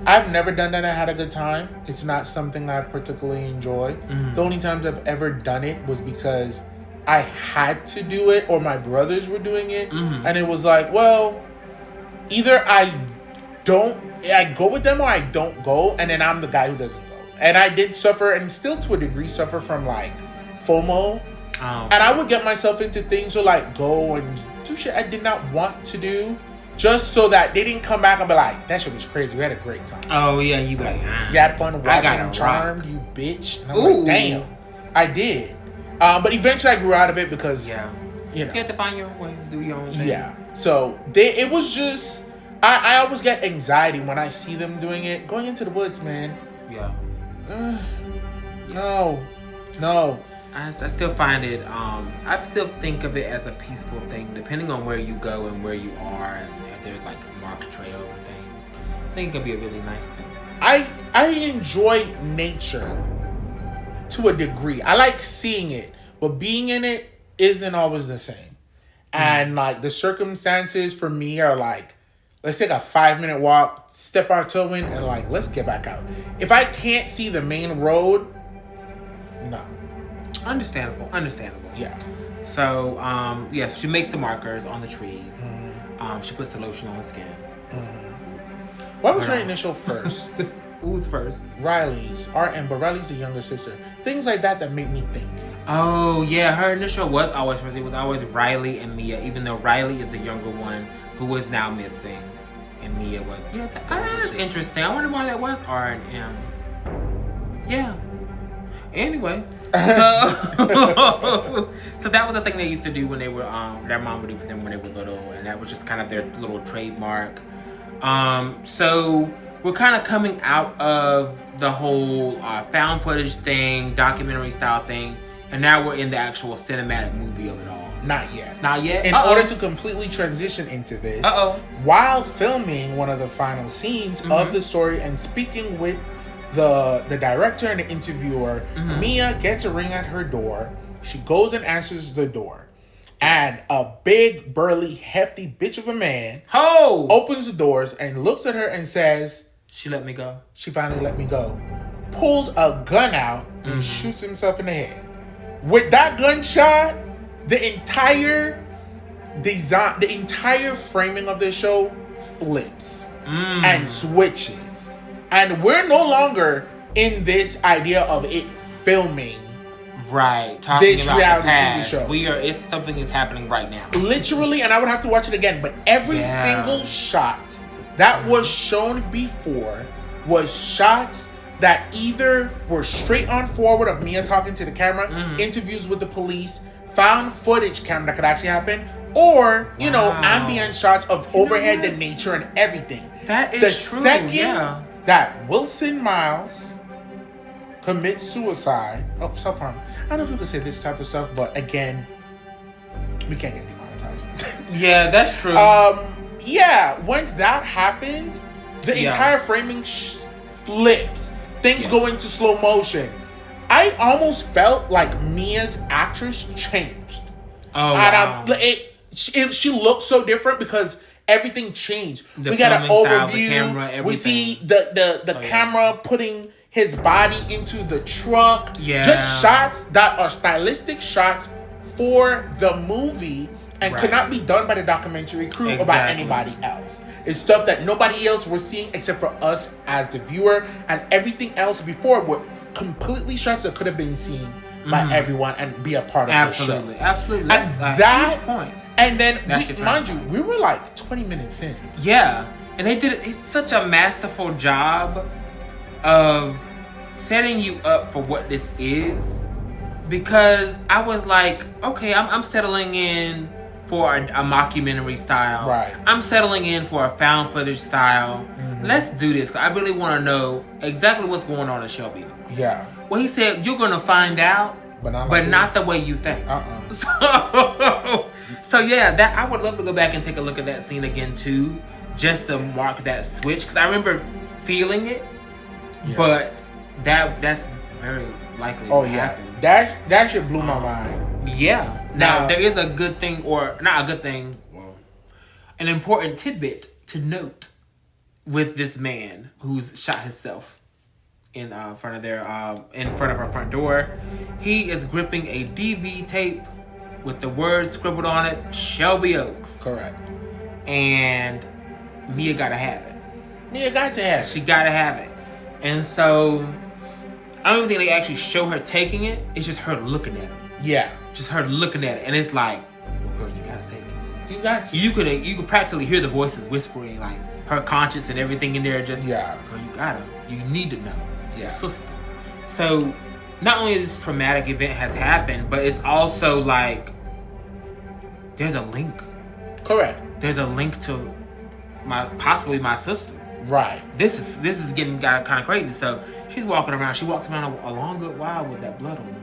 I've never done that and had a good time. It's not something I particularly enjoy. The only times I've ever done it was because I had to do it or my brothers were doing it, and it was like, well, either I go with them or I don't go, and then I'm the guy who doesn't go. And I did suffer, and still to a degree suffer from like FOMO. And I would get myself into things or like go and do shit I did not want to do, just so that they didn't come back and be like, that shit was crazy, we had a great time. Oh yeah, you be like, you had fun watching Charmed, you bitch. And I'm like, damn, I did. But eventually I grew out of it because you have to find your own way, do your own thing. Yeah. So it was just I always get anxiety when I see them doing it. Going into the woods, man. Yeah. No. I still find it, I still think of it as a peaceful thing, depending on where you go and where you are, and if there's like marked trails and things. I think it could be a really nice thing. I enjoy nature to a degree. I like seeing it, but being in it isn't always the same. And like the circumstances for me are like, let's take a 5-minute walk, step our toe in, and like, let's get back out. If I can't see the main road, no. Understandable. Yeah. So, yes, she makes the markers on the trees. She puts the lotion on the skin. What was her initial first? Who's first? Riley's. But Riley's the younger sister. Things like that make me think. Oh, yeah, her initial was always first. It was always Riley and Mia, even though Riley is the younger one who is now missing. And Mia was... Yeah, that's interesting. I wonder why that was R and M. Yeah. Anyway, so that was a thing they used to do when they were their mom would do for them when they were little, and that was just kind of their little trademark. So we're kind of coming out of the whole found footage thing, documentary style thing, and now we're in the actual cinematic movie of it all. Not yet. Not yet? In order to completely transition into this, while filming one of the final scenes of the story and speaking with the director and the interviewer, Mia gets a ring at her door. She goes and answers the door. And a big, burly, hefty bitch of a man opens the doors and looks at her and says, she let me go. She finally let me go. Pulls a gun out and shoots himself in the head. With that gunshot, the entire design, the entire framing of the show flips and switches. And we're no longer in this idea of it filming. Right. Talking this about reality the past. TV show. It's something is happening right now. Literally, and I would have to watch it again, but every single shot that was shown before was shots that either were straight on forward of Mia talking to the camera, interviews with the police, found footage camera that could actually happen, or, you know, ambient shots of overhead, the nature, and everything. That is the true. Second that Wilson Miles commits suicide, self-harm. I don't know if we could say this type of stuff, but again, we can't get demonetized. Yeah, that's true. Once that happens, the entire framing flips. Things go into slow motion. I almost felt like Mia's actress changed. Oh, wow. She looked so different because everything changed. We got an overview. The camera, we see the camera putting his body into the truck. Yeah. Just shots that are stylistic shots for the movie and could not be done by the documentary crew or by anybody else. is stuff that nobody else was seeing except for us as the viewer, and everything else before were completely shots that could have been seen by everyone and be a part of the show. Absolutely. And That's a huge point. And then, mind you, we were like 20 minutes in. Yeah. And they did it's such a masterful job of setting you up for what this is. Because I was like, okay, I'm settling in for a mockumentary style. Right. I'm settling in for a found footage style. Let's do this. I really want to know exactly what's going on in Shelby Oaks. Yeah. Well, he said, you're going to find out, but not the way you think. So yeah, that I would love to go back and take a look at that scene again too, just to mark that switch. Because I remember feeling it, but that's very likely to happen. That shit blew my mind. Yeah. Now, there is a good thing, or not a good thing, well, an important tidbit to note with this man who's shot himself in front of our front door. He is gripping a DV tape with the words scribbled on it, Shelby Oaks. Correct. And Mia gotta have it. Mia got to have it. She gotta have it. And so I don't even think they actually show her taking it. It's just her looking at it. Yeah. Just her looking at it. And it's like, well, girl, you gotta take it. You got to. You could practically hear the voices whispering, like her conscience and everything in there. Just, girl, you need to know. Yeah. Sister. So not only this traumatic event has happened, but it's also like there's a link. Correct. There's a link to possibly my sister. Right. This is getting kind of crazy. So she's walking around. She walks around a long good while with that blood on her.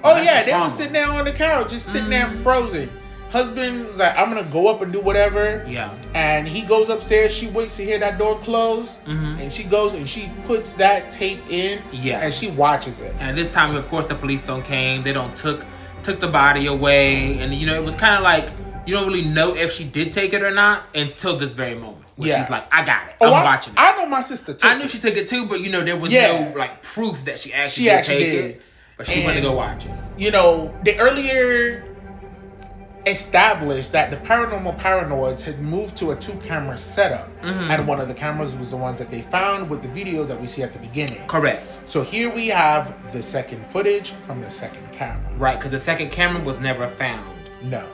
Oh yeah, they were sitting there on the couch, just sitting there frozen. Husband was like, I'm gonna go up and do whatever. Yeah. And he goes upstairs. She waits to hear that door close, and she goes and she puts that tape in. Yeah. And she watches it. And this time, of course, the police don't came. They don't took the body away, and it was kind of like you don't really know if she did take it or not until this very moment. Where she's like, I got it. I'm watching it. I know my sister took it. I knew she took it too, but there was no like proof that she actually did take it. But she went to go watch it. They earlier established that the Paranormal Paranoids had moved to a 2-camera setup. And one of the cameras was the ones that they found with the video that we see at the beginning. Correct. So here we have the second footage from the second camera. Right, because the second camera was never found. No.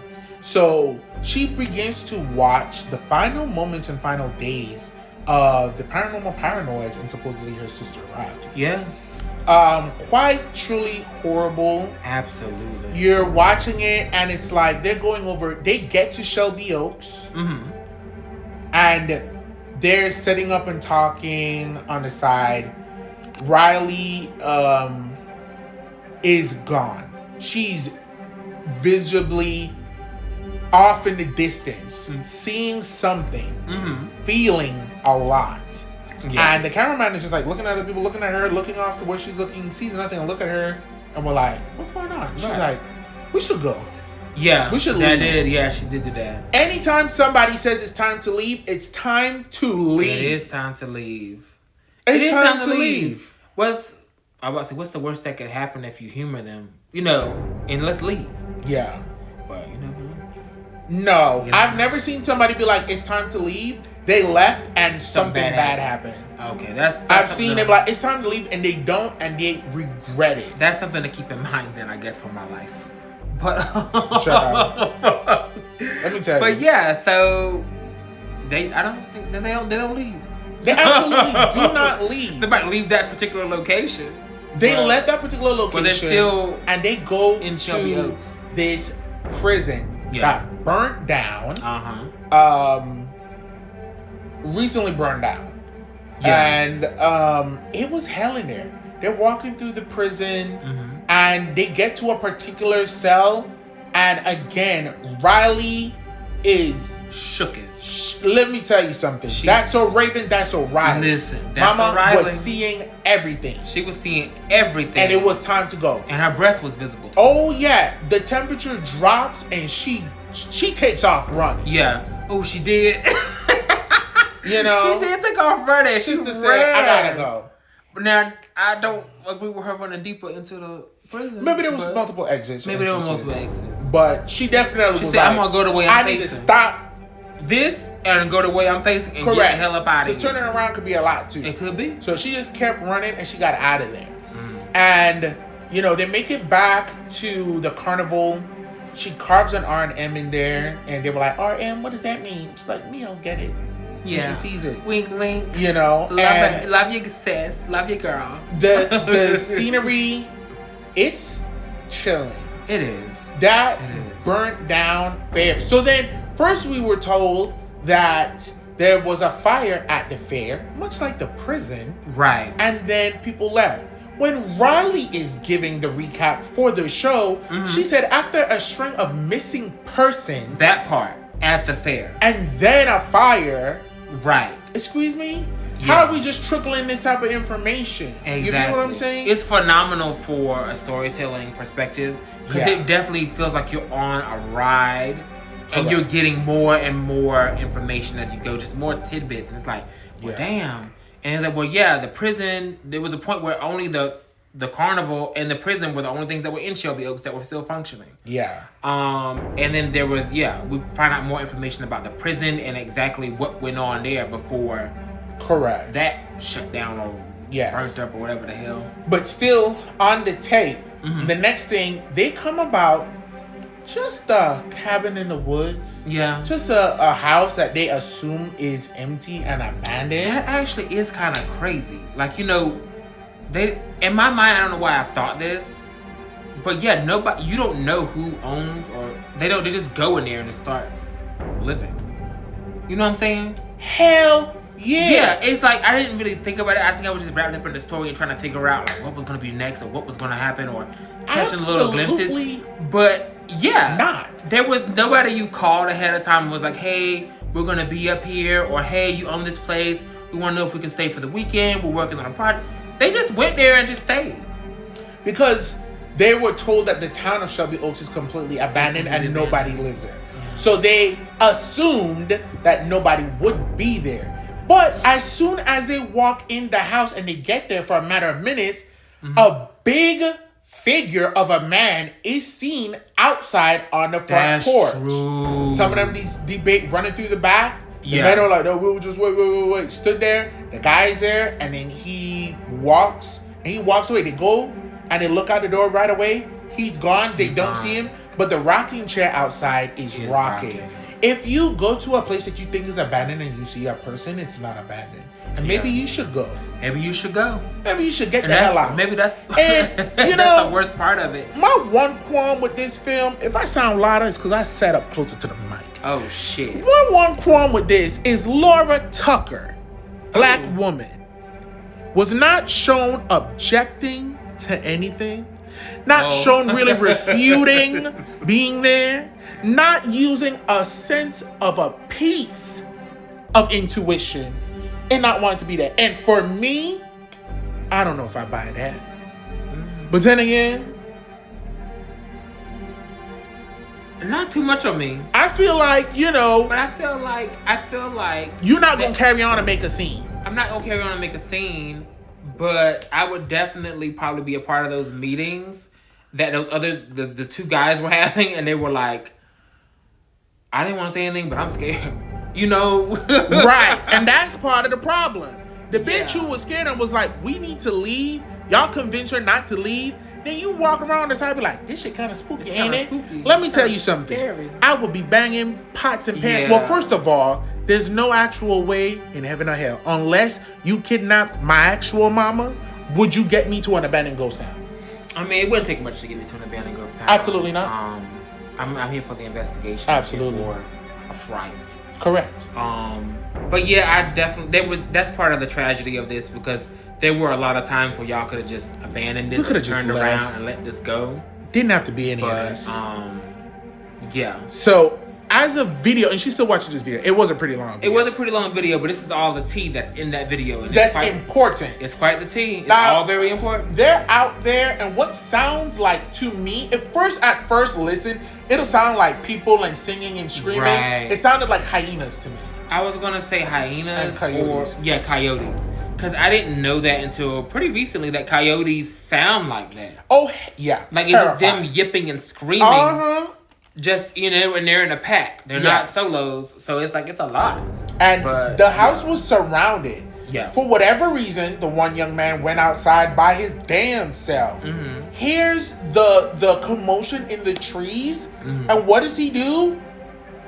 So she begins to watch the final moments and final days of the Paranormal Paranoids and supposedly her sister Riley. Yeah. Quite truly horrible. Absolutely. You're watching it and it's like they get to Shelby Oaks. And they're setting up and talking on the side. Riley is gone. She's visibly off in the distance, seeing something, feeling a lot. Yeah. And the cameraman is just like looking at other people, looking at her, looking off to where she's looking, sees nothing, and look at her, and we're like, what's going on? She's like, we should go. Yeah. We should leave. She did do that. Anytime somebody says it's time to leave, it's time to leave. It is time to leave. It's time to leave. What's the worst that could happen if you humor them? And let's leave. Yeah. But No. I've never seen somebody be like, it's time to leave. They left and something bad happened. Okay, that's I've seen them like, it's time to leave, and they don't, and they regret it. That's something to keep in mind then, I guess, for my life. But shut up. Let me tell you. But yeah, so they don't leave. They absolutely do not leave. They might leave that particular location. They left that particular location, but they're still and they go in to this prison that burnt down. Recently burned down. And it was hell in there. They're walking through the prison and they get to a particular cell, and again Riley is shooken. Let me tell you something. That's so Raven, that's so Riley. Listen, that's Mama Riley was seeing everything. She was seeing everything. And it was time to go. And her breath was visible. Oh yeah. The temperature drops and she takes off running. Yeah. Oh, she did. She did take off running. She said, I gotta go. But now, I don't agree with her running deeper into the prison. Maybe there was multiple exits. Maybe there were multiple exits. But she definitely said, I'm gonna go the way I need to stop. This and go the way I'm facing and get the hell up out of here. Because turning around could be a lot too. It could be. So she just kept running and she got out of there. And, you know, they make it back to the carnival. She carves an R&M in there and they were like, RM, what does that mean? She's like, me, I'll get it. Yeah. And she sees it. Wink, wink. You know? Love your sis. Love your girl. The scenery, it's chilling. It is. That burnt down fair. So then, first we were told that there was a fire at the fair, much like the prison. Right. And then people left. When Riley is giving the recap for the show, she said after a string of missing persons. That part. At the fair. And then a fire. Right. Excuse me? Yeah. How are we just trickling this type of information? Exactly. You feel what I'm saying? It's phenomenal for a storytelling perspective because it definitely feels like you're on a ride and you're getting more and more information as you go, just more tidbits. And it's like, well, damn. And it's like, well, yeah, the prison, there was a point where only the carnival and the prison were the only things that were in Shelby Oaks that were still functioning. Yeah. And then there was, we find out more information about the prison and exactly what went on there before that shut down or burnt up or whatever the hell. But still, on the tape, the next thing, they come about just a cabin in the woods. Yeah. Just a house that they assume is empty and abandoned. That actually is kind of crazy. Like, you know, they, in my mind, I don't know why I thought this, but yeah, nobody, you don't know who owns or they just go in there and just start living. You know what I'm saying? Hell yeah. Yeah, it's like I didn't really think about it. I think I was just wrapped up in the story and trying to figure out like what was gonna be next or what was gonna happen or catching little glimpses. But yeah, there was nobody you called ahead of time and was like, hey, we're gonna be up here, or hey, you own this place. We wanna know if we can stay for the weekend. We're working on a project. They just went there and just stayed. Because they were told that the town of Shelby Oaks is completely abandoned and nobody lives there. So they assumed that nobody would be there. But as soon as they walk in the house and they get there for a matter of minutes, a big figure of a man is seen outside on the front porch. True. Some of them these debate running through the back. The men are like, no, we'll just wait. Stood there. The guy's there, and then he walks away. They go and they look out the door right away. He's gone. They don't see him. But the rocking chair outside is rocking. If you go to a place that you think is abandoned and you see a person, it's not abandoned. And maybe you should go. Maybe you should go. Maybe you should get the hell out. Maybe that's that's the worst part of it. My one qualm with this film, if I sound louder, it's because I sat up closer to the mic. Oh, shit. My one qualm with this is Laura Tucker, black woman, was not shown objecting to anything. Not shown really refuting being there. Not using a sense of a piece of intuition and not wanting to be there. And for me, I don't know if I buy that. But then again, not too much on me. I feel like, But I feel like you're not going to carry on and make a scene. I'm not going to carry on and make a scene, but I would definitely probably be a part of those meetings that the two guys were having, and they were like, I didn't want to say anything, but I'm scared. Right. And that's part of the problem. The bitch who was scared and was like, we need to leave. Y'all convince her not to leave. Then you walk around the side and be like, this shit kind of spooky, ain't it? Spooky. Let me tell you something. Scary. I would be banging pots and pans. Yeah. Well, first of all, there's no actual way in heaven or hell. Unless you kidnapped my actual mama, would you get me to an abandoned ghost town? I mean, it wouldn't take much to get me to an abandoned ghost town. Absolutely not. I'm here for the investigation. Absolutely. For a fright. Correct. But yeah, I definitely that's part of the tragedy of this, because there were a lot of times where y'all could have just abandoned this, and turned around and let this go. Didn't have to be any of this. Yeah. So as a video, and she's still watching this video. It was a pretty long video. It was a pretty long video, but this is all the tea that's in that video. And that's important. It's quite the tea. It's all very important. They're out there, and what sounds like to me, at first listen, it'll sound like people and singing and screaming. Right. It sounded like hyenas to me. I was gonna say hyenas and coyotes. Coyotes. Because I didn't know that until pretty recently that coyotes sound like that. Oh, yeah. Like terrifying. It's just them yipping and screaming. just, and they're in a pack. They're not solos, so it's like, it's a lot. And the house was surrounded. Yeah. For whatever reason, the one young man went outside by his damn self. Here's the commotion in the trees. And what does he do?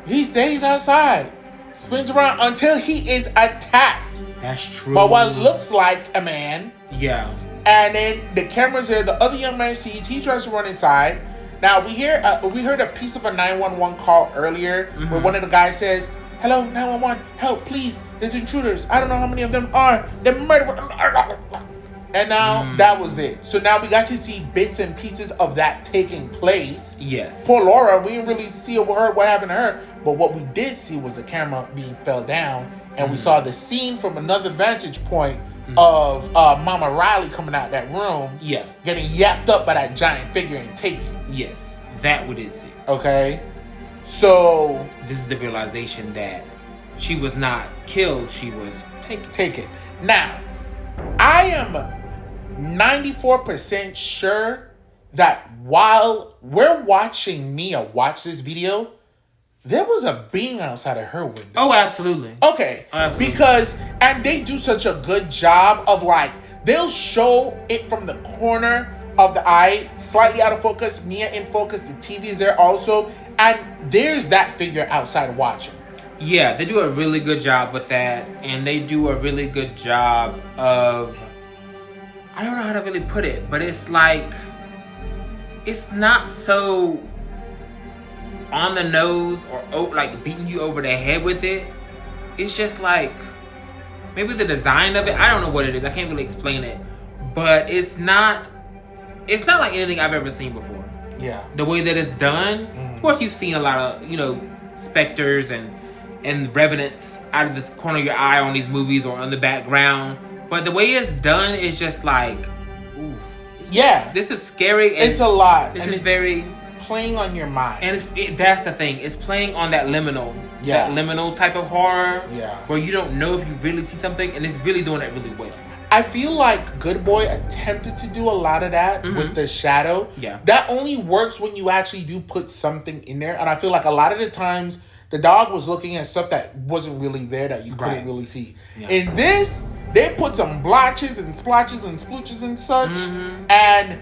He stays outside. Spins around until he is attacked. That's true. By what looks like a man. Yeah. And then the camera's there. The other young man sees. He tries to run inside. Now, we heard a piece of a 911 call earlier where one of the guys says, "Hello, 911, help, please. There's intruders. I don't know how many of them are. They're murderers." And now that was it. So now we got to see bits and pieces of that taking place. Yes. Poor Laura, we didn't really see or heard what happened to her. But what we did see was the camera being fell down. And we saw the scene from another vantage point of Mama Riley coming out that room. Yeah. Getting yapped up by that giant figure and taken. Yes. That what is it. Okay. So this is the realization that she was not killed, she was taken. Now, I am 94% sure that while we're watching Mia watch this video, there was a being outside of her window. Oh, absolutely. Okay. Absolutely. Because, and they do such a good job of like, they'll show it from the corner of the eye, slightly out of focus, Mia in focus, the TV is there also, and there's that figure outside watching. Yeah, they do a really good job with that, and they do a really good job of, I don't know how to really put it, but it's like, it's not so on the nose or like beating you over the head with it. It's just like, maybe the design of it, I don't know what it is, I can't really explain it, but it's not like anything I've ever seen before. Yeah. The way that it's done, of course you've seen a lot of, specters and revenants out of the corner of your eye on these movies or on the background. But the way it's done is just like, ooh. This is scary. And it's a lot. This is very playing on your mind. And that's the thing. It's playing on that liminal. Yeah. That liminal type of horror. Yeah. Where you don't know if you really see something, and it's really doing that really well. I feel like Good Boy attempted to do a lot of that with the shadow. Yeah. That only works when you actually do put something in there. And I feel like a lot of the times the dog was looking at stuff that wasn't really there that you couldn't really see. Yeah. In this, they put some blotches and splotches and splooches and such. And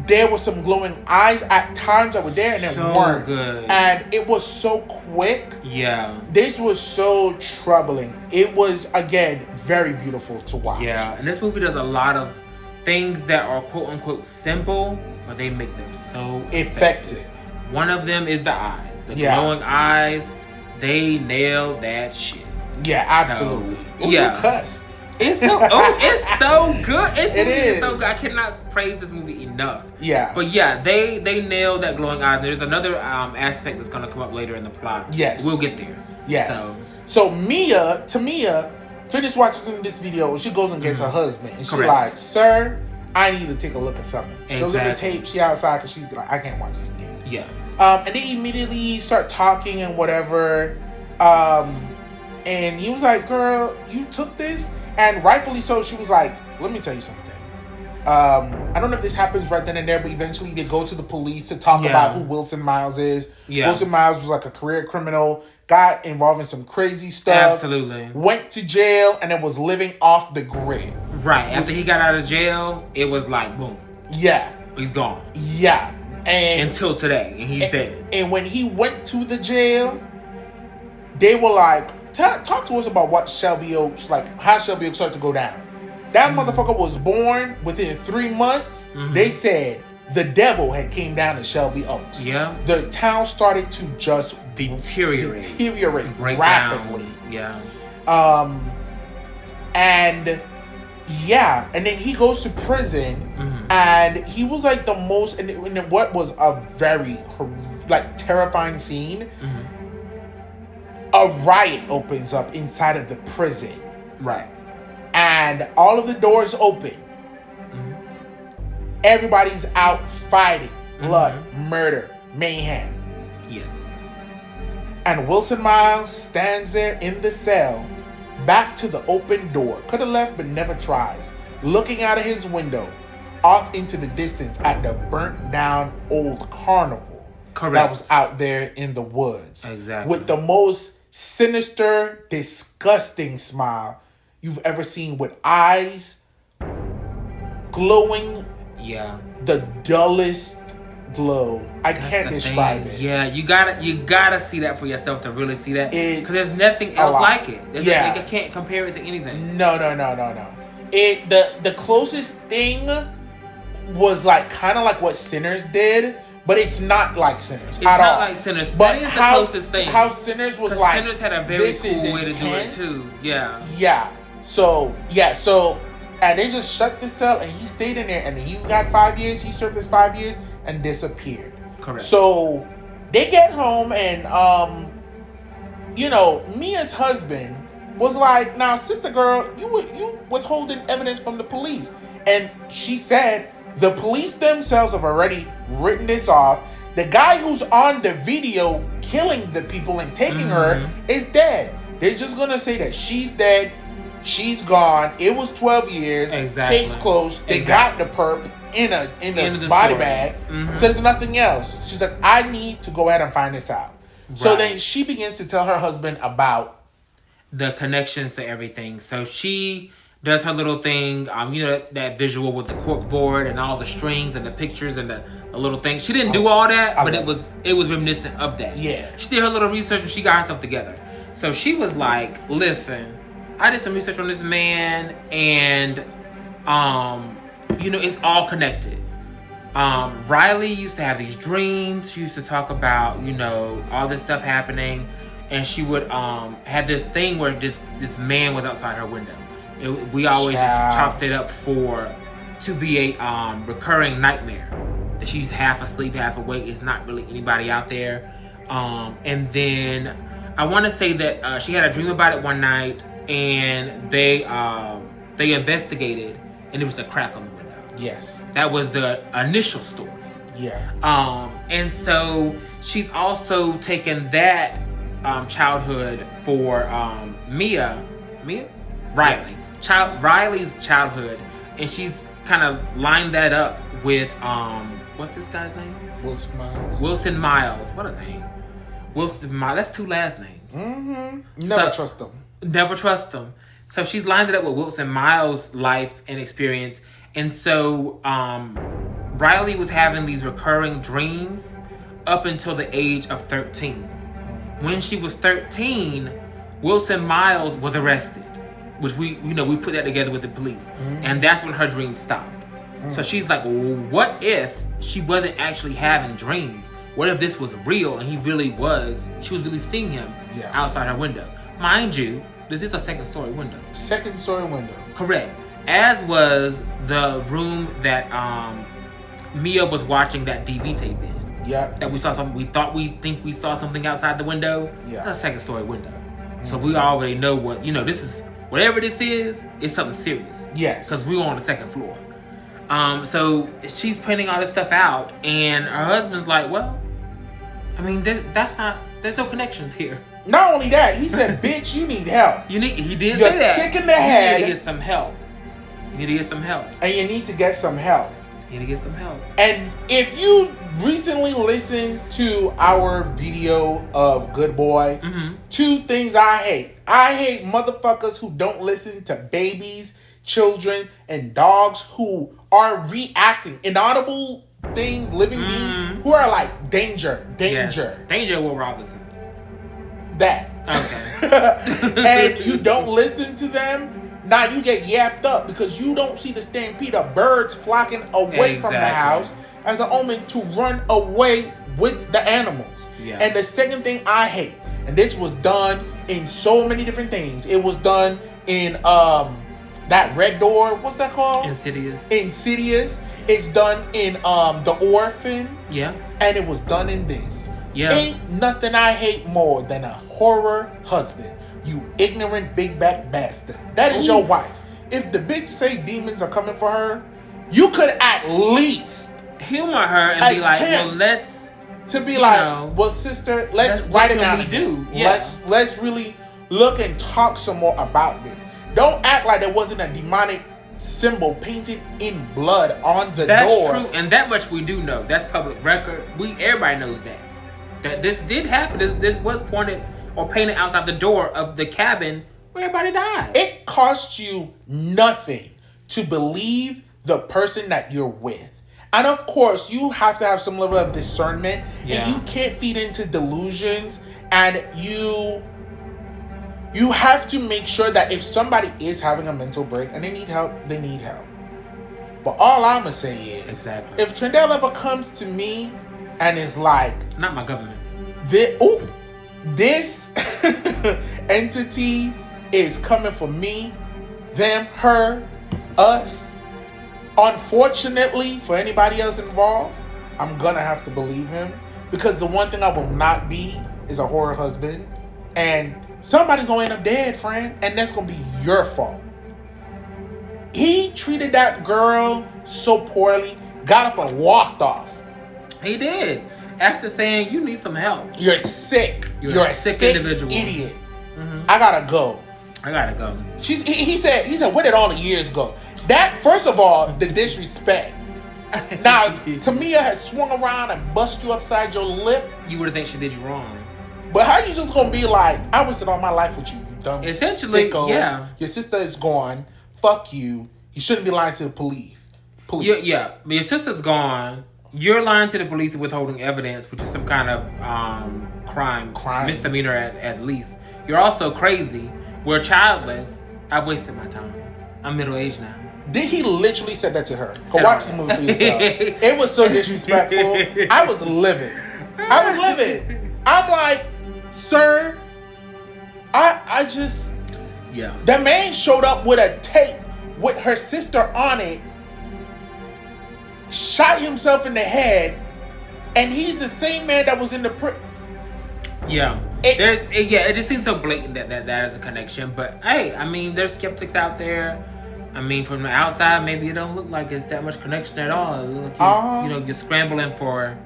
there were some glowing eyes at times that were there and then weren't. Good. And it was so quick. Yeah. This was so troubling. It was, again, very beautiful to watch. Yeah, and this movie does a lot of things that are quote unquote simple, but they make them so effective. One of them is the eyes. The glowing eyes, they nailed that shit. Yeah, absolutely. So, you cussed. It's so it's so good. It is so good. I cannot praise this movie enough. Yeah. But yeah, they nailed that glowing eye. There's another aspect that's gonna come up later in the plot. Yes. We'll get there. Yes. So Mia finished watching this video. She goes and gets her husband, and she's like, "Sir, I need to take a look at something." Shows her the tape. She outside because she's like, "I can't watch this again." Yeah. And they immediately start talking and whatever. And he was like, "Girl, you took this?" And rightfully so, she was like, "Let me tell you something. I don't know if this happens right then and there, but eventually they go to the police to talk about who Wilson Miles is. Yeah. Wilson Miles was like a career criminal, got involved in some crazy stuff. Absolutely. Went to jail and then was living off the grid. Right. After he got out of jail, it was like, boom. Yeah. He's gone. Yeah. And until today, and he's dead. And when he went to the jail, they were like, talk to us about what Shelby Oaks, like how Shelby Oaks started to go down. That motherfucker was born within 3 months. They said the devil had came down to Shelby Oaks. Yeah. The town started to just deteriorate rapidly. Down. Yeah. And yeah, and then he goes to prison, and he was like the most, and what was a very like terrifying scene. A riot opens up inside of the prison. Right. And all of the doors open. Everybody's out fighting. Blood, murder, mayhem. Yes. And Wilson Miles stands there in the cell, back to the open door. Could have left, but never tries. Looking out of his window, off into the distance at the burnt down old carnival. Correct. that was out there in the woods. Exactly. With the most sinister, disgusting smile you've ever seen, with eyes glowing the dullest glow. I can't describe it. Yeah, you gotta see that for yourself to really see that. Because there's nothing else like it. I can't compare it to anything. No. The closest thing was like kind of like what Sinners did, but it's not like Sinners at all. It's not like Sinners, but that is the closest thing. How Sinners was like, Sinners had a very cool way to do it too. Yeah. Yeah. So and they just shut the cell, and he stayed in there, and he got 5 years. He served his 5 years and disappeared. Correct. So they get home, and Mia's husband was like, "Now, sister girl, you withholding evidence from the police," and she said the police themselves have already written this off. The guy who's on the video killing the people and taking her is dead. They're just gonna say that she's dead. She's gone. It was 12 years. Exactly. Case closed. They got the perp in a body bag. So there's nothing else. She's like, I need to go ahead and find this out. Right. So then she begins to tell her husband about the connections to everything. So she does her little thing. That visual with the cork board and all the strings and the pictures and the little thing. She didn't do all that, but it was reminiscent of that. Yeah. She did her little research and she got herself together. So she was like, listen, I did some research on this man, and it's all connected. Riley used to have these dreams. She used to talk about, all this stuff happening, and she would had this thing where this man was outside her window. We always just chopped it up to be a recurring nightmare. That she's half asleep, half awake. It's not really anybody out there. And then I want to say that she had a dream about it one night, and they investigated, and it was a crack on the window. Yes. That was the initial story. Yeah. And so she's also taken that childhood for Riley. Riley's childhood, and she's kind of lined that up with what's this guy's name? Wilson Miles. What a name. Wilson Miles. That's two last names. Never trust them. Never trust them. So she's lined it up with Wilson Miles' life and experience. And so Riley was having these recurring dreams up until the age of 13. When she was 13, Wilson Miles was arrested, which we put that together with the police. And that's when her dreams stopped. So she's like, well, what if she wasn't actually having dreams? What if this was real and she was really seeing him outside her window? Mind you, this is a second story window. Second story window. Correct. As was the room that Mia was watching that DV tape in. Yeah. That we saw something. We saw something outside the window. Yeah. That's a second story window. So we already know what this is. Whatever this is, it's something serious. Yes. Because we were on the second floor. So she's printing all this stuff out, and her husband's like, well, I mean, there's no connections here. Not only that, he said, bitch, you need help. He did You're say that. sick in the head. You need to get some help. And you need to get some help. And if you recently listened to our video of Good Boy, two things I hate. I hate motherfuckers who don't listen to babies, children, and dogs who are reacting. Inaudible things, living beings, who are like, danger. Yeah. Danger, Will Robinson. That. Okay. And you don't listen to them. Now you get yapped up because you don't see the stampede of birds flocking away from the house as an omen to run away with the animals. Yeah. And the second thing I hate, and this was done in so many different things. It was done in that Red Door. What's that called? Insidious. It's done in The Orphan. Yeah. And it was done in this. Yeah. Ain't nothing I hate more than a horror husband. You ignorant big back bastard. That is your wife. If the bitch say demons are coming for her, you could at least humor her and be like, well, let's well, sister, let's write it down. Yeah. Let's really look and talk some more about this. Don't act like there wasn't a demonic symbol painted in blood on the door. That's true, and that much we do know. That's public record. Everybody knows that this did happen. This was pointed or painted outside the door of the cabin where everybody died. It costs you nothing to believe the person that you're with. And of course, you have to have some level of discernment. Yeah. And you can't feed into delusions. And you have to make sure that if somebody is having a mental break and they need help, they need help. But all I'm going to say is, Exactly. if Trendell ever comes to me and is like, Not my government. this entity is coming for me, them, her, us. Unfortunately, for anybody else involved, I'm gonna have to believe him, because the one thing I will not be is a horror husband, and somebody's gonna end up dead, friend, and that's gonna be your fault. He treated that girl so poorly, got up and walked off. He did. After saying, you need some help. You're sick. You're a sick individual. Idiot. Mm-hmm. I gotta go. I gotta go. He said, where did all the years go? That, first of all, the disrespect. Now, if Tamia had swung around and bust you upside your lip, You would have think she did you wrong. but how you just gonna be like, I wasted all my life with you, you dumb Essentially, sicko. yeah. Your sister is gone. Fuck you. You shouldn't be lying to the police. Yeah. But your sister's gone. You're lying to the police and withholding evidence, which is some kind of crime. Misdemeanor at least. You're also crazy. We're childless. I've wasted my time. I'm middle-aged now. Did he literally said that to her? Go watch the movie for yourself. It was so disrespectful. I was livid. I'm like, sir, I just... Yeah. The man showed up with a tape with her sister on it, shot himself in the head, and he's the same man that was in the... Yeah. It just seems so blatant that is a connection. But hey, I mean, there's skeptics out there. I mean, from the outside, maybe it don't look like it's that much connection at all. Look, you're scrambling for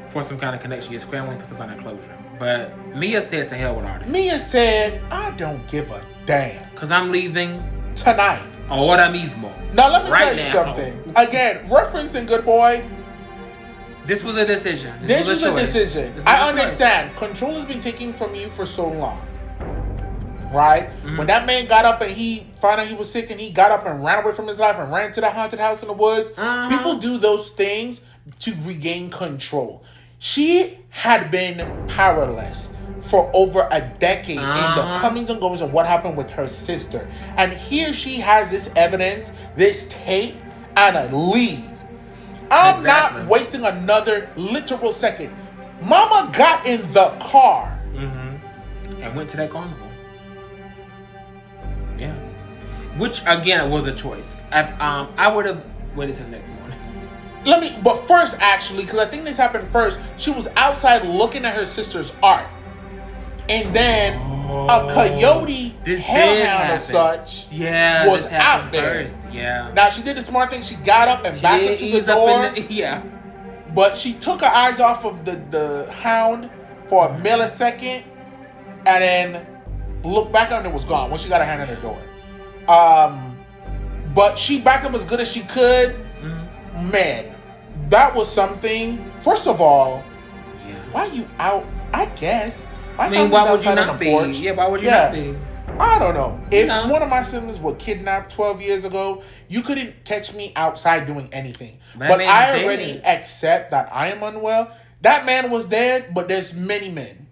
some kind of connection. You're scrambling for some kind of closure. But Mia said to hell with all this. Mia said, I don't give a damn. Because I'm leaving tonight. Ahora mismo. Now, let me tell you something. Again, referencing Good Boy. This was a decision. This was a decision. I understand. Control has been taken from you for so long. Right? Mm-hmm. When that man got up and he found out he was sick and he got up and ran away from his life and ran to the haunted house in the woods, people do those things to regain control. She had been powerless for over a decade in the comings and goings of what happened with her sister. And here she has this evidence, this tape, and a lead. I'm not wasting another literal second. Mama got in the car. And went to that carnival. Yeah. Which, again, was a choice. I would have waited till the next morning. But first, actually, because I think this happened first, she was outside looking at her sister's art. And then a coyote hellhound or such was out there. First. Yeah. Now, she did the smart thing. She got up and backed up to the door. Yeah. But she took her eyes off of the hound for a millisecond and then looked back and it was gone when she got her hand on the door. But she backed up as good as she could. Mm-hmm. Man, that was something. First of all, why are you out? I guess. Why would you not be? Yeah, why would you not be? I don't know. If one of my siblings were kidnapped 12 years ago, you couldn't catch me outside doing anything. But I already accept that I am unwell. That man was dead, but there's many men.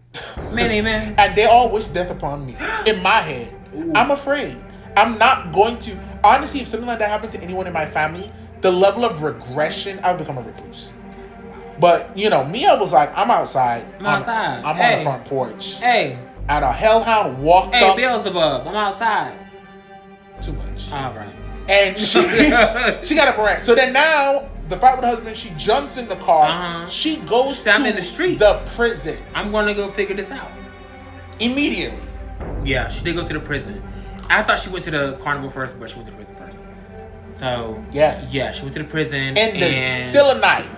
Many men. And they all wish death upon me. In my head. Ooh. I'm afraid. I'm not going to. Honestly, if something like that happened to anyone in my family, the level of regression, I would become a recluse. But, Mia was like, I'm outside. I'm outside. I'm on the front porch. Hey. And a hellhound walked up. Hey, Beelzebub, I'm outside. Too much. All right. And she got up and ran. So then now, the fight with her husband, she jumps in the car. She goes to in the street. The prison. I'm going to go figure this out. Immediately. Yeah, she did go to the prison. I thought she went to the carnival first, but she went to the prison first. So, yeah, she went to the prison. In the still of night.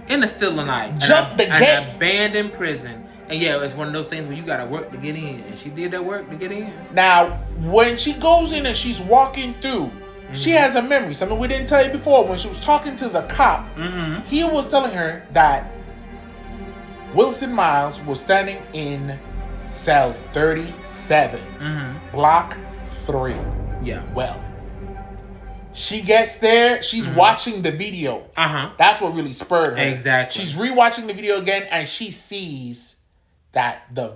In the still of night. Jump the gate. An abandoned prison. And yeah, it's one of those things where you gotta work to get in. And she did that work to get in. Now, when she goes in and she's walking through, She has a memory. Something we didn't tell you before. When she was talking to the cop, he was telling her that Wilson Miles was standing in cell 37, block 3. Yeah. Well, she gets there. She's watching the video. That's what really spurred her. Exactly. She's rewatching the video again, and she sees that the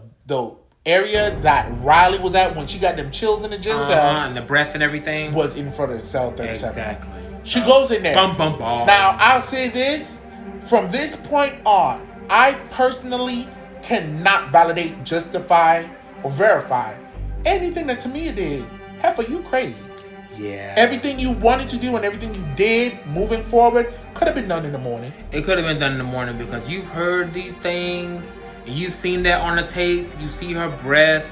area that Riley was at when she got them chills in the jail cell, and the breath and everything, was in front of cell 37. Exactly. She goes in there. Bum, bum, bum. Now, I'll say this. From this point on, I personally cannot validate, justify, or verify anything that Tamia did. Heifer, you crazy. Yeah. Everything you wanted to do and everything you did moving forward could have been done in the morning. It could have been done in the morning because you've heard these things. You've seen that on the tape. You see her breath.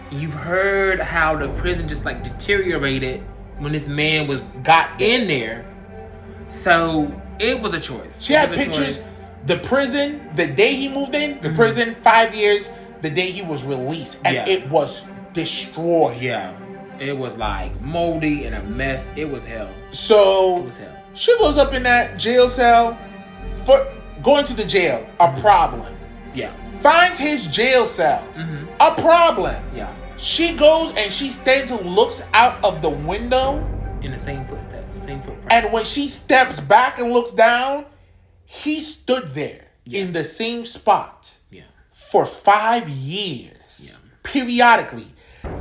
You've heard how the prison just like deteriorated when this man got in there. So it was a choice. She had pictures. The prison, the day he moved in, the prison, 5 years, the day he was released. And it was destroyed. Yeah. It was like moldy and a mess. It was hell. So it was hell. She goes up in that jail cell for going to the jail. A problem. Yeah. Finds his jail cell. A problem. Yeah. She goes and she stands and looks out of the window. In the same footsteps, same footprint. And when she steps back and looks down, he stood there in the same spot for 5 years. Periodically.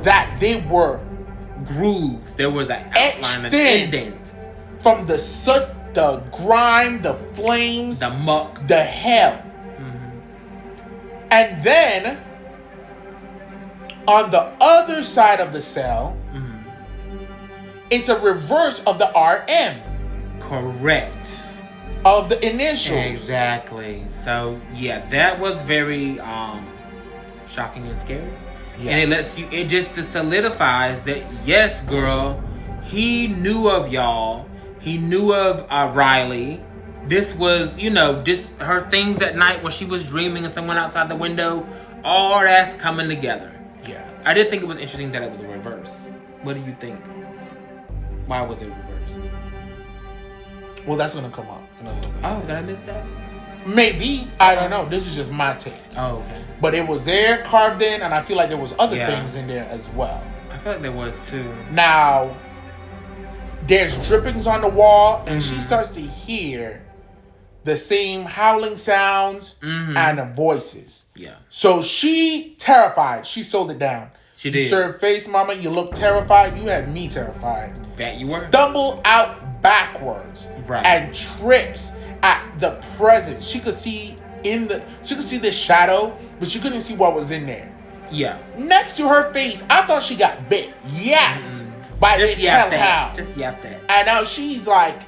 That they were grooves. There was an outline, an indent. From the soot, the grime, the flames, the muck, the hell. And then, on the other side of the cell, it's a reverse of the RM. Correct. Of the initials. Exactly. So, yeah, that was very shocking and scary. Yeah. And it just solidifies that, yes, girl, he knew of y'all. He knew of Riley. This was, her things at night when she was dreaming of someone outside the window. All that's coming together. Yeah. I did think it was interesting that it was a reverse. What do you think? Why was it reversed? Well, that's going to come up in a little bit. Oh, did I miss that? Maybe. I don't know. This is just my take. Oh, okay. But it was there, carved in, and I feel like there was other things in there as well. I feel like there was too. Now, there's drippings on the wall, and she starts to hear the same howling sounds and the voices. Yeah. So she terrified. She sold it down. She did. You served face, mama. You look terrified. You had me terrified. That you were. Stumble out backwards. Right. And trips at the presence. She could see the shadow, but she couldn't see what was in there. Yeah. Next to her face, I thought she got bit. Yapped by this hellhound. Just yapped that. And now she's like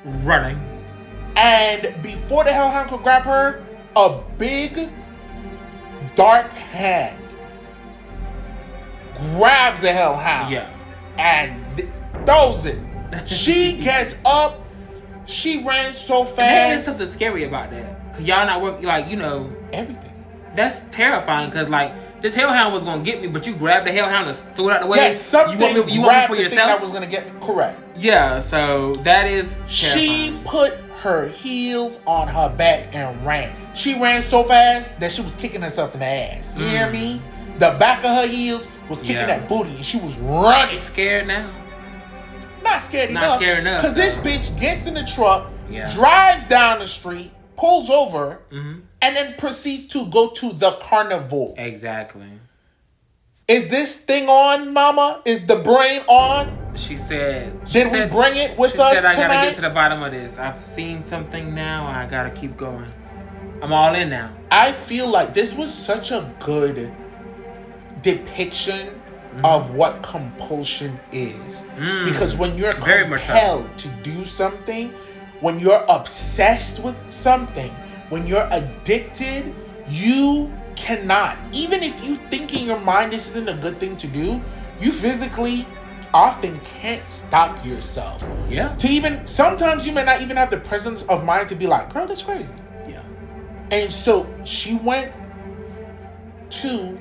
running. And before the hellhound could grab her, a big dark hand grabs the hellhound. Yeah. And throws it. She gets up. She ran so fast. There is something scary about that. Cause y'all not working, everything. That's terrifying. Cause this hellhound was gonna get me, but you grabbed the hellhound and threw it out the way. Yes, something. You want me for yourself? That was gonna get me. Correct. Yeah. So that is terrifying. She put her heels on her back and ran. She ran so fast that she was kicking herself in the ass. You hear me? The back of her heels was kicking that booty, and she was running. She's scared now. Not scared enough. Not scared enough. Because this bitch gets in the truck, drives down the street, pulls over, and then proceeds to go to the carnival. Exactly. Is this thing on, mama? Is the brain on? She said. Did we bring it with us tonight? I gotta get to the bottom of this. I've seen something now. I gotta keep going. I'm all in now. I feel like this was such a good depiction of what compulsion is. Because when you're compelled to do something, when you're obsessed with something, when you're addicted, you cannot. Even if you think in your mind this isn't a good thing to do, you physically often can't stop yourself. Yeah. Sometimes you may not even have the presence of mind to be like, girl, that's crazy. Yeah. And so she went to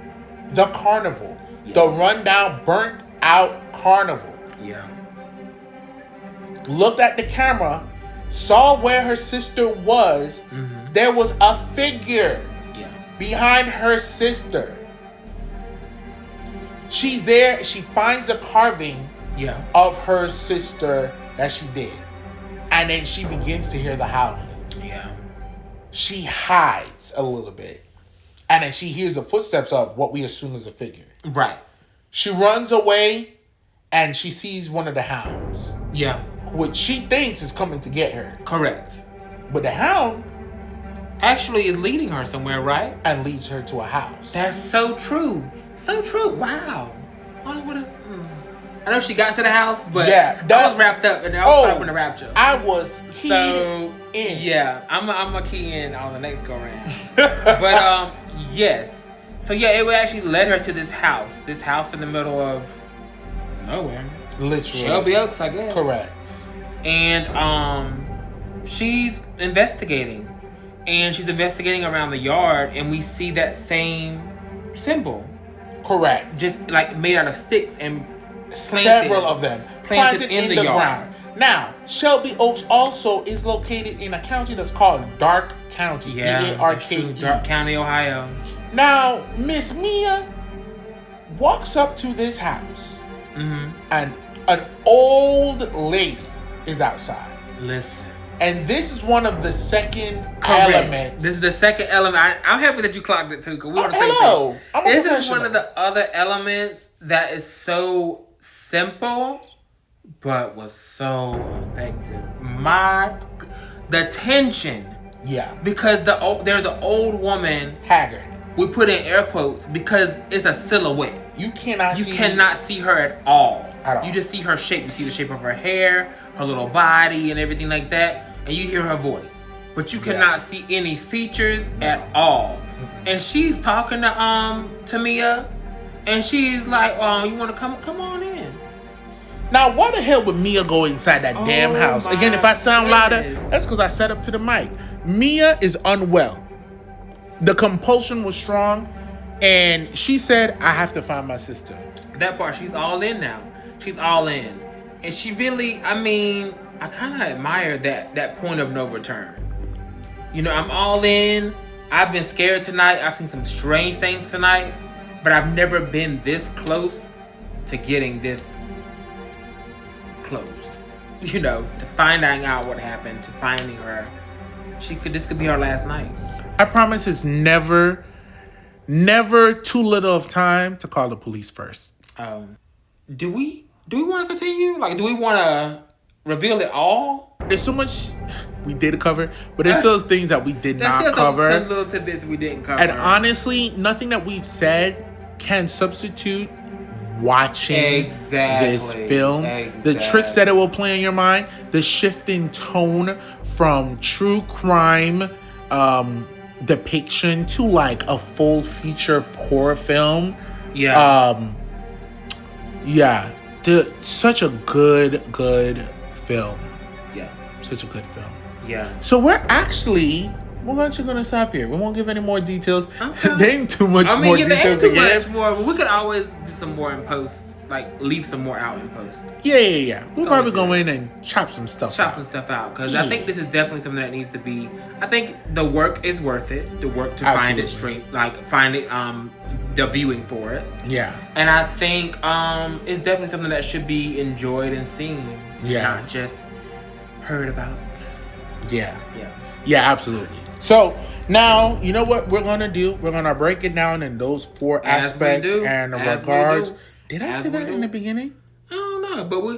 the carnival. The rundown, burnt out carnival. Yeah. looked at the camera, saw where her sister was. There was a figure behind her sister. She's there. She finds the carving of her sister that she did. And then she begins to hear the howling. Yeah. She hides a little bit. And then she hears the footsteps of what we assume is a figure. Right. She runs away and she sees one of the hounds. Yeah. Which she thinks is coming to get her. Correct. But the hound actually is leading her somewhere, right? And leads her to a house. That's so true. So true. Wow. I know she got to the house, but I was wrapped up and I was caught up in the rapture. I was keyed in. Yeah, I'm a key in on the next go round. But yes. So yeah, it would actually led her to this house in the middle of nowhere. Literally. Shelby Oaks, I guess. Correct. And she's investigating. And she's investigating around the yard, and we see that same symbol. Correct. Just like made out of sticks and several of them planted in the ground. Now, Shelby Oaks also is located in a county that's called Dark County. D-A-R-K-E. Dark County, Ohio. Now, Miss Mia walks up to this house, and an old lady is outside. Listen. And this is one of the second elements. This is the second element. I'm happy that you clocked it too, because we want to say this is one of the other elements that is so simple, but was so effective. The tension. Yeah. Because there's an old woman. Haggard. We put in air quotes because it's a silhouette. You cannot see her at all. At all. You just see her shape. You see the shape of her hair, her little body, and everything like that. And you hear her voice. But you cannot see any features at all. And she's talking to Mia. And she's like, "Oh, you want to come on in?" Now, why the hell would Mia go inside that damn house? Again, if I sound louder, that's because I set up to the mic. Mia is unwell. The compulsion was strong. And she said, "I have to find my sister." That part, she's all in now. She's all in. And she really, I kind of admire that point of no return. You know, I'm all in. I've been scared tonight. I've seen some strange things tonight. But I've never been this close to getting this closed. You know, to finding out what happened, to finding her. This could be her last night. I promise it's never too little of time to call the police first. Do we want to continue? Like, do we want to reveal it all? There's so much we did cover, but there's still things that we did not cover. Some little tidbits we didn't cover. And honestly, nothing that we've said can substitute watching this film. The tricks that it will play in your mind, the shift in tone from true crime depiction to like a full feature horror film. Such a good film. Yeah. Such a good film. Yeah. So we're gonna stop here. We won't give any more details. Okay. There ain't too much more details. Much more, but we could always do some more in post. Like, leave some more out in post. Yeah. We'll probably go in and chop some stuff out. Because I think this is definitely something that needs to be... I think the work is worth it. The work to find it straight. Like, find it, the viewing for it. Yeah. And I think it's definitely something that should be enjoyed and seen. Yeah. Not just heard about. Yeah, absolutely. So, now, you know what we're going to do? We're going to break it down in those four aspects and regards. Did I say that in the beginning? I don't know, but we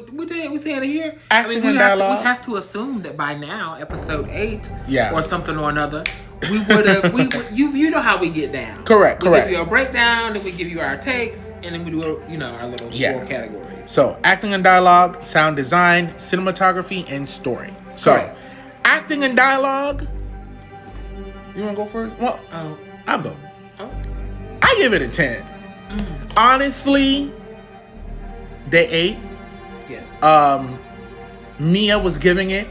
said it here. Acting and dialogue. We have to assume that by now, episode 8, yeah, or something or another, we would have. You know how we get down. Correct. We give you a breakdown, then we give you our takes, and then we do our little 4 categories. So, acting and dialogue, sound design, cinematography, and story. So, correct. Acting and dialogue. You want to go first? Well, I'll go. Oh. I give it a 10. Honestly, they 8. Yes. Mia was giving it.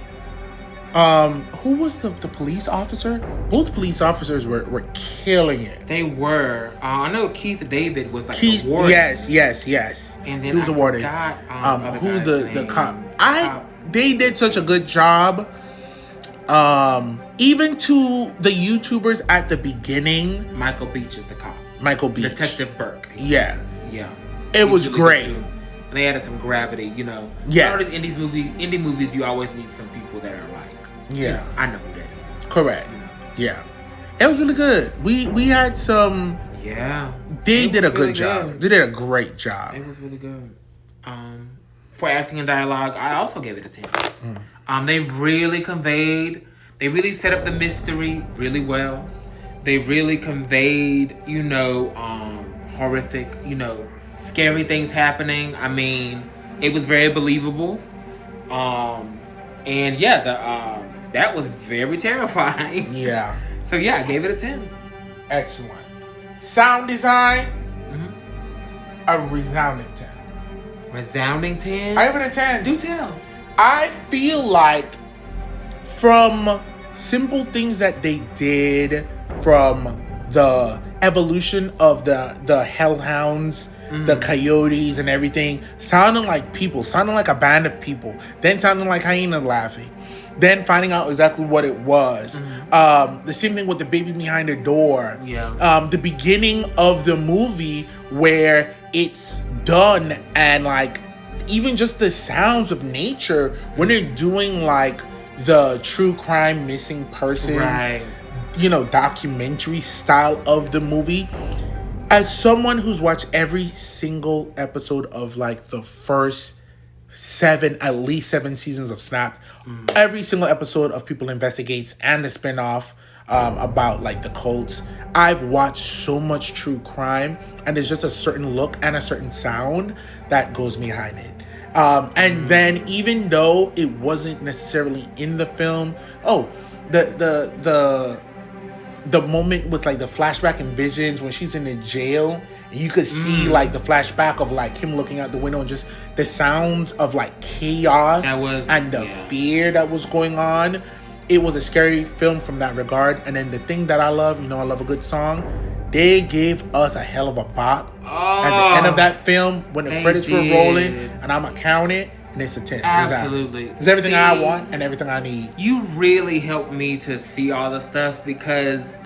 Who was the police officer? Both police officers were killing it. They were. I know Keith David was like awarded. Yes. And then he was awarded. Forgot, who the cop? they did such a good job. Even to the YouTubers at the beginning. Michael Beach is the cop. Michael Beach. Detective Burke. Yeah. Yeah. It was really great. And they added some gravity, you know. Yeah. All these indie movies, you always need some people that are like, yeah, you know, I know who that is. Correct. You know? Yeah. It was really good. We had some. Yeah. They did a really good job. They did a great job. It was really good. For acting and dialogue, I also gave it a 10. They really set up the mystery really well. They really conveyed, you know, horrific, you know, scary things happening. I mean, it was very believable. And yeah, that was very terrifying. Yeah. So yeah, I gave it a 10. Excellent. Sound design, a resounding 10. Resounding 10? I give it a 10. Do tell. I feel like from simple things that they did, from the evolution of the hellhounds, the coyotes and everything, sounding like people, sounding like a band of people, then sounding like hyena laughing, then finding out exactly what it was. The same thing with the baby behind the door. Yeah. The beginning of the movie where it's done, and like even just the sounds of nature when they're doing like the true crime missing persons, Right. you know, documentary style of the movie. As someone who's watched every single episode of like the first at least seven seasons of Snapped, every single episode of People Investigates and the spinoff about like the cults, I've watched so much true crime, and there's just a certain look and a certain sound that goes behind it. And then even though it wasn't necessarily in the film, the moment with like the flashback and visions when she's in the jail, and you could see like the flashback of like him looking out the window and just the sounds of like chaos and the fear that was going on. It was a scary film from that regard. And then the thing that I love, you know, I love a good song. They gave us a hell of a bop at the end of that film when the credits were rolling, and I'm gonna count it, and it's a 10. Absolutely. It's everything I want and everything I need. You really helped me to see all the stuff because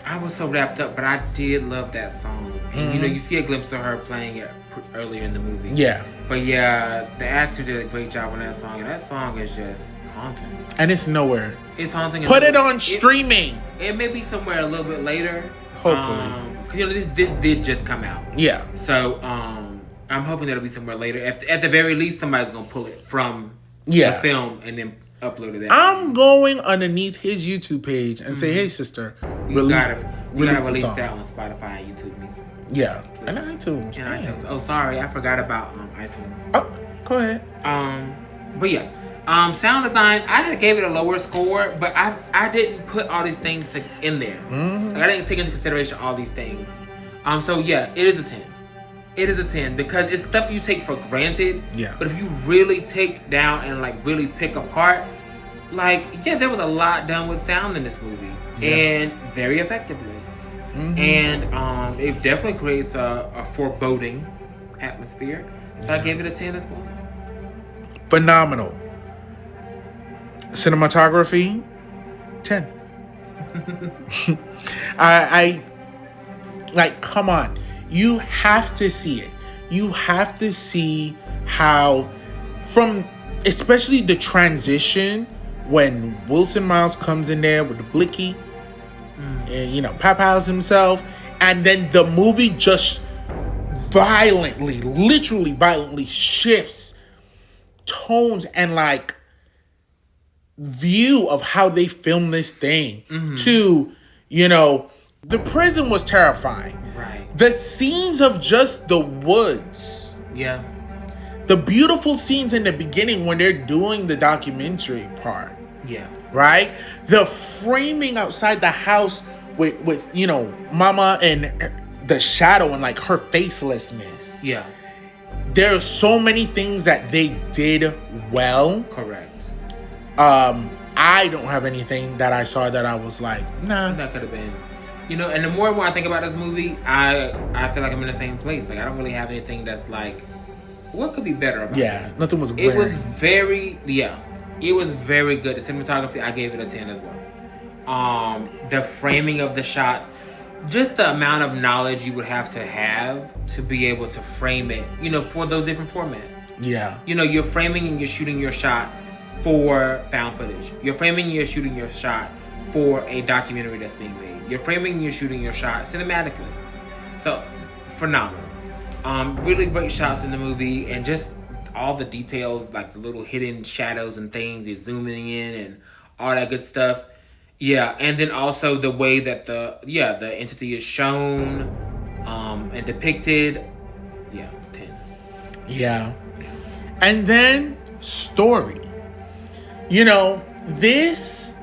I was so wrapped up, but I did love that song. And you know, you see a glimpse of her playing it earlier in the movie. Yeah. But yeah, the actor did a great job on that song, and that song is just haunting. And it's nowhere. It's haunting. Put it on streaming. It may be somewhere a little bit later. Hopefully. Because you know, this did just come out. Yeah. So I'm hoping that'll be somewhere later. At the very least, somebody's gonna pull it from the film and then upload it. I'm going underneath his YouTube page and say, "Hey, sister, you gotta release the song." that on Spotify and YouTube Music. Yeah, and iTunes. And iTunes. Oh, sorry, I forgot about iTunes. Oh, go ahead. But yeah. Sound design, I gave it a lower score, but I didn't put all these things in there. Like, I didn't take into consideration all these things. So yeah, it is a 10. It is a 10 because it's stuff you take for granted. Yeah. But if you really take down and like really pick apart, like, yeah, there was a lot done with sound in this movie, and very effectively. And it definitely creates a foreboding atmosphere. So I gave it a 10 as well. Phenomenal. Cinematography, 10. I like, come on. You have to see it. You have to see how, from especially the transition when Wilson Miles comes in there with the blicky and, you know, Papals himself, and then the movie just literally violently shifts tones and like view of how they filmed this thing to, you know, the prison was terrifying. Right. The scenes of just the woods. Yeah. The beautiful scenes in the beginning when they're doing the documentary part. Yeah. Right? The framing outside the house with you know, Mama and the shadow and like her facelessness. Yeah. There are so many things that they did well. Correct. I don't have anything that I saw that I was like, nah. That could have been. You know, and the more and more I think about this movie, I feel like I'm in the same place. Like, I don't really have anything that's like, what could be better about it? Nothing was glaring. It was it was very good. The cinematography, I gave it a 10 as well. The framing of the shots, just the amount of knowledge you would have to be able to frame it, for those different formats. Yeah. You're framing and you're shooting your shot for found footage. You're framing and you're shooting your shot for a documentary that's being made. You're framing and you're shooting your shot cinematically. So, phenomenal. Really great shots in the movie, and just all the details, like the little hidden shadows and things, you're zooming in and all that good stuff. Yeah, and then also the way that the entity is shown and depicted. Yeah, 10. Yeah. And then story. This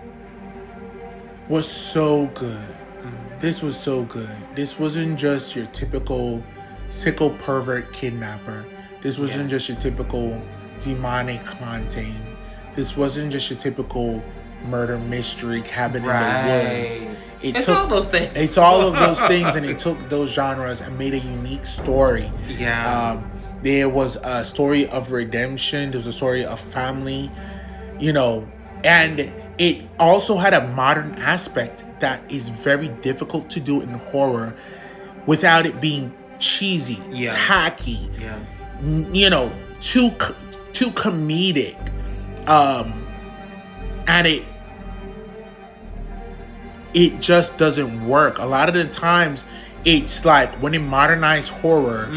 was so good. This was so good. This wasn't just your typical sickle pervert kidnapper. This wasn't just your typical demonic haunting. This wasn't just your typical murder mystery cabin in the woods. It's all those things. It's all of those things, and it took those genres and made a unique story. Yeah. There was a story of redemption. There was a story of family, and it also had a modern aspect that is very difficult to do in horror without it being cheesy, tacky, too comedic, and it just doesn't work. A lot of the times, it's like when they modernize horror,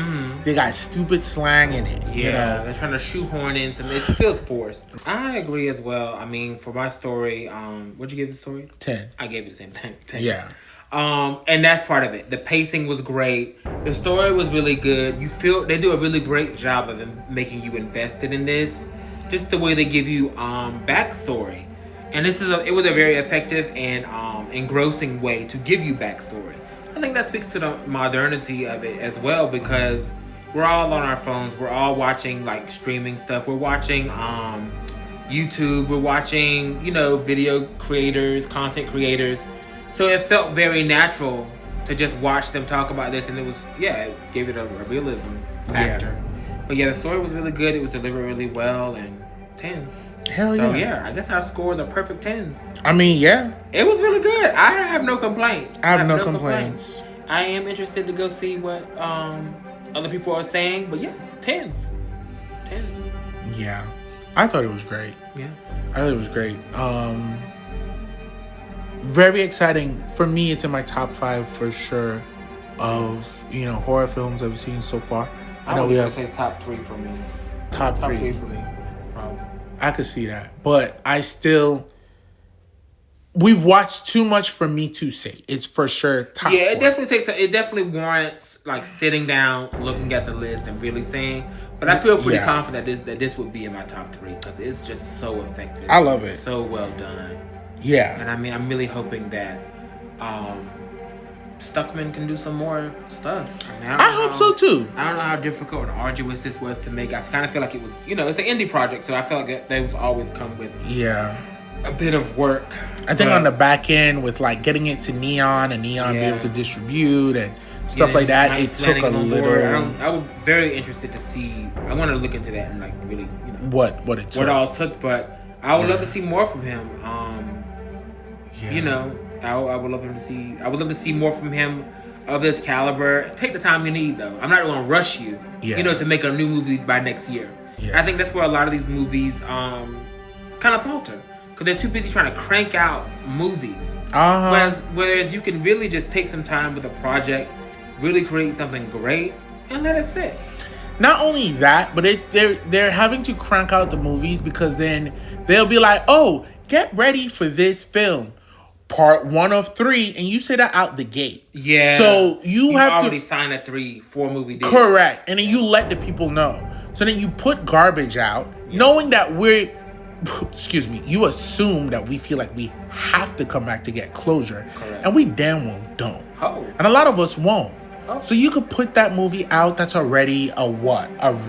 they got stupid slang in it. Yeah, they're trying to shoehorn in some. It feels forced. I agree as well. I mean, for my story, what'd you give the story? 10. I gave it the same thing. 10. Yeah. And that's part of it. The pacing was great. The story was really good. You feel they do a really great job of making you invested in this. Just the way they give you backstory, and it was a very effective and engrossing way to give you backstory. I think that speaks to the modernity of it as well, because we're all on our phones. We're all watching like streaming stuff. We're watching YouTube. We're watching video creators, content creators. So it felt very natural to just watch them talk about this, and it gave it a realism factor. Yeah. But the story was really good. It was delivered really well, and 10. Hell yeah. So I guess our scores are perfect 10s. I mean, yeah. It was really good. I have no complaints. I have no complaints. I am interested to go see what other people are saying, but 10s. 10s. Yeah. I thought it was great. Yeah. I thought it was great. Very exciting. For me, it's in my top 5 for sure of, horror films I've seen so far. I know we have to say top 3 for me. Top 3 for me. I could see that, but we've watched too much for me to say. It's for sure top 4. It definitely warrants like sitting down, looking at the list, and really saying. But I feel pretty confident that this would be in my top 3 because it's just so effective. I love it. So well done. Yeah. And I mean, I'm really hoping that Stuckman can do some more stuff. I hope so too. I don't know how difficult and arduous this was to make. I kind of feel like it was, it's an indie project, so I feel like they was always come with a bit of work. I think on the back end with like getting it to Neon and Neon be able to distribute and stuff like that, it took a little. I was very interested to see. I want to look into that and like really, what it took. What all took, but I would love to see more from him. I would love to see more from him of this caliber. Take the time you need, though. I'm not going to rush you, to make a new movie by next year. Yeah. I think that's where a lot of these movies kind of falter because they're too busy trying to crank out movies. Whereas you can really just take some time with a project, really create something great, and let it sit. Not only that, but they're having to crank out the movies because then they'll be like, oh, get ready for this film. Part 1 of 3, and you say that out the gate. Yeah. So you have already signed a 3-4 movie deal. Correct. And then you let the people know. So then you put garbage out, knowing that you assume that we feel like we have to come back to get closure. Correct. And we damn well don't. Oh. And a lot of us won't. Oh. So you could put that movie out that's already a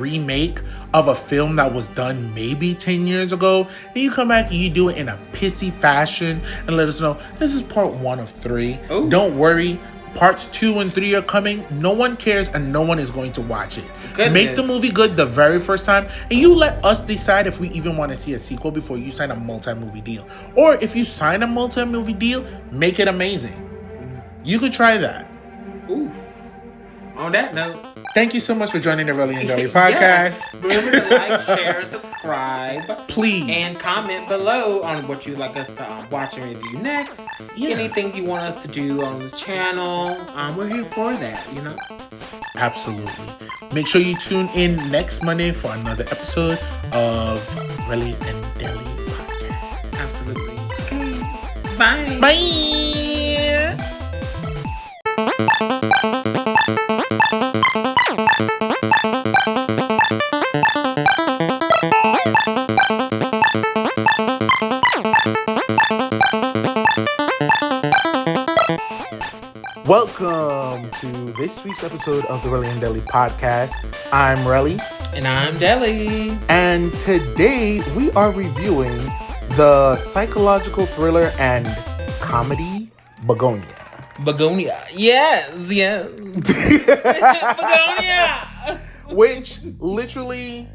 remake of a film that was done maybe 10 years ago, and you come back and you do it in a pissy fashion and let us know this is part 1 of 3. Ooh. Don't worry, Parts 2 and 3 are coming. No one cares and no one is going to watch it. Goodness. Make the movie good the very first time, and you let us decide if we even want to see a sequel before you sign a multi-movie deal. Or if you sign a multi-movie deal, make it amazing. You could try that. Oof. On that note, thank you so much for joining the Relly and Deli podcast. Yes. Remember to like, share, subscribe. Please. And comment below on what you'd like us to watch and review next. Yeah. Anything you want us to do on this channel. We're here for that, you know? Absolutely. Make sure you tune in next Monday for another episode of Relly and Deli podcast. Absolutely. Okay. Bye. Bye. Welcome to this week's episode of the Relly and Deli podcast. I'm Relly. And I'm Deli. And today we are reviewing the psychological thriller and comedy Begonia. Begonia. Yes. Begonia. Which literally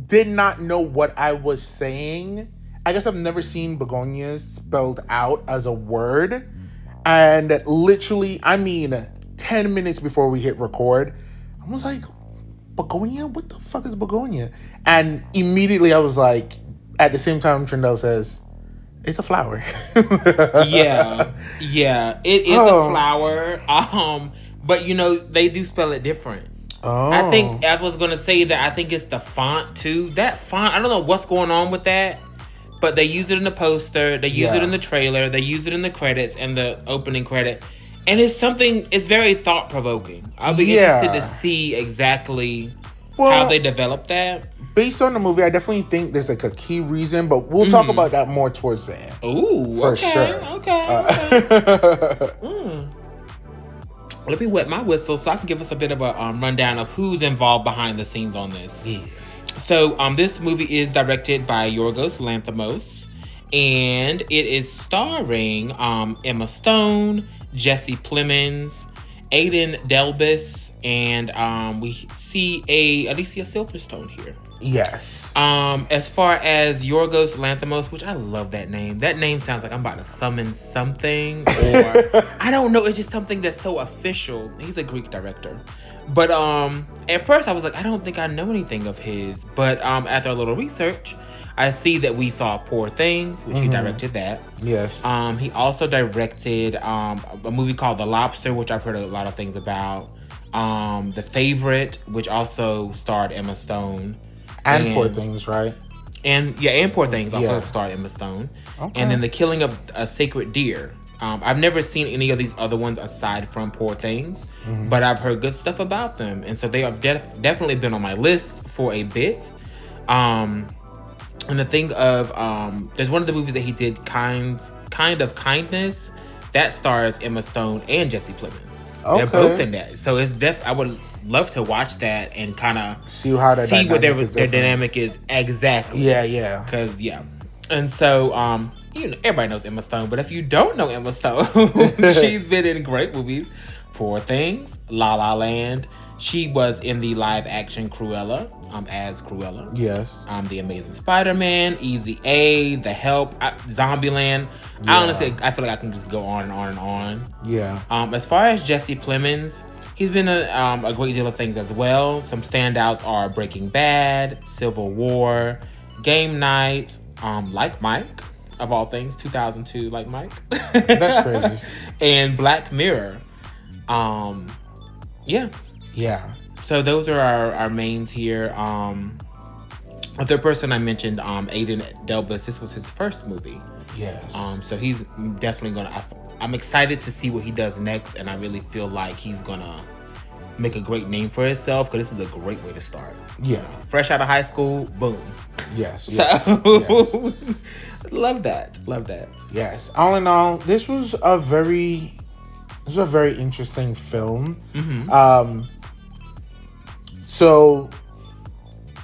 did not know what I was saying. I guess I've never seen Begonia spelled out as a word. And literally, 10 minutes before we hit record, I was like, Begonia? What the fuck is Begonia? And immediately I was like, at the same time, Trindell says, it's a flower. Yeah. It is a flower. But they do spell it different. Oh. I think I was gonna say that I think it's the font too. That font, I don't know what's going on with that. But they use it in the poster, they use it in the trailer, they use it in the credits and the opening credit. And it's very thought-provoking. I'll be interested to see exactly how they develop that. Based on the movie, I definitely think there's like a key reason, but we'll talk about that more towards the end. Ooh, for sure. Okay. Let me wet my whistle so I can give us a bit of a rundown of who's involved behind the scenes on this. Yes. So, this movie is directed by Yorgos Lanthimos, and it is starring Emma Stone, Jesse Plemons, Aidan Delbus, and we see Alicia Silverstone here. Yes. As far as Yorgos Lanthimos, which I love that name. That name sounds like I'm about to summon something, or I don't know. It's just something that's so official. He's a Greek director. But at first I was like, I don't think I know anything of his. But after a little research, I see that we saw Poor Things, which he directed that. Yes. He also directed a movie called The Lobster, which I've heard a lot of things about. The Favorite, which also starred Emma Stone. And Poor Things, right? And Poor Things also starred Emma Stone. Okay. And then The Killing of a Sacred Deer. I've never seen any of these other ones aside from Poor Things, but I've heard good stuff about them. And so they have definitely been on my list for a bit. And the thing of, there's one of the movies that he did, Kind of Kindness, that stars Emma Stone and Jesse Plemons. Okay. They're both in that. So it's I would love to watch that and kind of see what their dynamic is exactly. Yeah. Because, And so, everybody knows Emma Stone, but if you don't know Emma Stone, she's been in great movies. Poor Things, La La Land. She was in the live action Cruella, as Cruella. Yes. The Amazing Spider-Man, Easy A, The Help, Zombieland. I honestly, I feel like I can just go on and on and on. Yeah. As far as Jesse Plemons, he's been a great deal of things as well. Some standouts are Breaking Bad, Civil War, Game Night, Like Mike, of all things, 2002, Like Mike. That's crazy. And Black Mirror. Yeah. So those are our mains here. The third person I mentioned, Aidan Delbus, this was his first movie. Yes. So he's definitely I'm excited to see what he does next, and I really feel like he's gonna make a great name for himself, because this is a great way to start. Yeah. Fresh out of high school, boom. Yes. Love that. Yes. All in all, this was a very interesting film. Mm-hmm. So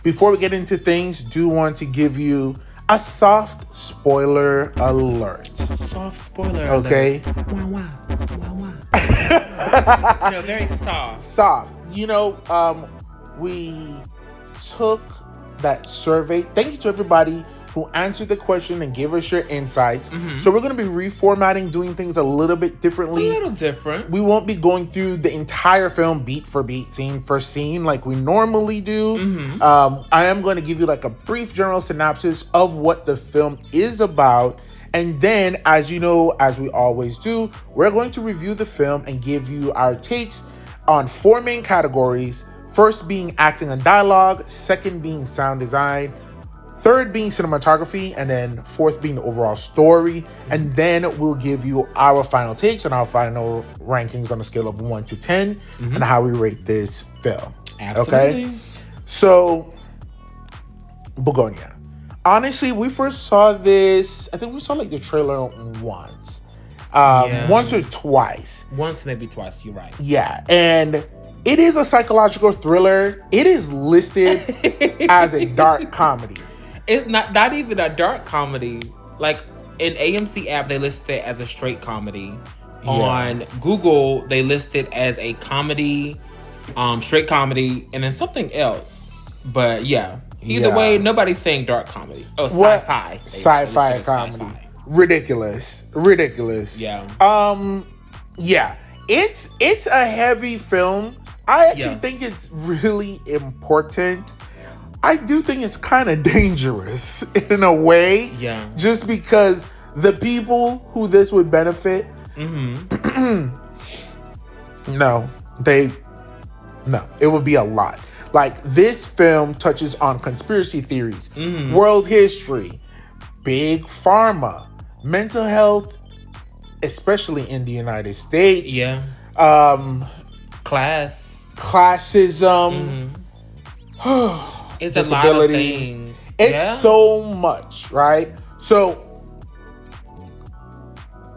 before we get into things, do want to give you a soft spoiler alert. Soft spoiler. Okay. Wah, wah, wah, wah. No, very soft. Soft. We took that survey. Thank you to everybody who answered the question and gave us your insights. So we're going to be reformatting, doing things a little bit differently. A little different. We won't be going through the entire film beat for beat, scene for scene, like we normally do. I am going to give you like a brief general synopsis of what the film is about. And then, as you know, as we always do, we're going to review the film and give you our takes on 4 main categories. First being acting and dialogue, second being sound design, third being cinematography, and then fourth being the overall story. And then we'll give you our final takes and our final rankings on a scale of 1 to 10 and how we rate this film. Absolutely. Okay? So, Begonia. Honestly, we first saw this, I think we saw like the trailer once. Once or twice. Once, maybe twice, you're right. Yeah, and it is a psychological thriller. It is listed as a dark comedy. It's not even a dark comedy. Like in AMC app, they list it as a straight comedy. Yeah. On Google, they list it as a comedy, straight comedy, and then something else. But yeah, either way, nobody's saying dark comedy. Oh, sci-fi. Sci-fi comedy. Sci-fi. Ridiculous. Yeah. Yeah. It's a heavy film. I actually think it's really important. I do think it's kind of dangerous in a way. Yeah. Just because the people who this would benefit, no, it would be a lot. Like, this film touches on conspiracy theories, world history, big pharma, mental health, especially in the United States. Yeah. Classism. It's a lot of things. It's so much, right? So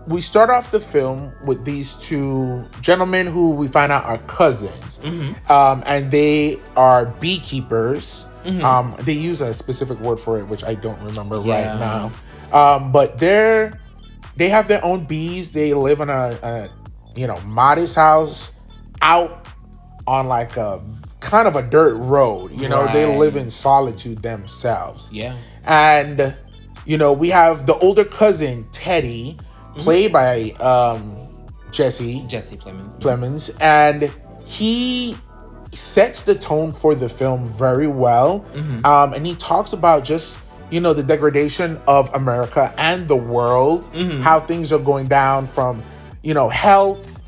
we start off the film with these 2 gentlemen who we find out are cousins. And they are beekeepers. They use a specific word for it, which I don't remember right now. But they have their own bees. They live in a modest house out on like a kind of a dirt road. They live in solitude themselves. Yeah. And we have the older cousin, Teddy, played by Jesse Plemons, and he sets the tone for the film very well. And he talks about just the degradation of America and the world, how things are going down from health,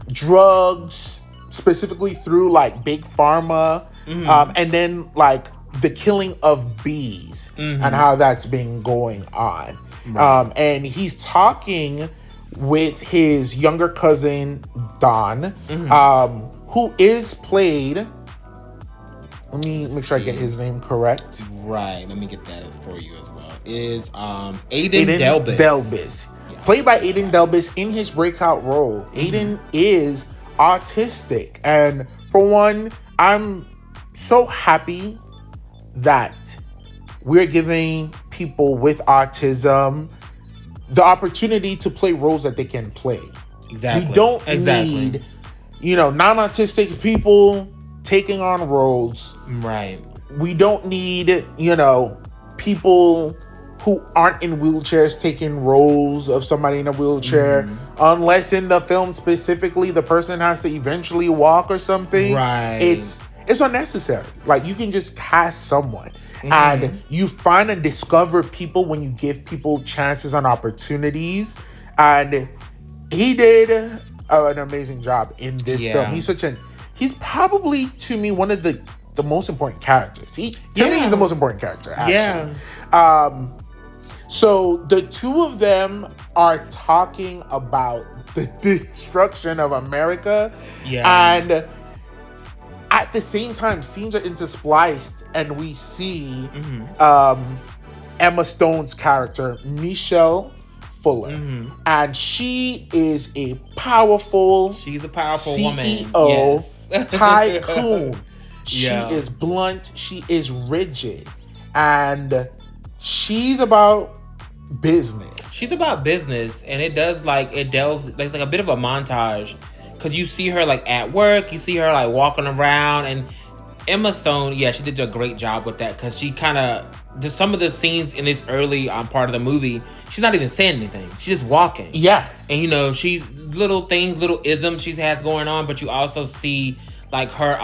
drugs, specifically through like big pharma, and then like the killing of bees and how that's been going on. And he's talking with his younger cousin, Don, who is played... Let me make sure I get his name correct. Right, let me get that for you as well. It is Aiden Delbis. Yeah. Played by Aiden Delbis in his breakout role. Aiden is autistic. And for one, I'm so happy that we're giving people with autism the opportunity to play roles that they can play. Exactly. We don't need, non-autistic people taking on roles. Right. We don't need, people who aren't in wheelchairs taking roles of somebody in a wheelchair. Unless in the film specifically, the person has to eventually walk or something. Right. It's unnecessary. Like, you can just cast someone. And you find and discover people when you give people chances and opportunities. And he did an amazing job in this film. He's probably, to me, one of the most important characters. To me, he's the most important character, actually. Yeah. So the 2 of them are talking about the destruction of America. Yeah. And at the same time, scenes are interspliced, and we see Emma Stone's character, Michelle Fuller. And she is a powerful... She's a powerful CEO, woman. Yes. Tycoon. She is blunt. She is rigid. And she's about business. She's about business, and it delves like a bit of a montage, because you see her like at work, you see her like walking around, and Emma Stone, she did a great job with that, because she kind of, some of the scenes in this early part of the movie, she's not even saying anything. She's just walking. Yeah. And, she's little things, little isms she has going on, but you also see, like, her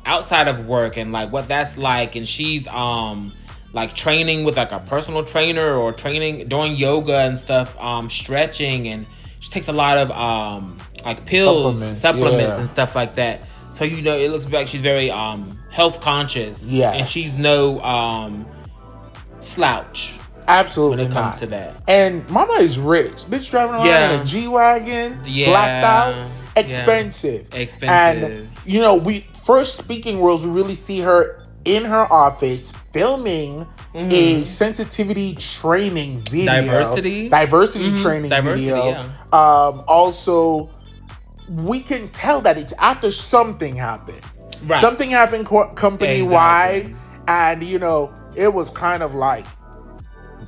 outside of work and, like, what that's like. And she's, like, training with, like, a personal trainer or doing yoga and stuff, stretching. And she takes a lot of, like, pills, supplements and stuff like that. So, it looks like she's very health conscious. Yeah. And she's no slouch. Absolutely when it comes to that. And mama is rich. Bitch driving around in a G-Wagon, blacked out, expensive. And, we first speaking roles, we really see her in her office filming a sensitivity training video. Diversity training video. Also, we can tell that it's after something happened. Right. Something happened company-wide. And, it was kind of like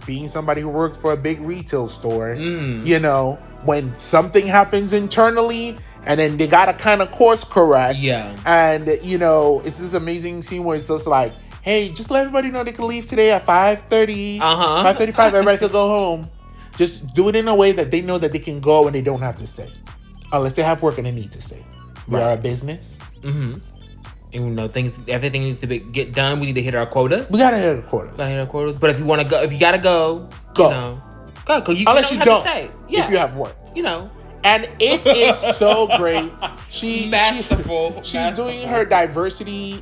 being somebody who worked for a big retail store, when something happens internally and then they gotta kind of course correct. Yeah. And, it's this amazing scene where it's just like, hey, just let everybody know they can leave today at 5:30, 5:35, everybody could go home. Just do it in a way that they know that they can go and they don't have to stay. Unless they have work and they need to stay. We are a business. Mm-hmm. And everything needs to get done. We need to hit our quotas. We gotta hit our quotas. But if you want to go, if you gotta go, go. Unless you don't. Stay. Yeah. If you have work, And it is so great. Masterful. She's doing her diversity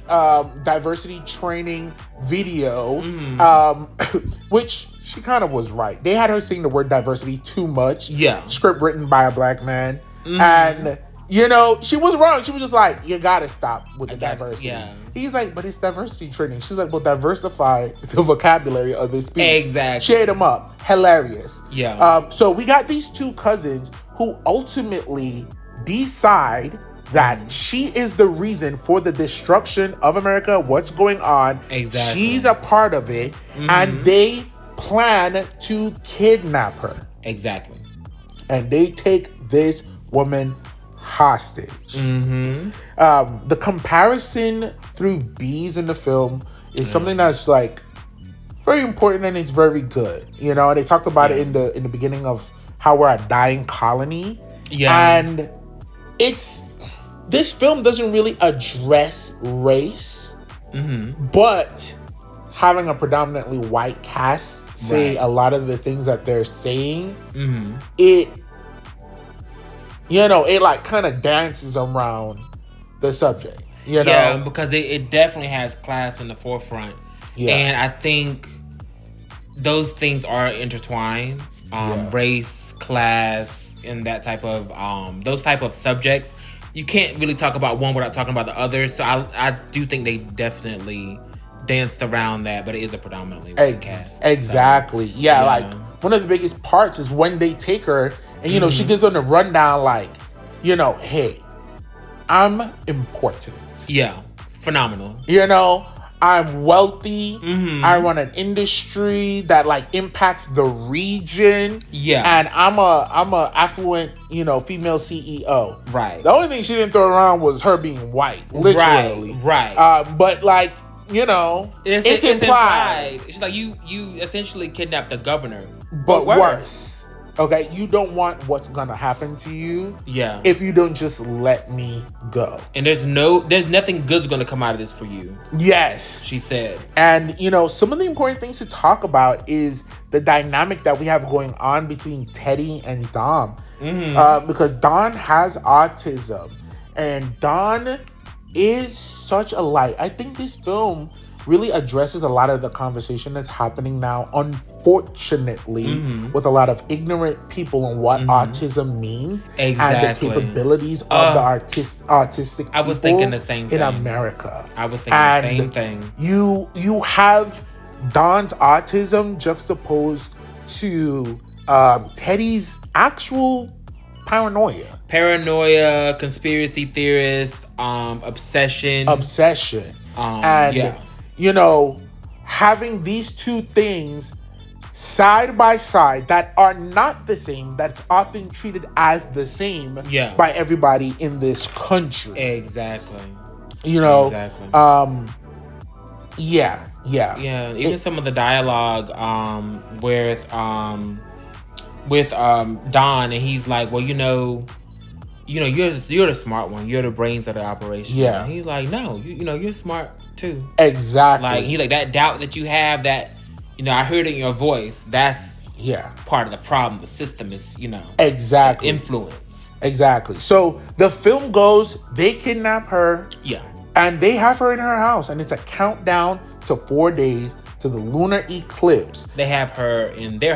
training video, which she kind of was right. They had her saying the word diversity too much. Yeah. Script written by a black man, and. She was wrong. She was just like, you gotta stop with the diversity. Yeah. He's like, but it's diversity training. She's like, well, diversify the vocabulary of this speech. Exactly. She ate him up. Hilarious. Yeah. So we got these two cousins who ultimately decide that she is the reason for the destruction of America, what's going on. Exactly. She's a part of it, and they plan to kidnap her. Exactly. And they take this woman hostage. The comparison through bees in the film is something that's like very important, and it's very good. They talked about it in the beginning of how we're a dying colony. Yeah. And this film doesn't really address race, but having a predominantly white cast say a lot of the things that they're saying, it like kind of dances around the subject, Yeah, because it definitely has class in the forefront. Yeah. And I think those things are intertwined. Race, class, and that type of, those type of subjects. You can't really talk about one without talking about the other. So I do think they definitely danced around that, but it is a predominantly white cast. Exactly. So, like one of the biggest parts is when they take her and, she gives them the rundown like, hey, I'm important. Yeah. Phenomenal. I'm wealthy. I run an industry that like impacts the region. Yeah. And I'm a affluent, female CEO. Right. The only thing she didn't throw around was her being white. Literally. Right. But like, it's implied. She's like, you essentially kidnapped the governor. But worse. Okay, you don't want what's gonna happen to you. Yeah. If you don't just let me go. And there's nothing good's gonna come out of this for you. Yes. She said. And some of the important things to talk about is the dynamic that we have going on between Teddy and Dom. Because Don has autism. And Don is such a light. I think this film really addresses a lot of the conversation that's happening now, unfortunately, with a lot of ignorant people on what autism means and the capabilities of the autistic people. I was thinking the same thing. In America. I was thinking the same thing. You have Don's autism juxtaposed to Teddy's actual paranoia. Conspiracy theorist, obsession. And having these two things side by side that are not the same, that's often treated as the same by everybody in this country. Exactly. You know, exactly. Yeah. Even some of the dialogue with Don, and he's like, well, you're the smart one. You're the brains of the operation. Yeah. And he's like, no, you're smart too. Exactly. Like he's like, that doubt that you have, that I heard it in your voice. That's part of the problem. The system is exactly influence. Exactly. So the film goes, they kidnap her. Yeah. And they have her in her house, and it's a countdown to 4 days to the lunar eclipse. They have her in their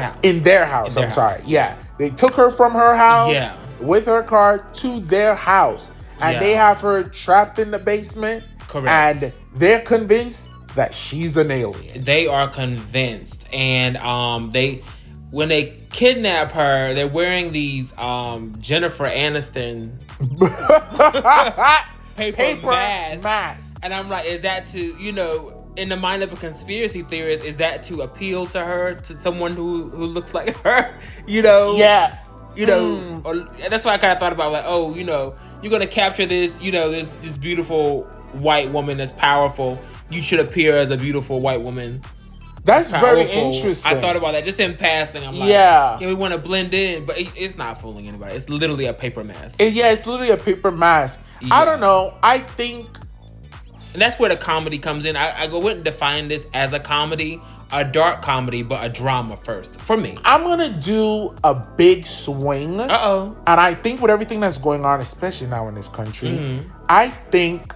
house. Sorry. Yeah. They took her from her house with her car to their house. And they have her trapped in the basement. Correct. And they're convinced that she's an alien. They are convinced. And when they kidnap her, they're wearing these Jennifer Aniston paper mask. And I'm like, is that to, in the mind of a conspiracy theorist, is that to appeal to her, to someone who looks like her? Yeah. Or, that's why I kind of thought about, like, oh, you're going to capture this, this beautiful white woman that's powerful. You should appear as a beautiful white woman. That's very interesting. I thought about that just in passing. I'm like, we want to blend in, but it's not fooling anybody. It's literally a paper mask. It's literally a paper mask. Yeah. I don't know. I think... And that's where the comedy comes in. I wouldn't define this as a comedy, a dark comedy, but a drama first, for me. I'm going to do a big swing. Uh-oh. And I think with everything that's going on, especially now in this country, I think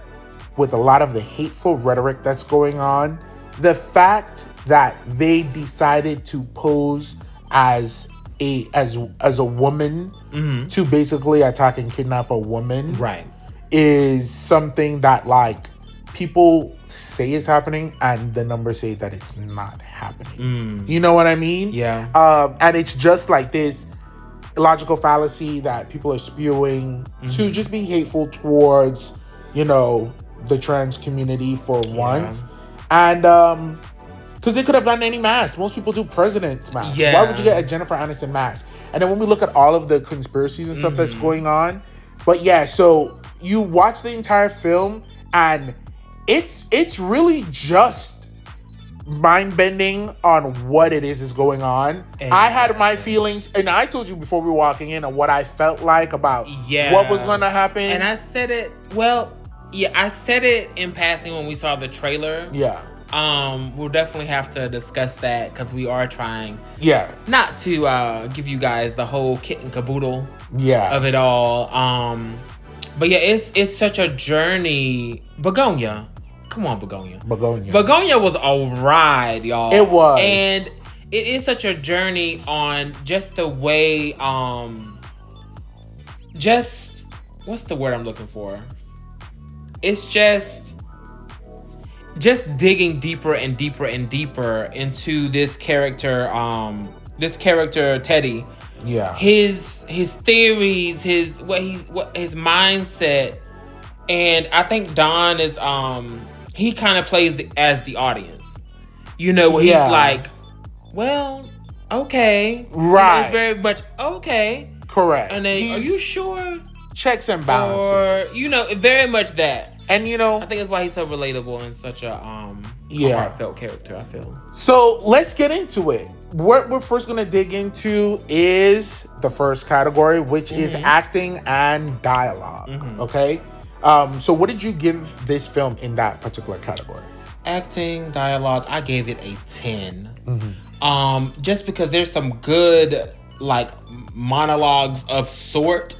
with a lot of the hateful rhetoric that's going on, the fact that they decided to pose as a woman to basically attack and kidnap a woman, right, is something that, like, people say is happening and the numbers say that it's not happening. You know what I mean? Yeah. And it's just like this illogical fallacy that people are spewing to just be hateful towards, the trans community for once. And because they could have gotten any mask. Most people do president's masks. Why would you get a Jennifer Aniston mask? And then when we look at all of the conspiracies and stuff that's going on, but so you watch the entire film and it's really just mind-bending on what it is going on. Exactly. I had my feelings, and I told you before we were walking in on what I felt like about what was going to happen. And I said it, I said it in passing when we saw the trailer. Yeah. We'll definitely have to discuss that because we are trying not to give you guys the whole kit and caboodle of it all. But it's such a journey. Begonia. Come on, Begonia. Begonia was a ride, y'all. It was. And it is such a journey on just the way, what's the word I'm looking for? It's just digging deeper and deeper and deeper into this character, Teddy. Yeah. His theories, his mindset, and I think Don is he kind of plays as the audience. He's like, well, okay, right? It's very much okay, correct. And then, are you sure? Checks and balances, or very much that. And I think that's why he's so relatable and such a heartfelt character, I feel. So let's get into it. What we're first going to dig into is the first category, which is acting and dialogue. Okay? So what did you give this film in that particular category? Acting, dialogue, I gave it a 10. Just because there's some good, like, monologues of sort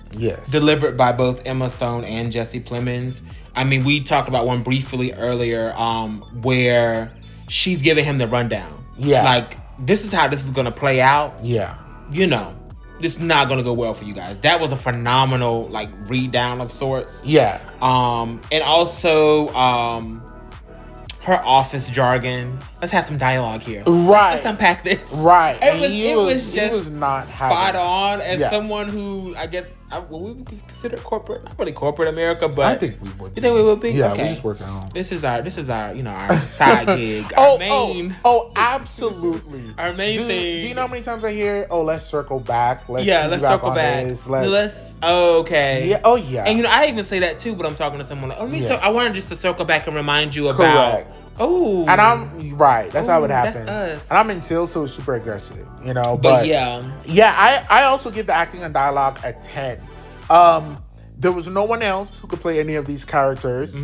delivered by both Emma Stone and Jesse Plemons. I mean, we talked about one briefly earlier where she's giving him the rundown. Yeah. Like, this is how this is going to play out. Yeah. This is not going to go well for you guys. That was a phenomenal, like, read down of sorts. Yeah. And also, her office jargon. Let's have some dialogue here. Right. Let's unpack this. Right. It was he just was not spot having, on as someone who, I guess, we would consider corporate, not really corporate America, but I think we would. You think we would be? Yeah, okay. we just working on. This is our our side gig. Our main. Absolutely. Our main thing. Do you know how many times I hear, let's circle back. Let's circle back. Okay. Yeah. Oh yeah. And I even say that too, but I'm talking to someone like, I wanted just to circle back and remind you about. Correct. Oh. And I'm right. That's how it happens. That's us. And I'm in sales, so it's super aggressive, But yeah. Yeah, I also give the acting and dialogue a 10. There was no one else who could play any of these characters.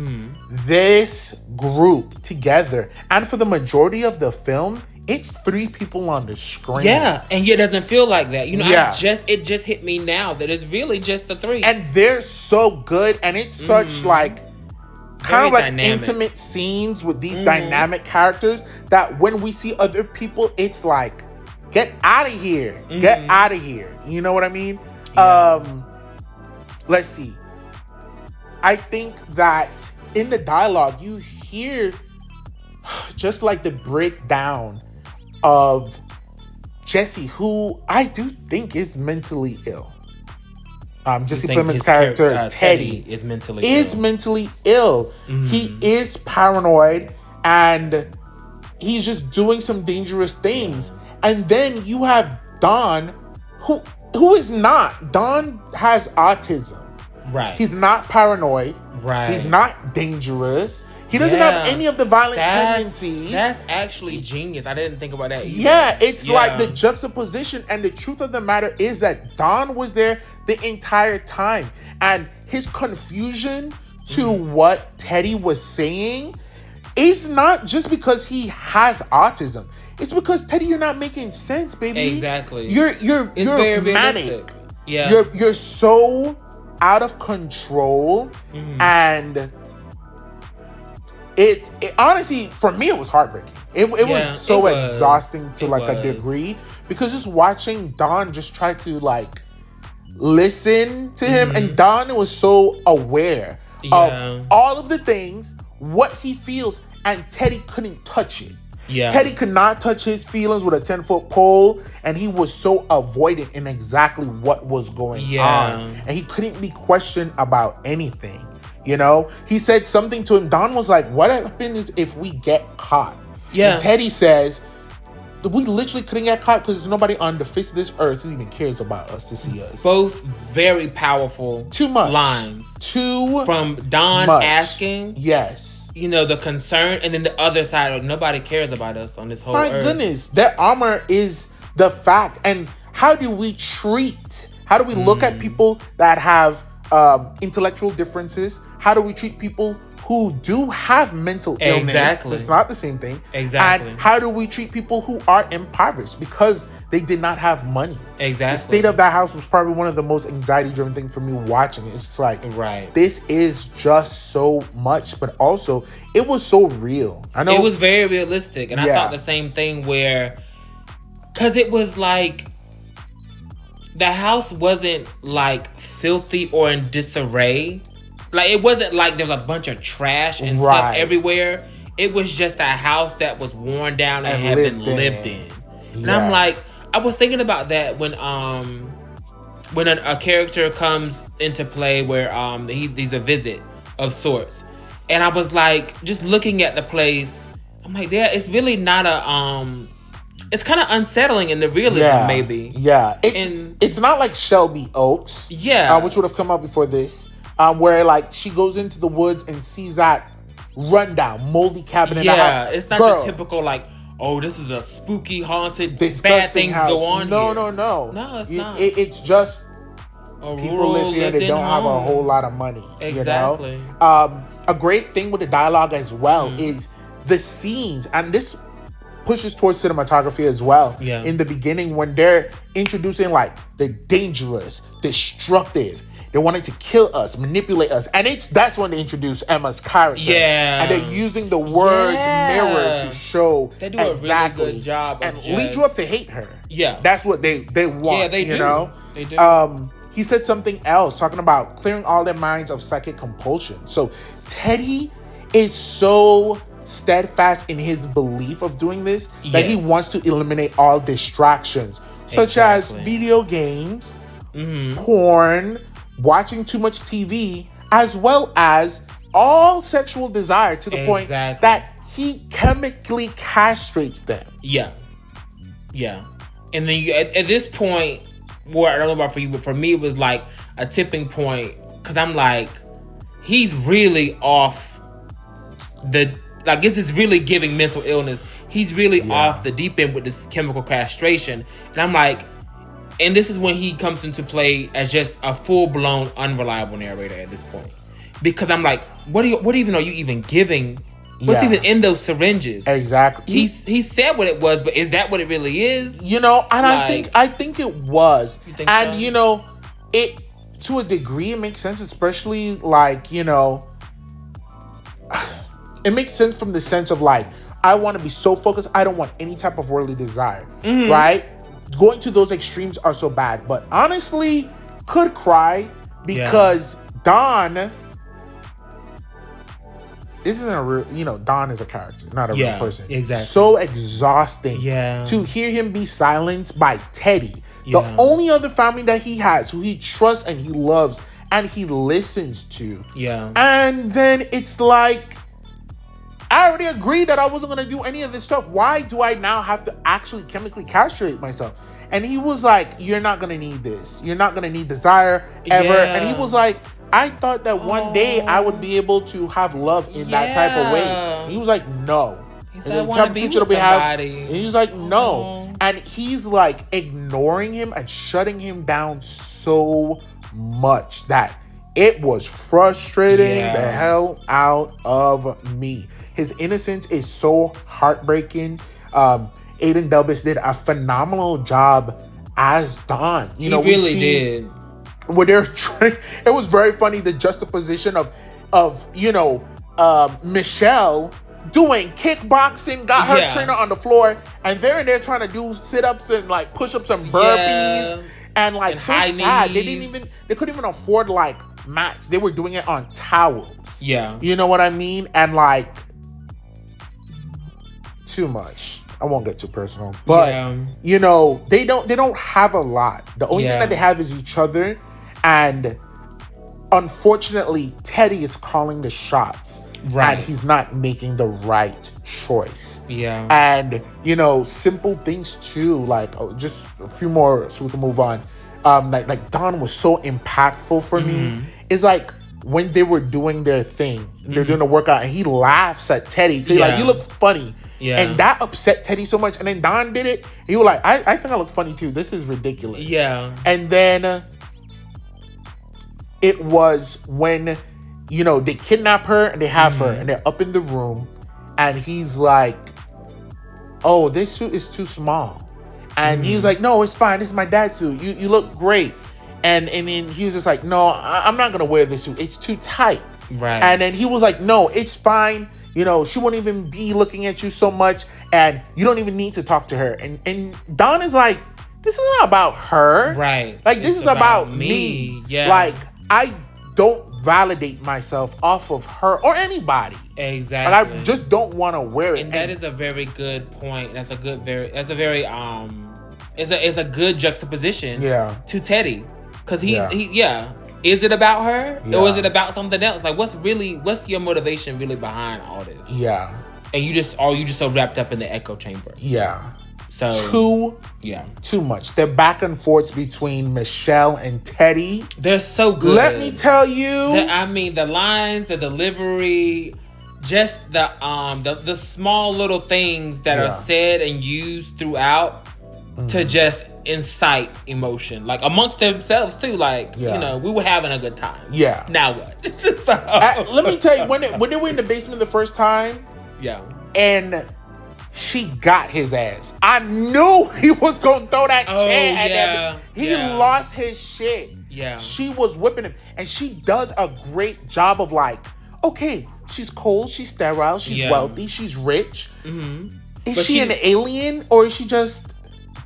This group together, and for the majority of the film, it's 3 people on the screen. Yeah, and it doesn't feel like that. It just hit me now that it's really just the 3. And they're so good, and it's such like kind of like dynamic. Intimate scenes with these dynamic characters that when we see other people, it's like, get out of here. Get out of here. You know what I mean? Yeah. Let's see. I think that in the dialogue, you hear just like the breakdown of Jesse, who I do think is mentally ill. Jesse Plemons' character, Teddy, is mentally ill. He is paranoid, and he's just doing some dangerous things. And then you have Don, who is not. Don has autism. Right. He's not paranoid. Right. He's not dangerous. He doesn't have any of the violent tendencies. That's actually genius. I didn't think about that either. Yeah, it's like the juxtaposition, and the truth of the matter is that Don was there the entire time. And his confusion to what Teddy was saying is not just because he has autism. It's because, Teddy, you're not making sense, baby. Exactly. You're very manic. realistic. Yeah. You're so out of control, and it honestly, for me, it was heartbreaking. It was so exhausting to a degree, because just watching Don just try to listen to him, and Don was so aware of all of the things, what he feels, and Teddy couldn't touch it. Yeah. Teddy could not touch his feelings with a 10-foot pole, and he was so avoidant in exactly what was going on. And he couldn't be questioned about anything. He said something to him. Don was like, what happens if we get caught? Yeah. And Teddy says, we literally couldn't get caught because there's nobody on the face of this earth who even cares about us to see us. Both very powerful lines. From Don asking. Yes. The concern, and then the other side, nobody cares about us on this whole earth. My goodness, their armor is the fact. And how do we look at people that have intellectual differences? How do we treat people who do have mental illness? Exactly. It's not the same thing. Exactly. And how do we treat people who are impoverished because they did not have money? Exactly. The state of that house was probably one of the most anxiety-driven things for me watching it. It's just like, this is just so much, but also it was so real. I know it was very realistic, and I thought the same thing because it was like the house wasn't filthy or in disarray. It wasn't like there was a bunch of trash and stuff everywhere. It was just a house that was worn down and had been lived in. And I'm like, I was thinking about that when a character comes into play where he's a visit of sorts. And I was like, just looking at the place, I'm like, it's really not it's kind of unsettling in the realism, maybe. Yeah. It's not like Shelby Oaks. Yeah. Which would have come out before this. Where she goes into the woods and sees that rundown, moldy cabin in the house. Yeah, it's not your typical this is a spooky, haunted, bad things house. Go on No, here. No, it's not. It's just people live here. They don't have a whole lot of money. Exactly. A great thing with the dialogue as well is the scenes, and this pushes towards cinematography as well. Yeah. In the beginning, when they're introducing the dangerous, destructive. They wanted to kill us, manipulate us. And that's when they introduce Emma's character. Yeah. And they're using the words mirror to show they do exactly. A really good job of and lead you up to hate her. Yeah. That's what they want. Yeah, they do. They do. He said something else, talking about clearing all their minds of psychic compulsion. So Teddy is so steadfast in his belief of doing this, that he Yes. wants to eliminate all distractions, such as video games, porn, watching too much TV, as well as all sexual desire, to the point that he chemically castrates them. Yeah. And then at this point, where I don't know about for you, but for me, it was like a tipping point, because I'm like, he's really off the, like, this is really giving mental illness. He's really off the deep end with this chemical castration. And I'm like, and this is when he comes into play as just a full-blown unreliable narrator at this point. Because I'm like, what even are you even giving? What's even in those syringes? Exactly. He said what it was, but is that what it really is? You know, and like, I think it was. And so? you know, it, to a degree, it makes sense, especially like, you know, it makes sense from the sense of like, I want to be so focused, I don't want any type of worldly desire, right? Going to those extremes are so bad. But honestly, could cry, because Don, this isn't a real, you know, Don is a character, not a real person. Exactly. So exhausting. To hear him be silenced by Teddy, the only other family that he has, who he trusts and he loves and he listens to. And then it's like, I already agreed that I wasn't going to do any of this stuff. Why do I now have to actually chemically castrate myself? And he was like, you're not going to need this. You're not going to need desire ever. And he was like, I thought that one day I would be able to have love in that type of way. And he was like, no. He said, I want to be with somebody. And he's like, no. And he's like ignoring him and shutting him down so much that it was frustrating the hell out of me. His innocence is so heartbreaking. Aiden Delbus did a phenomenal job as Don. You know, he really did. Where they're trying, it was very funny, the juxtaposition of you know, Michelle doing kickboxing, got her trainer on the floor, and they're in there trying to do sit-ups and like push-ups and burpees and like, so sad. They couldn't even afford like mats. They were doing it on towels. You know what I mean? And like, too much. I won't get too personal, but you know, they don't have a lot. The only thing that they have is each other, and unfortunately, Teddy is calling the shots, and he's not making the right choice. And you know, simple things too, like just a few more so we can move on. Like Don was so impactful for me. It's like when they were doing their thing, they're doing the workout, and he laughs at Teddy. He's like, "You look funny." And that upset Teddy so much. And then Don did it. He was like, I think I look funny too. This is ridiculous. And then it was when, you know, they kidnap her and they have her and they're up in the room. And he's like, oh, this suit is too small. And he's like, no, it's fine. This is my dad's suit. You look great. And then he was just like, no, I'm not going to wear this suit. It's too tight. And then he was like, no, it's fine. You know, she won't even be looking at you so much, and you don't even need to talk to her. And Don is like, this is not about her. Like, this is about me. Like, I don't validate myself off of her or anybody. Like, I just don't want to wear it. And that is a very good point. It's a good juxtaposition to Teddy. Because is it about her? Or is it about something else? Like, what's your motivation really behind all this? And you just so wrapped up in the echo chamber. So too much. The back and forths between Michelle and Teddy, they're so good. Let me tell you. I mean, the lines, the delivery, just the small little things that are said and used throughout to just incite emotion, like amongst themselves too. Like, you know, we were having a good time. Now what? Let me tell you, when they were in the basement the first time, and she got his ass, I knew he was gonna throw that chair at him. He lost his shit. She was whipping him, and she does a great job of like, okay, she's cold, she's sterile, she's wealthy, she's rich. Is she an alien, or is she just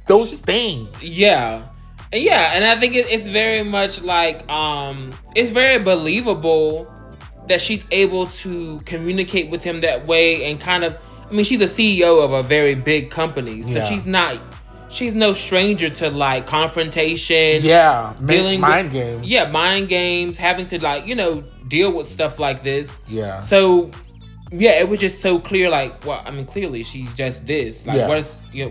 those things? And I think it's very much like it's very believable that she's able to communicate with him that way and kind of, I mean, she's a CEO of a very big company, so she's no stranger to like confrontation. Yeah, dealing mind with, games. Yeah, mind games, having to like, deal with stuff like this. Yeah. So, yeah, it was just so clear. Like, well, I mean, clearly she's just this. Like, what is Yeah.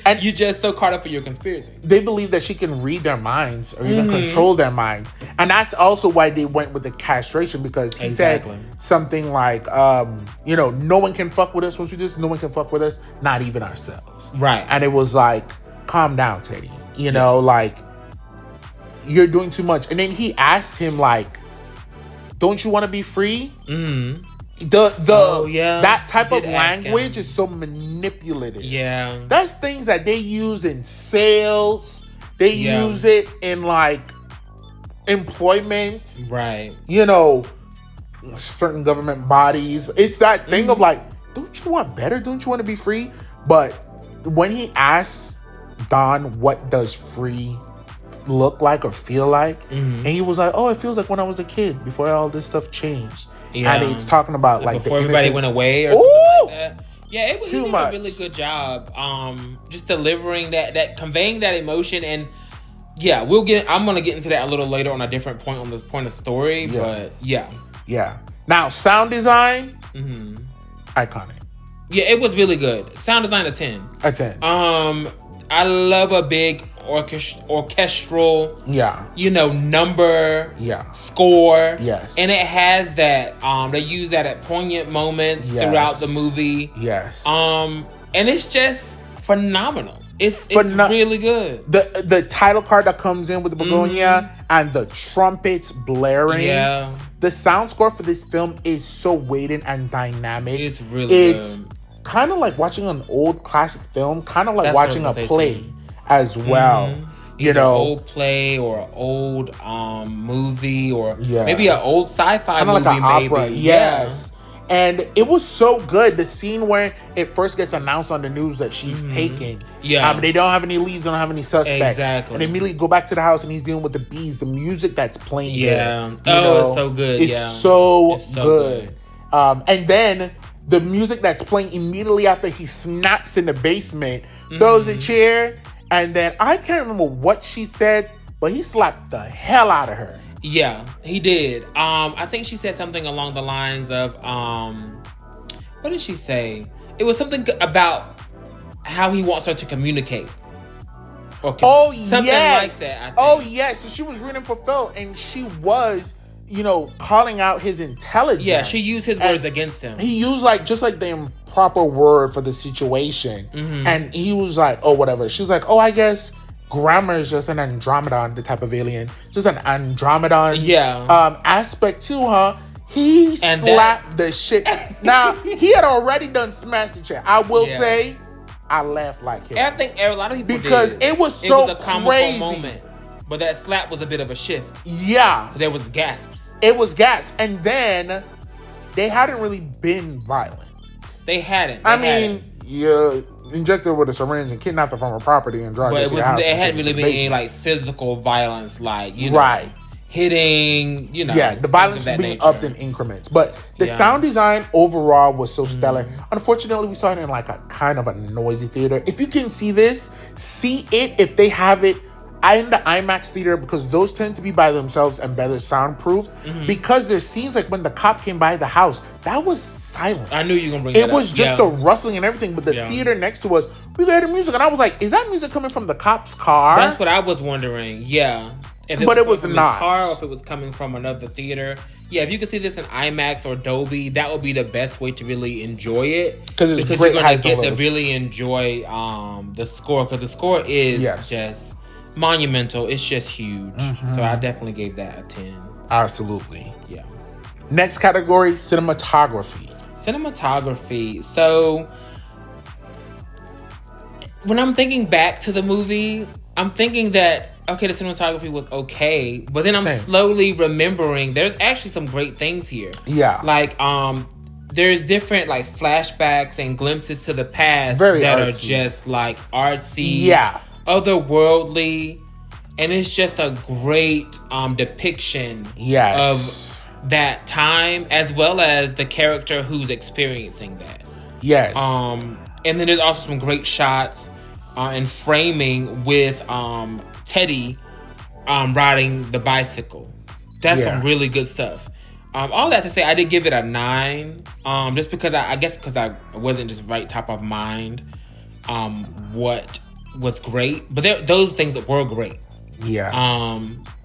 And you're just so caught up in your conspiracy. They believe that she can read their minds or even control their minds. And that's also why they went with the castration, because he said something like, no one can fuck with us once we do this. No one can fuck with us, not even ourselves. Right. And it was like, calm down, Teddy. Like, you're doing too much. And then he asked him, like, don't you want to be free? Mm-hmm. That type of language is so manipulative. Yeah. That's things that they use in sales. They use it in like employment. Right. Certain government bodies. It's that thing of like, don't you want better? Don't you want to be free? But when he asks Don, what does free look like or feel like? And he was like, oh, it feels like when I was a kid before all this stuff changed. Yeah. And it's talking about like before everybody went away or something like that. Yeah, he did a really good job. Just delivering that conveying that emotion, and I'm gonna get into that a little later on a different point on the point of story. Yeah. But yeah. Now sound design, iconic. Yeah, it was really good. Sound design a 10. A 10. I love a big orchestral, number, score, yes, and it has that. They use that at poignant moments throughout the movie, yes. And it's just phenomenal. It's really good. The title card that comes in with the begonia and the trumpets blaring. Yeah, the sound score for this film is so weighted and dynamic. It's really good. Kind of like watching an old classic film, kind of like watching a play as well. Old play or an old movie or maybe an old sci-fi movie, like an opera. Maybe. Yes. And it was so good. The scene where it first gets announced on the news that she's taking. Yeah. They don't have any leads, they don't have any suspects. Exactly. And immediately go back to the house and he's dealing with the bees. The music that's playing there. It's so good. It's so good. And then the music that's playing immediately after he snaps in the basement, throws a chair, and then I can't remember what she said, but he slapped the hell out of her. Yeah, he did. I think she said something along the lines of, what did she say? It was something about how he wants her to communicate. Something like that, I think. Oh, yes. So she was rooting for Phil, and she was, calling out his intelligence. Yeah, she used his words against him. He used, just like the improper word for the situation. And he was like, oh, whatever. She was like, oh, I guess grammar is just an Andromedon, the type of alien. Just an Andromedon aspect to her. He slapped the shit. Now, he had already done smash the chair. I will say, I laughed like him. I think a lot of people because did. It was so a comical crazy. Moment. But that slap was a bit of a shift. Yeah. There was gasps. It was gasps. And then, they hadn't really been violent. They hadn't. You inject her with a syringe and kidnap her from her property and drive her to the house. It hadn't really been any physical violence, hitting, the violence is being upped in increments. But the sound design overall was so stellar. Unfortunately, we saw it in a kind of a noisy theater. If you can see this, see it if they have it in the IMAX theater, because those tend to be by themselves and better soundproofed. Because there's scenes like when the cop came by the house, that was silent. I knew you were gonna bring that up. It was just the rustling and everything, but the theater next to us, we heard the music, and I was like, is that music coming from the cop's car? That's what I was wondering. Yeah. But it was not. Car, or if it was coming from another theater. Yeah, if you could see this in IMAX or Dolby, that would be the best way to really enjoy it. Because you're gonna get to really enjoy the score. Because the score is just monumental. It's just huge. So I definitely gave that a 10. Absolutely. Yeah. Next category, cinematography. So when I'm thinking back to the movie, I'm thinking that the cinematography was okay, but then I'm slowly remembering there's actually some great things here. Yeah. There's different flashbacks and glimpses to the past that artsy. Are just artsy. Yeah. Otherworldly, and it's just a great depiction of that time, as well as the character who's experiencing that. Yes. And then there's also some great shots and framing with Teddy riding the bicycle. That's some really good stuff. All that to say, I did give it a 9, just because I guess because I wasn't just right top of mind what was great, but those things were great. Yeah.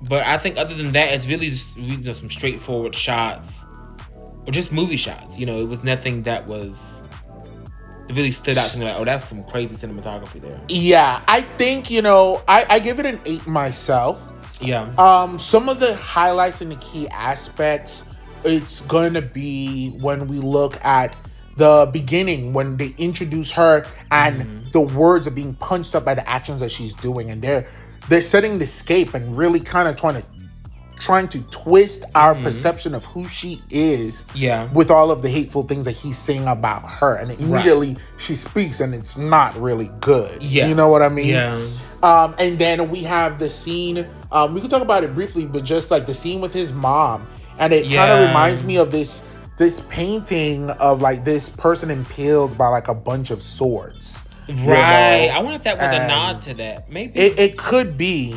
But I think other than that, it's really just some straightforward shots, or just movie shots. It was nothing that really stood out to me like, oh, that's some crazy cinematography there. Yeah, I think I give it an 8 myself. Yeah. Some of the highlights and the key aspects, it's going to be when we look at the beginning, when they introduce her and the words are being punched up by the actions that she's doing, and they're setting the scape and really kind of trying to twist our perception of who she is. Yeah. With all of the hateful things that he's saying about her, and immediately she speaks, and it's not really good. Yeah. You know what I mean? Yeah. And then we have the scene. We could talk about it briefly, but just like the scene with his mom, and it kind of reminds me of this painting of like this person impaled by like a bunch of swords. Right. I wonder if that was a nod to that. Maybe it could be.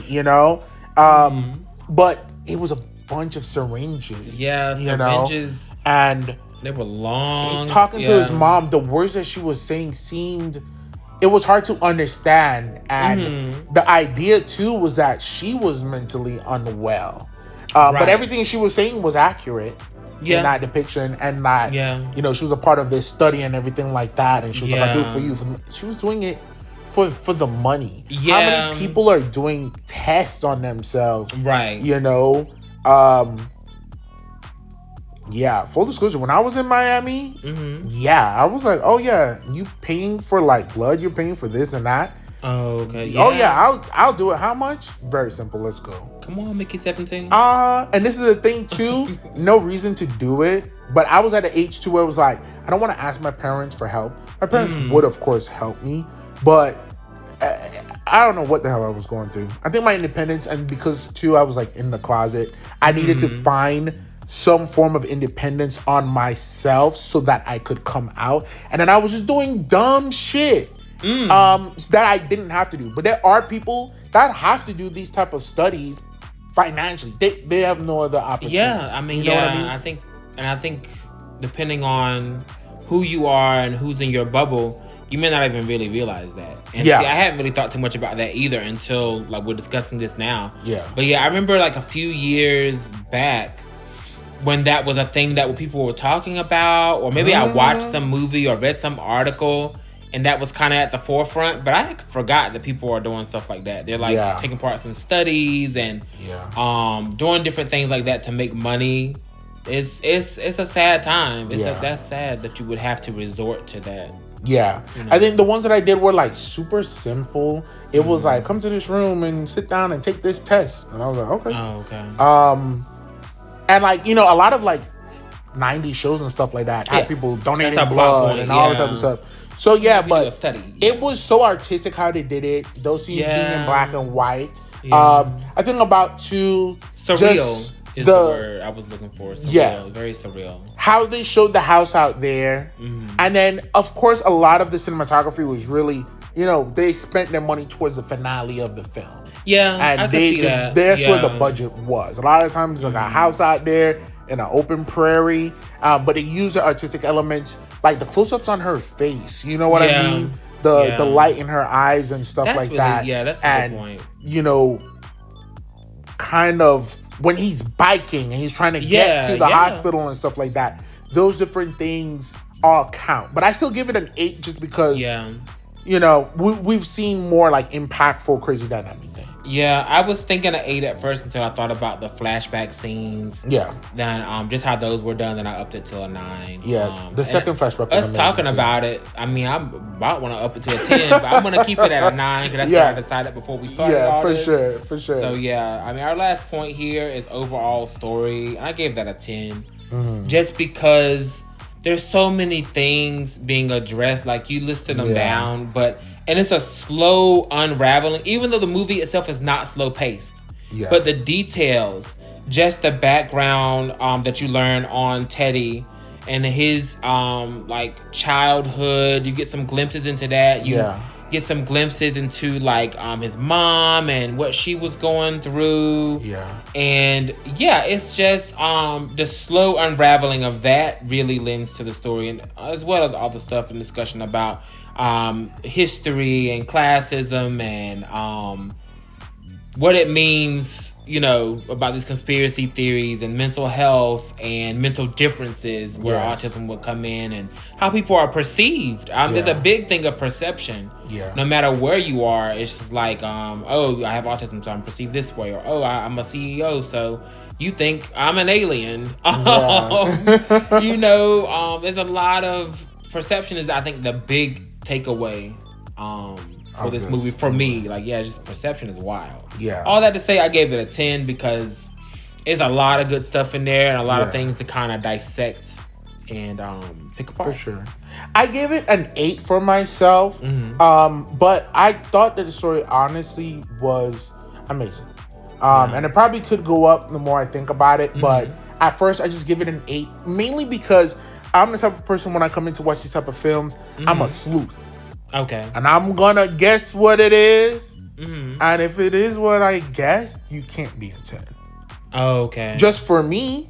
But it was a bunch of syringes. Yeah, syringes, and they were long. Talking to his mom, the words that she was saying it was hard to understand, and the idea too was that she was mentally unwell. But everything she was saying was accurate in that depiction, and that she was a part of this study and everything like that. And she was like, "I do it for you." She was doing it for the money. Yeah. How many people are doing tests on themselves? Right. Yeah, full disclosure, when I was in Miami, I was like, oh yeah, you paying for like blood, you're paying for this and that. Oh, okay. Yeah. Oh yeah, I'll do it. How much? Very simple, let's go. Come on, Mickey 17. And this is the thing too, no reason to do it, but I was at an age too where it was like, I don't want to ask my parents for help. My parents would of course help me, but I don't know what the hell I was going through. I think my independence, and because too I was like in the closet, I needed to find some form of independence on myself so that I could come out. And then I was just doing dumb shit that I didn't have to do. But there are people that have to do these type of studies financially. They have no other opportunity. Yeah, I mean, you know what I mean? I think depending on who you are and who's in your bubble, you may not even really realize that. And see, I hadn't really thought too much about that either until like we're discussing this now. Yeah. But yeah, I remember like a few years back when that was a thing that people were talking about, or maybe I watched some movie or read some article and that was kind of at the forefront, but I forgot that people are doing stuff like that. They're like taking parts in studies and doing different things like that to make money. It's a sad time. That's sad that you would have to resort to that. Yeah. I think the ones that I did were like super simple. It was like, come to this room and sit down and take this test. And I was like, okay. Oh, okay. And like, a lot of like 90s shows and stuff like that had people donating blood and all this other stuff. So but it was so artistic how they did it. Those scenes being in black and white. I think about surreal is the word I was looking for. Surreal, very surreal. How they showed the house out there. And then of course a lot of the cinematography was really, they spent their money towards the finale of the film. Yeah, and I could see that. That's where the budget was. A lot of times, like a house out there in an open prairie, but they use the artistic elements, like the close-ups on her face. You know what I mean? The light in her eyes and stuff like that. Yeah, that's a good point. Kind of when he's biking and he's trying to get to the hospital and stuff like that. Those different things all count. But I still give it an 8 just because. We've seen more like impactful, crazy dynamic things. Yeah, I was thinking an 8 at first until I thought about the flashback scenes. Yeah. Then just how those were done, then I upped it to a 9. Yeah, the second flashback. Us talking about it, I mean, I about want to up it to a 10, but I'm gonna keep it at a 9 because that's what I decided before we started. Yeah, for sure. So yeah, I mean, our last point here is overall story, and I gave that a 10, just because there's so many things being addressed, like you listed them down, and it's a slow unraveling, even though the movie itself is not slow paced. Yeah. But the details, just the background that you learn on Teddy and his like childhood. You get some glimpses into that. You get some glimpses into like his mom and what she was going through. Yeah. And yeah, it's just the slow unraveling of that really lends to the story, and as well as all the stuff and discussion about history and classism and what it means, you know, about these conspiracy theories and mental health and mental differences where autism would come in and how people are perceived. There's a big thing of perception. Yeah. No matter where you are, it's just like, oh, I have autism, so I'm perceived this way. Or, oh, I'm a CEO, so you think I'm an alien. Yeah. You know, there's a lot of perception is, I think, the big takeaway for this movie for me. Like, yeah, just perception is wild. Yeah. All that to say, I gave it a 10 because it's a lot of good stuff in there and a lot of things to kind of dissect and pick apart. For sure. I gave it an 8 for myself. Mm-hmm. But I thought that the story honestly was amazing. And it probably could go up the more I think about it. But at first I just give it an 8, mainly because I'm the type of person when I come in to watch these type of films, I'm a sleuth. Okay. And I'm gonna guess what it is. And if it is what I guessed, you can't be a 10. Okay. Just for me,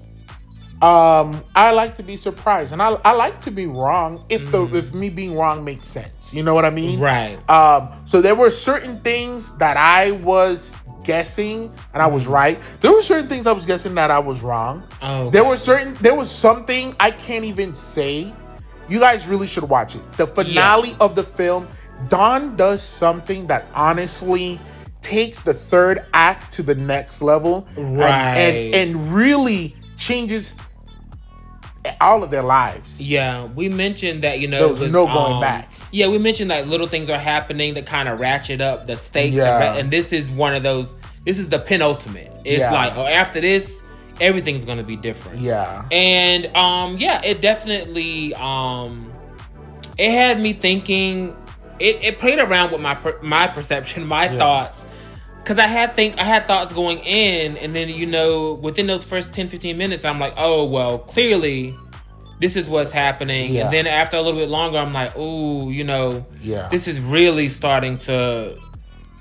I like to be surprised. And I like to be wrong if me being wrong makes sense. You know what I mean? Right. So there were certain things that I was guessing and I was right. There were certain things I was guessing that I was wrong. Okay. There was something I can't even say. You guys really should watch it. The finale of the film, Don does something that honestly takes the third act to the next level. Right. And really changes all of their lives. Yeah, we mentioned that, you know, There was no going back. Yeah, we mentioned that little things are happening that kind of ratchet up the stakes. Yeah. And this is one of those, this is the penultimate. It's like, oh, after this, everything's going to be different. Yeah. And it definitely it had me thinking. It played around with my perception, my thoughts, because I had thoughts going in, and then, you know, within those first 10-15 minutes, I'm like, oh well, clearly this is what's happening. And then after a little bit longer, I'm like, oh, you know, this is really starting to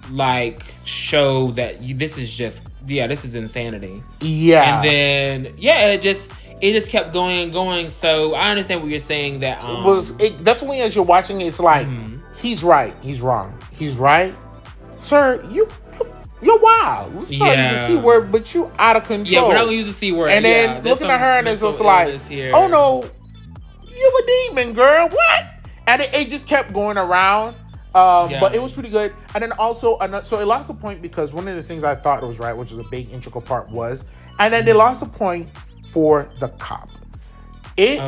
like show that this is just this is insanity. And then it just kept going and going. So I understand what you're saying, that it definitely, as you're watching, it's like he's right, he's wrong, he's right, sir, you're wild. Let's not use the C word, but you out of control. Yeah, we're not gonna use the C word. And then looking at her, and it's just like, oh no, you a demon, girl. What? And it just kept going around. But it was pretty good. And then also, so it lost a point because one of the things I thought was right, which was a big integral part, was, and then they lost a point for the cop. It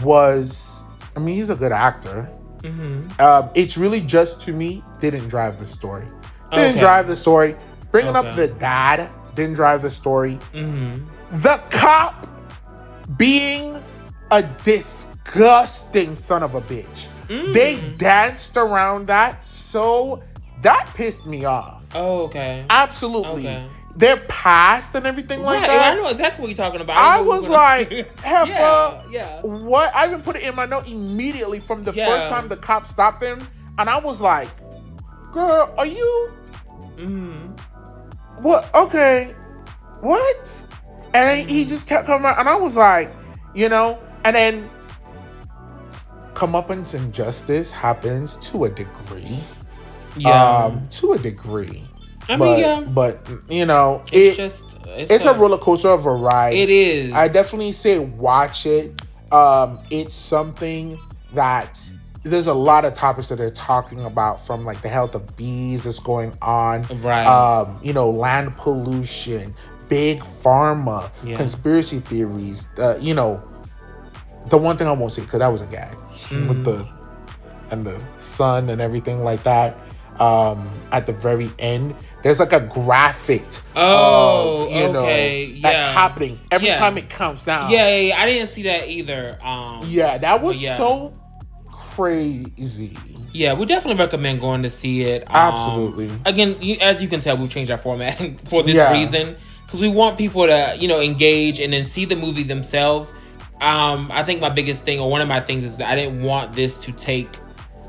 was, I mean, he's a good actor. It's really just, to me, didn't drive the story. Didn't drive the story. Bringing up the dad didn't drive the story. The cop being a disgusting son of a bitch. They danced around that, so that pissed me off. Absolutely. Their past and everything like that. I know exactly what you're talking about. I was like, Heffa, what? I even put it in my note immediately from the first time the cop stopped him, and I was like, girl, are you... What? Okay. What? And he just kept coming out, and I was like, you know, and then comeuppance and justice happens to a degree. To a degree. But you know, it's a roller coaster of a ride. It is. I definitely say watch it. It's something that there's a lot of topics that they're talking about, from like the health of bees that's going on, right? You know, land pollution, big pharma, conspiracy theories. You know, the one thing I won't say, because that was a gag, with the sun and everything like that. At the very end, there's like a graphic of, you know, that's happening every time it counts down. I didn't see that either. That was so crazy. We definitely recommend going to see it. Absolutely. Again, as you can tell, we've changed our format for this reason, because we want people to, engage and then see the movie themselves. I think my biggest thing, or one of my things, is that I didn't want this to take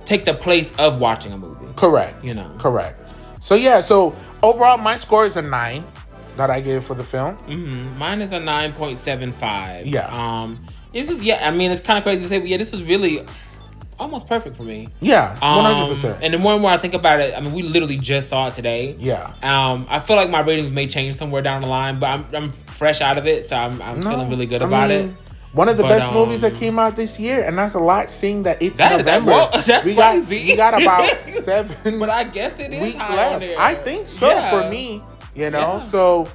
the place of watching a movie. Correct. Correct. So overall, my score is a 9 that I gave for the film. Mm-hmm. Mine is a 9.75. Yeah. It's kind of crazy to say, but this was really almost perfect for me. Yeah, 100%. And the more and more I think about it, we literally just saw it today. Yeah. I feel like my ratings may change somewhere down the line, but I'm fresh out of it, so I'm feeling really good about it. One of the best movies that came out this year, and that's a lot, seeing that it's November. That's crazy. We got about 7 but I guess it is weeks left. I think so, for me. Yeah. So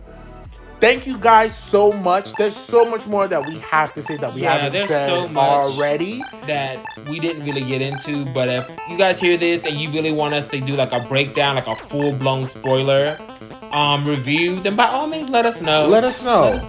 thank you guys so much. There's so much more that we have to say that we haven't said so much already that we didn't really get into. But if you guys hear this and you really want us to do like a breakdown, like a full-blown spoiler review, then by all means let us know. Let us know.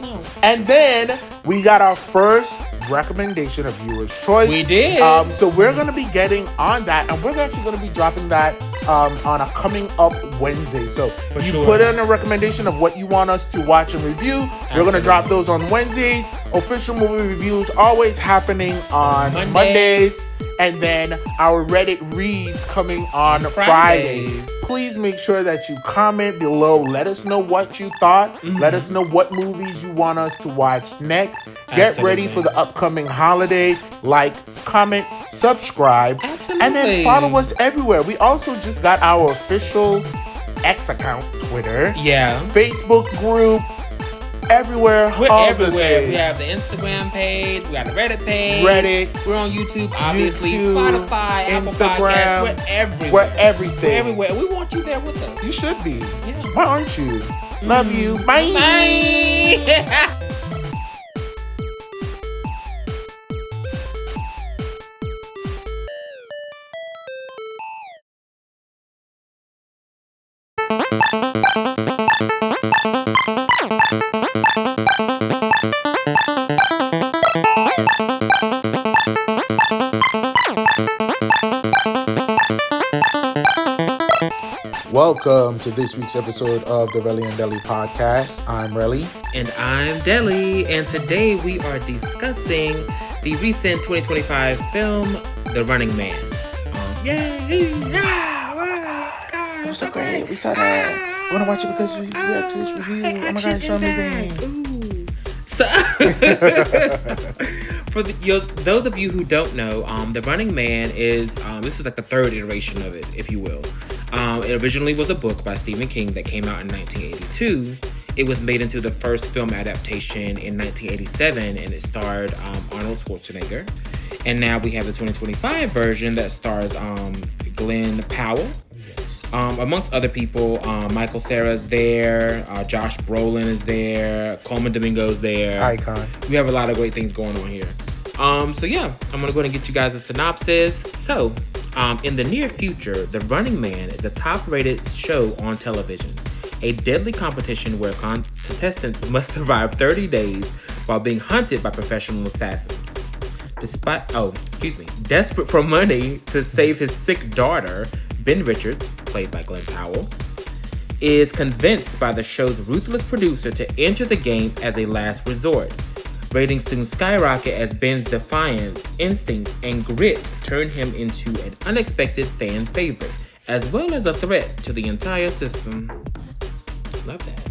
And then we got our first recommendation of viewers' choice. We did. So we're going to be getting on that, and we're actually going to be dropping that on a coming up Wednesday. So put in a recommendation of what you want us to watch and review. Absolutely. We're going to drop those on Wednesdays. Official movie reviews always happening on Mondays. And then our Reddit reads coming on Fridays. Please make sure that you comment below. Let us know what you thought. Mm-hmm. Let us know what movies you want us to watch next. Get ready for the upcoming holiday. Like, comment, subscribe. Absolutely. And then follow us everywhere. We also just got our official X account, Twitter. Yeah. Facebook group. Everywhere. We're everywhere. We have the Instagram page. We got the Reddit page. We're on YouTube, obviously. Spotify, Instagram. Apple Podcasts. We're everywhere. We're everything. We're everywhere. And we want you there with us. You should be. Yeah. Why aren't you? Love you. Bye. Bye. Welcome to this week's episode of the Relly and Deli podcast. I'm Relly. And I'm Deli. And today we are discussing the recent 2025 film, The Running Man. Yay! It was so great. We saw that. We want to watch it because we react to this review. Oh my God, it's so amazing. So, for those of you who don't know, The Running Man is, this is like the third iteration of it, if you will. It originally was a book by Stephen King that came out in 1982. It was made into the first film adaptation in 1987, and it starred Arnold Schwarzenegger. And now we have the 2025 version that stars Glenn Powell. Yes. Amongst other people, Michael Cera's there, Josh Brolin is there, Coleman Domingo's there. Icon. We have a lot of great things going on here. I'm going to go ahead and get you guys a synopsis. So, in the near future, The Running Man is a top-rated show on television. A deadly competition where contestants must survive 30 days while being hunted by professional assassins. Desperate for money to save his sick daughter, Ben Richards, played by Glenn Powell, is convinced by the show's ruthless producer to enter the game as a last resort. Ratings soon skyrocket as Ben's defiance, instincts, and grit turn him into an unexpected fan favorite, as well as a threat to the entire system. Love that.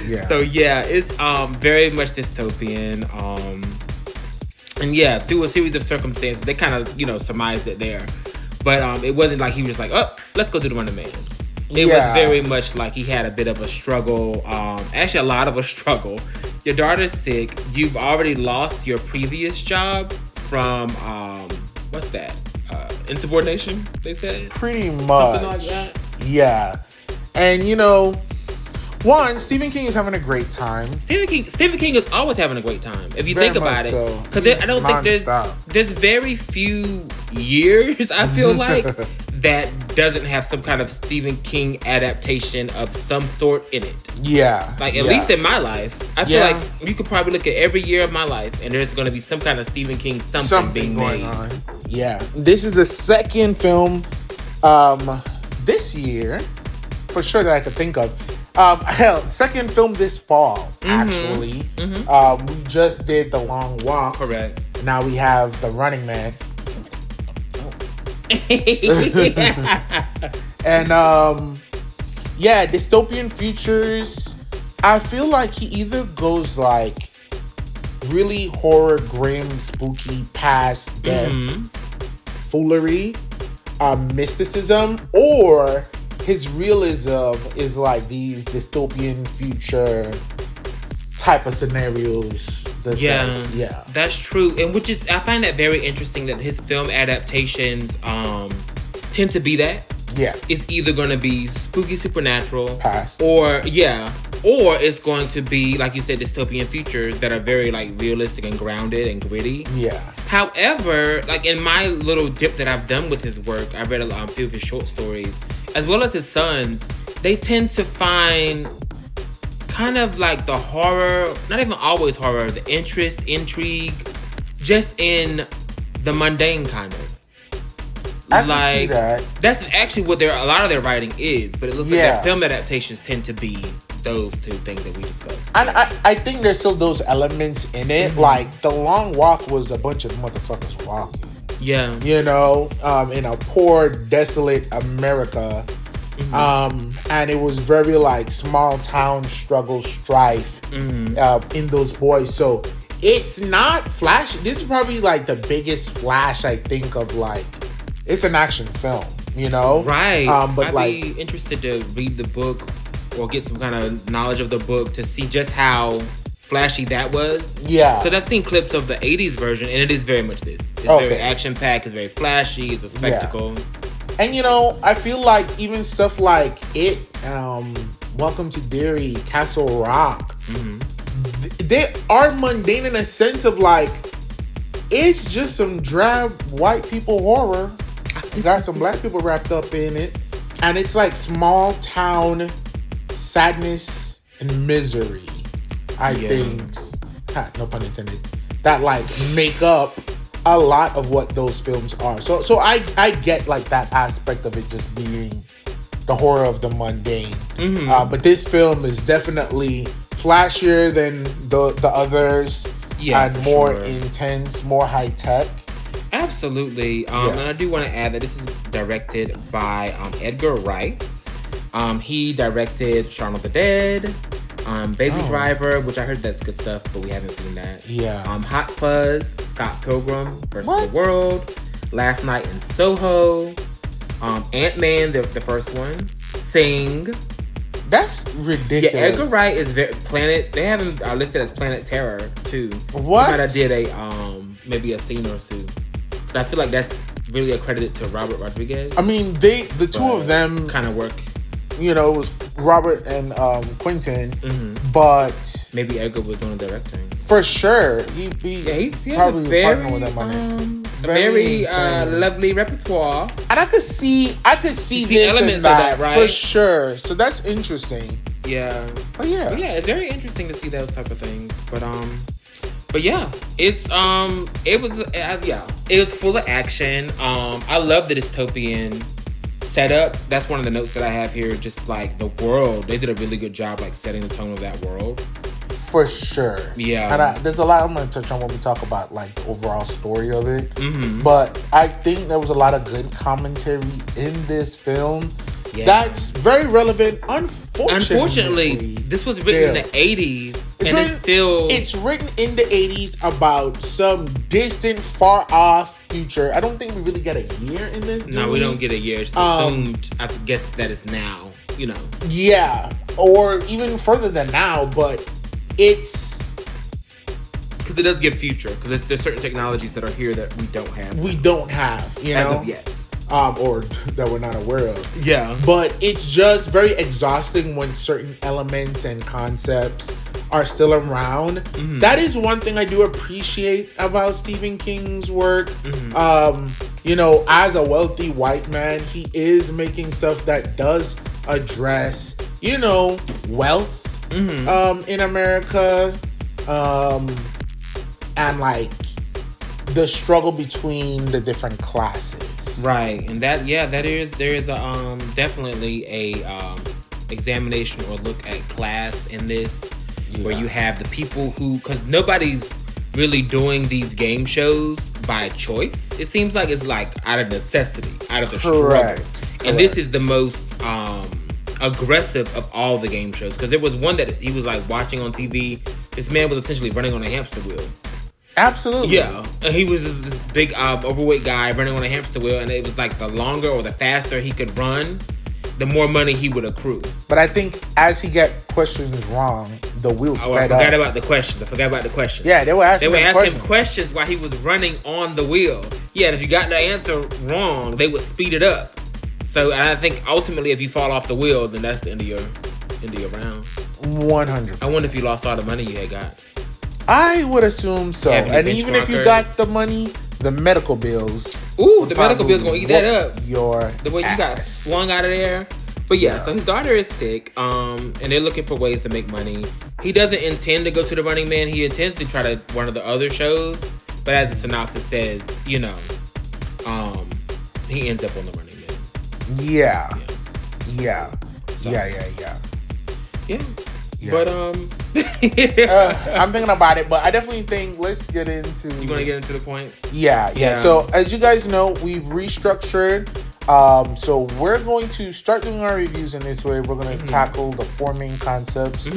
Yeah. So yeah, it's very much dystopian. And yeah, through a series of circumstances, they kind of, surmised it there. But it wasn't like he was just like, oh, let's go do The Running Man. It was very much like he had a bit of a struggle, actually a lot of a struggle. Your daughter's sick. You've already lost your previous job from, what's that? Insubordination, they said? Pretty much. Something like that? Yeah. And, one, Stephen King is having a great time. Stephen King is always having a great time, if you think about it. Because I don't think there's very few years, I feel like, that doesn't have some kind of Stephen King adaptation of some sort in it. Yeah. Like, at least in my life, I feel like you could probably look at every year of my life and there's going to be some kind of Stephen King something being going made. On. Yeah. This is the second film this year, for sure, that I could think of. Hell, second film this fall, actually. We just did The Long Walk. Correct. Now we have The Running Man. And yeah, dystopian futures. I feel like he either goes like really horror, grim, spooky, past death foolery, mysticism, or his realism is like these dystopian future type of scenarios. Yeah, that's true. And which is, I find that very interesting that his film adaptations tend to be that. Yeah. It's either going to be spooky supernatural. Past. Or it's going to be, like you said, dystopian futures that are very like realistic and grounded and gritty. Yeah. However, like in my little dip that I've done with his work, I read a few of his short stories, as well as his sons. They tend to find kind of like the horror, not even always horror, the interest, intrigue, just in the mundane kind of. I can see that. That's actually what a lot of their writing is, but it looks like their film adaptations tend to be those two things that we discussed. And I think there's still those elements in it. Like, The Long Walk was a bunch of motherfuckers walking. Yeah. You know, in a poor, desolate America. And it was very like small town struggle, strife in those boys. So it's not Flash. This is probably like the biggest Flash I think of. Like, it's an action film, you know? Right. But I'd be interested to read the book or get some kind of knowledge of the book to see just how flashy that was. Yeah. Because I've seen clips of the 80s version, and it is very much this. It's very action-packed, it's very flashy, it's a spectacle. Yeah. And, you know, I feel like even stuff like Welcome to Derry, Castle Rock, they are mundane in a sense of like, it's just some drab white people horror. Got some black people wrapped up in it. And it's like small town sadness and misery, I think. No pun intended. That like make up a lot of what those films are. So I get like that aspect of it just being the horror of the mundane. But this film is definitely flashier than the others. And more intense, more high tech. Absolutely. And I do want to add that this is directed by Edgar Wright. He directed Shaun of the Dead, Baby Driver, which I heard that's good stuff, but we haven't seen that. Yeah. Hot Fuzz, Scott Pilgrim vs. the World, Last Night in Soho, Ant-Man, the first one, Sing. That's ridiculous. Yeah, Edgar Wright is Planet. They have him listed as Planet Terror too. What? He might have did a maybe a scene or two. But I feel like that's really accredited to Robert Rodriguez. I mean, the two of them kind of work. You know, it was Robert and Quentin, but maybe Edgar was doing the directing. For sure, he probably partnered with them on it. Very lovely repertoire, and I could see this elements and that, of that, right? For sure. So that's interesting. Yeah, but yeah, it's very interesting to see those type of things. But yeah, it was full of action. I love the dystopian setup. That's one of the notes that I have here. Just like the world, they did a really good job like setting the tone of that world. For sure. Yeah. And there's a lot I'm going to touch on when we talk about like the overall story of it. But I think there was a lot of good commentary in this film. Yeah. That's very relevant. Unfortunately, this was written in the 80s. It's written in the 80s about some distant, far off future. I don't think we really get a year in this. No, we don't get a year. It's assumed, I guess, that it's now, you know. Yeah. Or even further than now, but it's... Because it does give future. Because there's certain technologies that are here that we don't have. You know? As of yet. Or that we're not aware of. Yeah. But it's just very exhausting when certain elements and concepts are still around. That is one thing I do appreciate about Stephen King's work. You know, as a wealthy white man, he is making stuff that does address, you know, wealth in America. And like the struggle between the different classes. Right, and there is a definitely a examination or look at class in this, where you have the people who, because nobody's really doing these game shows by choice. It seems like it's like out of necessity, out of the struggle. And this is the most aggressive of all the game shows, because there was one that he was like watching on TV. This man was essentially running on a hamster wheel. Absolutely. Yeah. And he was this big overweight guy running on a hamster wheel, and it was like the longer or the faster he could run, the more money he would accrue. But I think as he got questions wrong, the wheel sped up. I forgot about the question. Yeah, they were asking him questions while he was running on the wheel. Yeah, and if you got the answer wrong, they would speed it up. So I think ultimately, if you fall off the wheel, then that's the end of your round. 100%. I wonder if you lost all the money you had got. I would assume so. And even if you got the money, the medical bills. Ooh, the medical bills gonna eat that up. The way you got swung out of there. But yeah, so his daughter is sick, and they're looking for ways to make money. He doesn't intend to go to the Running Man. He intends to try to one of the other shows. But as the synopsis says, he ends up on the Running Man. Yeah. But I'm thinking about it, but I definitely think let's get into. You want to get into the points? Yeah. So as you guys know, we've restructured. So we're going to start doing our reviews in this way. We're going to tackle the 4 main concepts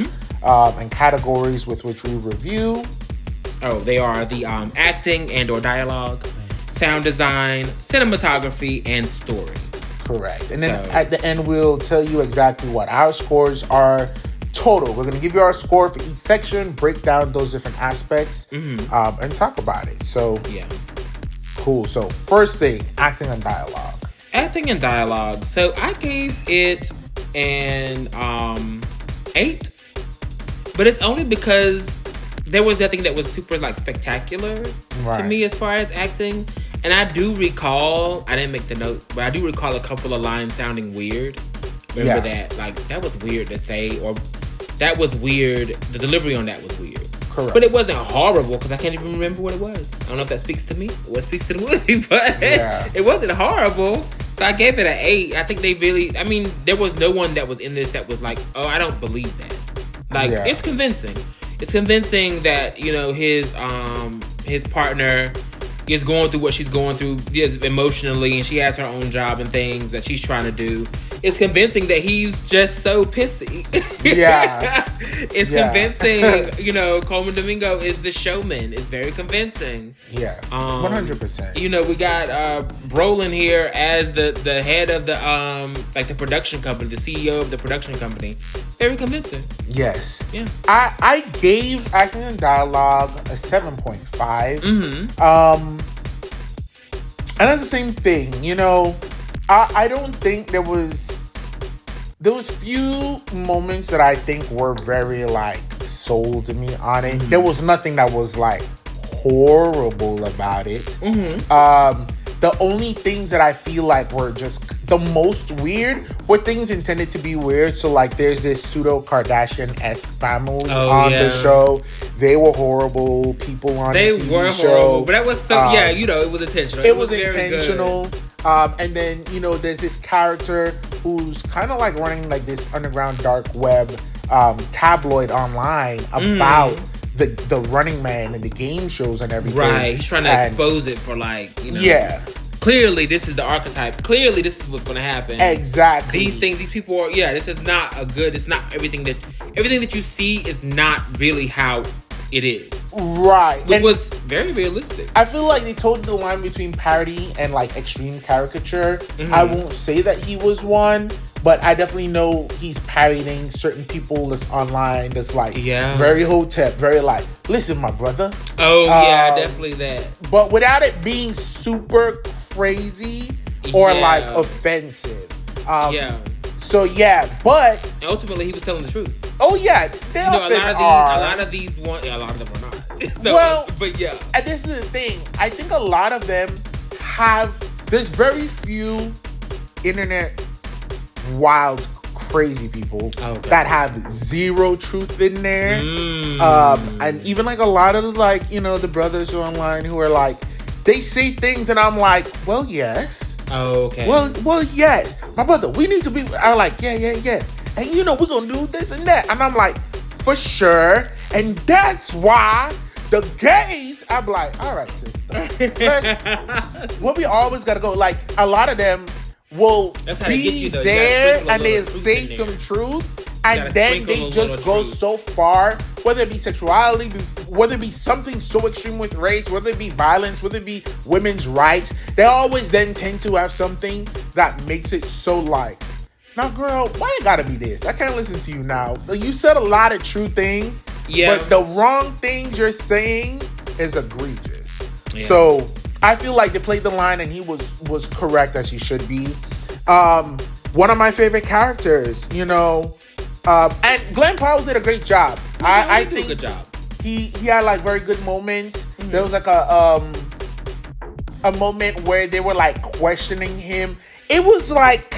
and categories with which we review. Oh, they are the acting and or dialogue, sound design, cinematography, and story. Correct. And then at the end, we'll tell you exactly what our scores are total. We're going to give you our score for each section, break down those different aspects, and talk about it. So, cool. So, first thing, acting and dialogue. Acting and dialogue. So, I gave it an 8, but it's only because there was nothing that was super like spectacular to me as far as acting. And I do recall, I didn't make the note, but I do recall a couple of lines sounding weird. Remember that? Like, that was weird to say, or that was weird. The delivery on that was weird. Correct. But it wasn't horrible, because I can't even remember what it was. I don't know if that speaks to me or what speaks to the movie, but it wasn't horrible. So I gave it an 8. I think they really, there was no one that was in this that was like, oh, I don't believe that. Like, it's convincing. It's convincing that, his partner is going through what she's going through emotionally, and she has her own job and things that she's trying to do. It's convincing that he's just so pissy. It's convincing, Coleman Domingo is the showman. It's very convincing. 100%. We got Brolin here as the head of the production company, the CEO of the production company. Very convincing. Yes. Yeah. I gave acting and dialogue a 7.5. And that's the same thing, I don't think there was few moments that I think were very like sold to me on it. There was nothing that was like horrible about it. The only things that I feel like were just the most weird were things intended to be weird. So like there's this pseudo Kardashian-esque family on the show. They were horrible. People on the TV show. Horrible. But that was so it was intentional. It was intentional. And then, there's this character who's kind of like running like this underground dark web tabloid online about the Running Man and the game shows and everything. Right. He's trying to expose it for clearly this is the archetype. Clearly this is what's going to happen. Exactly. These people are, this is not it's not everything that you see is not really how it is. Right. It was very realistic. I feel like they told the line between parody and like extreme caricature. I won't say that he was one, but I definitely know he's parodying certain people that's online that's like very hotep, very like, listen, my brother. Oh, definitely that. But without it being super crazy or like offensive. So but ultimately he was telling the truth. Oh yeah, a lot of these a lot of them are not. So, and this is the thing. I think a lot of them there's very few internet wild crazy people that have zero truth in there. And even like a lot of like, the brothers who are online who are like, they say things and I'm like, well, yes. Oh, okay. Well, yes. My brother, we need to be. I'm like, yeah. and we're gonna do this and that. And I'm like, for sure. And that's why the gays, I'm like, all right, sister. What we always gotta go, like, a lot of them will be there and they say some truth, and then they just go so far, whether it be sexuality, whether it be something so extreme with race, whether it be violence, whether it be women's rights, they always then tend to have something that makes it so like, now girl, why you gotta be this? I can't listen to you now. You said a lot of true things, but the wrong things you're saying is egregious. Yeah. So I feel like they played the line and he was correct as he should be. One of my favorite characters, and Glenn Powell did a great job. I think a good job. He had like very good moments. Mm-hmm. There was like a moment where they were like questioning him. It was like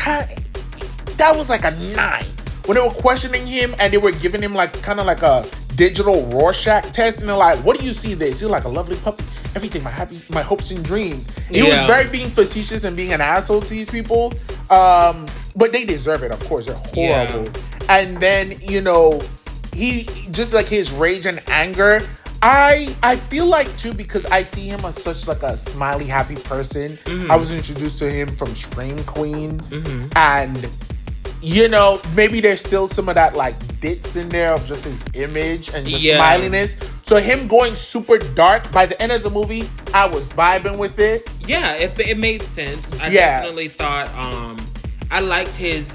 that was like a 9 when they were questioning him and they were giving him like kind of like a digital Rorschach test, and they're like, "What do you see this? You're like a lovely puppy. Everything, my hopes and dreams." He was very being facetious and being an asshole to these people. But they deserve it, of course. They're horrible. Yeah. And then, he just like his rage and anger. I feel like too, because I see him as such like a smiley, happy person. Mm-hmm. I was introduced to him from Scream Queens, and maybe there's still some of that like bits in there of just his image and just smiliness. So him going super dark, by the end of the movie, I was vibing with it. Yeah, it made sense. I definitely thought I liked his,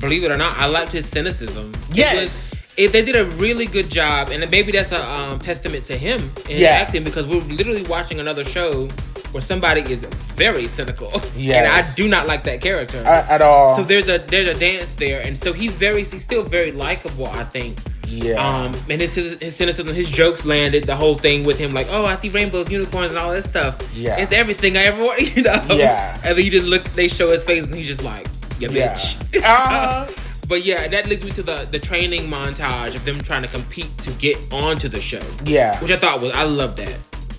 believe it or not, I liked his cynicism. Yes. They did a really good job, and maybe that's a testament to him in acting, because we're literally watching another show where somebody is very cynical, and I do not like that character at all. So there's a dance there, and so he's still very likable, I think. Yeah. And his cynicism, his jokes landed. The whole thing with him, like, oh, I see rainbows, unicorns, and all this stuff. Yeah. It's everything I ever want, Yeah. And then you just look, they show his face, and he's just like, yeah, bitch. But yeah, that leads me to the training montage of them trying to compete to get onto the show. Yeah. Which I love that.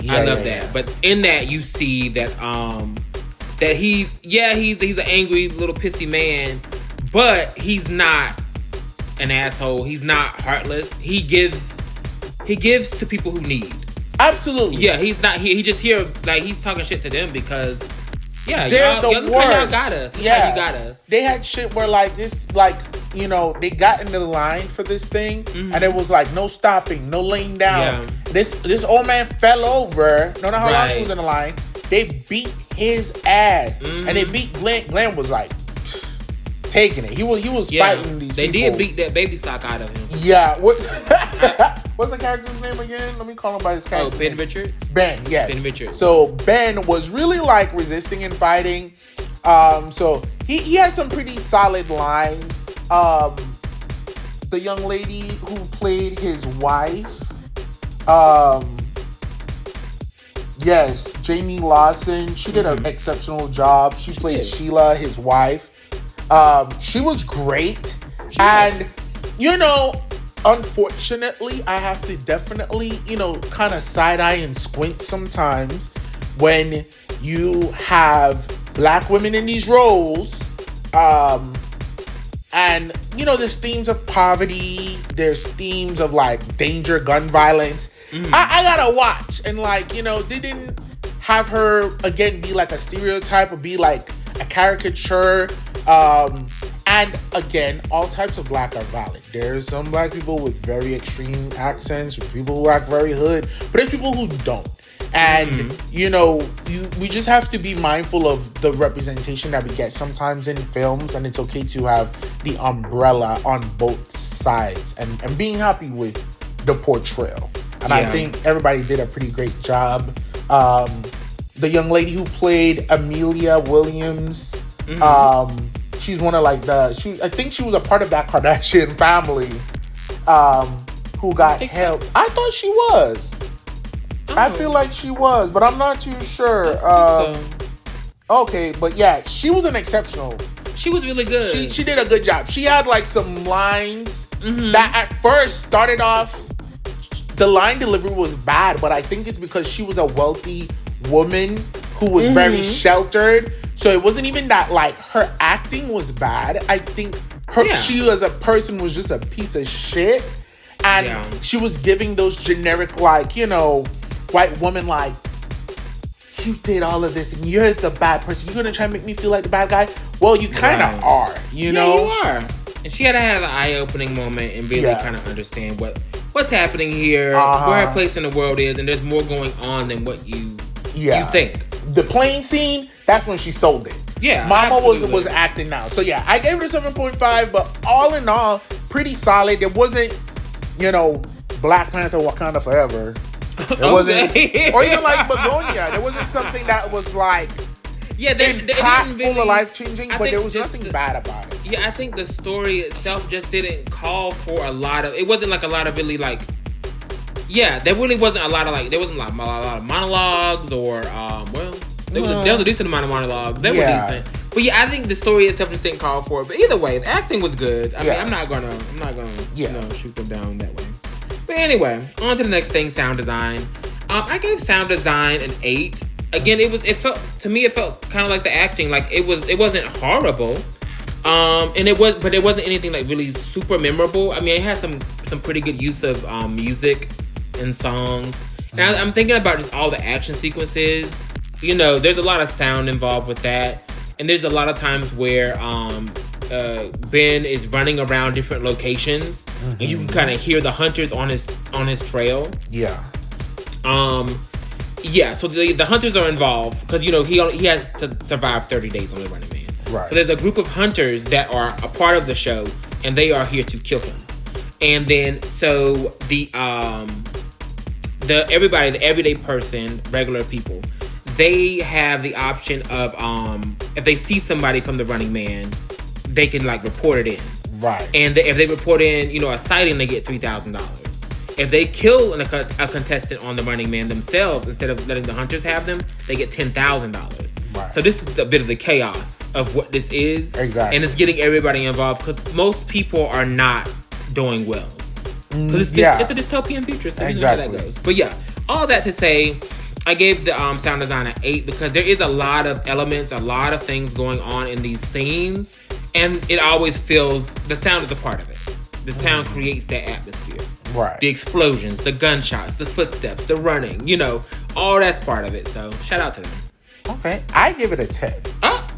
I love that. But in that, you see that that he's an angry little pissy man, but he's not an asshole. He's not heartless. He gives to people who need. Absolutely. Yeah, he's not. He just here like he's talking shit to them because they're y'all the worst. Y'all got us. You got us. They had shit where like this, like they got in the line for this thing, and it was like no stopping, no laying down. Yeah. This old man fell over. Don't know how long he was in the line. They beat his ass, and they beat Glenn. Glenn was like taking it. He was fighting these people. They did beat that baby sock out of him. Yeah. What's the character's name again? Let me call him by his character. Oh, Ben Richards? Ben, yes. Ben Richards. So Ben was really like resisting and fighting. So he had some pretty solid lines. The young lady who played his wife, yes, Jamie Lawson, she did an exceptional job. She played Sheila, his wife. She was great. And, unfortunately, I have to definitely, kind of side-eye and squint sometimes when you have black women in these roles. And, there's themes of poverty. There's themes of, like, danger, gun violence. I gotta watch. And, like, they didn't have her, again, be, like, a stereotype or be, like, a caricature. And, again, all types of black are valid. There's some black people with very extreme accents, people who act very hood, but there's people who don't. And, we just have to be mindful of the representation that we get sometimes in films, and it's okay to have the umbrella on both sides and being happy with the portrayal. And I think everybody did a pretty great job. The young lady who played Amelia Williams, she's one of like I think she was a part of that Kardashian family who got help. I thought she was. I feel like she was, but I'm not too sure. Okay, but yeah, she was an exceptional. She was really good. She did a good job. She had like some lines that at first started off, the line delivery was bad, but I think it's because she was a wealthy woman who was very sheltered. So it wasn't even that like her acting was bad. I think She as a person was just a piece of shit. And she was giving those generic, like, you know, white woman, like, you did all of this and you're the bad person. You're going to try and make me feel like the bad guy? Well, you kind of are, you know? You are. And she had to have an eye-opening moment and really kind of understand what's happening here, where her place in the world is, and there's more going on than what you think. The plane scene, that's when she sold it. Yeah, Mama was acting now. So yeah, I gave it a 7.5, but all in all, pretty solid. It wasn't, you know, Black Panther Wakanda Forever. It wasn't, or even like Begonia. There wasn't something that was like impactful or life-changing, but there was nothing bad about it. Yeah, I think the story itself just didn't call for a lot of. It wasn't like a lot of really like. Yeah, there really wasn't a lot of like. There wasn't like a lot of monologues or there was a decent amount of monologues. They were decent. But yeah, I think the story itself just didn't call for it. But either way, the acting was good. I mean, I'm not gonna shoot them down that way. But anyway, on to the next thing, sound design. I gave sound design an 8. Again, it felt kind of like the acting. Like it wasn't horrible. And it wasn't anything like really super memorable. I mean, it had some pretty good use of music and songs. And I'm thinking about just all the action sequences. You know, there's a lot of sound involved with that. And there's a lot of times where Ben is running around different locations, and you can kind of hear the hunters on his trail. Yeah. So the hunters are involved because, you know, he has to survive 30 days on the Running Man. Right. So there's a group of hunters that are a part of the show, and they are here to kill him. And then so the everyday person, regular people, they have the option of if they see somebody from the Running Man, they can like report it in. Right. And if they report in, you know, a sighting, they get $3,000. If they kill a contestant on the Running Man themselves, instead of letting the hunters have them, they get $10,000. Right. So this is a bit of the chaos of what this is. Exactly. And it's getting everybody involved because most people are not doing well. Because it's a dystopian future, so you know how that goes. But yeah, all that to say, I gave the sound design an 8 because there is a lot of elements, a lot of things going on in these scenes, and it always feels the sound is a part of it. The sound creates that atmosphere. Right. The explosions, the gunshots, the footsteps, the running, you know, all that's part of it. So shout out to them. Okay, I give it a 10.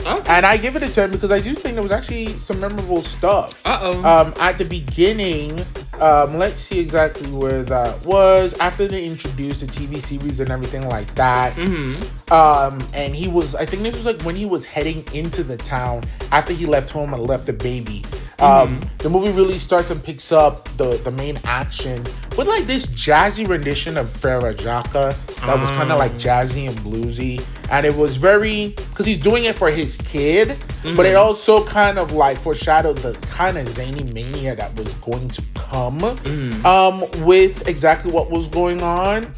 Okay. And I give it a 10 because I do think there was actually some memorable stuff. At the beginning, let's see exactly where that was. After they introduced the TV series and everything like that. And he was, I think this was like when he was heading into the town after he left home and left the baby. The movie really starts and picks up the main action with like this jazzy rendition of Farrah Jaka that was kind of like jazzy and bluesy. And it was very, because he's doing it for his kid, but it also kind of like foreshadowed the kind of zany mania that was going to come with exactly what was going on.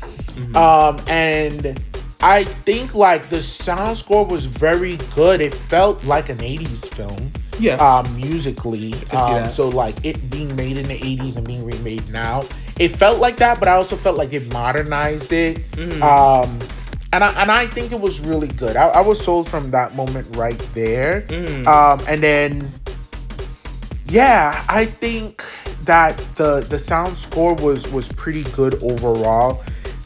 And I think like the sound score was very good. It felt like an 80s film. Musically. So like it being made in the 80s and being remade now, it felt like that, but I also felt like it modernized it. And I think it was really good. I was sold from that moment right there. And then, yeah, I think that the sound score was pretty good overall.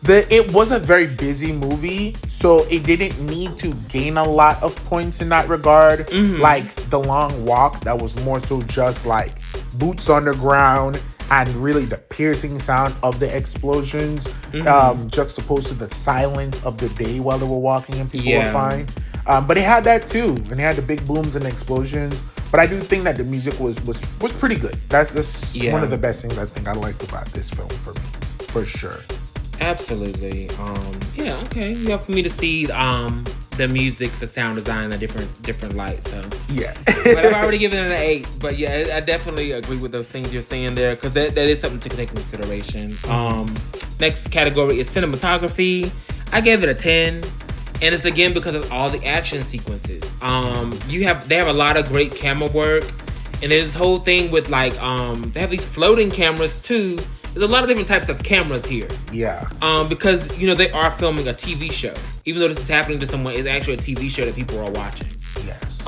It was a very busy movie, so it didn't need to gain a lot of points in that regard. Like The Long Walk, that was more so just like boots on the ground and really the piercing sound of the explosions, juxtaposed to the silence of the day while they were walking and people were fine. But it had that too, and it had the big booms and explosions. But I do think that the music was pretty good. That's one of the best things I think I liked about this film for me, for sure. Absolutely. Okay. You have for me to see the music, the sound design, a different light. So yeah. But I've already given it an 8. But yeah, I definitely agree with those things you're saying there because that is something to take into consideration. Next category is cinematography. I gave it a 10. And it's again because of all the action sequences. They have a lot of great camera work, and there's this whole thing with like they have these floating cameras too. There's a lot of different types of cameras here. Yeah. Because you know they are filming a TV show, even though this is happening to someone, it's actually a TV show that people are watching. Yes.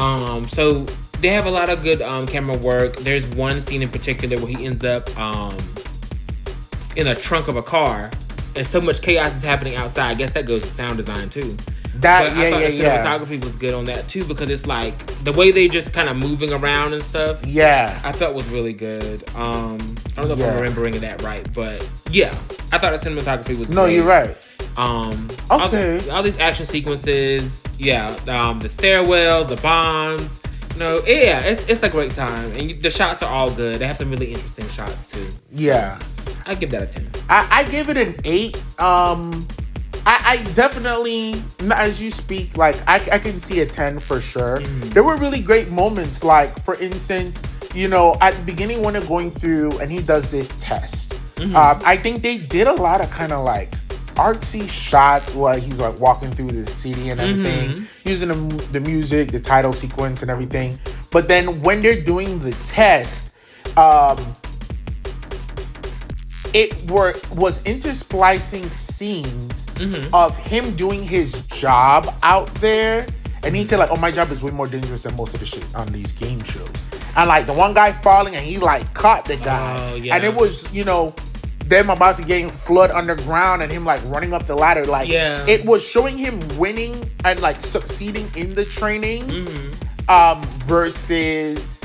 So They have a lot of good camera work. There's one scene in particular where he ends up in a trunk of a car, and so much chaos is happening outside. I guess that goes to sound design too. I thought the cinematography was good on that too, because it's like the way they just kind of moving around and stuff. Yeah, I felt was really good. I don't know if I'm remembering that right, but yeah, I thought the cinematography was. No, great. you're right. Okay. All these action sequences. Yeah, the stairwell, the bombs. No, yeah, it's a great time, and the shots are all good. They have some really interesting shots too. Yeah, I give that a 10. I give it an 8. I definitely, as you speak, like I can see a 10 for sure. Mm-hmm. There were really great moments, like for instance, you know, at the beginning when they're going through and he does this test. Mm-hmm. I think they did a lot of kind of like artsy shots while he's like walking through the city and everything, using the music, the title sequence and everything. But then when they're doing the test, it was intersplicing scenes of him doing his job out there. And he said like, oh, my job is way more dangerous than most of the shit on these game shows. And like the one guy falling and he like caught the guy. Oh, yeah. And it was, you know, them about to get flood underground and him like running up the ladder. Like it was showing him winning and like succeeding in the training versus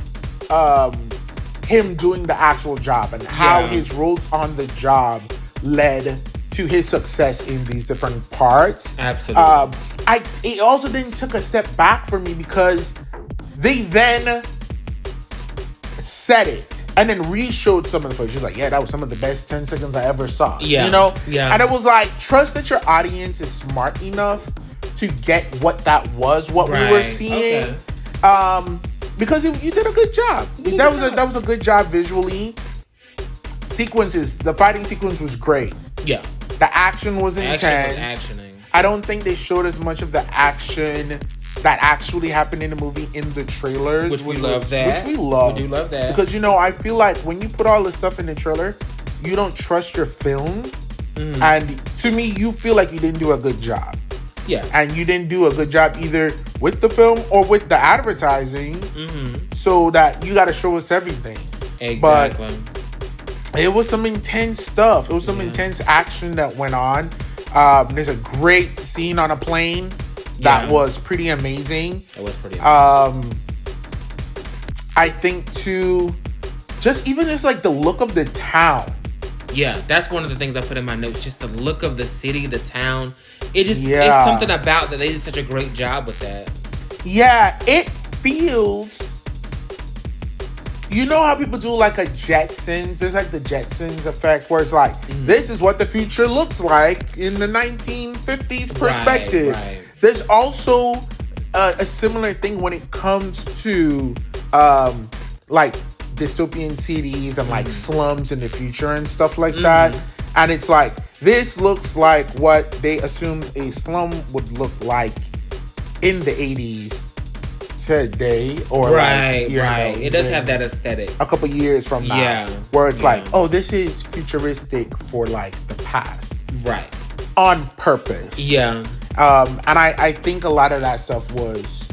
him doing the actual job and how his roles on the job led to his success in these different parts. Absolutely. It also then took a step back for me because they then said it and then re-showed some of the footage. She's like, yeah, that was some of the best 10 seconds I ever saw. Yeah. You know? Yeah. And it was like, trust that your audience is smart enough to get what that was, what we were seeing. Okay. Because you did a good job. That was a good job visually. Sequences, the fighting sequence was great. Yeah. The action was intense. Action was actioning. I don't think they showed as much of the action that actually happened in the movie in the trailers. Which we love that. Which we love. We do love that. Because, you know, I feel like when you put all this stuff in the trailer, you don't trust your film. And to me, you feel like you didn't do a good job. Yeah. And you didn't do a good job either with the film or with the advertising. So that you got to show us everything. Exactly. But it was some intense stuff. It was some intense action that went on. There's a great scene on a plane that was pretty amazing. It was pretty amazing. I think too, just like the look of the town. Yeah, that's one of the things I put in my notes. Just the look of the city, the town. It's something about that. They did such a great job with that. Yeah, it feels. You know how people do like a Jetsons? There's like the Jetsons effect where it's like, this is what the future looks like in the 1950s perspective. Right. There's also a similar thing when it comes to like dystopian cities and like slums in the future and stuff like that. And it's like, this looks like what they assumed a slum would look like in the 80s. Today or it does have that aesthetic a couple years from now where it's like, oh, this is futuristic for like the past, right, on purpose. And I think a lot of that stuff was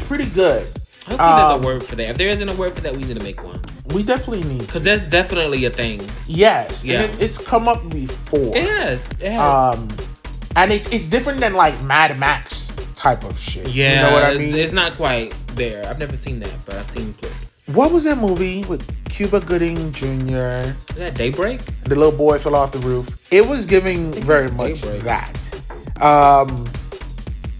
pretty good. I think there's a word for that. If there isn't a word for that, we need to make one. We definitely need to, because that's definitely a thing. Yes. And it's come up before. It has. And it's different than like Mad Max type of shit. Yeah, you know what I mean? It's not quite there. I've never seen that, but I've seen clips. What was that movie with Cuba Gooding Jr.? Is that Daybreak? The little boy fell off the roof. It was giving very much Daybreak. That.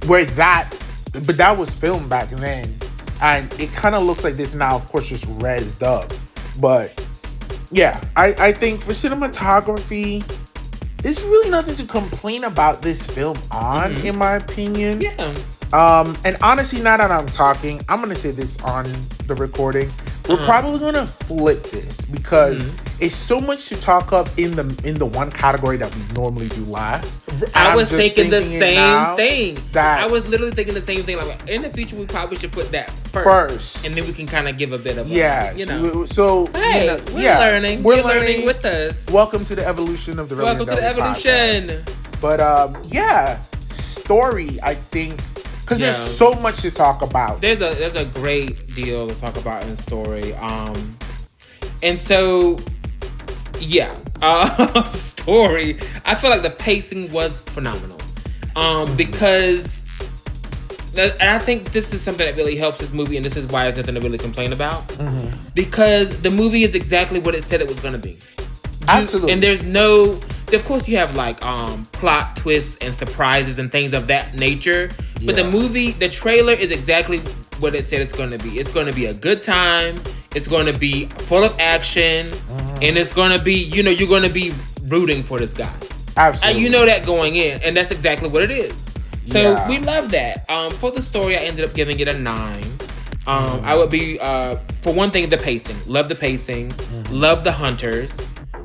But that was filmed back then. And it kind of looks like this now, of course, just rezzed up. But yeah, I think for cinematography, there's really nothing to complain about this film on, in my opinion. Yeah. And honestly, now that I'm talking, I'm gonna say this on the recording. We're probably gonna flip this because it's so much to talk of in the one category that we normally do last. I was thinking the same thing. I was literally thinking the same thing. Like in the future, we probably should put that first, and then we can kind of give a bit of So hey, we're learning. We're learning with us. Welcome to the evolution of the Welcome to the evolution. Podcast. But story, I think, because there's so much to talk about. There's a great deal to talk about in the story. And so, story. I feel like the pacing was phenomenal. Because, and I think this is something that really helps this movie, and this is why there's nothing to really complain about. Because the movie is exactly what it said it was going to be. Absolutely. And there's no, of course you have like plot twists and surprises and things of that nature. But the trailer is exactly what it said it's going to be. It's going to be a good time. It's going to be full of action. And it's going to be, you're going to be rooting for this guy. Absolutely. And you know that going in. And that's exactly what it is. So we love that. For the story, I ended up giving it a 9. I would be, for one thing, the pacing. Love the pacing. Love the hunters.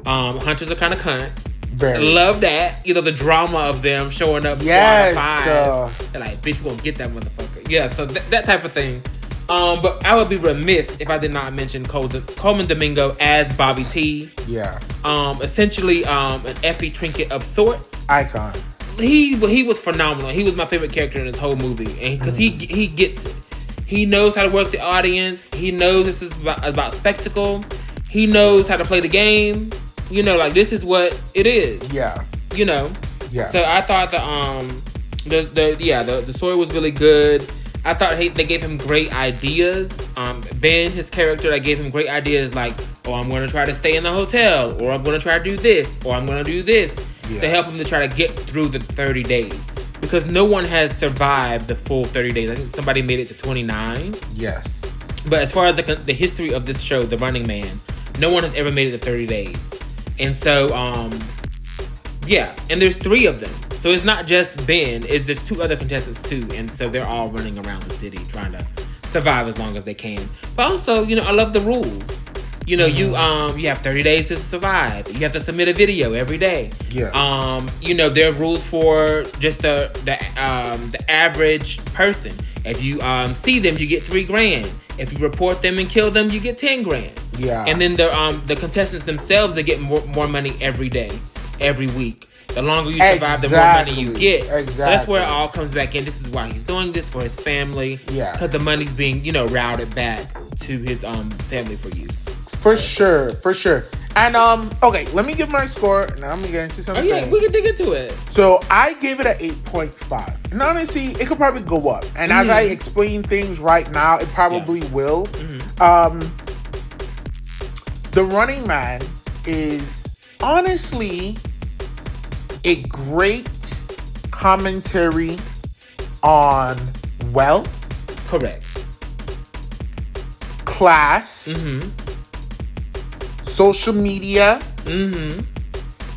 Hunters are kind of cunt. Very. Love that. The drama of them showing up squad 5. They're like, bitch, we're gonna get that motherfucker. Yeah, so that type of thing. But I would be remiss if I did not mention Coleman Domingo as Bobby T. Yeah. Essentially, an Effie Trinket of sorts. Icon. He was phenomenal. He was my favorite character in this whole movie. And because he gets it. He knows how to work the audience. He knows this is about spectacle. He knows how to play the game. This is what it is. Yeah. Yeah. So I thought the story was really good. I thought they gave him great ideas. Ben, his character, I gave him great ideas like, I'm going to try to stay in the hotel, or I'm going to try to do this, or I'm going to do this to help him to try to get through the 30 days. Because no one has survived the full 30 days. I think somebody made it to 29. Yes. But as far as the history of this show, The Running Man, no one has ever made it to 30 days. And so, and there's 3 of them. So it's not just Ben, there's 2 other contestants too. And so they're all running around the city trying to survive as long as they can. But also, I love the rules. You have 30 days to survive. You have to submit a video every day. Yeah. There are rules for just the average person. If you see them, you get $3,000. If you report them and kill them, you get $10,000. Yeah. And then the contestants themselves, they get more money every day, every week. The longer you survive, the more money you get. Exactly. So that's where it all comes back in. This is why he's doing this, for his family. Yeah. Because the money's being, routed back to his family for use. For sure. And okay, let me give my score, and I'm gonna get into something. Oh yeah, we can dig into it. So I gave it an 8.5. And honestly, it could probably go up. And as I explain things right now, it probably will. The Running Man is honestly a great commentary on wealth. Correct. Class. Social media.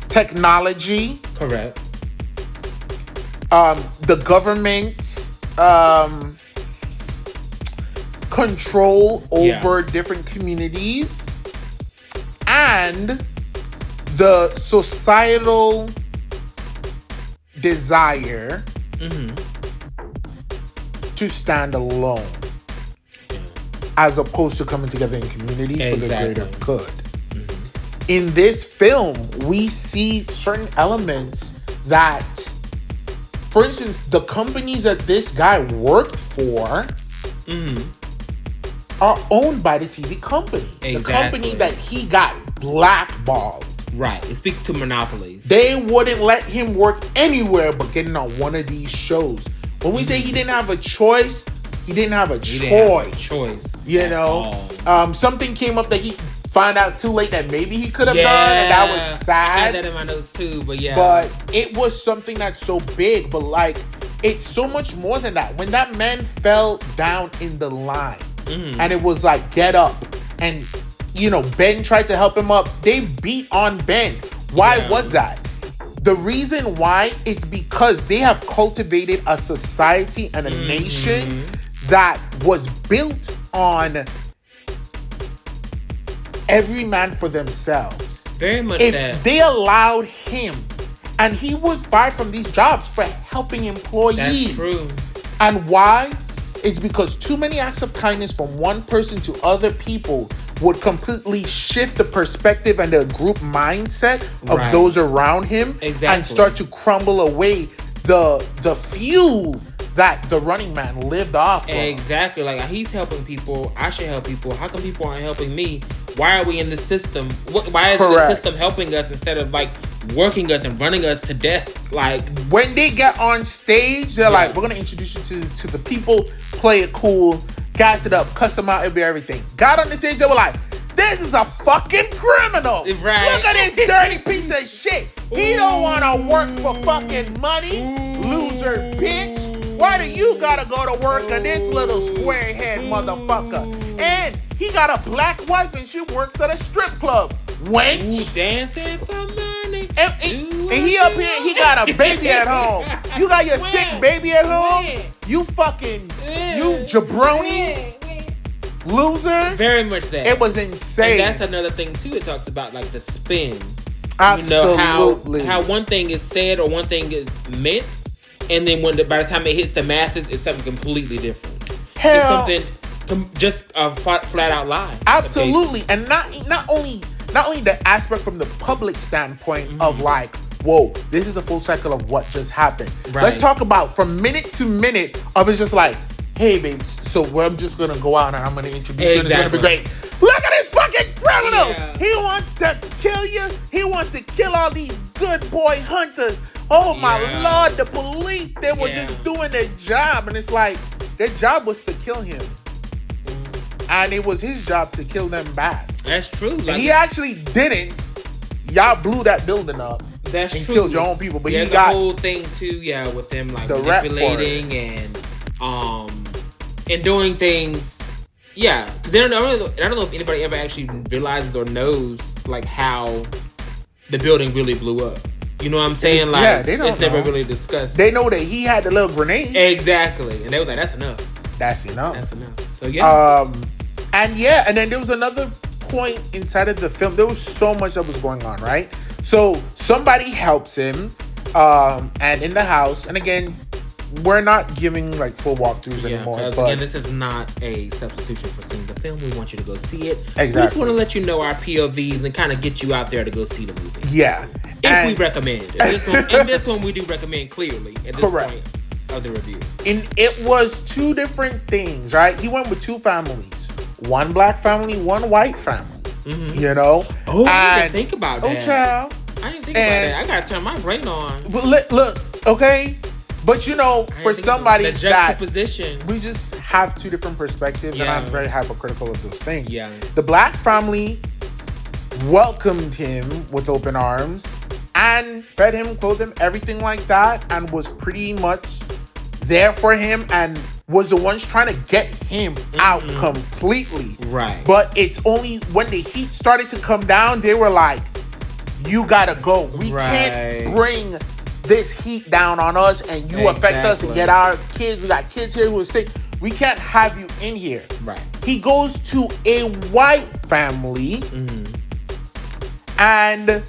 Technology. Correct. The government control over different communities, and the societal desire to stand alone as opposed to coming together in community for the greater good. In this film, we see certain elements that, for instance, the companies that this guy worked for are owned by the TV company. The company that he got blackballed. Right. It speaks to monopolies. They wouldn't let him work anywhere but getting on one of these shows. When we say he didn't have a choice, he didn't have a choice. Something came up that he found out too late that maybe he could have done, and that was sad. I had that in my notes too, but But it was something that's so big, but like, it's so much more than that. When that man fell down in the line, and it was like, get up, and Ben tried to help him up, they beat on Ben. Why was that? The reason why is because they have cultivated a society and a nation that was built on every man for themselves. Very much if they allowed him, and he was fired from these jobs for helping employees. That's true. And why? It's because too many acts of kindness from one person to other people would completely shift the perspective and the group mindset of those around him and start to crumble away the fuel that the Running Man lived off of. Exactly. Like, he's helping people. I should help people. How come people aren't helping me? Why are we in the system? Why is the system helping us instead of like working us and running us to death? Like, when they get on stage, they're like, we're gonna introduce you to the people, play it cool, gas it up, cuss them out, it'll be everything. Got on the stage, they were like, this is a fucking criminal. Right. Look at this dirty piece of shit. He don't want to work for fucking money. Loser bitch. Why do you gotta go to work on this little square head motherfucker? And he got a black wife and she works at a strip club. Wench. Ooh, dancing for money. And he up here, he got a baby at home. You got your sick baby at home? You fucking, you jabroni. Loser. Very much that. It was insane. And that's another thing too. It talks about like the spin. Absolutely. You know how one thing is said or one thing is meant, and then by the time it hits the masses, it's something completely different. Hell, it's something just a flat out lie. Absolutely, and not only the aspect from the public standpoint of like, whoa, this is the full cycle of what just happened. Right. Let's talk about from minute to minute of it's just like, hey, babes, so I'm just going to go out and I'm going to introduce you. It's going to be great. Look at this fucking criminal. Yeah. He wants to kill you. He wants to kill all these good boy hunters. Oh, my Lord. The police, they were just doing their job. And it's like, their job was to kill him. And it was his job to kill them back. That's true. Like, and he actually didn't. Y'all blew that building up. That's and true. Killed your own people. But he got the whole thing, too, with them, like, manipulating and doing things, because I don't know if anybody ever actually realizes or knows like how the building really blew up. You know what I'm saying? They don't. It's never really discussed. They know that he had the little grenade. Exactly, and they were like, "That's enough. That's enough. That's enough." So and then there was another point inside of the film. There was so much that was going on, right? So somebody helps him, and in the house, and again, we're not giving like full walkthroughs anymore. But again, this is not a substitution for seeing the film. We want you to go see it. Exactly. We just want to let you know our POVs and kind of get you out there to go see the movie. Yeah. If we recommend. In this one, we do recommend clearly at this point of the review. And it was two different things, right? He went with two families. One black family, one white family. Mm-hmm. You know? Oh, I didn't think about that. Oh, child. I didn't think about that. I got to turn my brain on. But look, okay? But you know, for somebody the juxtaposition, we just have two different perspectives, and I'm very hypocritical of those things. Yeah. The black family welcomed him with open arms and fed him, clothed him, everything like that, and was pretty much there for him and was the ones trying to get him out completely. Right. But it's only when the heat started to come down, they were like, you gotta go. We can't bring this heat down on us and you affect us and get our kids. We got kids here who are sick. We can't have you in here. Right. He goes to a white family and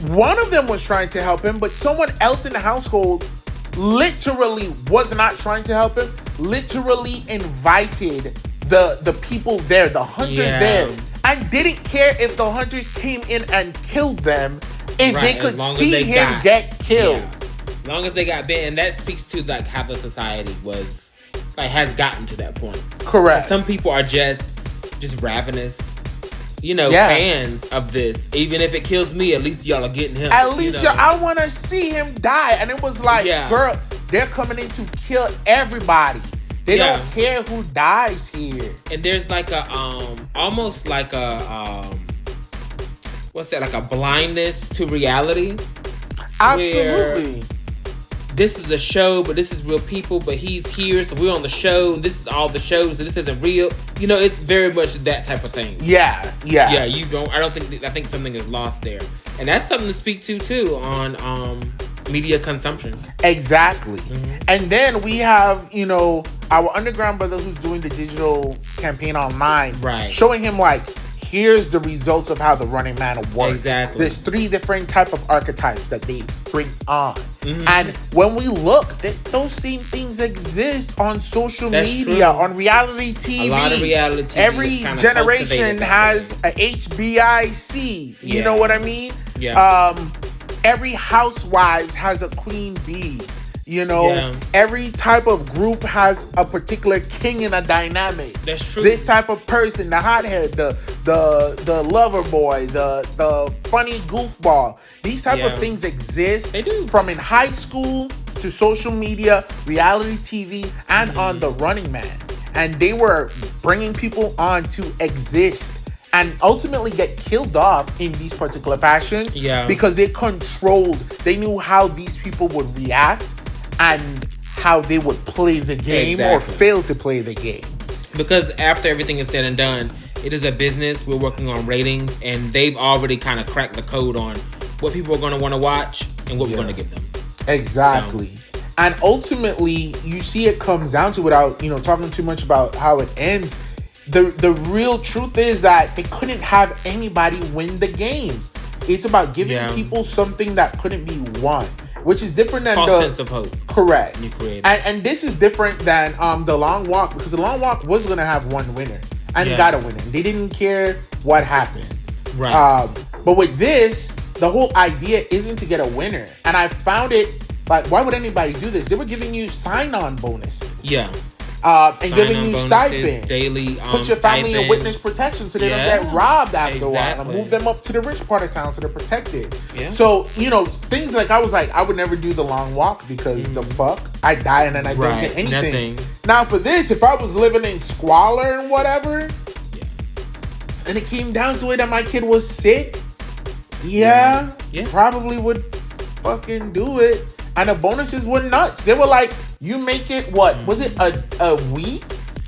one of them was trying to help him, but someone else in the household literally was not trying to help him, literally invited the people there, the hunters there, and didn't care if the hunters came in and killed them if they could see him get killed. As long as they got bit, and that speaks to like how the society has gotten to that point. Correct. Some people are just ravenous, fans of this. Even if it kills me, at least y'all are getting him. At least I want to see him die. And it was like, girl, they're coming in to kill everybody. They don't care who dies here. And there's like a almost like a what's that? Like a blindness to reality. Absolutely. This is a show, but this is real people. But he's here, so we're on the show. And this is all the shows, so this isn't real. It's very much that type of thing. Yeah. You don't. I think something is lost there, and that's something to speak to too on media consumption. Exactly. And then we have our underground brother who's doing the digital campaign online, right? Showing him like, here's the results of how the Running Man works. Exactly. There's 3 different type of archetypes that they bring on. And when we look, those same things exist on social media, on reality TV. A lot of reality TV. Every generation has a HBIC. You know what I mean? Yeah. Every housewives has a queen bee. You know, every type of group has a particular king in a dynamic. That's true. This type of person, the hothead, the lover boy, the funny goofball. These type of things exist. They do. From in high school to social media, reality TV, and on The Running Man. And they were bringing people on to exist and ultimately get killed off in these particular fashions. Because they knew how these people would react and how they would play the game or fail to play the game. Because after everything is said and done, it is a business. We're working on ratings, and they've already kind of cracked the code on what people are going to want to watch and what we're going to give them. Exactly. So. And ultimately, you see it comes down to, without, you know, talking too much about how it ends, the real truth is that they couldn't have anybody win the games. It's about giving people something that couldn't be won, which is different than false sense of hope. Correct. You created. And this is different than The Long Walk, because The Long Walk was gonna have one winner, and got a winner. They didn't care what happened. Right. But with this, the whole idea isn't to get a winner, and I found it like, why would anybody do this? They were giving you sign-on bonuses. Yeah. And giving you stipends. Daily put your family in witness protection so they don't get robbed after a while. And move them up to the rich part of town so they're protected. Yeah. So, you know, things like, I was like, I would never do The Long Walk because the fuck? I die and then I don't get anything. Nothing. Now for this, if I was living in squalor and whatever, and it came down to it and my kid was sick, probably would fucking do it. And the bonuses were nuts. They were like, you make it, what? Was it a week?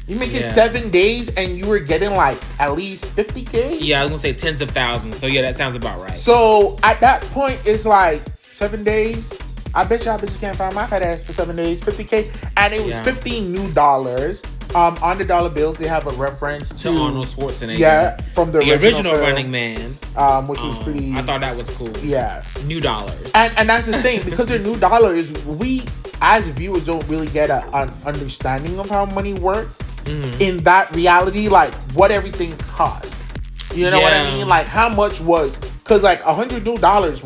You make it 7 days and you were getting like at least 50K? Yeah, I was going to say tens of thousands. So yeah, that sounds about right. So at that point, it's like 7 days. I bet y'all bitches can't find my fat ass for 7 days, 50K. And it was $15 new. On the dollar bills, they have a reference to Arnold Schwarzenegger. Yeah, from the original film, Running Man. Which was pretty. I thought that was cool. Yeah. New dollars. And that's the thing, because they're new dollars, we as viewers don't really get an understanding of how money works in that reality, like what everything costs. You know what I mean? Like how much was, because like $100 new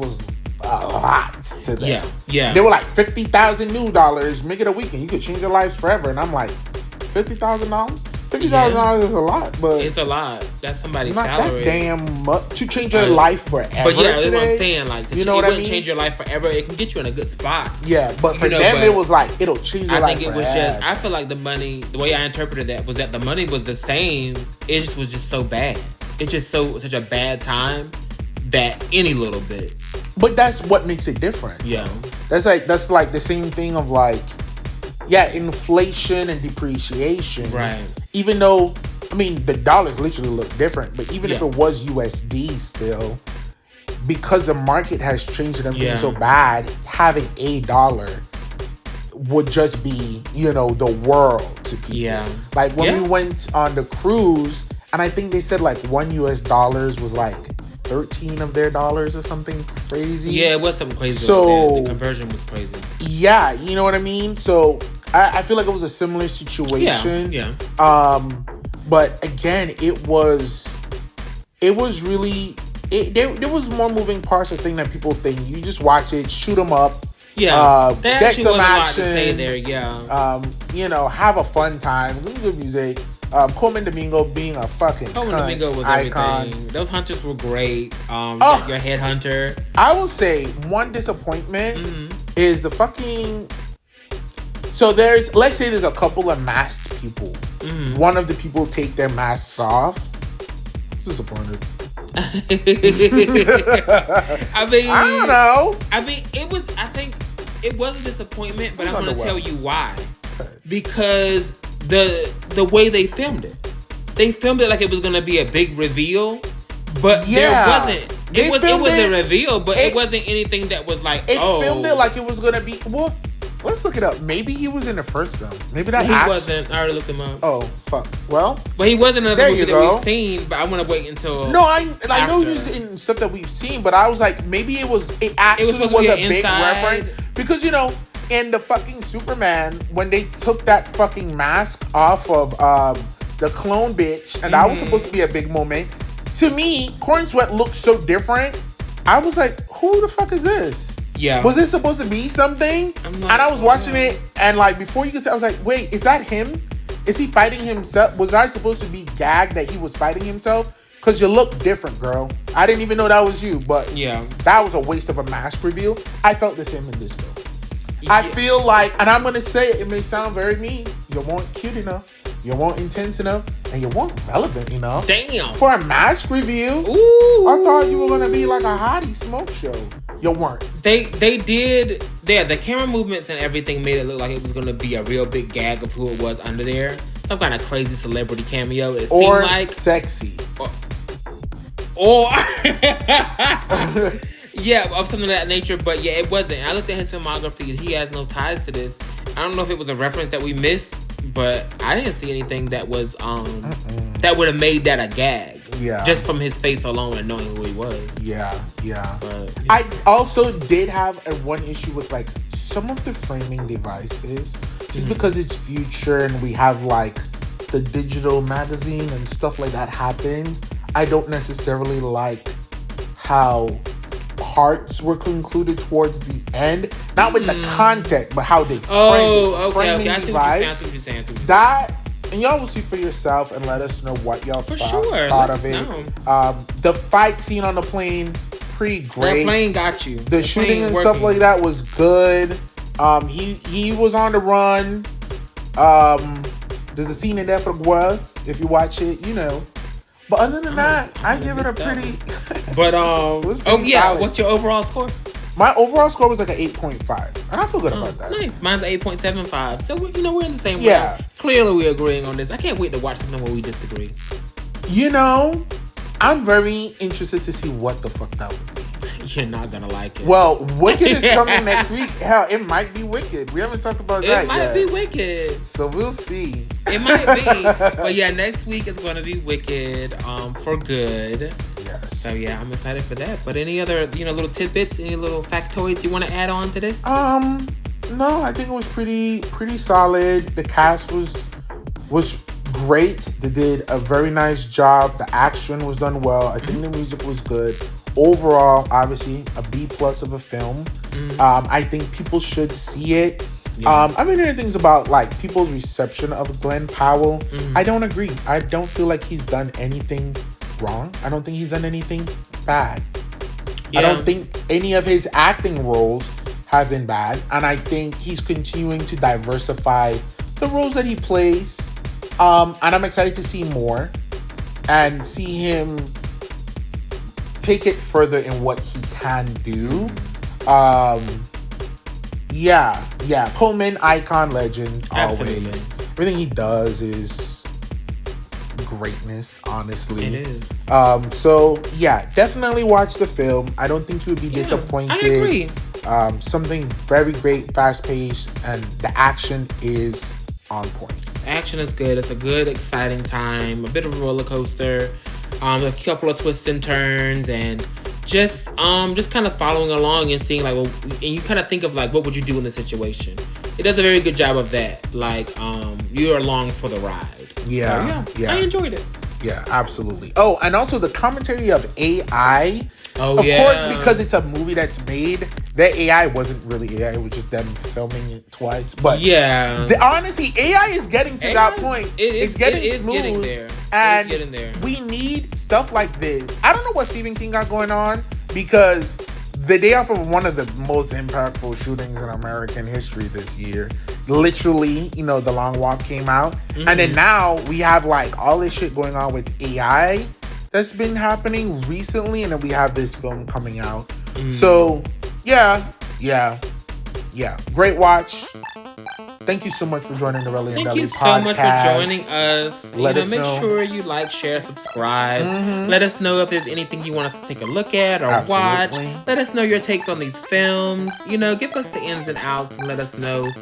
was a lot to them. Yeah. They were like $50,000 new, make it a weekend. You could change your lives forever. And I'm like, $50,000? $50,000 is a lot, but it's a lot. That's somebody's not salary. That damn much to change your life forever. But yeah, that's what I'm saying. Like, you know what I mean? Change your life forever. It can get you in a good spot. Yeah, but for them, it was like it'll change your life. I think it was just. I feel like the money. The way I interpreted that was that the money was the same. It just was just so bad. It's just such a bad time that any little bit. But that's what makes it different. Yeah, that's like the same thing of like. Yeah, inflation and depreciation. Right. Even though, I mean, the dollars literally look different, but even if it was USD still, because the market has changed and everything so bad, having a dollar would just be, you know, the world to people. Yeah. Like when we went on the cruise, and I think they said like $1 was like 13 of their dollars or something crazy. Yeah, it was something crazy. So the conversion was crazy. Yeah, you know what I mean? So I feel like it was a similar situation. Yeah. But again, it was really there was more moving parts of thing than people think. You just watch it, shoot them up. Yeah. Get some action. A lot to say there, yeah. You know, have a fun time, listen to music. Colman Domingo being a fucking Domingo was icon. Everything. Those hunters were great. Your headhunter. I will say one disappointment is the fucking. So let's say there's a couple of masked people. One of the people take their masks off. Disappointed. I mean, I don't know. I think it was a disappointment, but I'm going to tell you why. Because the way they filmed it. They filmed it like it was going to be a big reveal, but there wasn't. It was a reveal, but it wasn't anything that was like, filmed it like it was going to be, well, let's look it up. Maybe he was in the first film. Maybe that he wasn't. I already looked him up. Oh, fuck. Well. But he wasn't in another movie that we've seen, but I want to wait until No, I know he was in stuff that we've seen, but I was like, maybe it actually was a big reference. Because, you know, in the fucking Superman, when they took that fucking mask off of the clone bitch, and that was supposed to be a big moment. To me, Corn Sweat looked so different. I was like, who the fuck is this? Yeah. Was it supposed to be something? And I was watching it, and like before you could say, I was like, wait, is that him? Is he fighting himself? Was I supposed to be gagged that he was fighting himself? Because you look different, girl. I didn't even know that was you, but yeah, that was a waste of a mask reveal. I felt the same in this film. I feel like, and I'm going to say it may sound very mean, you weren't cute enough, you weren't intense enough, and you weren't relevant enough. Damn. For a mask review. Ooh. I thought you were going to be like a hottie smoke show. You weren't. They did. The camera movements and everything made it look like it was going to be a real big gag of who it was under there. Some kind of crazy celebrity cameo. It seemed like sexy. Or yeah, of something of that nature. But yeah, it wasn't. I looked at his filmography. He has no ties to this. I don't know if it was a reference that we missed, but I didn't see anything that was that would have made that a gag. Yeah. Just from his face alone and knowing who he was. Yeah. But, I also did have one issue with like some of the framing devices, just because it's future and we have like the digital magazine and stuff like that happens. I don't necessarily like how parts were concluded towards the end, not with the content, but how they framed it. Okay. I see what you're saying. That, and y'all will see for yourself and let us know what y'all thought of it. The fight scene on the plane, pretty great. The plane got you. The shooting and stuff like that was good. He was on the run. There's a scene in there for Worth. If you watch it, you know. But other than that, I give it a pretty. But solid. What's your overall score? My overall score was like an 8.5, and I feel good about that. Nice, mine's 8.75. So we're in the same. Yeah. Realm. Clearly, we're agreeing on this. I can't wait to watch something where we disagree. You know, I'm very interested to see what the fuck that would be. You're not gonna like it. Well, Wicked is coming next week. Hell, it might be Wicked. We haven't talked about that yet. It might be Wicked. So we'll see. It might be. But yeah, next week is going to be Wicked for good. Yes. So yeah, I'm excited for that. But any other, little tidbits, any little factoids you want to add on to this? No, I think it was pretty solid. The cast was great. They did a very nice job. The action was done well. I think the music was good. Overall, obviously, a B+ of a film. I think people should see it. Yeah. I've been hearing things about like people's reception of Glenn Powell. I don't agree. I don't feel like he's done anything wrong. I don't think he's done anything bad. Yeah. I don't think any of his acting roles have been bad. And I think he's continuing to diversify the roles that he plays. And I'm excited to see more and see him take it further in what he can do. Yeah. Pullman, icon, legend, Absolutely. Always. Everything he does is greatness, honestly. It is. So yeah, definitely watch the film. I don't think you would be disappointed. I agree. Something very great, fast-paced, and the action is on point. Action is good. It's a good, exciting time. A bit of a roller coaster. A couple of twists and turns, and just kind of following along and seeing like, and you kind of think of like, what would you do in this situation? It does a very good job of that. Like, you're along for the ride. Yeah. I enjoyed it. Yeah, absolutely. Oh, and also the commentary of AI. Oh, of course, because it's a movie that's made, that AI wasn't really AI. It was just them filming it twice. But yeah, honestly, AI is getting to that point. It's getting smooth. Getting there. And it's getting there. We need stuff like this. I don't know what Stephen King got going on, because the day off of one of the most impactful shootings in American history this year, literally, The Long Walk came out. And then now we have like all this shit going on with AI that's been happening recently, and then we have this film coming out. So yeah, great watch. Thank you so much for joining the Relly and Deli podcast. Thank you so much for joining us. Let us know. Make sure you like, share, subscribe. Let us know if there's anything you want us to take a look at or watch. Let us know your takes on these films. Give us the ins and outs, and let us know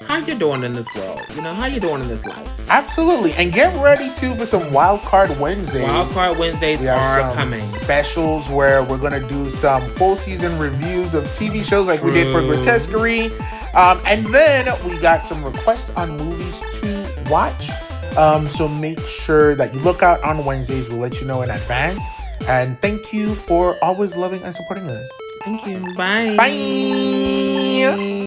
how you're doing in this world. How you're doing in this life. Absolutely. And get ready for some Wild Card Wednesdays. Wild Card Wednesdays are coming. Specials where we're going to do some full season reviews of TV shows like we did for Grotesquerie. And then we got some requests on movies to watch. So make sure that you look out on Wednesdays. We'll let you know in advance. And thank you for always loving and supporting us. Thank you. Bye. Bye.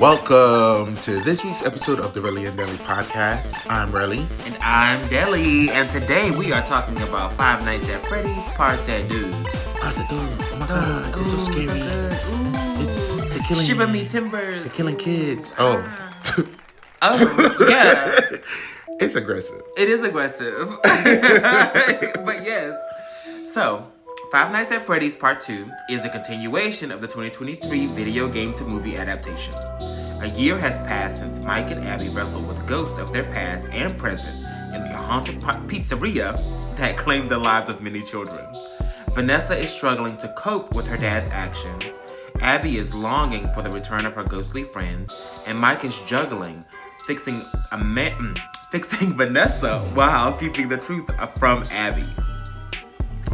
Welcome to this week's episode of the Relly and Deli podcast. I'm Relly. And I'm Deli. And today we are talking about Five Nights at Freddy's Part 2. Part 2. Oh my god, it's so scary. So good. It's the killing. Shiver me timbers. The killing kids. Oh. Oh, yeah. It's aggressive. It is aggressive. But yes. So, Five Nights at Freddy's Part 2 is a continuation of the 2023 video game to movie adaptation. A year has passed since Mike and Abby wrestled with ghosts of their past and present in the haunted pizzeria that claimed the lives of many children. Vanessa is struggling to cope with her dad's actions. Abby is longing for the return of her ghostly friends, and Mike is juggling, fixing Vanessa while keeping the truth from Abby.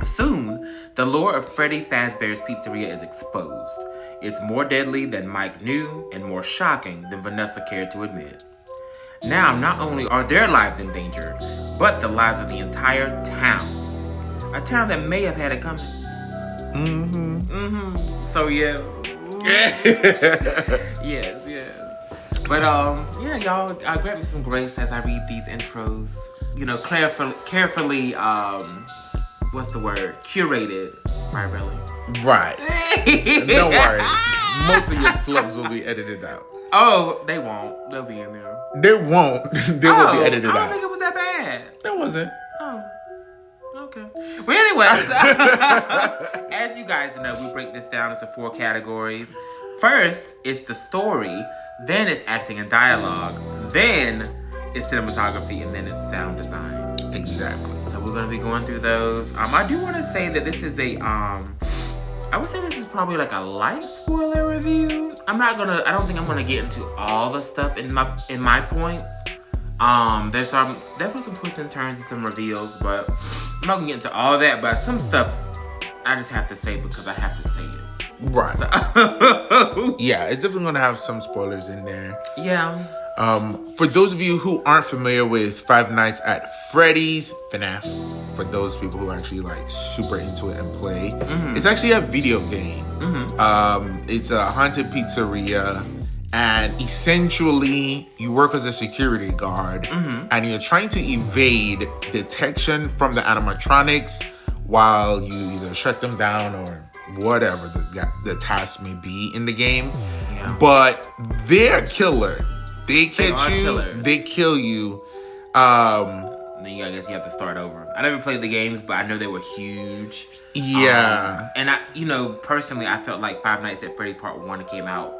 Soon, the lore of Freddy Fazbear's Pizzeria is exposed. It's more deadly than Mike knew and more shocking than Vanessa cared to admit. Now, not only are their lives in danger, but the lives of the entire town. A town that may have had it coming. So, yeah. Yes. But, yeah, y'all, grant me some grace as I read these intros. You know, carefully, what's the word? Curated. Right, really? Right. Don't worry. Most of your flubs will be edited out. Oh, they won't. They'll be in there. They won't. They will be edited out. I don't think it was that bad. That wasn't. Oh. Okay. Well, anyway, as you guys know, we break this down into 4 categories. First, it's the story. Then it's acting and dialogue. Then it's cinematography. And then it's sound design. Exactly. So we're going to be going through those. I do want to say that this is I would say this is probably like a light spoiler review. I don't think I'm gonna get into all the stuff in my points. There's definitely some twists and turns and some reveals, but I'm not gonna get into all that. But some stuff I just have to say because I have to say it. Right. So. Yeah, it's definitely gonna have some spoilers in there. Yeah. For those of you who aren't familiar with Five Nights at Freddy's, FNAF, for those people who are actually like super into it and play, it's actually a video game. It's a haunted pizzeria, and essentially you work as a security guard, and you're trying to evade detection from the animatronics while you either shut them down or whatever the task may be in the game. Yeah. But they're killer. They catch you, killers. They kill you. Then I guess you have to start over. I never played the games, but I know they were huge. Yeah. And personally, I felt like Five Nights at Freddy Part 1 came out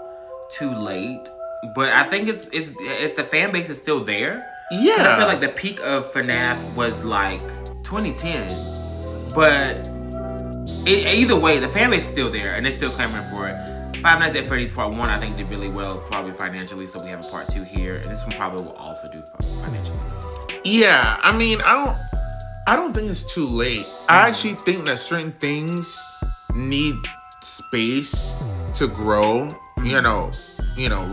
too late. But I think it's the fan base is still there. Yeah. And I feel like the peak of FNAF was like 2010. But either way, the fan base is still there, and they're still clamoring for it. Five Nights at Freddy's Part 1, I think, did really well, probably financially, so we have a Part 2 here. And this one probably will also do financially. Yeah, I mean, I don't think it's too late. I actually think that certain things need space to grow, you know,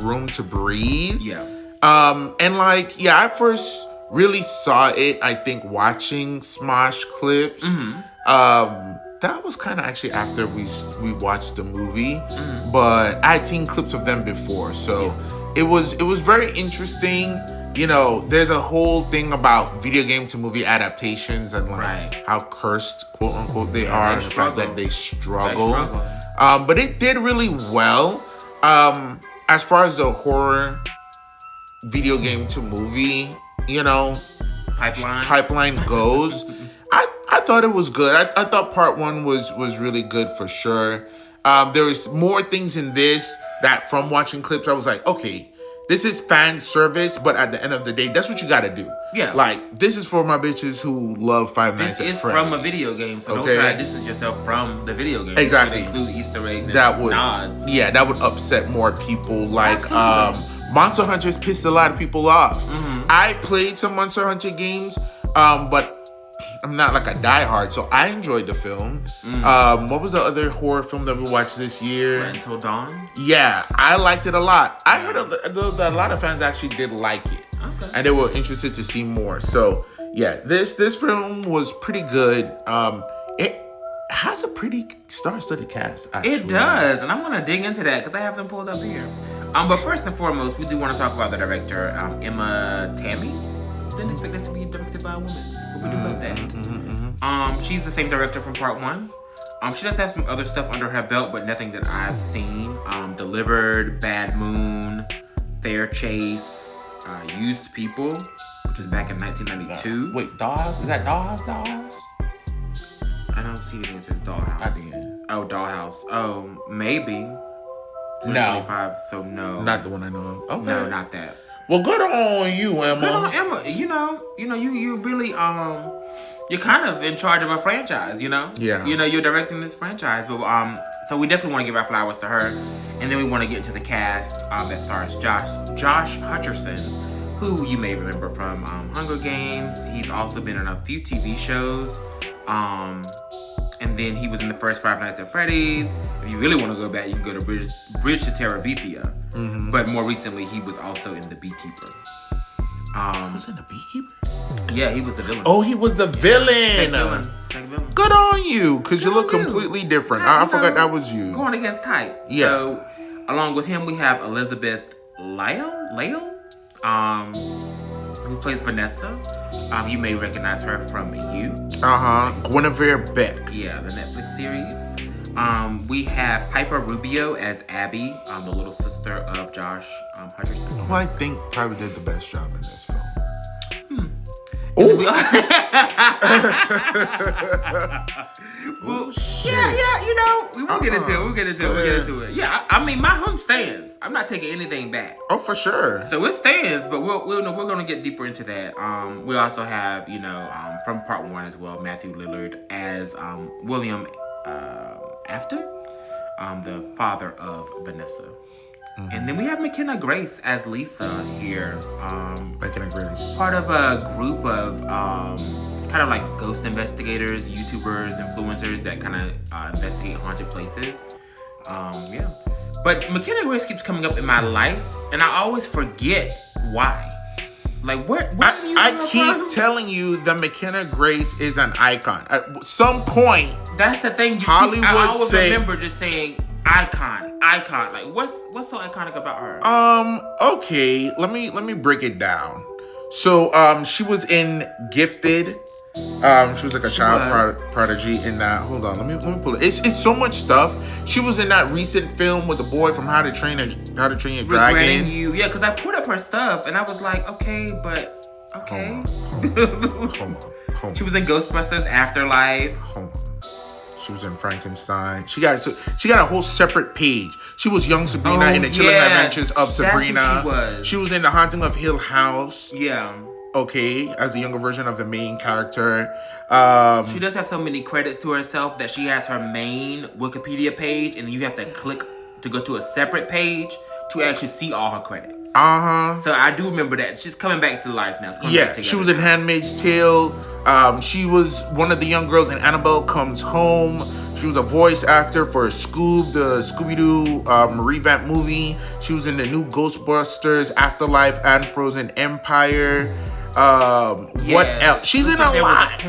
room to breathe. Yeah. And I first really saw it, I think, watching Smosh clips. That was kind of actually after we watched the movie, but I had seen clips of them before, so it was very interesting. You know, there's a whole thing about video game to movie adaptations and how cursed, quote unquote, they are, and the fact that they struggle. But it did really well. As far as the horror video game to movie, pipeline goes. I thought it was good. I thought Part 1 was really good for sure. There was more things in this that from watching clips, I was like, okay, this is fan service, but at the end of the day, that's what you gotta do. Yeah. Like, this is for my bitches who love Five Nights at Freddy's. It's from a video game, so don't try to distance yourself from the video game. Exactly. Include Easter eggs and nods. Yeah, that would upset more people. Like, Monster Hunter's pissed a lot of people off. I played some Monster Hunter games, but I'm not like a diehard, so I enjoyed the film. What was the other horror film that we watched this year? Until Dawn. Yeah, I liked it a lot. I heard that a lot of fans actually did like it, and they were interested to see more. So yeah, this film was pretty good. It has a pretty star-studded cast. Actually. It does, and I'm gonna dig into that because I have them pulled up here. But first and foremost, we do want to talk about the director, Emma Tammy. Didn't expect this to be directed by a woman, but we do love that. She's the same director from Part 1. She does have some other stuff under her belt, but nothing that I've seen. Delivered, Bad Moon, Fair Chase, Used People, which is back in 1992. Wait, Dollhouse? Is that Dollhouse? I don't see anything that says Dollhouse. Oh, Dollhouse. Oh, maybe. No. 25, so no. Not the one I know of. Okay. No, not that. Well, good on you, Emma. Good on Emma. You really you're kind of in charge of a franchise, Yeah. You're directing this franchise, but so we definitely want to give our flowers to her, and then we want to get into the cast that stars Josh Hutcherson, who you may remember from Hunger Games. He's also been in a few TV shows. And then he was in the first Five Nights at Freddy's. If you really want to go back, you can go to Bridge to Terabithia. But more recently, he was also in The Beekeeper. He was in The Beekeeper? Yeah, he was the villain. Oh, he was the villain. Take villain. Good on you, because you look completely different. I forgot that was you. Going against type. Yeah. So, along with him, we have Elizabeth Lyle, who plays Vanessa. You may recognize her from You. Guinevere Beck. Yeah, the Netflix series. We have Piper Rubio as Abby, the little sister of Josh Hutcherson. Who I think probably did the best job in this film. Well, shit. yeah, we'll get into it. We'll get into it. Yeah, I mean, my home stands. I'm not taking anything back. Oh, for sure. So it stands, but we're gonna get deeper into that. We also have, from Part 1 as well, Matthew Lillard as William Afton, the father of Vanessa. And then we have McKenna Grace as Lisa here. McKenna Grace. Part of a group of kind of like ghost investigators, YouTubers, influencers that kind of investigate haunted places. Yeah. But McKenna Grace keeps coming up in my life, and I always forget why. Like, where I keep telling you that McKenna Grace is an icon. At some point, that's the thing. Hollywood I always remember just saying icon. Like, what's so iconic about her? Okay, let me break it down. So, she was in Gifted. She was like a child prodigy in that. Hold on, let me pull it. It's so much stuff. She was in that recent film with the boy from How to Train Your Dragon. Regretting You, yeah, because I put up her stuff and I was like, okay. Hold on. She was in Ghostbusters Afterlife. Hold on. She was in Frankenstein. She got a whole separate page. She was young Sabrina in the Chilling Adventures of Sabrina. She was in The Haunting of Hill House. Yeah. Okay, as the younger version of the main character. She does have so many credits to herself that she has her main Wikipedia page, and then you have to click to go to a separate page to actually see all her credits. So I do remember that. She's coming back to life now. She was in Handmaid's Tale. She was one of the young girls in Annabelle Comes Home. She was a voice actor for Scoob, the Scooby-Doo revamp movie. She was in the new Ghostbusters Afterlife and Frozen Empire. What else? She's in a lot.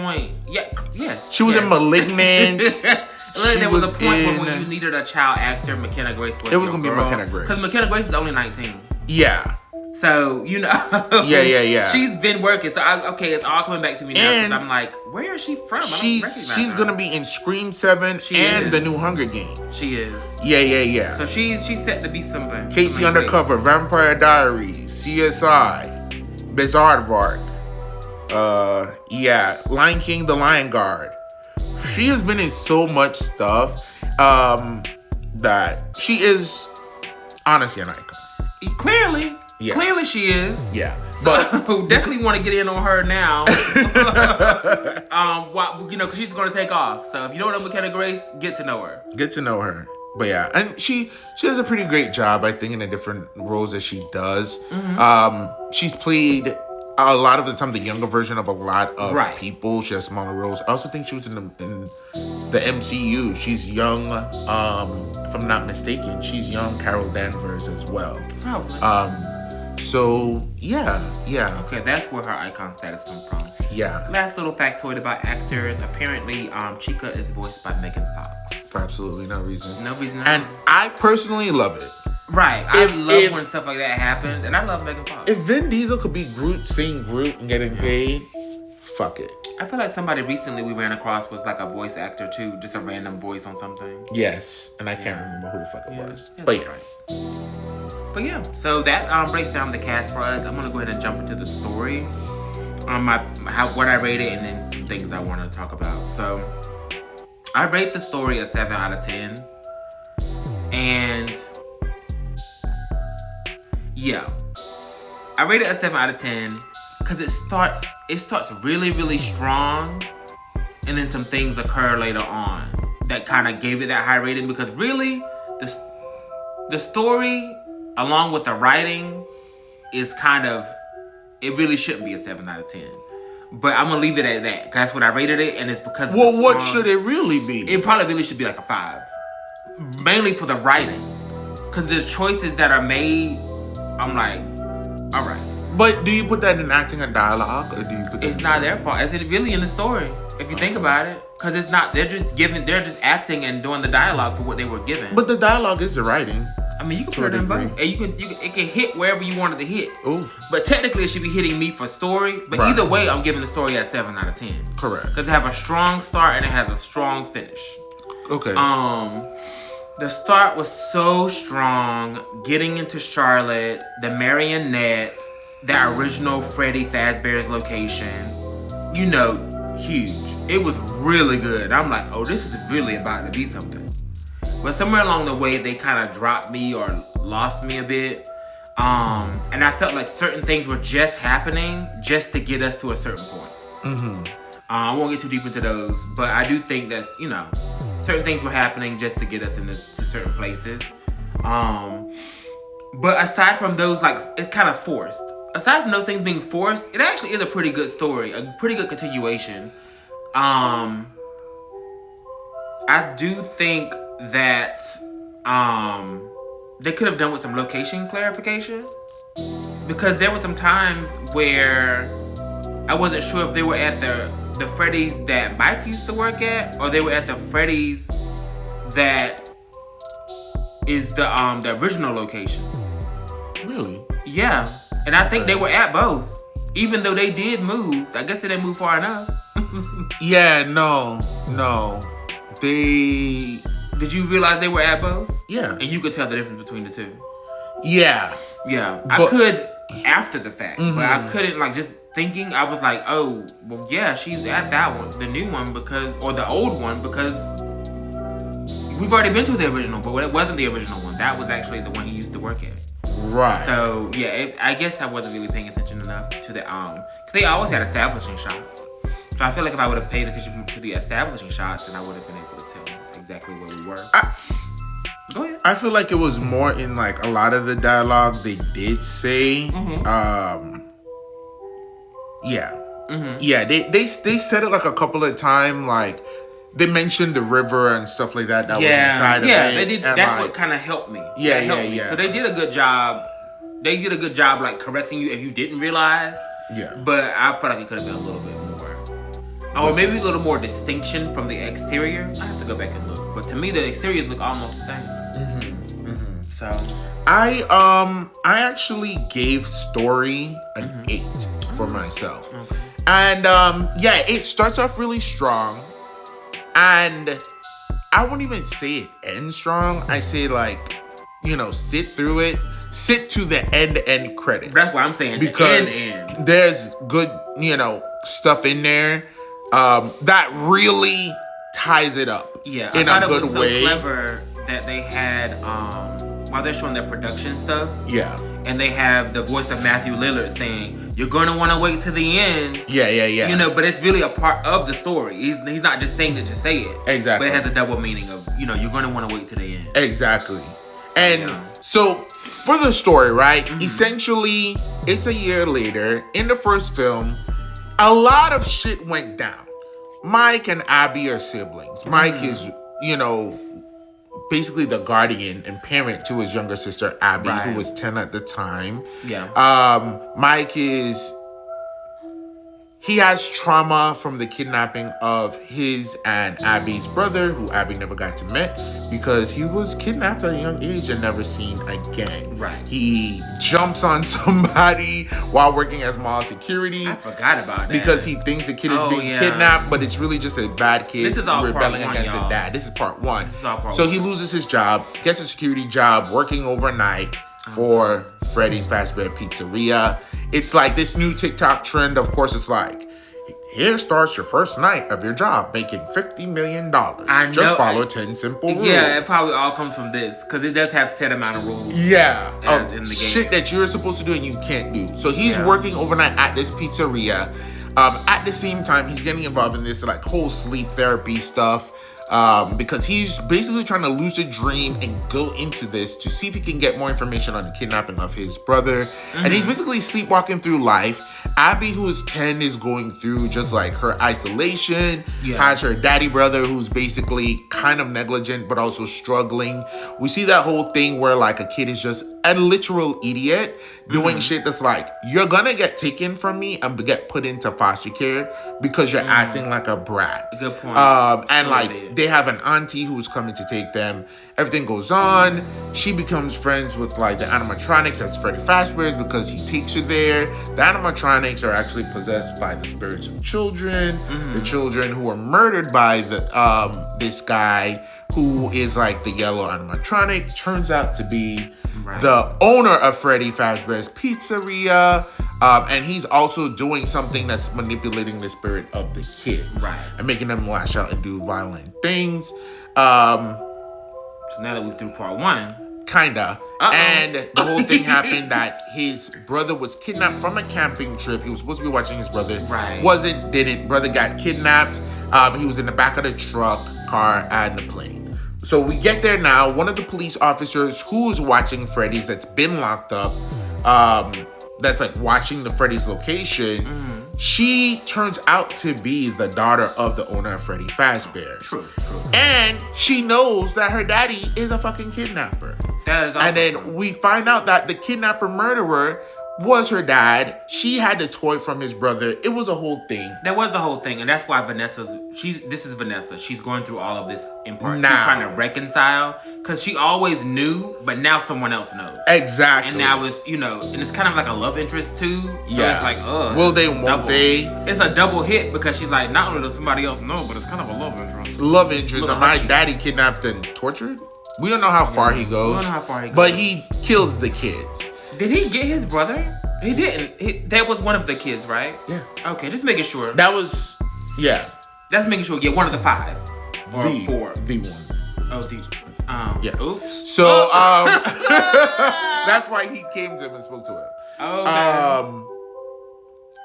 Yes. She was in Malignant. There was a point when you needed a child actor, McKenna Grace was. It was gonna be McKenna Grace because McKenna Grace is only 19. Yeah. So Yeah. She's been working. So it's all coming back to me now. Because I'm like, where is she from? She's gonna be in Scream 7 and the new Hunger Games. She is. Yeah. So she's set to be something. Casey Undercover, Vampire Diaries, CSI, Bizaardvark. Lion King, The Lion Guard. She has been in so much stuff that she is honestly an icon. Clearly. Yeah. Clearly she is. Yeah. But definitely want to get in on her now. Because she's going to take off. So if you don't know McKenna Grace, get to know her. But yeah, and she does a pretty great job, I think, in the different roles that she does. She's played a lot of the time the younger version of a lot of Right. people. She has smaller roles. I also think she was in the MCU. She's young. If I'm not mistaken, she's young Carol Danvers as well. Probably. So yeah. Okay, that's where her icon status comes from. Yeah. Last little factoid about actors. Apparently, Chica is voiced by Megan Fox. For absolutely no reason. No reason at And all. I personally love it. Right. I love if- when stuff like that happens, and I love Megan Fox. If Vin Diesel could be Groot, seeing Groot and getting paid, fuck it. I feel like somebody recently we ran across was like a voice actor too, just a random voice on something. Yes. And I can't remember who the fuck it was. Yeah, But that's yeah. right. But yeah, so that breaks down the cast for us. I'm gonna go ahead and jump into the story, what I rated, and then some things I want to talk about. So I rate the story a 7 out of 10, and yeah, I rate it a 7 out of 10 because it starts really, really strong, and then some things occur later on that kind of gave it that high rating. Because really, the story, along with the writing, is kind of, it really shouldn't be a 7 out of 10. But I'm gonna leave it at that. 'Cause that's what I rated it, and it's because of Well, the what strong- should it really be? It probably really should be like a 5. Mainly for the writing. Because the choices that are made, I'm like, alright. But do you put that in acting and dialogue, or do you put that It's in not their fault. It's really in the story, if you think about it. Because it's not, they're just acting and doing the dialogue for what they were given. But the dialogue is the writing. I mean, you can to put it a in degree. both. And it can hit wherever you want it to hit. Ooh. But technically, it should be hitting me for story. But Right. either way, I'm giving the story a 7 out of 10. Correct. Because it have a strong start and it has a strong finish. Okay. The start was so strong. Getting into Charlotte, the Marionette, the original Freddy Fazbear's location. You know, huge. It was really good. I'm like, oh, this is really about to be something. But somewhere along the way, they kind of dropped me or lost me a bit. And I felt like certain things were just happening just to get us to a certain point. I won't get too deep into those, but I do think that's, certain things were happening just to get us to certain places. But aside from those, like, it's kind of forced. Aside from those things being forced, it actually is a pretty good story, a pretty good continuation. I do think that they could have done with some location clarification, because there were some times where I wasn't sure if they were at the Freddy's that Mike used to work at, or they were at the Freddy's that is the original location. Really? Yeah, and I think they were at both, even though they did move. I guess they didn't move far enough. Yeah. No. They. Did you realize they were at both? Yeah. And you could tell the difference between the two. Yeah. Yeah, I But- could after the fact, but I couldn't, like, just thinking. I was like, oh, well, yeah, she's at that one, the new one, or the old one, because we've already been to the original, but it wasn't the original one. That was actually the one he used to work at. Right. So yeah, I guess I wasn't really paying attention enough to the cause they always had establishing shots. So I feel like if I would have paid attention to the establishing shots, then I would have been able to tell exactly where we were. Go ahead. I feel like it was more in like a lot of the dialogue they did say. Yeah, they said it like a couple of times. Like they mentioned the river and stuff like that. That was inside of it. Yeah, they did. And That's like, what kind of helped me. Yeah, That helped me. yeah. So they did a good job. They did a good job, like, correcting you if you didn't realize. Yeah. But I felt like it could have been a little bit more. Or maybe a little more distinction from the exterior. I have to go back and look. But to me, the exteriors look almost the same. So I actually gave story an 8 for myself. Okay. And yeah, it starts off really strong. And I won't even say it ends strong. I say, like, sit through it. Sit to the end credits. that's what I'm saying. Because the end. there's good, stuff in there that really ties it up Yeah, in I thought a it good was so way. clever that they had while they're showing their production stuff. Yeah. And they have the voice of Matthew Lillard saying, "You're gonna want to wait to the end." Yeah. But it's really a part of the story. He's not just saying it to say it. Exactly. But it has a double meaning of, you're gonna want to wait to the end. Exactly. And yeah. so for the story, right? Essentially, it's a year later. In the first film, a lot of shit went down. Mike and Abby are siblings. Mike is, basically the guardian and parent to his younger sister, Abby, who was 10 at the time. Yeah. Mike he has trauma from the kidnapping of his and Abby's brother, who Abby never got to meet because he was kidnapped at a young age and never seen again. Right. He jumps on somebody while working as mall security. I forgot about that. Because he thinks the kid is being kidnapped, but it's really just a bad kid this is all rebelling part one, against y'all. the dad. This is part one. This is all part so one. he loses his job, gets a security job, working overnight for Freddy's Fast Food Pizzeria. It's like this new TikTok trend. Of course, it's like, here starts your first night of your job, making $50 million. Just follow 10 simple rules. Yeah, it probably all comes from this because it does have set amount of rules. Yeah, in the game. Shit that you're supposed to do and you can't do. So he's working overnight at this pizzeria. At the same time, he's getting involved in this like whole sleep therapy stuff. Because he's basically trying to lucid dream and go into this to see if he can get more information on the kidnapping of his brother. And he's basically sleepwalking through life. Abby, who is 10, is going through just like her isolation. Has her daddy brother who's basically kind of negligent but also struggling. We see that whole thing where like a kid is just a literal idiot doing shit that's like, you're gonna get taken from me and get put into foster care because you're acting like a brat. Good point. And like they have an auntie who's coming to take them. Everything goes on. She becomes friends with like the animatronics as Freddy Fazbear's because he takes her there. The animatronics are actually possessed by the spirits of children. The children who were murdered by this guy who is like the yellow animatronic turns out to be the owner of Freddy Fazbear's Pizzeria. And he's also doing something that's manipulating the spirit of the kids. And making them lash out and do violent things. So now that we're through part one. Kinda. And the whole thing happened that his brother was kidnapped from a camping trip. He was supposed to be watching his brother. Didn't. Brother got kidnapped. He was in the back of the car, and the plane. So we get there now. One of the police officers who's watching Freddy's that's been locked up, that's like watching the Freddy's location, she turns out to be the daughter of the owner of Freddy Fazbear. True. And she knows that her daddy is a fucking kidnapper. That is awesome. And then we find out that the kidnapper murderer was her dad. She had the toy from his brother. It was a whole thing. That was the whole thing, and that's why this is Vanessa. She's going through all of this in part two, trying to reconcile, because she always knew, but now someone else knows. Exactly. And now it's, and it's kind of like a love interest too. So it's like, will they, won't they? It's a double hit because she's like, not only does somebody else know, but it's kind of a love interest. Love interest. And my daddy kidnapped and tortured? We don't know how far he goes. We don't know how far he goes. But he kills the kids. Did he get his brother? He didn't. That was one of the kids, right? Yeah. Okay, just making sure. That was, That's making sure. Yeah, one of the 5 or 4. The one. Oh, the. Yeah. Oops. So, that's why he came to him and spoke to him. Okay.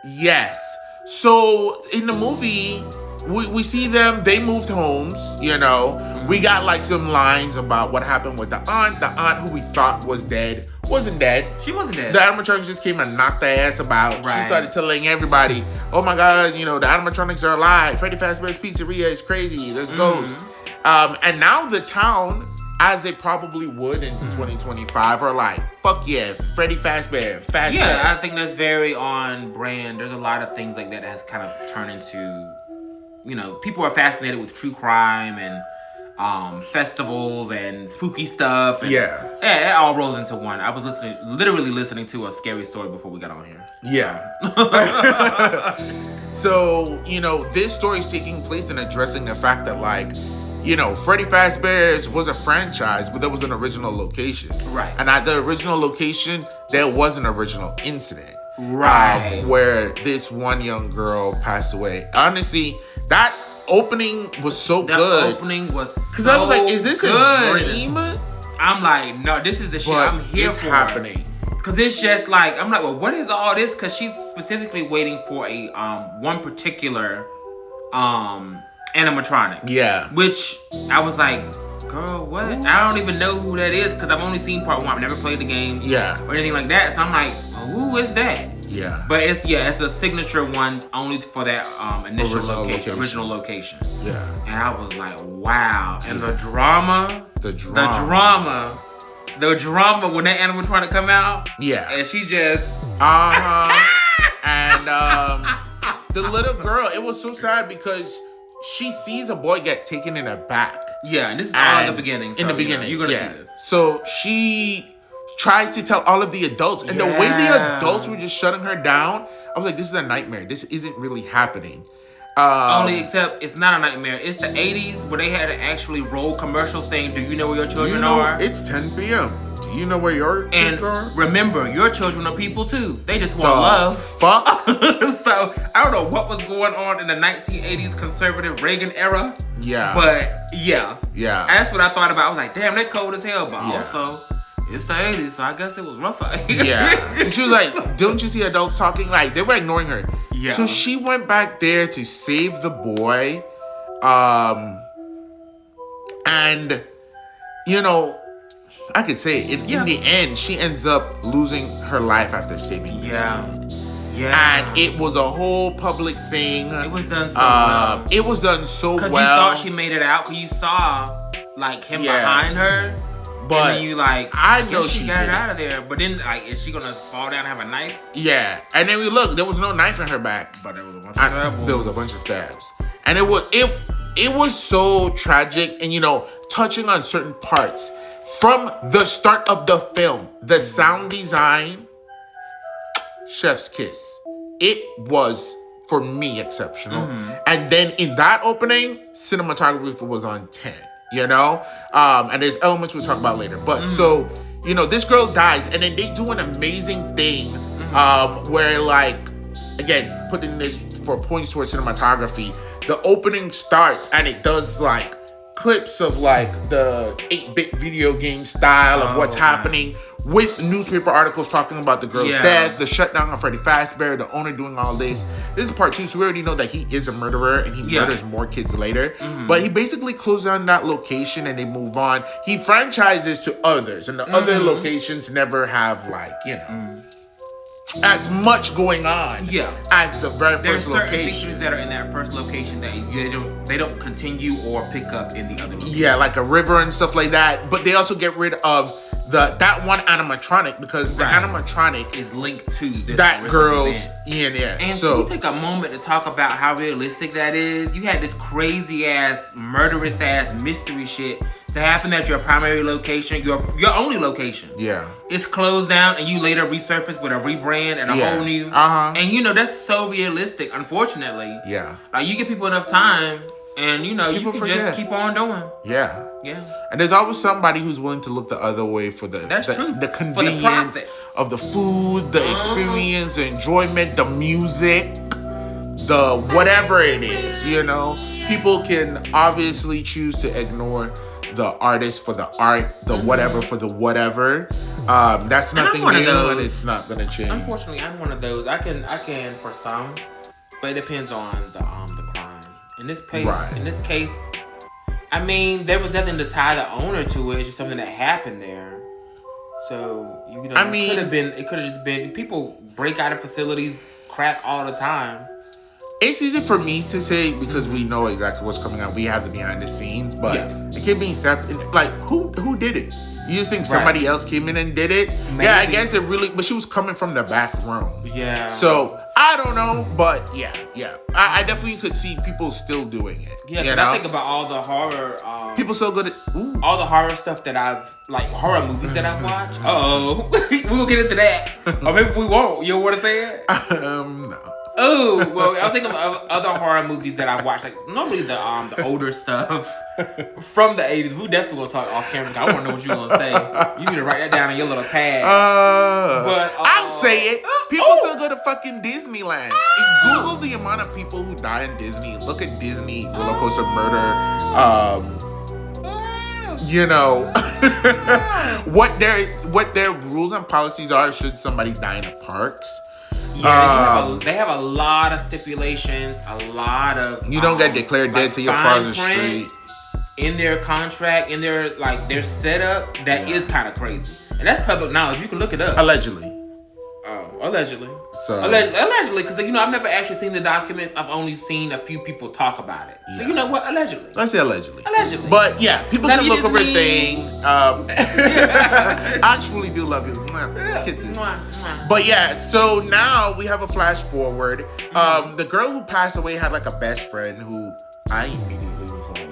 Yes. So in the movie, we see them. They moved homes. We got like some lines about what happened with the aunt. The aunt who we thought was dead wasn't dead. She wasn't dead. The animatronics just came and knocked their ass about. She started telling everybody, "Oh my God, the animatronics are alive. Freddy Fazbear's Pizzeria is crazy. There's ghosts." And now the town, as they probably would in 2025, are like, "Fuck yeah, Freddy Fazbear, Fazbear." Yeah, I think that's very on brand. There's a lot of things like that has kind of turned into, people are fascinated with true crime and festivals and spooky stuff. And it all rolls into one. I was literally listening to a scary story before we got on here. Yeah. So, this story is taking place and addressing the fact that, like, Freddy Fazbear's was a franchise, but there was an original location. Right. And at the original location, there was an original incident. Right. Where this one young girl passed away. Honestly, that opening was so good. That opening was so because I was like, is this a dream? I'm like, no, this is the shit I'm here for. Happening. Because it's just like, I'm like, well, what is all this? Because she's specifically waiting for a one particular animatronic. Yeah. Which I was like, girl, what? I don't even know who that is because I've only seen part 1. I've never played the games. Yeah. Or anything like that. So I'm like, Who is that? Yeah. But it's a signature one only for that original location. Yeah. And I was like, wow. And the drama when that animal trying to come out. Yeah. And she just and the little girl, it was so sad because she sees a boy get taken in her back. Yeah, and this is all in the beginning. So, in the beginning. You're gonna see this. So she tries to tell all of the adults, and the way the adults were just shutting her down, I was like, this is a nightmare. This isn't really happening. Only except it's not a nightmare. It's the 80s where they had to actually roll commercials saying, do you know where your children are? It's 10 p.m. Do you know where your kids are? Remember, your children are people too. They just want love. Fuck. So I don't know what was going on in the 1980s conservative Reagan era. Yeah. But yeah. That's what I thought about. I was like, damn, they're cold as hell. But also, it's the 80s, so I guess it was rough out here. Yeah. And she was like, don't you see adults talking? Like, they were ignoring her. Yeah. So she went back there to save the boy. And, you know, I could say in the end, she ends up losing her life after saving this kid. Yeah. And it was a whole public thing. It was done so well. It was done so well. Because you thought she made it out, because you saw, like, him behind her. But and then you like, I know she got it out of there. But then, like, is she gonna fall down and have a knife? Yeah. And then we look, there was no knife in her back. But there was a bunch of stabs. There was a bunch of stabs. And it was so tragic and, you know, touching on certain parts. From the start of the film, the sound design, chef's kiss. It was, for me, exceptional. And then in that opening, cinematography was on 10, you know? And there's elements we'll talk about later. But so, you know, this girl dies and then they do an amazing thing where, like, again, putting this for points towards cinematography, the opening starts and it does, like, clips of like the 8-bit video game style of what's happening with newspaper articles talking about the girl's death, the shutdown of Freddy Fazbear, the owner doing all this. This is part 2, so we already know that he is a murderer and he murders more kids later. But he basically closed down that location and they move on. He franchises to others and the other locations never have like, you know, as much going on as the very first location. There's certain features that are in that first location that they don't continue or pick up in the other locations. Yeah, like a river and stuff like that. But they also get rid of that one animatronic because the animatronic is linked to this that girl's And so can we take a moment to talk about how realistic that is? You had this crazy ass, murderous ass mystery shit to happen at your primary location, your only location. Yeah. It's closed down and you later resurface with a rebrand and a whole new. And you know, that's so realistic, unfortunately. Yeah. Like you give people enough time and you know, you can just keep on doing. Yeah. Yeah. And there's always somebody who's willing to look the other way for the convenience of the food, the experience, the enjoyment, the music, the whatever it is, you know. People can obviously choose to ignore the artist for the art, the whatever for the whatever. That's nothing new and it's not gonna change. Unfortunately, I'm one of those. I can for some, but it depends on the crime. In this case, I mean, there was nothing to tie the owner to it. It's just something that happened there. So you know, it could have just been people break out of facilities, crack all the time. It's easy for me to say because we know exactly what's coming out. We have the behind the scenes, but it can't be accepted. Like, who did it? You just think somebody else came in and did it? Maybe. Yeah, I guess it really, but she was coming from the back room. Yeah. So, I don't know, but yeah. I definitely could see people still doing it. Yeah, because I think about all the horror... people so good at... all the horror stuff that horror movies that I've watched. We will get into that. Or maybe we won't. You want to say it? No. Oh, well, I was thinking of other horror movies that I've watched, like normally the older stuff from the 80s. We definitely gonna talk off camera. I want to know what you're gonna say. You need to write that down in your little pad. But I'll say it. People still go to fucking Disneyland. Google the amount of people who die in Disney. Look at Disney Roller Coaster Murder. You know what their rules and policies are should somebody die in the parks. Yeah, they have a lot of stipulations, a lot of... You don't get declared dead till you're across the street. In their contract, in their setup, that is kind of crazy. And that's public knowledge. You can look it up. Allegedly. allegedly. So Allegedly, because I've never actually seen the documents. I've only seen a few people talk about it. So you know what? Allegedly. I say allegedly. Allegedly. But yeah, people Love can you, look over Disney. thing. I truly do love you. Kisses. But yeah, so now we have a flash forward. The girl who passed away had like a best friend who I immediately was like,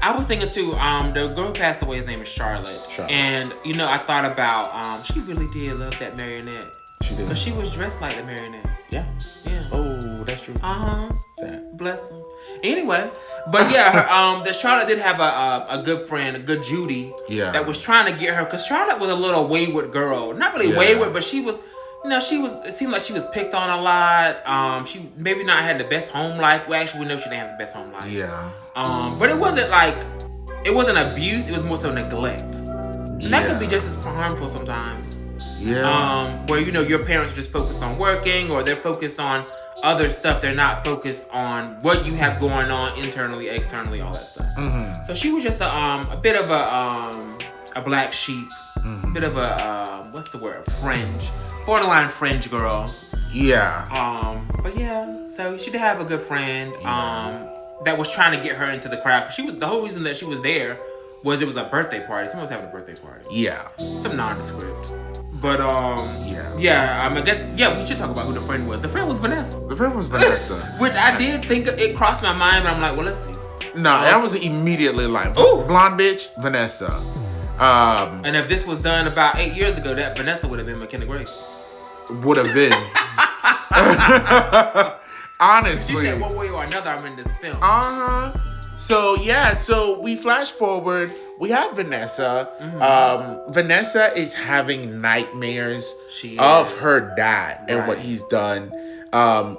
I was thinking too, the girl who passed away, his name is Charlotte. And, I thought about, she really did love that marionette. She did. Because she was dressed like the marionette. Yeah. Yeah. Oh, that's true. Sad. Bless him. Anyway, but yeah, the Charlotte did have a good friend, a good Judy. Yeah. That was trying to get her, because Charlotte was a little wayward girl. Not really wayward, but she was, it seemed like she was picked on a lot. She maybe not had the best home life. Well, actually, we know she didn't have the best home life. Yeah. But it wasn't abuse. It was more so neglect. And that could be just as harmful sometimes. Yeah. Where, your parents are just focused on working, or they're focused on other stuff. They're not focused on what you have going on internally, externally, all that stuff. Mm-hmm. So she was just a bit of a black sheep. A bit of a, what's the word? Fringe. Borderline fringe girl. Yeah. But yeah, so she did have a good friend that was trying to get her into the crowd. Cause the whole reason that she was there was it was a birthday party. Someone was having a birthday party. Yeah. Some nondescript. But yeah, I guess we should talk about who the friend was. The friend was Vanessa. The friend was Vanessa. Which I did think it crossed my mind, but I'm like, well, let's see. No, I was immediately like, Ooh. Blonde bitch, Vanessa. And if this was done about 8 years ago, that Vanessa would have been McKenna Grace. Would have been. Honestly. She said one way or another, I'm in this film. So we flash forward. We have Vanessa. Vanessa is having nightmares of her dad and what he's done.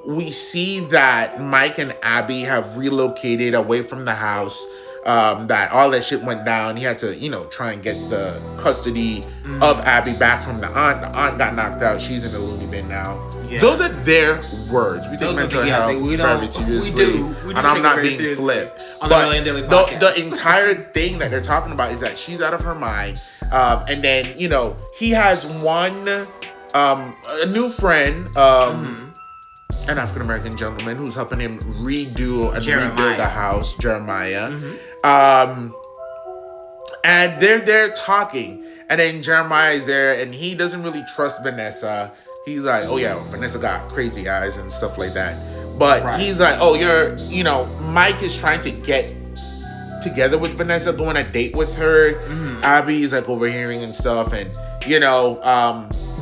We see that Mike and Abby have relocated away from the house. That all that shit went down. He had to, try and get the custody of Abby back from the aunt. The aunt got knocked out. She's in the loony bin now. Yeah. Those are their words. We take mental health very seriously. And I'm not being flipped. But the entire thing that they're talking about is that she's out of her mind. And then, he has a new friend, an African-American gentleman who's helping him redo and rebuild the house, Jeremiah. And they're there talking. And then Jeremiah is there, and he doesn't really trust Vanessa. He's like, oh yeah, Vanessa got crazy eyes and stuff like that. But he's like, oh, Mike is trying to get together with Vanessa, go on a date with her. Abby is like overhearing and stuff. And,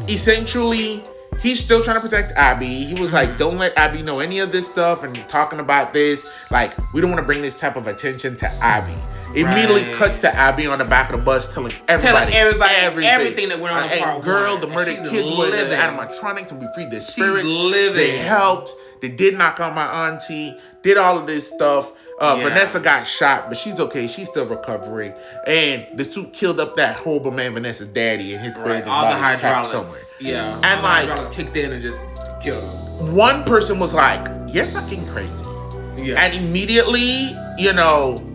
essentially, he's still trying to protect Abby. He was like, don't let Abby know any of this stuff and talking about this. Like, we don't want to bring this type of attention to Abby. Immediately cuts to Abby on the back of the bus telling everybody everything that went on in part girl, one. The murdered kids were the animatronics and we freed their spirits. They helped. They did knock out my auntie. Did all of this stuff. Vanessa got shot, but she's okay. She's still recovering. And the suit killed up that horrible man, Vanessa's daddy, and his body all the hydraulics somewhere. Yeah. And hydraulics kicked in and just killed him. One person was like, you're fucking crazy. Yeah. And immediately,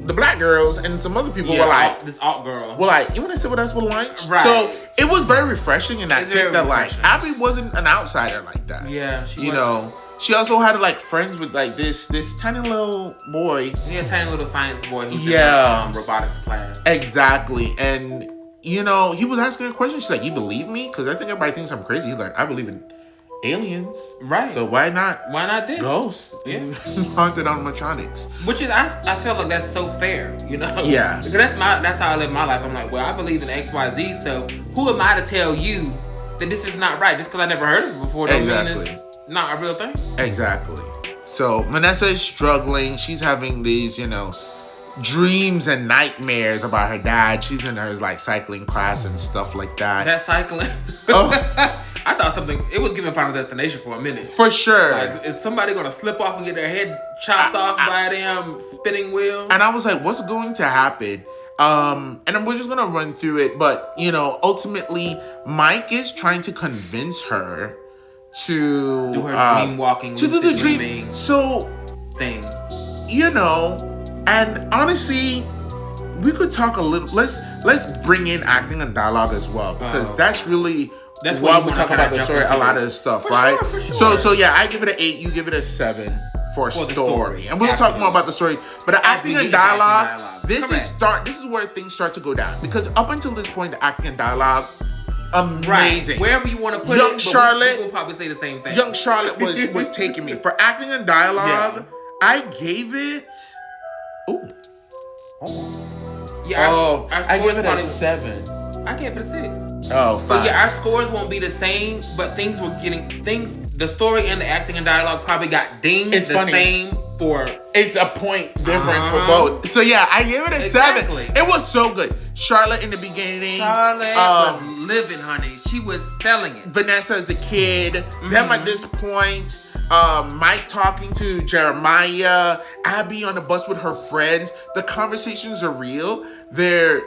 the black girls and some other people were like, this alt girl. Were like, you want to sit with us with lunch? Right. So it was very refreshing in that take that like Abby wasn't an outsider like that. Yeah, she wasn't. She also had like friends with like this tiny little boy. Yeah, tiny little science boy who's in robotics class. Exactly. And he was asking her questions. She's like, you believe me? Because I think everybody thinks I'm crazy. He's like, I believe in aliens. Right. So why not this? Ghosts. Yeah. Haunted animatronics. Which is I feel like that's so fair, Yeah. Because that's how I live my life. I'm like, well, I believe in XYZ, so who am I to tell you that this is not right? Just because I never heard of it before don't mean it's not a real thing. Exactly. So Vanessa is struggling. She's having these, dreams and nightmares about her dad. She's in her like cycling class and stuff like that. That cycling. I thought it was giving Final Destination for a minute. For sure. Like, is somebody gonna slip off and get their head chopped off by a damn spinning wheel? And I was like, what's going to happen? And we're just gonna run through it, but ultimately Mike is trying to convince her to do her dream walking, to do the dream thing. And honestly, we could talk a little. Let's bring in acting and dialogue as well, because that's really That's while what we you talk wanna about kinda the story, jump a into. lot of the stuff, For right? sure, for sure. So yeah, I give it an 8. You give it a 7 for For the story, story. and we'll talk more about the story. But the acting we and get into acting dialogue, dialogue. this Correct. is where things start to go down, because up until this point, the acting and dialogue, amazing. Right. Wherever you want to put Young it, Charlotte- people probably say the same thing. Young Charlotte was taking me for acting and dialogue. Yeah. I gave it. Ooh. Yeah, our I scores give it a probably, 7. I gave it a 6. Oh, But 5. yeah, our scores won't be the same, but the story and the acting and dialogue probably got dinged It's the funny. same for. It's a point difference for Uh-huh. both. So yeah, I gave it a Exactly. 7. It was so good. Charlotte in the beginning. Charlotte was living, honey. She was selling it. Vanessa as a kid. Them at this point. Mike talking to Jeremiah. Abby on the bus with her friends. The conversations are real. They're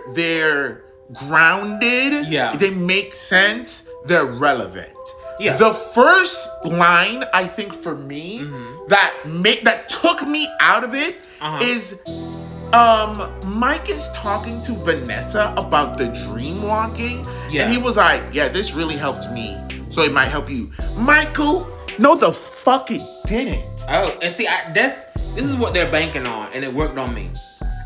grounded. Yeah. They make sense. They're relevant. Yeah. The first line, I think, for me, that took me out of it is Mike is talking to Vanessa about the dream walking. Yeah. And he was like, yeah, this really helped me. So it might help you. Michael, no the fuck it didn't. Oh, and see, this is what they're banking on, and it worked on me.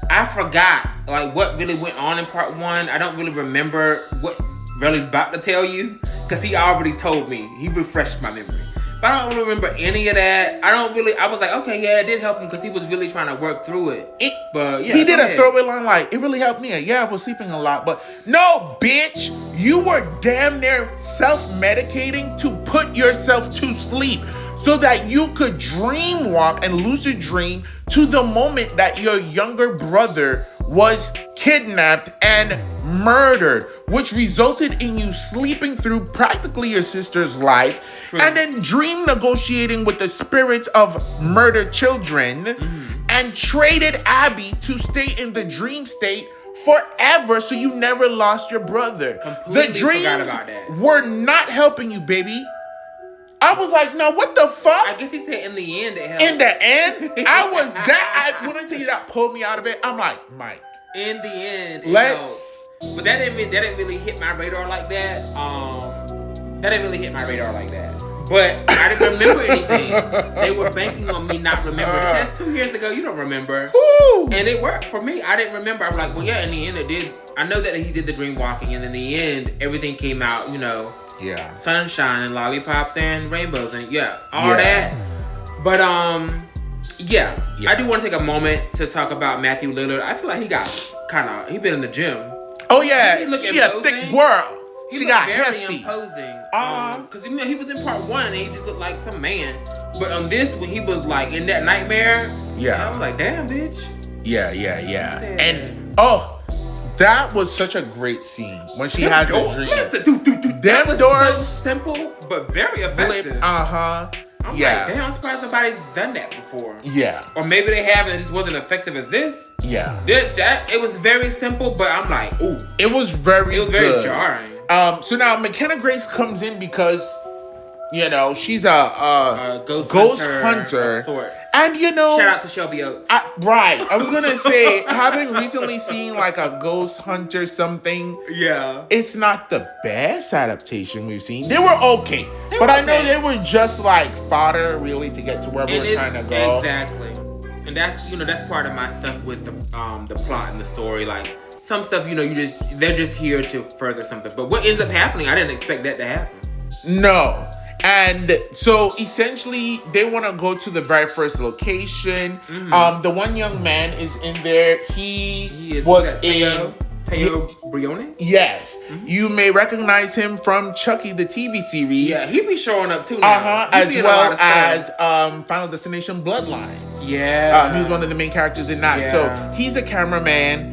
I forgot like what really went on in part 1. I don't really remember what Relly's about to tell you, because he already told me. He refreshed my memory. But I don't really remember any of that. I was like, okay, yeah, it did help him because he was really trying to work through it. But yeah, he did go a ahead. throwaway line like, it really helped me. Yeah, I was sleeping a lot, but no, bitch, you were damn near self-medicating to put yourself to sleep so that you could dream walk and lucid dream to the moment that your younger brother was kidnapped and murdered, which resulted in you sleeping through practically your sister's life. True. And then dream negotiating with the spirits of murdered children and traded Abby to stay in the dream state forever so you never lost your brother. Completely The dreams forgot about that. were not helping you, baby. I was like, no, what the fuck? I guess he said in the end it helped. In the end, when I tell you that pulled me out of it, I'm like, Mike, In the end, it let's. helped. But that didn't really hit my radar like that. That didn't really hit my radar like that. But I didn't remember anything. They were banking on me not remembering. That's 2 years ago. You don't remember. Woo! And it worked for me. I didn't remember. I'm like, well, yeah, in the end it did. I know that he did the dream walking, and in the end, everything came out, Yeah. sunshine and lollipops and rainbows and all Yeah. that. But I do want to take a moment to talk about Matthew Lillard. I feel like he been in the gym. Oh yeah, He look she a imposing. thick girl. He She looked got very hefty. imposing. Uh-huh. Because he was in part 1 and he just looked like some man. But on this, when he was like in that nightmare, Yeah. I was like, damn, bitch. Yeah. Sad. And that was such a great scene when she has the dream. Listen, Them that was doors so simple but very flip. effective. I'm Yeah. like, damn, I'm surprised nobody's done that before. Yeah. Or maybe they have and it just wasn't effective as this. Yeah. It was very simple, but I'm like, ooh. It was very It was good. very jarring. So now McKenna Grace comes in because, she's a Ghost hunter of sorts. and Shout out to Shelby Oates. I was gonna say, having recently seen like a ghost hunter something, Yeah. it's not the best adaptation we've seen. They were okay, but were I know okay. they were just like fodder really to get to where we were trying to go. Exactly. And that's that's part of my stuff with the plot and the story. Like some stuff, they're just here to further something. But what ends up happening, I didn't expect that to happen. No. And so essentially they want to go to the very first location. The one young man is in there. He was in Teo Briones? Yes. You may recognize him from Chucky the TV series. Yeah, he be showing up too now. He As be in a lot well of stuff. as Final Destination Bloodlines. Yeah. He was one of the main characters in that. Yeah. So he's a cameraman.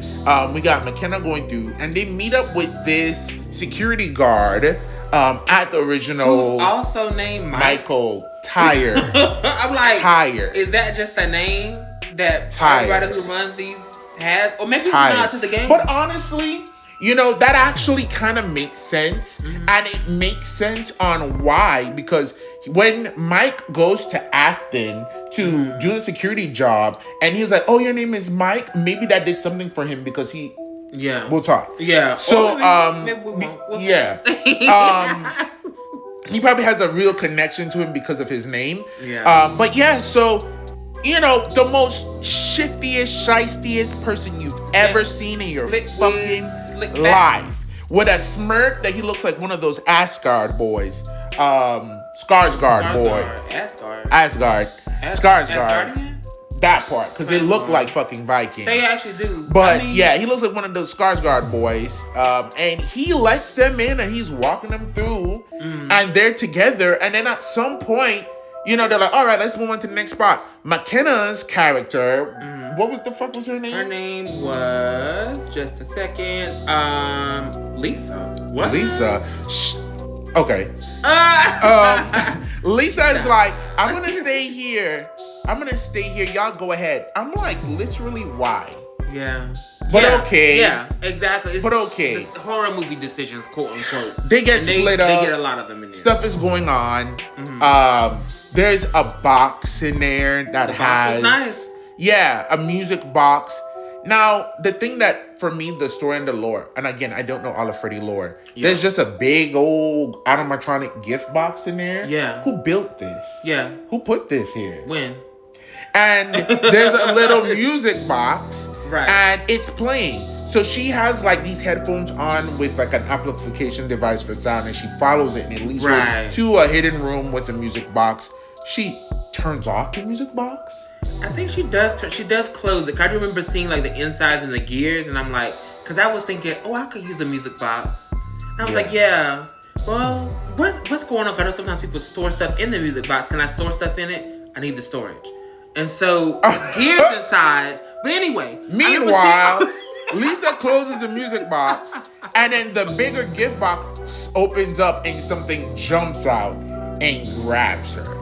We got McKenna going through, and they meet up with this security guard at the original. Who's also named Michael Tyre. I'm like, Tyre. is that just a name that Tyre. everybody who runs these has? Or maybe it's not to the game. But honestly, that actually kind of makes sense. And it makes sense on why. Because when Mike goes to Afton to do the security job, and he's like, oh, your name is Mike? Maybe that did something for him because he Yeah. We'll talk. Yeah. So, maybe we won't. We'll yeah. He probably has a real connection to him because of his name. Yeah. But yeah, so, you know, the most shiftiest, shystiest person you've ever seen in your fucking life. With a smirk that he looks like one of those Asgard boys. Skarsgård boy. Asgard. Skarsgård. That part, because they look like fucking Vikings. They actually do. But yeah, he looks like one of those Skarsgård boys. And he lets them in and he's walking them through. And they're together. And then at some point, you know, they're like, all right, let's move on to the next spot. McKenna's character, what the fuck was her name? Her name was, just a second, Lisa. What? Lisa. Okay. Lisa is like, I'm gonna stay here. Y'all go ahead. I'm like, literally, why? Yeah. But okay. Yeah, exactly. But okay. Horror movie decisions, quote unquote. They get split up. They get a lot of them in there. Stuff is going on. There's a box in there that has. Nice. Yeah, a music box. Now, the thing that, for me, the story and the lore, and again, I don't know all of Freddy lore. Yeah. There's just a big old animatronic gift box in there. Yeah. Who built this? Yeah. Who put this here? When? And there's a little music box. Right. And it's playing. So she has like these headphones on with like an amplification device for sound, and she follows it and it leads her to a hidden room with a music box. She turns off the music box. I think she does. She does close it. I remember seeing like the insides and the gears, and I'm like, because I was thinking, oh, I could use a music box. And I was like, yeah. Well, what's going on? Because I know sometimes people store stuff in the music box. Can I store stuff in it? I need the storage. And so there's gears inside. But anyway. Meanwhile, Lisa closes the music box, and then the bigger gift box opens up, and something jumps out and grabs her.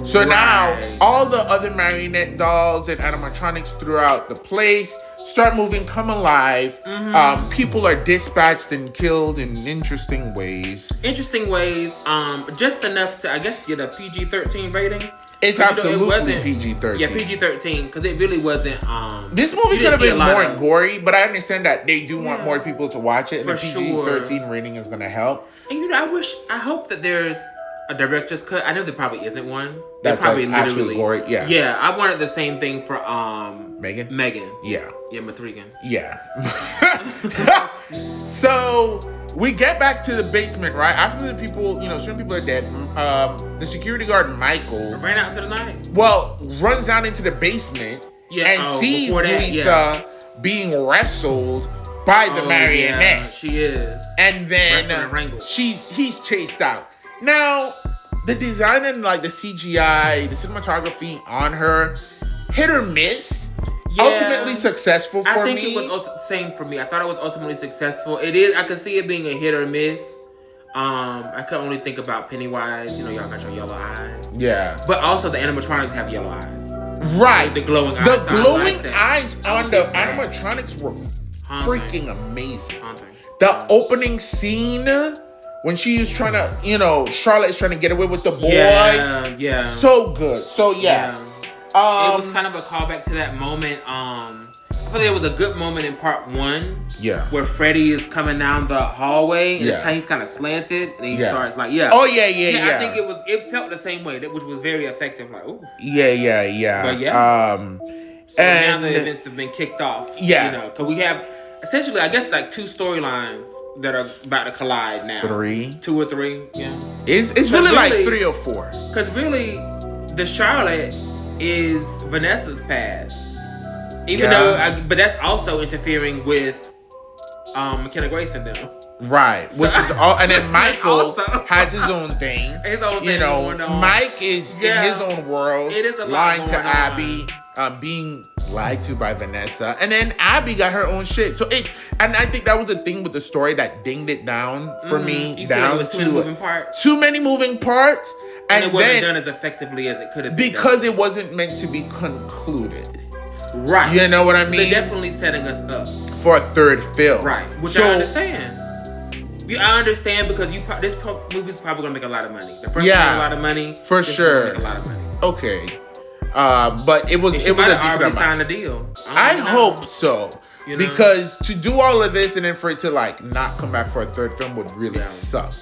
So now, all the other marionette dolls and animatronics throughout the place start moving, come alive. People are dispatched and killed in interesting ways. Just enough to, I guess, get a PG-13 rating. It's absolutely PG-13. Yeah, PG-13, because it really wasn't. This movie could have been more gory, but I understand that they do want more people to watch it, and the PG-13 rating is going to help. And I hope that there's a director's cut. I know there probably isn't one. That's probably like actually gory. Yeah. Yeah, I wanted the same thing for Megan. Yeah. Yeah, Mathregan. Yeah. So we get back to the basement, right? After the people, certain people are dead. The security guard Michael ran out into the night. Well, runs down into the basement and sees Lisa being wrestled by the marionette. Yeah, she is. And then he's chased out. Now, the design and like the CGI, the cinematography on her, hit or miss. Yeah. Ultimately successful for me. I think it was same for me. I thought it was ultimately successful. It is. I could see it being a hit or miss. I could only think about Pennywise. Y'all got your yellow eyes. Yeah. But also the animatronics have yellow eyes. Right. Like the glowing eyes. The glowing eyes on the animatronics were freaking amazing. The opening scene when she was trying to, Charlotte is trying to get away with the boy. Yeah. So good. So yeah. It was kind of a callback to that moment. I feel like it was a good moment in part 1. Yeah. Where Freddy is coming down the hallway and he's kind of slanted and he starts like, Oh yeah. I think it felt the same way, which was very effective. Like, ooh. Yeah. But and now the events have been kicked off. Yeah. Because we have essentially, I guess, like 2 storylines that are about to collide now. 3. 2 or 3. Yeah. It's really like 3 or 4. Because really, the Charlotte is Vanessa's past. Even though, but that's also interfering with McKenna Grayson now. Right, which is all, and then Michael has his own thing. His own thing going on. Mike is in his own world. It is a lying lot to Abby, being lied to by Vanessa, and then Abby got her own shit. So and I think that was the thing with the story that dinged it down for me. Down to too many moving parts, and it wasn't done as effectively as it could have been. Because it wasn't meant to be concluded. Right. You know what I mean? They're definitely setting us up for a 3rd film. Right. Which I understand. I understand because this movie's probably gonna make a lot of money. The first one made a lot of money. For sure. Make a lot of money. Okay. But it was a decent amount. Signed a deal. I hope so. You know? Because to do all of this and then for it to like not come back for a third film would really suck.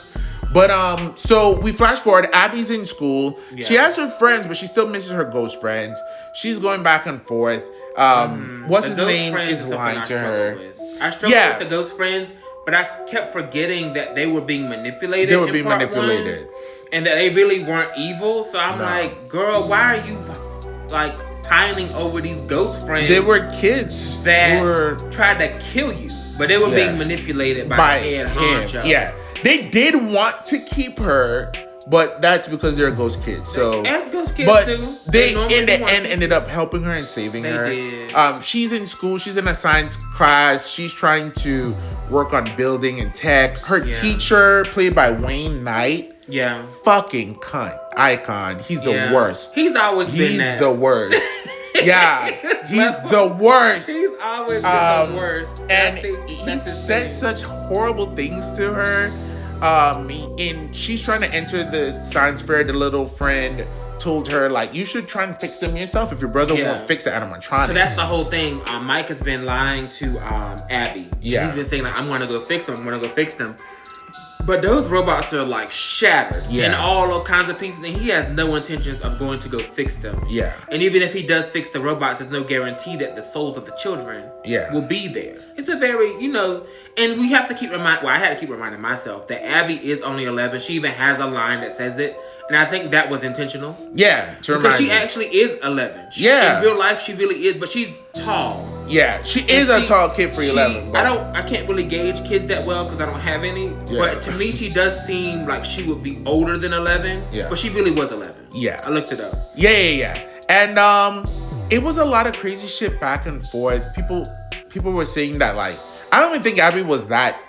But so we flash forward. Abby's in school. Yeah. She has her friends, but she still misses her ghost friends. She's going back and forth. What's his name is lying to her. I struggle with the ghost friends, but I kept forgetting that they were being manipulated. They were being manipulated. And that they really weren't evil. So I'm like, girl, why are you like pining over these ghost friends? They were kids that tried to kill you, but they were being manipulated by head honcho. Yeah, they did want to keep her, but that's because they're ghost kids. So as ghost kids but do, they in the end ended up helping her and saving her. Did. She's in school. She's in a science class. She's trying to work on building and tech. Her teacher, played by Wayne Knight. Yeah. Fucking cunt. Icon. He's the worst. He's always been that. He's the worst. Yeah. He's the worst. He's always been the worst. And he said such horrible things to her. And she's trying to enter the science fair. The little friend told her, like, you should try and fix them yourself if your brother won't fix the animatronics. So that's the whole thing. Mike has been lying to Abby. Yeah. He's been saying, like, I'm going to go fix them. But those robots are like shattered in all kinds of pieces, and he has no intentions of going to go fix them. Yeah. And even if he does fix the robots, there's no guarantee that the souls of the children will be there. It's a very, and we have to keep I had to keep reminding myself that Abby is only 11. She even has a line that says it. And I think that was intentional. Yeah, because she actually is 11. In real life, she really is, but she's tall. Yeah, she is a tall kid for 11. I can't really gauge kids that well because I don't have any. Yeah. But to me, she does seem like she would be older than 11. Yeah. But she really was 11. Yeah. I looked it up. Yeah. And it was a lot of crazy shit back and forth. People were saying that, like, I don't even think Abby was that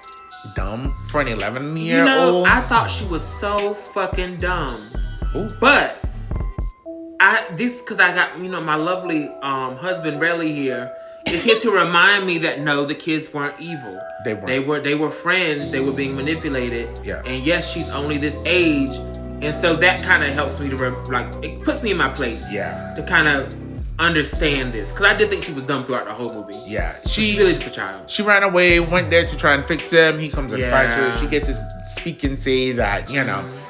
dumb for an 11-year-old. I thought she was so fucking dumb. Ooh. But because I got my lovely husband Relly here is here to remind me that no, the kids weren't evil. They weren't. They were friends. They were being manipulated. Yeah. And yes, she's only this age, and so that kind of helps me to it puts me in my place. Yeah. To kind of understand this, because I did think she was dumb throughout the whole movie. Yeah, she's really just a child. She ran away, went there to try and fix them. He comes and fights her. She gets his speak and say that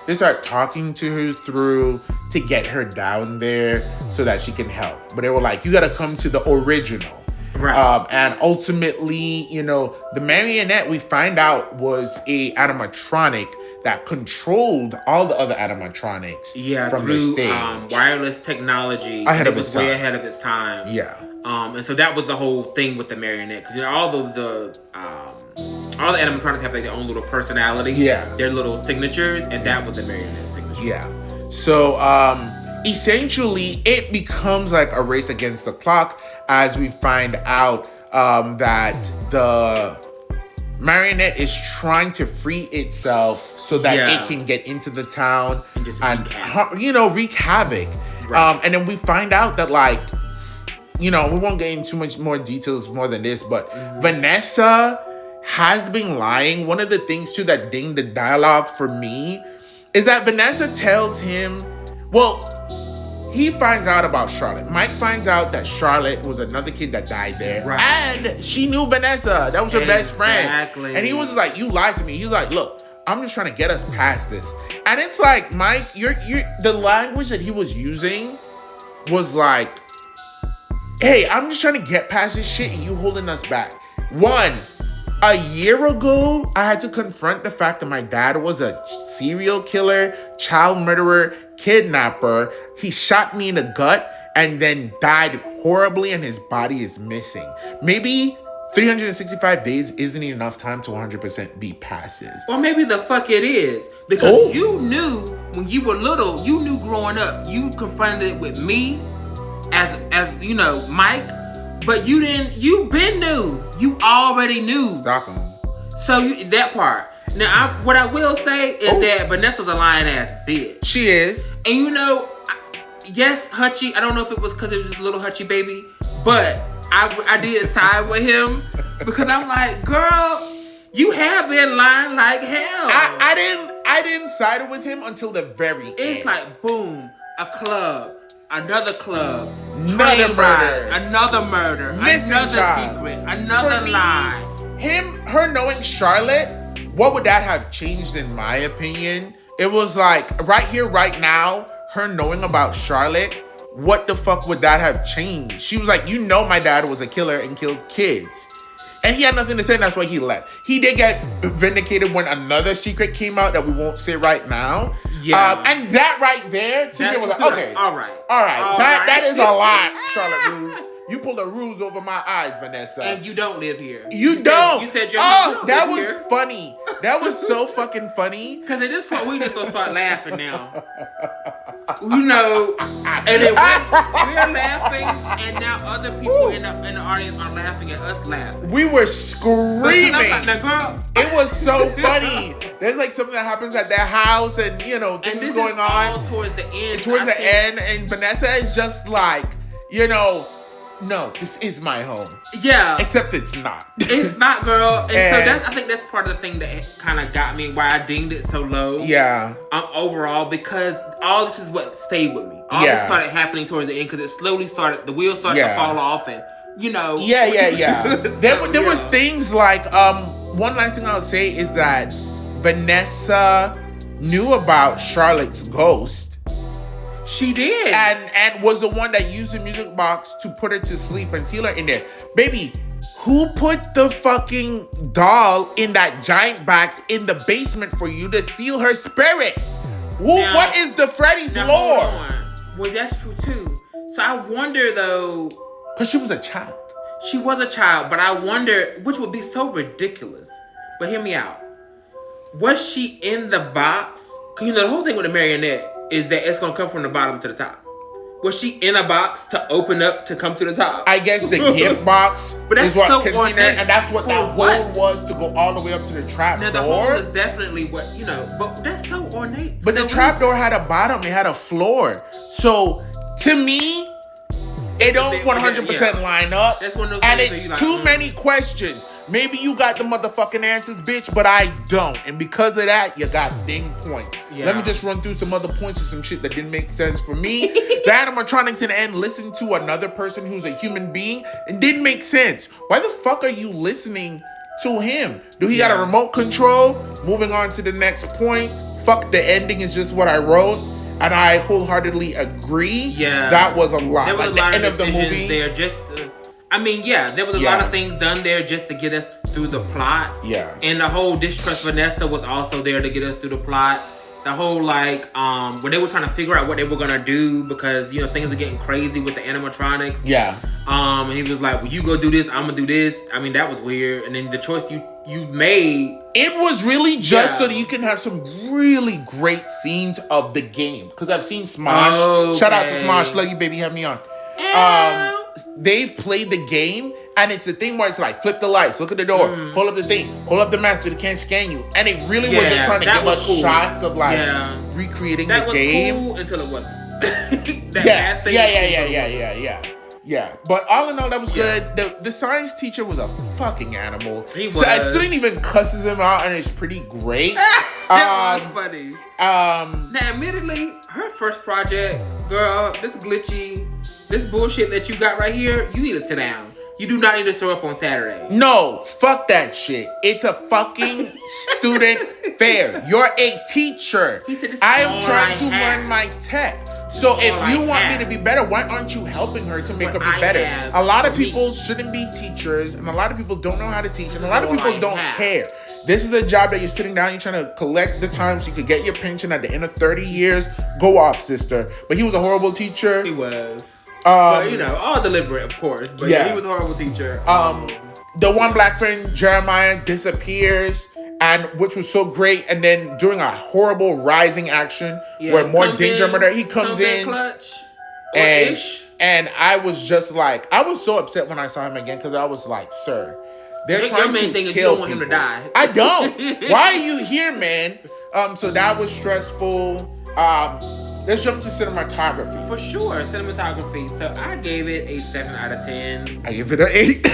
they start talking to her through to get her down there so that she can help. But they were like, you got to come to the original. Right. And ultimately, the marionette we find out was a animatronic that controlled all the other animatronics from through the stage. Wireless technology. Ahead of its time. Way ahead of its time. Yeah. And so that was the whole thing with the marionette, because all the animatronics have like their own little personality. Yeah. Their little signatures, and that was the marionette signature. Yeah. So essentially, it becomes like a race against the clock as we find out that the marionette is trying to free itself so that it can get into the town and just wreak havoc. Right. And then we find out that, like, we won't get into too much more details more than this, but Vanessa has been lying. One of the things too that dinged the dialogue for me is that Vanessa tells him, he finds out about Charlotte. Mike finds out that Charlotte was another kid that died there. Right. And she knew Vanessa. That was her best friend. Exactly. And he was like, you lied to me. He's like, look, I'm just trying to get us past this. And it's like, Mike, the language that he was using was like, hey, I'm just trying to get past this shit and you holding us back. A year ago, I had to confront the fact that my dad was a serial killer, child murderer, kidnapper. He shot me in the gut and then died horribly and his body is missing. Maybe 365 days isn't enough time to 100% be past this. Or maybe the fuck it is. Because you knew when you were little, you knew growing up, you confronted it with me as Mike. But you been knew. You already knew. Stockholm. So that part. Now, what I will say is that Vanessa's a lying ass bitch. She is. And yes, Hutchie, I don't know if it was because it was just a little Hutchie baby, but I did side with him because I'm like, girl, you have been lying like hell. I didn't side with him until the very end. It's like, boom, a club. another club, Another murder. another murder, Missing another child. secret, another For me, lie. Her knowing Charlotte, what would that have changed in my opinion? It was like, right here, right now, her knowing about Charlotte, what the fuck would that have changed? She was like, you know my dad was a killer and killed kids. And he had nothing to say, and that's why he left. He did get vindicated when another secret came out that we won't say right now. Yeah. And that right there, to me was like, okay. All right. That is a lot, Charlotte Ruse. You pulled a ruse over my eyes, Vanessa. And you don't live here. You don't. You said you that don't was live here. funny. That was so fucking funny. Because at this point, we just gonna start laughing now. You know, and then we're laughing, and now other people in the audience are laughing at us laughing. We were screaming. Now, girl, It was so funny. There's like something that happens at their house, and you know things and this going is on all towards the end. towards I the think- end, and Vanessa is just like, no, this is my home. Yeah. Except it's not. It's not, girl. And And- so I think that's part of the thing that kind of got me, why I dinged it so low. Yeah. Overall, because all this is what stayed with me. All this Yeah. started happening towards the end because it slowly started, the wheels started to Yeah. fall off, and you know. Yeah. There was yeah. things like one last thing I'll say is that Vanessa knew about Charlotte's ghost. She did. And was the one that used the music box to put her to sleep and seal her in there. Baby, who put the fucking doll in that giant box in the basement for you to seal her spirit? Now- What is the Freddy's Now, lore? hold on. Well, that's true too. So I wonder though, Because she was a child. she was a child, but I wonder, which would be so ridiculous. But hear me out. Was she in the box? Because you know, the whole thing with the marionette is that it's going to come from the bottom to the top. Was she in a box to open up to come to the top? I guess the gift box But that's is what so contained her, ornate. and that's what For that what? hole was to go all the way up to the trap Now, the hole door. is definitely what, you know, but that's so ornate. But the trap door had a bottom, it had a floor. So to me, it don't 100% yeah. line up. That's one of those and things where it's you like, too many questions. Maybe you got the motherfucking answers, bitch, but I don't. And because of that, you got ding points. Yeah. Let me just run through some other points of some shit that didn't make sense for me. The animatronics in the end listened to another person who's a human being and didn't make sense. Why the fuck are you listening to him? Do he got a remote control? Moving on to the next point. Fuck, the ending is just what I wrote. And I wholeheartedly agree. Yeah. That was a lot. There was Like a the lot end of of the decisions movie. there just to, I mean, yeah, there was a lot of things done there just to get us through the plot. Yeah. And the whole distrust Vanessa was also there to get us through the plot. The whole like when they were trying to figure out what they were gonna do because you know things are getting crazy with the animatronics. Yeah. And he was like, "Well, you go do this, I'm gonna do this." I mean, that was weird. And then the choice you made. It was really just Yeah. so that you can have some really great scenes of the game. Because I've seen Smosh. Shout out to Okay. Smosh. Love you, baby. Have me on. They've played the game, and it's a thing where it's like, flip the lights, look at the door, pull up the thing, pull up the map so they can't scan you. And it really was just Yeah, trying to that give was us cool. shots of like Yeah. recreating That the was game. cool until it wasn't. That last thing was cool. Yeah, but all in all, that was good. The science teacher was a fucking animal. He So a was. student even cusses him out, and it's pretty great. That was funny. Um, Now, admittedly, her first project, girl, this glitchy, this bullshit that you got right here, you need to sit down. You do not need to show up on Saturday. no, fuck that shit. It's a fucking student fair. You're a teacher. He said, "This is I all am trying I to have. learn my tech. So is if all you I want have. me to be better, why aren't you helping her to make her what be I better? have A lot of for me. people shouldn't be teachers, and a lot of people don't know how to teach, and a is lot of all people I don't have. care. This is a job that you're sitting down, you're trying to collect the time so you could get your pension at the end of 30 years. Go off, sister. But he was a horrible teacher. He was. But, you know, all deliberate, of course. But Yeah. he was a horrible teacher. The one black friend, Jeremiah, disappears, and which was so great. And then during a horrible rising action where more comes danger in- murder, he comes in clutch. Or and ish. and I was just like, I was so upset when I saw him again because I was like, sir, they're Your trying main to thing is you kill don't want him to people. die. I don't. Why are you here, man? So that was stressful. Let's jump to cinematography. For sure, cinematography. So I gave it a 7 out of 10. I give it an 8.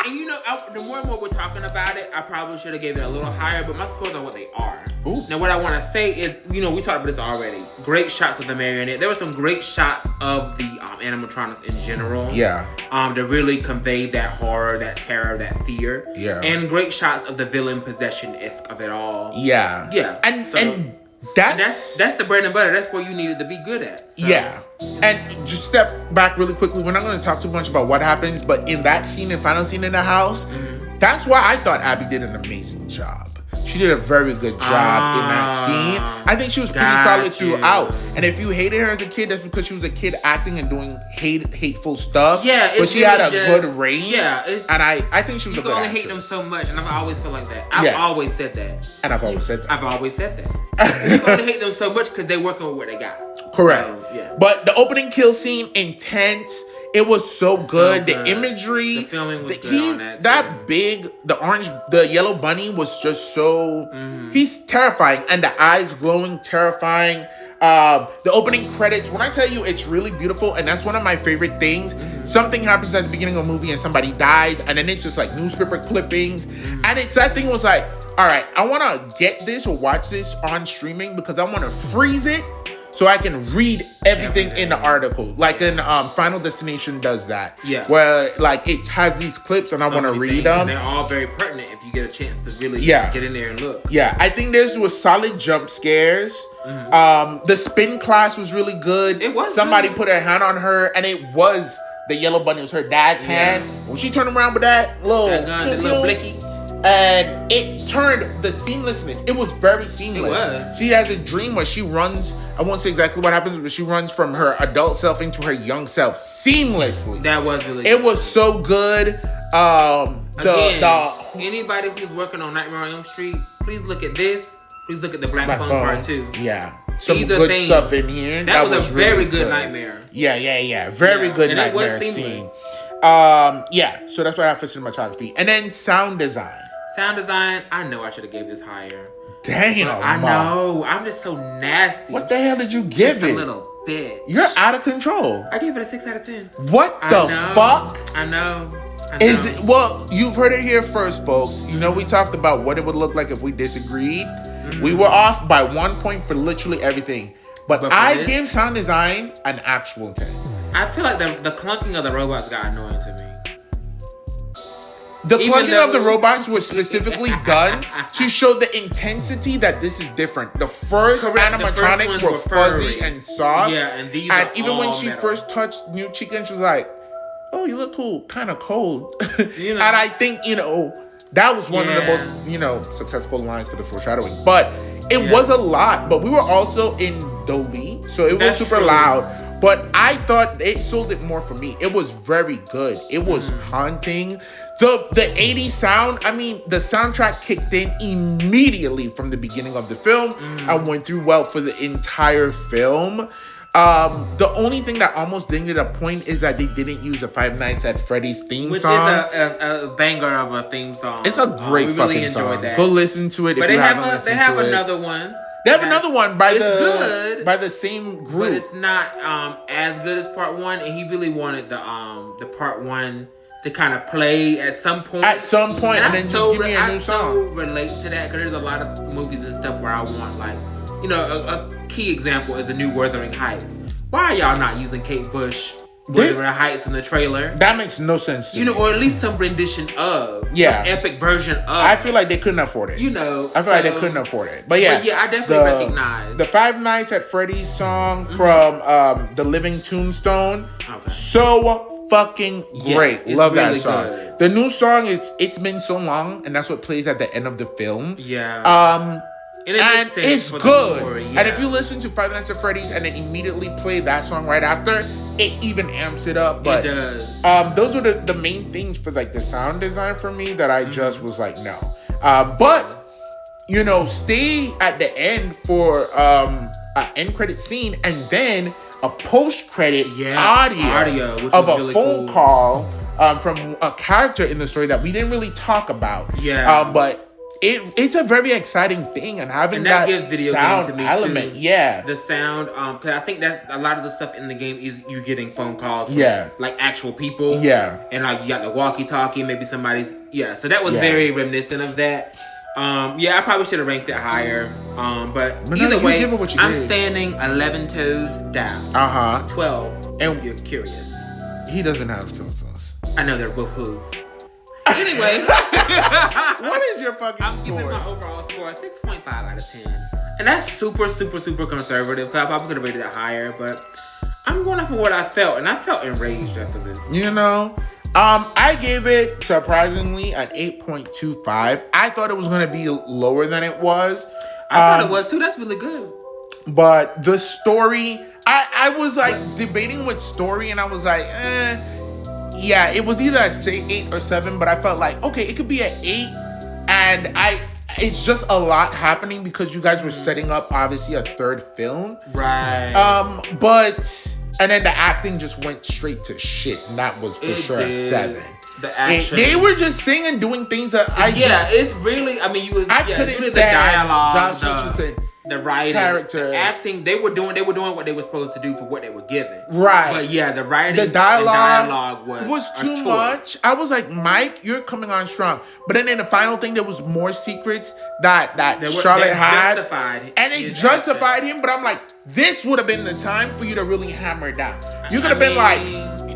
And you know, the more and more we're talking about it, I probably should have gave it a little higher, but my scores are what they are. Ooh. Now, what I want to say is, we talked about this already. Great shots of the marionette. There were some great shots of the animatronics in general. Yeah. To really convey that horror, that terror, that fear. Yeah. And great shots of the villain possession-esque of it all. Yeah. Yeah. And that's the bread and butter. That's what you needed to be good at. So. Yeah. And just step back really quickly. We're not going to talk too much about what happens, but in that scene, and final scene in the house, that's why I thought Abby did an amazing job. She did a very good job in that scene. I think she was pretty solid throughout. And if you hated her as a kid, that's because she was a kid acting and doing hateful stuff. Yeah, but she had a good range. Yeah, and I think she was a good actress. You can only hate them so much, and I've always felt like that. I've always said that. And I've always said that. I've always said that. You can only hate them so much because they're working with what they got. Correct. So, yeah. But the opening kill scene, intense. It was so good. The imagery, the filming was good on that big, the yellow bunny was just so. He's terrifying, and the eyes glowing, terrifying. The opening credits. When I tell you, it's really beautiful, and that's one of my favorite things. Something happens at the beginning of a movie, and somebody dies, and then it's just like newspaper clippings, and it's that thing was like, all right, I want to get this or watch this on streaming because I want to freeze it. So I can read everything in the article. Like in Final Destination does that. Yeah. Where like it has these clips and I want to read them. And they're all very pertinent if you get a chance to really get in there and look. Yeah. I think this was solid jump scares. The spin class was really good. It was Somebody good. put a hand on her and it was the yellow bunny. It was her dad's hand. When she turned around with that little blicky. And it turned the seamlessness. It was very seamless. It was. She has a dream where she runs. I won't say exactly what happens, but she runs from her adult self into her young self seamlessly. That was really It was so good. Anybody who's working on Nightmare on Elm Street, please look at this. Please look at the Black Phone Part 2. Yeah. Some These good things. stuff in here. That was a very really good nightmare. Yeah. Very good and nightmare it was scene. seamless. So that's what I have for cinematography. And then sound design. Sound design, I know I should have gave this higher. Damn. I know. I'm just so nasty. What the hell did you give just it? A little bitch. You're out of control. I gave it a 6 out of 10. What the fuck? I know. Is it, well, you've heard it here first, folks. You know, we talked about what it would look like if we disagreed. We were off by 1 point for literally everything. But I give sound design an actual 10. I feel like the clunking of the robots got annoying to me. The clunking of the robots was specifically done to show the intensity that this is different. The first animatronics were fuzzy and soft. Yeah, and these and are even when all she metal. first touched New Chicken, she was like, "Oh, you look cool, kind of cold." You know. And I think that was one of the most successful lines for the foreshadowing. But it was a lot. But we were also in Dolby, so it was super loud. But I thought it sold it more for me. It was very good. It was haunting. The 80s sound, I mean, the soundtrack kicked in immediately from the beginning of the film and went through well for the entire film. The only thing that almost dinged it a point is that they didn't use the Five Nights at Freddy's theme song. Which is a banger of a theme song. It's a great fucking really song. That. Go listen to it if you haven't listened to it. They have another one. They have another one by good, the same group. But it's not as good as part one, and he really wanted the part one to kind of play at some point. And then just give me a new song. I so relate to that because there's a lot of movies and stuff where I want a key example is the new Wuthering Heights. Why are y'all not using Kate Bush, Wuthering Heights in the trailer? That makes no sense to me. Or at least some rendition of. Some epic version of. I feel like they couldn't afford it. I feel like they couldn't afford it. But yeah, I definitely recognize the Five Nights at Freddy's song from The Living Tombstone. Okay. So fucking great. Love really that song. good. The new song is It's Been So Long, and that's what plays at the end of the film. Yeah. And it's good. And if you listen to Five Nights at Freddy's and then immediately play that song right after, it even amps it up. But it does. Those were the main things for like the sound design for me that I just was like, no. But stay at the end for an end credit scene and then a post-credit audio of a really phone call from a character in the story that we didn't really talk about. Yeah. But it's a very exciting thing, and having that gives video sound game to me element, too. yeah, the sound, because I think that a lot of the stuff in the game is you getting phone calls from, like actual people, and like you got the walkie-talkie, maybe somebody's, so that was very reminiscent of that. I probably should have ranked it higher, but either way, I'm standing 11 toes down, 12 if you're curious. He doesn't have toes. I know they're both hooves. Anyway, what is your fucking I'm score? giving my overall score a 6.5 out of 10. And that's super, super, super conservative, because I probably could have rated it higher, but I'm going off of what I felt, and I felt enraged after this. You know, I gave it, surprisingly, an 8.25. I thought it was going to be lower than it was. I thought it was too. That's really good. But the story, I was like debating with story, and I was like, yeah, it was either a 8 or 7, but I felt like, okay, it could be an 8. And it's just a lot happening because you guys were setting up, obviously, a third film. Right. And then the acting just went straight to shit, and that was for sure a 7. The action. They were just singing, doing things that it's really, I mean, I couldn't stand the dialogue, Josh Hutcherson, the writing, character, the acting. They were doing what they were supposed to do for what they were given. Right. But yeah, the writing, the dialogue was too much. I was like, Mike, you're coming on strong. But then in the final thing, there was more secrets that Charlotte had, and they justified him. But I'm like, this would have been the time for you to really hammer down. You could have been like,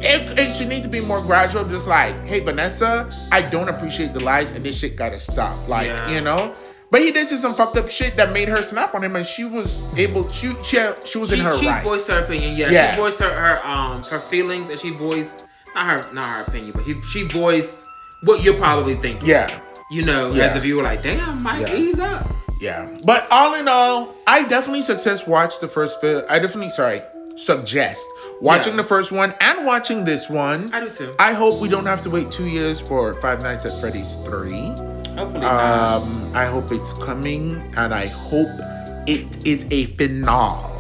it should need to be more gradual. Just like, hey, Vanessa, I don't appreciate the lies, and this shit gotta stop. Like, you know. But he did some fucked up shit that made her snap on him, and she was able. She was in her right. She voiced her opinion. Yeah. She voiced her feelings, and she voiced not her opinion, but she voiced what you're probably thinking. Yeah. You know, as the viewer, like, damn, Mike, ease up. Yeah. But all in all, I definitely suggest the first film. Suggest watching the first one and watching this one. I do too. I hope we don't have to wait 2 years for Five Nights at Freddy's 3. Hopefully not. I hope it's coming, and I hope it is a finale.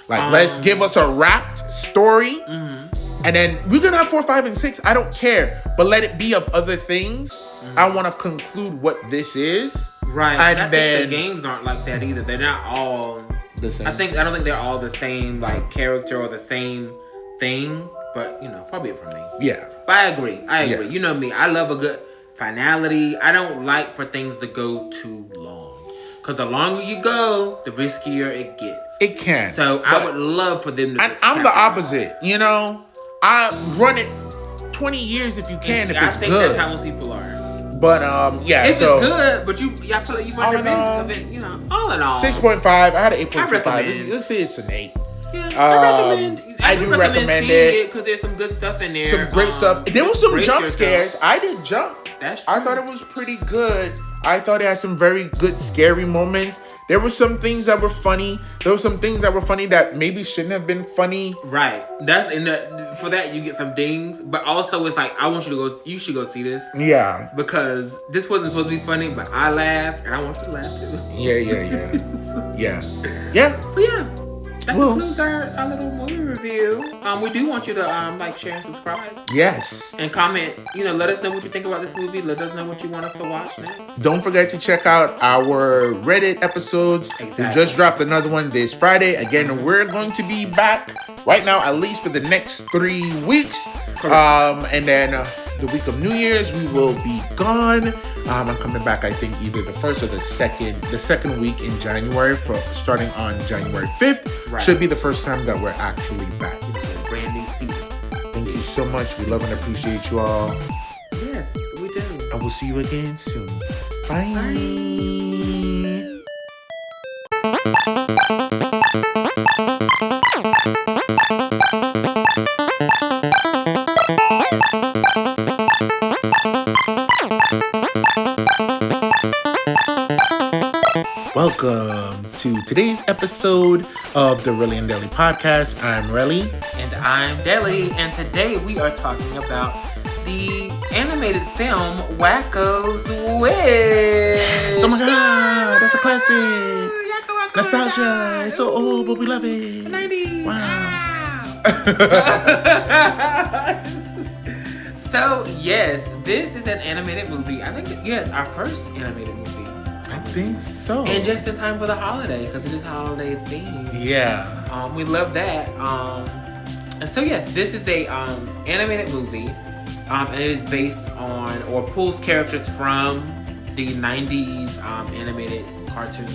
Like, let's give us a wrapped story, and then we're gonna have 4, 5, and 6. I don't care, but let it be of other things. I want to conclude what this is. Right. And I think the games aren't like that either. They're not all the same. I don't think they're all the same, like, character or the same thing. But far be it from me. Yeah. But I agree. Yeah. You know me. I love a good finality. I don't like for things to go too long, because the longer you go, the riskier it gets. It can. So I would love for them to. I'm the opposite. I run it 20 years if you can. If it's good. I think that's how most people are. But if it's good, but I feel like you run the risk of it. All in all, 6.5. I had an 8.25. Let's say it's an 8. Yeah, I do recommend it because there's some good stuff in there. Some great stuff. There was some jump scares. I did jump. That's true. I thought it was pretty good. I thought it had some very good scary moments. There were some things that were funny. There were some things that were funny that maybe shouldn't have been funny. Right. That's for that you get some dings, but also it's like, you should go see this. Yeah. Because this wasn't supposed to be funny, but I laughed, and I want you to laugh too. Yeah. So yeah. That concludes our little movie review. We do want you to like, share, and subscribe. Yes. And comment. Let us know what you think about this movie. Let us know what you want us to watch next. Don't forget to check out our Reddit episodes. Exactly. We just dropped another one this Friday. Again, we're going to be back right now, at least for the next 3 weeks. And then the week of New Year's, we will be gone. I'm coming back, I think, either the first or the second week in January, starting on January 5th. Right. Should be the first time that we're actually back. Brand new season. Thank you so much. We love and appreciate you all. Yes, we do. And we'll see you again soon. Bye. Welcome to today's episode of the Relly and Deli podcast. I'm Relly. And I'm Deli. And today we are talking about the animated film Wakko's Wish. Yes. Oh my God, that's a classic. Nostalgia. It's so old, but we love it. 90s. Wow. So, yes, this is an animated movie. I think, our first animated movie. think so. And just in time for the holiday, because it is holiday themed. Yeah. We love that. And so yes, this is a animated movie, and it is based on or pulls characters from the 90s animated cartoon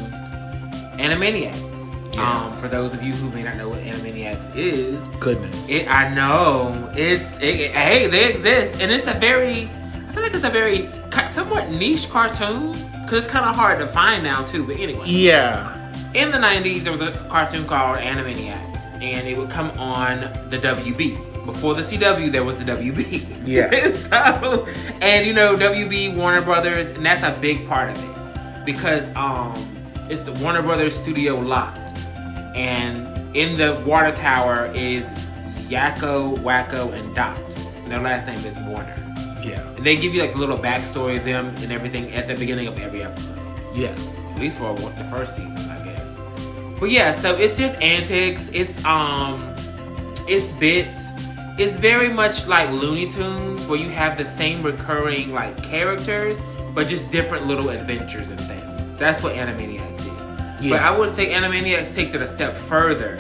Animaniacs. Yeah. For those of you who may not know what Animaniacs is, Goodness. I know hey, they exist, and it's I feel like it's a very somewhat niche cartoon because it's kind of hard to find now too. But anyway, yeah. In the 90s, there was a cartoon called Animaniacs, and it would come on the WB. Before the CW, there was the WB. Yeah. So, and WB, Warner Brothers, and that's a big part of it because it's the Warner Brothers studio lot, and in the water tower is Yakko, Wacko, and Dot. And their last name is Warner. Yeah. And they give you like a little backstory of them and everything at the beginning of every episode. Yeah. At least for the first season, I guess. But yeah, so it's just antics. It's bits. It's very much like Looney Tunes, where you have the same recurring like characters, but just different little adventures and things. That's what Animaniacs is. Yeah. But I would say Animaniacs takes it a step further,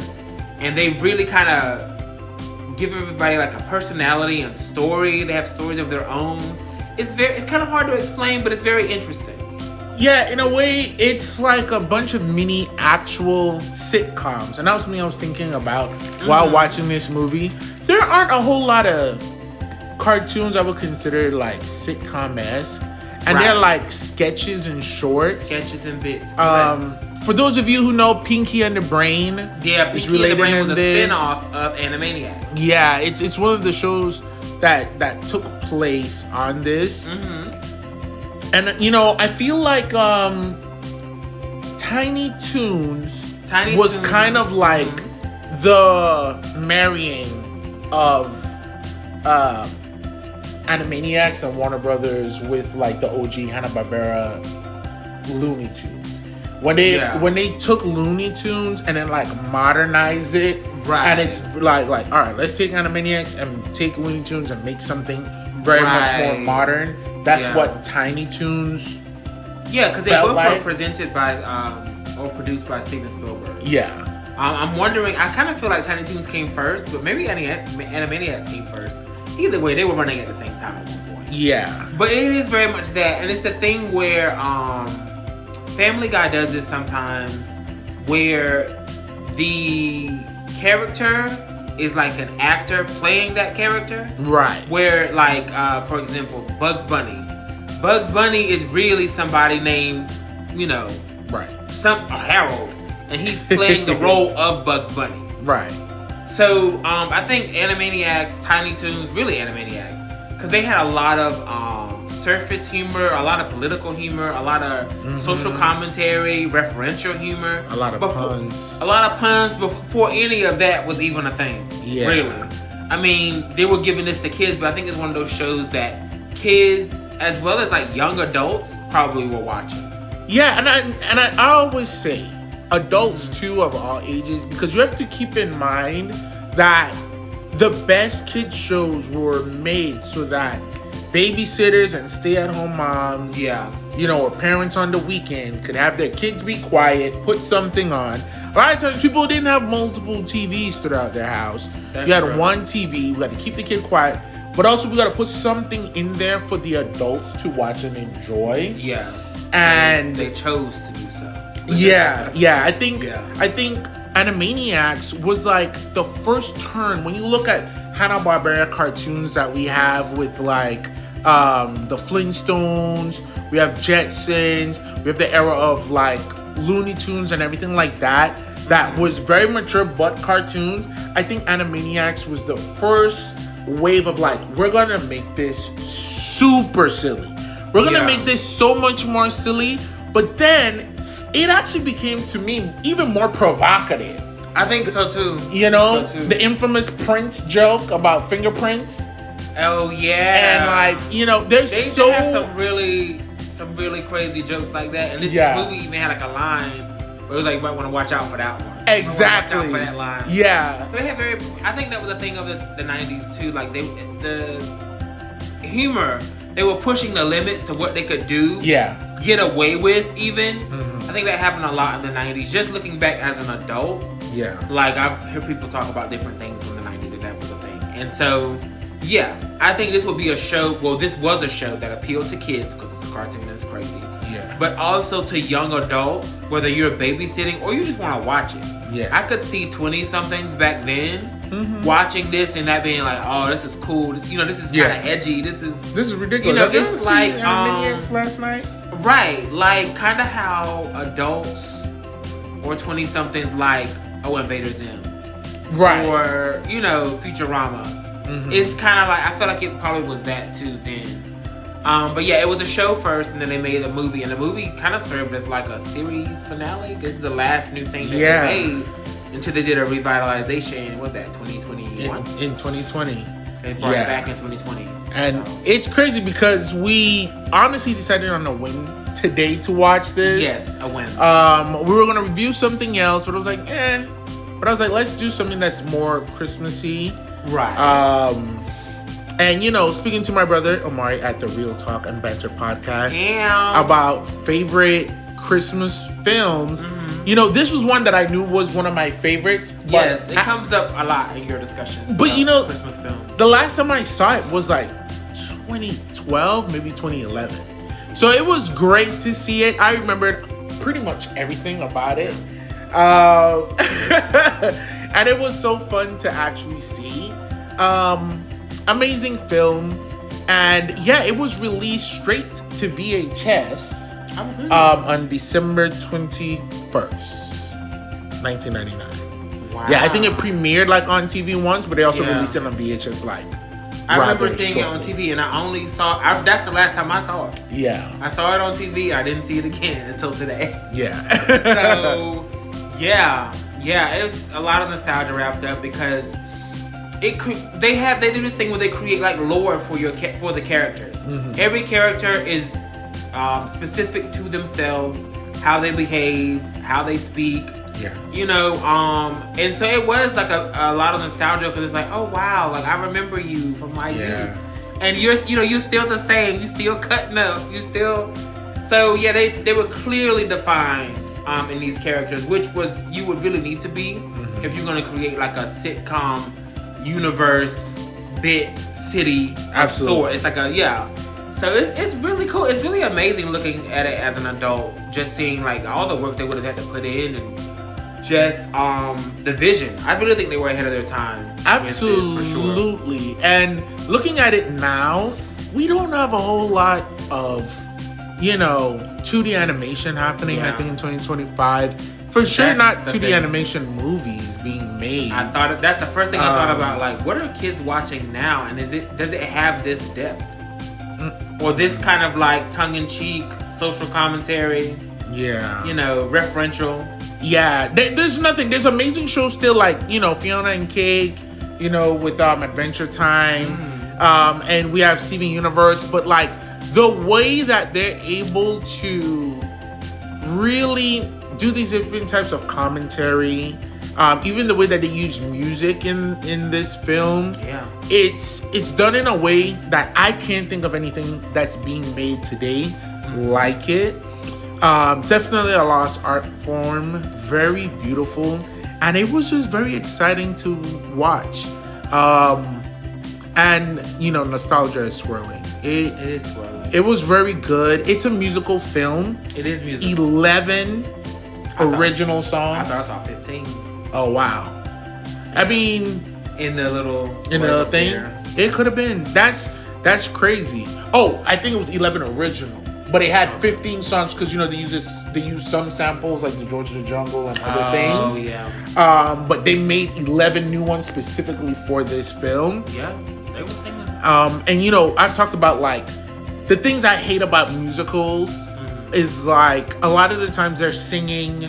and they really kind of give everybody like a personality and story. They have stories of their own. It's kind of hard to explain, but it's very interesting. Yeah, in a way, it's like a bunch of mini actual sitcoms. And that was something I was thinking about while watching this movie. There aren't a whole lot of cartoons I would consider like sitcom-esque. And they're like sketches and shorts. Sketches and bits. For those of you who know Pinky and the Brain, yeah, Pinky and the Brain was a spin-off of Animaniacs. Yeah, it's one of the shows that took place on this. And I feel like Tiny Toons was kind of like the marrying of Animaniacs and Warner Brothers with like the OG Hanna-Barbera Looney Tunes. When they took Looney Tunes and then like modernized it, and it's like all right, let's take Animaniacs and take Looney Tunes and make something very much more modern. That's what Tiny Toons. Yeah, because they both were presented by or produced by Steven Spielberg. Yeah. I'm wondering. I kind of feel like Tiny Toons came first, but maybe Animaniacs came first. Either way, they were running at the same time at one point. Yeah. But it is very much that, and it's the thing where Family Guy does this sometimes, where the character is like an actor playing that character. Right. Where, like, for example, Bugs Bunny. Bugs Bunny is really somebody named, Harold. And he's playing the role of Bugs Bunny. Right. So, I think Animaniacs, Tiny Toons, really Animaniacs, because they had a lot of surface humor, a lot of political humor, a lot of social commentary, referential humor. A lot of puns. A lot of puns before any of that was even a thing. Yeah. Really. I mean, they were giving this to kids, but I think it's one of those shows that kids, as well as like young adults, probably were watching. Yeah, and I always say adults too of all ages, because you have to keep in mind that the best kids shows were made so that babysitters and stay-at-home moms, or parents on the weekend could have their kids be quiet, put something on. A lot of times people didn't have multiple TVs throughout their house. You had one TV. We got to keep the kid quiet, but also we got to put something in there for the adults to watch and enjoy. Yeah, and they chose to do so. I think Animaniacs was like the first turn. When you look at Hanna-Barbera cartoons that we have with like the Flintstones, we have Jetsons, we have the era of like Looney Tunes and everything like that, that was very mature but cartoons. I think Animaniacs was the first wave of like, we're gonna make this super silly. We're gonna make this so much more silly. But then it actually became, to me, even more provocative. I think so too. The infamous Prince joke about fingerprints. Oh yeah. And there's they have some really crazy jokes like that. And this movie even had like a line where it was like, you might want to watch out for that one. Exactly. Watch out for that line. Yeah. So they have I think that was a thing of the 90s too. Like the humor, they were pushing the limits to what they could do. Yeah. get away with even. I think that happened a lot in the 90s. Just looking back as an adult, Yeah. like I've heard people talk about different things from the 90s and that was a thing. And so, yeah, I think this would be a show, well, this was a show that appealed to kids because it's a cartoon and it's crazy. Yeah. But also to young adults, whether you're babysitting or you just want to watch it. Yeah. I could see 20-somethings back then watching this and that being like, oh, this is cool. This, this is kind of edgy. This is ridiculous. It's like Animaniacs last night. right, like kind of how adults or 20-somethings like Invader Zim, Right. or Futurama. It's kind of like I feel like it probably was that too then. But yeah, it was a show first, and then they made a movie, and the movie kind of served as like a series finale. This is the last new thing that they made until they did a revitalization. What was that, 2021? In 2020. They brought it back in 2020. And it's crazy because we honestly decided on a whim today to watch this. Yes, a whim. We were gonna review something else, but I was like, eh. But I was like, let's do something that's more Christmassy. Right. And speaking to my brother Omari at the Real Talk and Banter podcast Damn. about favorite Christmas films. This was one that I knew was one of my favorites. But Yes, it comes up a lot in your discussions. But Christmas films. The last time I saw it was like 2012, maybe 2011. So it was great to see it. I remembered pretty much everything about it. And it was so fun to actually see. Amazing film. And yeah, it was released straight to VHS on December 21st, 1999. Wow. Yeah, I think it premiered like on TV once, but they also released it on VHS like. I remember seeing it on TV, and I only saw. That's the last time I saw it. Yeah. I saw it on TV. I didn't see it again until today. Yeah. So, yeah, it's a lot of nostalgia wrapped up because they do this thing where they create like lore for the characters. Every character is specific to themselves, how they behave, how they speak. Yeah. And so it was like a lot of nostalgia because it's like, oh wow, like I remember you from my youth, and you're still the same, you still cutting up, so yeah, they were clearly defined in these characters, which was you would really need to be if you're gonna create like a sitcom universe bit city of sorts. It's like so it's really cool. It's really amazing looking at it as an adult, just seeing like all the work they would have had to put in and just the vision. I really think they were ahead of their time. Absolutely. For sure. And looking at it now, we don't have a whole lot of 2D animation happening. I think in 2025, for sure, not 2D animation movies being made. That's the first thing I thought about. Like, what are kids watching now, and does it have this depth or this kind of like tongue-in-cheek social commentary? Yeah. Referential. Yeah, there's nothing. There's amazing shows still like, Fiona and Cake, with Adventure Time. And we have Steven Universe. But like the way that they're able to really do these different types of commentary, even the way that they use music in this film, it's done in a way that I can't think of anything that's being made today like it. Definitely a lost art form, very beautiful, and it was just very exciting to watch. And nostalgia is swirling. It is swirling. It was very good. It's a musical film. It is musical. 11 original songs. I thought I saw 15. Oh wow! I mean, in the thing, it could have been. That's crazy. Oh, I think it was 11 original. But it had 15 songs because they use some samples like the George of the Jungle and other things. Oh yeah. But they made 11 new ones specifically for this film. Yeah, they were singing. And I've talked about like the things I hate about musicals is like a lot of the times they're singing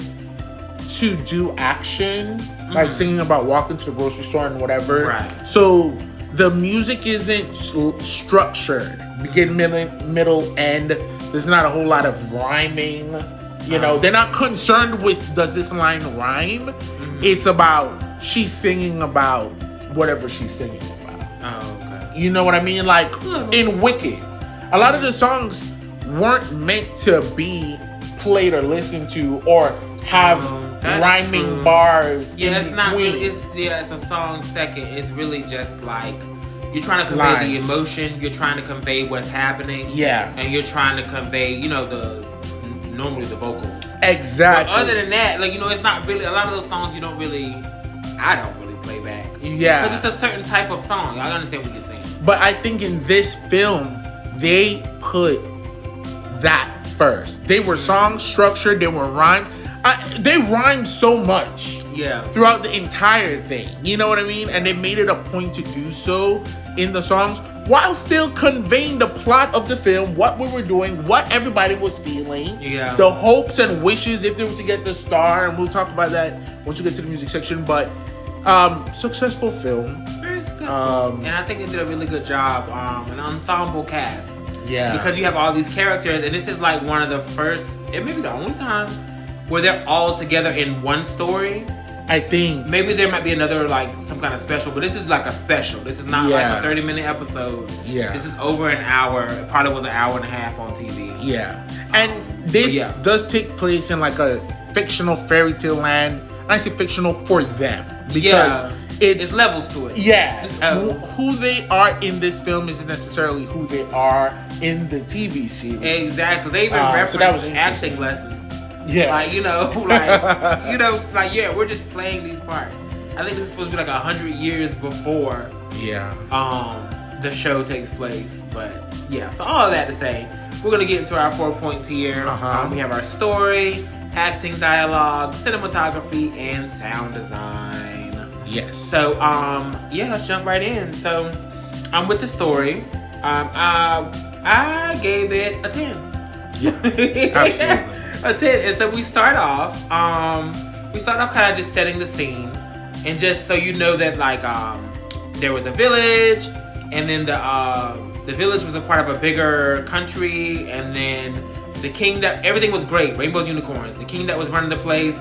to do action, like singing about walking to the grocery store and whatever. Right. So the music isn't structured, begin, middle, end. There's not a whole lot of rhyming. They're not concerned with does this line rhyme. It's about she's singing about whatever she's singing about. Oh, okay. You know what I mean? Like in Wicked, a lot of the songs weren't meant to be played or listened to or have rhyming true. bars Yeah, in it's between. not really, it's a song second. It's really just like you're trying to convey the emotion, you're trying to convey what's happening. Yeah. And you're trying to convey, normally the vocals. Exactly. But other than that, it's not really, a lot of those songs I don't really play back. Yeah. Because it's a certain type of song. I understand what you're saying. But I think in this film, they put that first. They were song structured, they were rhymed. They rhymed so much throughout the entire thing. You know what I mean? And they made it a point to do so in the songs while still conveying the plot of the film, what we were doing, what everybody was feeling, the hopes and wishes if they were to get the star. And we'll talk about that once we get to the music section. But successful film. Very successful. And I think they did a really good job. An ensemble cast. Yeah. Because you have all these characters, and this is like one of the first, and maybe the only times, where they're all together in one story. I think. Maybe there might be another, some kind of special, but this is like a special. This is not like a 30-minute episode. Yeah. This is over an hour. It probably was an hour and a half on TV. Yeah. And this does take place in like a fictional fairy tale land. And I say fictional for them. Because it's levels to it. Yeah. Who they are in this film isn't necessarily who they are in the TV series. Exactly. They even reference acting lessons. Yeah. We're just playing these parts. I think this is supposed to be 100 years before the show takes place. But so all of that to say, we're gonna get into our 4 points here. We have our story, acting, dialogue, cinematography, and sound design. Yes. So let's jump right in. So with the story, I gave it a 10. Yeah. Absolutely. A 10. And so we start off kind of just setting the scene, and just so you know that there was a village, and then the village was a part of a bigger country, and then the king everything was great, rainbows, unicorns. The king that was running the place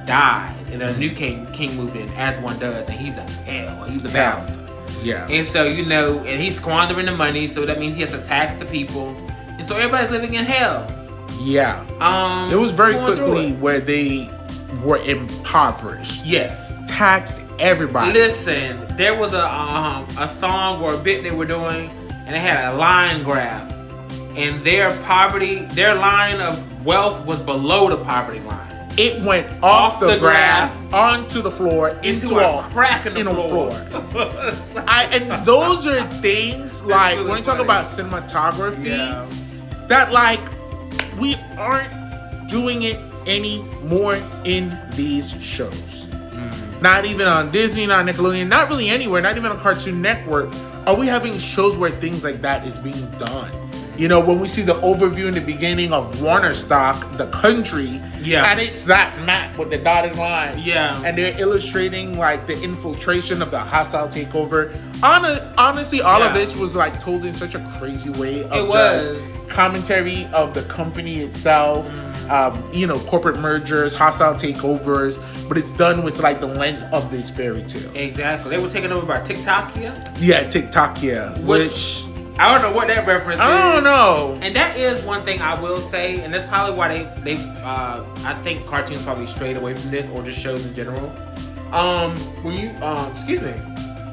died, and a new king moved in, as one does, and he's a bastard. Yeah. And so and he's squandering the money, so that means he has to tax the people, and so everybody's living in hell. Yeah. It was very quickly where they were impoverished. Yes. Taxed everybody. Listen, there was a song or a bit they were doing, and they had a line graph, and their line of wealth was below the poverty line. It went off the graph onto the floor into a crack in the floor. And those are things like really when you talk about cinematography, that we aren't doing it anymore in these shows. Not even on Disney, not Nickelodeon, not really anywhere, not even on Cartoon Network are we having shows where things like that is being done. When we see the overview in the beginning of Warner Stock, the country, and it's that map with the dotted line, and they're illustrating the infiltration of the hostile takeover. Honestly, all of this was told in such a crazy way of commentary of the company itself, corporate mergers, hostile takeovers, but it's done with the lens of this fairy tale. Exactly. They were taken over by TikTokia. Yeah, TikTokia, which I don't know what that reference is. I don't know. And that is one thing I will say, and that's probably why they I think cartoons probably strayed away from this, or just shows in general. When you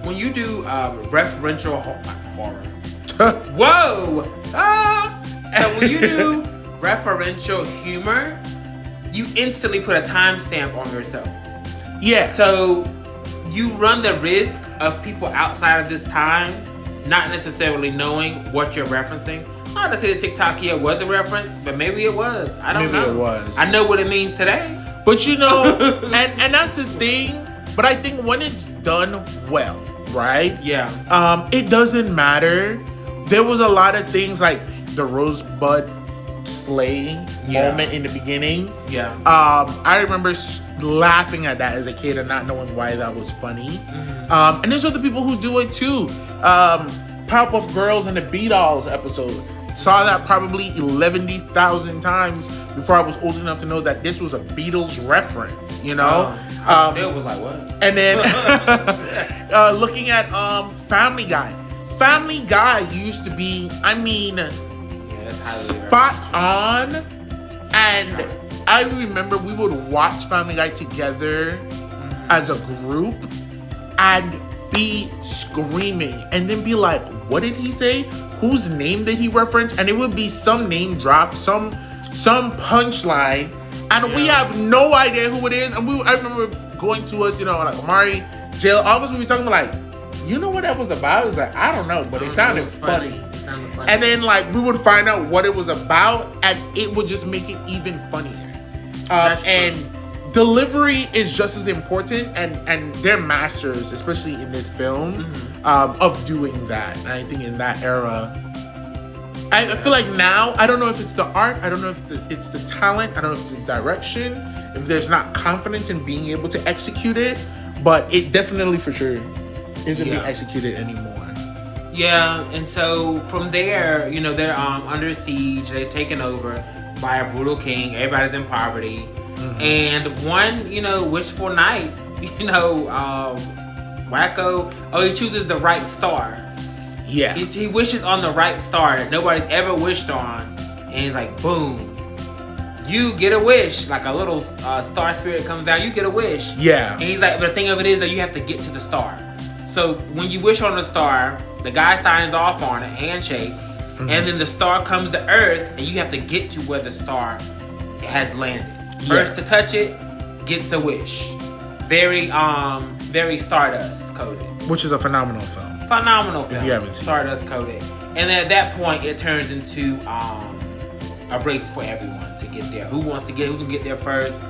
when you do referential horror. Whoa! So when you do referential humor, you instantly put a timestamp on yourself. Yeah. So you run the risk of people outside of this time not necessarily knowing what you're referencing. I'm not gonna say that TikTokia was a reference, but maybe it was. I don't know. Maybe it was. I know what it means today. But and that's the thing. But I think when it's done well, right? Yeah. It doesn't matter. There was a lot of things like the Rosebud sleigh moment in the beginning. Yeah. I remember laughing at that as a kid and not knowing why that was funny. And there's other people who do it too. Powerpuff Girls and the B-Dolls episode. Saw that probably 11,000 times before I was old enough to know that this was a Beatles reference, I still was like, what? And then looking at Family Guy. Family Guy used to be, spot on. And I remember we would watch Family Guy together as a group and be screaming and then be like, what did he say? Whose name did he reference? And it would be some name drop, some punchline, and we have no idea who it is. And I remember going to us, like Amari, Jill, all of us would be talking like, you know what that was about? It's like, I don't know, but it sounded funny. And then we would find out what it was about, and it would just make it even funnier. And delivery is just as important, and they're masters, especially in this film, of doing that. And I think in that era, I feel like now, I don't know if it's the art, I don't know if it's the talent, I don't know if it's the direction, if there's not confidence in being able to execute it, but it definitely for sure isn't being executed anymore. Yeah, and so from there, they're under siege, they're taken over by a brutal king, everybody's in poverty. And one, wishful night, Wacko, he chooses the right star. Yeah. He wishes on the right star that nobody's ever wished on. And he's like, boom. You get a wish. Like a little star spirit comes down, you get a wish. Yeah. And he's like, but the thing of it is that you have to get to the star. So when you wish on the star, the guy signs off on it, handshake. And then the star comes to Earth, and you have to get to where the star has landed. First to touch it gets a wish. Very Stardust coded. Which is a phenomenal film. If you haven't seen Stardust coded. And then at that point, it turns into a race for everyone to get there. Who's gonna get there first?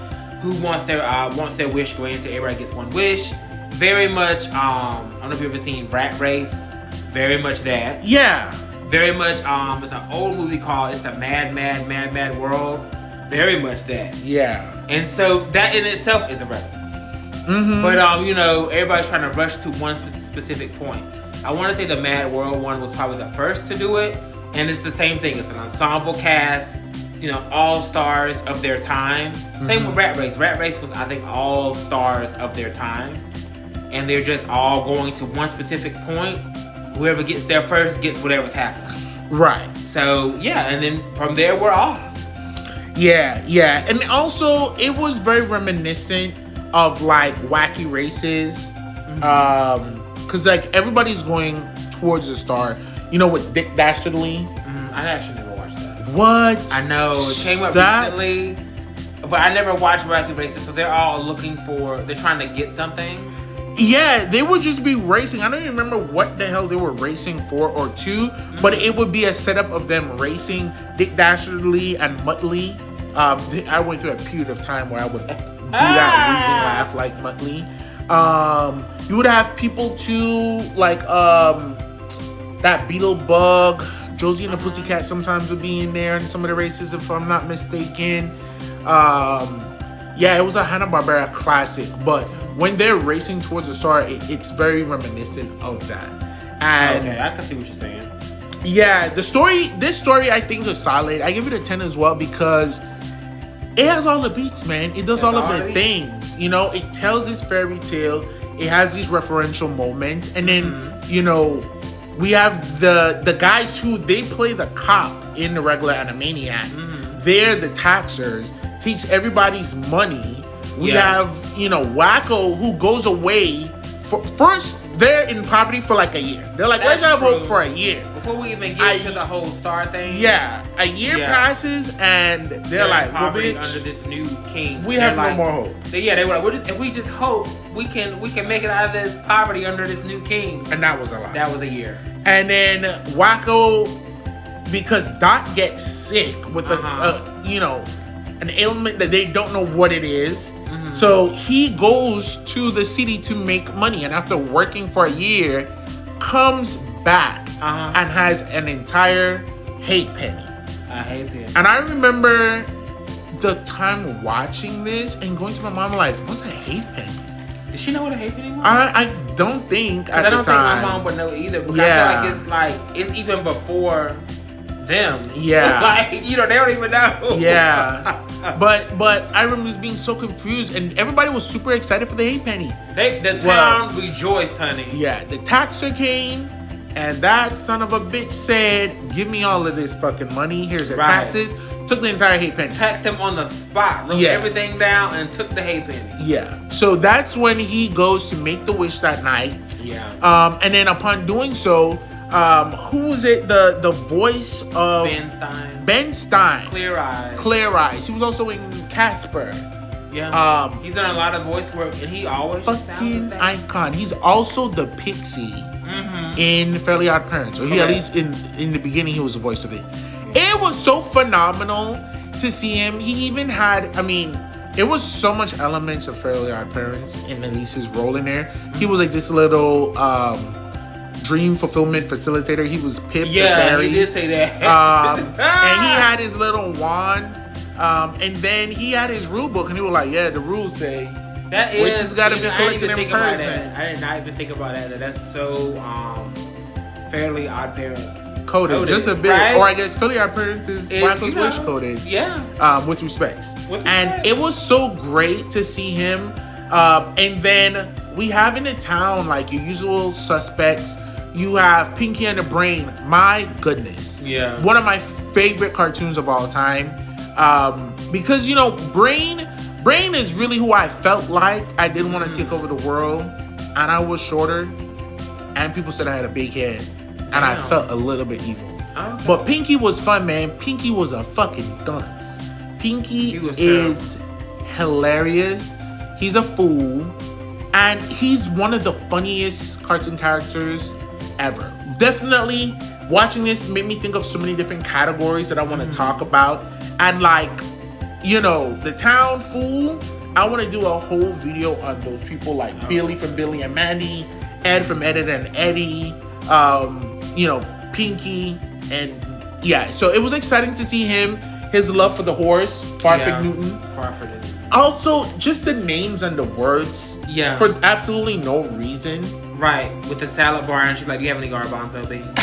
Who wants their wish granted? Everybody gets one wish. Very much. I don't know if you've ever seen Rat Race. Very much that. Yeah. Very much. It's an old movie called "It's a Mad, Mad, Mad, Mad World." Very much that. Yeah. And so that in itself is a reference. But everybody's trying to rush to one specific point. I want to say the Mad World one was probably the first to do it, and it's the same thing. It's an ensemble cast, all stars of their time. Same with Rat Race. Rat Race was, I think, all stars of their time, and they're just all going to one specific point. Whoever gets there first gets whatever's happening. Right. So yeah, and then from there we're off. Yeah, and also it was very reminiscent of Wacky Races, because everybody's going towards the star. With Dick Dastardly. I actually never watched that. What? I know it came up recently, but I never watched Wacky Races. So they're all they're trying to get something. Yeah, they would just be racing. I don't even remember what the hell they were racing for or to, but it would be a setup of them racing Dick Dastardly and Muttley. I went through a period of time where I would do that wheezing laugh like Muttley. You would have people too, that Beetlebug, Josie and the Pussycat sometimes would be in there in some of the races, if I'm not mistaken. It was a Hanna-Barbera classic, but when they're racing towards the star, it's very reminiscent of that. And okay, I can see what you're saying. Yeah, this story I think is solid. I give it a 10 as well because it has all the beats, man. It does all of the things. It tells this fairy tale. It has these referential moments. And then, we have the guys who they play the cop in the regular Animaniacs. They're the taxers, takes everybody's money. We have, Wacko who goes away first. They're in poverty for a year. They're like, let's have hope for a year. Before we even get to the whole star thing. Yeah, a year passes and they're like, well, bitch, under this new king. We have no more hope. They were like, if we just hope we can make it out of this poverty under this new king. And that was a lie. That was a year. And then Wacko, because Dot gets sick with an ailment that they don't know what it is. So he goes to the city to make money, and after working for a year, comes back and has an entire hate penny. A hate penny. And I remember the time watching this and going to my mom like, what's a hate penny? Did she know what a hate penny was? I don't think at the time. I don't think my mom would know either. Because I feel like it's even before them. Yeah. They don't even know. Yeah. But I remember just being so confused, and everybody was super excited for the hate penny. The town rejoiced, honey. Yeah, the taxer came, And that son of a bitch said, give me all of this fucking money. Here's your taxes. Took the entire halfpenny. Taxed him on the spot. Wrote everything down and took the halfpenny. Yeah. So that's when he goes to make the wish that night. Yeah. And then upon doing so, who was it? The voice of Ben Stein. Clear Eyes. Clear Eyes. He was also in Casper. Yeah. He's done a lot of voice work, and he always sounds the same. Icon. He's also the Pixie in Fairly Odd Parents. Or at least in the beginning, he was the voice of it. It was so phenomenal to see him. He even had, it was so much elements of Fairly Odd Parents, and at least his role in there. He was like this little dream fulfillment facilitator. He was Pip the fairy. He did say that. And he had his little wand. And then he had his rule book, and he was like, the rules say that is, which has got to be collected in person. I did not even think about that. That's so Fairly Odd Parents. Coded just a bit, right? Or I guess Fairly Odd Parents is Michael's Wish coded. Yeah. With respects. And it was so great to see him. And then we have in the town like your usual suspects. You have Pinky and the Brain. My goodness. Yeah. One of my favorite cartoons of all time. Because Brain is really who I felt like I didn't want to take over the world, and I was shorter, and people said I had a big head, and I felt a little bit evil. Okay. But Pinky was fun, man. Pinky was a fucking dunce. Pinky is hilarious. He's a fool, and he's one of the funniest cartoon characters ever. Definitely, watching this made me think of so many different categories that I want to talk about. And the town fool, I want to do a whole video on those people like Billy from Billy and Mandy, Ed from Ed and Eddie, Pinky, and so it was exciting to see him, his love for the horse, Farfig Newton. Also, just the names and the words, for absolutely no reason. Right, with the salad bar, and she's like, "Do you have any garbanzo beans?" And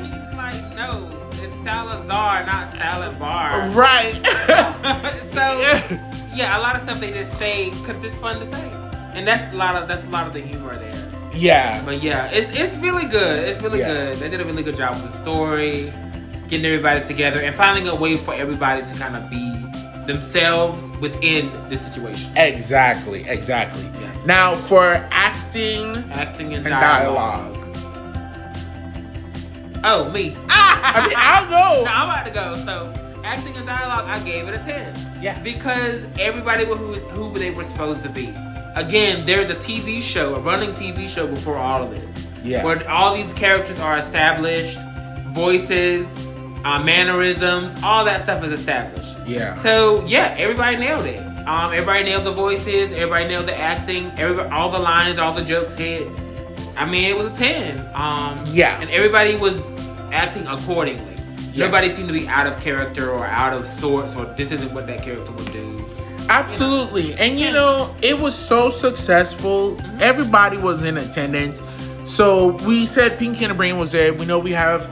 he's like, "No, it's Salazar, not salad bar." Right. So, a lot of stuff they just say because it's fun to say, and that's a lot of the humor there. Yeah. But it's really good. It's really good. They did a really good job with the story, getting everybody together, and finding a way for everybody to kind of be themselves within this situation. Exactly. Yeah. Now for acting and dialogue. Oh, me. I'll go. No, I'm about to go. So acting and dialogue, I gave it a 10. Yeah. Because everybody was who they were supposed to be. Again, there's a TV show, a running TV show before all of this. Yeah. Where all these characters are established, voices, mannerisms, all that stuff is established. Yeah. So everybody nailed it. Everybody nailed the voices. Everybody nailed the acting. All the lines, all the jokes hit. It was a 10. And everybody was acting accordingly. Yeah. Nobody seemed to be out of character or out of sorts, or this isn't what that character would do. Absolutely. And it was so successful. Mm-hmm. Everybody was in attendance. So we said Pinky and the Brain was there. We know we have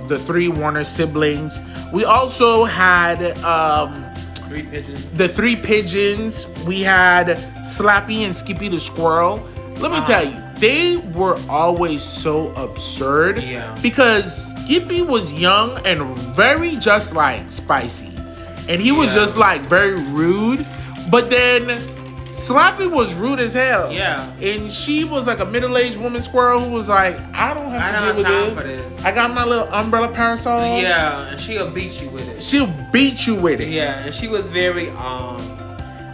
the 3 Warner siblings. We also had 3 pigeons. The 3 pigeons. We had Slappy and Skippy the squirrel. Let me tell you, they were always so absurd. Yeah. Because Skippy was young and very just like Spicy. And he was just like very rude. But then Slappy was rude as hell. Yeah. And she was like a middle-aged woman squirrel who was like, I don't have to deal with this. I got my little umbrella parasol. Yeah, and she'll beat you with it. She'll beat you with it. Yeah, and she was very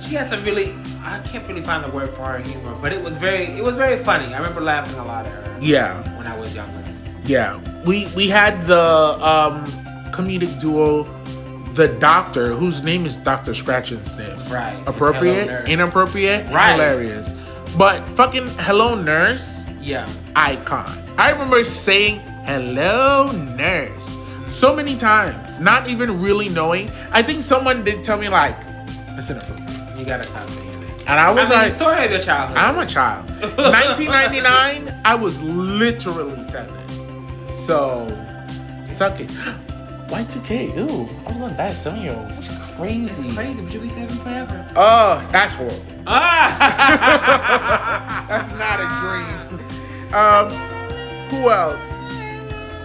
she had some really, I can't really find the word for her humor, but it was very funny. I remember laughing a lot at her. Yeah. When I was younger. Yeah. We had the comedic duo, the doctor, whose name is Dr. Scratch and Sniff. Right. Appropriate, inappropriate, right. Hilarious. But fucking Hello Nurse, icon. I remember saying Hello Nurse so many times, not even really knowing. I think someone did tell me like, it's inappropriate. You gotta stop saying it. And I was like, the story of your childhood. I'm a child. 1999, I was literally 7. So, suck it. Y2K, ew. I was gonna die at 7-year-old. That's crazy. It's crazy, but you'll be 7 forever. Oh, that's horrible. That's not a dream. Who else?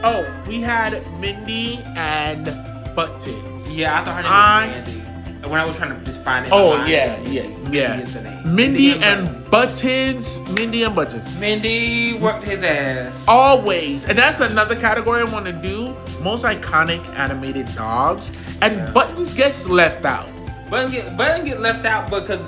Oh, we had Mindy and Buttons. Yeah, I thought her name was Mandy. When I was trying to just find it. Oh, online, yeah. Mindy is the name. Mindy and Buttons. Mindy and Buttons. Mindy worked his ass. Always. And that's another category I want to do. Most iconic animated dogs. And Buttons gets left out. Buttons get left out because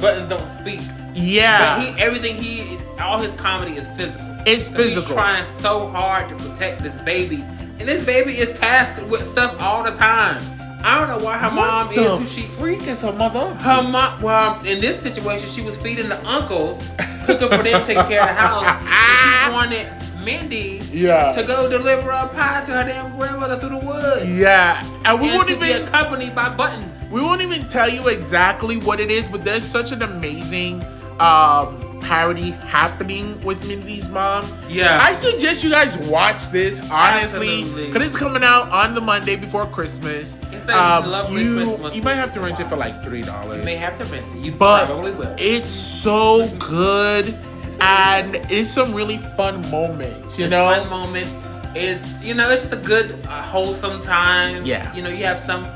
Buttons don't speak. Yeah. But all his comedy is physical. It's physical. He's trying so hard to protect this baby. And this baby is tasked with stuff all the time. I don't know why her mom is who she freak is her mother. Her mom. Well, in this situation, she was feeding the uncles, cooking for them, taking care of the house, and she wanted Mindy to go deliver a pie to her damn grandmother through the woods. Yeah, and we won't even be accompanied by Buttons. We won't even tell you exactly what it is, but there's such an amazing parody happening with Mindy's mom. Yeah, I suggest you guys watch this honestly, Absolutely. because it's coming out on the Monday before Christmas. It's a lovely Christmas. You might have to rent it for like $3. You may have to rent it. You but probably will. It's so good, and it's some really fun moments. You know, fun moment. It's it's just a good wholesome time. Yeah. You have some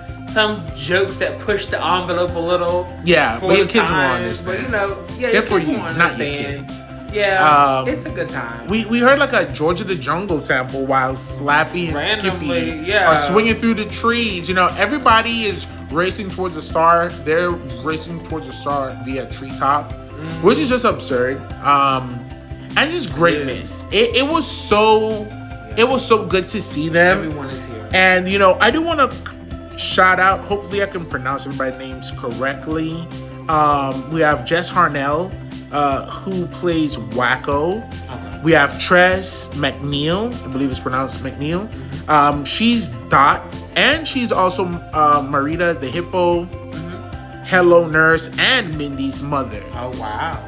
jokes that push the envelope a little. Yeah, but your kids will times, understand. But they're for you, not your kids. Yeah, it's a good time. We heard like a George of the Jungle sample while Slappy and Skippy are swinging through the trees. Everybody is racing towards a star. They're racing towards a star via treetop, which is just absurd. And just greatness. It was so good to see them. Everyone is here. And I do want to shout out. Hopefully, I can pronounce everybody's names correctly. We have Jess Harnell, who plays Wacko. Okay. We have Tress McNeil. I believe it's pronounced McNeil. She's Dot, and she's also Marita the hippo, Hello Nurse, and Mindy's mother. Oh wow!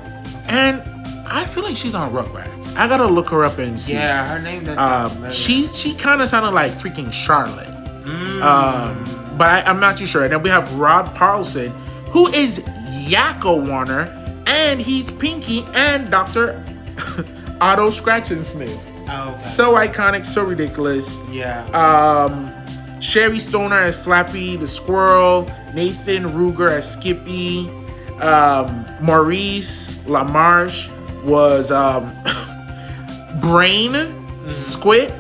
And I feel like she's on Rugrats. I gotta look her up and see. Yeah, her name does. She kind of sounded like freaking Charlotte. But I'm not too sure. And then we have Rod Carlson, who is Yakko Warner, and he's Pinky and Dr. Otto Scratchin' Smith. Oh, okay. So iconic, so ridiculous. Yeah. Sherry Stoner as Slappy the Squirrel, Nathan Ruger as Skippy, Maurice LaMarche was Brain Squid,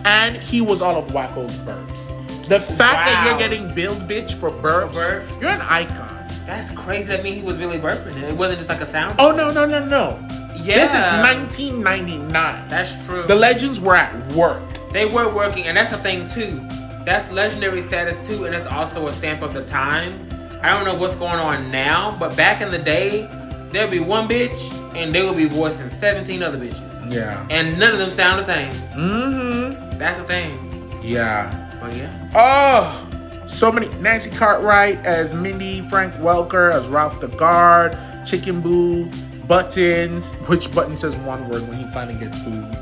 and he was all of Wacko's burps. The fact that you're getting billed, bitch, for burps, you're an icon. That's crazy. That means he was really burping. It wasn't just like a sound. Oh, no. Yeah. This is 1999. That's true. The legends were at work. They were working, and that's the thing, too. That's legendary status, too, and that's also a stamp of the time. I don't know what's going on now, but back in the day, there'd be one bitch, and they would be voicing 17 other bitches. Yeah. And none of them sound the same. Mm-hmm. That's the thing. Yeah. But yeah. Oh, so many. Nancy Cartwright as Mindy, Frank Welker as Ralph the Guard, Chicken Boo, Buttons, which Button says one word when he finally gets food.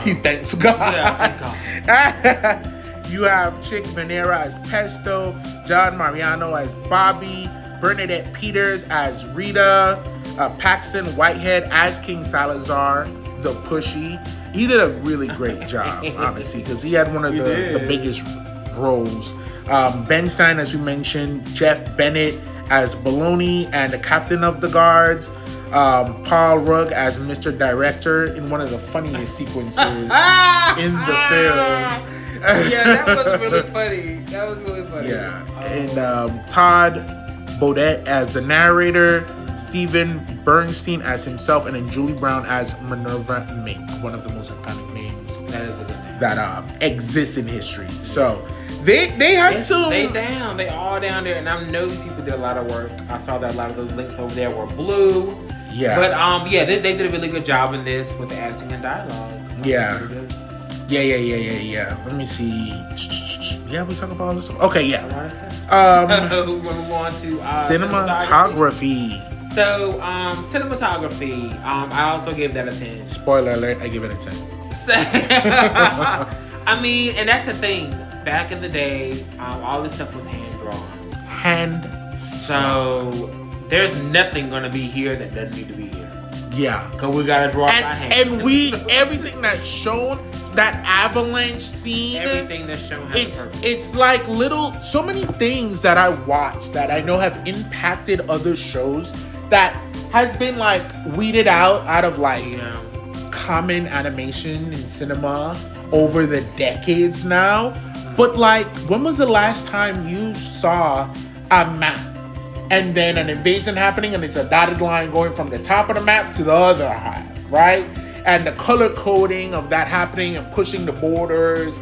He thanks God. Yeah, thank God. You have Chick Manera as Pesto, John Mariano as Bobby, Bernadette Peters as Rita, Paxton Whitehead as King Salazar, the Pushy. He did a really great job, honestly, because he had one of the biggest roles. Ben Stein, as we mentioned, Jeff Bennett as Baloney and the Captain of the Guards, Paul Rugg as Mr. Director in one of the funniest sequences in the film. Yeah, that was really funny. Yeah, and Todd Bodette as the narrator, Steven Bernstein as himself, and then Julie Brown as Minerva Mink, one of the most iconic names that is a good name that exists in history. So they had some. They all down there, and I know these people did a lot of work. I saw that a lot of those links over there were blue. Yeah, but they did a really good job in this with the acting and dialogue. Yeah. Let me see. Yeah, we talk about all this stuff. Okay, yeah. We move on to cinematography. So, cinematography. I also gave that a 10. Spoiler alert, I give it a 10. I mean, and that's the thing. Back in the day, all this stuff was hand-drawn. So, there's nothing going to be here that doesn't need to be here. Yeah. Because we got to draw our hands. And everything that's shown, that avalanche scene. Everything that's shown has it's like so many things that I watch that I know have impacted other shows that has been like weeded out of like common animation in cinema over the decades now. But like, when was the last time you saw a map and then an invasion happening and it's a dotted line going from the top of the map to the other half, right? And the color coding of that happening and pushing the borders,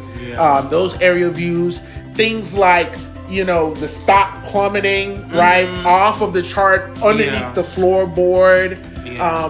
those area views, things like, you know, the stock plummeting, right, off of the chart underneath the floorboard,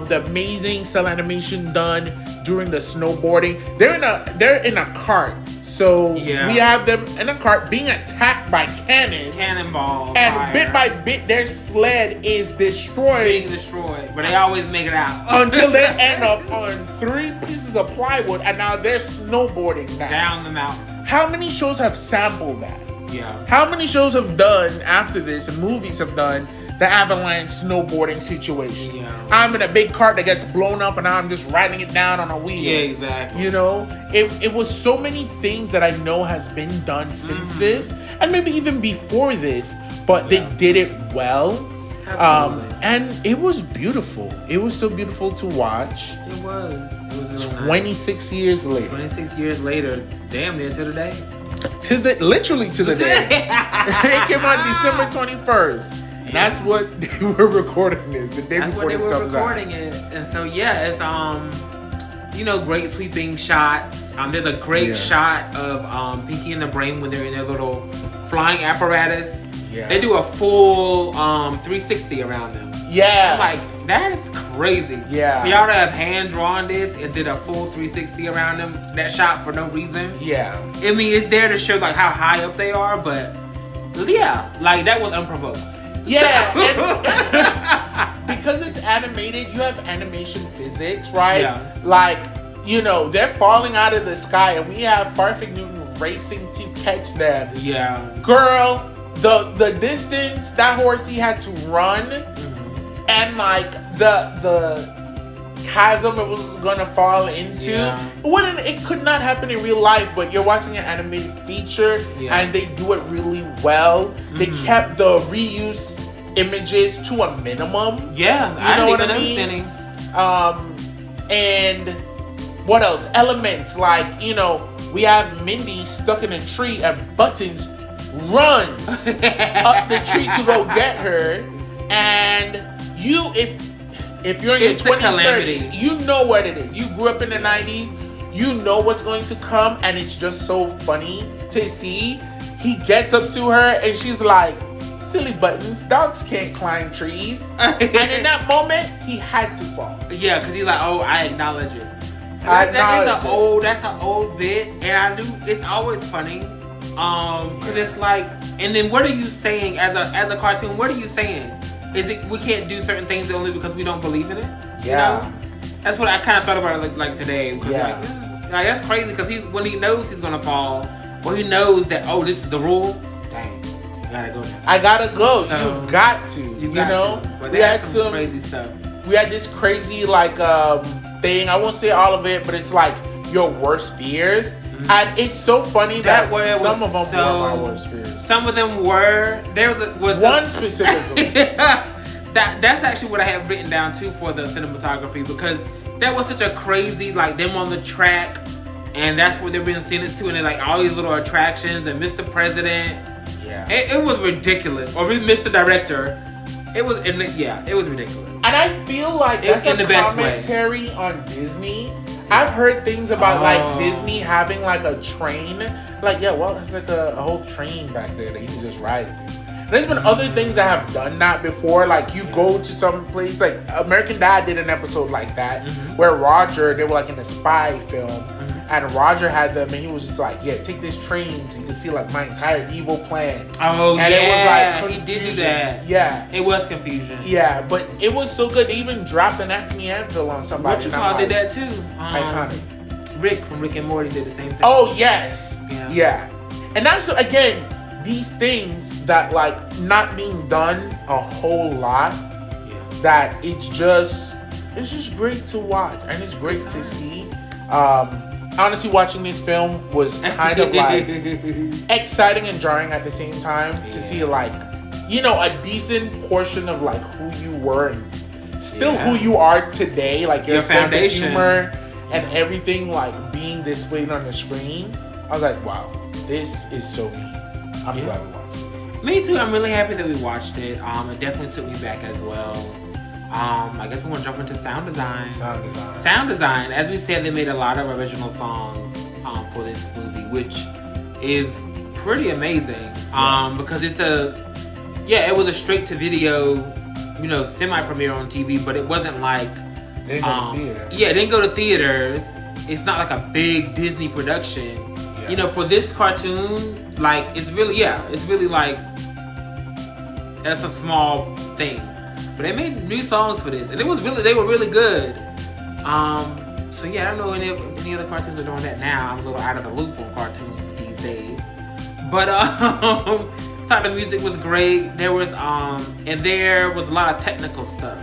the amazing cell animation done during the snowboarding. They're in a cart. So we have them in a cart being attacked by cannonballs, and fire. Bit by bit their sled is being destroyed, but they always make it out until they end up on 3 pieces of plywood, and now they're snowboarding down the mountain. How many shows have sampled that? Yeah. How many shows have done after this, and movies have done the avalanche snowboarding situation? Yeah. I'm in a big cart that gets blown up and I'm just riding it down on a wheel. Yeah, exactly. You know, it was so many things that I know has been done since this, and maybe even before this, but they did it well. Absolutely. And it was beautiful. It was so beautiful to watch. It was really 26 years later. 26 years later, damn near to the day. Literally to the day. It came out December 21st. And that's what we're recording this, the day before this comes out. That's when they were recording it. And so, it's, you know, great sweeping shots. There's a great shot of Pinky and the Brain when they're in their little flying apparatus. Yeah. They do a full 360 around them. Yeah. I'm like, that is crazy. Yeah. For y'all to have hand-drawn this and did a full 360 around them, that shot for no reason. Yeah. I mean, it's there to show, like, how high up they are, but, yeah, like, that was unprovoked. Yeah, and because it's animated, you have animation physics, right? Yeah. Like, you know, they're falling out of the sky, and we have Farfig Newton racing to catch them. Yeah. Girl, the distance that horsey had to run, and like the chasm it was gonna fall into, it could not happen in real life. But you're watching an animated feature, and they do it really well. They kept the reuse images to a minimum. Yeah, you know what I mean. And what else? Elements like, you know, we have Mindy stuck in a tree and Buttons runs up the tree to go get her, and if you're in your 20s, 30s, you know what it is. You grew up in the 90s, you know what's going to come, and it's just so funny to see. He gets up to her and she's like, silly Buttons, dogs can't climb trees. And in that moment, he had to fall. Yeah, because he's like, oh, I acknowledge it. That's an old bit, and it's always funny. Because it's like, and then what are you saying as a cartoon? What are you saying? Is it we can't do certain things only because we don't believe in it? Yeah. You know? That's what I kind of thought about it like today. Like that's crazy because when he knows he's gonna fall, or he knows that this is the rule. Dang, I gotta go now. I gotta go. So, you've got to. You know. But we had some crazy stuff. We had this crazy like thing. I won't say all of it, but it's like your worst fears. And it's so funny that some of them were my worst fears. Some of them were. One specifically. That's actually what I have written down too for the cinematography, because that was such a crazy, like, them on the track, and that's where they're being sentenced to, and they're like all these little attractions and Mr. President. Yeah. It was ridiculous. Or Mr. Director. It was ridiculous. And I feel like that's a commentary on Disney. I've heard things about like Disney having like a train. Like, that's like a whole train back there that you can just ride through. There's been other things that have done that before. Like, you go to some place, like American Dad did an episode like that, where Roger, they were like in a spy film, and Roger had them, and he was just like, take this train so you can see like my entire evil plan. Oh, and it was like he did do that. Yeah. It was confusion. Yeah, but it was so good. They even dropped an Acme Anvil on somebody. What you call did that too? Iconic. Rick from Rick and Morty did the same thing. Oh, yes. Yeah. And that's, again, these things that, like, not being done a whole lot, that it's just it's just great to watch, and it's great to see. Honestly, watching this film was kind of like exciting and jarring at the same time to see like, you know, a decent portion of like who you were and still who you are today, like your sense of humor and everything like being displayed on the screen. I was like, wow, this is so neat. I'm glad we watched it. Me too. I'm really happy that we watched it. It definitely took me back as well. I guess we're gonna jump into sound design. Sound design. As we said, they made a lot of original songs for this movie, which is pretty amazing. Because it was a straight to video, you know, semi premiere on TV, but it wasn't like It didn't go to theater. Yeah, it didn't go to theaters. It's not like a big Disney production. Yeah. You know, for this cartoon, like it's really like that's a small thing. But they made new songs for this, and they were really good. So yeah, I don't know any other cartoons are doing that now. I'm a little out of the loop on cartoons these days. But thought the music was great. There was a lot of technical stuff.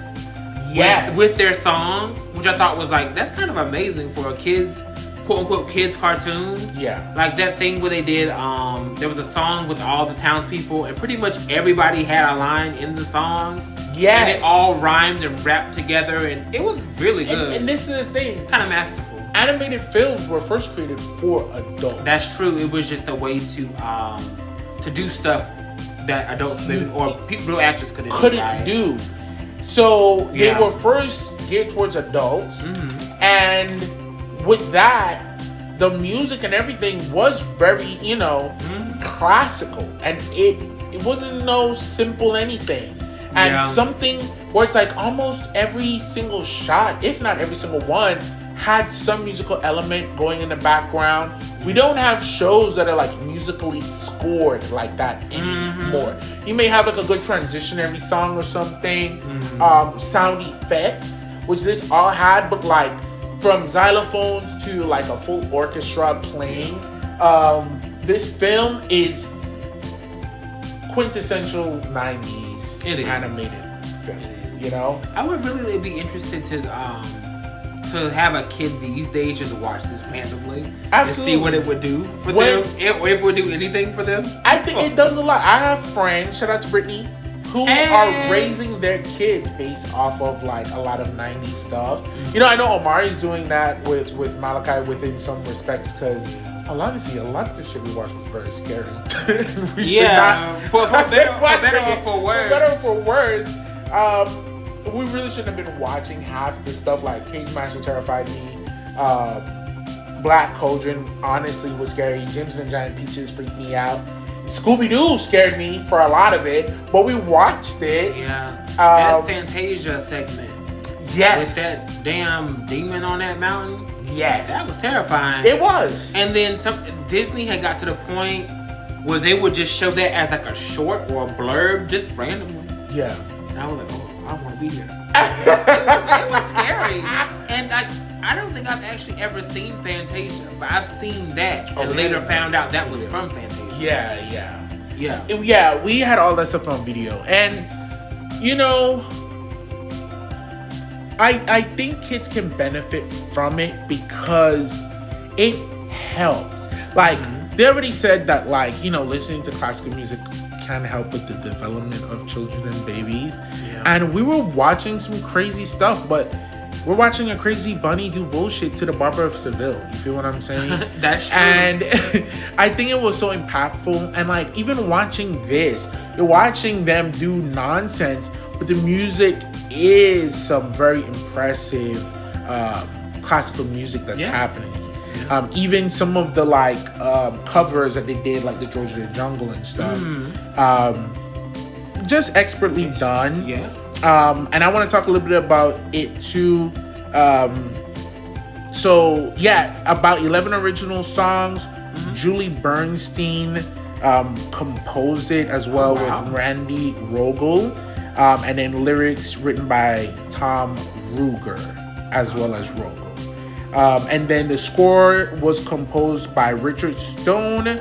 Yes. With their songs, which I thought was like that's kind of amazing for a kids, quote unquote kids cartoon. Yeah. Like that thing where they did there was a song with all the townspeople and pretty much everybody had a line in the song. Yes. And it all rhymed and rapped together, and it was really good. And this is the thing. Kind of masterful. Animated films were first created for adults. That's true. It was just a way to do stuff that adults maybe or real actors couldn't do. So they were first geared towards adults, and with that, the music and everything was very, you know, classical, and it wasn't no simple anything. And something where it's like almost every single shot, if not every single one, had some musical element going in the background. We don't have shows that are like musically scored like that anymore. You may have like a good transitionary song or something, sound effects, which this all had, but like from xylophones to like a full orchestra playing. This film is quintessential 90s animated film, you know? I would really be interested to have a kid these days just watch this randomly and see what it would do for them, if it would do anything for them. I think it does a lot. I have friends, shout out to Brittany, who are raising their kids based off of like a lot of 90s stuff. You know, I know Omari's doing that with Malachi within some respects, because honestly, a lot of the shit we watched was very scary. For better or for worse. For better or for worse. We really shouldn't have been watching half the stuff like Page Master terrified me. Black Cauldron honestly was scary. James and the Giant Peaches freaked me out. Scooby-Doo scared me for a lot of it, but we watched it. Yeah. That Fantasia segment. Yes. With that damn demon on that mountain. Yes. That was terrifying. It was. And then Disney had got to the point where they would just show that as like a short or a blurb just randomly. Yeah. And I was like, oh, I want to be here. it was scary. And I don't think I've actually ever seen Fantasia, but I've seen that and later found out that was from Fantasia. Yeah, we had all that stuff on video. And, you know, I think kids can benefit from it because it helps. Like, they already said that, like, you know, listening to classical music can help with the development of children and babies. Yeah. And we were watching some crazy stuff, but we're watching a crazy bunny do bullshit to the Barber of Seville. You feel what I'm saying? That's true. And I think it was so impactful. And, like, even watching this, you're watching them do nonsense, but the music is some very impressive classical music that's happening. Even some of the like covers that they did, like the George of the Jungle and stuff, just expertly done. And I want to talk a little bit about it too. About 11 original songs. Julie Bernstein composed it as well with Randy Rogel. And then lyrics written by Tom Ruger as well as Rogel. And then the score was composed by Richard Stone,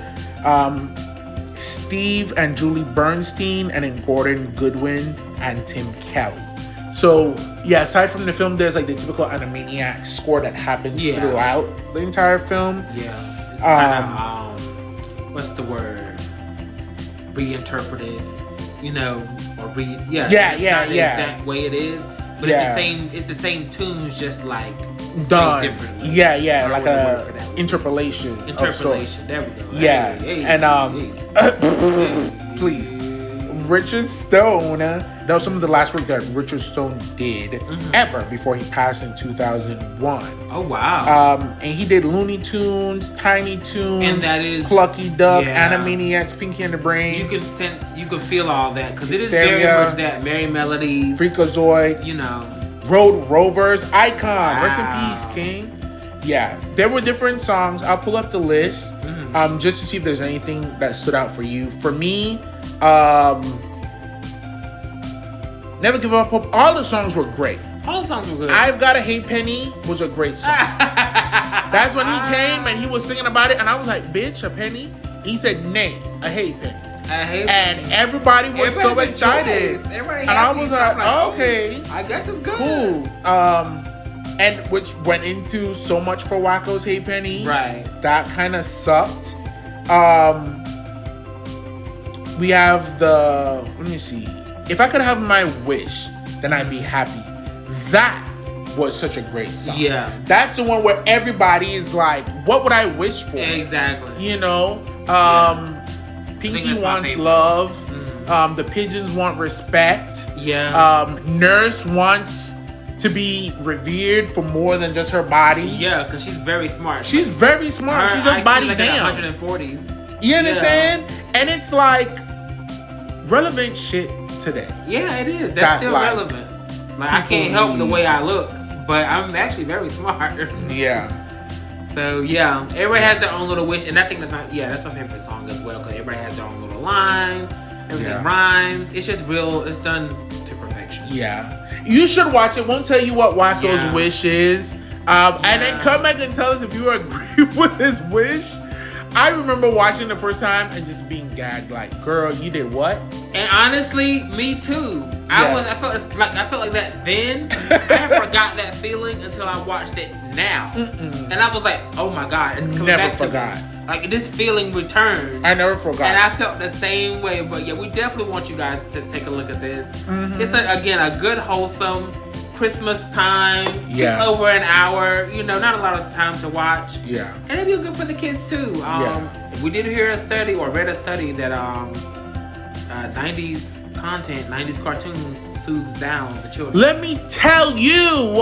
Steve and Julie Bernstein, and then Gordon Goodwin and Tim Kelly. So yeah, aside from the film, there's like the typical Animaniacs score that happens throughout the entire film. Yeah, it's kind of what's the word? Reinterpreted, you know, or that way it is. But it's the same tunes, just like done differently. Yeah, like a interpolation. Interpolation. There we go. Yeah, please. Richard Stone, that was some of the last work that Richard Stone did ever before he passed in 2001. Oh wow! And he did Looney Tunes, Tiny Toons, and that is Plucky Duck, Animaniacs, Pinky and the Brain. You can feel all that because it is very much that Merry Melodies, Freakazoid, you know, Road Rovers, Icon. Rest in peace, King. Yeah, there were different songs. I'll pull up the list just to see if there's anything that stood out for you. For me. Never Give Up Hope. All the songs were great. All the songs were good. I've Got a Hey Penny was a great song. That's when he came and he was singing about it, and I was like, "Bitch, a penny?" He said, "Nay, a hey penny." And everybody was so excited, and I was like, "Okay, I guess it's good." Cool. And which went into So Much for Wacko's Hey Penny. Right. That kind of sucked. We have let me see. If I could have my wish, then I'd be happy. That was such a great song. Yeah. That's the one where everybody is like, what would I wish for? Exactly. You know? Pinky wants love. The pigeons want respect. Yeah. Nurse wants to be revered for more than just her body. Yeah, because she's very smart. She's very smart. She's just body down. 140s. You understand? And it's like relevant shit today. Yeah, it is. That's still relevant. Like I can't help the way I look, but I'm actually very smart. Yeah. So yeah, everybody has their own little wish, and I think that's my favorite song as well because everybody has their own little line. Everything rhymes. It's just real. It's done to perfection. Yeah. You should watch it. Won't tell you what Wacko's wish is. And then come back and tell us if you agree with his wish. I remember watching the first time and just being gagged, like, girl, you did what? And honestly, me too. I felt like that then. I had forgot that feeling until I watched it now. And I was like, oh my God, it's coming back to me. Like this feeling returned. I never forgot. And I felt the same way. But yeah, we definitely want you guys to take a look at this. It's a good wholesome Christmas time, just over an hour, you know, not a lot of time to watch. Yeah. And it'd be good for the kids too. We did hear a study or read a study that 90s content, 90s cartoons soothes down the children. Let me tell you,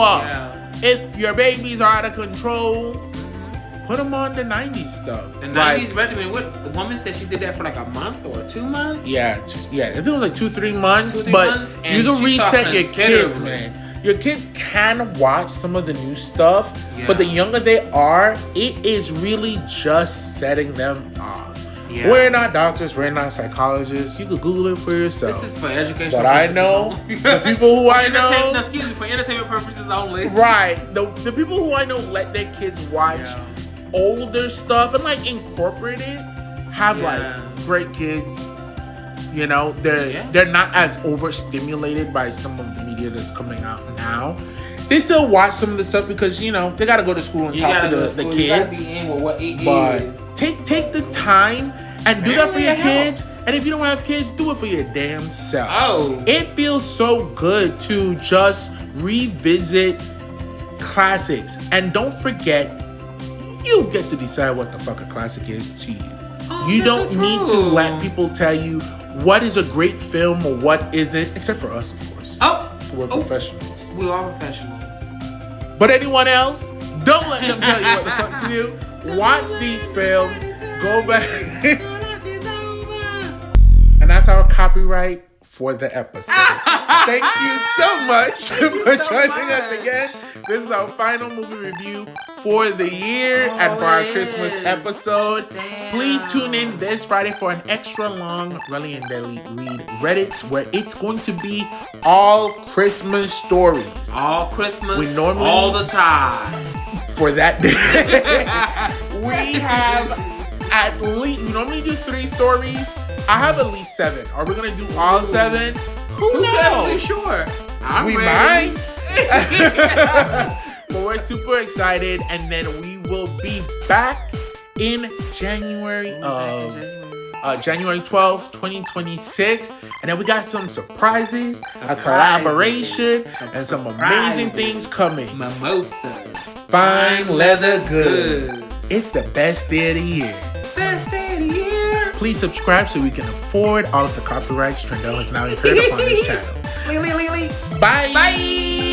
if your babies are out of control, put them on the 90s stuff. The 90s regimen, the woman said she did that for like a month or 2 months? Yeah, I think it was like 2-3 months, but you can reset your kids, man. Your kids can watch some of the new stuff, but the younger they are, it is really just setting them off. Yeah. We're not doctors, we're not psychologists. You could Google it for yourself. This is for educational But I know, the people who I know... Excuse me, for entertainment purposes only. Right. The people who I know let their kids watch older stuff and like incorporate it, have like great kids. You know, they're not as overstimulated by some of the media that's coming out now. They still watch some of the stuff because, you know, they got to go to school and talk to the kids. You gotta be in with what it is. Take the time and do that for your kids. And if you don't have kids, do it for your damn self. Oh. It feels so good to just revisit classics. And don't forget, you get to decide what the fuck a classic is to you. Oh, you don't need to let people tell you what is a great film or what isn't, except for us, of course. We're professionals. We are professionals. But anyone else, don't let them tell you what the fuck to do. Watch these films. Go back. And that's our copyright for the episode. Thank you so much for joining us again. This is our final movie review for the year and for our Christmas episode. Please tune in this Friday for an extra long Relly and Deli read Reddits, where it's going to be all Christmas stories. All Christmas, we normally, all the time. For that day, we have at least, we normally do 3 stories. I have at least 7. Are we going to do all 7? Who knows? Sure. We ready. might. But we're super excited, and then we will be back in January of January 12th, 2026. And then we got some surprises, a collaboration, and some amazing things coming. Mimosas. Fine leather goods. It's the best day of the year. Best day of the year. Please subscribe so we can afford all of the copyrights Trendell has now incurred upon this channel. Bye. Bye.